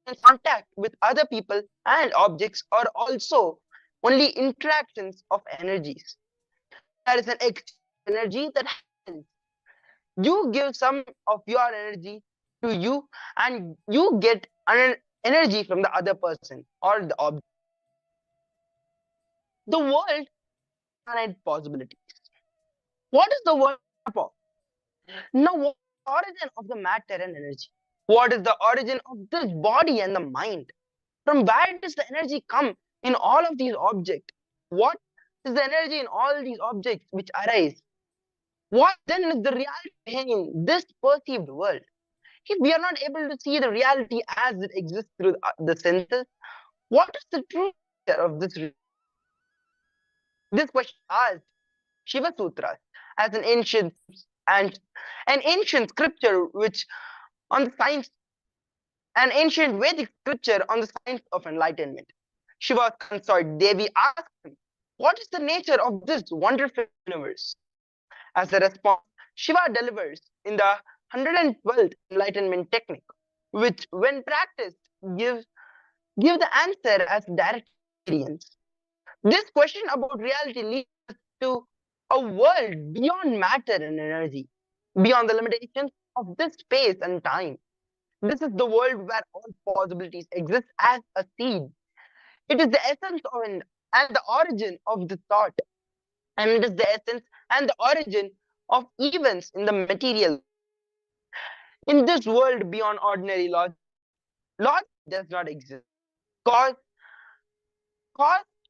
S18: and contact with other people and objects are also only interactions of energies. There is an exchange of energy that happens. You give some of your energy to you and you get energy from the other person or the object. The world infinite possibilities. What is the world about? Now, what is the origin of the matter and energy? What is the origin of this body and the mind? From where does the energy come in all of these objects? What is the energy in all these objects which arise? What then is the reality behind this perceived world? If we are not able to see the reality as it exists through the senses, what is the true nature of this? This question asked Shiva Sutras as an ancient scripture which on the science, an ancient Vedic scripture on the science of enlightenment. Shiva's consort Devi asked him, "What is the nature of this wonderful universe?" As a response, Shiva delivers in the 112th enlightenment technique, which, when practiced, give the answer as direct experience. This question about reality leads us to a world beyond matter and energy, beyond the limitations of this space and time. This is the world where all possibilities exist as a seed. It is the essence of and the origin of the thought, and it is the essence and the origin of events in the material. In this world beyond ordinary logic, logic does not exist. Cause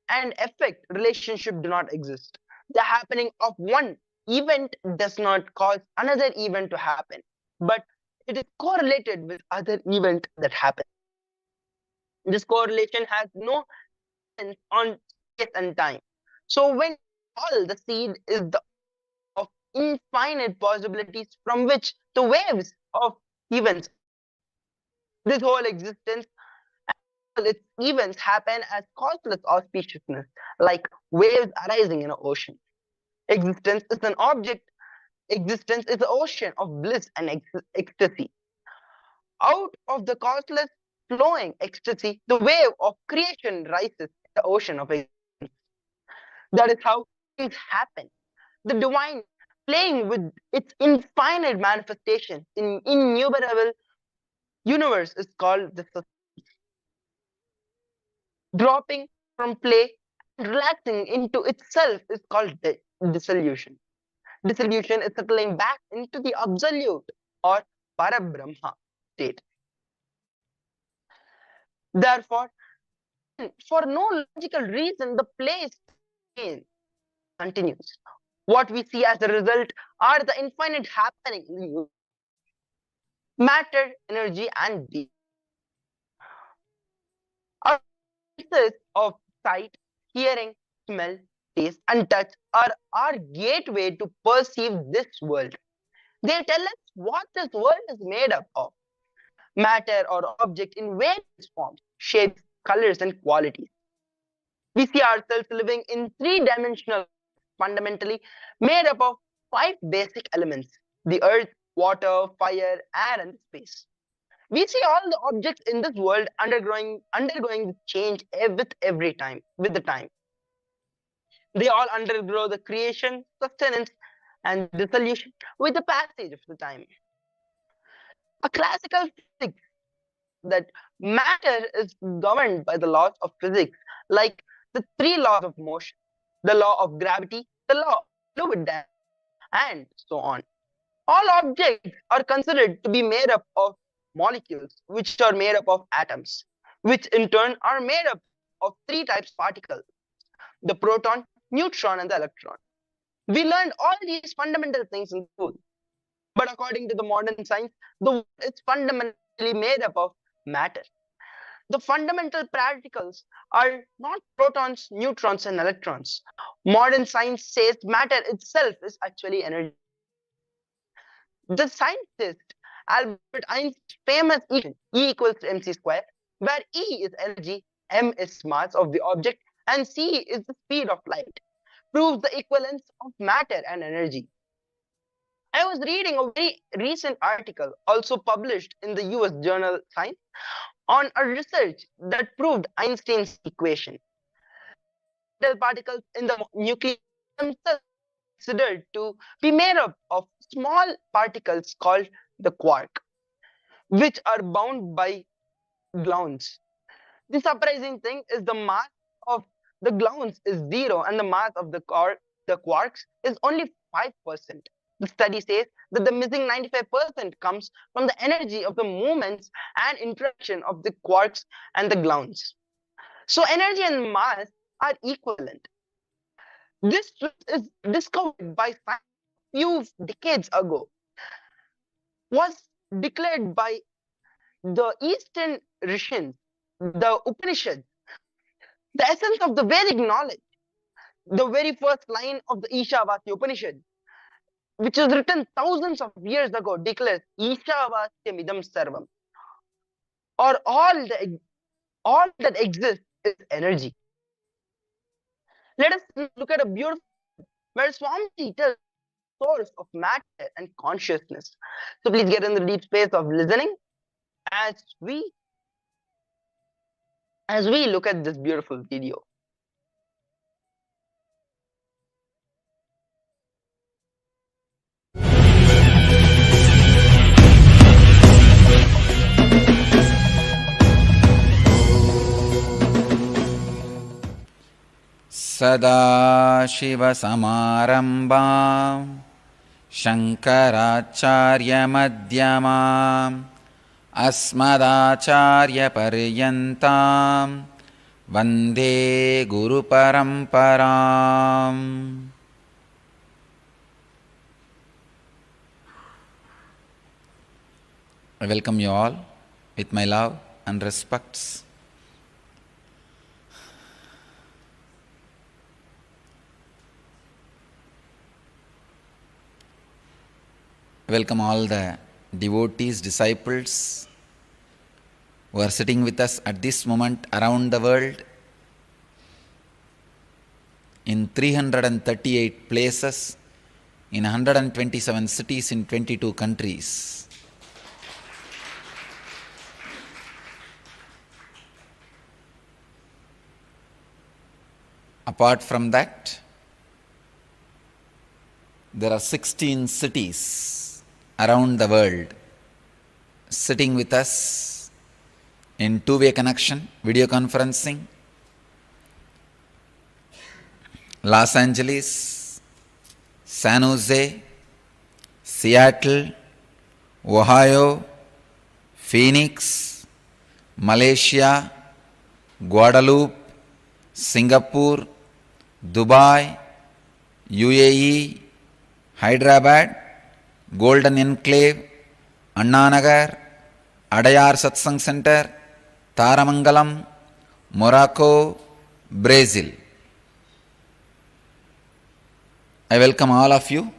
S18: and effect relationship do not exist. The happening of one event does not cause another event to happen, but it is correlated with other event that happen. This correlation has no sense on space and time. So when all the seed is the of infinite possibilities from which the waves of events, this whole existence and all its events happen as causeless auspiciousness, like waves arising in an ocean. Existence is an object. Existence is the ocean of bliss and ecstasy. Out of the causeless flowing ecstasy, the wave of creation rises in the ocean of existence. That is how things happen. The divine playing with its infinite manifestations in innumerable universe is called the dropping from play and relaxing into itself is called dissolution. Dissolution is settling back into the absolute or Parabrahma state. Therefore, for no logical reason, the play continues. What we see as a result are the infinite happening in the universe. Matter, energy, and being. Our senses of sight, hearing, smell, taste, and touch are our gateway to perceive this world. They tell us what this world is made up of. Matter or object in various forms, shapes, colors, and qualities. We see ourselves living in three-dimensional, fundamentally made up of 5 basic elements: the earth, water, fire, air, and space. We see all the objects in this world undergoing change with the time. They all undergo the creation, sustenance, and dissolution with the passage of the time. A classical physics that matter is governed by the laws of physics, like the three laws of motion, the law of gravity, the law of fluid dynamics, and so on. All objects are considered to be made up of molecules, which are made up of atoms, which in turn are made up of three types of particles: the proton, neutron, and the electron. We learned all these fundamental things in school. But according to the modern science, the world is fundamentally made up of matter. The fundamental particles are not protons, neutrons, and electrons. Modern science says matter itself is actually energy. The scientist Albert Einstein's famous equation E equals to mc square, where E is energy, m is mass of the object, and c is the speed of light, proves the equivalence of matter and energy. I was reading a very recent article, also published in the US journal Science, on a research that proved Einstein's equation. The particles in the nucleus themselves considered to be made up of small particles called the quark, which are bound by gluons. The surprising thing is the mass of the gluons is 0 and the mass of the quarks is only 5%. The study says that the missing 95% comes from the energy of the movements and interaction of the quarks and the gluons. So energy and mass are equivalent. This truth is discovered by science a few decades ago, was declared by the Eastern Rishis, the Upanishads, the essence of the Vedic knowledge. The very first line of the Ishavasya Upanishad, which was written thousands of years ago, declares Ishavasyamidam Sarvam, or all that exists is energy. Let us look at a beautiful where Swamiji tells the source of matter and consciousness. So please get in the deep space of listening as we look at this beautiful video.
S1: सदाशिवसमारम्भां शङ्कराचार्यमध्यमाम् अस्मदाचार्यपर्यन्तां वन्दे गुरुपरम्पराम्. I welcome you all with my love and respects. Welcome all the devotees, disciples who are sitting with us at this moment around the world in 338 places, in 127 cities in 22 countries. Apart from that, there are 16 cities around the world sitting with us in two-way connection, video conferencing. Los Angeles, San Jose, Seattle, Ohio, Phoenix, Malaysia, Guadeloupe, Singapore, Dubai, UAE, Hyderabad, Golden Enclave, Annanagar, Adayar Satsang Center, Taramangalam, Morocco, Brazil. I welcome all of you.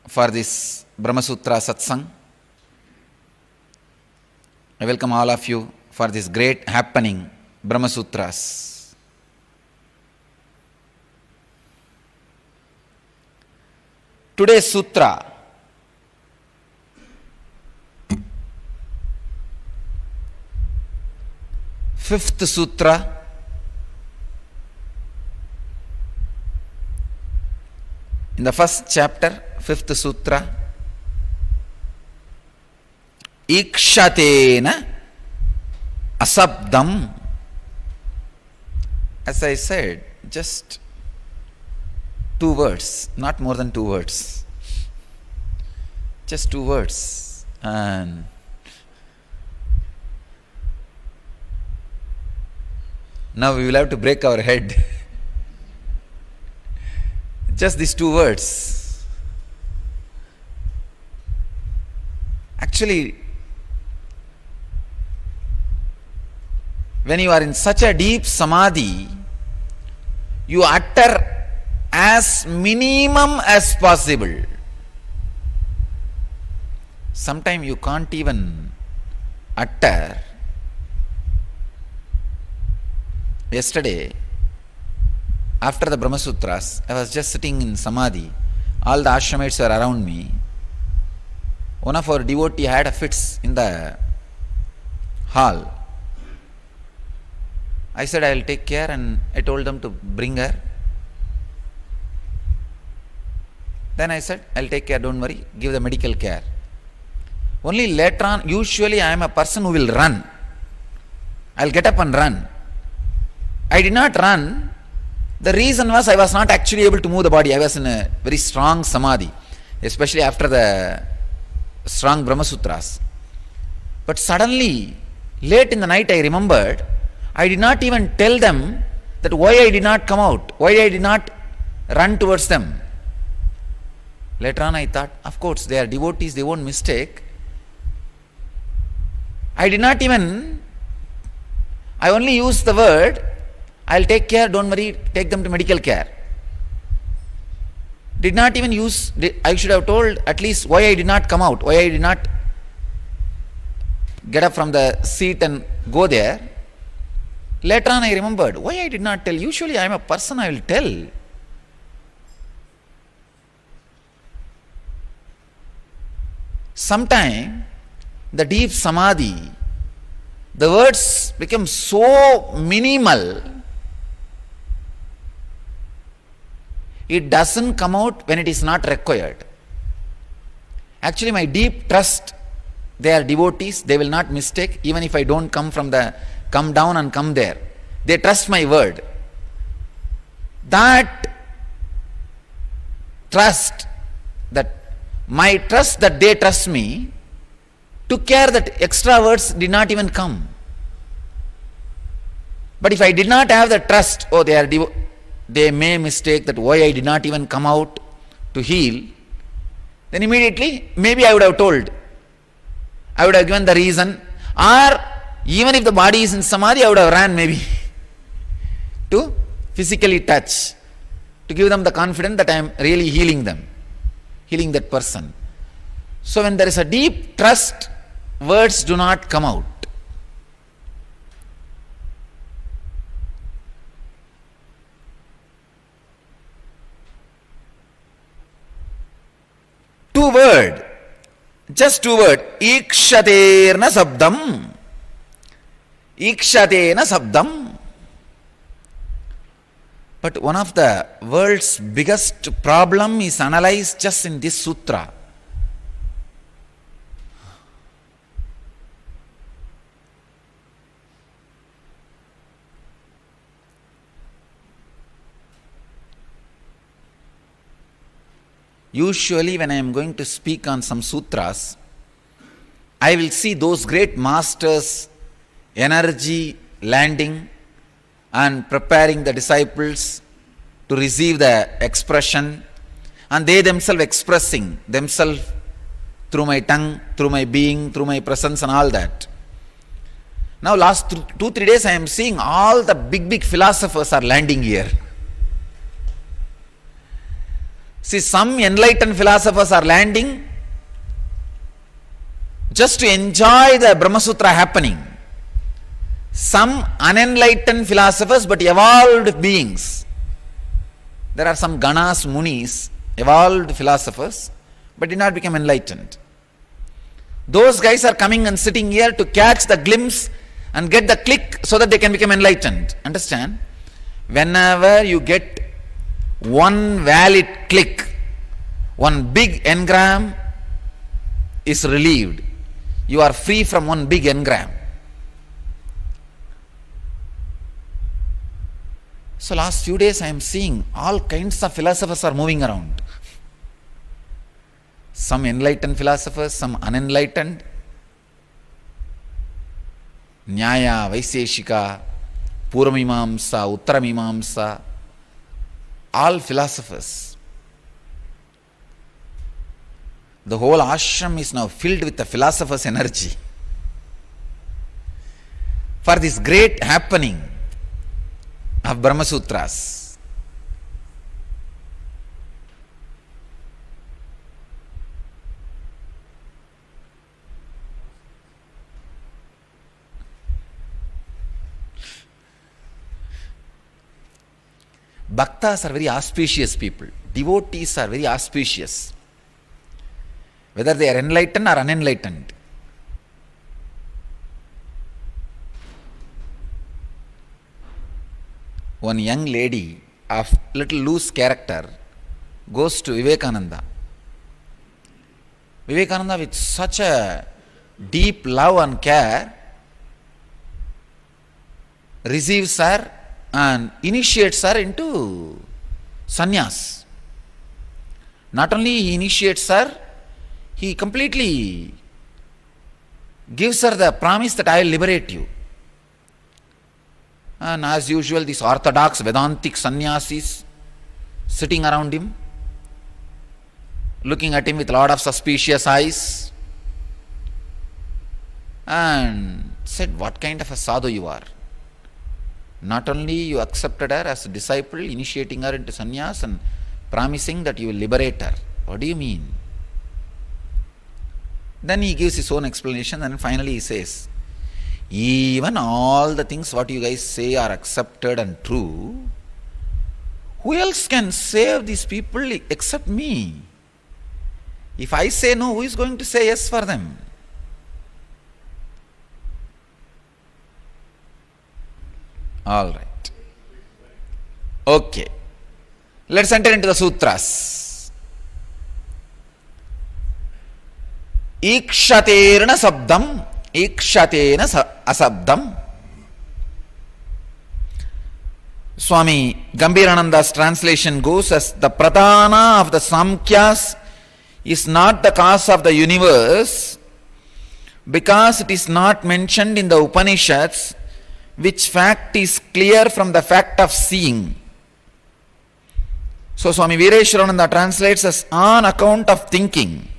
S1: For this Brahma Sutra Satsang. I welcome all of you for this great happening, Brahma Sutras. Today's sutra. Fifth sutra. In the first chapter, fifth sutra. Ikshatena asabdam. As I said, just 2 words, not more than 2 words. Just 2 words. And now we will have to break our head. Just these 2 words. Actually, when you are in such a deep samadhi, you utter as minimum as possible. Sometimes you can't even utter. Yesterday, after the Brahma Sutras, I was just sitting in samadhi. All the ashramites were around me. One of our devotees had a fits in the hall. I said, I will take care, and I told them to bring her. Then I said, I will take care, don't worry, give the medical care. Only later on, usually I am a person who will run. I will get up and run. I did not run. The reason was I was not actually able to move the body. I was in a very strong samadhi, especially after the strong Brahma Sutras. But suddenly, late in the night, I remembered, I did not even tell them that why I did not come out, why I did not run towards them. Later on I thought, of course, they are devotees, they won't mistake. I did not even, I only used the word, I'll take care, don't worry, take them to medical care. Did not even use, I should have told at least why I did not come out, why I did not get up from the seat and go there. Later on I remembered, why I did not tell. Usually I am a person, I will tell. Sometime, the deep samadhi, the words become so minimal, it doesn't come out when it is not required. Actually, my deep trust, they are devotees, they will not mistake, even if I don't come down and come there. They trust my word. That trust, my trust that they trust me, took care that extra words did not even come. But if I did not have the trust, they may mistake that why I did not even come out to heal, then immediately, maybe I would have told. I would have given the reason, or even if the body is in samadhi, I would have ran maybe to physically touch, to give them the confidence that I am really healing them, healing that person. So when there is a deep trust, words do not come out. Just two words, ikshaterna sabdam. Ikshatena sabdam. But one of the world's biggest problem is analyzed just in this sutra. Usually when I am going to speak on some sutras, I will see those great masters, energy landing and preparing the disciples to receive the expression, and they themselves expressing themselves through my tongue, through my being, through my presence and all that. Now last 2-3 days I am seeing all the big philosophers are landing here. See, some enlightened philosophers are landing just to enjoy the Brahma Sutra happening. Some unenlightened philosophers but evolved beings. There are some Ganas, Munis, evolved philosophers, but did not become enlightened. Those guys are coming and sitting here to catch the glimpse and get the click so that they can become enlightened. Understand? Whenever you get one valid click, one big engram is relieved. You are free from one big engram. So last few days I am seeing all kinds of philosophers are moving around. Some enlightened philosophers, some unenlightened. Nyaya, Vaiseshika, Puramimamsa, Uttaramimamsa, all philosophers. The whole ashram is now filled with the philosopher's energy. For this great happening of Brahma Sutras. Bhaktas are very auspicious people. Devotees are very auspicious. Whether they are enlightened or unenlightened. One young lady of little loose character goes to Vivekananda. Vivekananda, with such a deep love and care, receives her and initiates her into sannyas. Not only he initiates her, he completely gives her the promise that I will liberate you. And as usual, these orthodox Vedantic sannyasis sitting around him, looking at him with a lot of suspicious eyes, and said, what kind of a sadhu you are? Not only you accepted her as a disciple, initiating her into sannyas and promising that you will liberate her. What do you mean? Then he gives his own explanation, and finally he says, even all the things what you guys say are accepted and true, who else can save these people except me? If I say no, who is going to say yes for them? All right. Okay. Let's enter into the sutras. Ikshaterna sabdam, ikshatena asabdam. Swami Gambhirananda's translation goes as the pradhana of the Samkhyas is not the cause of the universe because it is not mentioned in the Upanishads, which fact is clear from the fact of seeing. So Swami Veereshwarananda translates as on account of thinking,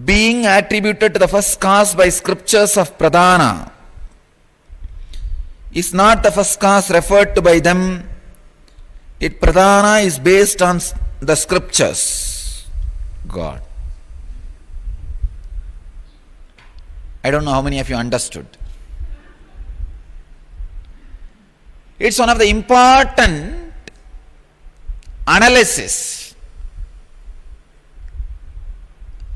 S1: being attributed to the first cause by scriptures of pradhana, is not the first cause referred to by them. It pradhana is based on the scriptures. God. I don't know how many of you understood. It's one of the important analysis.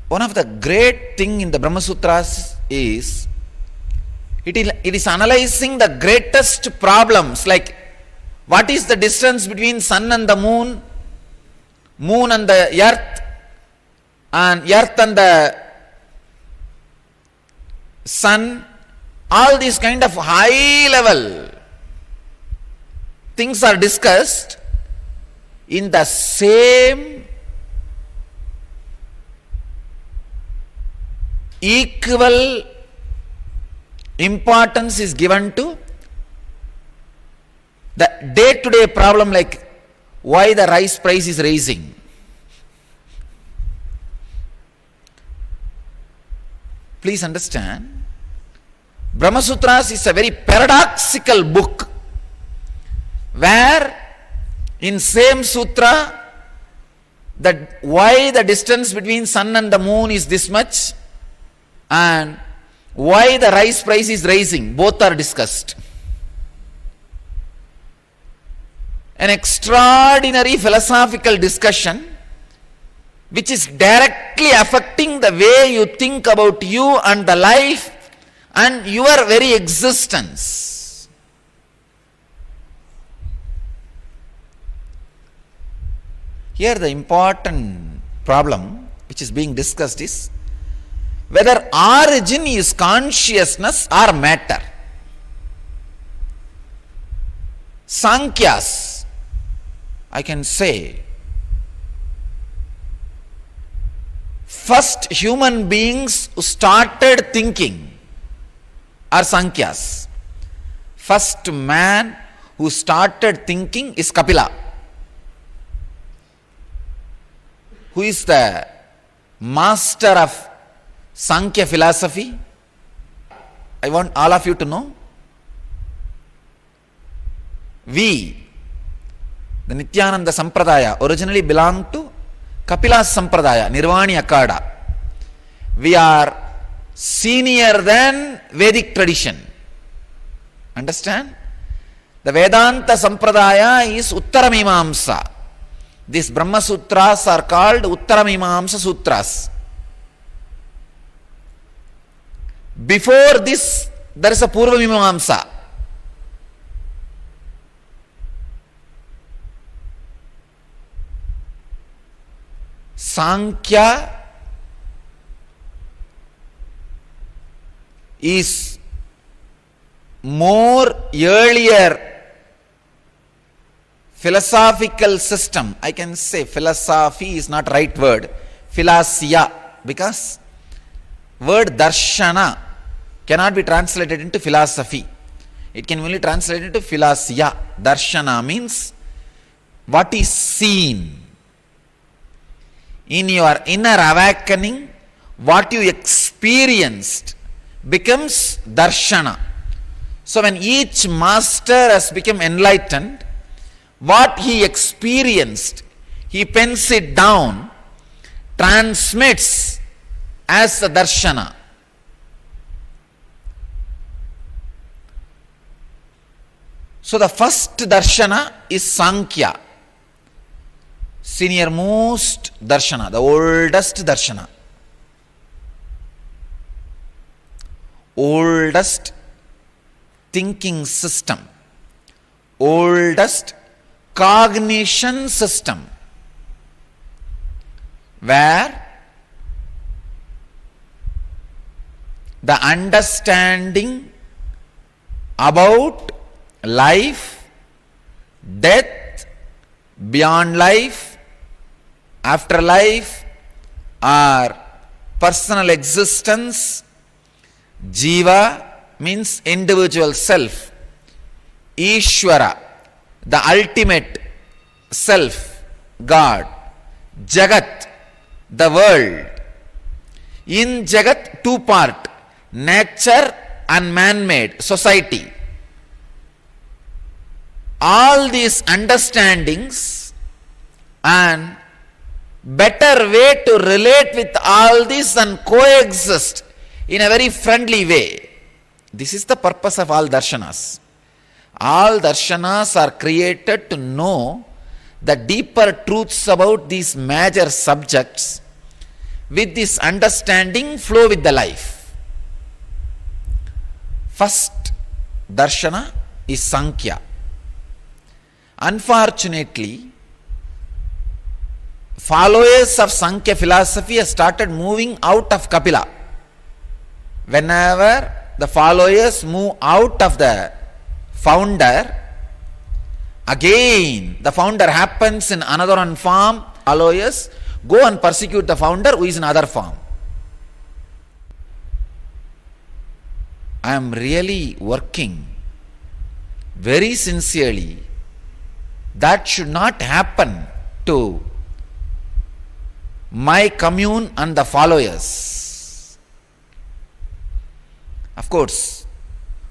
S1: One of the great thing in the Brahma Sutras is it is analyzing the greatest problems, like what is the distance between sun and the moon, moon and the earth and the sun. All these kind of high level things are discussed. In the same equal importance is given to the day-to-day problem, like why the rice price is rising. Please understand, Brahma Sutras is a very paradoxical book, where in same sutra, that why the distance between sun and the moon is this much and why the rice price is rising, both are discussed. an extraordinary philosophical discussion which is directly affecting the way you think about you and the life and your very existence. Here the important problem which is being discussed is whether origin is consciousness or matter. Sankhyas, I can say, first human beings who started thinking are Sankhyas. First man who started thinking is Kapila, who is the master of Sankhya philosophy. I want all of you to know. We, the Nithyananda Sampradaya, originally belong to Kapila's Sampradaya, Nirvani Akada. We are senior than Vedic tradition. Understand? The Vedanta Sampradaya is Uttaramimamsa. These Brahma Sutras are called Uttaramimamsa Sutras. Before this, there is a Purva Mimamsa. Sankhya is more earlier philosophical system. I can say philosophy is not right word. Philosia, because word darshana cannot be translated into philosophy. It can only translate into philosia. Darshana means what is seen. In your inner awakening, what you experienced becomes darshana. So when each master has become enlightened, what he experienced, he pens it down, transmits as a darshana. So the first darshana is Sankhya, senior most darshana, the oldest darshana, oldest thinking system, oldest cognition system, where the understanding about life, death, beyond life, afterlife, or personal existence, jiva means individual self, Ishvara, the ultimate self, God, Jagat, the world. In Jagat, two part, nature and man-made, society. All these understandings and better way to relate with all this and coexist in a very friendly way. This is the purpose of all darshanas. All darshanas are created to know the deeper truths about these major subjects. With this understanding, flow with the life. First darshana is Sankhya. Unfortunately, followers of Sankhya philosophy have started moving out of Kapila. Whenever the followers move out of the founder, again the founder happens in another one form, followers go and persecute the founder who is in other form. I am really working very sincerely. That should not happen to my commune and the followers. Of course,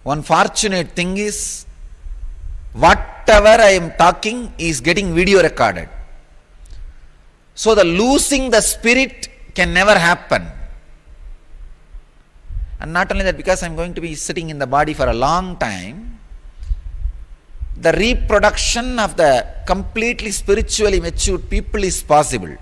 S1: one fortunate thing is, whatever I am talking is getting video recorded. So the losing the spirit can never happen. And not only that, because I am going to be sitting in the body for a long time, the reproduction of the completely spiritually matured people is possible.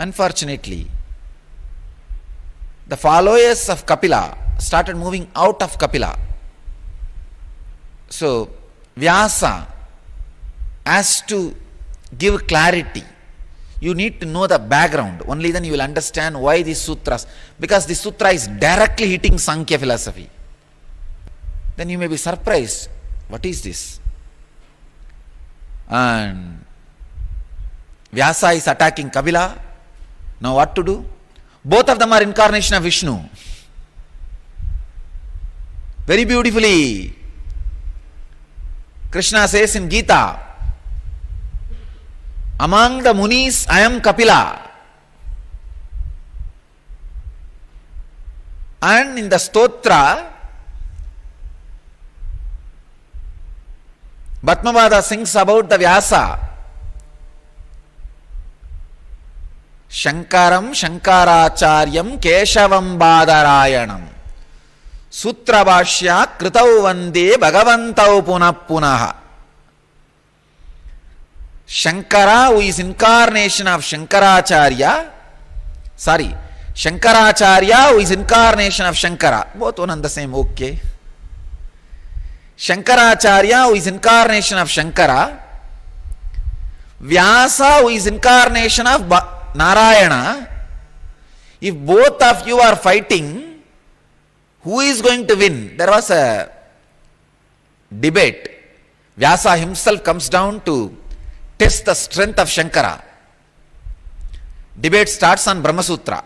S1: Unfortunately, the followers of Kapila started moving out of Kapila. So, Vyasa has to give clarity. You need to know the background. Only then you will understand why these sutras. Because the sutra is directly hitting Sankhya philosophy. Then you may be surprised. What is this? And Vyasa is attacking Kapila. Now what to do? Both of them are incarnation of Vishnu. Very beautifully, Krishna says in Gita, among the Munis, I am Kapila. And in the Stotra, Bhatmavada sings about the Vyasa. Shankaram Shankaracharyam Keshavam Badarayanam Sutrabhashya Kritau Vande Bhagavantau Punaha. Shankara, who is incarnation of Shankaracharya, Shankaracharya, who is incarnation of Shankara. Both one and the same, okay. Shankaracharya, who is incarnation of Shankara. Vyasa, who is incarnation of Narayana. If both of you are fighting, who is going to win? There was a debate. Vyasa himself comes down to test the strength of Shankara. Debate starts on Brahma Sutra.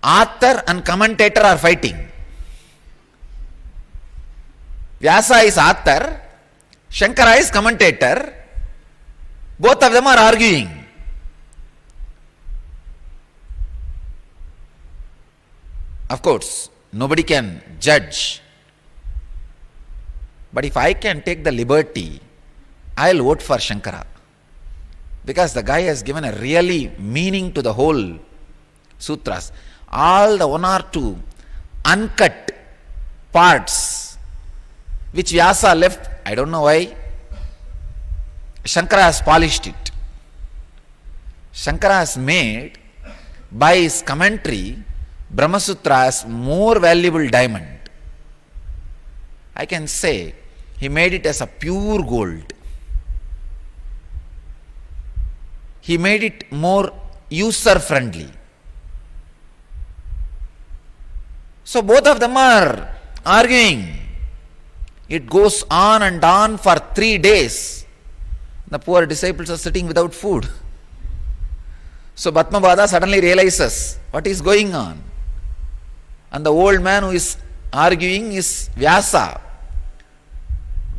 S1: Author and commentator are fighting. Vyasa is author, Shankara is commentator. Both of them are arguing. Of course, nobody can judge. But if I can take the liberty, I'll vote for Shankara. Because the guy has given a really meaning to the whole sutras. All the one or two uncut parts which Vyasa left, I don't know why, Shankara has polished it. Shankara has made, by his commentary, Brahma Sutra as more valuable diamond. I can say he made it as a pure gold. He made it more user friendly. So both of them are arguing. It goes on and on for 3 days. The poor disciples are sitting without food. So Bhatmavada suddenly realizes what is going on. And the old man who is arguing is Vyasa.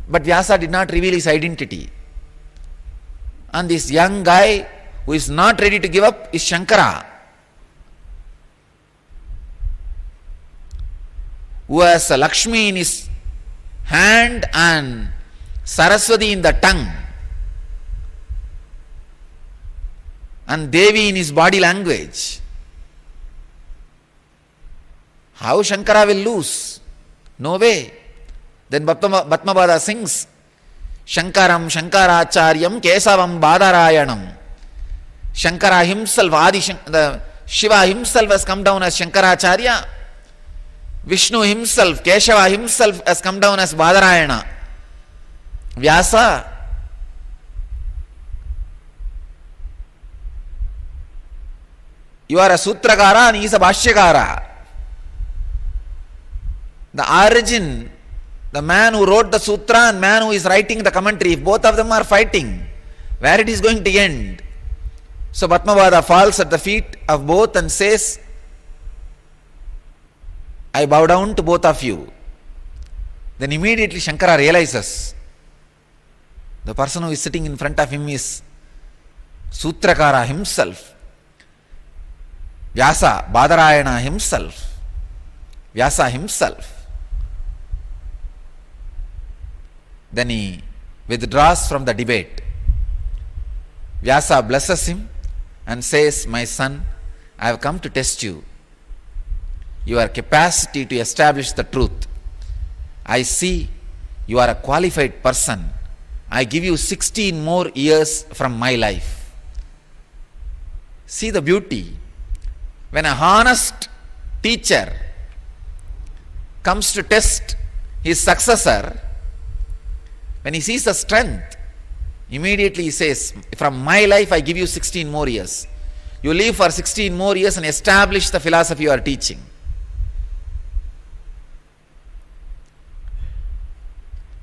S1: But Vyasa did not reveal his identity. And this young guy who is not ready to give up is Shankara, who has a Lakshmi in his hand and Saraswati in the tongue, and Devi in his body language. How Shankara will lose? No way. Then Bhatmavada sings, Shankaram Shankaracharyam Kesavam Badarayanam. Shankara himself, the Shiva himself has come down as Shankaracharya. Vishnu himself, Keshava himself has come down as Badarayana. Vyasa, you are a Sutrakara and he is a Bhashyakara. The origin, the man who wrote the sutra and man who is writing the commentary, if both of them are fighting, where it is going to end? So Bhatmavada falls at the feet of both and says, I bow down to both of you. Then immediately Shankara realizes the person who is sitting in front of him is Sutrakara himself, Vyasa, Badarayana himself, Vyasa himself. Then he withdraws from the debate. Vyasa blesses him and says, "My son, I have come to test you. Your capacity to establish the truth. I see you are a qualified person. I give you 16 more years from my life." See the beauty. When a honest teacher comes to test his successor, when he sees the strength, immediately he says, "From my life I give you 16 more years. You live for 16 more years and establish the philosophy you are teaching."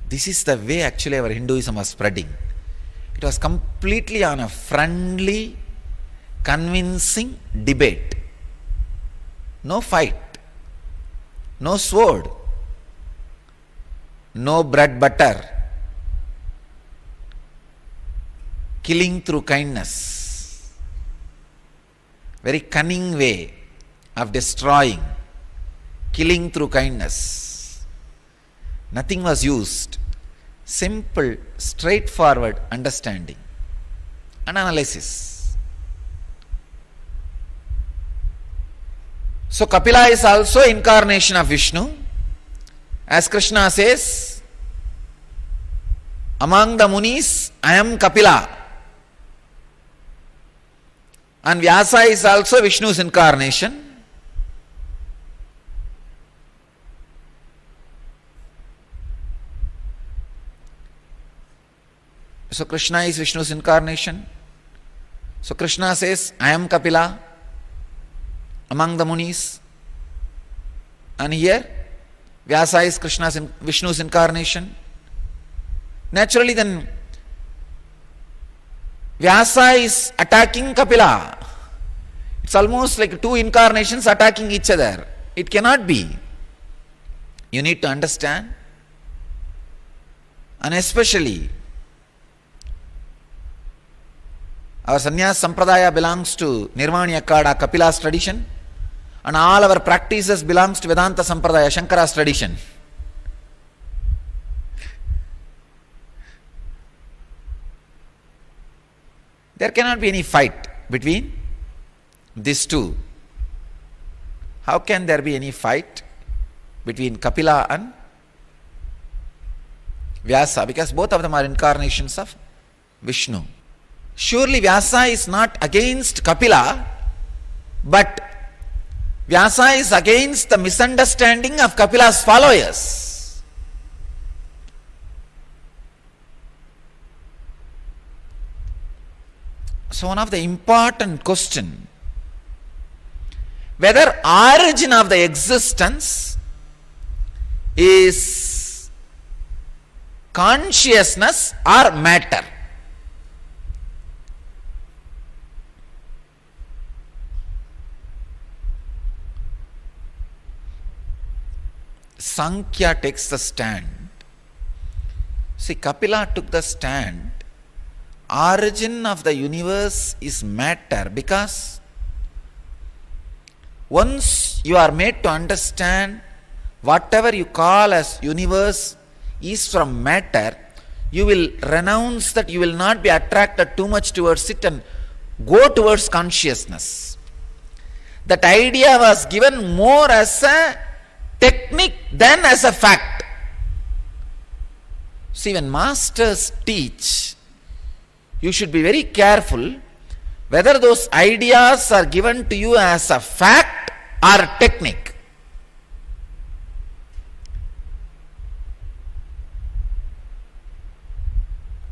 S1: This is the way actually our Hinduism was spreading. It was completely on a friendly, convincing debate. No fight, no sword, no bread butter, killing through kindness. Very cunning way of destroying, killing through kindness. Nothing was used. Simple, straightforward understanding and analysis. So Kapila is also incarnation of Vishnu. As Krishna says, "Among the Munis, I am Kapila." And Vyasa is also Vishnu's incarnation. So Krishna is Vishnu's incarnation. So Krishna says, "I am Kapila among the Munis." And here Vyasa is Vishnu's incarnation. Naturally then Vyasa is attacking Kapila. It's almost like two incarnations attacking each other. It cannot be. You need to understand. And especially our Sannyas Sampradaya belongs to Nirvani Akkada, Kapila's tradition, and all our practices belongs to Vedanta Sampradaya, Shankara's tradition. There cannot be any fight between these two. How can there be any fight between Kapila and Vyasa? Because both of them are incarnations of Vishnu. Surely Vyasa is not against Kapila, but Vyasa is against the misunderstanding of Kapila's followers. So one of the important question, whether origin of the existence is consciousness or matter. Sankhya takes the stand. See, Kapila took the stand. Origin of the universe is matter, because once you are made to understand whatever you call as universe is from matter, you will renounce that, you will not be attracted too much towards it and go towards consciousness. That idea was given more as a technique than as a fact. See, when masters teach, you should be very careful whether those ideas are given to you as a fact or technique.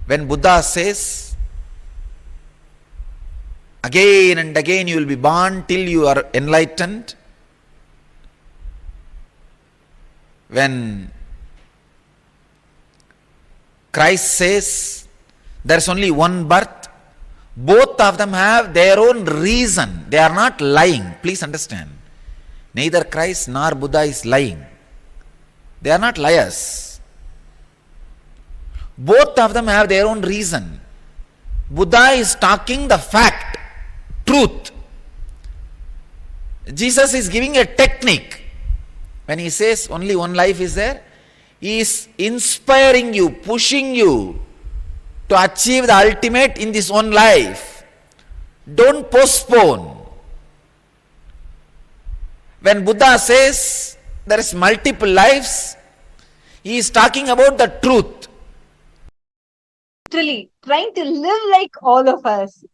S1: When Buddha says, again and again you will be born till you are enlightened, when Christ says there is only one birth, both of them have their own reason. They are not lying. Please understand. Neither Christ nor Buddha is lying. They are not liars. Both of them have their own reason. Buddha is talking the fact, truth. Jesus is giving a technique. When he says only one life is there, he is inspiring you, pushing you to achieve the ultimate in this one life. Don't postpone. When Buddha says there is multiple lives, he is talking about the truth.
S20: Literally trying to live like all of us.